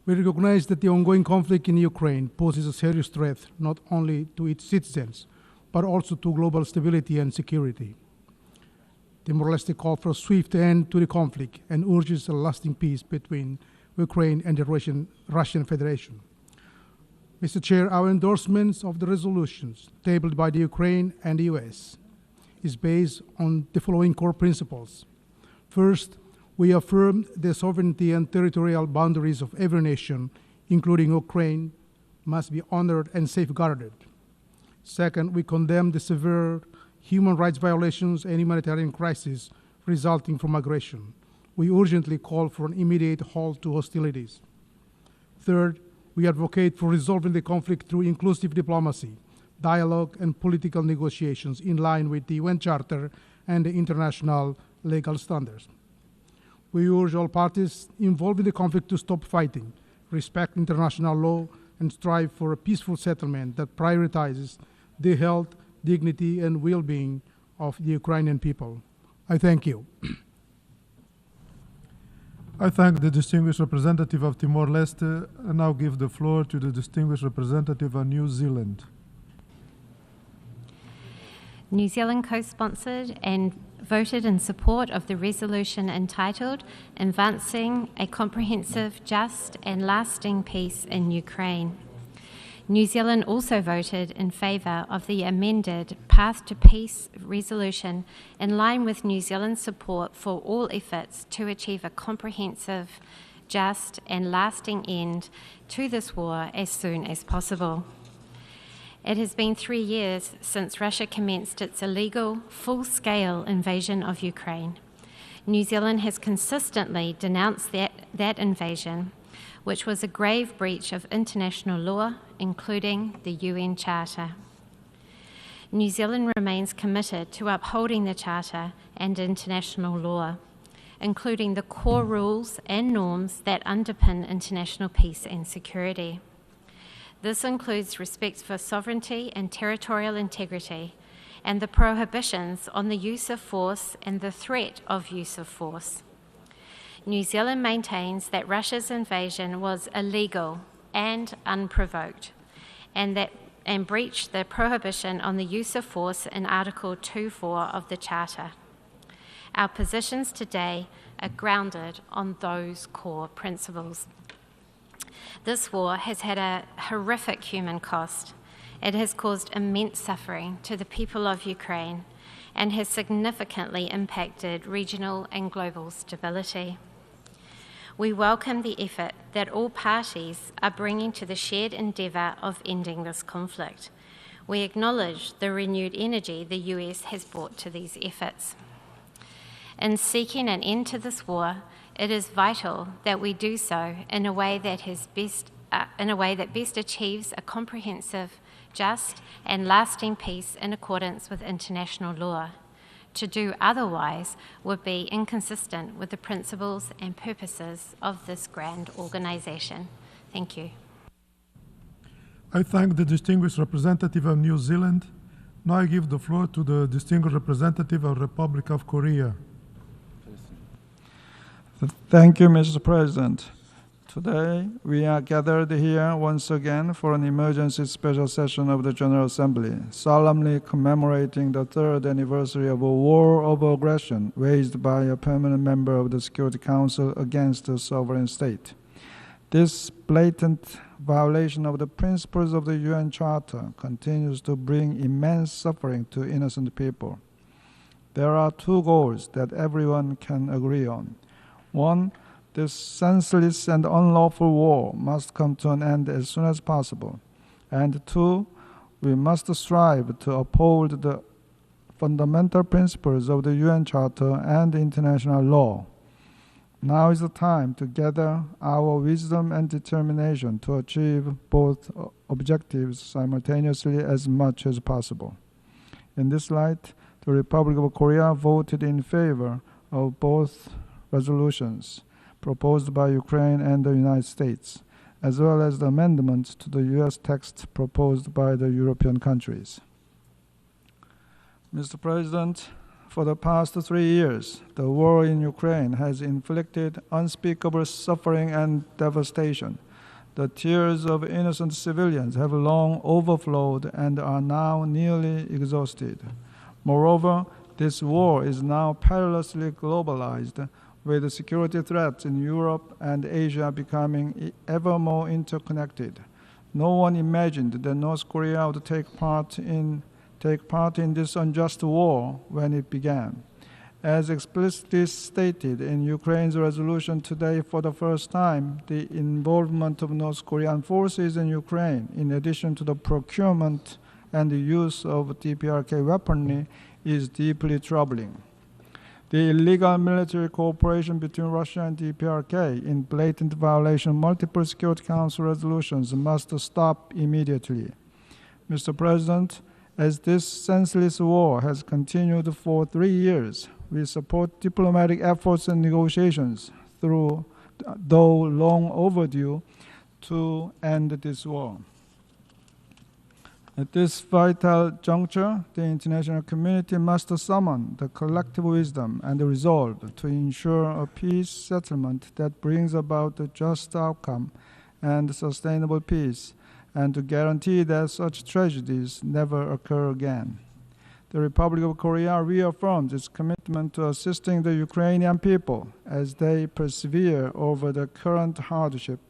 We recognize that the ongoing conflict in Ukraine poses a serious threat not only to its citizens, but also to global stability and security. Timor-Leste calls for a swift end to the conflict and urges a lasting peace between Ukraine and the Russian Federation. Mr. Chair, our endorsements of the resolutions tabled by the Ukraine and the US is based on the following core principles. First, we affirm the sovereignty and territorial boundaries of every nation, including Ukraine, must be honored and safeguarded. Second, we condemn the severe human rights violations and humanitarian crisis resulting from aggression. We urgently call for an immediate halt to hostilities. Third, we advocate for resolving the conflict through inclusive diplomacy, dialogue, and political negotiations in line with the UN Charter and the international legal standards. We urge all parties involved in the conflict to stop fighting, respect international law, and strive for a peaceful settlement that prioritizes the health, dignity, and well-being of the Ukrainian people. I thank you. I thank the distinguished representative of Timor-Leste and now give the floor to the distinguished representative of New Zealand. New Zealand co-sponsored and voted in support of the resolution entitled Advancing a Comprehensive, Just and Lasting Peace in Ukraine. New Zealand also voted in favour of the amended Path to Peace resolution in line with New Zealand's support for all efforts to achieve a comprehensive, just and lasting end to this war as soon as possible. It has been 3 years since Russia commenced its illegal, full-scale invasion of Ukraine. New Zealand has consistently denounced that invasion, which was a grave breach of international law, including the UN Charter. New Zealand remains committed to upholding the Charter and international law, including the core rules and norms that underpin international peace and security. This includes respect for sovereignty and territorial integrity, and the prohibitions on the use of force and the threat of use of force. New Zealand maintains that Russia's invasion was illegal and unprovoked, and breached the prohibition on the use of force in Article 2.4 of the Charter. Our positions today are grounded on those core principles. This war has had a horrific human cost. It has caused immense suffering to the people of Ukraine and has significantly impacted regional and global stability. We welcome the effort that all parties are bringing to the shared endeavour of ending this conflict. We acknowledge the renewed energy the US has brought to these efforts. In seeking an end to this war, it is vital that we do so in a way that best achieves a comprehensive, just and lasting peace in accordance with international law. To do otherwise would be inconsistent with the principles and purposes of this grand organisation. Thank you. I thank the distinguished representative of New Zealand. Now I give the floor to the distinguished representative of the Republic of Korea. Thank you, Mr. President. Today, we are gathered here once again for an emergency special session of the General Assembly, solemnly commemorating the 3rd anniversary of a war of aggression waged by a permanent member of the Security Council against a sovereign state. This blatant violation of the principles of the UN Charter continues to bring immense suffering to innocent people. There are two goals that everyone can agree on. One, this senseless and unlawful war must come to an end as soon as possible. And two, we must strive to uphold the fundamental principles of the UN Charter and international law. Now is the time to gather our wisdom and determination to achieve both objectives simultaneously as much as possible. In this light, the Republic of Korea voted in favor of both resolutions proposed by Ukraine and the United States, as well as the amendments to the U.S. text proposed by the European countries. Mr. President, for the past 3 years, the war in Ukraine has inflicted unspeakable suffering and devastation, The tears of innocent civilians have long overflowed and are now nearly exhausted. Moreover, this war is now perilously globalized, with security threats in Europe and Asia becoming ever more interconnected. No one imagined that North Korea would take part in this unjust war when it began. As explicitly stated in Ukraine's resolution today, for the first time, the involvement of North Korean forces in Ukraine, in addition to the procurement and the use of DPRK weaponry, is deeply troubling. The illegal military cooperation between Russia and DPRK in blatant violation of multiple Security Council resolutions must stop immediately. Mr. President, as this senseless war has continued for 3 years, we support diplomatic efforts and negotiations, though long overdue, to end this war. At this vital juncture, the international community must summon the collective wisdom and the resolve to ensure a peace settlement that brings about a just outcome and sustainable peace, and to guarantee that such tragedies never occur again. The Republic of Korea reaffirms its commitment to assisting the Ukrainian people as they persevere over the current hardship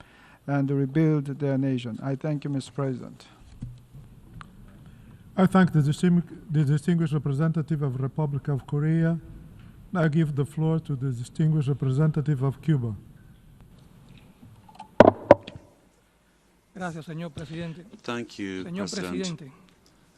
and rebuild their nation. I thank you, Mr. President. I thank the distinguished representative of the Republic of Korea. Now I give the floor to the distinguished representative of Cuba. Gracias, señor presidente. Thank you, Señor President. presidente,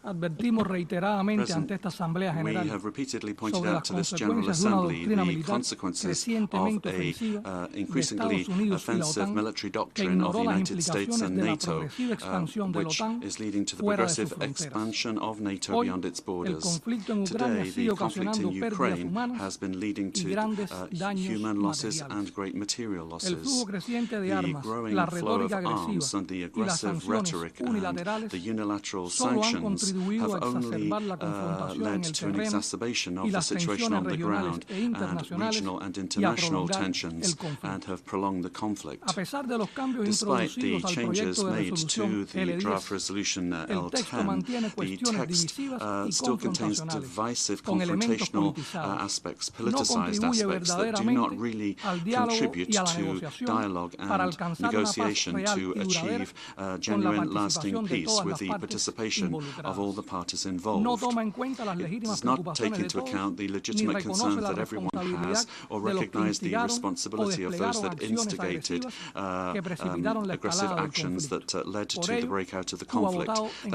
advertimos reiteradamente President, ante esta Asamblea General we have repeatedly pointed sobre out las to this General consecuencias de una Assembly doctrina the militar consequences crecientemente of ofensiva an de increasingly Estados Unidos y la offensive OTAN military que doctrine of the ignoró las United States implicaciones and de la NATO, progresiva expansión de la which OTAN is leading to the fuera de sus progressive fronteras. expansion of NATO Hoy, beyond its el borders. conflicto en Ucrania Today, sigue the conflict in ocasionando pérdidas Ukraine humanas has been leading y to grandes daños human losses materiales. and great material El losses. flujo creciente de The armas, growing la flow of retórica arms agresiva and the y las aggressive sanciones rhetoric and unilaterales the unilateral solo han sanctions contribuido have a only exacerbar la confrontación en led el to an terreno exacerbation y of the las situation tensiones on the regionales ground e and internacionales regional and y a international prolongar tensions el conflicto. and have prolonged the conflict. A pesar de los cambios Despite the introducidos al changes proyecto de made resolución to the draft L10, resolution el texto L10, mantiene the cuestiones text divisivas y still contains confrontacionales divisive, con elementos confrontational politizados. aspects, No politicized contribuye aspects that do not verdaderamente really al diálogo contribute y a la to negociación dialogue para and alcanzar una paz negotiation real to y duradera achieve con la genuine, lasting participación de peace todas with las the partes participation of all the involucradas. parties No involved. toma en cuenta las It legítimas does not take preocupaciones de into todos, account the ni legitimate reconoce concerns la that everyone responsabilidad has or de los que recognize the instigaron o responsibility of those desplegaron that acciones instigated agresivas que precipitaron la aggressive escalada del actions conflicto. that led Por to the ello, breakout of the Cuba ha conflict. votado en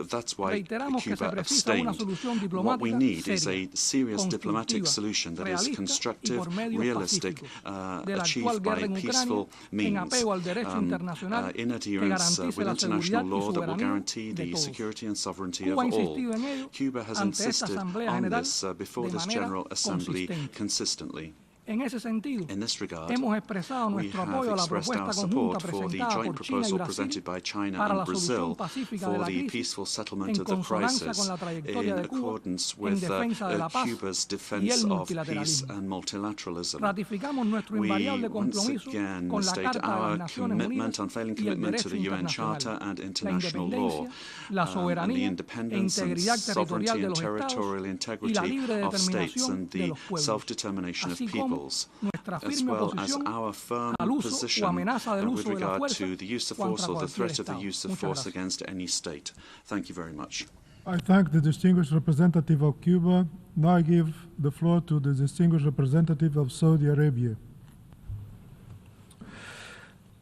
That's why Reiteramos que se Cuba precisa una abstained. solución What we diplomática need is seria, a serious diplomatic constructiva, solution that is realista y constructive, por medios realistic, pacíficos de la actual achieved guerra by en peaceful Ucrania en means, apego al derecho internacional in que adherence garantice with la international seguridad y law that will soberanía guarantee de the todos. security and sovereignty Cuba ha of all. insistido en ello Cuba has ante esta insisted Asamblea on General this before de this manera General Assembly consistente. consistently. En ese sentido, In this regard, hemos expresado we nuestro have apoyo a la expressed propuesta our conjunta support for the presentada joint por China y proposal Brasil presented by China para and la solución Brazil pacífica de for la the crisis peaceful settlement en of the consonancia con crisis la trayectoria in de Cuba accordance en with defensa de la paz Cuba's y defense el of peace multilateralismo. and multilateralism. Ratificamos nuestro We invariable once compromiso again con la state Carta de our las Naciones commitment, Unidas unfailing y el commitment to derecho the UN Charter internacional, and la international law, independencia, la and the soberanía e independence and integridad territorial sovereignty de and los estados territorial y la integrity libre of states determinación and de the los pueblos, self-determination of así como peoples, nuestra as firme well as oposición our firm al uso o position amenaza del with uso de la regard fuerza to the use of force contra or the cualquier threat of the Estado. use of Muchas force gracias. against any state. Thank you very much. I thank the distinguished representative of Cuba. Now I give the floor to the distinguished representative of Saudi Arabia.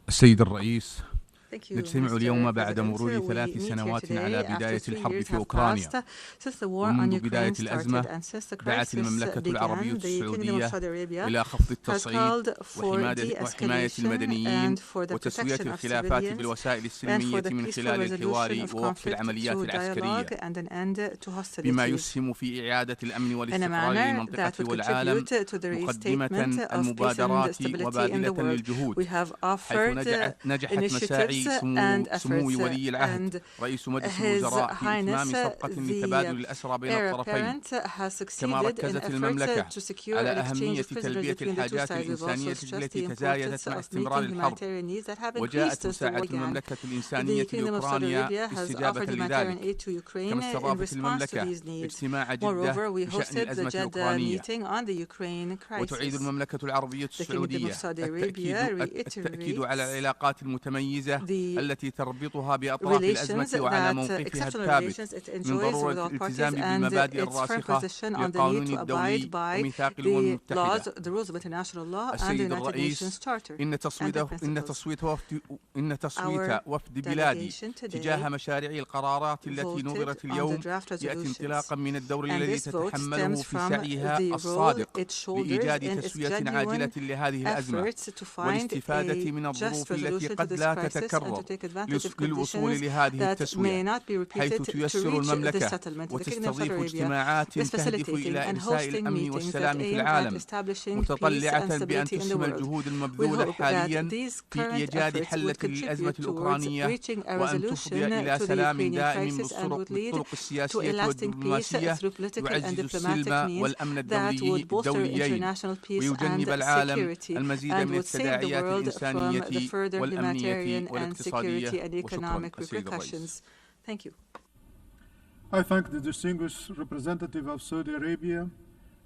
السيد الرئيس Thank you, نجتمع Mr. اليوم بعد President. مرور We 3 meet here سنوات today على after بداية 3 الحرب years في have أوكرانيا passed since the war on ومنذ Ukraine بداية started الأزمة and since the دعت crisis المملكة العربية began. The Kingdom of السعودية Saudi Arabia إلى خفض has التصعيد called for وحماية de-escalation المدنيين and for the وتسوية protection of الخلافات civilians بالوسائل and for السلمية the من peaceful خلال الحوار resolution of ووقف conflict العمليات through العسكرية dialogue and an end to بما hostilities يسهم في إعادة الأمن in a والاستقرار manner that للمنطقة would والعالم contribute to the مقدمة restatement of peace and المبادرات stability in the وبادلة world. للجهود We have حيث offered نجحت initiatives مساعي and efforts. And His Highness, the heir apparent, has succeeded in efforts to secure an exchange of prisoners between the two sides. We've also stressed the importance of meeting humanitarian needs that have increased since the war began. The Kingdom of Saudi Arabia has offered humanitarian aid to Ukraine in response to these needs. Moreover, we hosted the Jeddah meeting on the Ukraine crisis. The Kingdom of Saudi Arabia reiterates the relations that exceptional relations it enjoys with all parties and its firm position on the need to abide by the laws, the rules of international law and the United Nations Charter and the principles. Our delegation today voted on the draft resolutions, and this vote stems from the role it shoulders in its genuine efforts to find a just resolution to this crisis and to take advantage of conditions that may not be repeated to reach this settlement. The Kingdom of Saudi Arabia is facilitating and hosting meetings that aim at establishing peace and stability in the world. We hope that these current efforts would contribute towards reaching a resolution to the Ukrainian crisis and would lead to a lasting peace through political and diplomatic means that would bolster international peace and security and would save the world from the further humanitarian and security and economic repercussions. Thank you. I thank the distinguished representative of Saudi Arabia.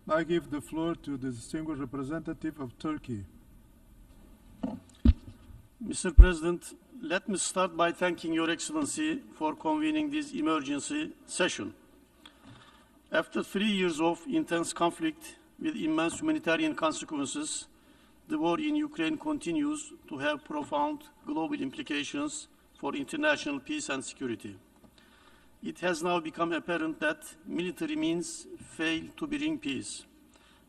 I give the floor to the distinguished representative of Turkey. Mr. President, let me start by thanking Your Excellency for convening this emergency session. After 3 years of intense conflict with immense humanitarian consequences, the war in Ukraine continues to have profound global implications for international peace and security. It has now become apparent that military means fail to bring peace,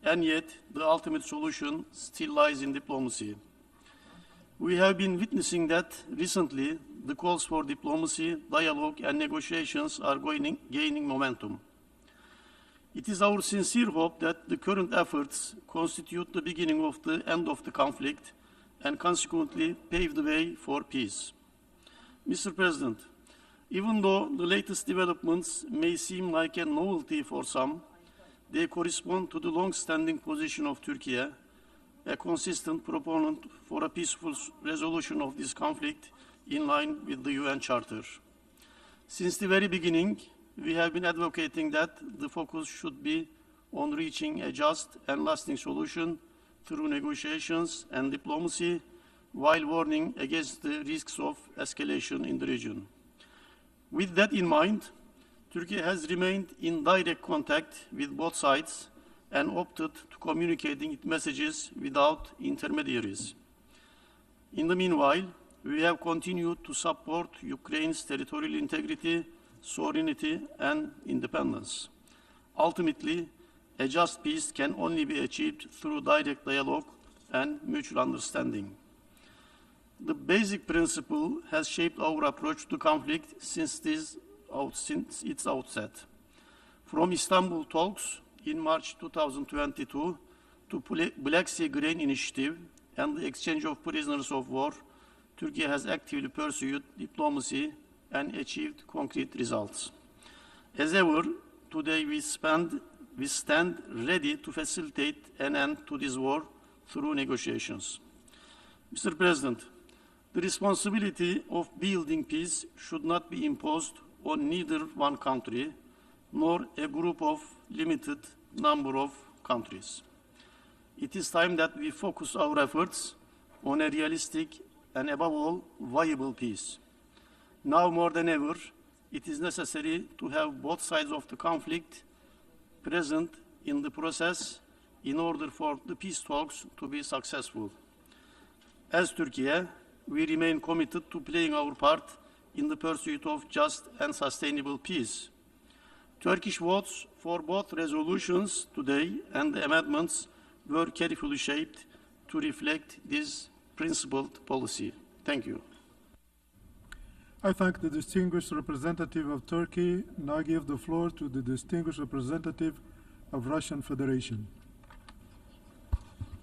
and yet the ultimate solution still lies in diplomacy. We have been witnessing that recently the calls for diplomacy, dialogue, and negotiations are gaining momentum. It is our sincere hope that the current efforts constitute the beginning of the end of the conflict and consequently pave the way for peace. Mr. President, even though the latest developments may seem like a novelty for some, they correspond to the long-standing position of Turkey, a consistent proponent for a peaceful resolution of this conflict in line with the UN Charter. Since the very beginning, we have been advocating that the focus should be on reaching a just and lasting solution through negotiations and diplomacy, while warning against the risks of escalation in the region. With that in mind, Turkey has remained in direct contact with both sides and opted to communicating its messages without intermediaries. In the meanwhile, we have continued to support Ukraine's territorial integrity, sovereignty, and independence. Ultimately, a just peace can only be achieved through direct dialogue and mutual understanding. The basic principle has shaped our approach to conflict since its outset. From Istanbul talks in March 2022 to Black Sea Grain Initiative and the exchange of prisoners of war, Turkey has actively pursued diplomacy and achieved concrete results. As ever, today we stand ready to facilitate an end to this war through negotiations. Mr. President, the responsibility of building peace should not be imposed on neither one country nor a group of limited number of countries. It is time that we focus our efforts on a realistic and, above all, viable peace. Now more than ever, it is necessary to have both sides of the conflict present in the process in order for the peace talks to be successful. As Turkey, we remain committed to playing our part in the pursuit of just and sustainable peace. Turkish votes for both resolutions today and the amendments were carefully shaped to reflect this principled policy. Thank you. I thank the distinguished representative of Turkey. Now give the floor to the distinguished representative of Russian Federation.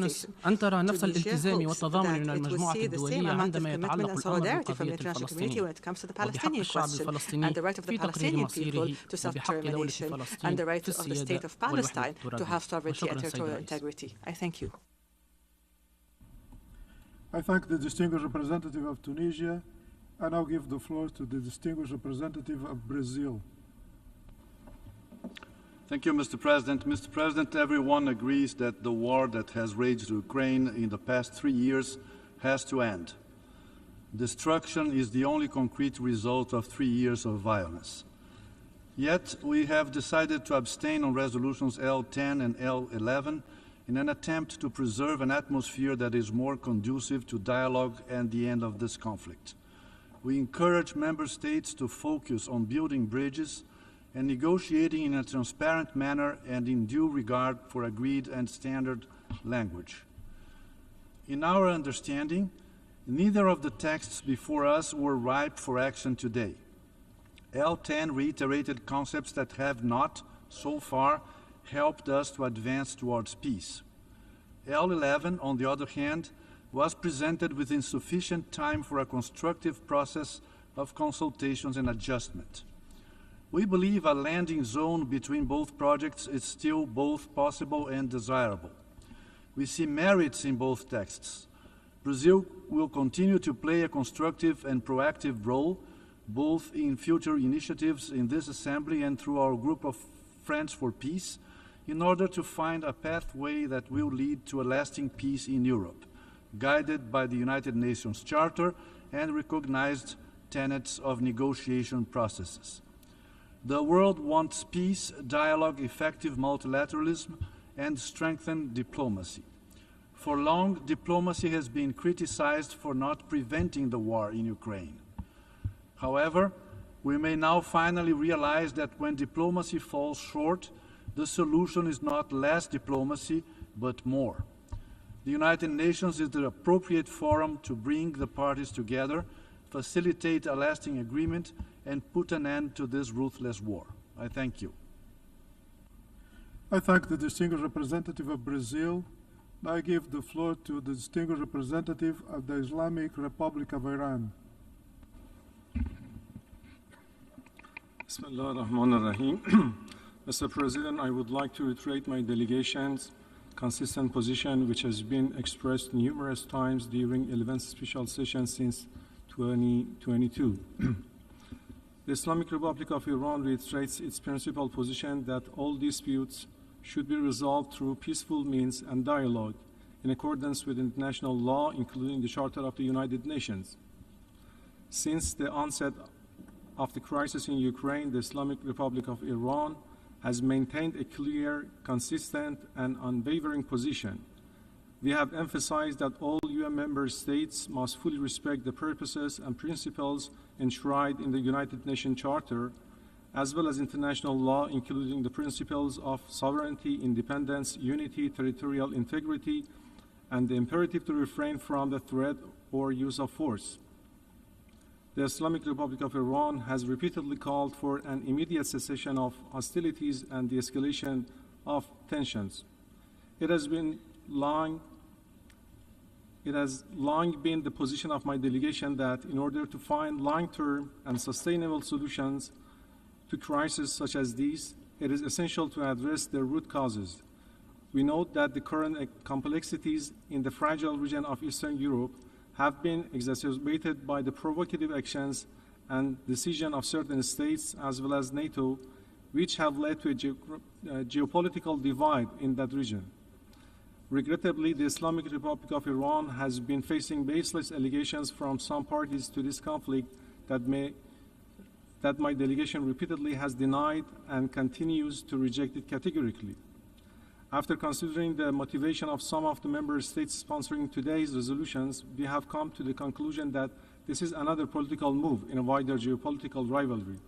تونس أن ترى نفس الالتزام والتضامن من المجموعة الدولية عندما يتعلق الأمر بالقضية الفلسطينية وبحق الشعب الفلسطيني في تقرير مصيره وبحق دولة فلسطين في السيادة والوحدة الترابية. وشكرا سيد الرئيس. I thank the distinguished representative of Tunisia. I now give the floor to the distinguished representative of Brazil. Thank you, Mr. President. Mr. President, everyone agrees that the war that has raged Ukraine in the past 3 years has to end. Destruction is the only concrete result of 3 years of violence. Yet, we have decided to abstain on resolutions L10 and L11 in an attempt to preserve an atmosphere that is more conducive to dialogue and the end of this conflict. We encourage member states to focus on building bridges and negotiating in a transparent manner and in due regard for agreed and standard language. In our understanding, neither of the texts before us were ripe for action today. L10 reiterated concepts that have not, so far, helped us to advance towards peace. L11, on the other hand, was presented with insufficient time for a constructive process of consultations and adjustment. We believe a landing zone between both projects is still both possible and desirable. We see merits in both texts. Brazil will continue to play a constructive and proactive role, both in future initiatives in this Assembly and through our group of Friends for Peace, in order to find a pathway that will lead to a lasting peace in Europe, guided by the United Nations Charter and recognized tenets of negotiation processes. The world wants peace, dialogue, effective multilateralism, and strengthened diplomacy. For long, diplomacy has been criticized for not preventing the war in Ukraine. However, we may now finally realize that when diplomacy falls short, the solution is not less diplomacy, but more. The United Nations is the appropriate forum to bring the parties together, facilitate a lasting agreement, and put an end to this ruthless war. I thank you. I thank the distinguished representative of Brazil. Now I give the floor to the distinguished representative of the Islamic Republic of Iran. Bismillah ar-Rahman ar-Rahim. Mr. President, I would like to reiterate my delegation's consistent position, which has been expressed numerous times during 11th special session since 2022. The Islamic Republic of Iran reiterates its principal position that all disputes should be resolved through peaceful means and dialogue in accordance with international law, including the Charter of the United Nations. Since the onset of the crisis in Ukraine, the Islamic Republic of Iran has maintained a clear, consistent, and unwavering position. We have emphasized that all UN member states must fully respect the purposes and principles enshrined in the United Nations Charter, as well as international law, including the principles of sovereignty, independence, unity, territorial integrity, and the imperative to refrain from the threat or use of force. The Islamic Republic of Iran has repeatedly called for an immediate cessation of hostilities and the escalation of tensions. It has long been the position of my delegation that in order to find long-term and sustainable solutions to crises such as these, it is essential to address their root causes. We note that the current complexities in the fragile region of Eastern Europe have been exacerbated by the provocative actions and decision of certain states as well as NATO, which have led to a geopolitical divide in that region. Regrettably, the Islamic Republic of Iran has been facing baseless allegations from some parties to this conflict that my delegation repeatedly has denied and continues to reject it categorically. After considering the motivation of some of the member states sponsoring today's resolutions, we have come to the conclusion that this is another political move in a wider geopolitical rivalry.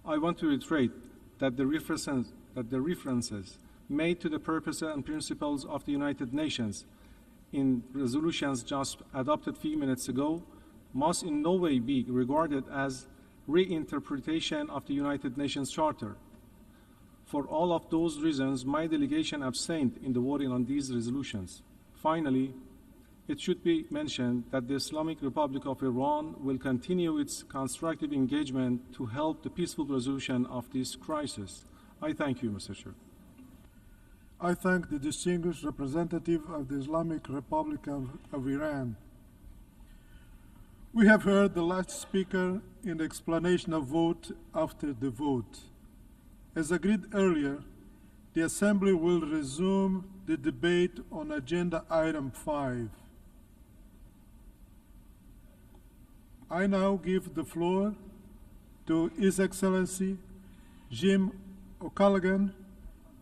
I want to reiterate that the references made to the purpose and principles of the United Nations in resolutions just adopted a few minutes ago must in no way be regarded as reinterpretation of the United Nations Charter. For all of those reasons, my delegation abstained in the voting on these resolutions. Finally, it should be mentioned that the Islamic Republic of Iran will continue its constructive engagement to help the peaceful resolution of this crisis. I thank you, Mr. Chair. I thank the distinguished representative of the Islamic Republic of Iran. We have heard the last speaker in the explanation of vote after the vote. As agreed earlier, the Assembly will resume the debate on Agenda Item 5. I now give the floor to His Excellency Jim O'Callaghan,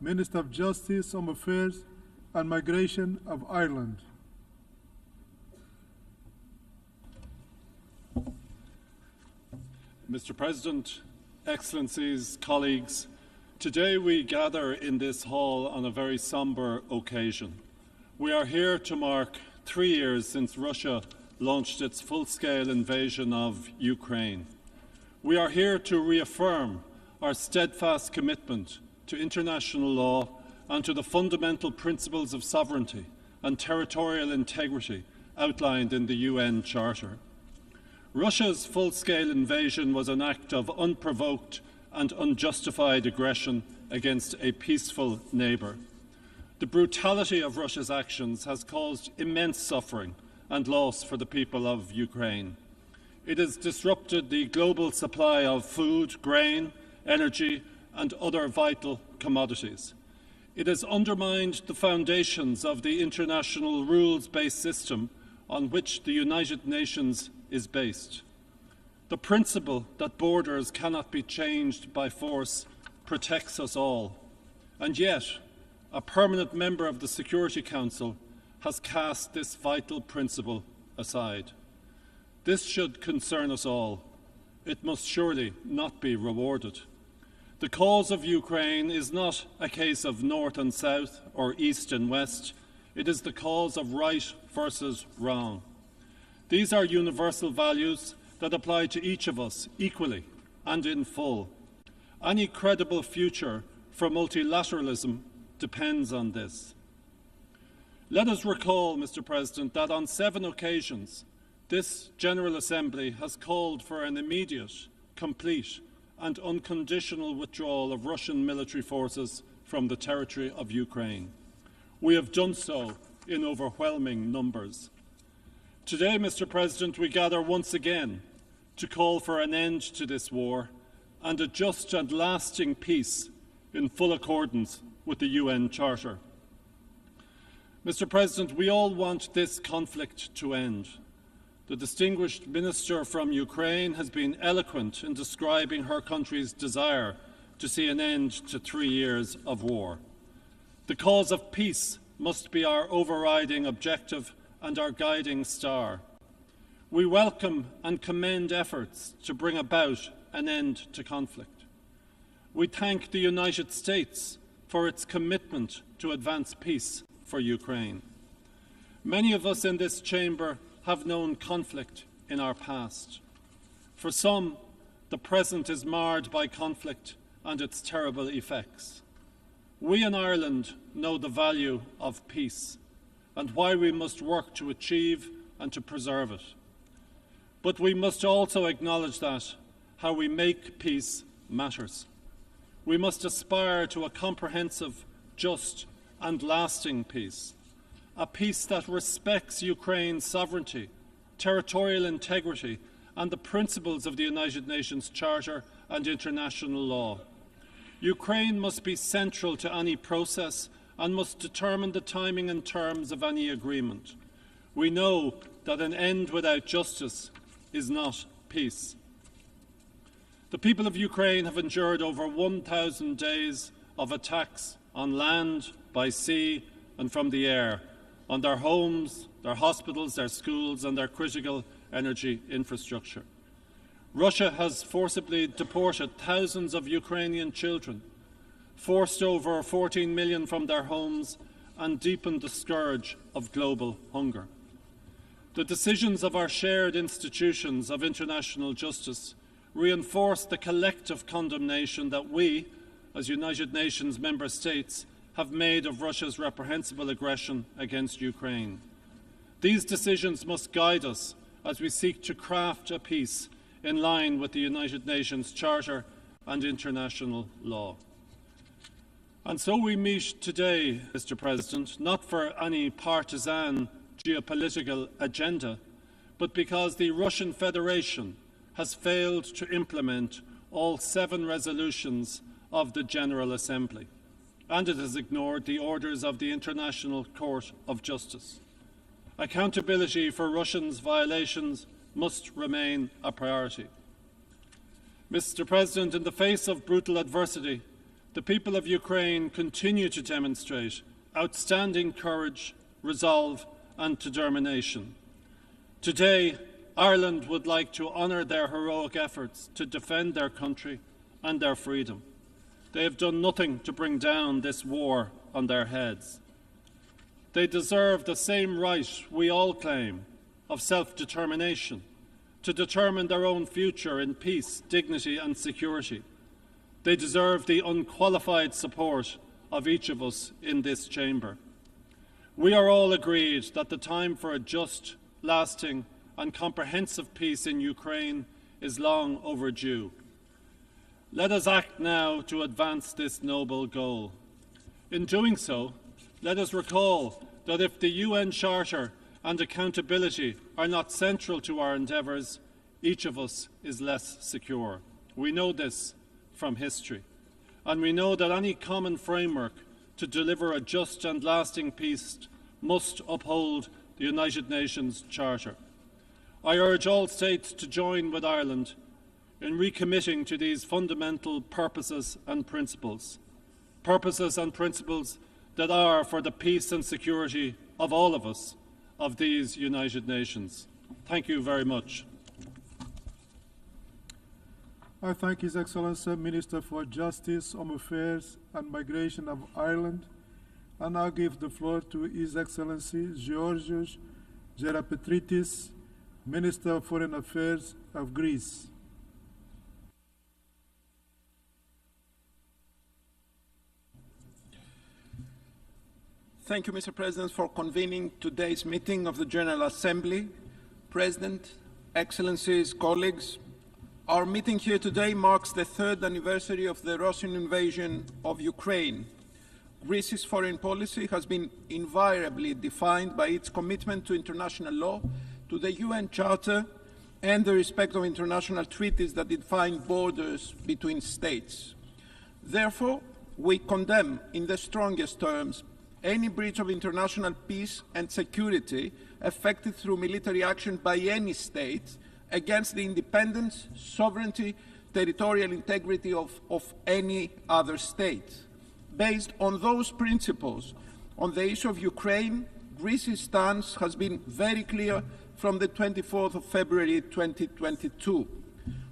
Minister of Justice, Home Affairs and Migration of Ireland. Mr. President, Excellencies, colleagues, today we gather in this hall on a very sombre occasion. We are here to mark 3 years since Russia launched its full-scale invasion of Ukraine. We are here to reaffirm our steadfast commitment to international law and to the fundamental principles of sovereignty and territorial integrity outlined in the UN Charter. Russia's full-scale invasion was an act of unprovoked and unjustified aggression against a peaceful neighbour. The brutality of Russia's actions has caused immense suffering and loss for the people of Ukraine. It has disrupted the global supply of food, grain, energy and other vital commodities. It has undermined the foundations of the international rules-based system on which the United Nations is based. The principle that borders cannot be changed by force protects us all. And yet, a permanent member of the Security Council has cast this vital principle aside. This should concern us all. It must surely not be rewarded. The cause of Ukraine is not a case of North and South or East and West. It is the cause of right versus wrong. These are universal values that apply to each of us equally and in full. Any credible future for multilateralism depends on this. Let us recall, Mr. President, that on 7 occasions this General Assembly has called for an immediate, complete and unconditional withdrawal of Russian military forces from the territory of Ukraine. We have done so in overwhelming numbers. Today, Mr. President, we gather once again to call for an end to this war and a just and lasting peace in full accordance with the UN Charter. Mr. President, we all want this conflict to end. The distinguished minister from Ukraine has been eloquent in describing her country's desire to see an end to 3 years of war. The cause of peace must be our overriding objective and our guiding star. We welcome and commend efforts to bring about an end to conflict. We thank the United States for its commitment to advance peace for Ukraine. Many of us in this chamber have known conflict in our past. For some, the present is marred by conflict and its terrible effects. We in Ireland know the value of peace and why we must work to achieve and to preserve it. But we must also acknowledge that how we make peace matters. We must aspire to a comprehensive, just and lasting peace, a peace that respects Ukraine's sovereignty, territorial integrity and the principles of the United Nations Charter and international law. Ukraine must be central to any process and must determine the timing and terms of any agreement. We know that an end without justice is not peace. The people of Ukraine have endured over 1,000 days of attacks on land, by sea and from the air, on their homes, their hospitals, their schools and their critical energy infrastructure. Russia has forcibly deported thousands of Ukrainian children, forced over 14 million from their homes and deepened the scourge of global hunger. The decisions of our shared institutions of international justice reinforce the collective condemnation that we, as United Nations member states, have made of Russia's reprehensible aggression against Ukraine. These decisions must guide us as we seek to craft a peace in line with the United Nations Charter and international law. And so we meet today, Mr. President, not for any partisan geopolitical agenda, but because the Russian Federation has failed to implement all 7 resolutions of the General Assembly, and it has ignored the orders of the International Court of Justice. Accountability for Russia's violations must remain a priority. Mr. President, in the face of brutal adversity, the people of Ukraine continue to demonstrate outstanding courage, resolve and determination. Today, Ireland would like to honour their heroic efforts to defend their country and their freedom. They have done nothing to bring down this war on their heads. They deserve the same right we all claim of self-determination, to determine their own future in peace, dignity and security. They deserve the unqualified support of each of us in this chamber. We are all agreed that the time for a just, lasting and comprehensive peace in Ukraine is long overdue. Let us act now to advance this noble goal. In doing so, let us recall that if the UN Charter and accountability are not central to our endeavours, each of us is less secure. We know this from history, and we know that any common framework to deliver a just and lasting peace must uphold the United Nations Charter. I urge all states to join with Ireland in recommitting to these fundamental purposes and principles that are for the peace and security of all of us, of these United Nations. Thank you very much. I thank His Excellency Minister for Justice, Home Affairs and Migration of Ireland, and now give the floor to His Excellency Georgios Gerapetritis, Minister of Foreign Affairs of Greece. Thank you, Mr. President, for convening today's meeting of the General Assembly. President, Excellencies, colleagues, our meeting here today marks the 3rd anniversary of the Russian invasion of Ukraine. Greece's foreign policy has been invariably defined by its commitment to international law, to the UN Charter, and the respect of international treaties that define borders between states. Therefore, we condemn in the strongest terms any breach of international peace and security effected through military action by any state against the independence, sovereignty, territorial integrity of any other state. Based on those principles, on the issue of Ukraine, Greece's stance has been very clear from the 24th of February 2022.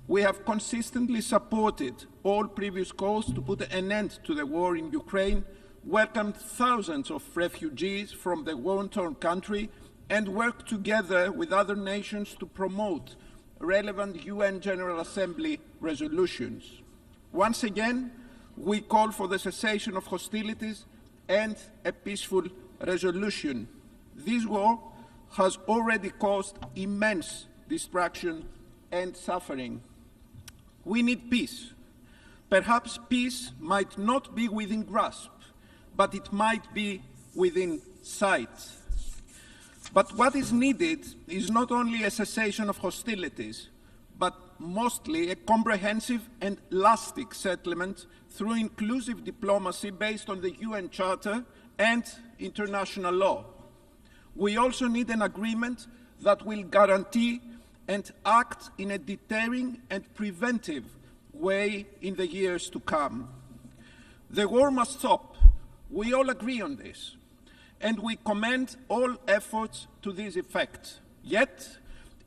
We have consistently supported all previous calls to put an end to the war in Ukraine, welcomed thousands of refugees from the war-torn country, and worked together with other nations to promote relevant UN General Assembly resolutions. Once again, we call for the cessation of hostilities and a peaceful resolution. This war has already caused immense destruction and suffering. We need peace. Perhaps peace might not be within grasp, but it might be within sight. But what is needed is not only a cessation of hostilities, but mostly a comprehensive and lasting settlement through inclusive diplomacy based on the UN Charter and international law. We also need an agreement that will guarantee and act in a deterring and preventive way in the years to come. The war must stop. We all agree on this, and we commend all efforts to this effect. Yet,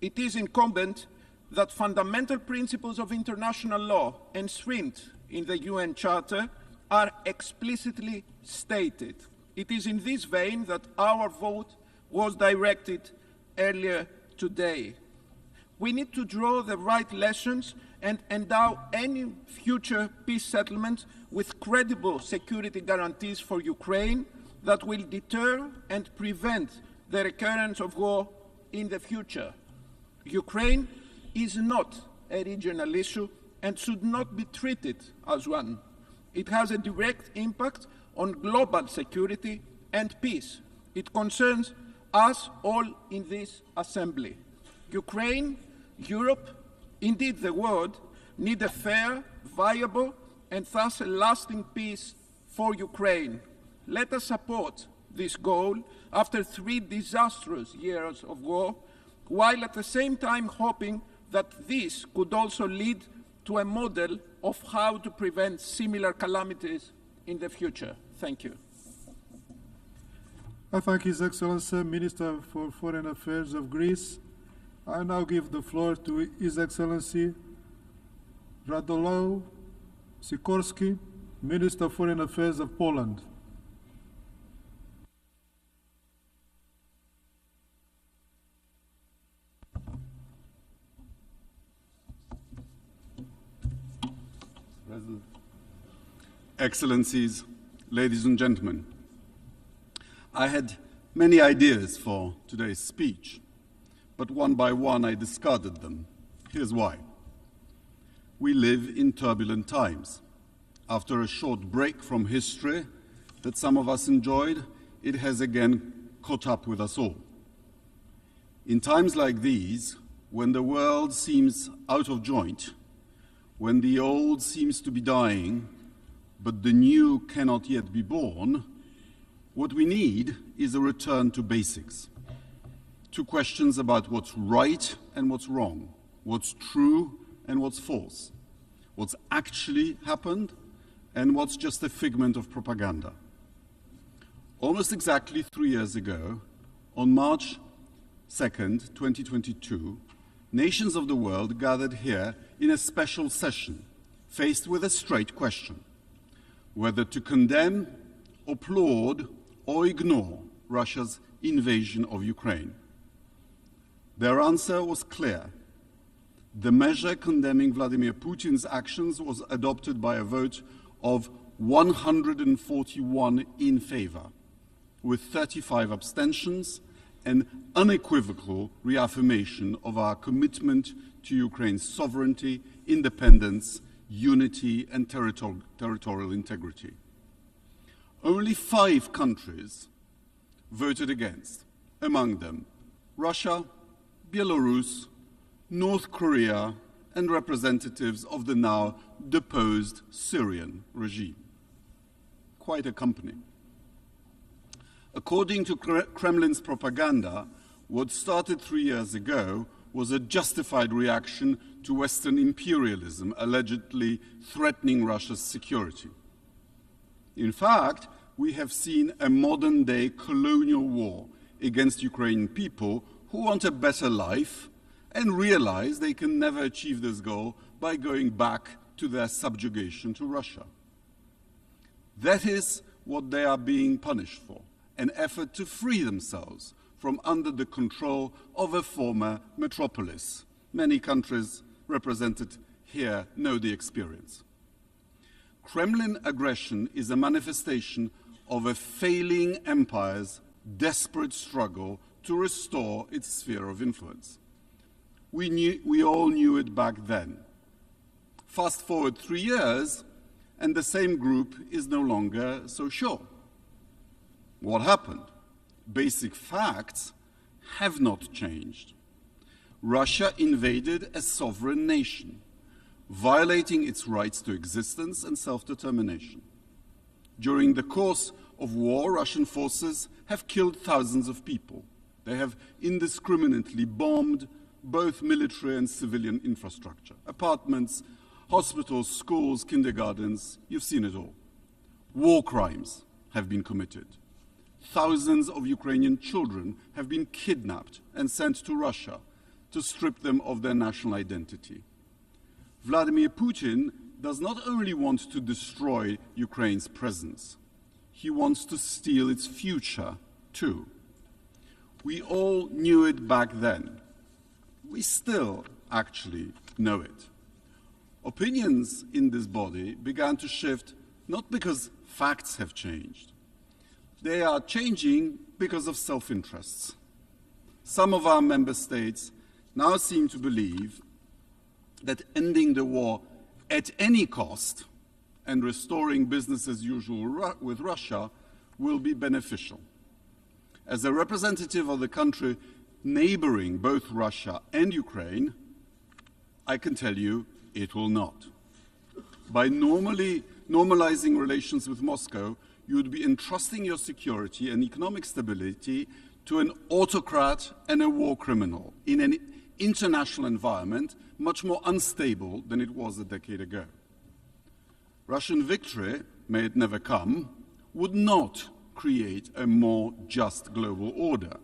it is incumbent that fundamental principles of international law enshrined in the UN Charter are explicitly stated. It is in this vein that our vote was directed earlier today. We need to draw the right lessons and endow any future peace settlement with credible security guarantees for Ukraine that will deter and prevent the recurrence of war in the future. Ukraine is not a regional issue and should not be treated as one. It has a direct impact on global security and peace. It concerns us all in this assembly. Ukraine, Europe, indeed the world, need a fair, viable, and thus a lasting peace for Ukraine. Let us support this goal after 3 disastrous years of war, while at the same time hoping that this could also lead to a model of how to prevent similar calamities in the future. Thank you. I thank His Excellency, Minister for Foreign Affairs of Greece. I now give the floor to His Excellency Radosław Sikorski, Minister of Foreign Affairs of Poland. Excellencies, ladies and gentlemen, I had many ideas for today's speech, but one by one I discarded them. Here's why. We live in turbulent times. After a short break from history that some of us enjoyed, it has again caught up with us all. In times like these, when the world seems out of joint, when the old seems to be dying, but the new cannot yet be born, what we need is a return to basics. To questions about what's right and what's wrong, what's true and what's false, what's actually happened and what's just a figment of propaganda. Almost exactly 3 years ago, on March 2nd, 2022, nations of the world gathered here in a special session, faced with a straight question: whether to condemn, applaud, or ignore Russia's invasion of Ukraine. Their answer was clear. The measure condemning Vladimir Putin's actions was adopted by a vote of 141 in favor, with 35 abstentions, an unequivocal reaffirmation of our commitment to Ukraine's sovereignty, independence, unity, and territorial integrity. Only 5 countries voted against, among them Russia, Belarus, North Korea, and representatives of the now deposed Syrian regime. Quite a company. According to Kremlin's propaganda, what started 3 years ago was a justified reaction to Western imperialism allegedly threatening Russia's security. In fact, we have seen a modern-day colonial war against Ukrainian people who want a better life and realize they can never achieve this goal by going back to their subjugation to Russia. That is what they are being punished for, an effort to free themselves from under the control of a former metropolis. Many countries represented here know the experience. Kremlin aggression is a manifestation of a failing empire's desperate struggle to restore its sphere of influence. We all knew it back then. Fast forward 3 years, and the same group is no longer so sure. What happened? Basic facts have not changed. Russia invaded a sovereign nation, violating its rights to existence and self-determination. During the course of war, Russian forces have killed thousands of people. They have indiscriminately bombed both military and civilian infrastructure, apartments, hospitals, schools, kindergartens, you've seen it all. War crimes have been committed. Thousands of Ukrainian children have been kidnapped and sent to Russia to strip them of their national identity. Vladimir Putin does not only want to destroy Ukraine's presence, he wants to steal its future too. We all knew it back then. We still actually know it. Opinions in this body began to shift not because facts have changed. They are changing because of self-interests. Some of our member states now seem to believe that ending the war at any cost and restoring business as usual with Russia will be beneficial. As a representative of the country neighboring both Russia and Ukraine, I can tell you it will not. By normalizing relations with Moscow, you would be entrusting your security and economic stability to an autocrat and a war criminal in an international environment much more unstable than it was a decade ago. Russian victory, may it never come, would not create a more just global order.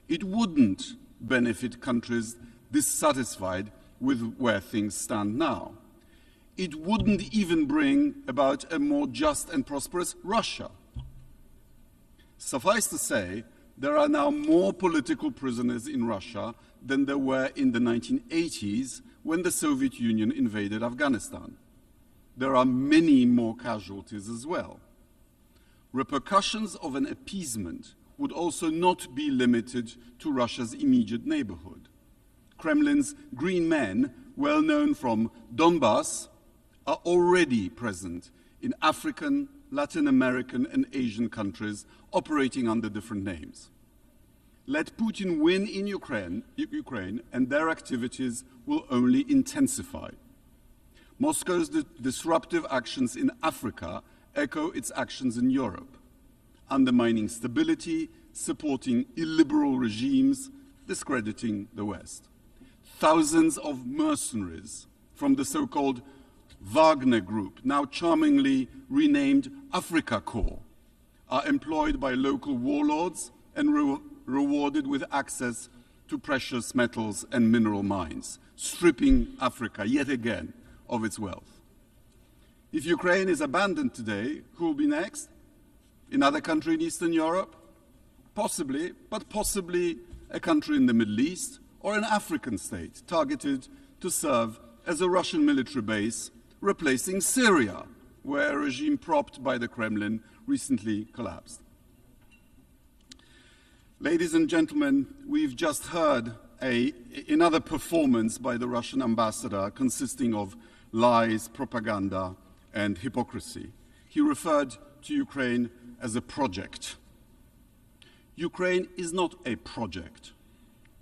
It wouldn't benefit countries dissatisfied with where things stand now. It wouldn't even bring about a more just and prosperous Russia. Suffice to say, there are now more political prisoners in Russia than there were in the 1980s when the Soviet Union invaded Afghanistan. There are many more casualties as well. Repercussions of an appeasement would also not be limited to Russia's immediate neighborhood. Kremlin's green men, well known from Donbass, are already present in African, Latin American, and Asian countries operating under different names. Let Putin win in Ukraine, and their activities will only intensify. Moscow's disruptive actions in Africa echo its actions in Europe, undermining stability, supporting illiberal regimes, discrediting the West. Thousands of mercenaries from the so-called Wagner Group, now charmingly renamed Afrika Korps, are employed by local warlords and rewarded with access to precious metals and mineral mines, stripping Africa yet again of its wealth. If Ukraine is abandoned today, who will be next? Another country in Eastern Europe? Possibly, but possibly a country in the Middle East or an African state targeted to serve as a Russian military base, replacing Syria, where a regime propped by the Kremlin recently collapsed. Ladies and gentlemen, we've just heard another performance by the Russian ambassador consisting of lies, propaganda, and hypocrisy. He referred to Ukraine as a project. Ukraine is not a project.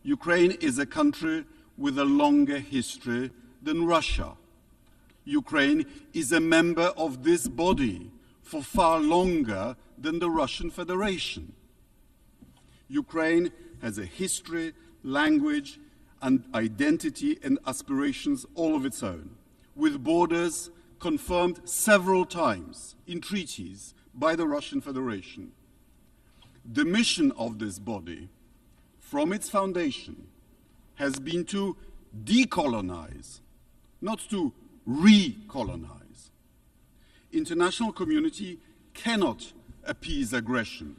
Ukraine is a country with a longer history than Russia. Ukraine is a member of this body for far longer than the Russian Federation. Ukraine has a history, language, and identity and aspirations all of its own, with borders confirmed several times in treaties by the Russian Federation. The mission of this body, from its foundation, has been to decolonize, not to recolonize. International community cannot appease aggression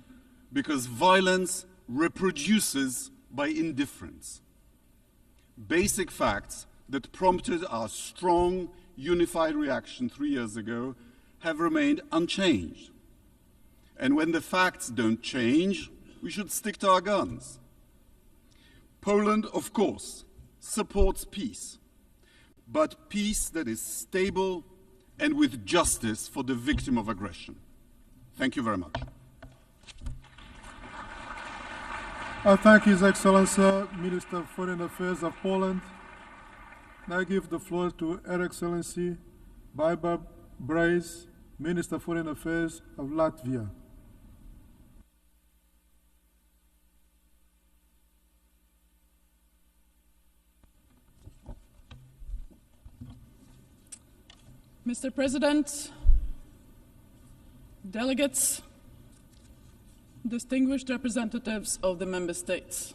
because violence reproduces by indifference. Basic facts that prompted our strong, unified reaction 3 years ago have remained unchanged. And when the facts don't change, we should stick to our guns. Poland, of course, supports peace, but peace that is stable and with justice for the victim of aggression. Thank you very much. I thank His Excellency, Minister of Foreign Affairs of Poland. Now I give the floor to Her Excellency Baiba Brace, Minister of Foreign Affairs of Latvia. Mr. President, delegates, distinguished representatives of the member states.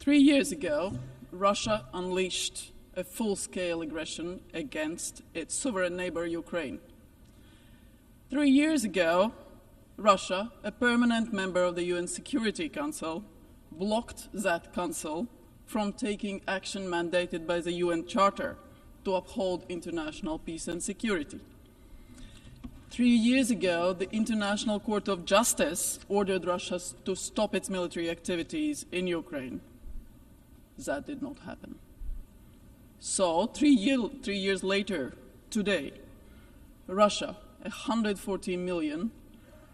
3 years ago, Russia unleashed a full-scale aggression against its sovereign neighbor, Ukraine. 3 years ago, Russia, a permanent member of the UN Security Council, blocked that council from taking action mandated by the UN Charter to uphold international peace and security. 3 years ago, the International Court of Justice ordered Russia to stop its military activities in Ukraine. That did not happen. So, 3 years later, today, Russia, a 140 million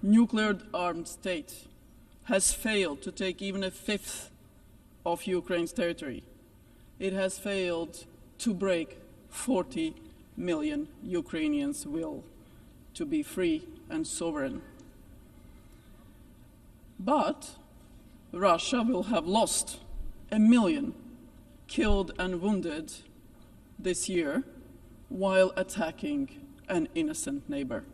nuclear-armed state, has failed to take even a fifth of Ukraine's territory. It has failed to break 40 million Ukrainians' will to be free and sovereign. But Russia will have lost 1 million killed and wounded this year while attacking an innocent neighbor.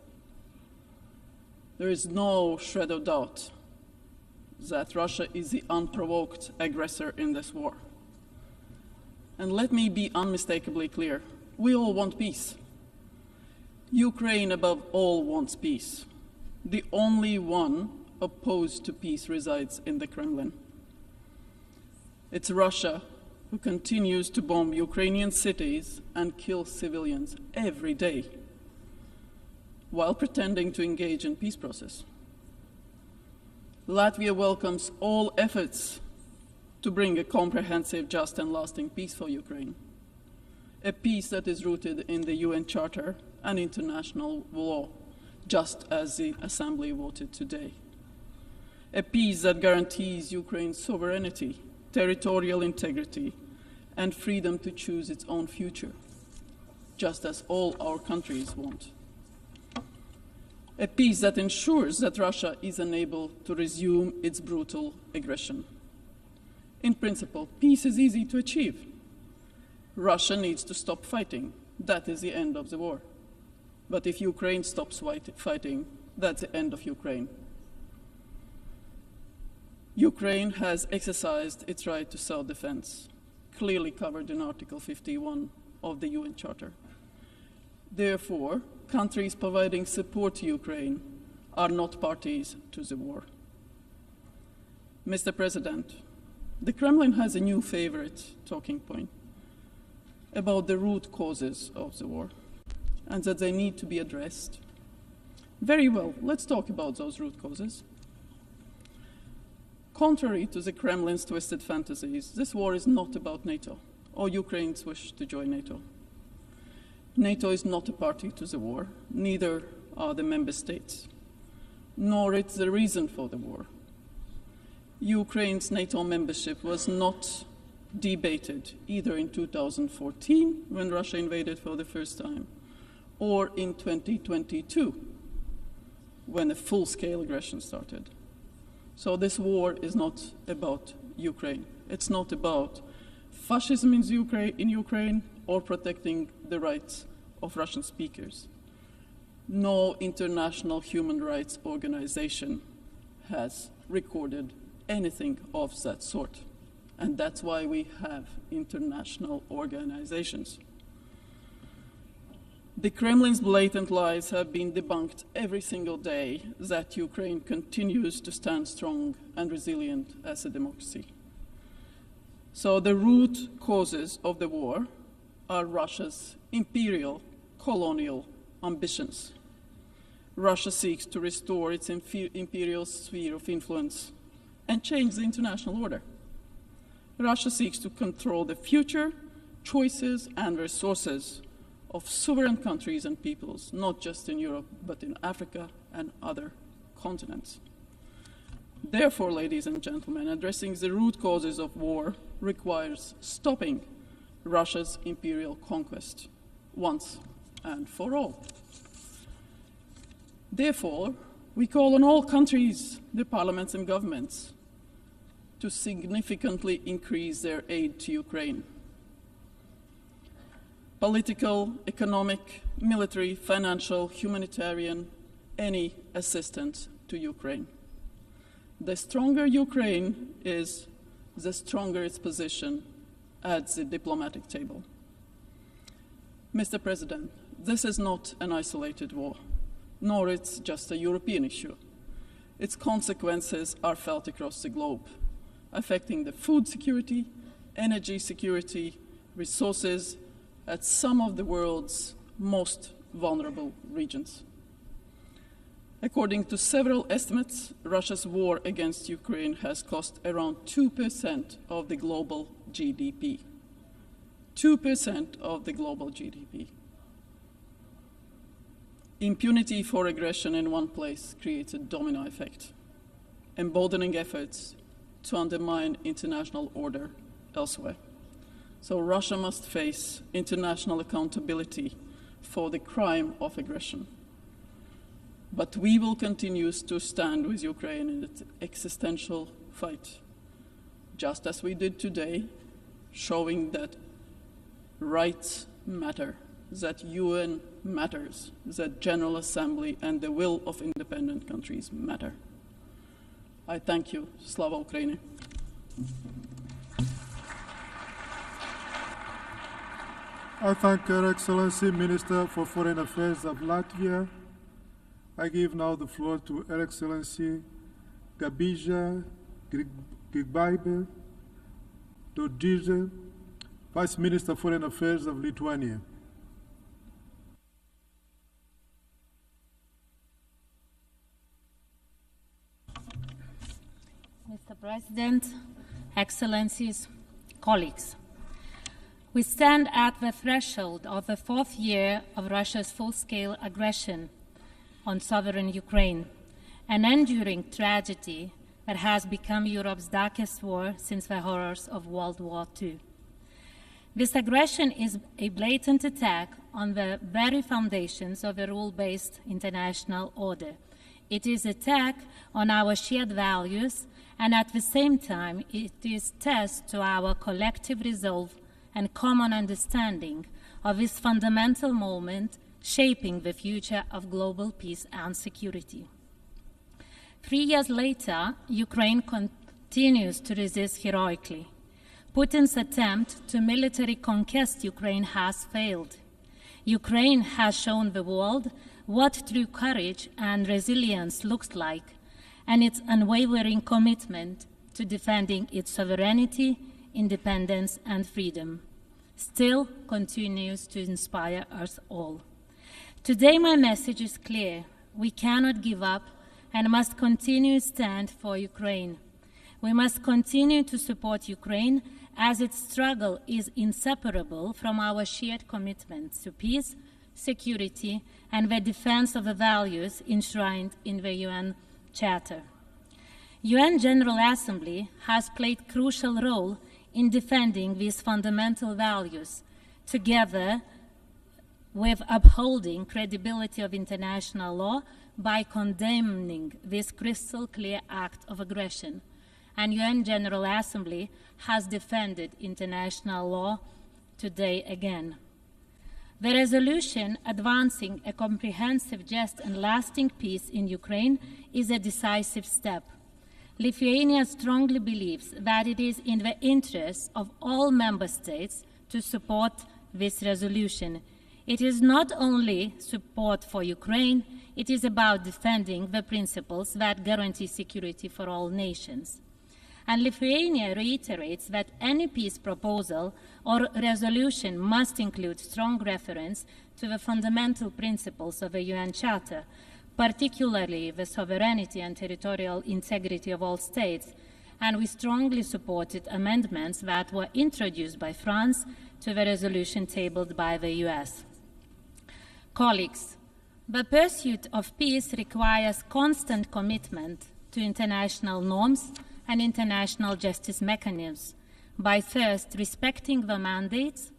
There is no shred of doubt that Russia is the unprovoked aggressor in this war. And let me be unmistakably clear. We all want peace. Ukraine above all wants peace. The only one opposed to peace resides in the Kremlin. It's Russia who continues to bomb Ukrainian cities and kill civilians every day while pretending to engage in peace process. Latvia welcomes all efforts to bring a comprehensive, just and lasting peace for Ukraine, a peace that is rooted in the UN Charter and international law, just as the Assembly voted today. A peace that guarantees Ukraine's sovereignty, territorial integrity, and freedom to choose its own future, just as all our countries want. A peace that ensures that Russia is unable to resume its brutal aggression. In principle, peace is easy to achieve. Russia needs to stop fighting. That is the end of the war. But if Ukraine stops fighting, that's the end of Ukraine. Ukraine has exercised its right to self-defense, clearly covered in Article 51 of the UN Charter. Therefore, countries providing support to Ukraine are not parties to the war. Mr. President, the Kremlin has a new favorite talking point about the root causes of the war and that they need to be addressed. Very well, let's talk about those root causes. Contrary to the Kremlin's twisted fantasies, this war is not about NATO or Ukraine's wish to join NATO. NATO is not a party to the war, neither are the member states, nor is the reason for the war. Ukraine's NATO membership was not debated either in 2014, when Russia invaded for the first time, or in 2022, when a full-scale aggression started. So this war is not about Ukraine. It's not about fascism in Ukraine or protecting the rights of Russian speakers. No international human rights organization has recorded anything of that sort. And that's why we have international organizations. The Kremlin's blatant lies have been debunked every single day that Ukraine continues to stand strong and resilient as a democracy. So the root causes of the war are Russia's imperial colonial ambitions. Russia seeks to restore its imperial sphere of influence and change the international order. Russia seeks to control the future, choices, and resources of sovereign countries and peoples, not just in Europe, but in Africa and other continents. Therefore, ladies and gentlemen, addressing the root causes of war requires stopping Russia's imperial conquest once and for all. Therefore, we call on all countries, their parliaments and governments, to significantly increase their aid to Ukraine. Political, economic, military, financial, humanitarian, any assistance to Ukraine. The stronger Ukraine is, the stronger its position at the diplomatic table. Mr. President, this is not an isolated war, nor it's just a European issue. Its consequences are felt across the globe, affecting the food security, energy security, resources at some of the world's most vulnerable regions. According to several estimates, Russia's war against Ukraine has cost around 2% of the global GDP. 2% of the global GDP. Impunity for aggression in one place creates a domino effect. emboldening efforts to undermine international order elsewhere. So Russia must face international accountability for the crime of aggression. But we will continue to stand with Ukraine in its existential fight, just as we did today, showing that rights matter, that UN matters, that General Assembly and the will of independent countries matter. I thank you. Slava Ukraini. I thank Her Excellency Minister for Foreign Affairs of Latvia. I give now the floor to Her Excellency Gabija Grigaibe Dodžidze, Vice Minister of Foreign Affairs of Lithuania. Mr. President, Excellencies, colleagues, we stand at the threshold of the fourth year of Russia's full-scale aggression on sovereign Ukraine, an enduring tragedy that has become Europe's darkest war since the horrors of World War II. This aggression is a blatant attack on the very foundations of a rule-based international order. It is an attack on our shared values, and at the same time, it is a test to our collective resolve and common understanding of this fundamental moment shaping the future of global peace and security. 3 years later, Ukraine continues to resist heroically. Putin's attempt to military conquest Ukraine has failed. Ukraine has shown the world what true courage and resilience looks like, and its unwavering commitment to defending its sovereignty, independence, and freedom still continues to inspire us all. Today, my message is clear. We cannot give up and must continue to stand for Ukraine. We must continue to support Ukraine as its struggle is inseparable from our shared commitment to peace, security, and the defense of the values enshrined in the UN Charter. UN General Assembly has played a crucial role in defending these fundamental values, together with upholding credibility of international law by condemning this crystal clear act of aggression. And UN General Assembly has defended international law today again. The resolution advancing a comprehensive, just and lasting peace in Ukraine is a decisive step. Lithuania strongly believes that it is in the interest of all member states to support this resolution. It is not only support for Ukraine, it is about defending the principles that guarantee security for all nations. And Lithuania reiterates that any peace proposal or resolution must include strong reference to the fundamental principles of the UN Charter, particularly the sovereignty and territorial integrity of all states, and we strongly supported amendments that were introduced by France to the resolution tabled by the US. Colleagues, the pursuit of peace requires constant commitment to international norms and international justice mechanisms, by first respecting the mandates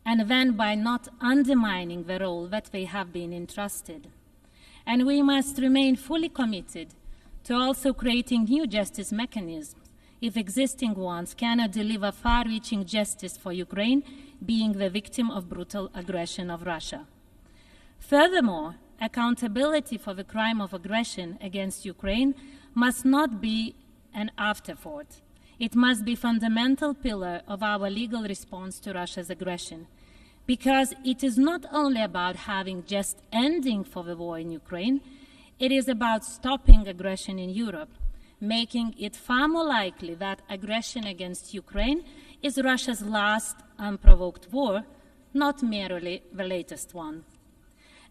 and then by not undermining the role that they have been entrusted. And we must remain fully committed to also creating new justice mechanisms if existing ones cannot deliver far-reaching justice for Ukraine being the victim of brutal aggression of Russia. Furthermore, accountability for the crime of aggression against Ukraine must not be an afterthought. It must be a fundamental pillar of our legal response to Russia's aggression, because it is not only about having just ending for the war in Ukraine, it is about stopping aggression in Europe, making it far more likely that aggression against Ukraine is Russia's last unprovoked war, not merely the latest one.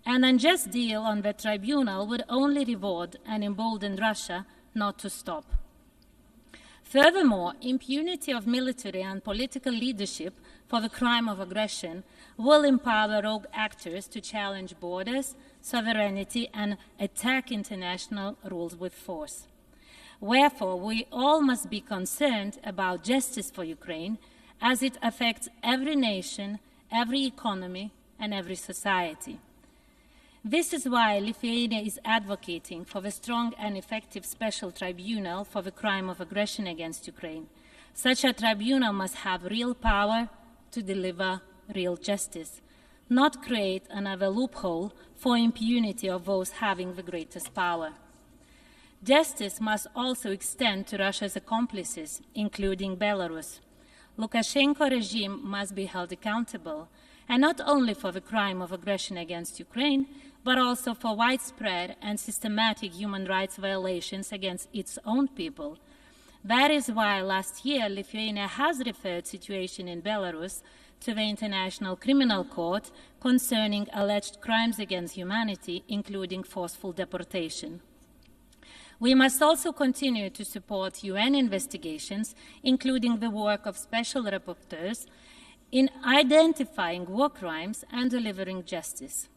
An unjust deal on the tribunal would only reward and embolden Russia not to stop. Furthermore, impunity of military and political leadership for the crime of aggression will empower rogue actors to challenge borders, sovereignty, and attack international rules with force. Wherefore, we all must be concerned about justice for Ukraine, as it affects every nation, every economy, and every society. This is why Lithuania is advocating for the strong and effective special tribunal for the crime of aggression against Ukraine. Such a tribunal must have real power to deliver real justice, not create another loophole for impunity of those having the greatest power. Justice must also extend to Russia's accomplices, including Belarus. Lukashenko regime must be held accountable, and not only for the crime of aggression against Ukraine, but also for widespread and systematic human rights violations against its own people. That is why last year Lithuania has referred the situation in Belarus to the International Criminal Court concerning alleged crimes against humanity, including forceful deportation. We must also continue to support UN investigations, including the work of special rapporteurs, in identifying war crimes and delivering justice.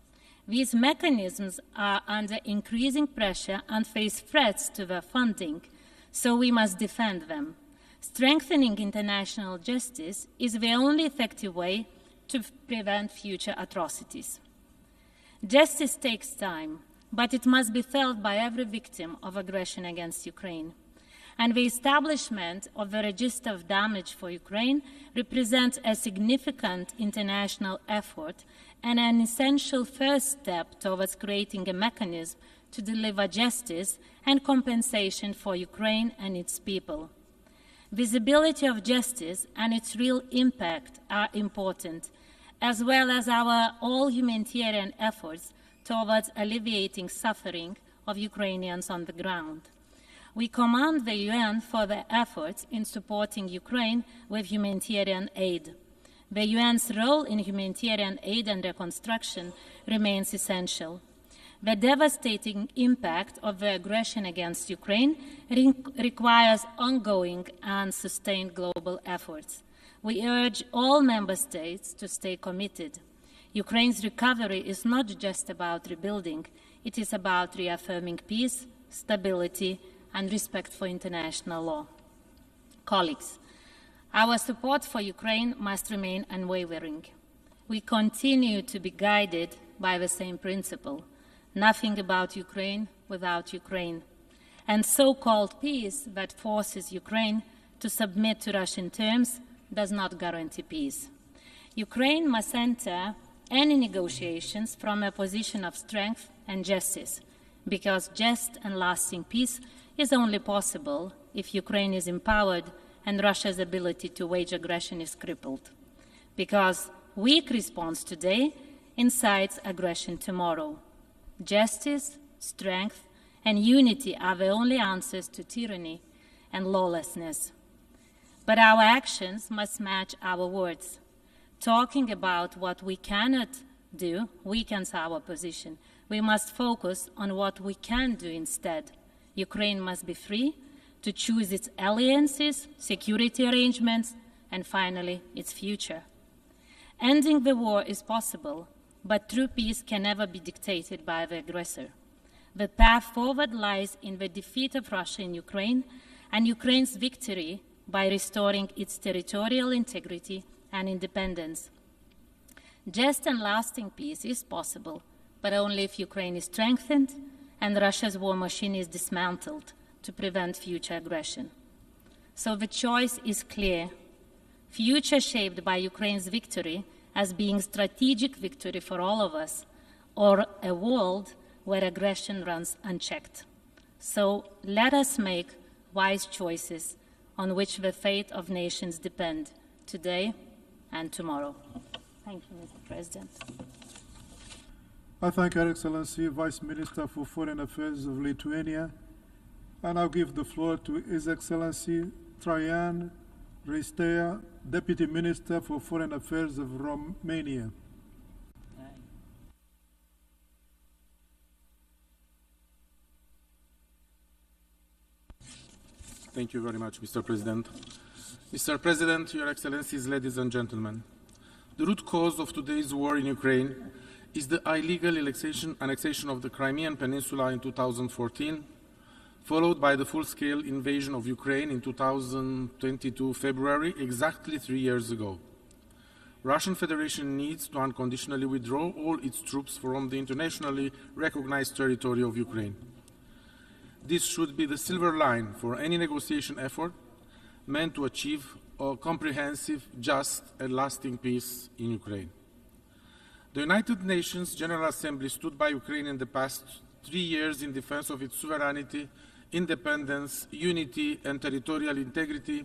These mechanisms are under increasing pressure and face threats to their funding, so we must defend them. Strengthening international justice is the only effective way to prevent future atrocities. Justice takes time, but it must be felt by every victim of aggression against Ukraine. And the establishment of the Register of Damage for Ukraine represents a significant international effort and an essential first step towards creating a mechanism to deliver justice and compensation for Ukraine and its people. Visibility of justice and its real impact are important, as well as our all humanitarian efforts towards alleviating suffering of Ukrainians on the ground. We commend the UN for their efforts in supporting Ukraine with humanitarian aid. The UN's role in humanitarian aid and reconstruction remains essential. The devastating impact of the aggression against Ukraine requires ongoing and sustained global efforts. We urge all member states to stay committed. Ukraine's recovery is not just about rebuilding, it is about reaffirming peace, stability, and respect for international law. Colleagues, our support for Ukraine must remain unwavering. We continue to be guided by the same principle: nothing about Ukraine without Ukraine. And so-called peace that forces Ukraine to submit to Russian terms does not guarantee peace. Ukraine must enter any negotiations from a position of strength and justice, because just and lasting peace is only possible if Ukraine is empowered and Russia's ability to wage aggression is crippled. Because weak response today incites aggression tomorrow. Justice, strength, and unity are the only answers to tyranny and lawlessness. But our actions must match our words. Talking about what we cannot do weakens our position. We must focus on what we can do instead. Ukraine must be free to choose its alliances, security arrangements, and finally, its future. Ending the war is possible, but true peace can never be dictated by the aggressor. The path forward lies in the defeat of Russia in Ukraine and Ukraine's victory by restoring its territorial integrity and independence. Just and lasting peace is possible, but only if Ukraine is strengthened and Russia's war machine is dismantled to prevent future aggression. So the choice is clear: future shaped by Ukraine's victory as being strategic victory for all of us, or a world where aggression runs unchecked. So let us make wise choices on which the fate of nations depend today and tomorrow. Thank you, Mr. President. I thank Her Excellency Vice Minister for Foreign Affairs of Lithuania, and I'll give the floor to His Excellency Traian Ristea, Deputy Minister for Foreign Affairs of Romania. Thank you very much, Mr. President. Mr. President, Your Excellencies, ladies and gentlemen, the root cause of today's war in Ukraine is the illegal annexation of the Crimean Peninsula in 2014, followed by the full-scale invasion of Ukraine in 2022 February, exactly 3 years ago. Russian Federation needs to unconditionally withdraw all its troops from the internationally recognized territory of Ukraine. This should be the silver line for any negotiation effort meant to achieve a comprehensive, just, and lasting peace in Ukraine. The United Nations General Assembly stood by Ukraine in the past 3 years in defense of its sovereignty, independence, unity, and territorial integrity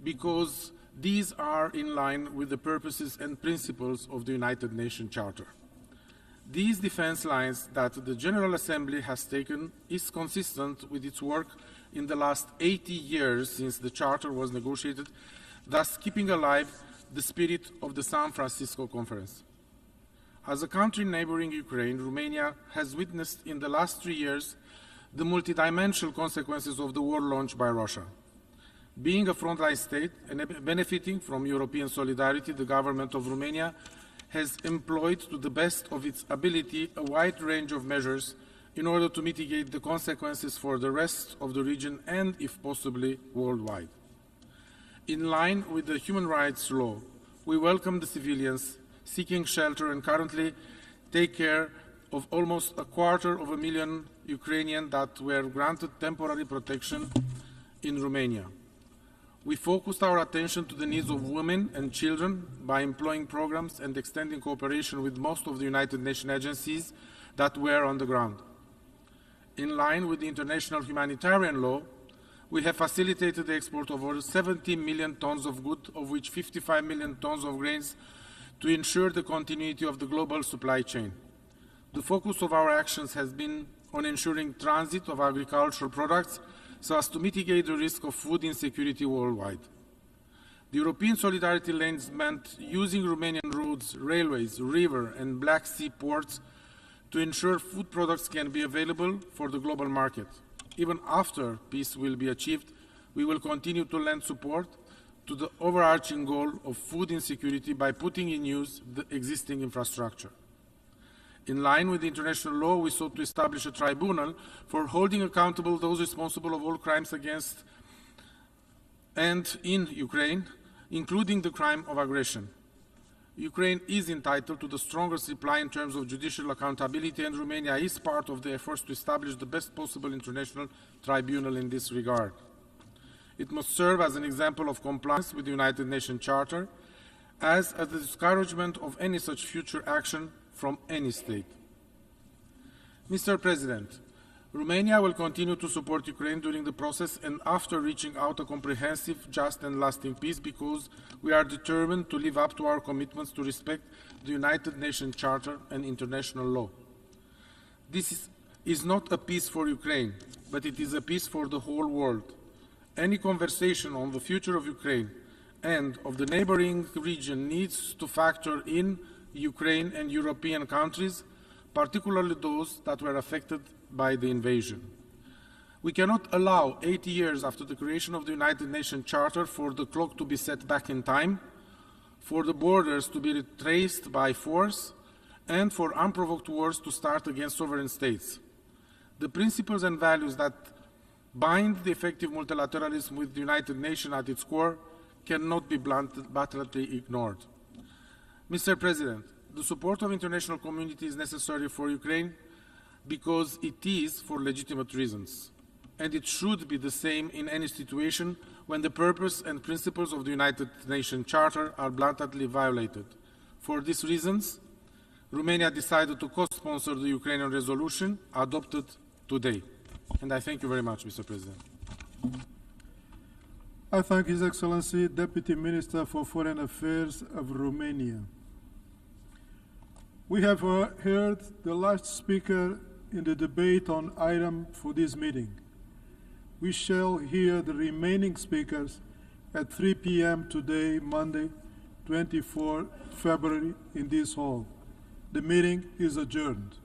because these are in line with the purposes and principles of the United Nations Charter. These defense lines that the General Assembly has taken is consistent with its work in the last 80 years since the Charter was negotiated, thus keeping alive the spirit of the San Francisco Conference. As a country neighboring Ukraine, Romania has witnessed in the last 3 years the multidimensional consequences of the war launched by Russia. Being a frontline state and benefiting from European solidarity, the government of Romania has employed to the best of its ability a wide range of measures in order to mitigate the consequences for the rest of the region and, if possibly, worldwide. In line with the human rights law, we welcome the civilians seeking shelter and currently take care of almost 250,000 Ukrainians that were granted temporary protection in Romania. We focused our attention to the needs of women and children by employing programs and extending cooperation with most of the United Nations agencies that were on the ground. In line with the international humanitarian law, we have facilitated the export of over 70 million tons of goods, of which 55 million tons of grains, to ensure the continuity of the global supply chain. The focus of our actions has been on ensuring transit of agricultural products so as to mitigate the risk of food insecurity worldwide. The European Solidarity Lanes meant using Romanian roads, railways, river and Black Sea ports to ensure food products can be available for the global market. Even after peace will be achieved, we will continue to lend support to the overarching goal of food insecurity by putting in use the existing infrastructure. In line with international law, we sought to establish a tribunal for holding accountable those responsible of all crimes against and in Ukraine, including the crime of aggression. Ukraine is entitled to the strongest reply in terms of judicial accountability, and Romania is part of the efforts to establish the best possible international tribunal in this regard. It must serve as an example of compliance with the United Nations Charter, as a discouragement of any such future action from any state. Mr. President, Romania will continue to support Ukraine during the process and after reaching out a comprehensive, just and lasting peace, because we are determined to live up to our commitments to respect the United Nations Charter and international law. This is not a peace for Ukraine, but it is a peace for the whole world. Any conversation on the future of Ukraine and of the neighboring region needs to factor in Ukraine and European countries, particularly those that were affected by the invasion. We cannot allow 80 years after the creation of the United Nations Charter for the clock to be set back in time, for the borders to be retraced by force, and for unprovoked wars to start against sovereign states. The principles and values that bind the effective multilateralism with the United Nations at its core cannot be bluntly ignored. Mr. President, the support of international community is necessary for Ukraine because it is for legitimate reasons, and it should be the same in any situation when the purpose and principles of the United Nations Charter are blatantly violated. For these reasons, Romania decided to co-sponsor the Ukrainian resolution adopted today. And I thank you very much, Mr. President. I thank His Excellency, Deputy Minister for Foreign Affairs of Romania. We have heard the last speaker in the debate on item for this meeting. We shall hear the remaining speakers at 3 p.m. today, Monday, 24 February, in this hall. The meeting is adjourned.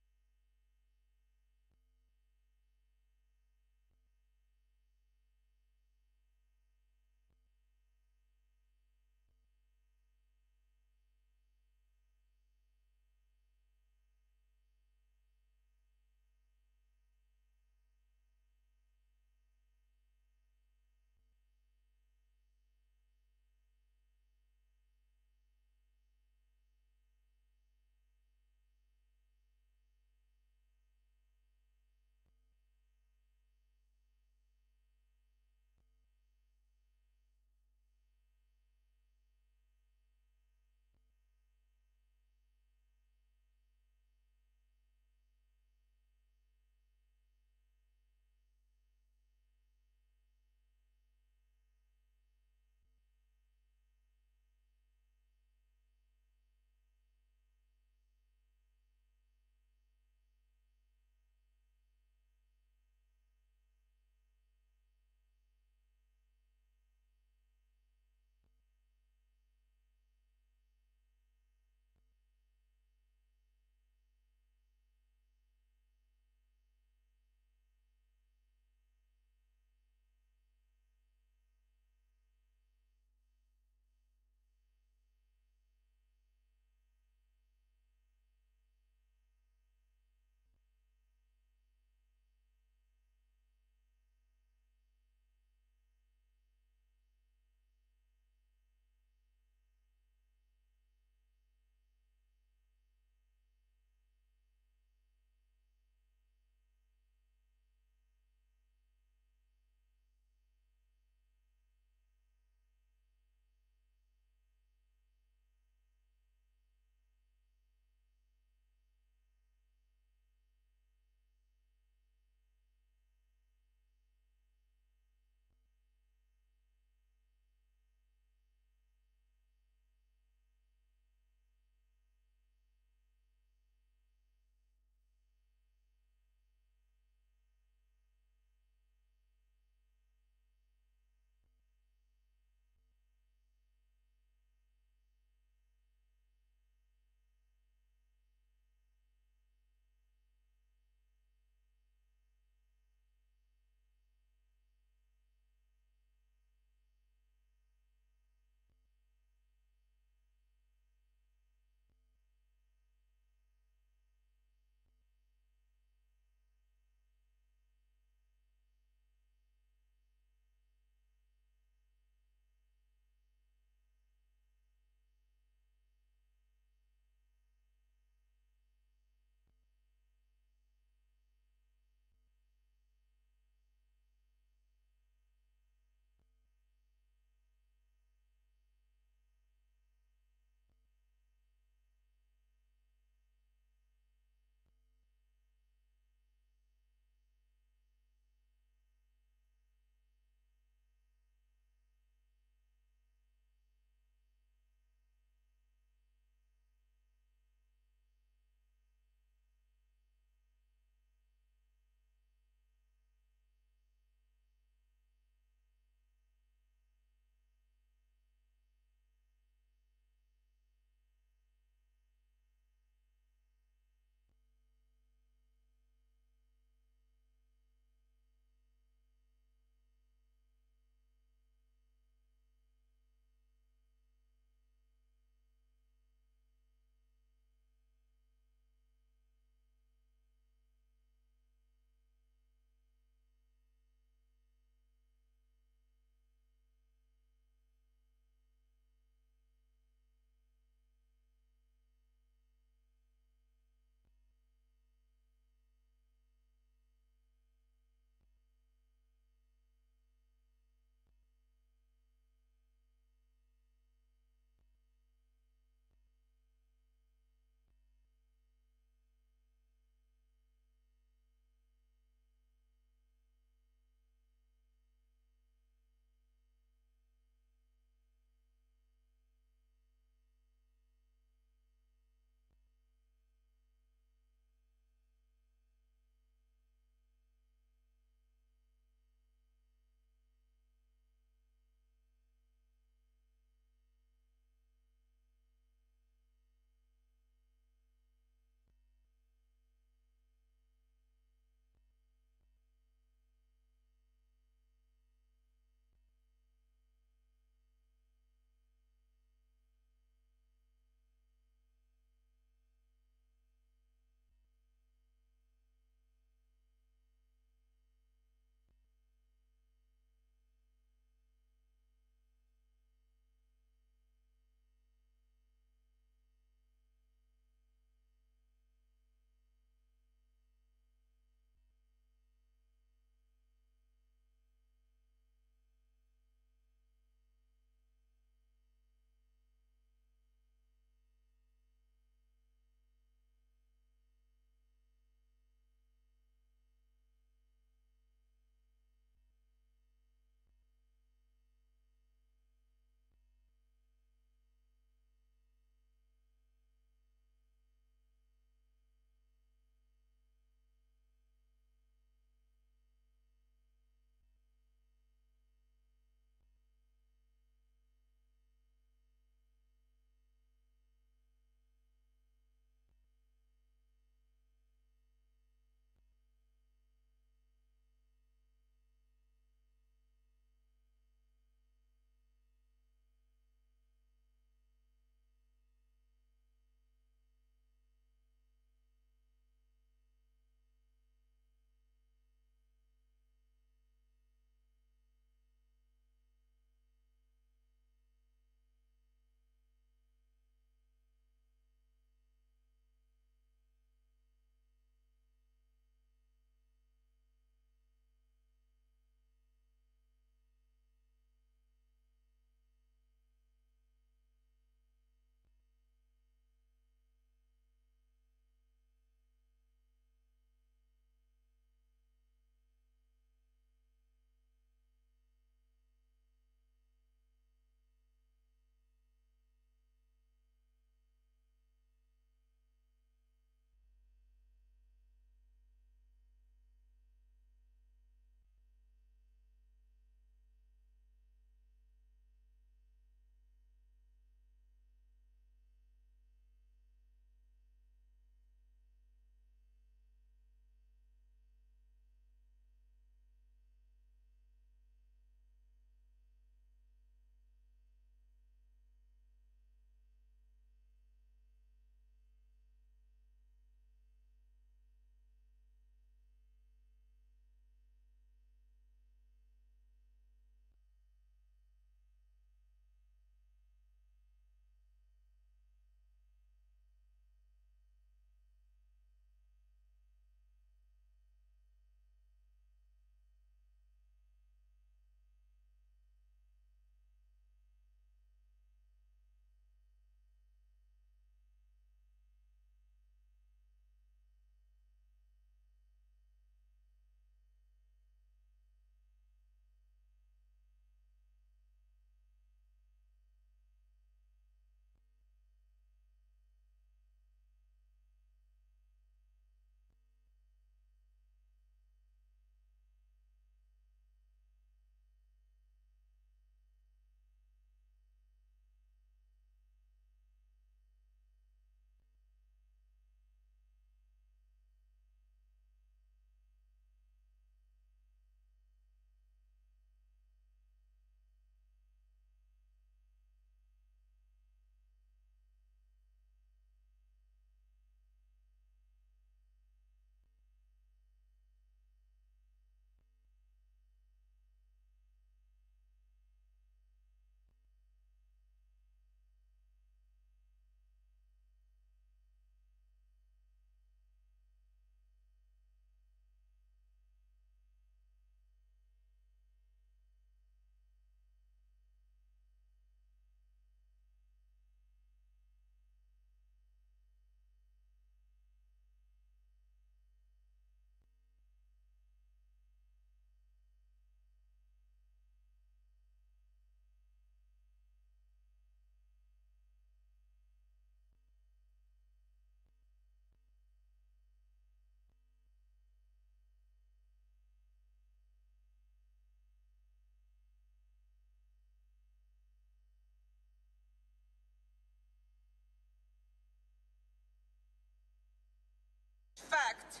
fact.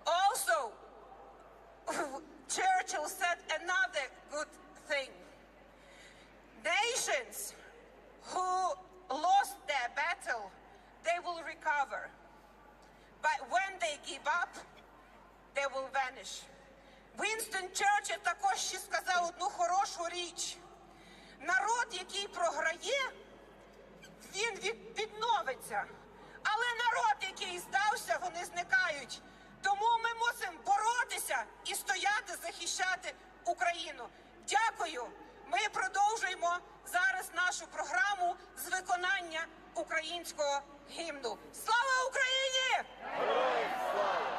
Also, Churchill said another good thing. Nations who lost their battle, they will recover. But when they give up, they will vanish. Вінстон Черчилль також ще сказав одну хорошу річ. Народ, який програє, він відновиться. Але народ, який здався, вони зникають. Тому ми мусимо боротися і стояти, захищати Україну. Дякую. Ми продовжуємо зараз нашу програму з виконання українського гімну. Слава Україні! Героям слава!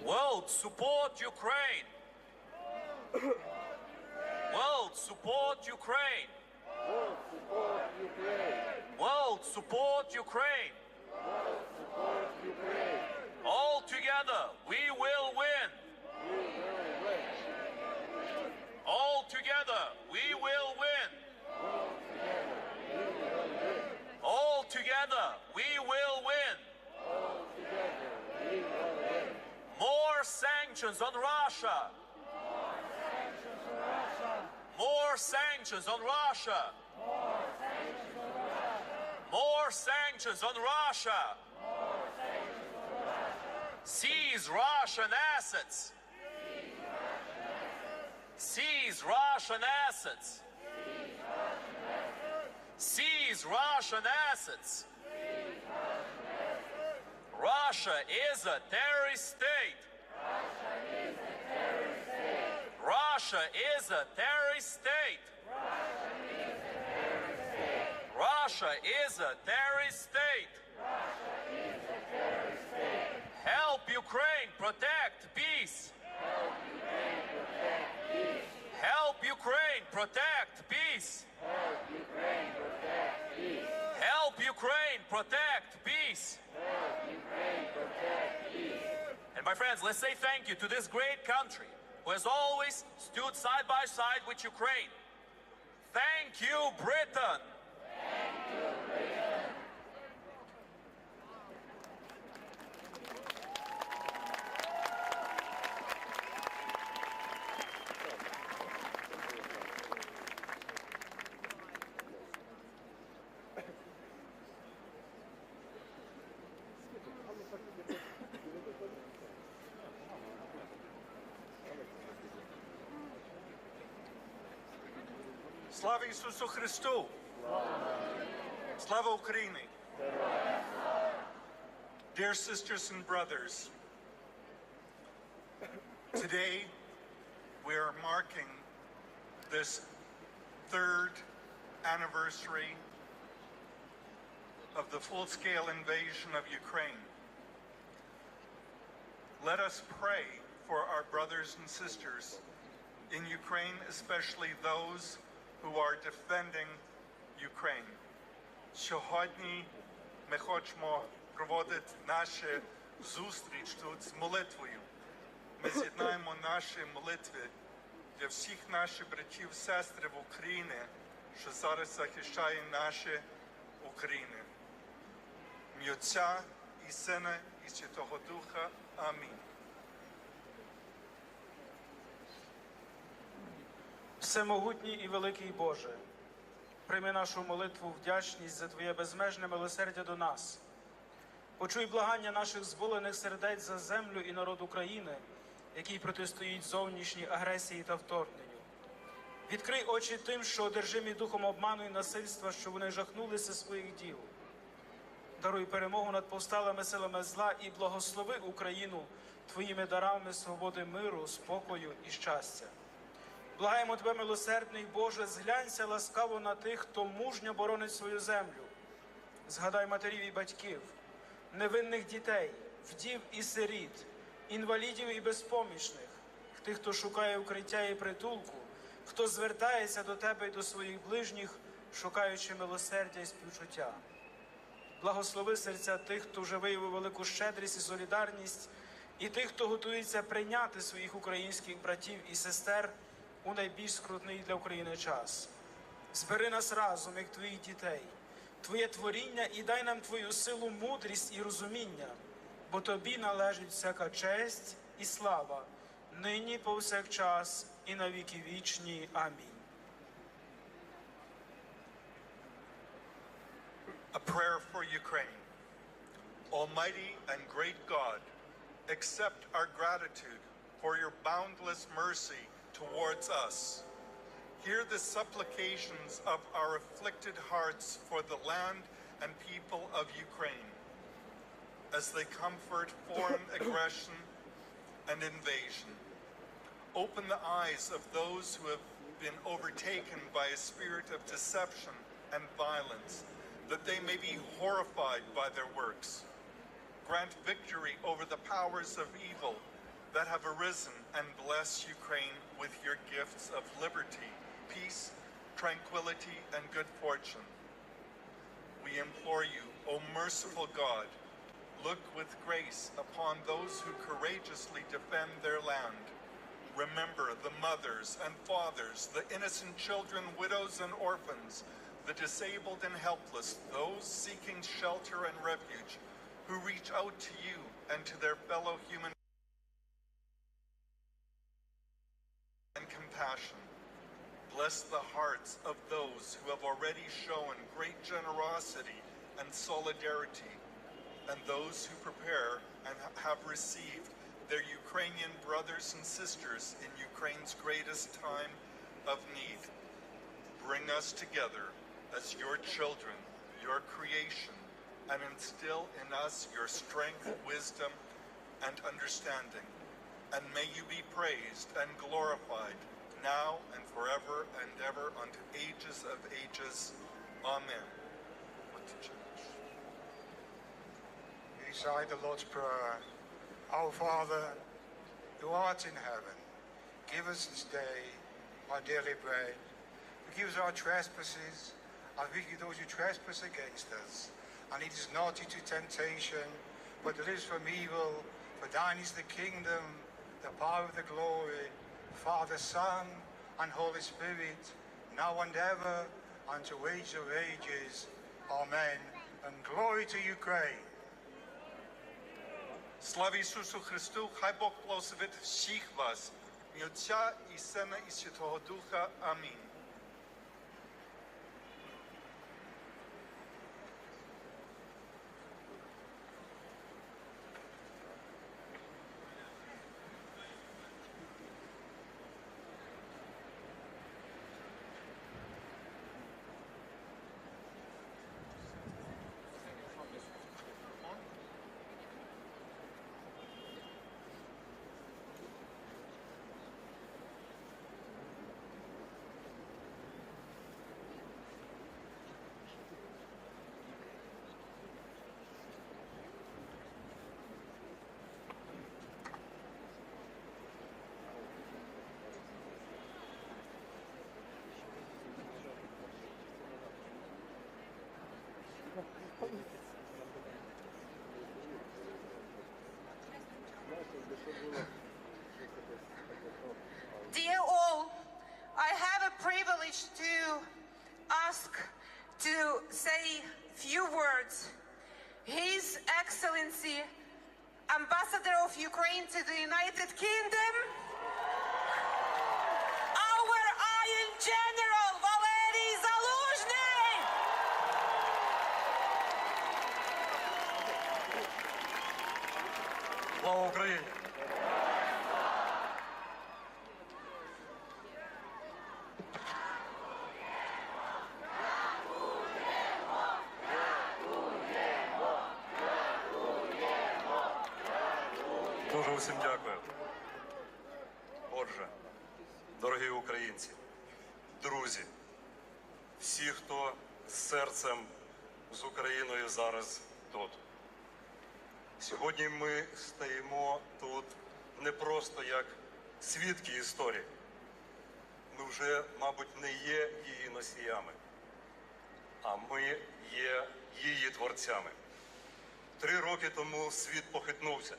World, support Ukraine! World, support Ukraine! World, support Ukraine! World, support Ukraine! World, support Ukraine! All together, we will win! We will win! All together, we will win! All together, we will win! All together, we will win! All together, we will win! More sanctions on Russia! More sanctions on Russia! More sanctions on Russia! More sanctions on Russia! More sanctions on Russia! More sanctions on Russia! Seize Russian assets! Seize Russian assets! Seize Russian assets! Russia is a terrorist state! Russia is a terrorist state! Russia is a terrorist state! Help Ukraine protect peace! Help Ukraine protect peace! Help Ukraine protect peace! Help Ukraine protect peace! Help Ukraine protect peace! And my friends, let's say thank you to this great country who has always stood side by side with Ukraine. Thank you, Britain! Thank you, Britain! Слава Ісусу Христу! Slava Ukraini! Dear sisters and brothers, today we are marking this third anniversary of the full-scale invasion of Ukraine. Let us pray for our brothers and sisters in Ukraine, especially those who are defending Ukraine. Сьогодні ми хочемо проводити нашу зустріч тут з молитвою. Ми з'єднаємо наші молитви для всіх наших братів і сестри в Україні, що зараз захищає нашу Україну. В ім'я Отця і Сина і Святого Духа. Амінь. Всемогутній і великий Боже, прийми нашу молитву, вдячність за Твоє безмежне милосердя до нас. Почуй благання наших зболених сердець за землю і народ України, який протистоїть зовнішній агресії та вторгненню. Відкрий очі тим, що одержимі духом обману і насильства, що вони жахнулися своїх діл. Даруй перемогу над повсталими силами зла і благослови Україну Твоїми дарами свободи, миру, спокою і щастя. Благаємо Тебе, милосердний Боже, зглянься ласкаво на тих, хто мужньо боронить свою землю. Згадай матерів і батьків, невинних дітей, вдів і сиріт, інвалідів і безпомічних, тих, хто шукає укриття і притулку, хто звертається до Тебе і до своїх ближніх, шукаючи милосердя і співчуття. Благослови серця тих, хто вже виявив велику щедрість і солідарність, і тих, хто готується прийняти своїх українських братів і сестер у найбільш скрутний для України час. Збери нас разом, як Твоїх дітей, Твоє творіння і дай нам Твою силу, мудрість і розуміння, бо Тобі належить всяка честь і слава, нині повсякчас і на віки вічні. Амінь. A prayer for Ukraine. Almighty and great God, accept our gratitude for your boundless mercy towards us. Hear the supplications of our afflicted hearts for the land and people of Ukraine, as they comfort foreign aggression and invasion. Open the eyes of those who have been overtaken by a spirit of deception and violence, that they may be horrified by their works. Grant victory over the powers of evil that have arisen, and bless Ukraine with your gifts of liberty, peace, tranquility, and good fortune. We implore you, O merciful God, look with grace upon those who courageously defend their land. Remember the mothers and fathers, the innocent children, widows and orphans, the disabled and helpless, those seeking shelter and refuge, who reach out to you and to their fellow human and compassion. Bless the hearts of those who have already shown great generosity and solidarity, and those who prepare and have received their Ukrainian brothers and sisters in Ukraine's greatest time of need. Bring us together as your children, your creation, and instill in us your strength, wisdom, and understanding. And may you be praised and glorified now and forever and ever unto ages of ages. Amen. Recite the Lord's Prayer. Our Father, who art in heaven, give us this day our daily bread. Forgive us our trespasses, as we forgive those who trespass against us. And lead us not into temptation, but deliver us from evil. For thine is the kingdom, the power, the glory, Father, Son, and Holy Spirit, now and ever, unto age of ages. Amen. And glory to Ukraine. Слава Ісусу Христу, хай Бог благословить всіх вас, і Отця, і Сина, і Святого Духа. Амінь. Dear all, I have a privilege to ask to say few words. His Excellency, Ambassador of Ukraine to the United Kingdom, our Iron General Valery Zaluzhny. Слава Україні! Дуже усім дякую. Отже, дорогі українці, друзі, всі, хто з серцем з Україною зараз тут. Сьогодні ми стоїмо тут не просто як свідки історії. Ми вже, мабуть, не є її носіями, а ми є її творцями. 3 роки тому світ похитнувся.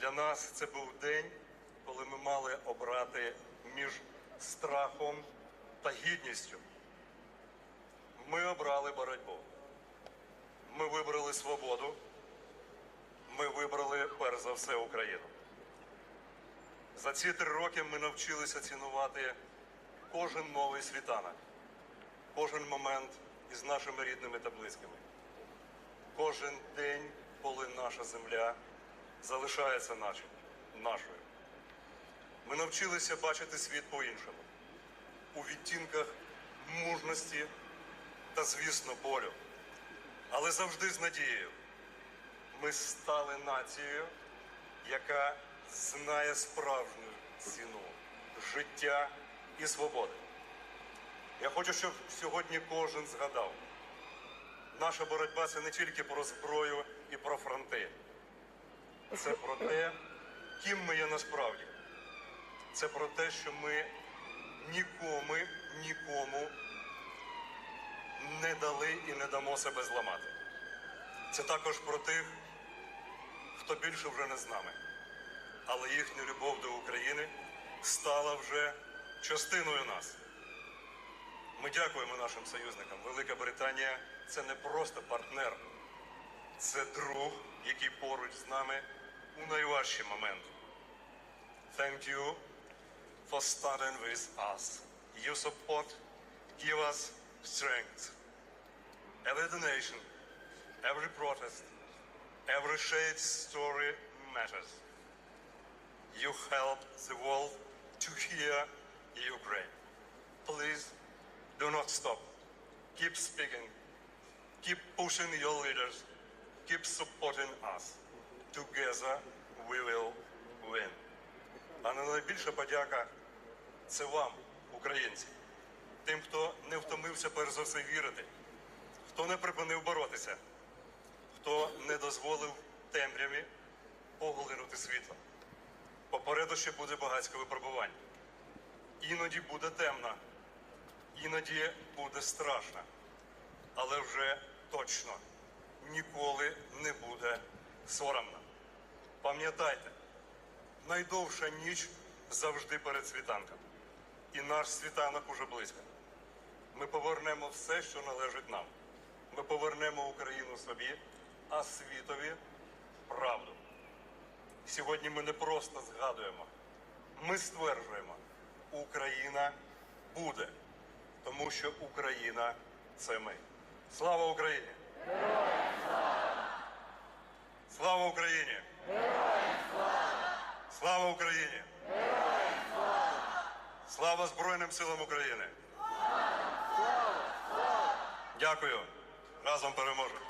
Для нас це був день, коли ми мали обрати між страхом та гідністю. Ми обрали боротьбу. Ми вибрали свободу. Ми вибрали, перш за все, Україну. За ці 3 роки ми навчилися цінувати кожен новий світанок, кожен момент із нашими рідними та близькими. Кожен день, коли наша земля залишається нашою. Ми навчилися бачити світ по-іншому, у відтінках мужності та, звісно, болю, але завжди з надією. Ми стали нацією, яка знає справжню ціну життя і свободи. Я хочу, щоб сьогодні кожен згадав, наша боротьба – це не тільки про зброю і про фронти. Це про те, ким ми є насправді. Це про те, що ми нікому не дали і не дамо себе зламати. Це також про тих, хто більше вже не з нами. Але їхня любов до України стала вже частиною нас. Ми дякуємо нашим союзникам. Велика Британія – це не просто партнер. Це друг, який поруч з нами у найважчі моменти. Thank you for standing with us. Your support give us strength. Every donation, every protest, every shared story matters. You help the world to hear Ukraine. Please do not stop. Keep speaking. Keep pushing your leaders. Keep supporting us. Together we will win. А найбільша подяка – це вам, українці. Тим, хто не втомився перш за все вірити, хто не припинив боротися, хто не дозволив темряві поглинути світло. Попереду ще буде багатське випробування. Іноді буде темно, іноді буде страшно, але вже точно ніколи не буде соромно. Пам'ятайте, найдовша ніч завжди перед світанком. І наш світанок уже близько. Ми повернемо все, що належить нам. Ми повернемо Україну собі, а світові правду. Сьогодні ми не просто згадуємо. Ми стверджуємо, Україна буде. Тому що Україна – це ми. Слава Україні! Героям слава! Слава Україні! Героям слава! Слава Україні! Героям слава! Слава Збройним силам України! Слава! Слава! Дякую! Разом переможемо!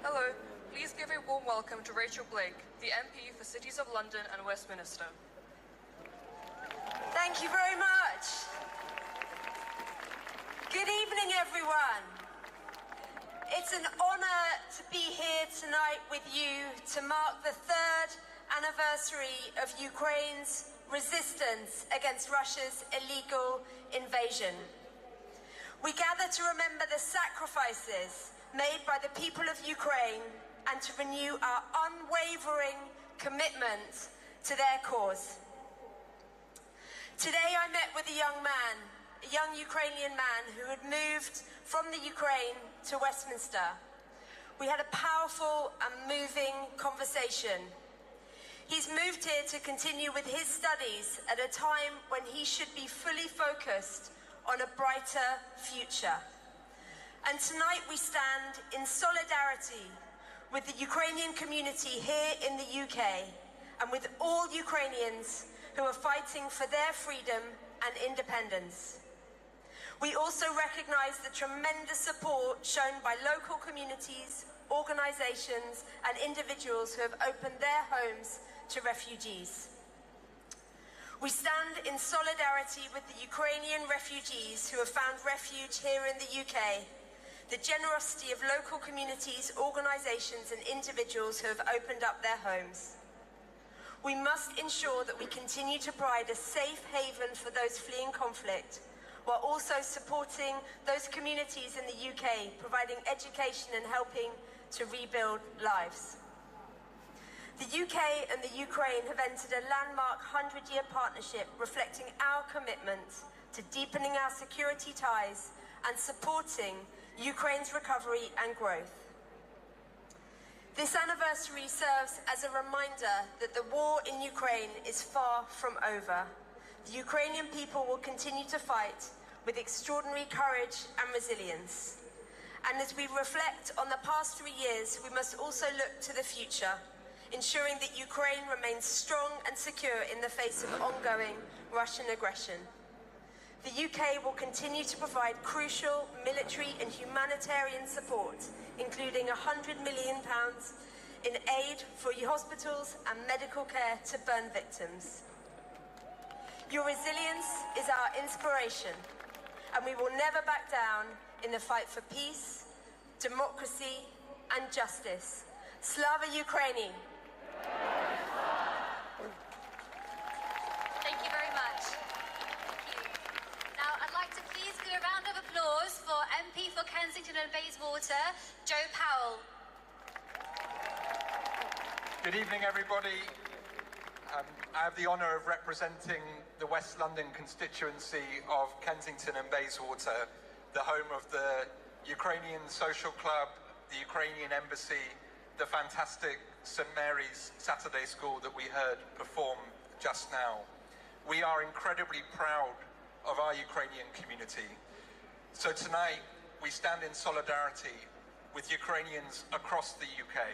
Hello, please give a warm welcome to Rachel Blake, the MP for Cities of London and Westminster. Thank you very much. Good evening, everyone. It's an honor to be here tonight with you to mark the 3rd anniversary of Ukraine's resistance against Russia's illegal invasion. We gather to remember the sacrifices made by the people of Ukraine and to renew our unwavering commitment to their cause. Today I met with a young man, a young Ukrainian man who had moved from the Ukraine to Westminster. We had a powerful and moving conversation. He's moved here to continue with his studies at a time when he should be fully focused on a brighter future. And tonight we stand in solidarity with the Ukrainian community here in the UK and with all Ukrainians who are fighting for their freedom and independence. We also recognise the tremendous support shown by local communities, organisations and individuals who have opened their homes to refugees. We stand in solidarity with the Ukrainian refugees who have found refuge here in the UK, the generosity of local communities, organisations and individuals who have opened up their homes. We must ensure that we continue to provide a safe haven for those fleeing conflict, while also supporting those communities in the UK, providing education and helping to rebuild lives. The UK and the Ukraine have entered a landmark 100-year partnership reflecting our commitment to deepening our security ties and supporting Ukraine's recovery and growth. This anniversary serves as a reminder that the war in Ukraine is far from over. The Ukrainian people will continue to fight with extraordinary courage and resilience. And as we reflect on the past 3 years, we must also look to the future, ensuring that Ukraine remains strong and secure in the face of ongoing Russian aggression. The UK will continue to provide crucial military and humanitarian support, including £100 million in aid for hospitals and medical care to burn victims. Your resilience is our inspiration, and we will never back down in the fight for peace, democracy and justice. Slava Ukraini! Thank you very much. Thank you. Now, I'd like to please give a round of applause for MP for Kensington and Bayswater, Joe Powell. Good evening, everybody. I have the honour of representing the West London constituency of Kensington and Bayswater, the home of the Ukrainian Social Club, the Ukrainian Embassy, the fantastic St Mary's Saturday School that we heard perform just now. We are incredibly proud of our Ukrainian community. So tonight, we stand in solidarity with Ukrainians across the UK,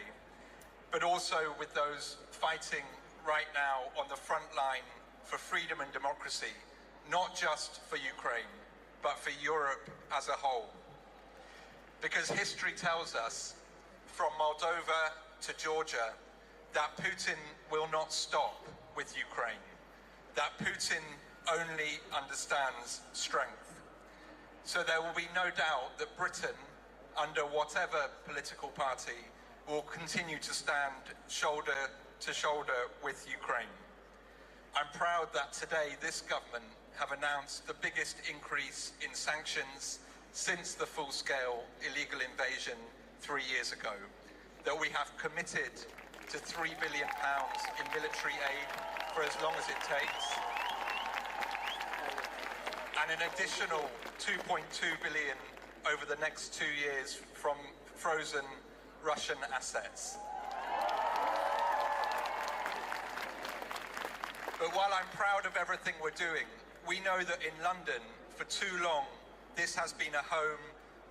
but also with those fighting right now on the front line for freedom and democracy, not just for Ukraine, but for Europe as a whole. Because history tells us, from Moldova to Georgia, that Putin will not stop with Ukraine, that Putin only understands strength. So there will be no doubt that Britain, under whatever political party, will continue to stand shoulder to shoulder with Ukraine. I'm proud that today this government have announced the biggest increase in sanctions since the full-scale illegal invasion 3 years ago, that we have committed to £3 billion in military aid for as long as it takes, and an additional £2.2 billion over the next 2 years from frozen Russian assets. But while I'm proud of everything we're doing, we know that in London, for too long, this has been a home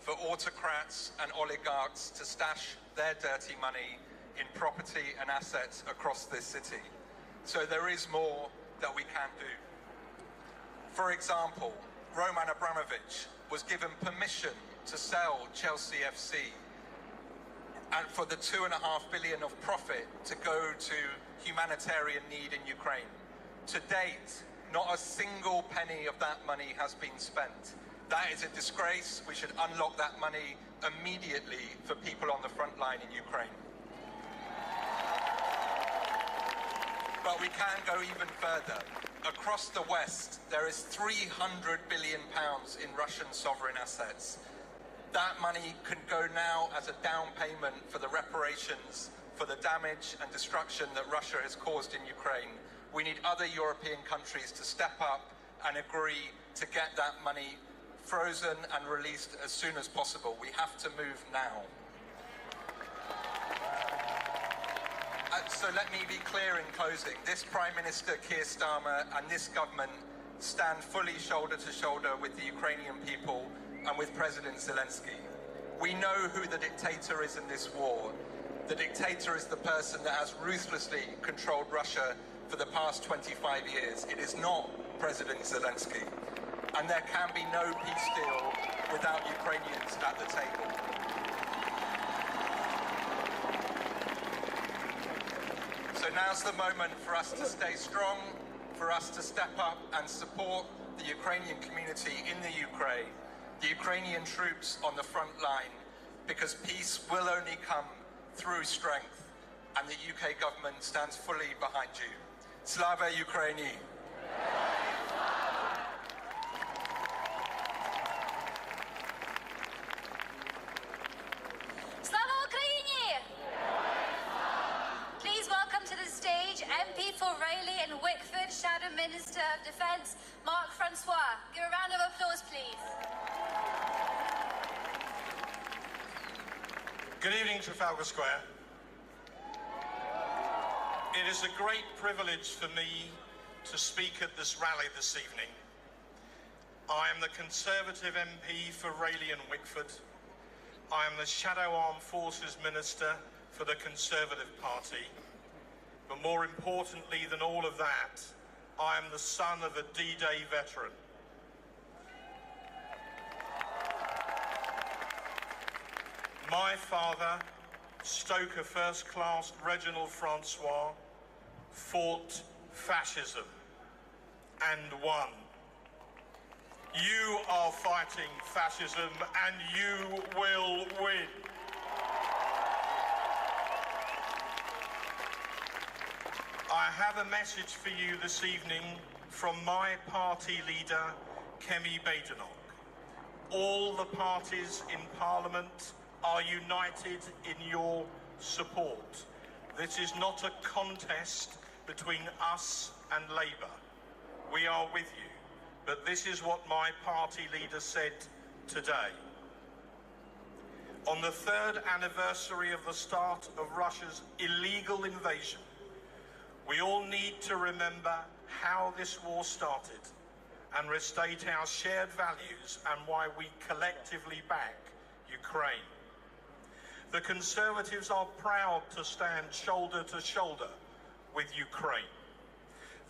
for autocrats and oligarchs to stash their dirty money in property and assets across this city. So there is more that we can do. For example, Roman Abramovich was given permission to sell Chelsea FC and for the $2.5 billion of profit to go to humanitarian need in Ukraine. To date, not a single penny of that money has been spent. That is a disgrace. We should unlock that money immediately for people on the front line in Ukraine. But we can go even further. Across the West, there is £300 billion in Russian sovereign assets. That money can go now as a down payment for the reparations for the damage and destruction that Russia has caused in Ukraine. We need other European countries to step up and agree to get that money frozen and released as soon as possible. We have to move now. So let me be clear in closing. This Prime Minister Keir Starmer and this government stand fully shoulder to shoulder with the Ukrainian people and with President Zelenskyy. We know who the dictator is in this war. The dictator is the person that has ruthlessly controlled Russia for the past 25 years. It is not President Zelenskyy. And there can be no peace deal without Ukrainians at the table. So now's the moment for us to stay strong, for us to step up and support the Ukrainian community in the Ukraine, the Ukrainian troops on the front line, because peace will only come through strength, and the UK government stands fully behind you. Slava Ukraini! Slava Ukraini! Please welcome to the stage MP for Rayleigh and Wickford, Shadow Minister of Defence, Mark Francois. Give a round of applause, please. Good evening, Trafalgar Square. It is a great privilege for me to speak at this rally this evening. I am the Conservative MP for Rayleigh and Wickford. I am the Shadow Armed Forces Minister for the Conservative Party. But more importantly than all of that, I am the son of a D-Day veteran. My father, Stoker First Class Reginald Francois, fought fascism and won. You are fighting fascism and you will win. I have a message for you this evening from my party leader, Kemi Badenoch. All the parties in Parliament are united in your support. This is not a contest between us and Labour. We are with you, but this is what my party leader said today. On the 3rd anniversary of the start of Russia's illegal invasion, we all need to remember how this war started and restate our shared values and why we collectively back Ukraine. The Conservatives are proud to stand shoulder to shoulder with Ukraine.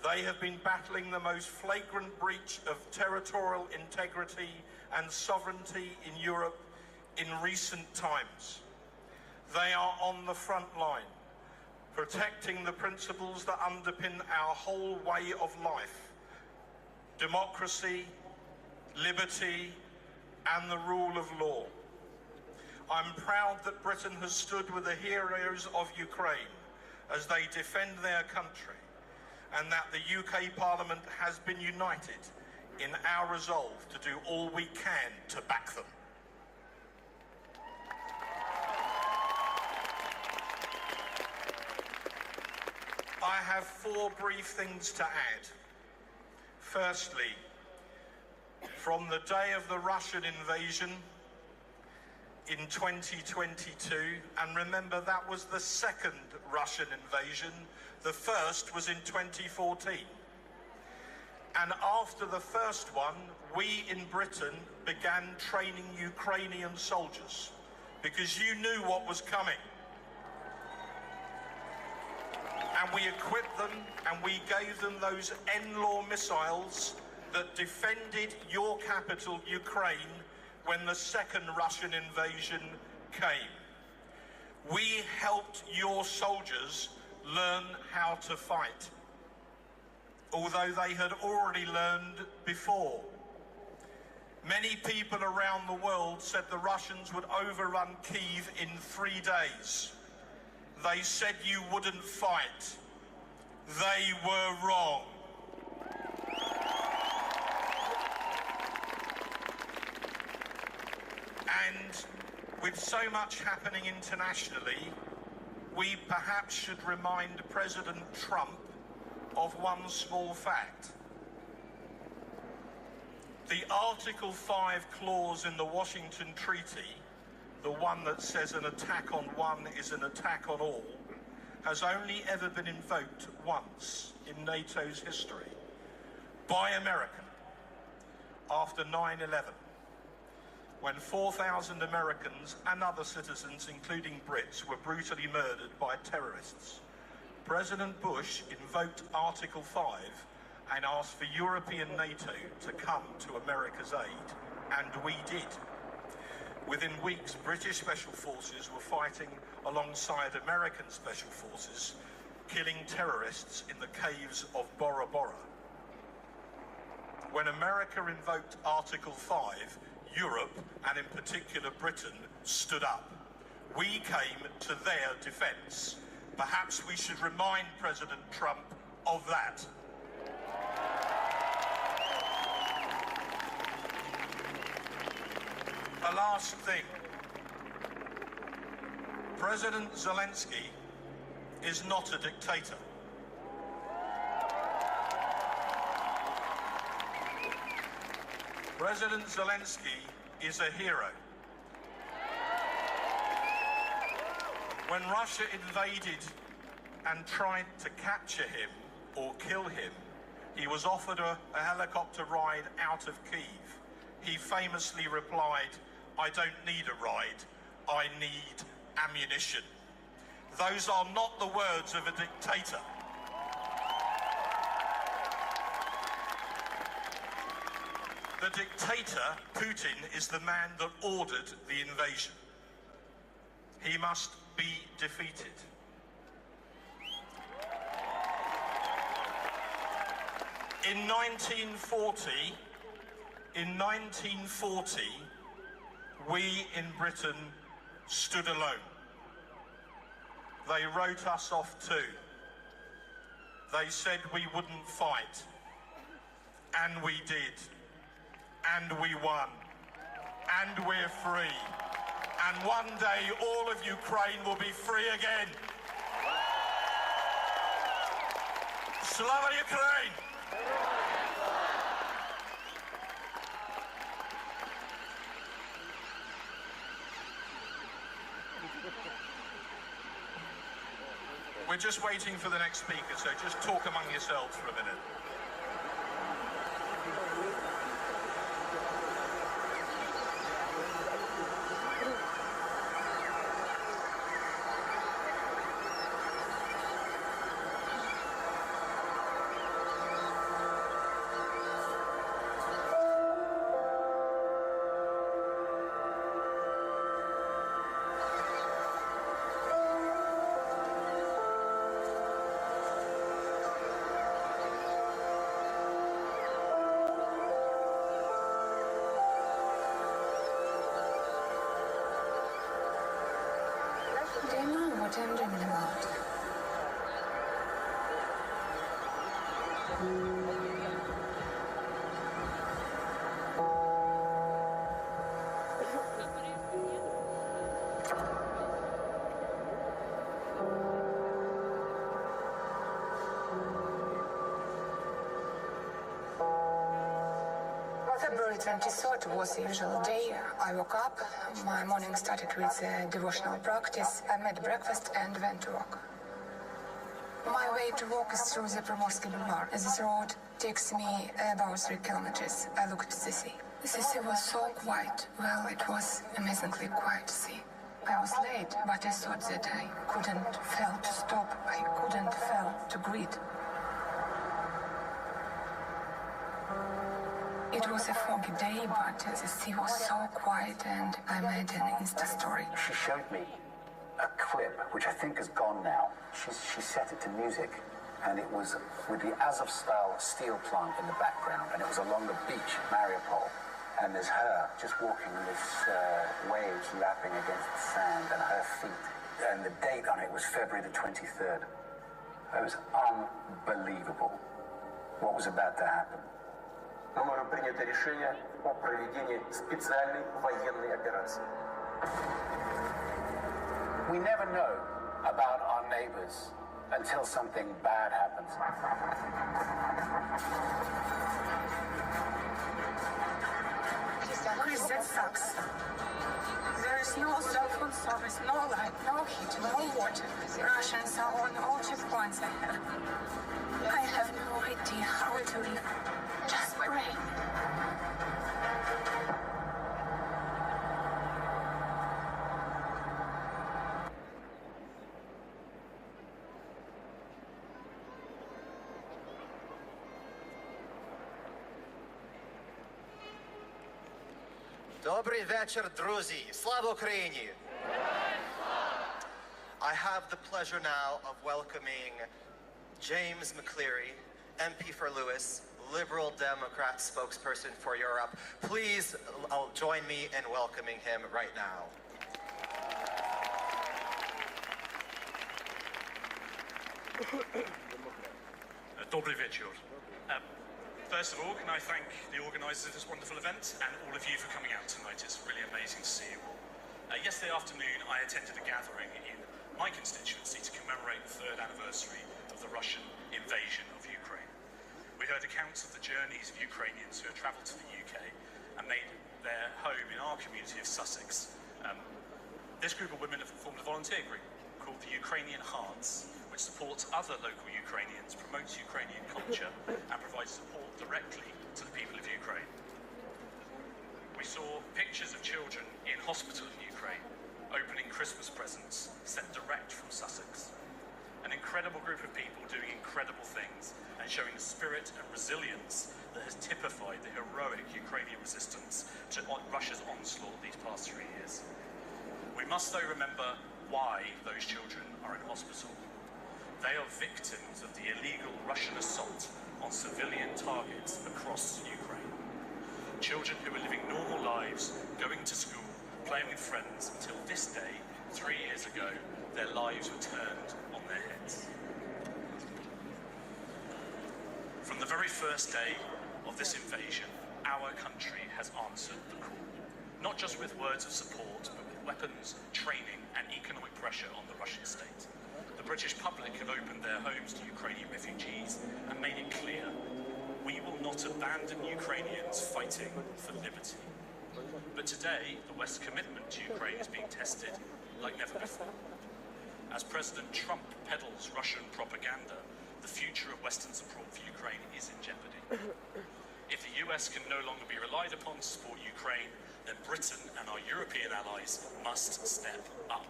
They have been battling the most flagrant breach of territorial integrity and sovereignty in Europe in recent times. They are on the front line, protecting the principles that underpin our whole way of life: democracy, liberty, and the rule of law. I'm proud that Britain has stood with the heroes of Ukraine as they defend their country, and that the UK Parliament has been united in our resolve to do all we can to back them. I have 4 brief things to add. Firstly, from the day of the Russian invasion in 2022, and remember that was the second Russian invasion, the first was in 2014. And after the first one, we in Britain began training Ukrainian soldiers because you knew what was coming. And we equipped them and we gave them those NLAW missiles that defended your capital, Ukraine, when the second Russian invasion came. We helped your soldiers learn how to fight, although they had already learned before. Many people around the world said the Russians would overrun Kyiv in 3 days. They said you wouldn't fight. They were wrong. And with so much happening internationally, we perhaps should remind President Trump of one small fact. The Article 5 clause in the Washington Treaty, the one that says an attack on one is an attack on all, has only ever been invoked once in NATO's history by America after 9/11, when 4,000 Americans and other citizens, including Brits, were brutally murdered by terrorists. President Bush invoked Article 5 and asked for European NATO to come to America's aid, and we did. Within weeks, British Special Forces were fighting alongside American Special Forces, killing terrorists in the caves of Bora Bora. When America invoked Article 5, Europe, and in particular Britain, stood up. We came to their defence. Perhaps we should remind President Trump of that. A last thing. President Zelenskyy is not a dictator. President Zelenskyy is a hero. When Russia invaded and tried to capture him or kill him, he was offered a helicopter ride out of Kyiv. He famously replied, "I don't need a ride, I need ammunition." Those are not the words of a dictator. The dictator, Putin, is the man that ordered the invasion. He must be defeated. In 1940, we in Britain stood alone. They wrote us off too. They said we wouldn't fight. And we did. And we won. And we're free. And one day all of Ukraine will be free again. Slava Ukraine! We're just waiting for the next speaker, so just talk among yourselves for a minute. Do you know what I'm dreaming about? February 23rd was the usual day. I woke up, my morning started with a devotional practice, I made breakfast and went to work. My way to work is through the Primorsky Boulevard. This road takes me about 3 kilometers. I looked at the sea. The sea was so quiet. Well, it was amazingly quiet sea. I was late, but I thought that I couldn't fail to stop. I couldn't fail to greet. It was a foggy day, but the sea was so quiet, and I made an Insta story. She showed me a clip, which I think is gone now. She set it to music, and it was with the Azov-style steel plant in the background, and it was along the beach at Mariupol. And there's her just walking with waves lapping against the sand, and her feet. And the date on it was February the 23rd. It was unbelievable what was about to happen. Мною принято решение о проведении специальной военной операции. We never know about our neighbors until something bad happens. Chris, that sucks. There is no cell phone service, no light, no heat, no water. Russians are on all checkpoints I have. I have no idea how to live. Just pray. Добрий вечір, друзі! Слава Україні! I have the pleasure now of welcoming James McCleary, MP for Lewis, Liberal Democrat spokesperson for Europe. Please join me in welcoming him right now. Dobry wieczór. First of all, can I thank the organisers of this wonderful event and all of you for coming out tonight. It's really amazing to see you all. Yesterday afternoon, I attended a gathering in my constituency to commemorate the 3rd anniversary of the Russian invasion of Ukraine. We heard accounts of the journeys of Ukrainians who had travelled to the UK and made their home in our community of Sussex. This group of women have formed a volunteer group called the Ukrainian Hearts, which supports other local Ukrainians, promotes Ukrainian culture, and provides support directly to the people of Ukraine. We saw pictures of children in hospital in Ukraine, opening Christmas presents sent direct from Sussex. An incredible group of people doing incredible things and showing the spirit and resilience that has typified the heroic Ukrainian resistance to Russia's onslaught these past 3 years. We must, though, remember why those children are in hospital. They are victims of the illegal Russian assault on civilian targets across Ukraine. Children who were living normal lives, going to school, playing with friends, until this day, 3 years ago, their lives were turned on their heads. From the very first day of this invasion, our country has answered the call, not just with words of support, but with weapons, training, and economic pressure on the Russian state. The British public have opened their homes to Ukrainian refugees and made it clear we will not abandon Ukrainians fighting for liberty. But today, the West's commitment to Ukraine is being tested like never before. As President Trump peddles Russian propaganda, the future of Western support for Ukraine is in jeopardy. If the US can no longer be relied upon to support Ukraine, then Britain and our European allies must step up.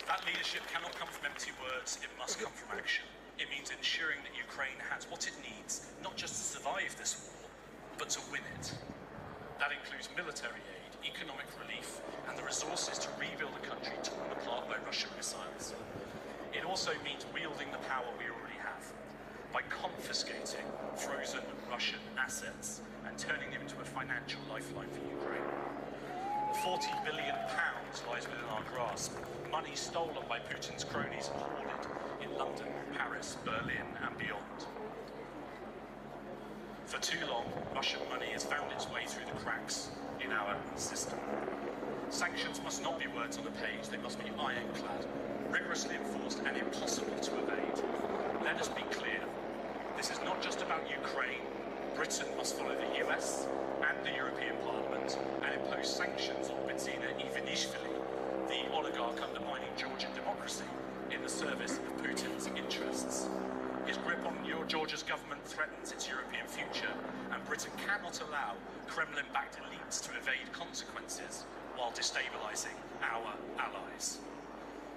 That leadership cannot come from empty words, it must come from action. It means ensuring that Ukraine has what it needs, not just to survive this war, but to win it. That includes military aid, economic relief, and the resources to rebuild a country torn apart by Russian missiles. It also means wielding the power we already have, by confiscating frozen Russian assets and turning them into a financial lifeline for Ukraine. £40 billion lies within our grasp, money stolen by Putin's cronies and hoarded in London, Paris, Berlin and beyond. For too long, Russian money has found its way through the cracks in our system. Sanctions must not be words on a page, they must be ironclad, rigorously enforced and impossible to evade. Let us be clear, this is not just about Ukraine. Britain must follow the US and the European Parliament and impose sanctions on Bidzina Ivanishvili, the oligarch undermining Georgian democracy in the service of Putin's interests. His grip on Georgia's government threatens its European future, and Britain cannot allow Kremlin-backed elites to evade consequences while destabilising our allies.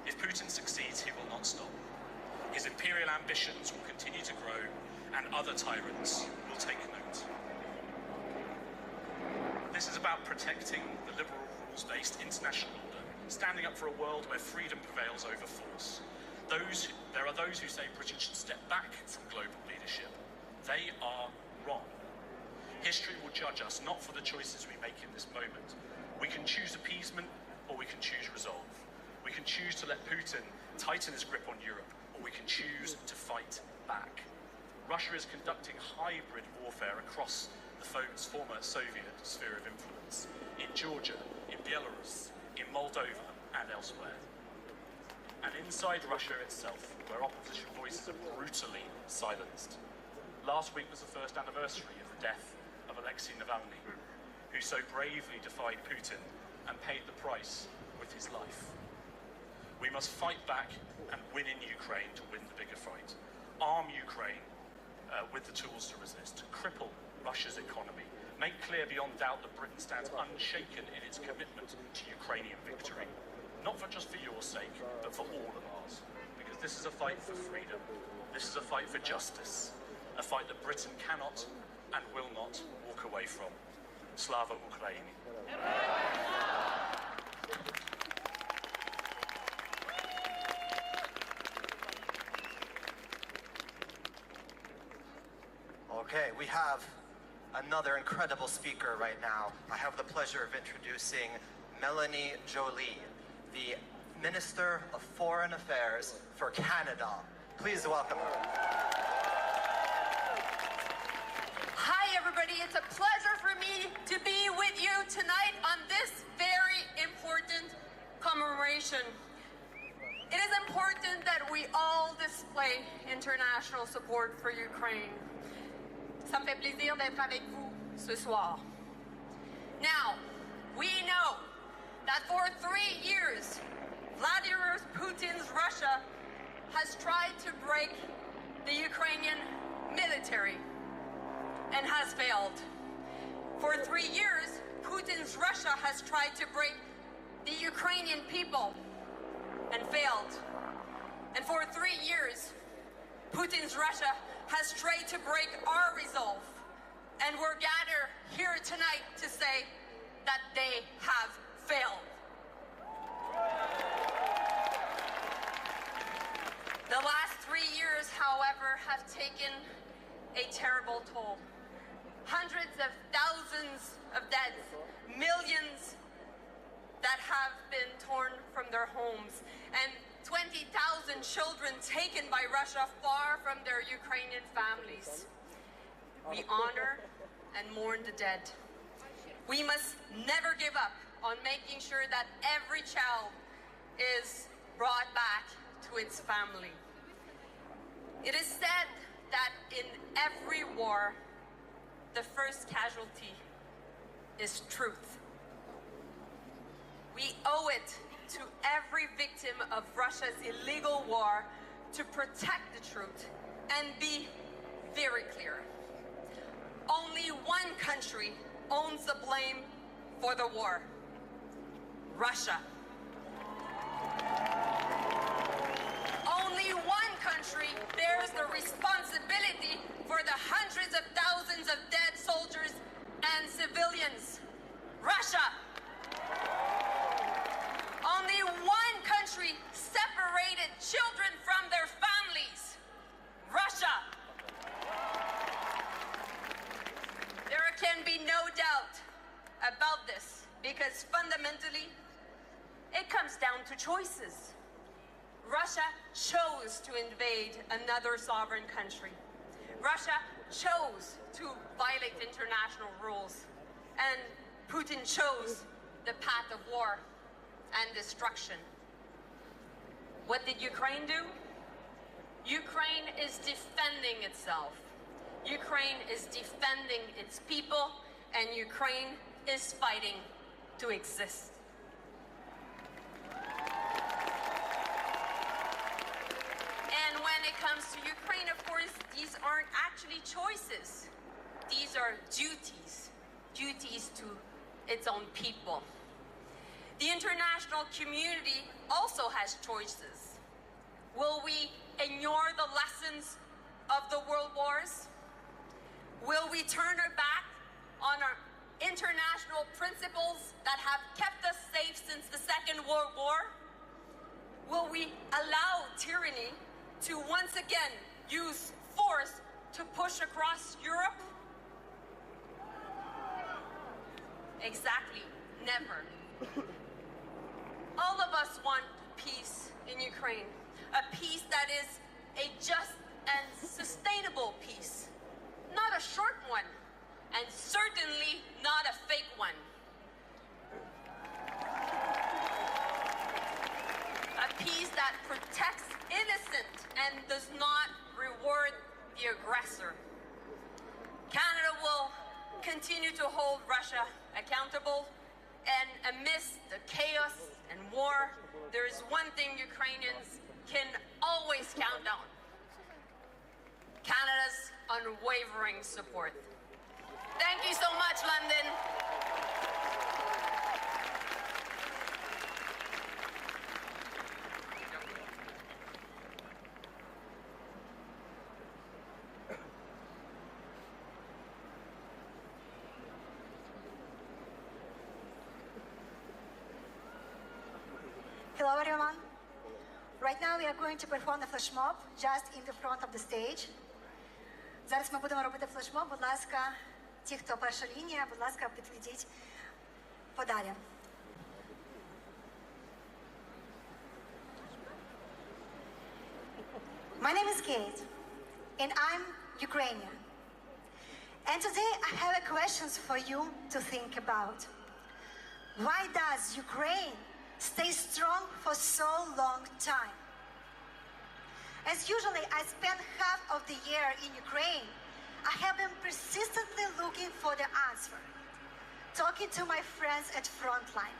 If Putin succeeds, he will not stop. His imperial ambitions will continue to grow, and other tyrants will take note. This is about protecting the liberal rules-based international order, standing up for a world where freedom prevails over force. There are those who say Britain should step back from global leadership. They are wrong. History will judge us not for the choices we make in this moment. We can choose appeasement or we can choose resolve. We can choose to let Putin tighten his grip on Europe, or we can choose to fight back. Russia is conducting hybrid warfare across the former Soviet sphere of influence, in Georgia, in Belarus, in Moldova and elsewhere. And inside Russia itself, where opposition voices are brutally silenced. Last week was the first anniversary of the death of Alexei Navalny, who so bravely defied Putin and paid the price with his life. We must fight back and win in Ukraine to win the bigger fight. Arm Ukraine with the tools to resist, cripple Russia's economy, make clear beyond doubt that Britain stands unshaken in its commitment to Ukrainian victory. Not just for your sake, but for all of ours. Because this is a fight for freedom. This is a fight for justice. A fight that Britain cannot and will not walk away from. Slava Ukraini. Okay, we have another incredible speaker right now. I have the pleasure of introducing Melanie Joly, the Minister of Foreign Affairs for Canada. Please welcome her. Hi, everybody. It's a pleasure for me to be with you tonight on this very important commemoration. It is important that we all display international support for Ukraine. Ça me fait plaisir d'être avec vous ce soir. Now, we know that for 3 years, Vladimir Putin's Russia has tried to break the Ukrainian military and has failed. For 3 years, Putin's Russia has tried to break the Ukrainian people and failed. And for 3 years, Putin's Russia has tried to break our resolve. And we're gathered here tonight to say that they have failed. The last 3 years, however, have taken a terrible toll. Hundreds of thousands of deaths, millions that have been torn from their homes, and 20,000 children taken by Russia far from their Ukrainian families. We honor and mourn the dead. We must never give up on making sure that every child is brought back to its family. It is said that in every war, the first casualty is truth. We owe it to every victim of Russia's illegal war to protect the truth and be very clear. Only one country owns the blame for the war: Russia. Only one country bears the responsibility for the hundreds of thousands of dead soldiers and civilians: Russia. Only one country separated children from their families: Russia. There can be no doubt about this, because fundamentally, it comes down to choices. Russia chose to invade another sovereign country. Russia chose to violate international rules. And Putin chose the path of war and destruction. What did Ukraine do? Ukraine is defending itself. Ukraine is defending its people, and Ukraine is fighting to exist. And when it comes to Ukraine, of course, these aren't actually choices. These are duties, duties to its own people. The international community also has choices. Will we ignore the lessons of the world wars? Will we turn our back on our international principles that have kept us safe since the Second World War? Will we allow tyranny to once again use force to push across Europe? Exactly, never. All of us want peace in Ukraine, a peace that is a just and sustainable peace, not a short one, and certainly not a fake one. A peace that protects innocent and does not reward the aggressor. Canada will continue to hold Russia accountable, and amidst the chaos and war, there is one thing Ukrainians can always count on: Canada's unwavering support. Thank you so much, London. Hello, everyone. Right now we are going to perform the flash mob just in the front of the stage. Зараз ми будемо робити флешмоб. Будь ласка, ті, хто перша лінія, будь ласка, підійдіть подалі. My name is Kate, and I'm Ukrainian. And today I have a questions for you to think about. Why does Ukraine stay strong for so long time? As usually I spend half of the year in Ukraine, I have been persistently looking for the answer. Talking to my friends at frontline,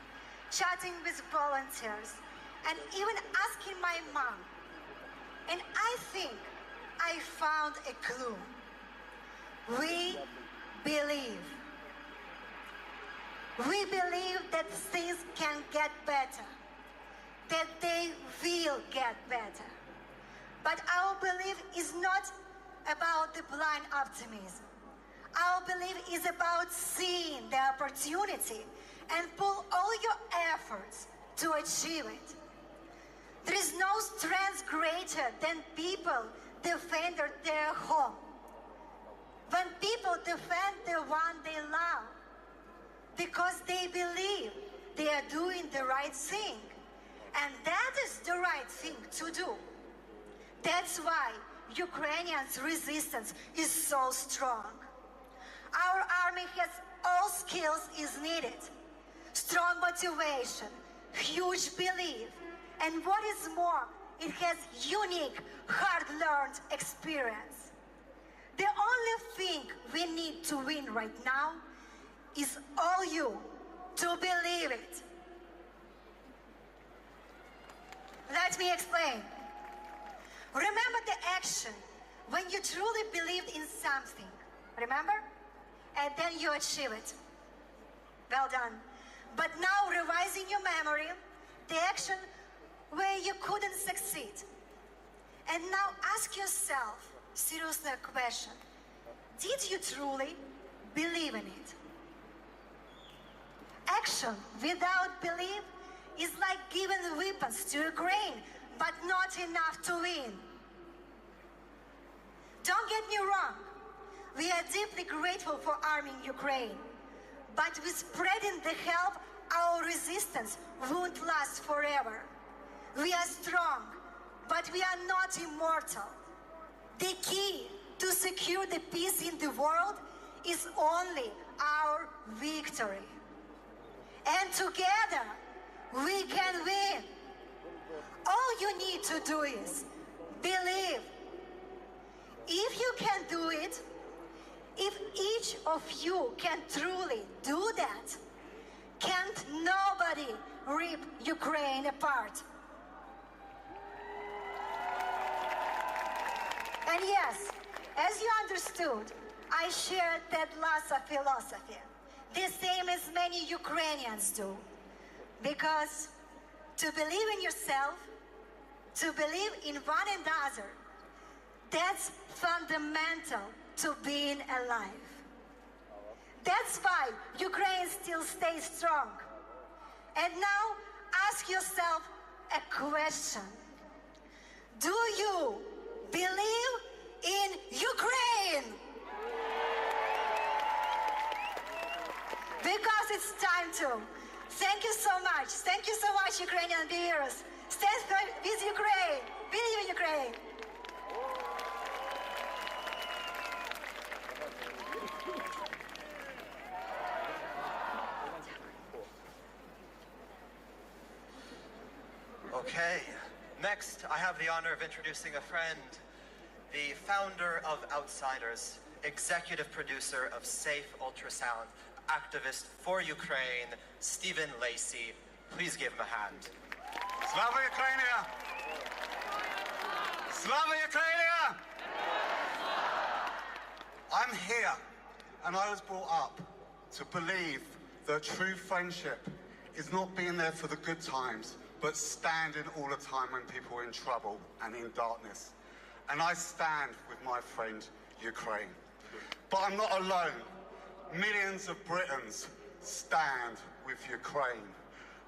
chatting with volunteers, and even asking my mom. And I think I found a clue. We believe. We believe that things can get better, that they will get better. But our belief is not about the blind optimism. Our belief is about seeing the opportunity and pull all your efforts to achieve it. There is no strength greater than people defend their home. When people defend the one they love, because they believe they are doing the right thing. And that is the right thing to do. That's why Ukrainians' resistance is so strong. Our army has all skills is needed. Strong motivation, huge belief, and what is more, it has unique, hard-learned experience. The only thing we need to win right now is all you to believe it. Let me explain. Remember the action when you truly believed in something. Remember? And then you achieve it. Well done. But now revising your memory, the action where you couldn't succeed. And now ask yourself seriously a question. Did you truly believe in it? Action without belief is like giving weapons to Ukraine, but not enough to win. Don't get me wrong. We are deeply grateful for arming Ukraine. But with spreading the help, our resistance won't last forever. We are strong, but we are not immortal. The key to secure the peace in the world is only our victory. And together, we can win. All you need to do is believe. If you can do it, if each of you can truly do that, can't nobody rip Ukraine apart. And yes, as you understood, I share that Lhasa philosophy, the same as many Ukrainians do. Because to believe in yourself, to believe in one another, that's fundamental to being alive. That's why Ukraine still stays strong. And now ask yourself a question. Do you believe in Ukraine? Because it's time to. Thank you so much. Thank you so much, Ukrainian viewers. Stand with Ukraine. Believe in Ukraine. Okay, next I have the honor of introducing a friend, the founder of Outsiders, executive producer of Safe Ultrasound, activist for Ukraine, Stephen Lacey. Please give him a hand. Slava Ukraine! Slava Ukraine! I'm here, and I was brought up to believe that true friendship is not being there for the good times, but standing all the time when people are in trouble and in darkness. And I stand with my friend Ukraine. But I'm not alone. Millions of Britons stand with Ukraine.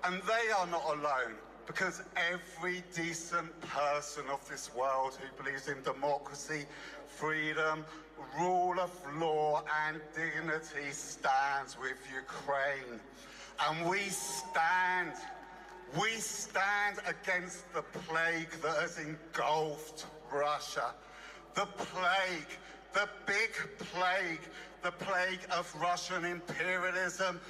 And they are not alone because every decent person of this world who believes in democracy, freedom, rule of law and dignity stands with Ukraine. And we stand against the plague that has engulfed Russia. The plague, the big plague, the plague of Russian imperialism,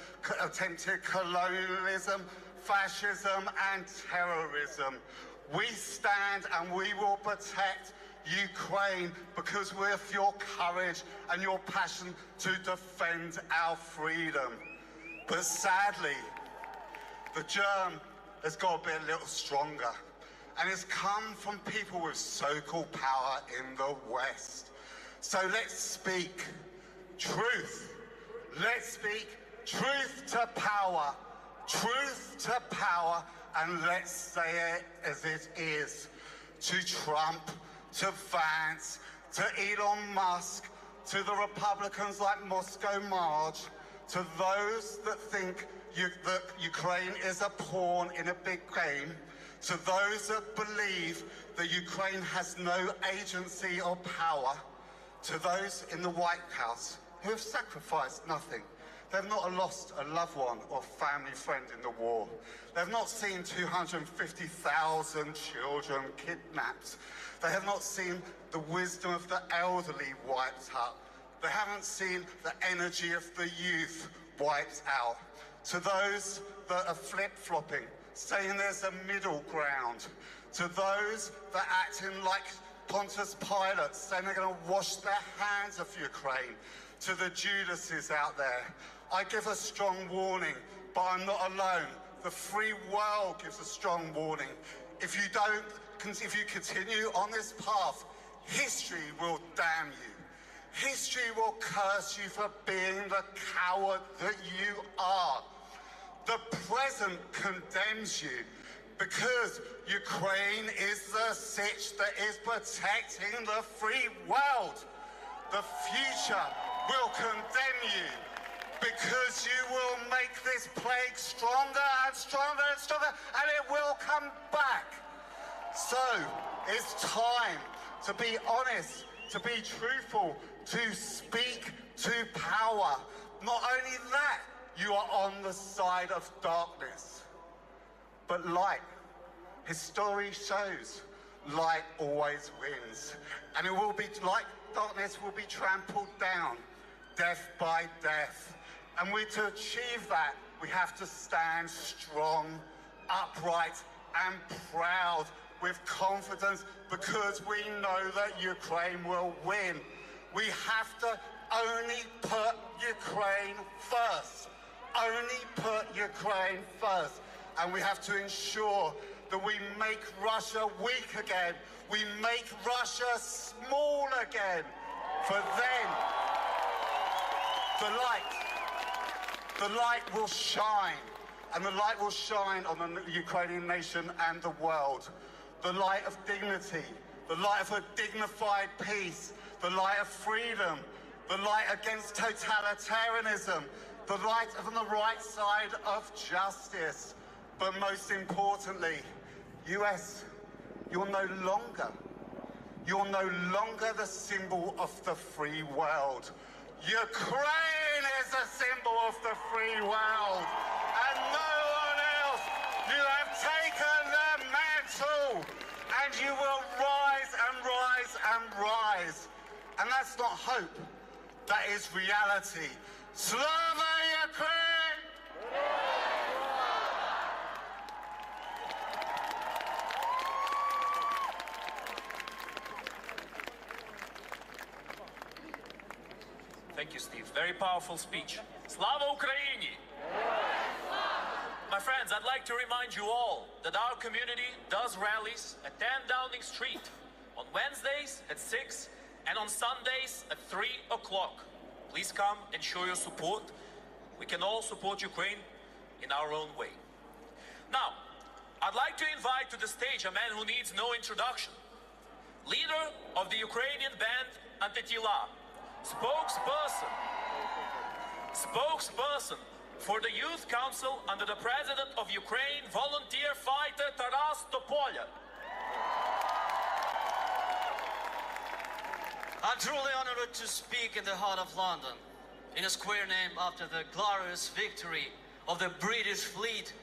attempted colonialism, fascism and terrorism. We stand and we will protect Ukraine because with your courage and your passion to defend our freedom. But sadly, the germ has got to be a little stronger, and it's come from people with so-called power in the West. So let's speak truth. Let's speak truth to power. Truth to power, and let's say it as it is. To Trump, to Vance, to Elon Musk, to the Republicans like Moscow Marge, to those that think that Ukraine is a pawn in a big game, to those that believe that Ukraine has no agency or power, to those in the White House who have sacrificed nothing. They've not lost a loved one or family friend in the war. They've not seen 250,000 children kidnapped. They have not seen the wisdom of the elderly wiped out. They haven't seen the energy of the youth wiped out. To those that are flip-flopping, saying there's a middle ground. To those that are acting like Pontius Pilate, saying they're going to wash their hands of Ukraine. To the Judases out there, I give a strong warning, but I'm not alone. The free world gives a strong warning. If you continue on this path, history will damn you. History will curse you for being the coward that you are. The present condemns you because Ukraine is the sitch that is protecting the free world. The future will condemn you because you will make this plague stronger and stronger and stronger, and it will come back. So it's time to be honest, to be truthful, to speak to power. Not only that, you are on the side of darkness, but light. History shows light always wins, and it will be like darkness will be trampled down, death by death. And to achieve that, we have to stand strong, upright and proud with confidence, because we know that Ukraine will win. We have to only put Ukraine first. Only put Ukraine first. And we have to ensure that we make Russia weak again. We make Russia small again. For then, the light will shine. And the light will shine on the Ukrainian nation and the world. The light of dignity, the light of a dignified peace, the light of freedom, the light against totalitarianism, the light on the right side of justice. But most importantly, US, you're no longer the symbol of the free world. Ukraine is a symbol of the free world, and no one else. You have taken the mantle, and you will rise and rise and rise. And that's not hope, that is reality. Slava Ukraine! Thank you, Steve. Very powerful speech. Slava Ukraini! My friends, I'd like to remind you all that our community does rallies at 10 Downing Street on Wednesdays at 6 and on Sundays at 3 o'clock. Please come and show your support. We can all support Ukraine in our own way. Now, I'd like to invite to the stage a man who needs no introduction. Leader of the Ukrainian band Antitila. Spokesperson For the Youth Council under the President of Ukraine, volunteer fighter Taras Topolia. I'm truly honored to speak in the heart of London, in a square named after the glorious victory of the British fleet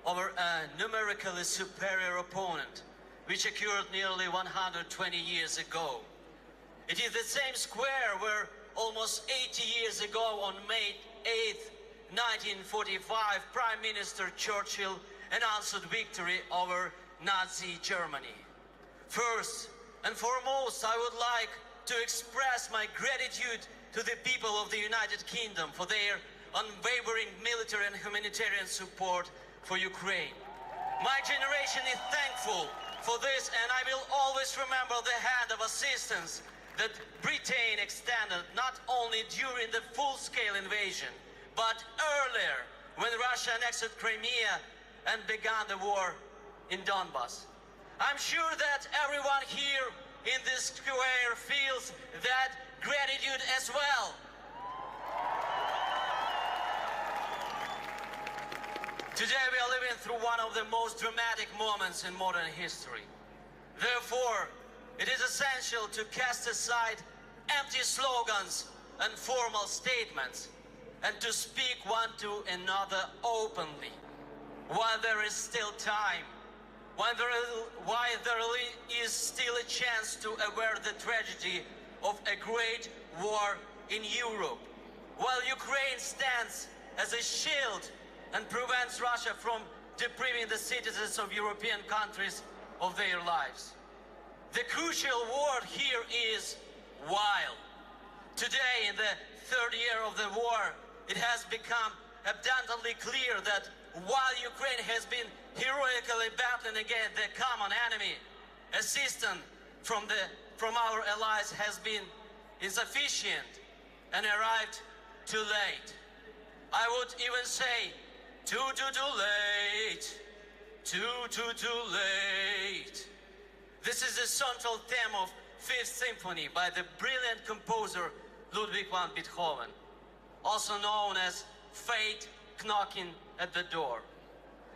over a numerically superior opponent, which occurred nearly 120 years ago. It is the same square where almost 80 years ago, on May 8th, 1945, Prime Minister Churchill announced victory over Nazi Germany. First and foremost, I would like to express my gratitude to the people of the United Kingdom for their unwavering military and humanitarian support for Ukraine. My generation is thankful for this, and I will always remember the hand of assistance that Britain extended not only during the full-scale invasion, but earlier when Russia annexed Crimea and began the war in Donbass. I'm sure that everyone here in this square feels that gratitude as well. Today we are living through one of the most dramatic moments in modern history. Therefore, it is essential to cast aside empty slogans and formal statements and to speak one to another openly while there is still time, while there is still a chance to avert the tragedy of a great war in Europe, while Ukraine stands as a shield and prevents Russia from depriving the citizens of European countries of their lives. The crucial word here is while. Today, in the third year of the war, it has become abundantly clear that while Ukraine has been heroically battling against the common enemy, assistance from our allies has been insufficient and arrived too late. I would even say too late, too late. This is the central theme of Fifth Symphony by the brilliant composer Ludwig van Beethoven, also known as Fate Knocking at the Door.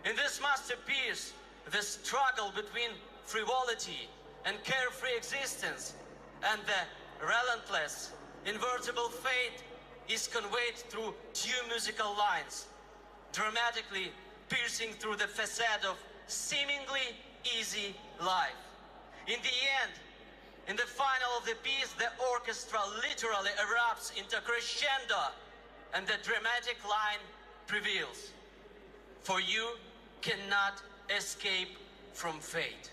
In this masterpiece, the struggle between frivolity and carefree existence and the relentless, invertible fate is conveyed through two musical lines, dramatically piercing through the facade of seemingly easy life. In the end, in the final of the piece, the orchestra literally erupts into crescendo and the dramatic line prevails. For you cannot escape from fate.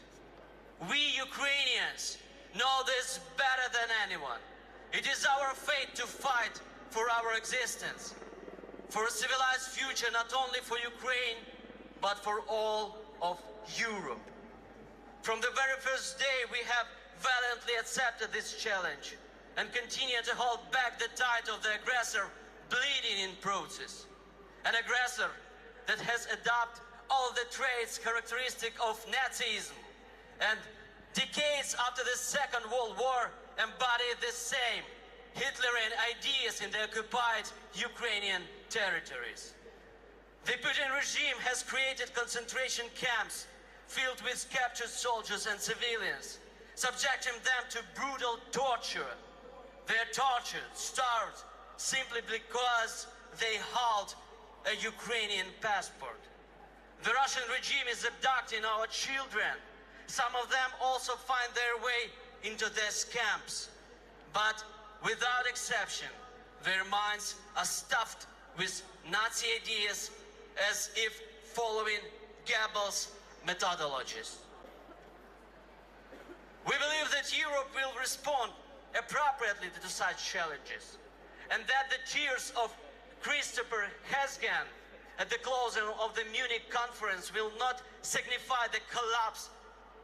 We Ukrainians know this better than anyone. It is our fate to fight for our existence, for a civilized future not only for Ukraine, but for all of Europe. From the very first day, we have valiantly accepted this challenge and continue to hold back the tide of the aggressor bleeding in process. An aggressor that has adopted all the traits characteristic of Nazism and decades after the Second World War embodied the same Hitlerian ideas in the occupied Ukrainian territories. The Putin regime has created concentration camps filled with captured soldiers and civilians, subjecting them to brutal torture. Their torture starts simply because they hold a Ukrainian passport. The Russian regime is abducting our children. Some of them also find their way into these camps. But without exception, their minds are stuffed with Nazi ideas as if following Goebbels' methodologies. We believe that Europe will respond appropriately to such challenges, and that the tears of Christopher Hesgan at the closing of the Munich conference will not signify the collapse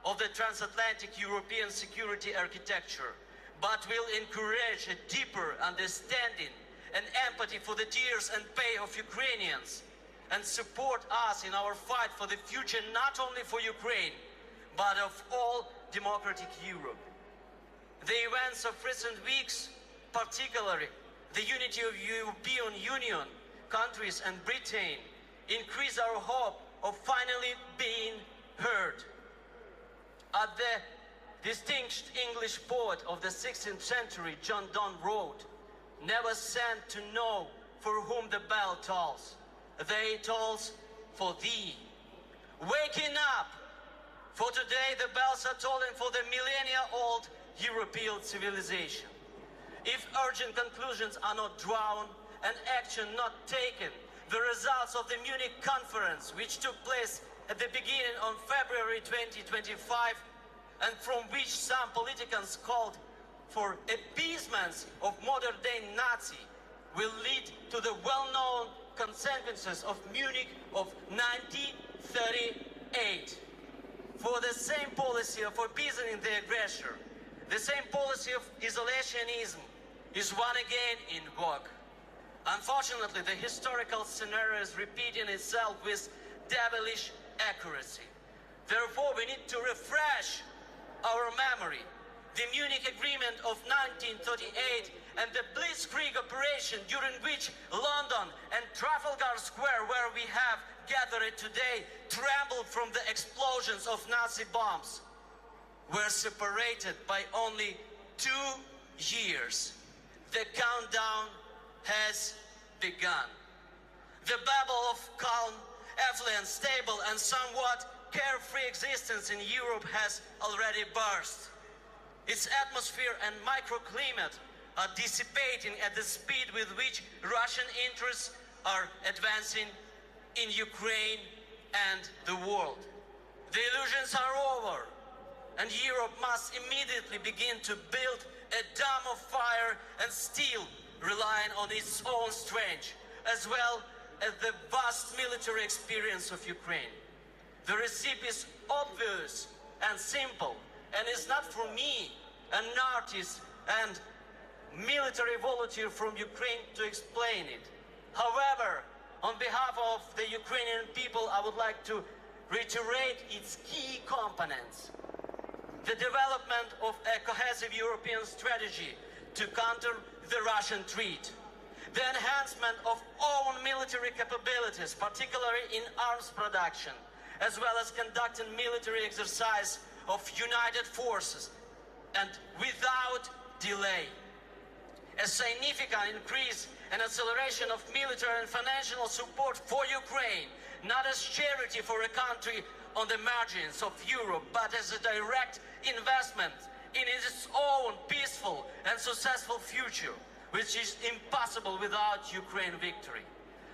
of the transatlantic European security architecture, but will encourage a deeper understanding and empathy for the tears and pain of Ukrainians, and support us in our fight for the future not only for Ukraine, but of all democratic Europe. The events of recent weeks, particularly the unity of the European Union, countries and Britain increase our hope of finally being heard. As the distinguished English poet of the 16th century, John Donne, wrote, "Never sent to know for whom the bell tolls. They tolls for thee." Waking up! For today the bells are tolling for the millennia-old European civilization. If urgent conclusions are not drawn and action not taken, the results of the Munich conference, which took place at the beginning on February 2025, and from which some politicians called for appeasement of modern-day Nazi, will lead to the well-known consequences of Munich of 1938. For the same policy of appeasing the aggressor, the same policy of isolationism is once again in vogue. Unfortunately, the historical scenario is repeating itself with devilish accuracy. Therefore, we need to refresh our memory. The Munich Agreement of 1938 and the Blitzkrieg operation, during which London and Trafalgar Square, where we have gathered today, trembled from the explosions of Nazi bombs, were separated by only 2 years. The countdown has begun. The bubble of calm, affluent, stable, and somewhat carefree existence in Europe has already burst. Its atmosphere and microclimate are dissipating at the speed with which Russian interests are advancing in Ukraine and the world. The illusions are over, and Europe must immediately begin to build a dam of fire and steel, relying on its own strength, as well as the vast military experience of Ukraine. The recipe is obvious and simple, and it's not for me, an artist and military volunteer from Ukraine, to explain it. However, on behalf of the Ukrainian people, I would like to reiterate its key components. The development of a cohesive European strategy to counter the Russian threat. The enhancement of own military capabilities, particularly in arms production, as well as conducting military exercise of united forces and without delay. A significant increase and acceleration of military and financial support for Ukraine, not as charity for a country on the margins of Europe, but as a direct investment in its own peaceful and successful future, which is impossible without Ukraine victory.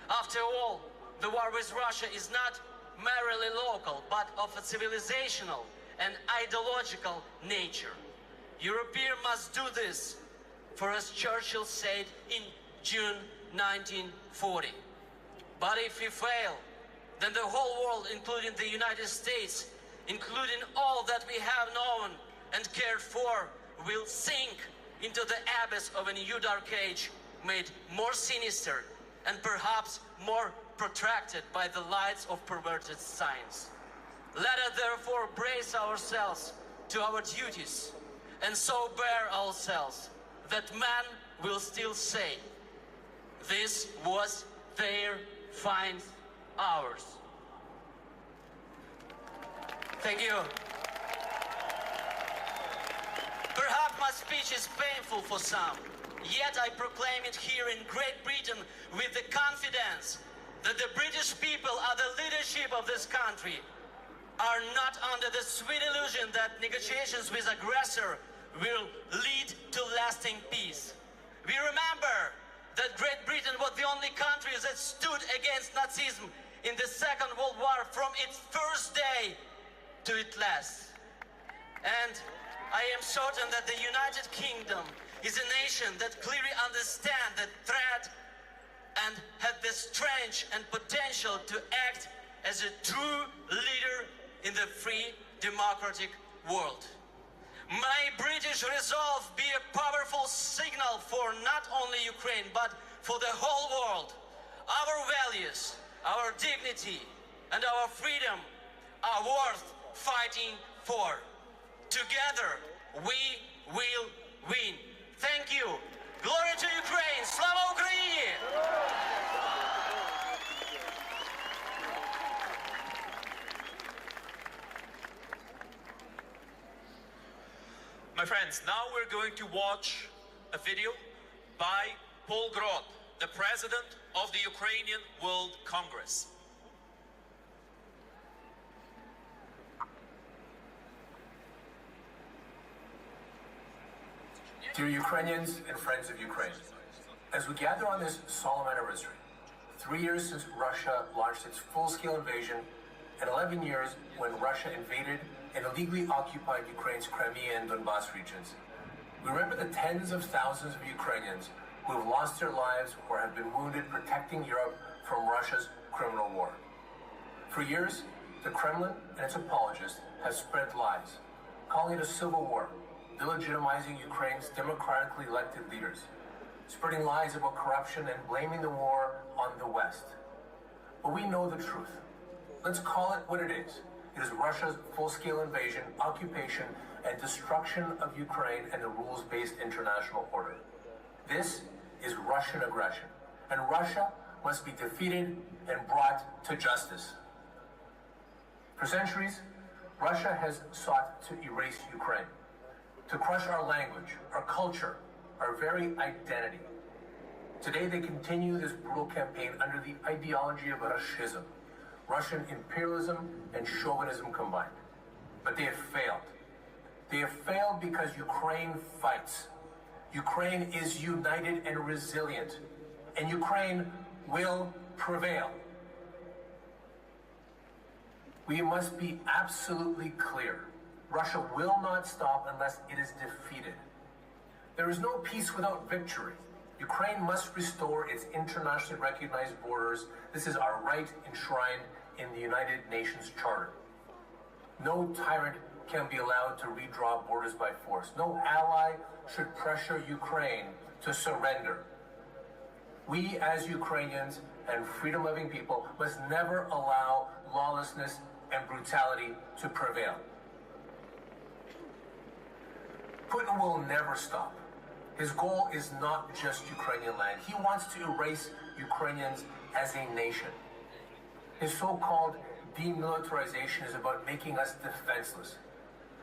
After all, the war with Russia is not merely local, but of a civilizational and ideological nature. Europeans must do this, for as Churchill said in June 1940. But if we fail, then the whole world, including the United States, including all that we have known and cared for, will sink into the abyss of a new dark age, made more sinister and perhaps more protracted by the lights of perverted science. Let us therefore brace ourselves to our duties, and so bear ourselves that man will still say, this was their fine hours. Thank you. Perhaps my speech is painful for some, yet I proclaim it here in Great Britain with the confidence that the British people are the leadership of this country, are not under the sweet illusion that negotiations with aggressor will lead to lasting peace. We remember that Great Britain was the only country that stood against Nazism in the Second World War from its first day to its last. And I am certain that the United Kingdom is a nation that clearly understands the threat and has the strength and potential to act as a true leader in the free democratic world. May British resolve be a powerful signal for not only Ukraine, but for the whole world. Our values, our dignity, and our freedom are worth fighting for. Together, we will win. Thank you. Glory to Ukraine! Slava Ukraini! My friends, now we're going to watch a video by Paul Grot, the president of the Ukrainian World Congress. Dear Ukrainians and friends of Ukraine, as we gather on this solemn anniversary, 3 years since Russia launched its full-scale invasion, and 11 years when Russia invaded and illegally occupied Ukraine's Crimea and Donbas regions, we remember the tens of thousands of Ukrainians who have lost their lives or have been wounded protecting Europe from Russia's criminal war. For years, the Kremlin and its apologists have spread lies, calling it a civil war, delegitimizing Ukraine's democratically elected leaders, spreading lies about corruption and blaming the war on the West. But we know the truth. Let's call it what it is. It is Russia's full-scale invasion, occupation, and destruction of Ukraine and the rules-based international order. This is Russian aggression, and Russia must be defeated and brought to justice. For centuries, Russia has sought to erase Ukraine, to crush our language, our culture, our very identity. Today, they continue this brutal campaign under the ideology of Russism, Russian imperialism and chauvinism combined. But they have failed. They have failed because Ukraine fights. Ukraine is united and resilient, and Ukraine will prevail. We must be absolutely clear. Russia will not stop unless it is defeated. There is no peace without victory. Ukraine must restore its internationally recognized borders. This is our right enshrined in the United Nations Charter. No tyrant can be allowed to redraw borders by force. No ally should pressure Ukraine to surrender. We as Ukrainians and freedom-loving people must never allow lawlessness and brutality to prevail. Putin will never stop. His goal is not just Ukrainian land. He wants to erase Ukrainians as a nation. His so-called demilitarization is about making us defenseless.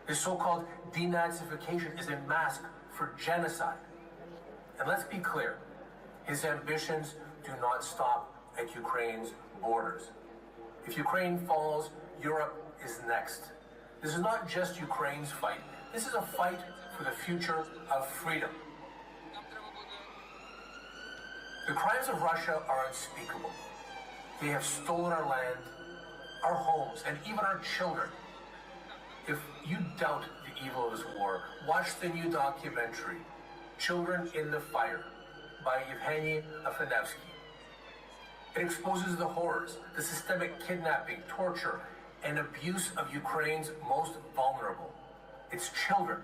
His so-called denazification is a mask for genocide. And let's be clear, his ambitions do not stop at Ukraine's borders. If Ukraine falls, Europe is next. This is not just Ukraine's fight. This is a fight for the future of freedom. The crimes of Russia are unspeakable. They have stolen our land, our homes, and even our children. If you doubt the evil of this war, watch the new documentary, Children in the Fire, by Yevgeny Afanevsky. It exposes the horrors, the systemic kidnapping, torture, and abuse of Ukraine's most vulnerable, its children.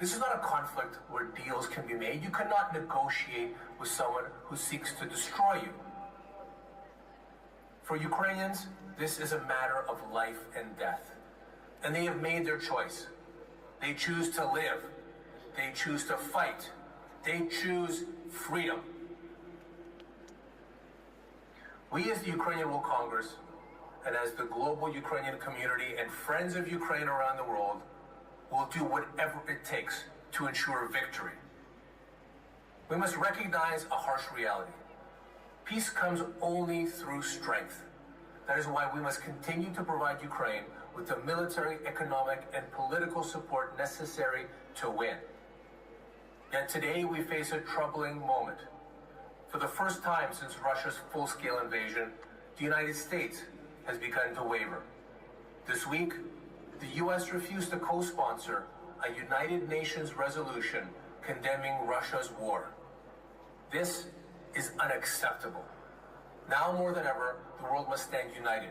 This is not a conflict where deals can be made. You cannot negotiate with someone who seeks to destroy you. For Ukrainians, this is a matter of life and death. And they have made their choice. They choose to live. They choose to fight. They choose freedom. We as the Ukrainian World Congress, and as the global Ukrainian community and friends of Ukraine around the world, will do whatever it takes to ensure victory. We must recognize a harsh reality. Peace comes only through strength. That is why we must continue to provide Ukraine with the military, economic, and political support necessary to win. Yet today we face a troubling moment. For the first time since Russia's full-scale invasion, the United States has begun to waver. This week, the U.S. refused to co-sponsor a United Nations resolution condemning Russia's war. This is unacceptable. Now more than ever, the world must stand united.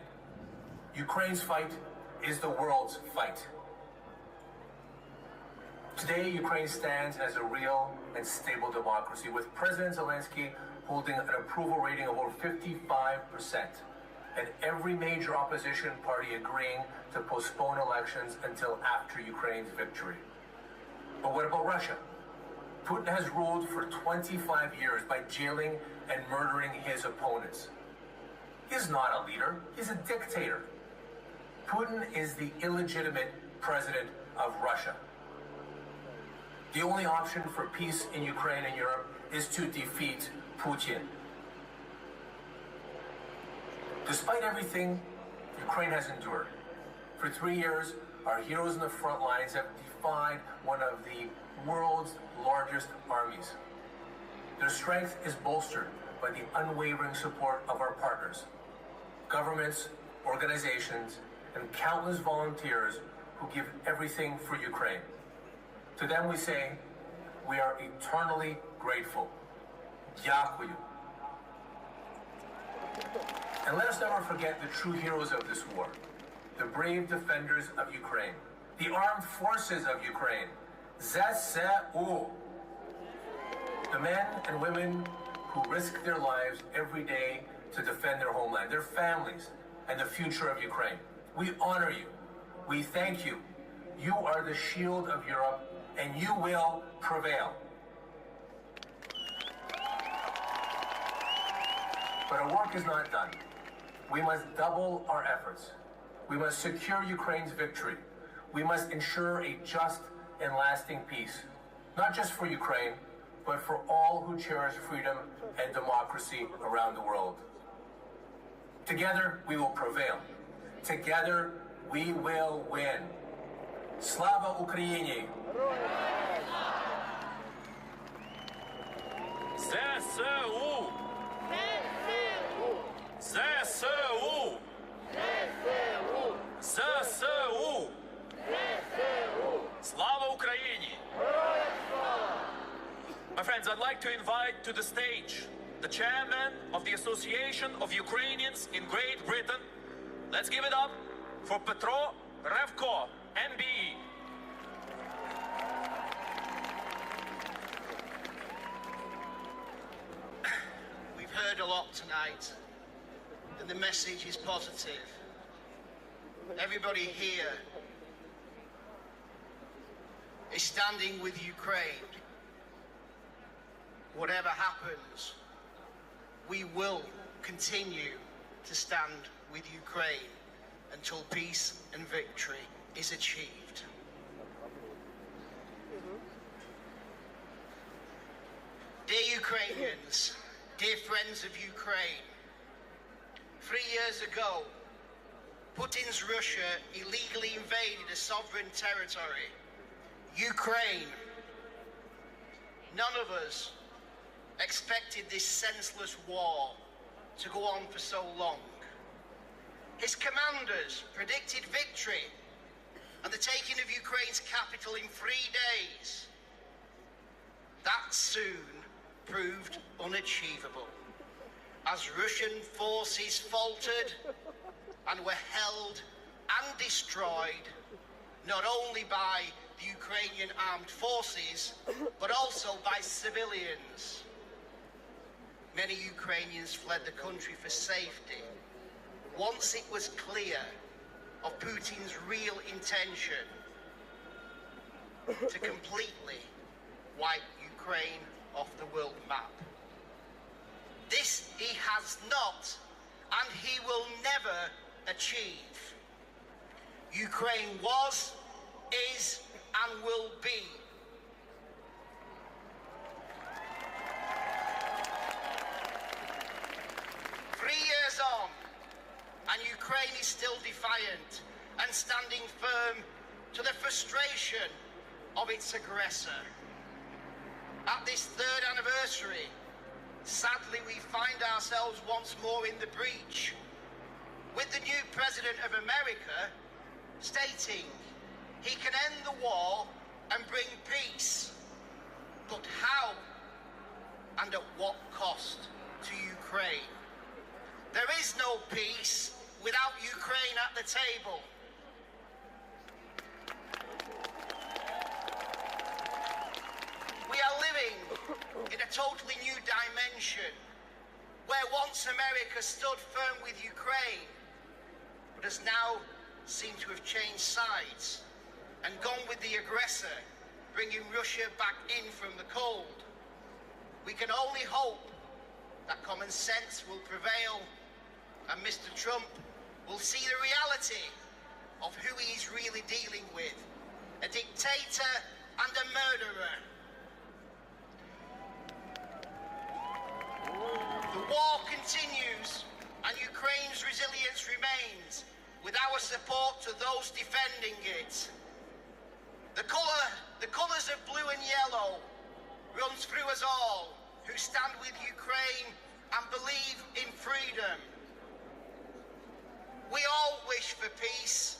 Ukraine's fight is the world's fight. Today, Ukraine stands as a real and stable democracy, with President Zelenskyy holding an approval rating of over 55%, and every major opposition party agreeing to postpone elections until after Ukraine's victory. But what about Russia? Putin has ruled for 25 years by jailing and murdering his opponents. He's not a leader, he's a dictator. Putin is the illegitimate president of Russia. The only option for peace in Ukraine and Europe is to defeat Putin. Despite everything Ukraine has endured, for 3 years, our heroes in the front lines have defied one of the world's largest armies. Their strength is bolstered by the unwavering support of our partners, governments, organizations, and countless volunteers who give everything for Ukraine. To them we say, we are eternally grateful. Дякую. And let us never forget the true heroes of this war, the brave defenders of Ukraine, the armed forces of Ukraine, ЗСУ, the men and women who risk their lives every day to defend their homeland, their families, and the future of Ukraine. We honor you. We thank you. You are the shield of Europe, and you will prevail. But our work is not done. We must double our efforts. We must secure Ukraine's victory. We must ensure a just and lasting peace, not just for Ukraine, but for all who cherish freedom and democracy around the world. Together, we will prevail. Together, we will win. Slava Ukraini! ЗСУ! ЗСУ! ЗСУ! Slava Ukraini! My friends, I'd like to invite to the stage the chairman of the Association of Ukrainians in Great Britain. Let's give it up for Petro Revko, MBE. We've heard a lot tonight, and the message is positive. Everybody here is standing with Ukraine. Whatever happens, we will continue to stand with Ukraine until peace and victory is achieved. Dear Ukrainians, dear friends of Ukraine, 3 years ago, Putin's Russia illegally invaded a sovereign territory, Ukraine. None of us expected this senseless war to go on for so long. His commanders predicted victory and the taking of Ukraine's capital in 3 days. That soon proved unachievable, as Russian forces faltered and were held and destroyed not only by the Ukrainian armed forces, but also by civilians. Many Ukrainians fled the country for safety once it was clear of Putin's real intention to completely wipe Ukraine off the world map. This he has not, and he will never achieve. Ukraine was, is, and will be on, and Ukraine is still defiant and standing firm to the frustration of its aggressor. At this 3rd anniversary, sadly we find ourselves once more in the breach, with the new President of America stating he can end the war and bring peace. But how and at what cost to Ukraine? There is no peace without Ukraine at the table. We are living in a totally new dimension, where once America stood firm with Ukraine, but has now seemed to have changed sides and gone with the aggressor, bringing Russia back in from the cold. We can only hope that common sense will prevail and Mr. Trump will see the reality of who he is really dealing with. A dictator and a murderer. The war continues and Ukraine's resilience remains with our support to those defending it. The colours of blue and yellow runs through us all who stand with Ukraine and believe in freedom. We all wish for peace,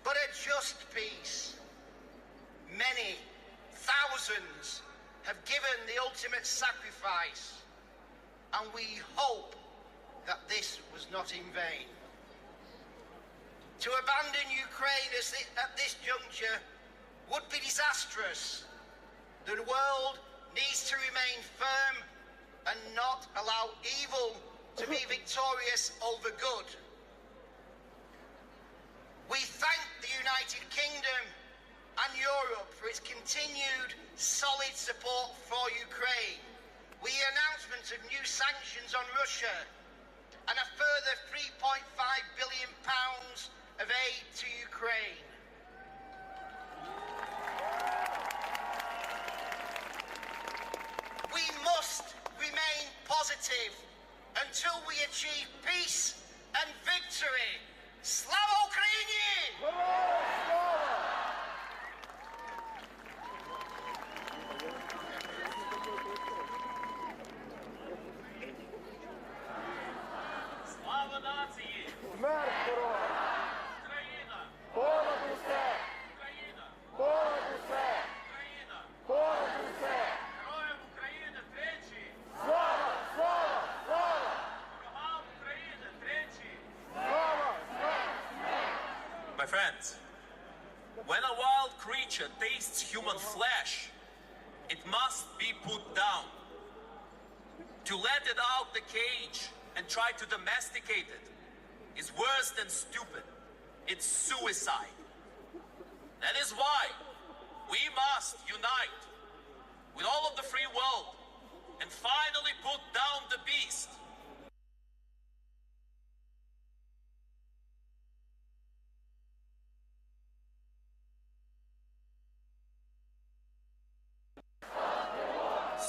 but a just peace. Many, thousands, have given the ultimate sacrifice, and we hope that this was not in vain. To abandon Ukraine at this juncture would be disastrous. The world needs to remain firm and not allow evil to be victorious over good. We thank the United Kingdom and Europe for its continued solid support for Ukraine, with the announcement of new sanctions on Russia and a further £3.5 billion of aid to Ukraine. We must remain positive until we achieve peace and victory. Slava Ukraini! Слава нації! Смерть ворогам! Україна! Понад усе! Україна! Понад усе! Україна! Понад усе! Героям України тричі! Слава! Слава! Слава! Ворогам України тричі! Слава! My friends, when a wild creature tastes human flesh, it must be put down. To let it out the cage and try to domesticate it is worse than stupid. It's suicide. That is why we must unite with all of the free world and finally put down the beast.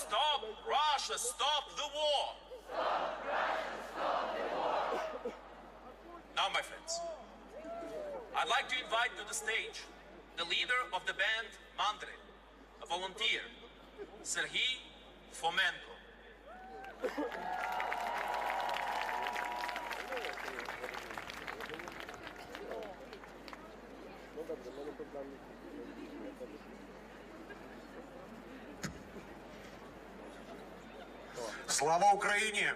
Stop Russia, stop the war! Now, my friends, I'd like to invite to the stage the leader of the band Mandre, a volunteer, Serhiy Fomenko. Слава Україні!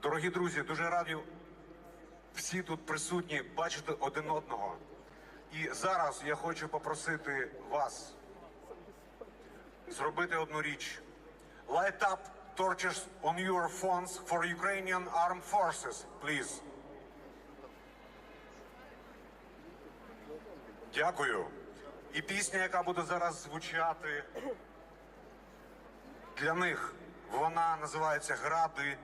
Дорогі друзі, дуже раді всі тут присутні бачити один одного. І зараз я хочу попросити вас зробити одну річ. Light up torches on your phones for Ukrainian armed forces, please. Дякую. І пісня, яка буде зараз звучати для них, вона називається «Гради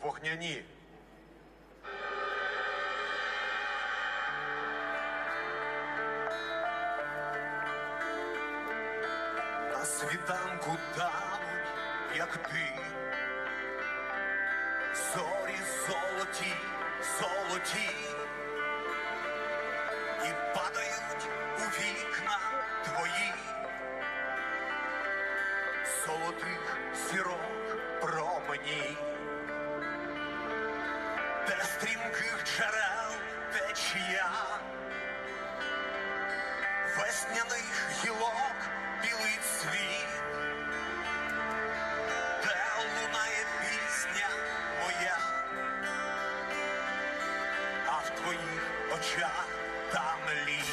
вогняні». На світанку тануть, як дим, зорі золоті, золоті, і падають у вікна твої золотих зірок промені, де стрімких джерел течія, весняних гілок білий цвіт, де лунає пісня моя, а в твоїх очах там лід.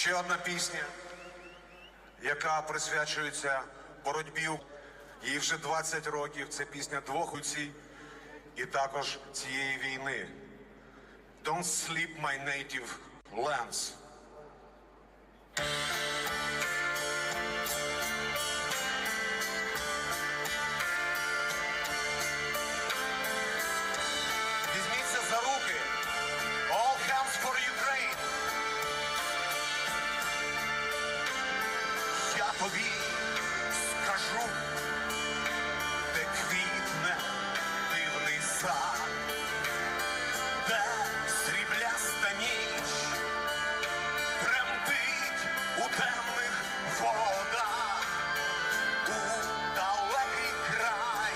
Ще одна пісня, яка присвячується боротьбі. Їй вже 20 років. Це пісня двох отців і також цієї війни. Don't sleep my native lands. Візьміться за руки. All hands for Ukraine. Я тобі скажу, де квітне дивний сад, де срібляста ніч тремтить у темних водах, у далекий край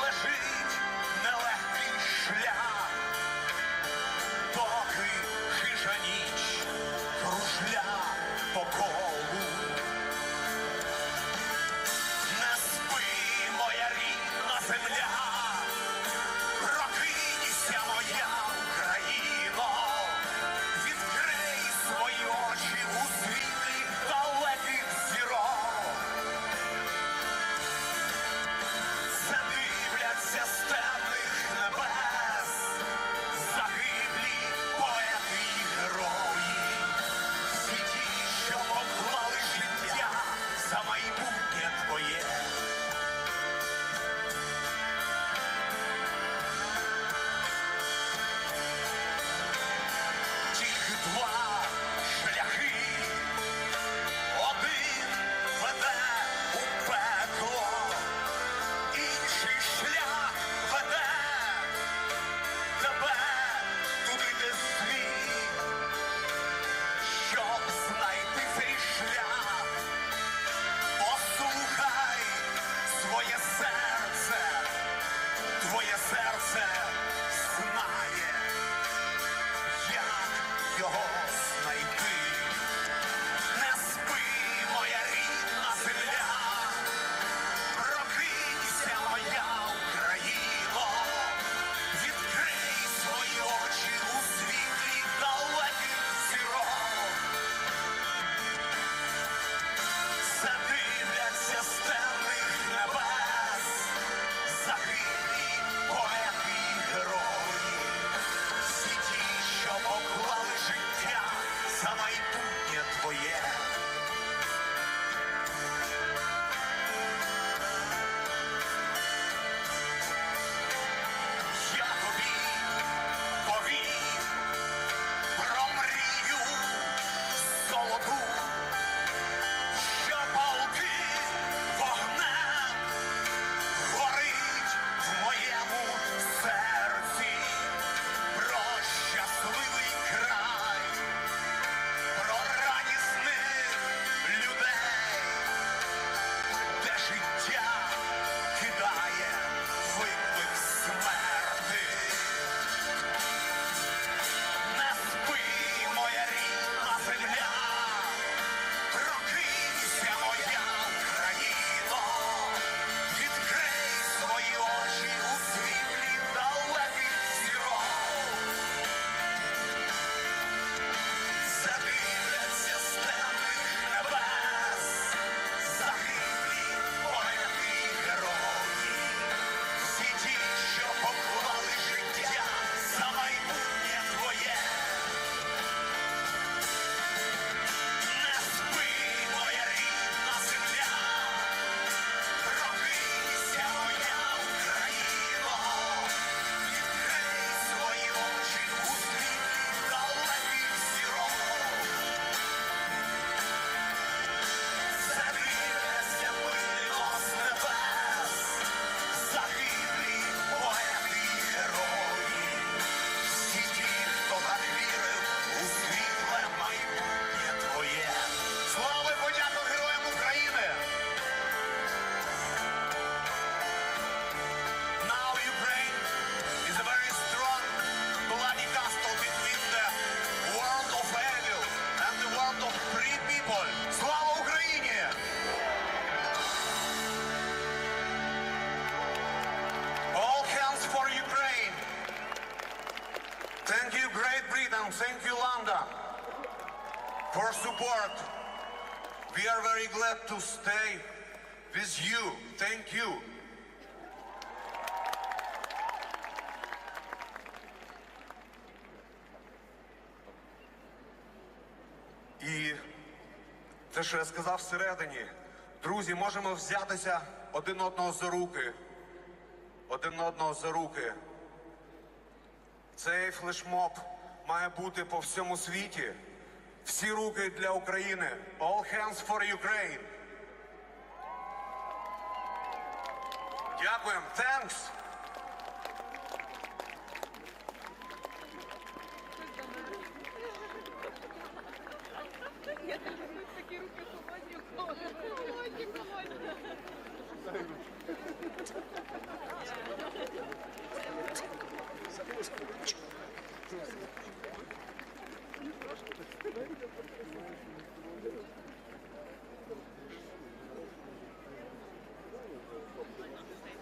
лежить нелегкий шлях, доки хижа ніч кружля по колу. Не спи, моя рідна земля, прокинься, моя Україно, відкрий свої очі у світлі далеких зірок. Задивляться з темних небес загиблі поети й герої, всі ті, що поклали життя за майбутнє твоє. Тільки два шляхи, один веде у пекло, інший шлях веде тебе туди, де світ. Щоб знайти цей шлях, послухай своє серце, твоє серце знає, як його знайти. Не спи, моя рідна земля, прокинься, моя Україно, відкрий свої очі у світлі далеких зірок. Задивляться з темних небес загиблі поети й герої, всі ті, що поклали життя за майбутнє твоє. Я тобі повім про мрію золоту, що палки вогнем горить в моєму серці, про щасливий край, про радісних людей, де життя кидає виклик смерти. Не спи, моя рідна земля, прокинься, моя Україно, відкрий свої очі у світлі далеких зірок. Задивляться з темних небес загиблі поети й герої, всі ті, що поклали життя за майбутнє твоє. Не спи, моя рідна земля, прокинься, моя Україно, відкрий свої очі у світлі далеких зірок. Задивляться пильно з небес загиблі поети й герої, всі ті, хто так вірив у світле майбутнє твоє. Слава і подяка героям України! Now Ukraine is a very strong bloody castle between the world of evil and the world of free people. Слава Україні! All hands for Ukraine! Thank you, Great Britain. Thank you, London. for support. We are very glad to stay with you. Thank you. І те, що я сказав всередині, друзі, можемо взятися один одного за руки. Один одного за руки. Цей флешмоб має бути по всьому світі. Всі руки для України. All hands for Ukraine. Дякуємо. Thanks.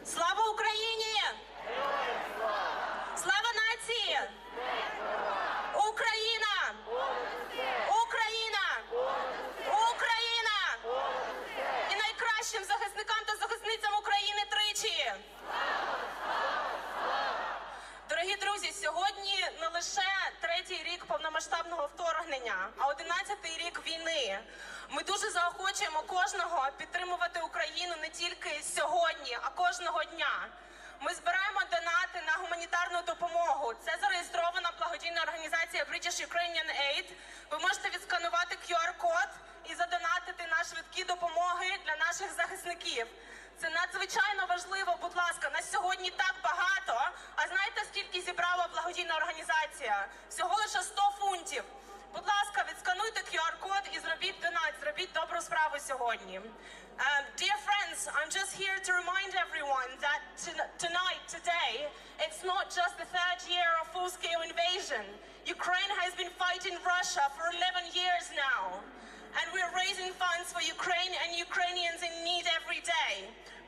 Слава Україні! Слава нації! Україна! Україна! Україна! І найкращим захисникам та захисницям України тричі! Дорогі друзі, сьогодні не лише третій рік повномасштабного вторгнення, а 11-й рік війни. Ми дуже заохочуємо кожного підтримувати Україну не тільки сьогодні, а кожного дня. Ми збираємо донати на гуманітарну допомогу. Це зареєстрована благодійна організація British Ukrainian Aid. Ви можете відсканувати QR-код і задонатити на швидкі допомоги для наших захисників. Це надзвичайно важливо, будь ласка, нас сьогодні так багато. А знаєте, скільки зібрала благодійна організація? Всього лише 100 фунтів. Будь ласка, відскануйте QR-код і зробіть донат, зробіть добру справу сьогодні. Dear friends, I'm just here to remind everyone that tonight, today, it's not just the third year of full-scale invasion. Ukraine has been fighting Russia for 11 years now. And we're raising funds for Ukraine and Ukrainians in need every day.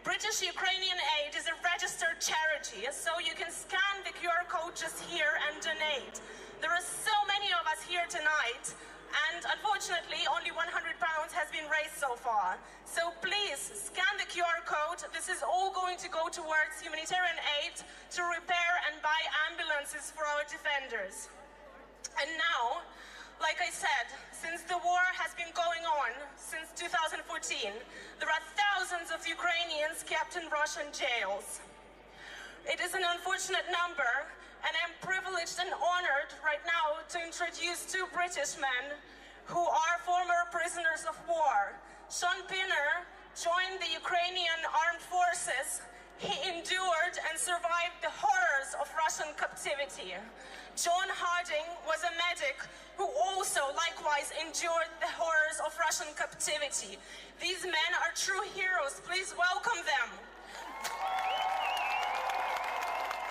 British Ukrainian Aid is a registered charity, so you can scan the QR code just here and donate. There are so many of us here tonight, and unfortunately only £100 has been raised so far. So please scan the QR code. This is all going to go towards humanitarian aid to repair and buy ambulances for our defenders. And now, like I said, since the war has been going on since 2014, there are thousands of Ukrainians kept in Russian jails. It is an unfortunate number, and I'm privileged and honored right now to introduce two British men who are former prisoners of war. Sean Pinner joined the Ukrainian armed forces. He endured and survived the horrors of Russian captivity. John Harding was a medic who also likewise endured the horrors of Russian captivity. These men are true heroes. Please welcome them.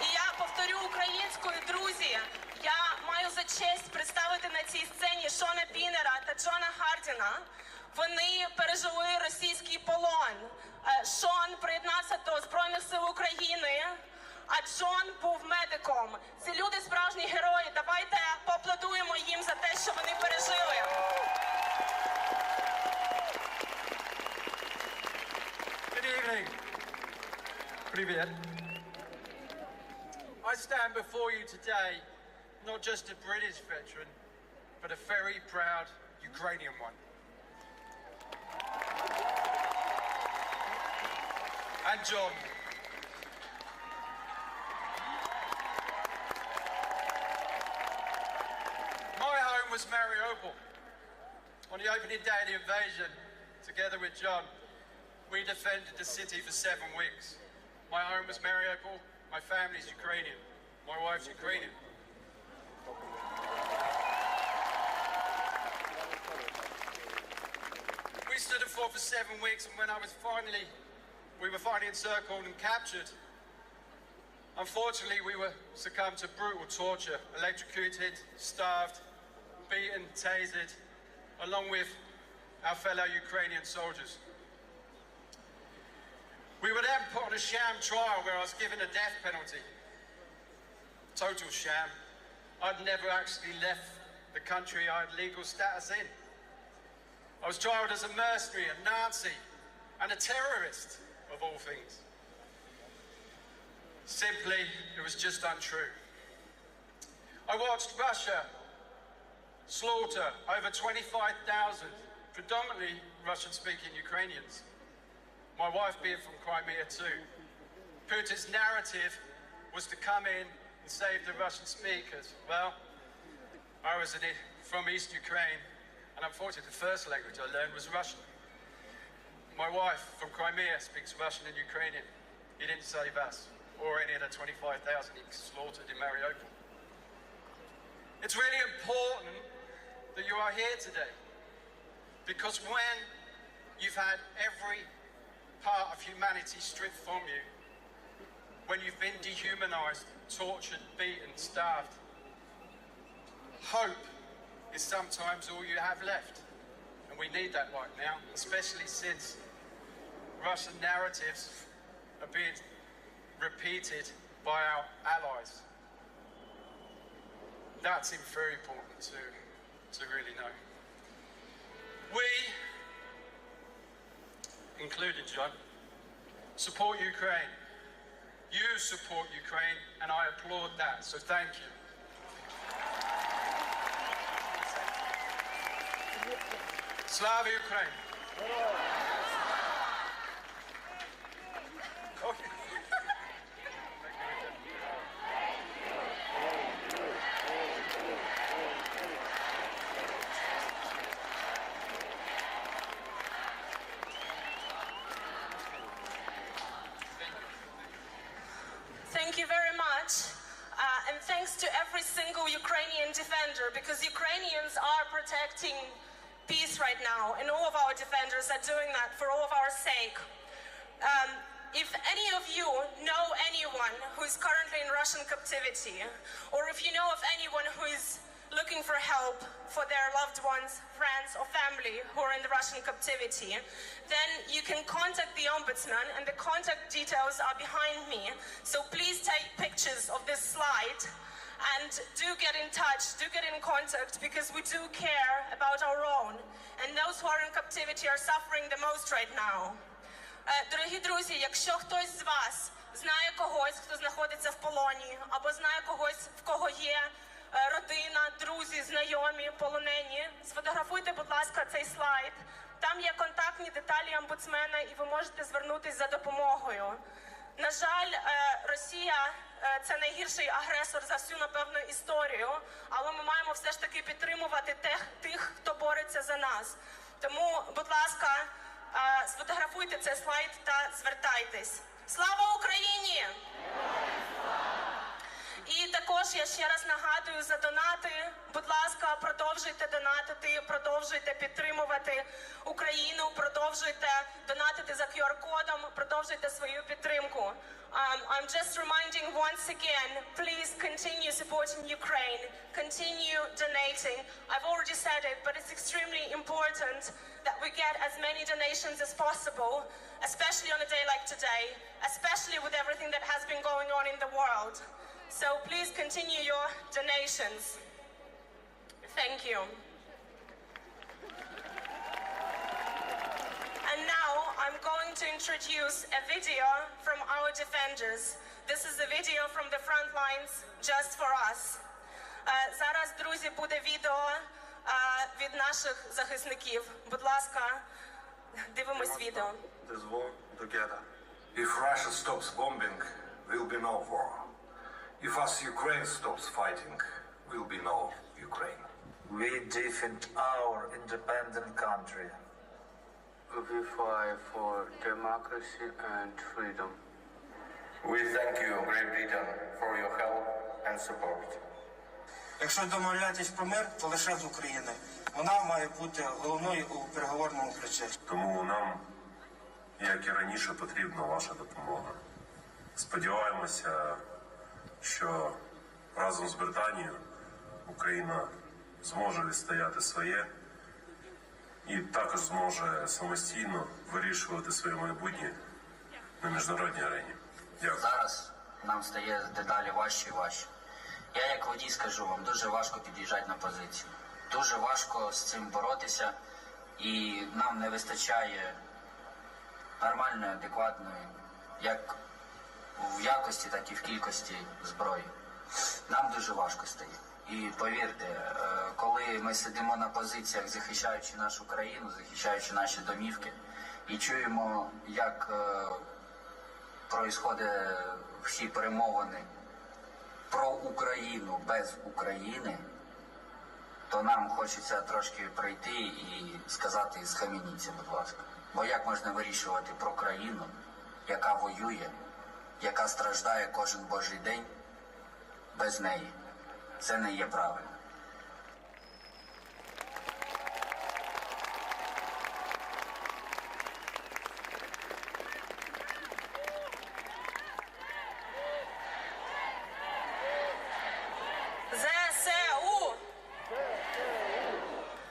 І я повторю українською, друзі, я маю за честь представити на цій сцені Шона Пінера та Джона Хардіна. Вони пережили російський полон. Шон приєднався до Збройних сил України, а Джон був медиком. Ці люди справжні герої. Давайте поаплодуємо їм за те, що вони пережили. Good evening. Привет. I stand before you today, not just a British veteran, but a very proud Ukrainian one. And John. My home was Mariupol. On the opening day of the invasion, together with John, we defended the city for 7 weeks. My home was Mariupol. My family's Ukrainian. My wife's Ukrainian. We stood and fought for 7 weeks, and when we were finally encircled and captured, unfortunately we were succumbed to brutal torture, electrocuted, starved, beaten, tasered, along with our fellow Ukrainian soldiers. We were then put on a sham trial where I was given a death penalty. Total sham. I'd never actually left the country I had legal status in. I was trialled as a mercenary, a Nazi, and a terrorist, of all things. Simply, it was just untrue. I watched Russia slaughter over 25,000, predominantly Russian-speaking Ukrainians. My wife being from Crimea too. Putin's narrative was to come in and save the Russian speakers. Well, I was from East Ukraine, and unfortunately the first language I learned was Russian. My wife from Crimea speaks Russian and Ukrainian. He didn't save us, or any of the 25,000 he slaughtered in Mariupol. It's really important that you are here today, because when you've had every part of humanity stripped from you, when you've been dehumanized, tortured, beaten, starved, hope is sometimes all you have left. And we need that right now, especially since Russian narratives are being repeated by our allies. That's very important to really know. We, including John, support Ukraine. You support Ukraine, and I applaud that, so thank you. Slava Ukraine. Thank you very much, and thanks to every single Ukrainian defender, because Ukrainians are protecting peace right now, and all of our defenders are doing that for all of our sake. If any of you know anyone who is currently in Russian captivity, or if you know of anyone who is looking for help for their loved ones, friends, or family who are in the Russian captivity, then you can contact the Ombudsman, and the contact details are behind me. So please take pictures of this slide and do get in touch, do get in contact, because we do care about our own. And those who are in captivity are suffering the most right now. Дорогі друзі, якщо хтось з вас знає когось, хто знаходиться в полоні, або знає когось, в кого є родина, друзі, знайомі, полонені, сфотографуйте, будь ласка, цей слайд. Там є контактні деталі омбудсмена, і ви можете звернутися за допомогою. На жаль, Росія – це найгірший агресор за всю, напевно, історію, але ми маємо все ж таки підтримувати тих, хто бореться за нас. Тому, будь ласка, сфотографуйте цей слайд та звертайтесь. Слава Україні! І також я ще раз нагадую за донати. Будь ласка, продовжуйте донатити, продовжуйте підтримувати Україну, продовжуйте донатити за QR-кодом, продовжуйте свою підтримку. I'm just reminding once again, please continue supporting Ukraine, continue donating. I've already said it, but it's extremely important that we get as many donations as possible, especially on a day like today, especially with everything that has been going on in the world. So please continue your donations. Thank you. And now I'm going to introduce a video from our defenders. This is a video from the front lines just for us. Зараз, друзі, буде відео від наших захисників. Будь ласка, дивимось відео. This war together. If Russia stops bombing, will be no war. If us Ukraine stops fighting, will be no Ukraine. We defend our independent country. We fight for democracy and freedom. We thank you, Great Britain, for your help and support. Якщо домовлятись про мир, то лише з України. Вона має бути головною у переговорному процесі. Тому нам, як і раніше, потрібна ваша допомога. Сподіваємося, що разом з Британією Україна зможе відстояти своє і також зможе самостійно вирішувати своє майбутнє на міжнародній арені. Дякую. Зараз нам стає дедалі важче і важче. Я як водій скажу вам, дуже важко під'їжджати на позицію. Дуже важко з цим боротися. І нам не вистачає нормальної, адекватної, як в якості, так і в кількості зброї. Нам дуже важко стає. І повірте, коли ми сидимо на позиціях, захищаючи нашу країну, захищаючи наші домівки, і чуємо, як происходять всі перемовини про Україну без України, то нам хочеться трошки прийти і сказати: схаменіться, будь ласка. Бо як можна вирішувати про країну, яка воює, яка страждає кожен божий день, без неї? Це не є правильно. ЗСУ!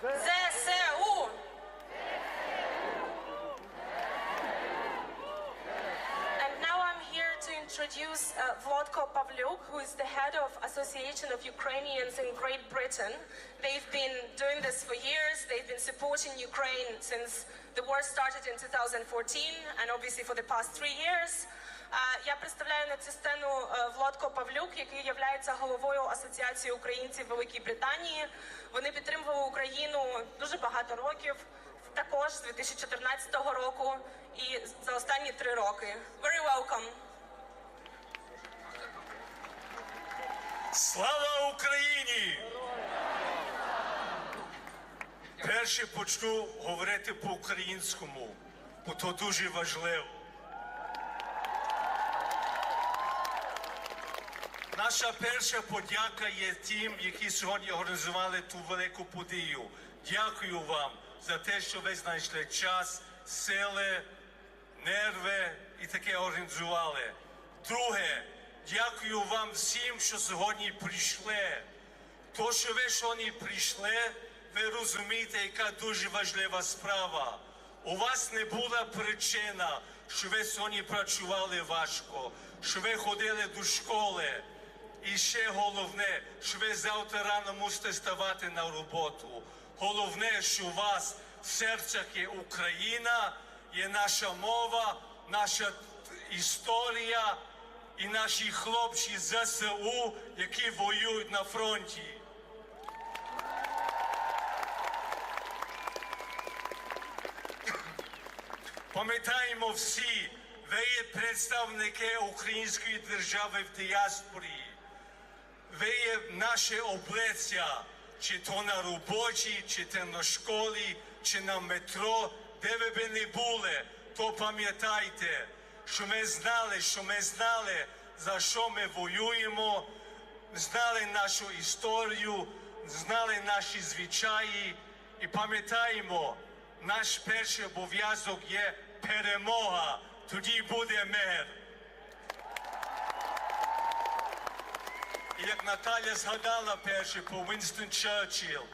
ЗСУ! And now I'm here to introduce Volodymyr Pavlyuk, who is the head of Association of Ukrainians in Great Britain. They've been doing this for years. They've been supporting Ukraine since the war started in 2014 and obviously for the past 3 years. Я представляю на цю сцену Володко Павлюк, який є головою Асоціації українців Великій Британії. Вони підтримували Україну дуже багато років, також з 2014 року і за останні 3 роки. Very welcome. Слава Україні! Перше почну говорити по-українському, бо то дуже важливо. Наша перша подяка є тим, які сьогодні організували ту велику подію. Дякую вам за те, що ви знайшли час, сили, нерви і таке організували. Друге, дякую вам всім, що сьогодні прийшли. То, що ви сьогодні прийшли, ви розумієте, яка дуже важлива справа. У вас не була причина, що ви сьогодні працювали важко, що ви ходили до школи. І ще головне, що ви завтра рано мусите ставати на роботу. Головне, що у вас в серцях є Україна, є наша мова, наша історія і наші хлопці з ЗСУ, які воюють на фронті. Пам'ятаємо всі, ви є представники української держави в діаспорі. Ви є наше обличчя, чи то на роботі, чи то на школі, чи на метро, де ви б не були, то пам'ятайте, що ми знали, за що ми воюємо, знали нашу історію, знали наші звичаї і пам'ятаємо, наш перший обов'язок є перемога, тоді буде мир. І як Наталя згадала перше по Вінстон Черчилль.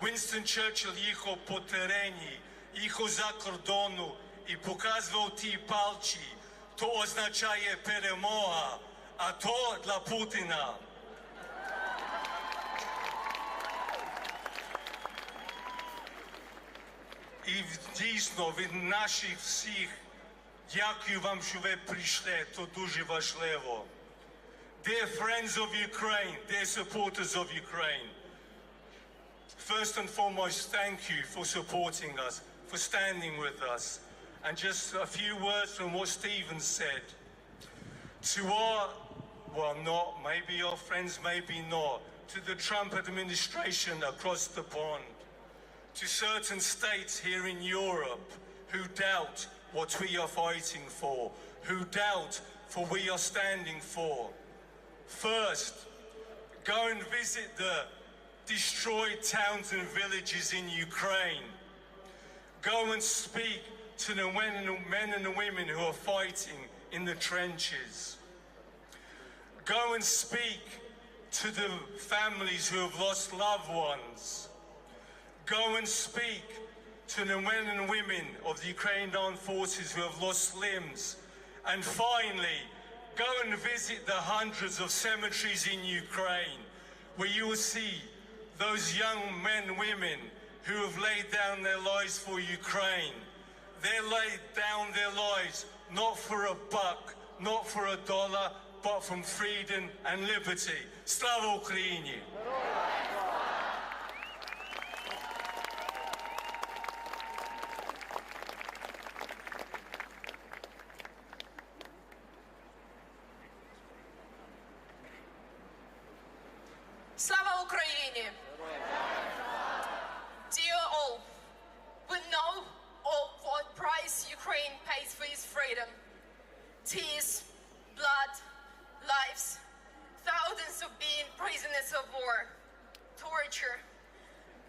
Вінстон Черчилль їхав по терені, їхав за кордону і показував ті палці. То означає перемога, а то для Путіна. І дійсно від наших всіх дякую вам, що ви прийшли, то дуже важливо. Dear friends of Ukraine, dear supporters of Ukraine, first and foremost, thank you for supporting us, for standing with us. And just a few words from what Stephen said. To our, well, not, maybe your friends, maybe not, to the Trump administration across the pond, to certain states here in Europe who doubt what we are fighting for, who doubt for we are standing for. First, go and visit the destroyed towns and villages in Ukraine. Go and speak to the men and the women who are fighting in the trenches. Go and speak to the families who have lost loved ones. Go and speak to the men and women of the Ukrainian armed forces who have lost limbs. And finally, go and visit the hundreds of cemeteries in Ukraine where you will see those young men and women who have laid down their lives for Ukraine. They laid down their lives not for a buck, not for a dollar, but from freedom and liberty. Slava Ukraini! Slava Ukraini! Dear all, we know what price Ukraine pays for its freedom. Tears, blood, lives, thousands of being prisoners of war, torture.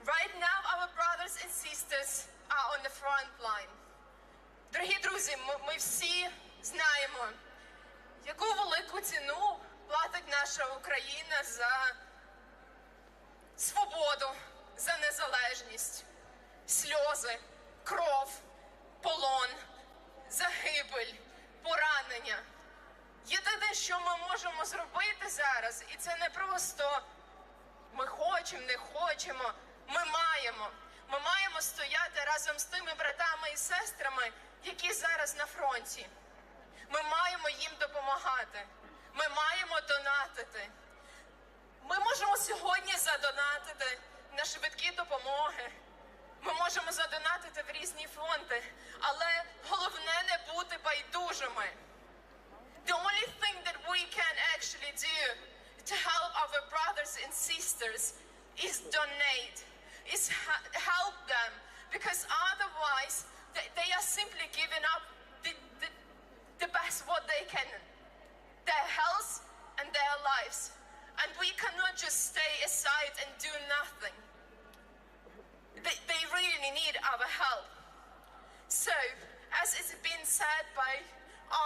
Right now our brothers and sisters are on the front line. Дорогі друзі, ми всі знаємо, яку велику ціну платить наша Україна за свободу, за незалежність, сльози, кров, полон, загибель, поранення. Єдине, що ми можемо зробити зараз, і це не просто ми хочемо, не хочемо, ми маємо. Ми маємо стояти разом з тими братами і сестрами, які зараз на фронті. Ми маємо їм допомагати. Ми маємо донатити. Ми можемо сьогодні задонатити на швидкі допомоги. Ми можемо задонатити в різні фонди. Але головне не бути байдужими. The only thing that we can actually do to help our brothers and sisters is donate, is help them. Because otherwise, they are simply giving up the best what they can. Their health and their lives. And we cannot just stay aside and do nothing. They really need our help. So, as it's been said by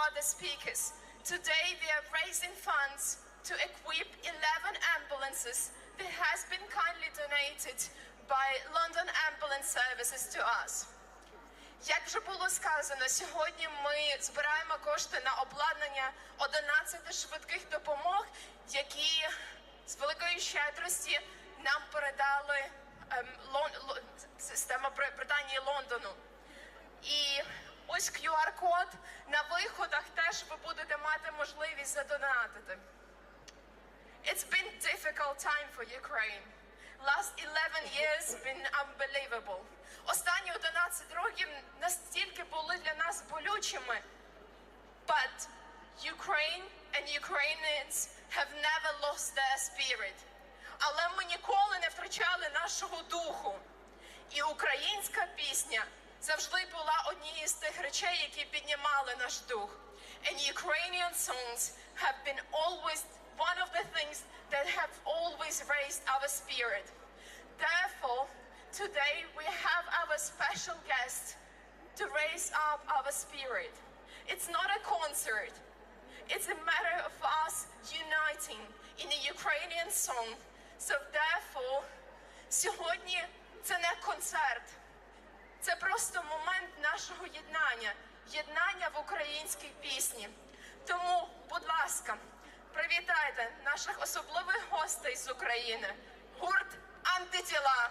other speakers, today we are raising funds to equip 11 ambulances that has been kindly donated by London Ambulance Services to us. Як вже було сказано, сьогодні ми збираємо кошти на обладнання 11 швидких допомог, які з великої щедрості нам передали система Британії Лондону. І ось QR-код на виходах теж ви будете мати можливість задонатити. It's been a difficult time for Ukraine. Last 11 years been unbelievable. Останні 11 років настільки були для нас болючими. But Ukraine and Ukrainians have never lost their spirit. Але ми ніколи не втрачали нашого духу. І українська пісня завжди була однією з тих речей, які піднімали наш дух. And Ukrainian songs have been always one of the things that have always raised our spirit. Therefore, today we have our special guest to raise up our spirit. It's not a concert. It's a matter of us uniting in a Ukrainian song. So therefore, сьогодні це не концерт. Це просто момент нашого єднання. Єднання в українській пісні. Тому, будь ласка, привітайте наших особливих гостей з України. Гурт «Антитіла».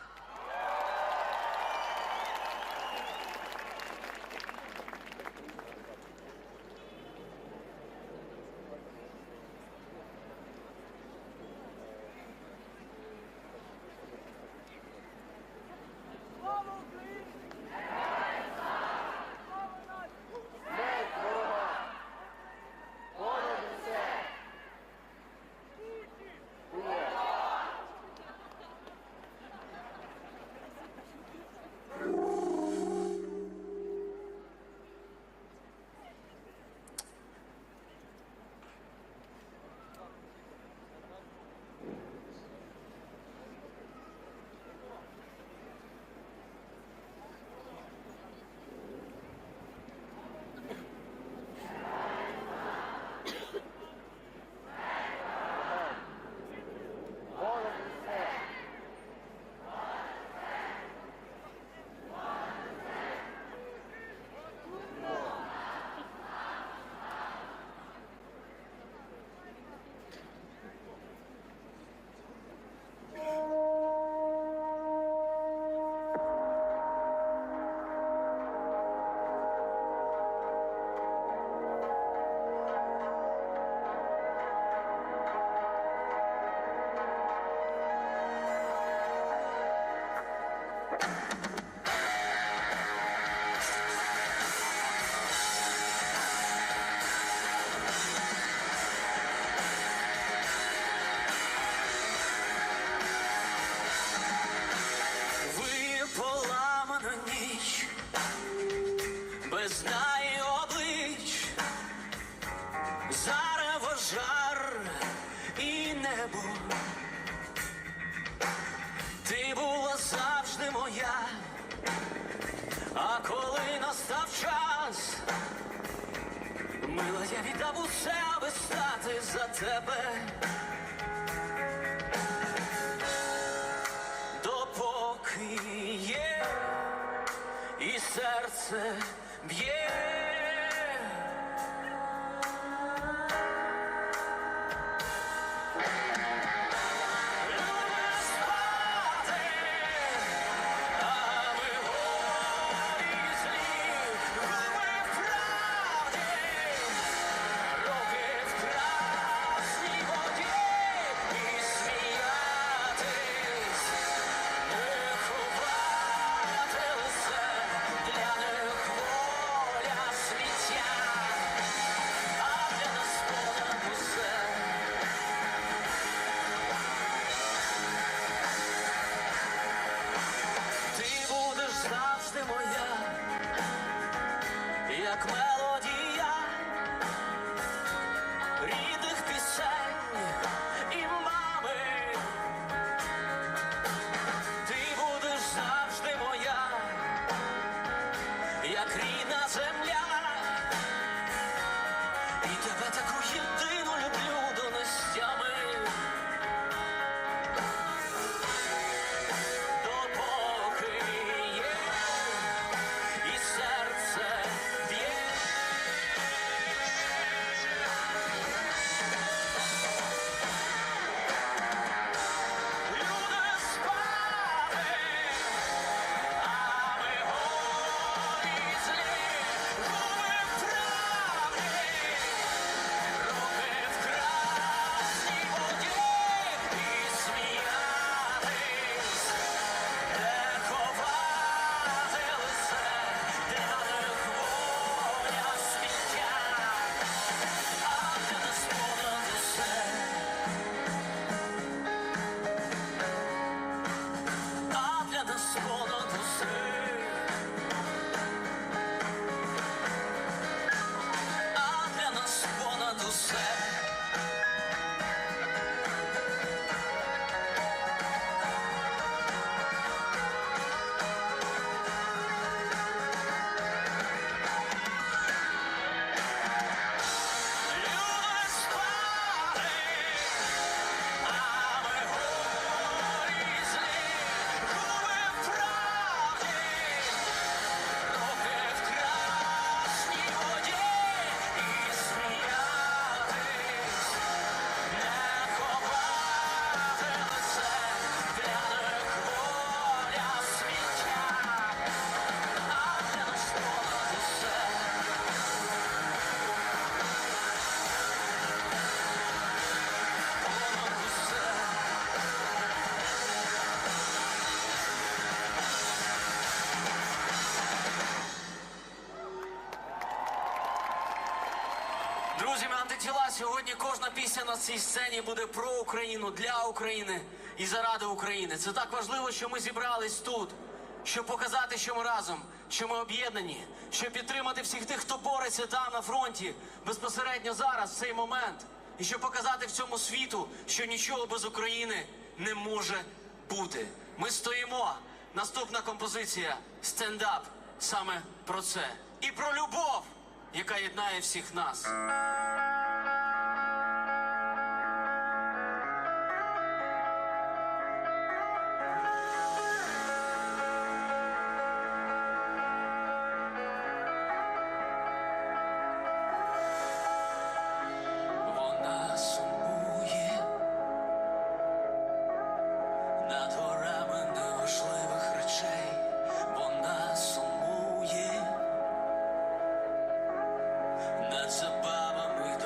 жар і небо. Ти була завжди моя, а коли настав час, мила, я віддав усе, аби стати за тебе. Допоки є і серце б'є. Як мелодія рідних пісень і мами, ти будеш завжди моя, як рідна земля, і тебе таку єдину люблю до нестями. Допоки є і серце б'є. Друзі, антитіла, сьогодні кожна пісня на цій сцені буде про Україну, для України і заради України. Це так важливо, що ми зібрались тут, щоб показати, що ми разом, що ми об'єднані, щоб підтримати всіх тих, хто бореться там, на фронті, безпосередньо зараз, в цей момент. І щоб показати всьому світу, що нічого без України не може бути. Ми стоїмо. Наступна композиція «Стендап» саме про це. І про любов, яка єднає всіх нас. Вона сумує над горами неважливих речей. Вона сумує над забавами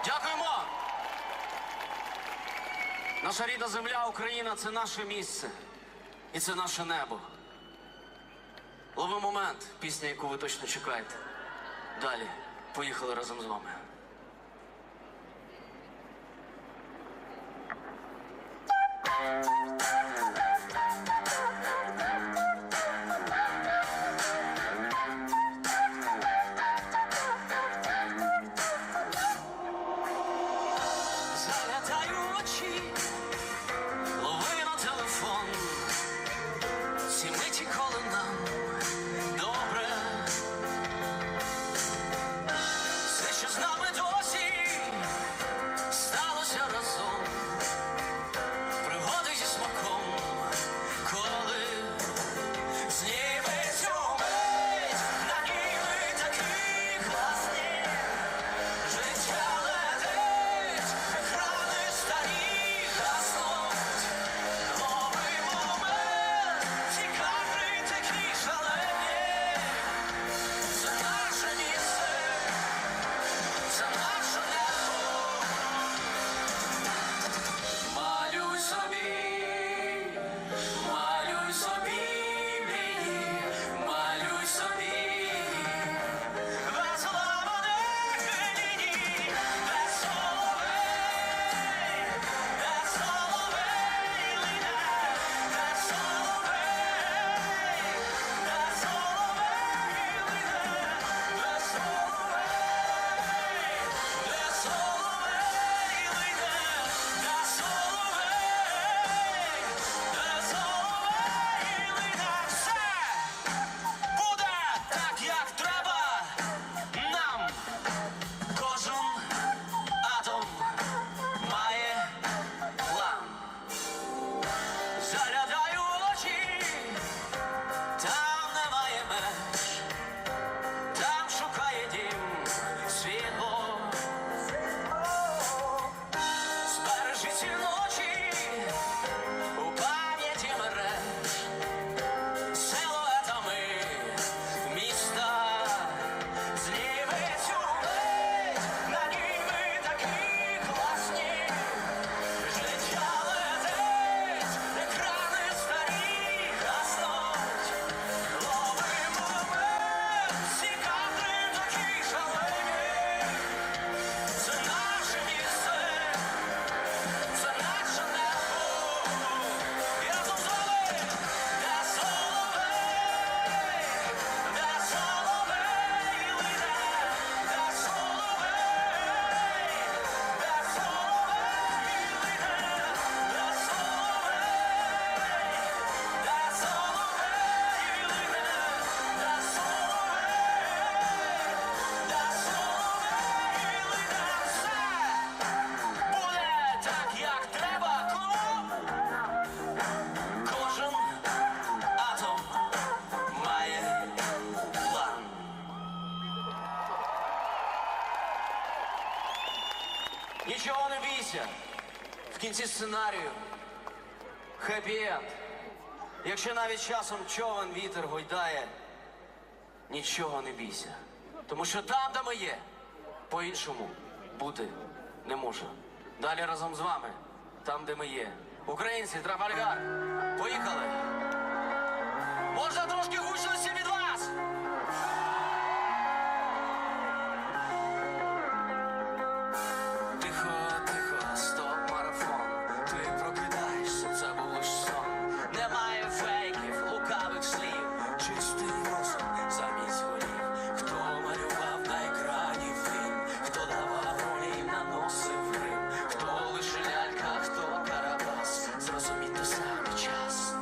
Дякуємо! Наша рідна земля, Україна – це наше місце. І це наше небо. Лови момент, пісня, яку ви точно чекаєте. Далі. Поїхали разом з вами. Заглядай у очі, лови на телефон. Ці миті, коли нам добре. Все, що з нами досі сталося разом. Пригоди зі смаком, коли зніметься мить, на ній ми такі класні. Життя летить, екрани старі гаснуть. Новий момент, ці кадри такі шалені. Це наше місце, це наше небо. Малюй собі мрії, малюй собі. Без ламаних ліній, без соловей, без соловей лине, без соловей, без соловей лине, без соловей, без соловей лине, без соловей, без соловей лине. Все буде так, як треба нам. Кожен атом має план. Заглядай у очі, там немає меж, там шукає дім світло. Збережи ці ночі у пам'яті мереж, силуетами міста. Зніми цю мить, на ній ми такі класні. Життя летить, екрани старі гаснуть. Лови момент, ці кадри такі шалені. Це наше місце, це наше небо. І разом з вами де соловей, де соловей лине, де соловей, де соловей лине, де соловей, де соловей лине, де соловей, де соловей лине. Все буде так, як треба. Кожен атом має план. Нічого не бійся. В кінці сценарію хеппі-енд. Якщо навіть часом човен вітер гойдає, нічого не бійся. Тому що там, де ми є, по-іншому бути не може. Далі разом з вами, там, де ми є. Українці, Трафальгар, поїхали! Можна трошки гучності від вас? Тихо, тихо, стоп, марафон. Ти прокидаєшся, це був лиш сон. Немає фейків, лукавих слів, чистий розум замість голів. Хто малював на екрані фільм, хто давав ролі, наносив грим, хто лише лялька, хто Карабас, зрозуміти саме час.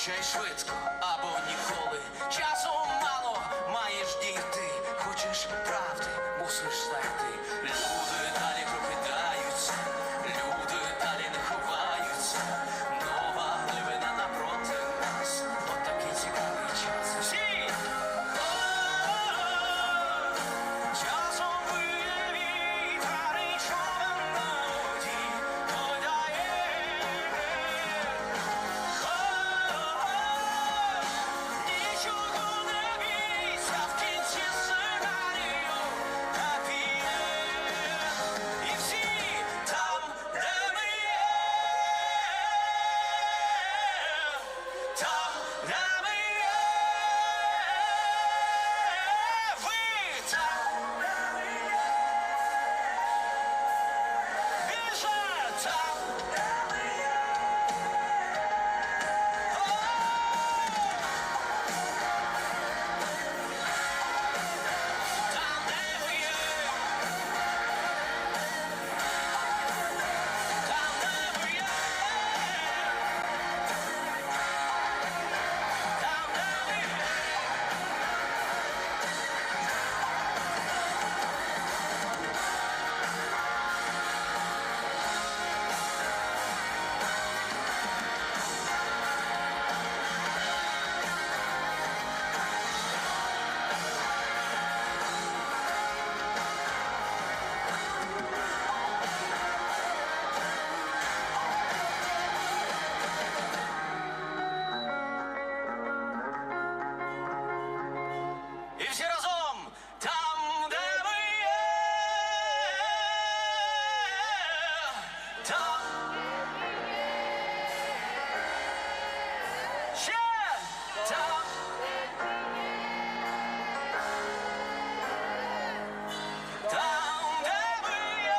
Прощай швидко або ніколи. Часу мало маєш дійти. Хочеш правди, мусиш знайти. Люди далі прокидаються, люди далі не ховаються. Нова глибина напроти нас. От такий цікавий час. Всі! Часом виє вітер і човен на воді подає. Нічого не бійся, в кінці сценарію happy end. І всі там, де ми є, там, де ми є, ви там, де ми є, більше там, де ми є. І всі разом там, де ми є, там, ще там, там, де ми є.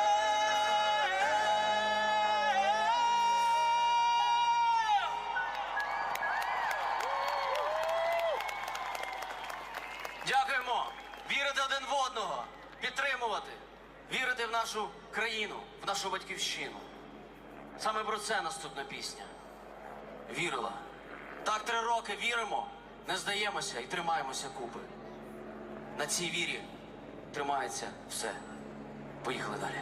Дякуємо. Вірити один в одного, підтримувати, вірити в нашу країну, в нашу батьківщину. Саме про це наступна пісня. Вірила. Так 3 роки віримо, не здаємося і тримаємося купи. На цій вірі тримається все. Поїхали далі.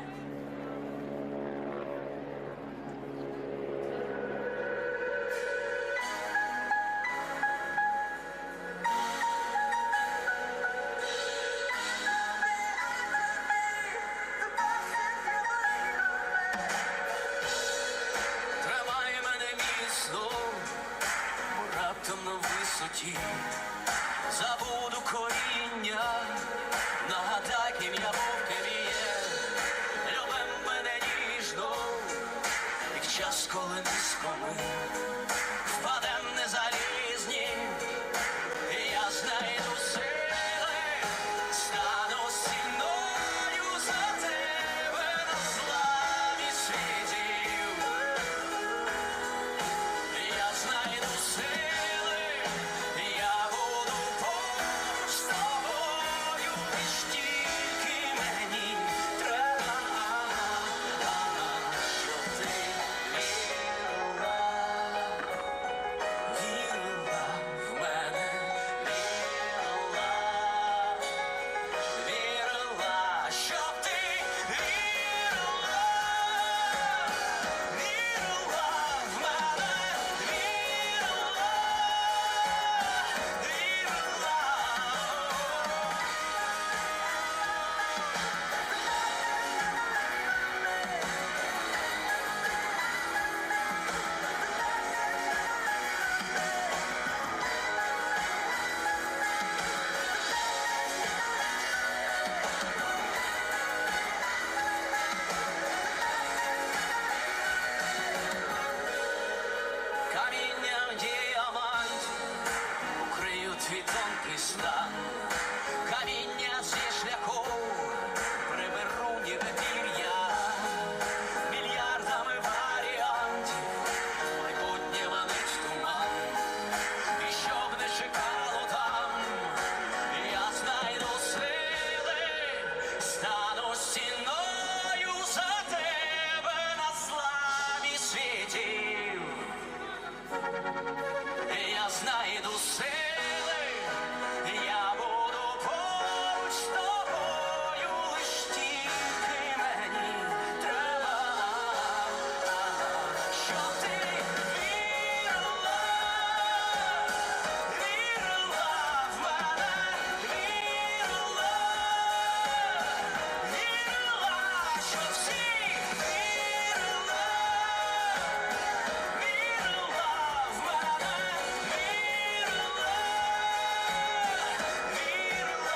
Тримай мене міцно, бо раптом на висоті. Забуду коріння, нагадай, ким я був, ким є. Любим мене ніжно, і в час, коли низько ми впадем незалізні, і я знайду сили, стану стіною за тебе на славі світів. Я знайду сили, я буду поруч з тобою. знайду сили, я буду поруч з тобою, лиш тільки мені треба, щоб ти вірила, вірила в мене, вірила, вірила, що всі вірила, вірила в мене, вірила, вірила.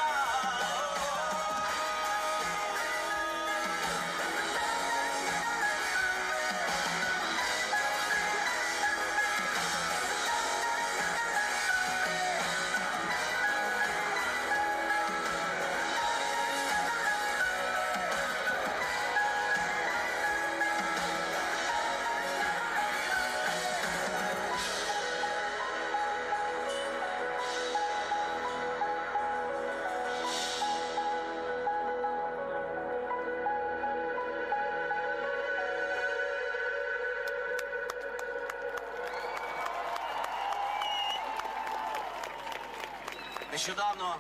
Нещодавно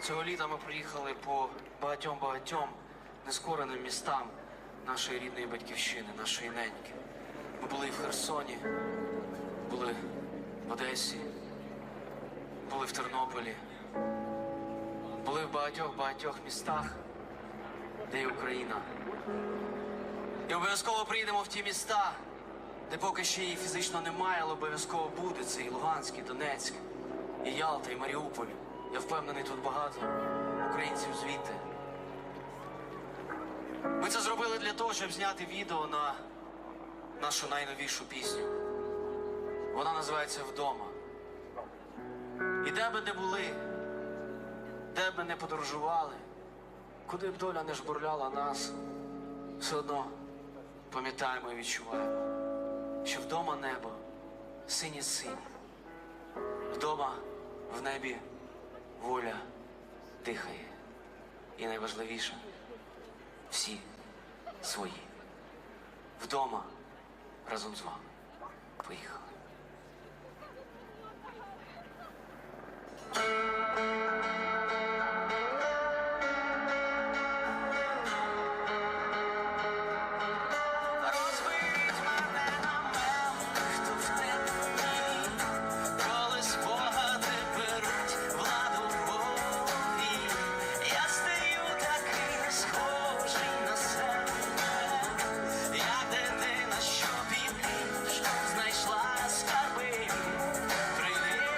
цього літа ми приїхали по багатьом нескореним містам нашої рідної батьківщини, нашої неньки. Ми були і в Херсоні, були в Одесі, були в Тернополі, були в багатьох містах, де є Україна. І обов'язково приїдемо в ті міста, де поки ще її фізично немає, але обов'язково буде. Це і Луганськ, і Донецьк, і Ялта, і Маріуполь. Я впевнений, тут багато українців звідти. Ми це зробили для того, щоб зняти відео на нашу найновішу пісню. Вона називається «Вдома». І де би не були, де б ми не подорожували, куди б доля не жбурляла нас, все одно пам'ятаємо і відчуваємо, що вдома небо синє-синє. Вдома в небі воля дихає. І найважливіше – всі свої. Вдома разом з вами. Поїхали. Знайшла скарби. Привіт,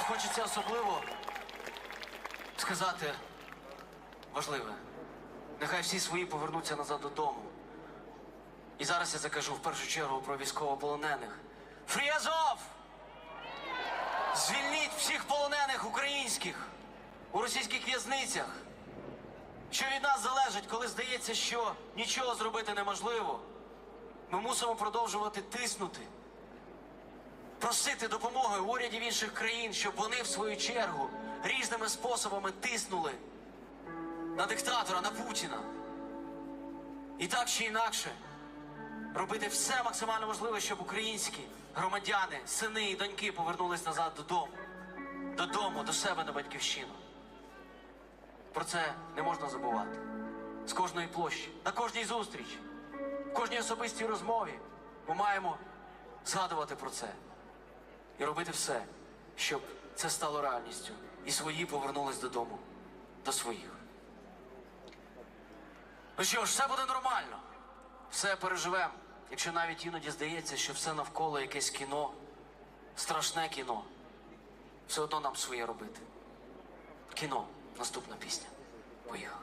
хочеться особливо сказати важливе. Нехай всі свої повернуться назад додому. І зараз я закажу в першу чергу про військовополонених. Free Azov! Звільніть всіх полонених українських у російських в'язницях. Що від нас залежить, коли здається, що нічого зробити неможливо, ми мусимо продовжувати тиснути, просити допомоги у урядів інших країн, щоб вони, в свою чергу, різними способами тиснули на диктатора, на Путіна. І так чи інакше, робити все максимально можливе, щоб українські громадяни, сини і доньки повернулись назад додому. Додому, до себе на батьківщину. Про це не можна забувати. З кожної площі, на кожній зустрічі, в кожній особистій розмові ми маємо згадувати про це. І робити все, щоб це стало реальністю. І свої повернулись додому, до своїх. Ну що ж, все буде нормально. Все переживемо. Якщо навіть іноді здається, що все навколо якесь кіно, страшне кіно, все одно нам своє робити. Кіно. Наступна пісня. Поїхали.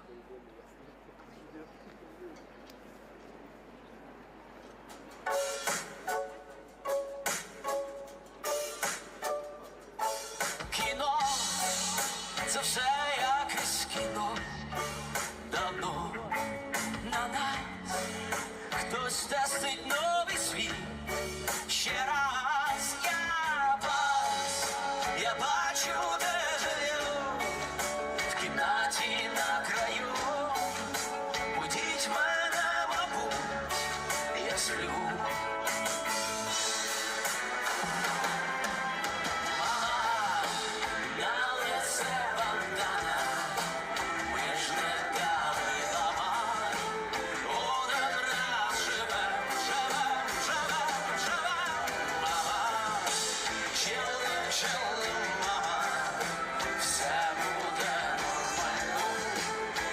Кіно – це все як із кіно. Давно на нас хтось тестить новий світ. Ще раз я вас, я бачу дежавю в кімнаті на краю. Будіть мене, мабуть, я сплю. Мама, на лице бандана, ми ж не дали ламан. Один раз живем, живем, живем, живем. Мама, чили, чили, мама, все буде нормально.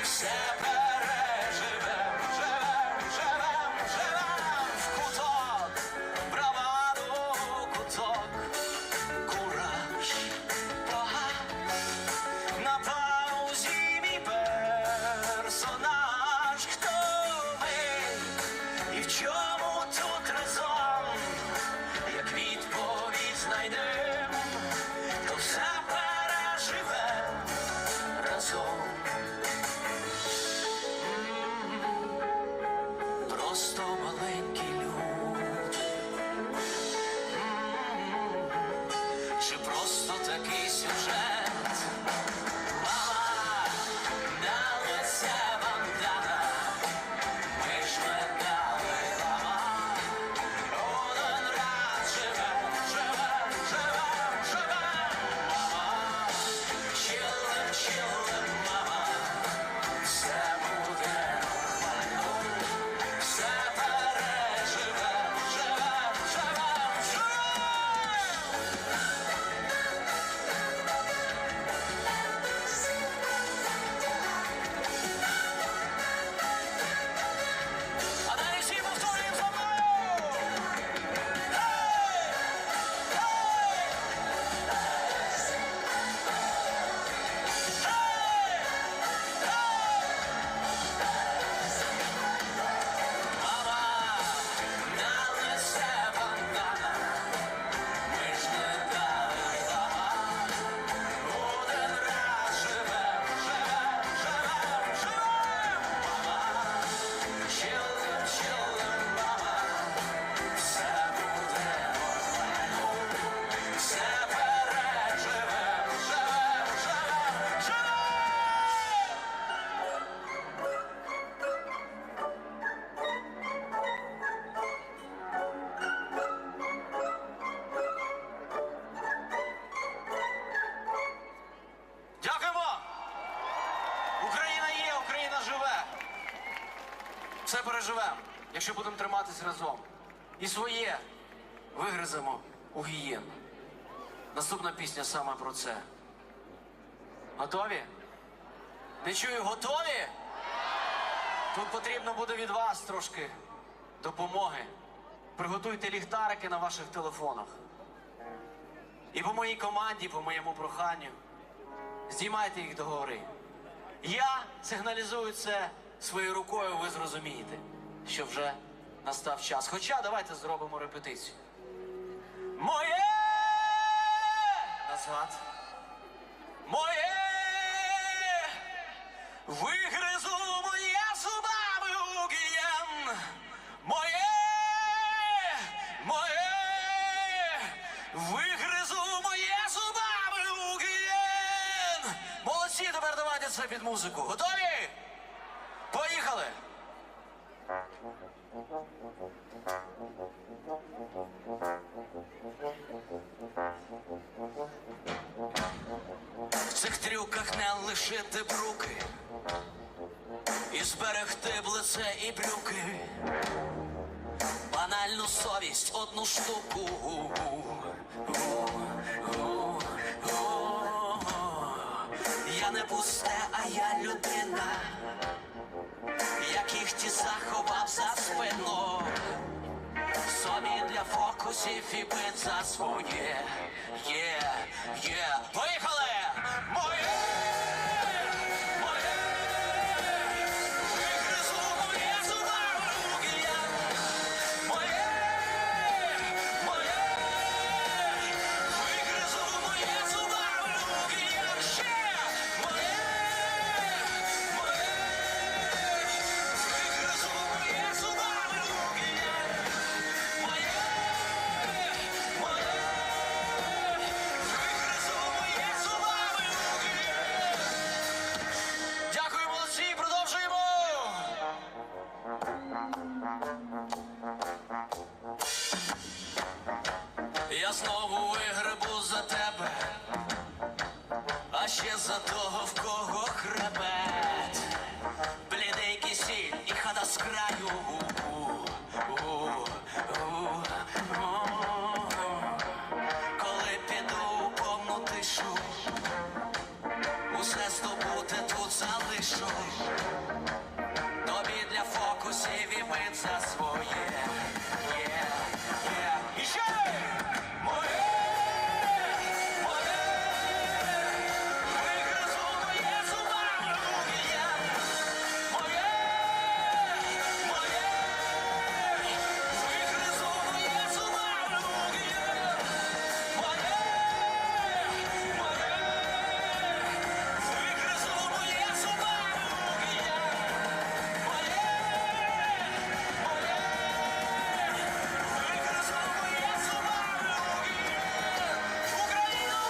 Все переживем, живем, живем, живем. В куток, браваду, куток, кураж, погас. На паузі мій персонаж. Хто ми і в чому тут резон? Як відповідь знайдем, то все переживем разом. Просто маленькі люди. Чи просто такий сюжет? Мама, на лице бандана, ми ж не дали ламан. Один раз живем, живем, живем, живем. Мама, чилим, чилим, мама, все буде нормально. Все переживем, живем, живем, живем. А далі всі повторюємо за мною. Мама, на лице бандана, ми ж не дали ламан. Один раз живем, живем, живем, живем. Мама, чилим, чилим, мама, все буде нормально. Все переживем, живем, живем, живем. Дякуємо! Україна є, Україна живе. Все переживемо, якщо будемо триматись разом. І своє вигриземо у гієну. Наступна пісня саме про це. Готові? Не чую, готові? Тут потрібно буде від вас трошки допомоги. Приготуйте ліхтарики на ваших телефонах. І по моїй команді, по моєму проханню, знімайте їх договори. Я сигналізую це своєю рукою, ви зрозумієте, що вже настав час. Хоча давайте зробимо репетицію. Моє! Назад. Моє! Вигризу моє зубами угієн! Моє! Моє! Вигризу моє зубами угієн! Молодці, тепер давайте це під музику. Готові? Поїхали! В цих трюках не лишити бруки і зберегти б лице і брюки. Банальну совість, одну штуку. Я не пусте, а я людина, яких ті заховав за спину. Собі для фокусів і бит за своє. Поїхали! Моє! Моє! Вигризу моє зубами угієн! Моє! Моє! Вигризу моє зубами угієн! Ще! Моє! Моє! Вигризу моє зубами угієн! Моє! Моє! Вигризу моє зубами угієн! Дякую, молодці, продовжуємо! Я знову вигребу за тебе, а ще за того, в кого хребет. Блідий кисіль і хата з краю. Коли піду у повну тишу, усе здобуте тут залишу. Тобі для фокусів і бит за своє. І ще! Моє! Моє! Вигризу моє зубами угієн! Моє! Моє! Вигризу моє зубами угієн! Моє! Моє! Вигризу моє зубами угієн! Моє! Моє! Вигризу моє зубами угієн! Україно!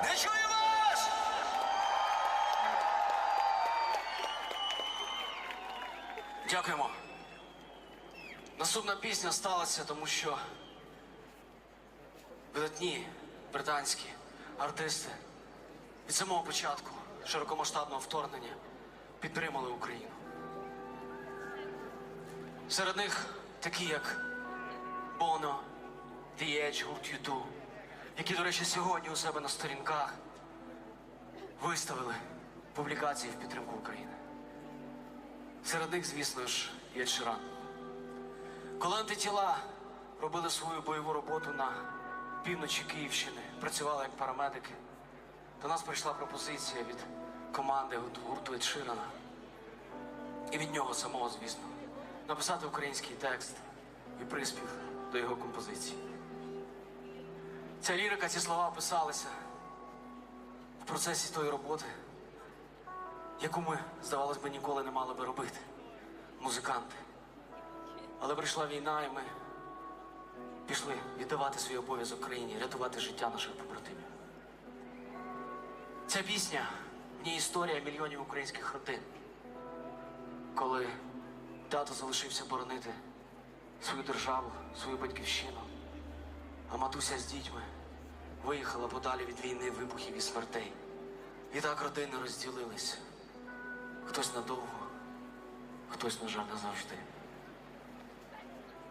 Не чую вас! Дякуємо. Наступна пісня сталася, тому що видатні британські артисти від самого початку широкомасштабного вторгнення підтримали Україну. Серед них такі, як Bono, The Edge, Group U2, які, до речі, сьогодні у себе на сторінках виставили публікації в підтримку України. Серед них, звісно ж, є Ширан. Коли антитіла робили свою бойову роботу на півночі Київщини, працювали як парамедики, до нас прийшла пропозиція від команди гурту Ед Ширана і від нього самого, звісно, написати український текст і приспів до його композиції. Ця лірика, ці слова писалися в процесі тої роботи, яку ми, здавалось би, ніколи не мали би робити, музиканти. Але прийшла війна, і ми пішли віддавати свій обов'язок країні, рятувати життя наших побратимів. Ця пісня в ній історія мільйонів українських родин. Коли тато залишився боронити свою державу, свою батьківщину, а матуся з дітьми виїхала подалі від війни, вибухів і смертей. І так родини розділились. Хтось надовго, хтось, на жаль, назавжди.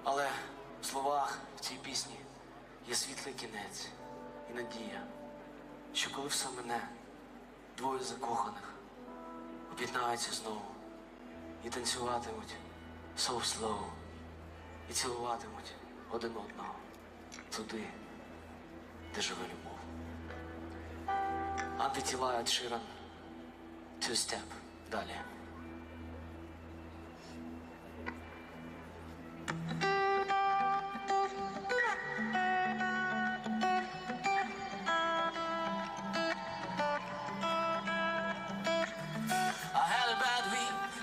Але в словах в цій пісні є світлий кінець і надія, що коли все мине, двоє закоханих об'єднаються знову і танцюватимуть so slow, і цілуватимуть один одного туди, де живе любов. Антитіла Ed Sheeran, Two Step. Далі.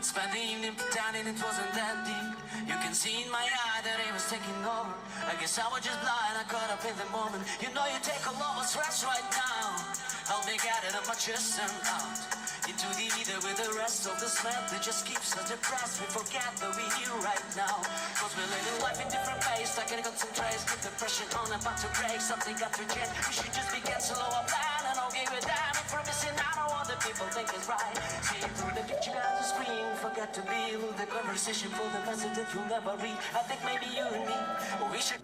Spent the evening pretending it wasn't that deep. You can see in my eye that it was taking over. I guess I was just blind, I caught up in the moment. You know you take a lot of stress right now. Help me get it up my chest and out into the ether with the rest of the smell that just keeps us depressed. We forget that we're here right now, cause we're living life in different ways. I can concentrate, keep the pressure on, about to break. Something got to change, we should just begin to lower plan. And I'll give it down if we're missing out on what the people think is right. See through the picture as a screen, forget to be with the conversation for the message that you'll never read. I think maybe you and me, we should.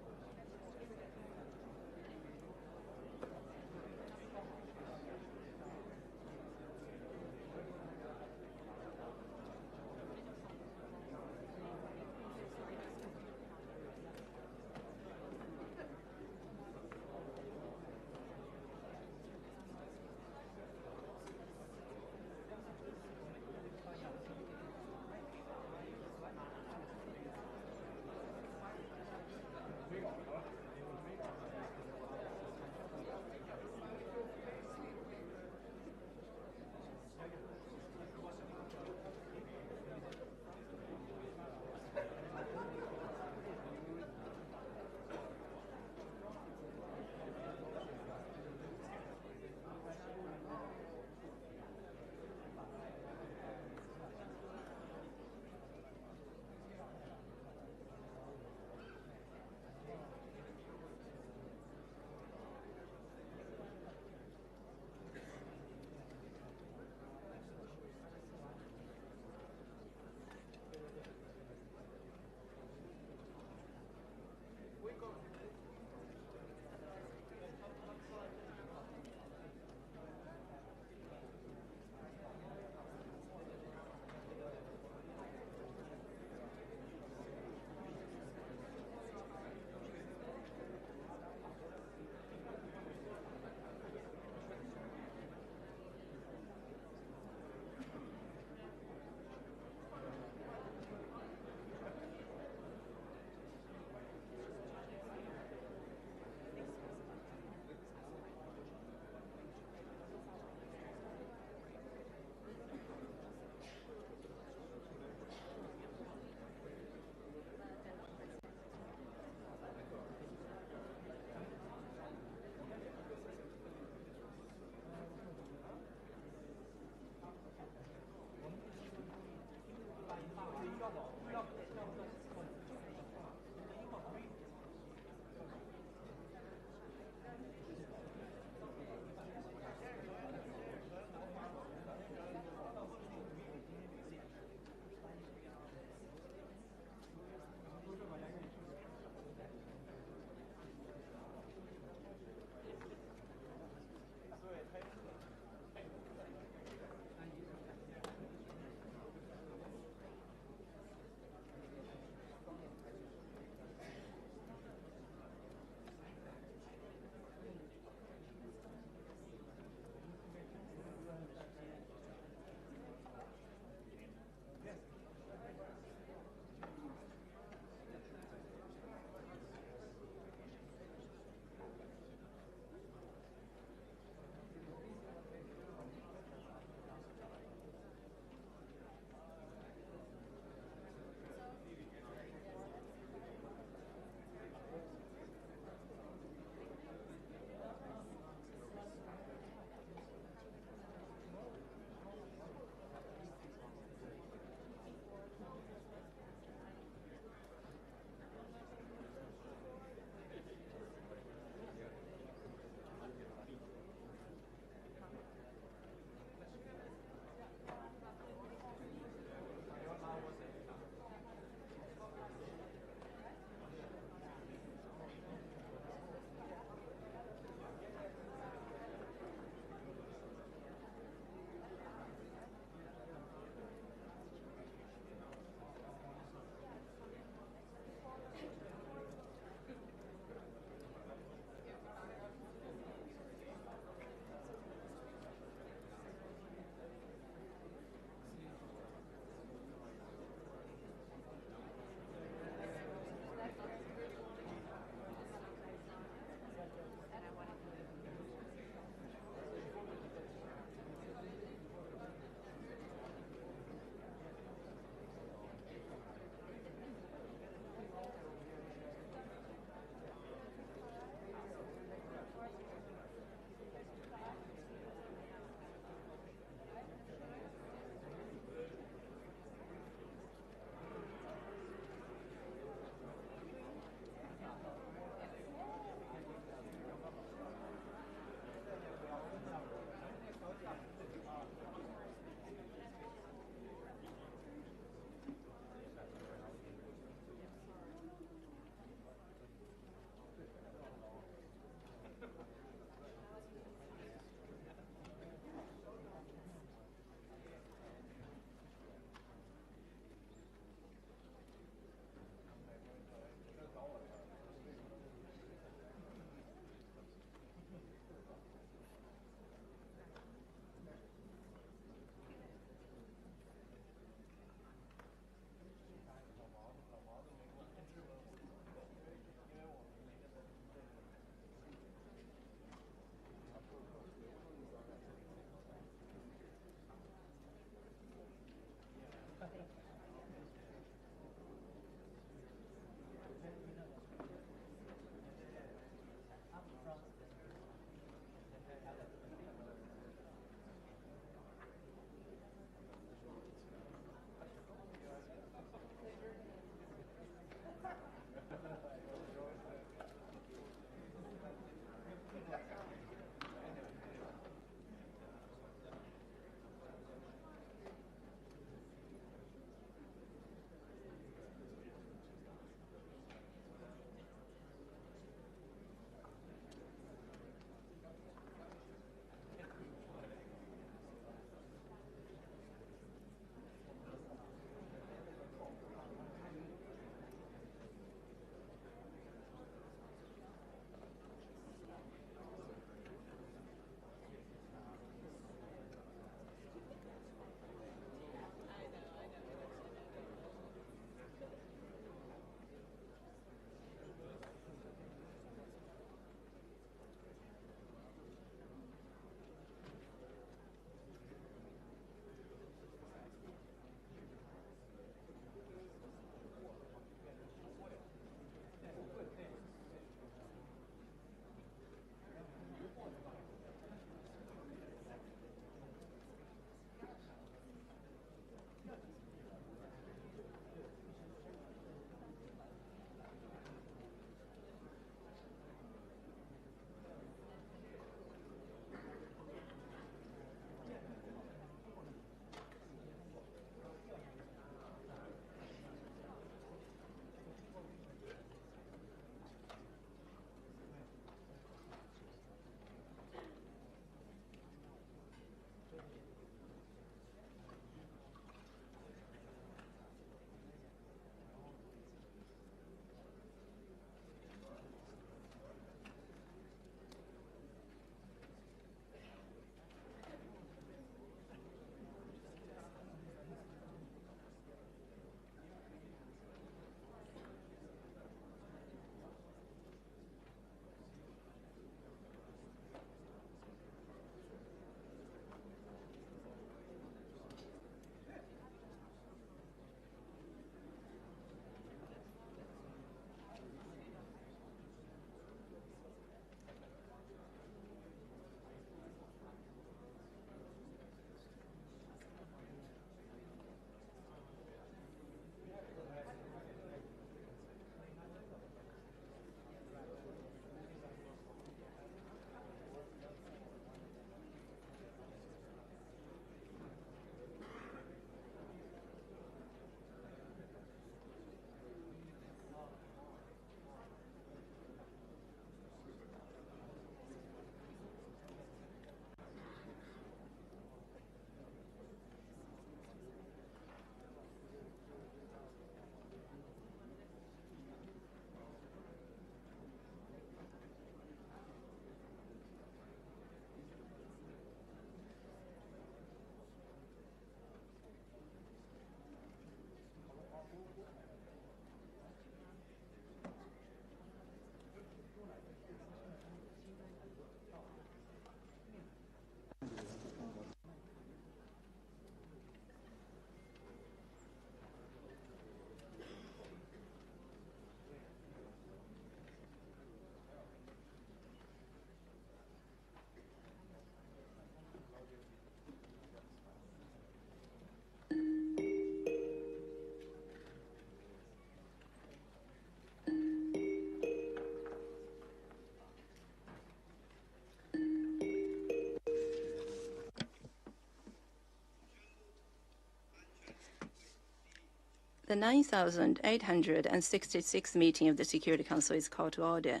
The 9,866th meeting of the Security Council is called to order.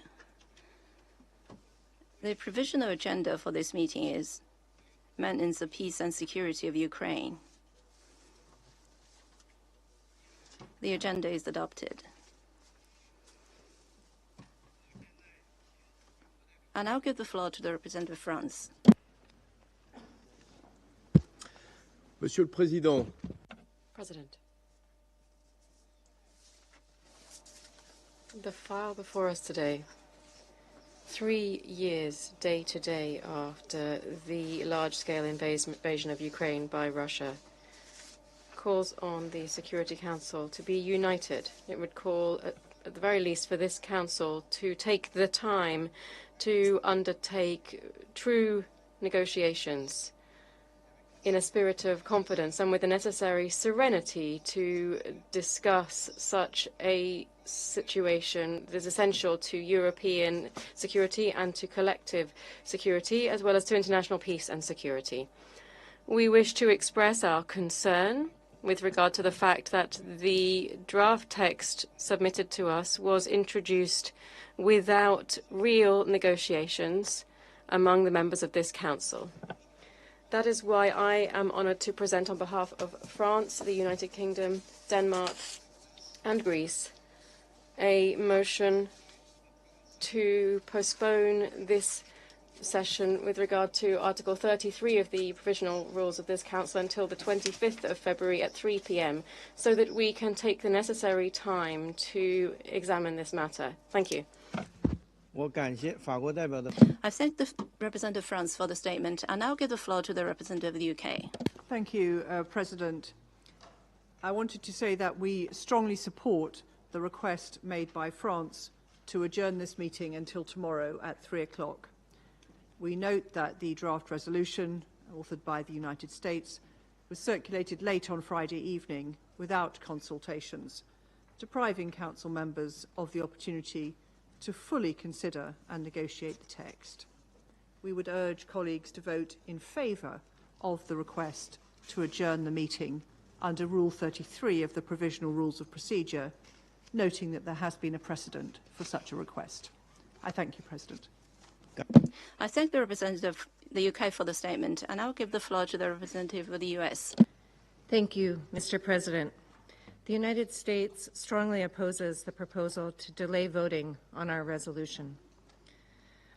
The provisional agenda for this meeting is maintenance of peace and security of Ukraine. The agenda is adopted. I now give the floor to the representative of France. Monsieur le Président. President. The file before us today, 3 years day to day after the large-scale invasion of Ukraine by Russia, calls on the Security Council to be united. It would call, at the very least, for this Council to take the time to undertake true negotiations in a spirit of confidence and with the necessary serenity to discuss such a situation that is essential to European security and to collective security, as well as to international peace and security. We wish to express our concern with regard to the fact that the draft text submitted to us was introduced without real negotiations among the members of this Council. That is why I am honored to present on behalf of France, the United Kingdom, Denmark, and Greece a motion to postpone this session with regard to Article 33 of the provisional rules of this Council until the 25th of February at 3 p.m. so that we can take the necessary time to examine this matter. Thank you. I thank the representative of France for the statement. I now give the floor to the representative of the UK. Thank you, President. I wanted to say that we strongly support the request made by France to adjourn this meeting until tomorrow at 3 o'clock. We note that the draft resolution, authored by the United States, was circulated late on Friday evening without consultations, depriving Council members of the opportunity to fully consider and negotiate the text. We would urge colleagues to vote in favour of the request to adjourn the meeting under Rule 33 of the Provisional Rules of Procedure, noting that there has been a precedent for such a request. I thank you, President. I thank the representative of the UK for the statement, and I'll give the floor to the representative of the US. Thank you, Mr. President. The United States strongly opposes the proposal to delay voting on our resolution.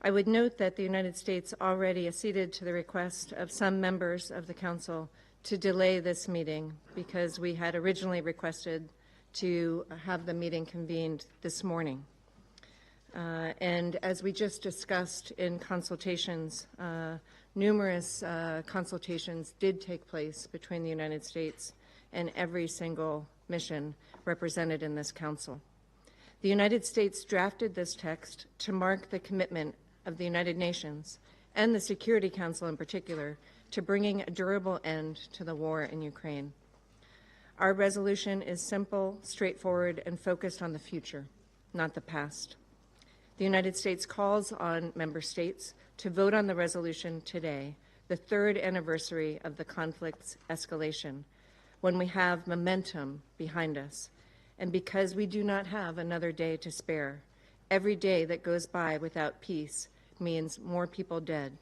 I would note that the United States already acceded to the request of some members of the Council to delay this meeting because we had originally requested to have the meeting convened this morning. And as we just discussed in consultations, numerous consultations did take place between the United States and every single mission represented in this Council. The United States drafted this text to mark the commitment of the United Nations and the Security Council in particular to bringing a durable end to the war in Ukraine. Our resolution is simple, straightforward, and focused on the future, not the past. The United States calls on member states to vote on the resolution today, the 3rd anniversary of the conflict's escalation, when we have momentum behind us, and because we do not have another day to spare. Every day that goes by without peace means more people dead,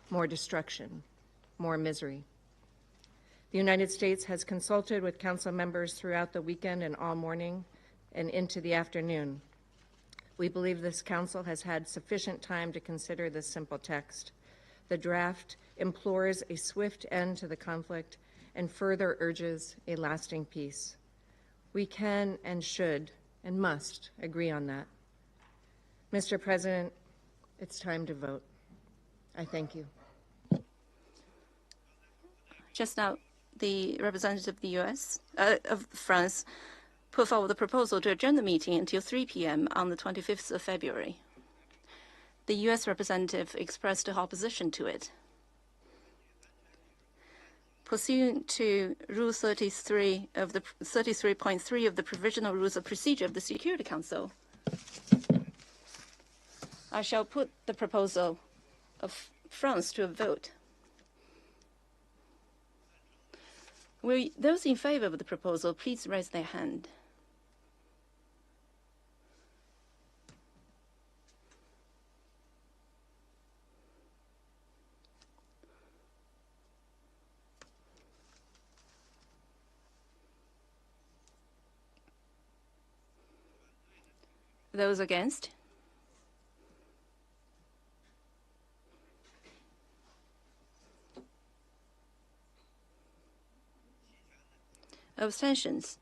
more destruction, more misery. The United States has consulted with Council members throughout the weekend and all morning and into the afternoon. We believe this Council has had sufficient time to consider this simple text. The draft implores a swift end to the conflict and further urges a lasting peace. We can and should and must agree on that. Mr. President, it's time to vote. I thank you. Just now, the representative of the of France put forward the proposal to adjourn the meeting until 3 p.m. on the 25th of February. The U.S. representative expressed opposition to it. Pursuant to Rule 33 of the 33.3 of the Provisional Rules of Procedure of the Security Council, I shall put the proposal of France to a vote. Will those in favor of the proposal please raise their hand? Those against? Abstentions?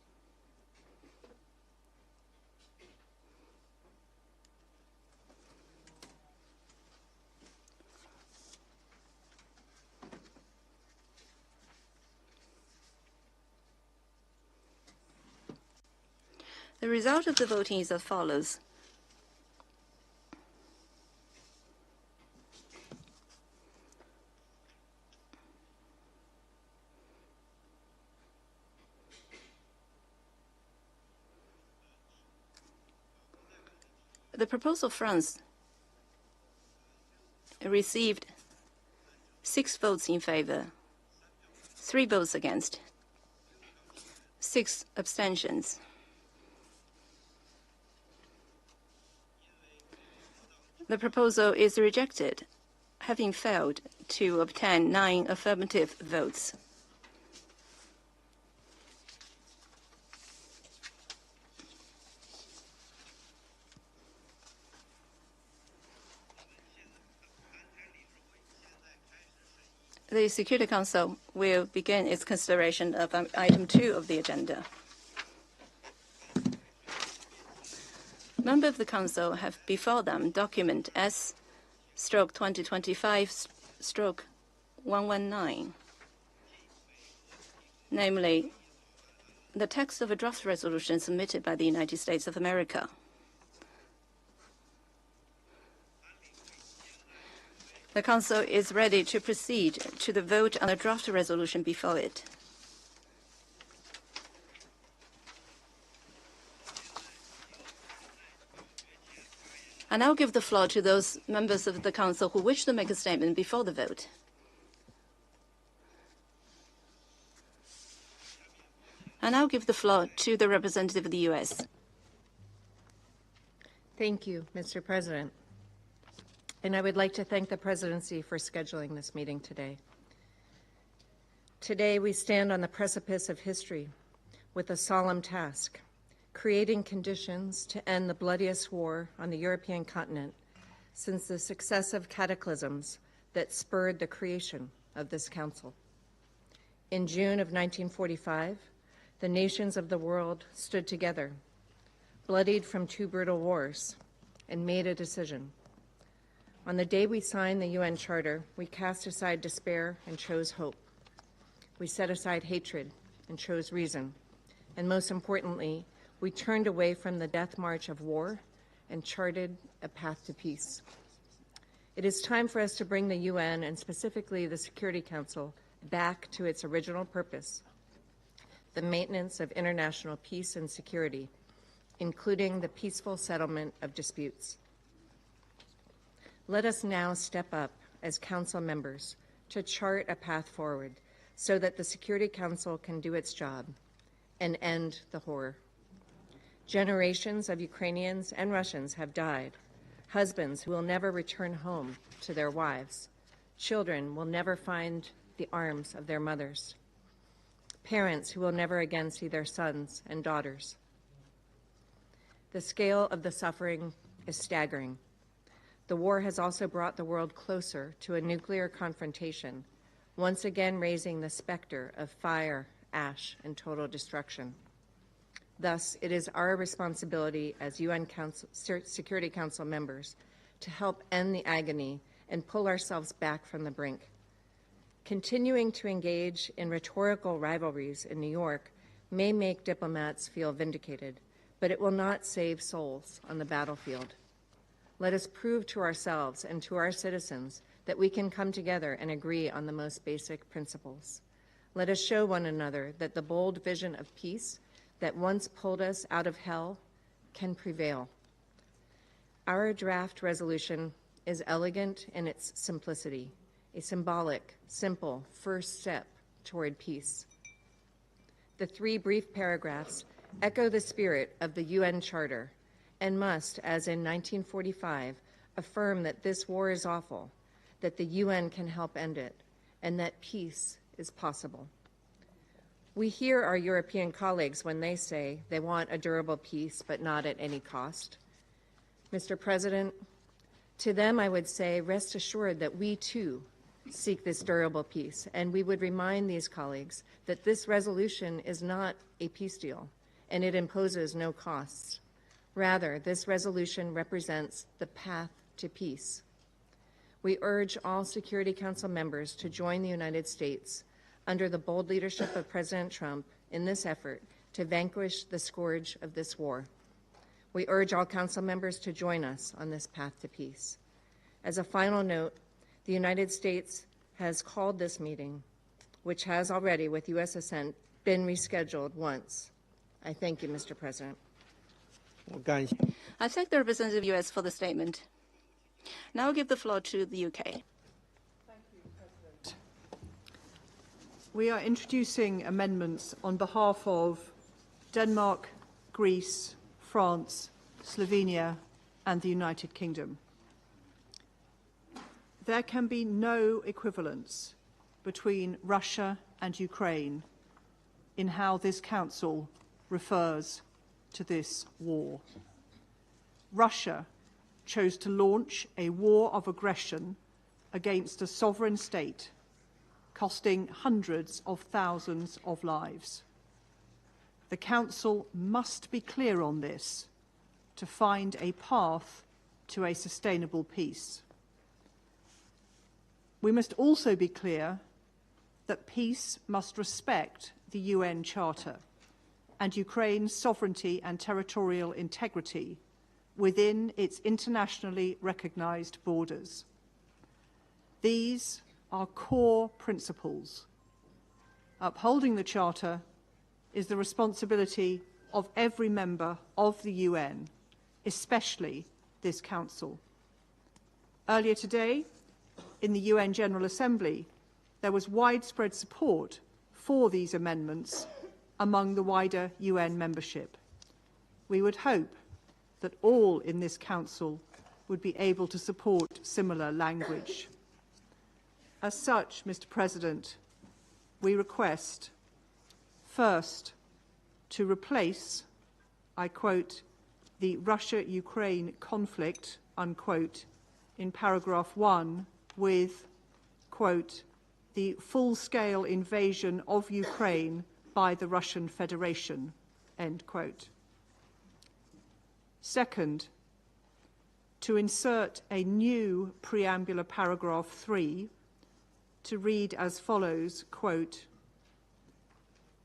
The result of the voting is as follows. The proposal of France received 6 votes in favor, 3 votes against, 6 abstentions. The proposal is rejected, having failed to obtain 9 affirmative votes. The Security Council will begin its consideration of item 2 of the agenda. Members of the Council have before them document S/2025/119, namely the text of a draft resolution submitted by the United States of America. The Council is ready to proceed to the vote on the draft resolution before it. I now give the floor to those members of the Council who wish to make a statement before the vote. I now give the floor to the representative of the U.S. Thank you, Mr. President. And I would like to thank the Presidency for scheduling this meeting today. Today, we stand on the precipice of history with a solemn task: creating conditions to end the bloodiest war on the European continent since the successive cataclysms that spurred the creation of this Council. In June of 1945, the nations of the world stood together, bloodied from 2 brutal wars, and made a decision. On the day we signed the UN Charter, we cast aside despair and chose hope. We set aside hatred and chose reason. And most importantly, we turned away from the death march of war and charted a path to peace. It is time for us to bring the UN, and specifically the Security Council, back to its original purpose: the maintenance of international peace and security, including the peaceful settlement of disputes. Let us now step up as Council members to chart a path forward so that the Security Council can do its job and end the horror. Generations of Ukrainians and Russians have died, husbands who will never return home to their wives, children will never find the arms of their mothers, parents who will never again see their sons and daughters. The scale of the suffering is staggering. The war has also brought the world closer to a nuclear confrontation, once again raising the specter of fire, ash, and total destruction. Thus, it is our responsibility as UN Security Council members to help end the agony and pull ourselves back from the brink. Continuing to engage in rhetorical rivalries in New York may make diplomats feel vindicated, but it will not save souls on the battlefield. Let us prove to ourselves and to our citizens that we can come together and agree on the most basic principles. Let us show one another that the bold vision of peace that once pulled us out of hell can prevail. Our draft resolution is elegant in its simplicity, a symbolic, simple first step toward peace. The 3 brief paragraphs echo the spirit of the UN Charter and must, as in 1945, affirm that this war is awful, that the UN can help end it, and that peace is possible. We hear our European colleagues when they say they want a durable peace, but not at any cost. Mr. President, to them I would say, rest assured that we too seek this durable peace, and we would remind these colleagues that this resolution is not a peace deal, and it imposes no costs. Rather, this resolution represents the path to peace. We urge all Security Council members to join the United States under the bold leadership of President Trump in this effort to vanquish the scourge of this war. We urge all Council members to join us on this path to peace. As a final note, the United States has called this meeting, which has already, with U.S. assent, been rescheduled once. I thank you, Mr. President. I thank the representative of the U.S. for the statement. Now I'll give the floor to the UK. Thank you, President. We are introducing amendments on behalf of Denmark, Greece, France, Slovenia, and the United Kingdom. There can be no equivalence between Russia and Ukraine in how this Council refers to this war. Russia chose to launch a war of aggression against a sovereign state, costing hundreds of thousands of lives. The Council must be clear on this to find a path to a sustainable peace. We must also be clear that peace must respect the UN Charter and Ukraine's sovereignty and territorial integrity within its internationally recognized borders. These are core principles. Upholding the Charter is the responsibility of every member of the UN, especially this Council. Earlier today, in the UN General Assembly, there was widespread support for these amendments among the wider UN membership. We would hope that all in this Council would be able to support similar language. As such, Mr. President, we request, first, to replace, I quote, the Russia-Ukraine conflict, unquote, in paragraph 1 with, quote, the full-scale invasion of Ukraine by the Russian Federation, end quote. Second, to insert a new preambular paragraph 3 to read as follows, quote,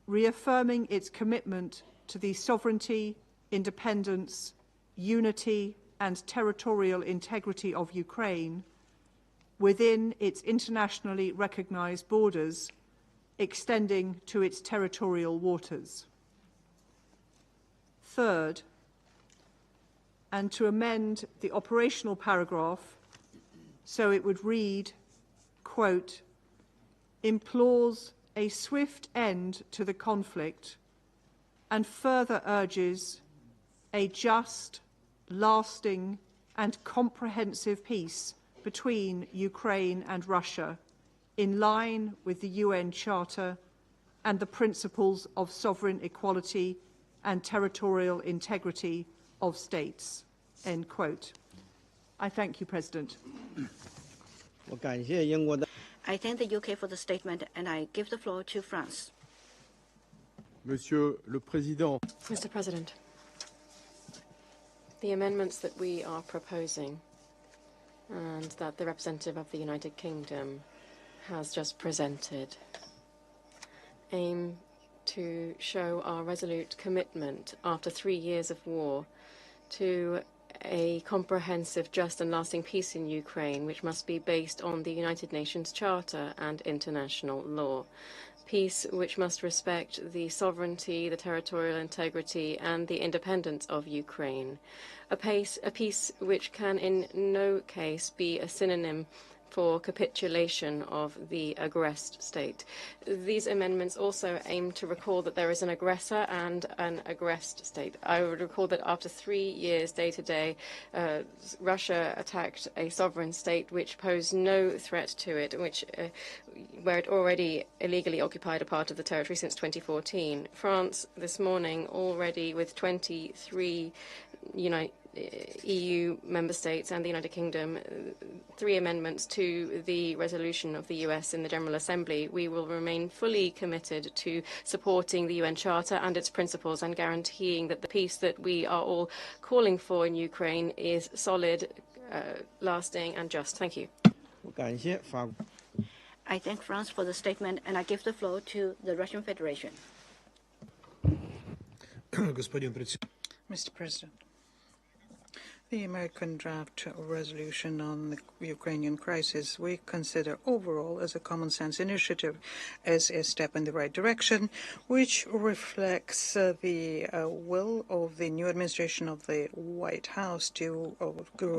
reaffirming its commitment to the sovereignty, independence, unity, and territorial integrity of Ukraine within its internationally recognized borders, extending to its territorial waters. Third, and to amend the operational paragraph so it would read, quote, implores a swift end to the conflict and further urges a just, lasting, and comprehensive peace between Ukraine and Russia in line with the UN Charter and the principles of sovereign equality and territorial integrity of states, end quote. I thank you, President. I thank the UK for the statement, and I give the floor to France. Monsieur le Président. Mr. President, the amendments that we are proposing and that the representative of the United Kingdom has just presented aim to show our resolute commitment after 3 years of war to a comprehensive, just and lasting peace in Ukraine, which must be based on the United Nations Charter and international law. Peace which must respect the sovereignty, the territorial integrity, and the independence of Ukraine. A peace which can in no case be a synonym for capitulation of the aggressed state. These amendments also aim to recall that there is an aggressor and an aggressed state. I would recall that after 3 years day-to-day, Russia attacked a sovereign state which posed no threat to it, where it already illegally occupied a part of the territory since 2014. France this morning already with 23 EU member states and the United Kingdom, 3 amendments to the resolution of the US in the General Assembly. We will remain fully committed to supporting the UN Charter and its principles and guaranteeing that the peace that we are all calling for in Ukraine is solid, lasting and just. Thank you. I thank France for the statement, and I give the floor to the Russian Federation. Mr. President, the American draft resolution on the Ukrainian crisis we consider overall as a common sense initiative, as a step in the right direction, which reflects the will of the new administration of the White House to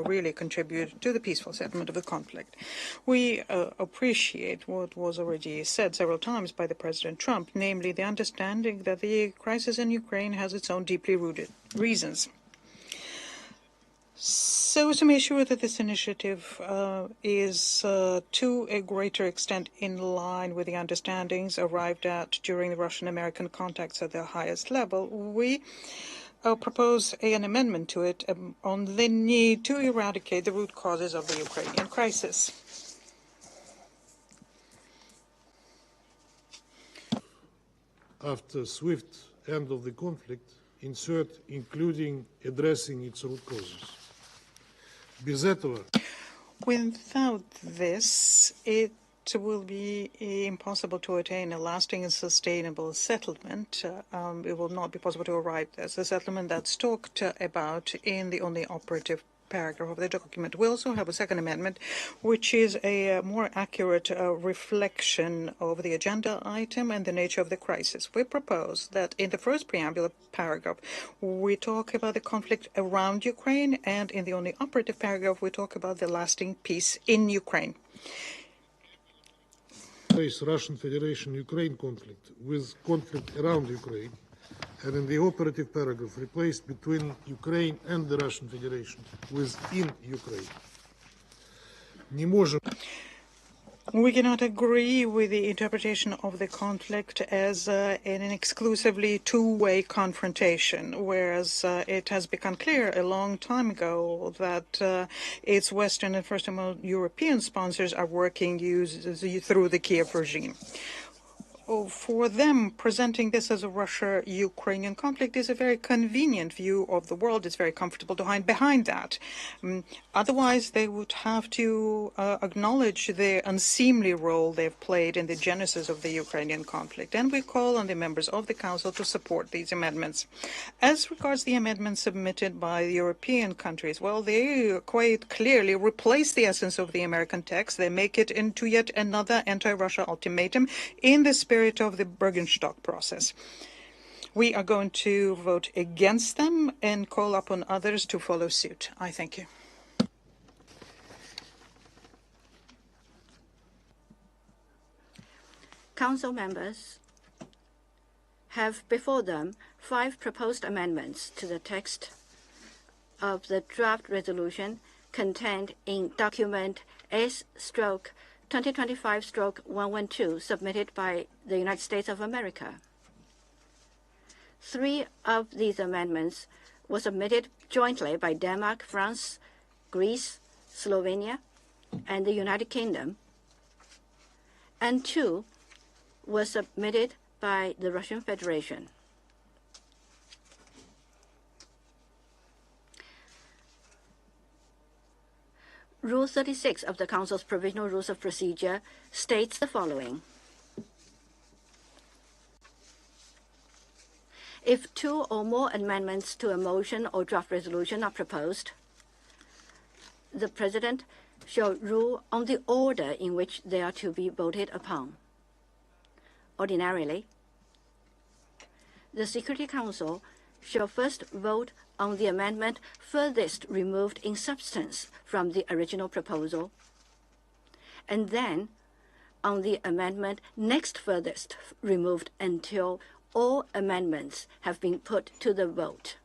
really contribute to the peaceful settlement of the conflict. We appreciate what was already said several times by the President Trump, namely the understanding that the crisis in Ukraine has its own deeply rooted reasons. So as to make sure that this initiative is to a greater extent in line with the understandings arrived at during the Russian-American contacts at the highest level, we propose an amendment to it on the need to eradicate the root causes of the Ukrainian crisis. After swift end of the conflict, insert including addressing its root causes. Without this, it will be impossible to attain a lasting and sustainable settlement. It will not be possible to arrive at a settlement that's talked about in the only operative paragraph of the document. We also have a second amendment, which is a more accurate reflection of the agenda item and the nature of the crisis. We propose that in the first preamble paragraph, we talk about the conflict around Ukraine, and in the only operative paragraph, we talk about the lasting peace in Ukraine. Russian Federation-Ukraine conflict with conflict around Ukraine, and in the operative paragraph replaced between Ukraine and the Russian Federation within Ukraine. We cannot agree with the interpretation of the conflict as an exclusively two-way confrontation, whereas it has become clear a long time ago that its Western and first of all European sponsors are working through the Kiev regime. For them, presenting this as a Russia-Ukrainian conflict is a very convenient view of the world. It's very comfortable to hide behind that. Otherwise, they would have to acknowledge the unseemly role they've played in the genesis of the Ukrainian conflict. And we call on the members of the Council to support these amendments. As regards the amendments submitted by the European countries, well, they quite clearly replace the essence of the American text. They make it into yet another anti-Russia ultimatum in the spirit of the Bergenstock process. We are going to vote against them and call upon others to follow suit. I thank you. Council members have before them 5 proposed amendments to the text of the draft resolution contained in document S/2025/112 submitted by the United States of America. 3 of these amendments were submitted jointly by Denmark, France, Greece, Slovenia, and the United Kingdom, and 2 were submitted by the Russian Federation. Rule 36 of the Council's Provisional Rules of Procedure states the following. If 2 or more amendments to a motion or draft resolution are proposed, the President shall rule on the order in which they are to be voted upon. Ordinarily, the Security Council shall first vote on the amendment furthest removed in substance from the original proposal, and then on the amendment next furthest removed until all amendments have been put to the vote.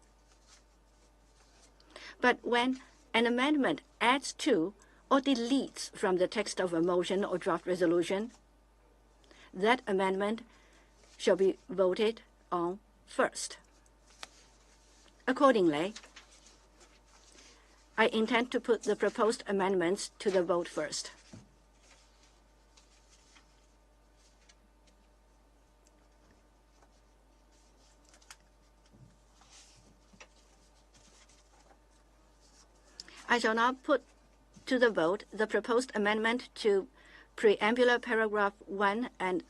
But when an amendment adds to or deletes from the text of a motion or draft resolution, that amendment shall be voted on first. Accordingly, I intend to put the proposed amendments to the vote first. I shall now put to the vote the proposed amendment to preambular paragraph 1 and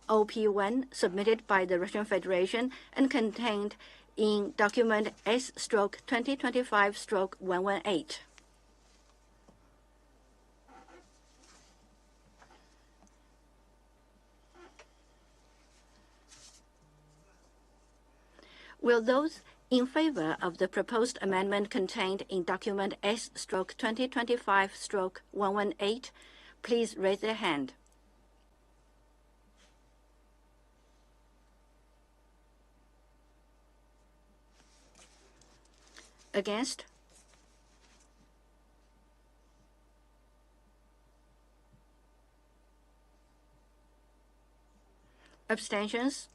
OP1 submitted by the Russian Federation and contained in document S/2025/118. Will those in favor of the proposed amendment contained in document S/2025/118 please raise their hand. Against? Abstentions?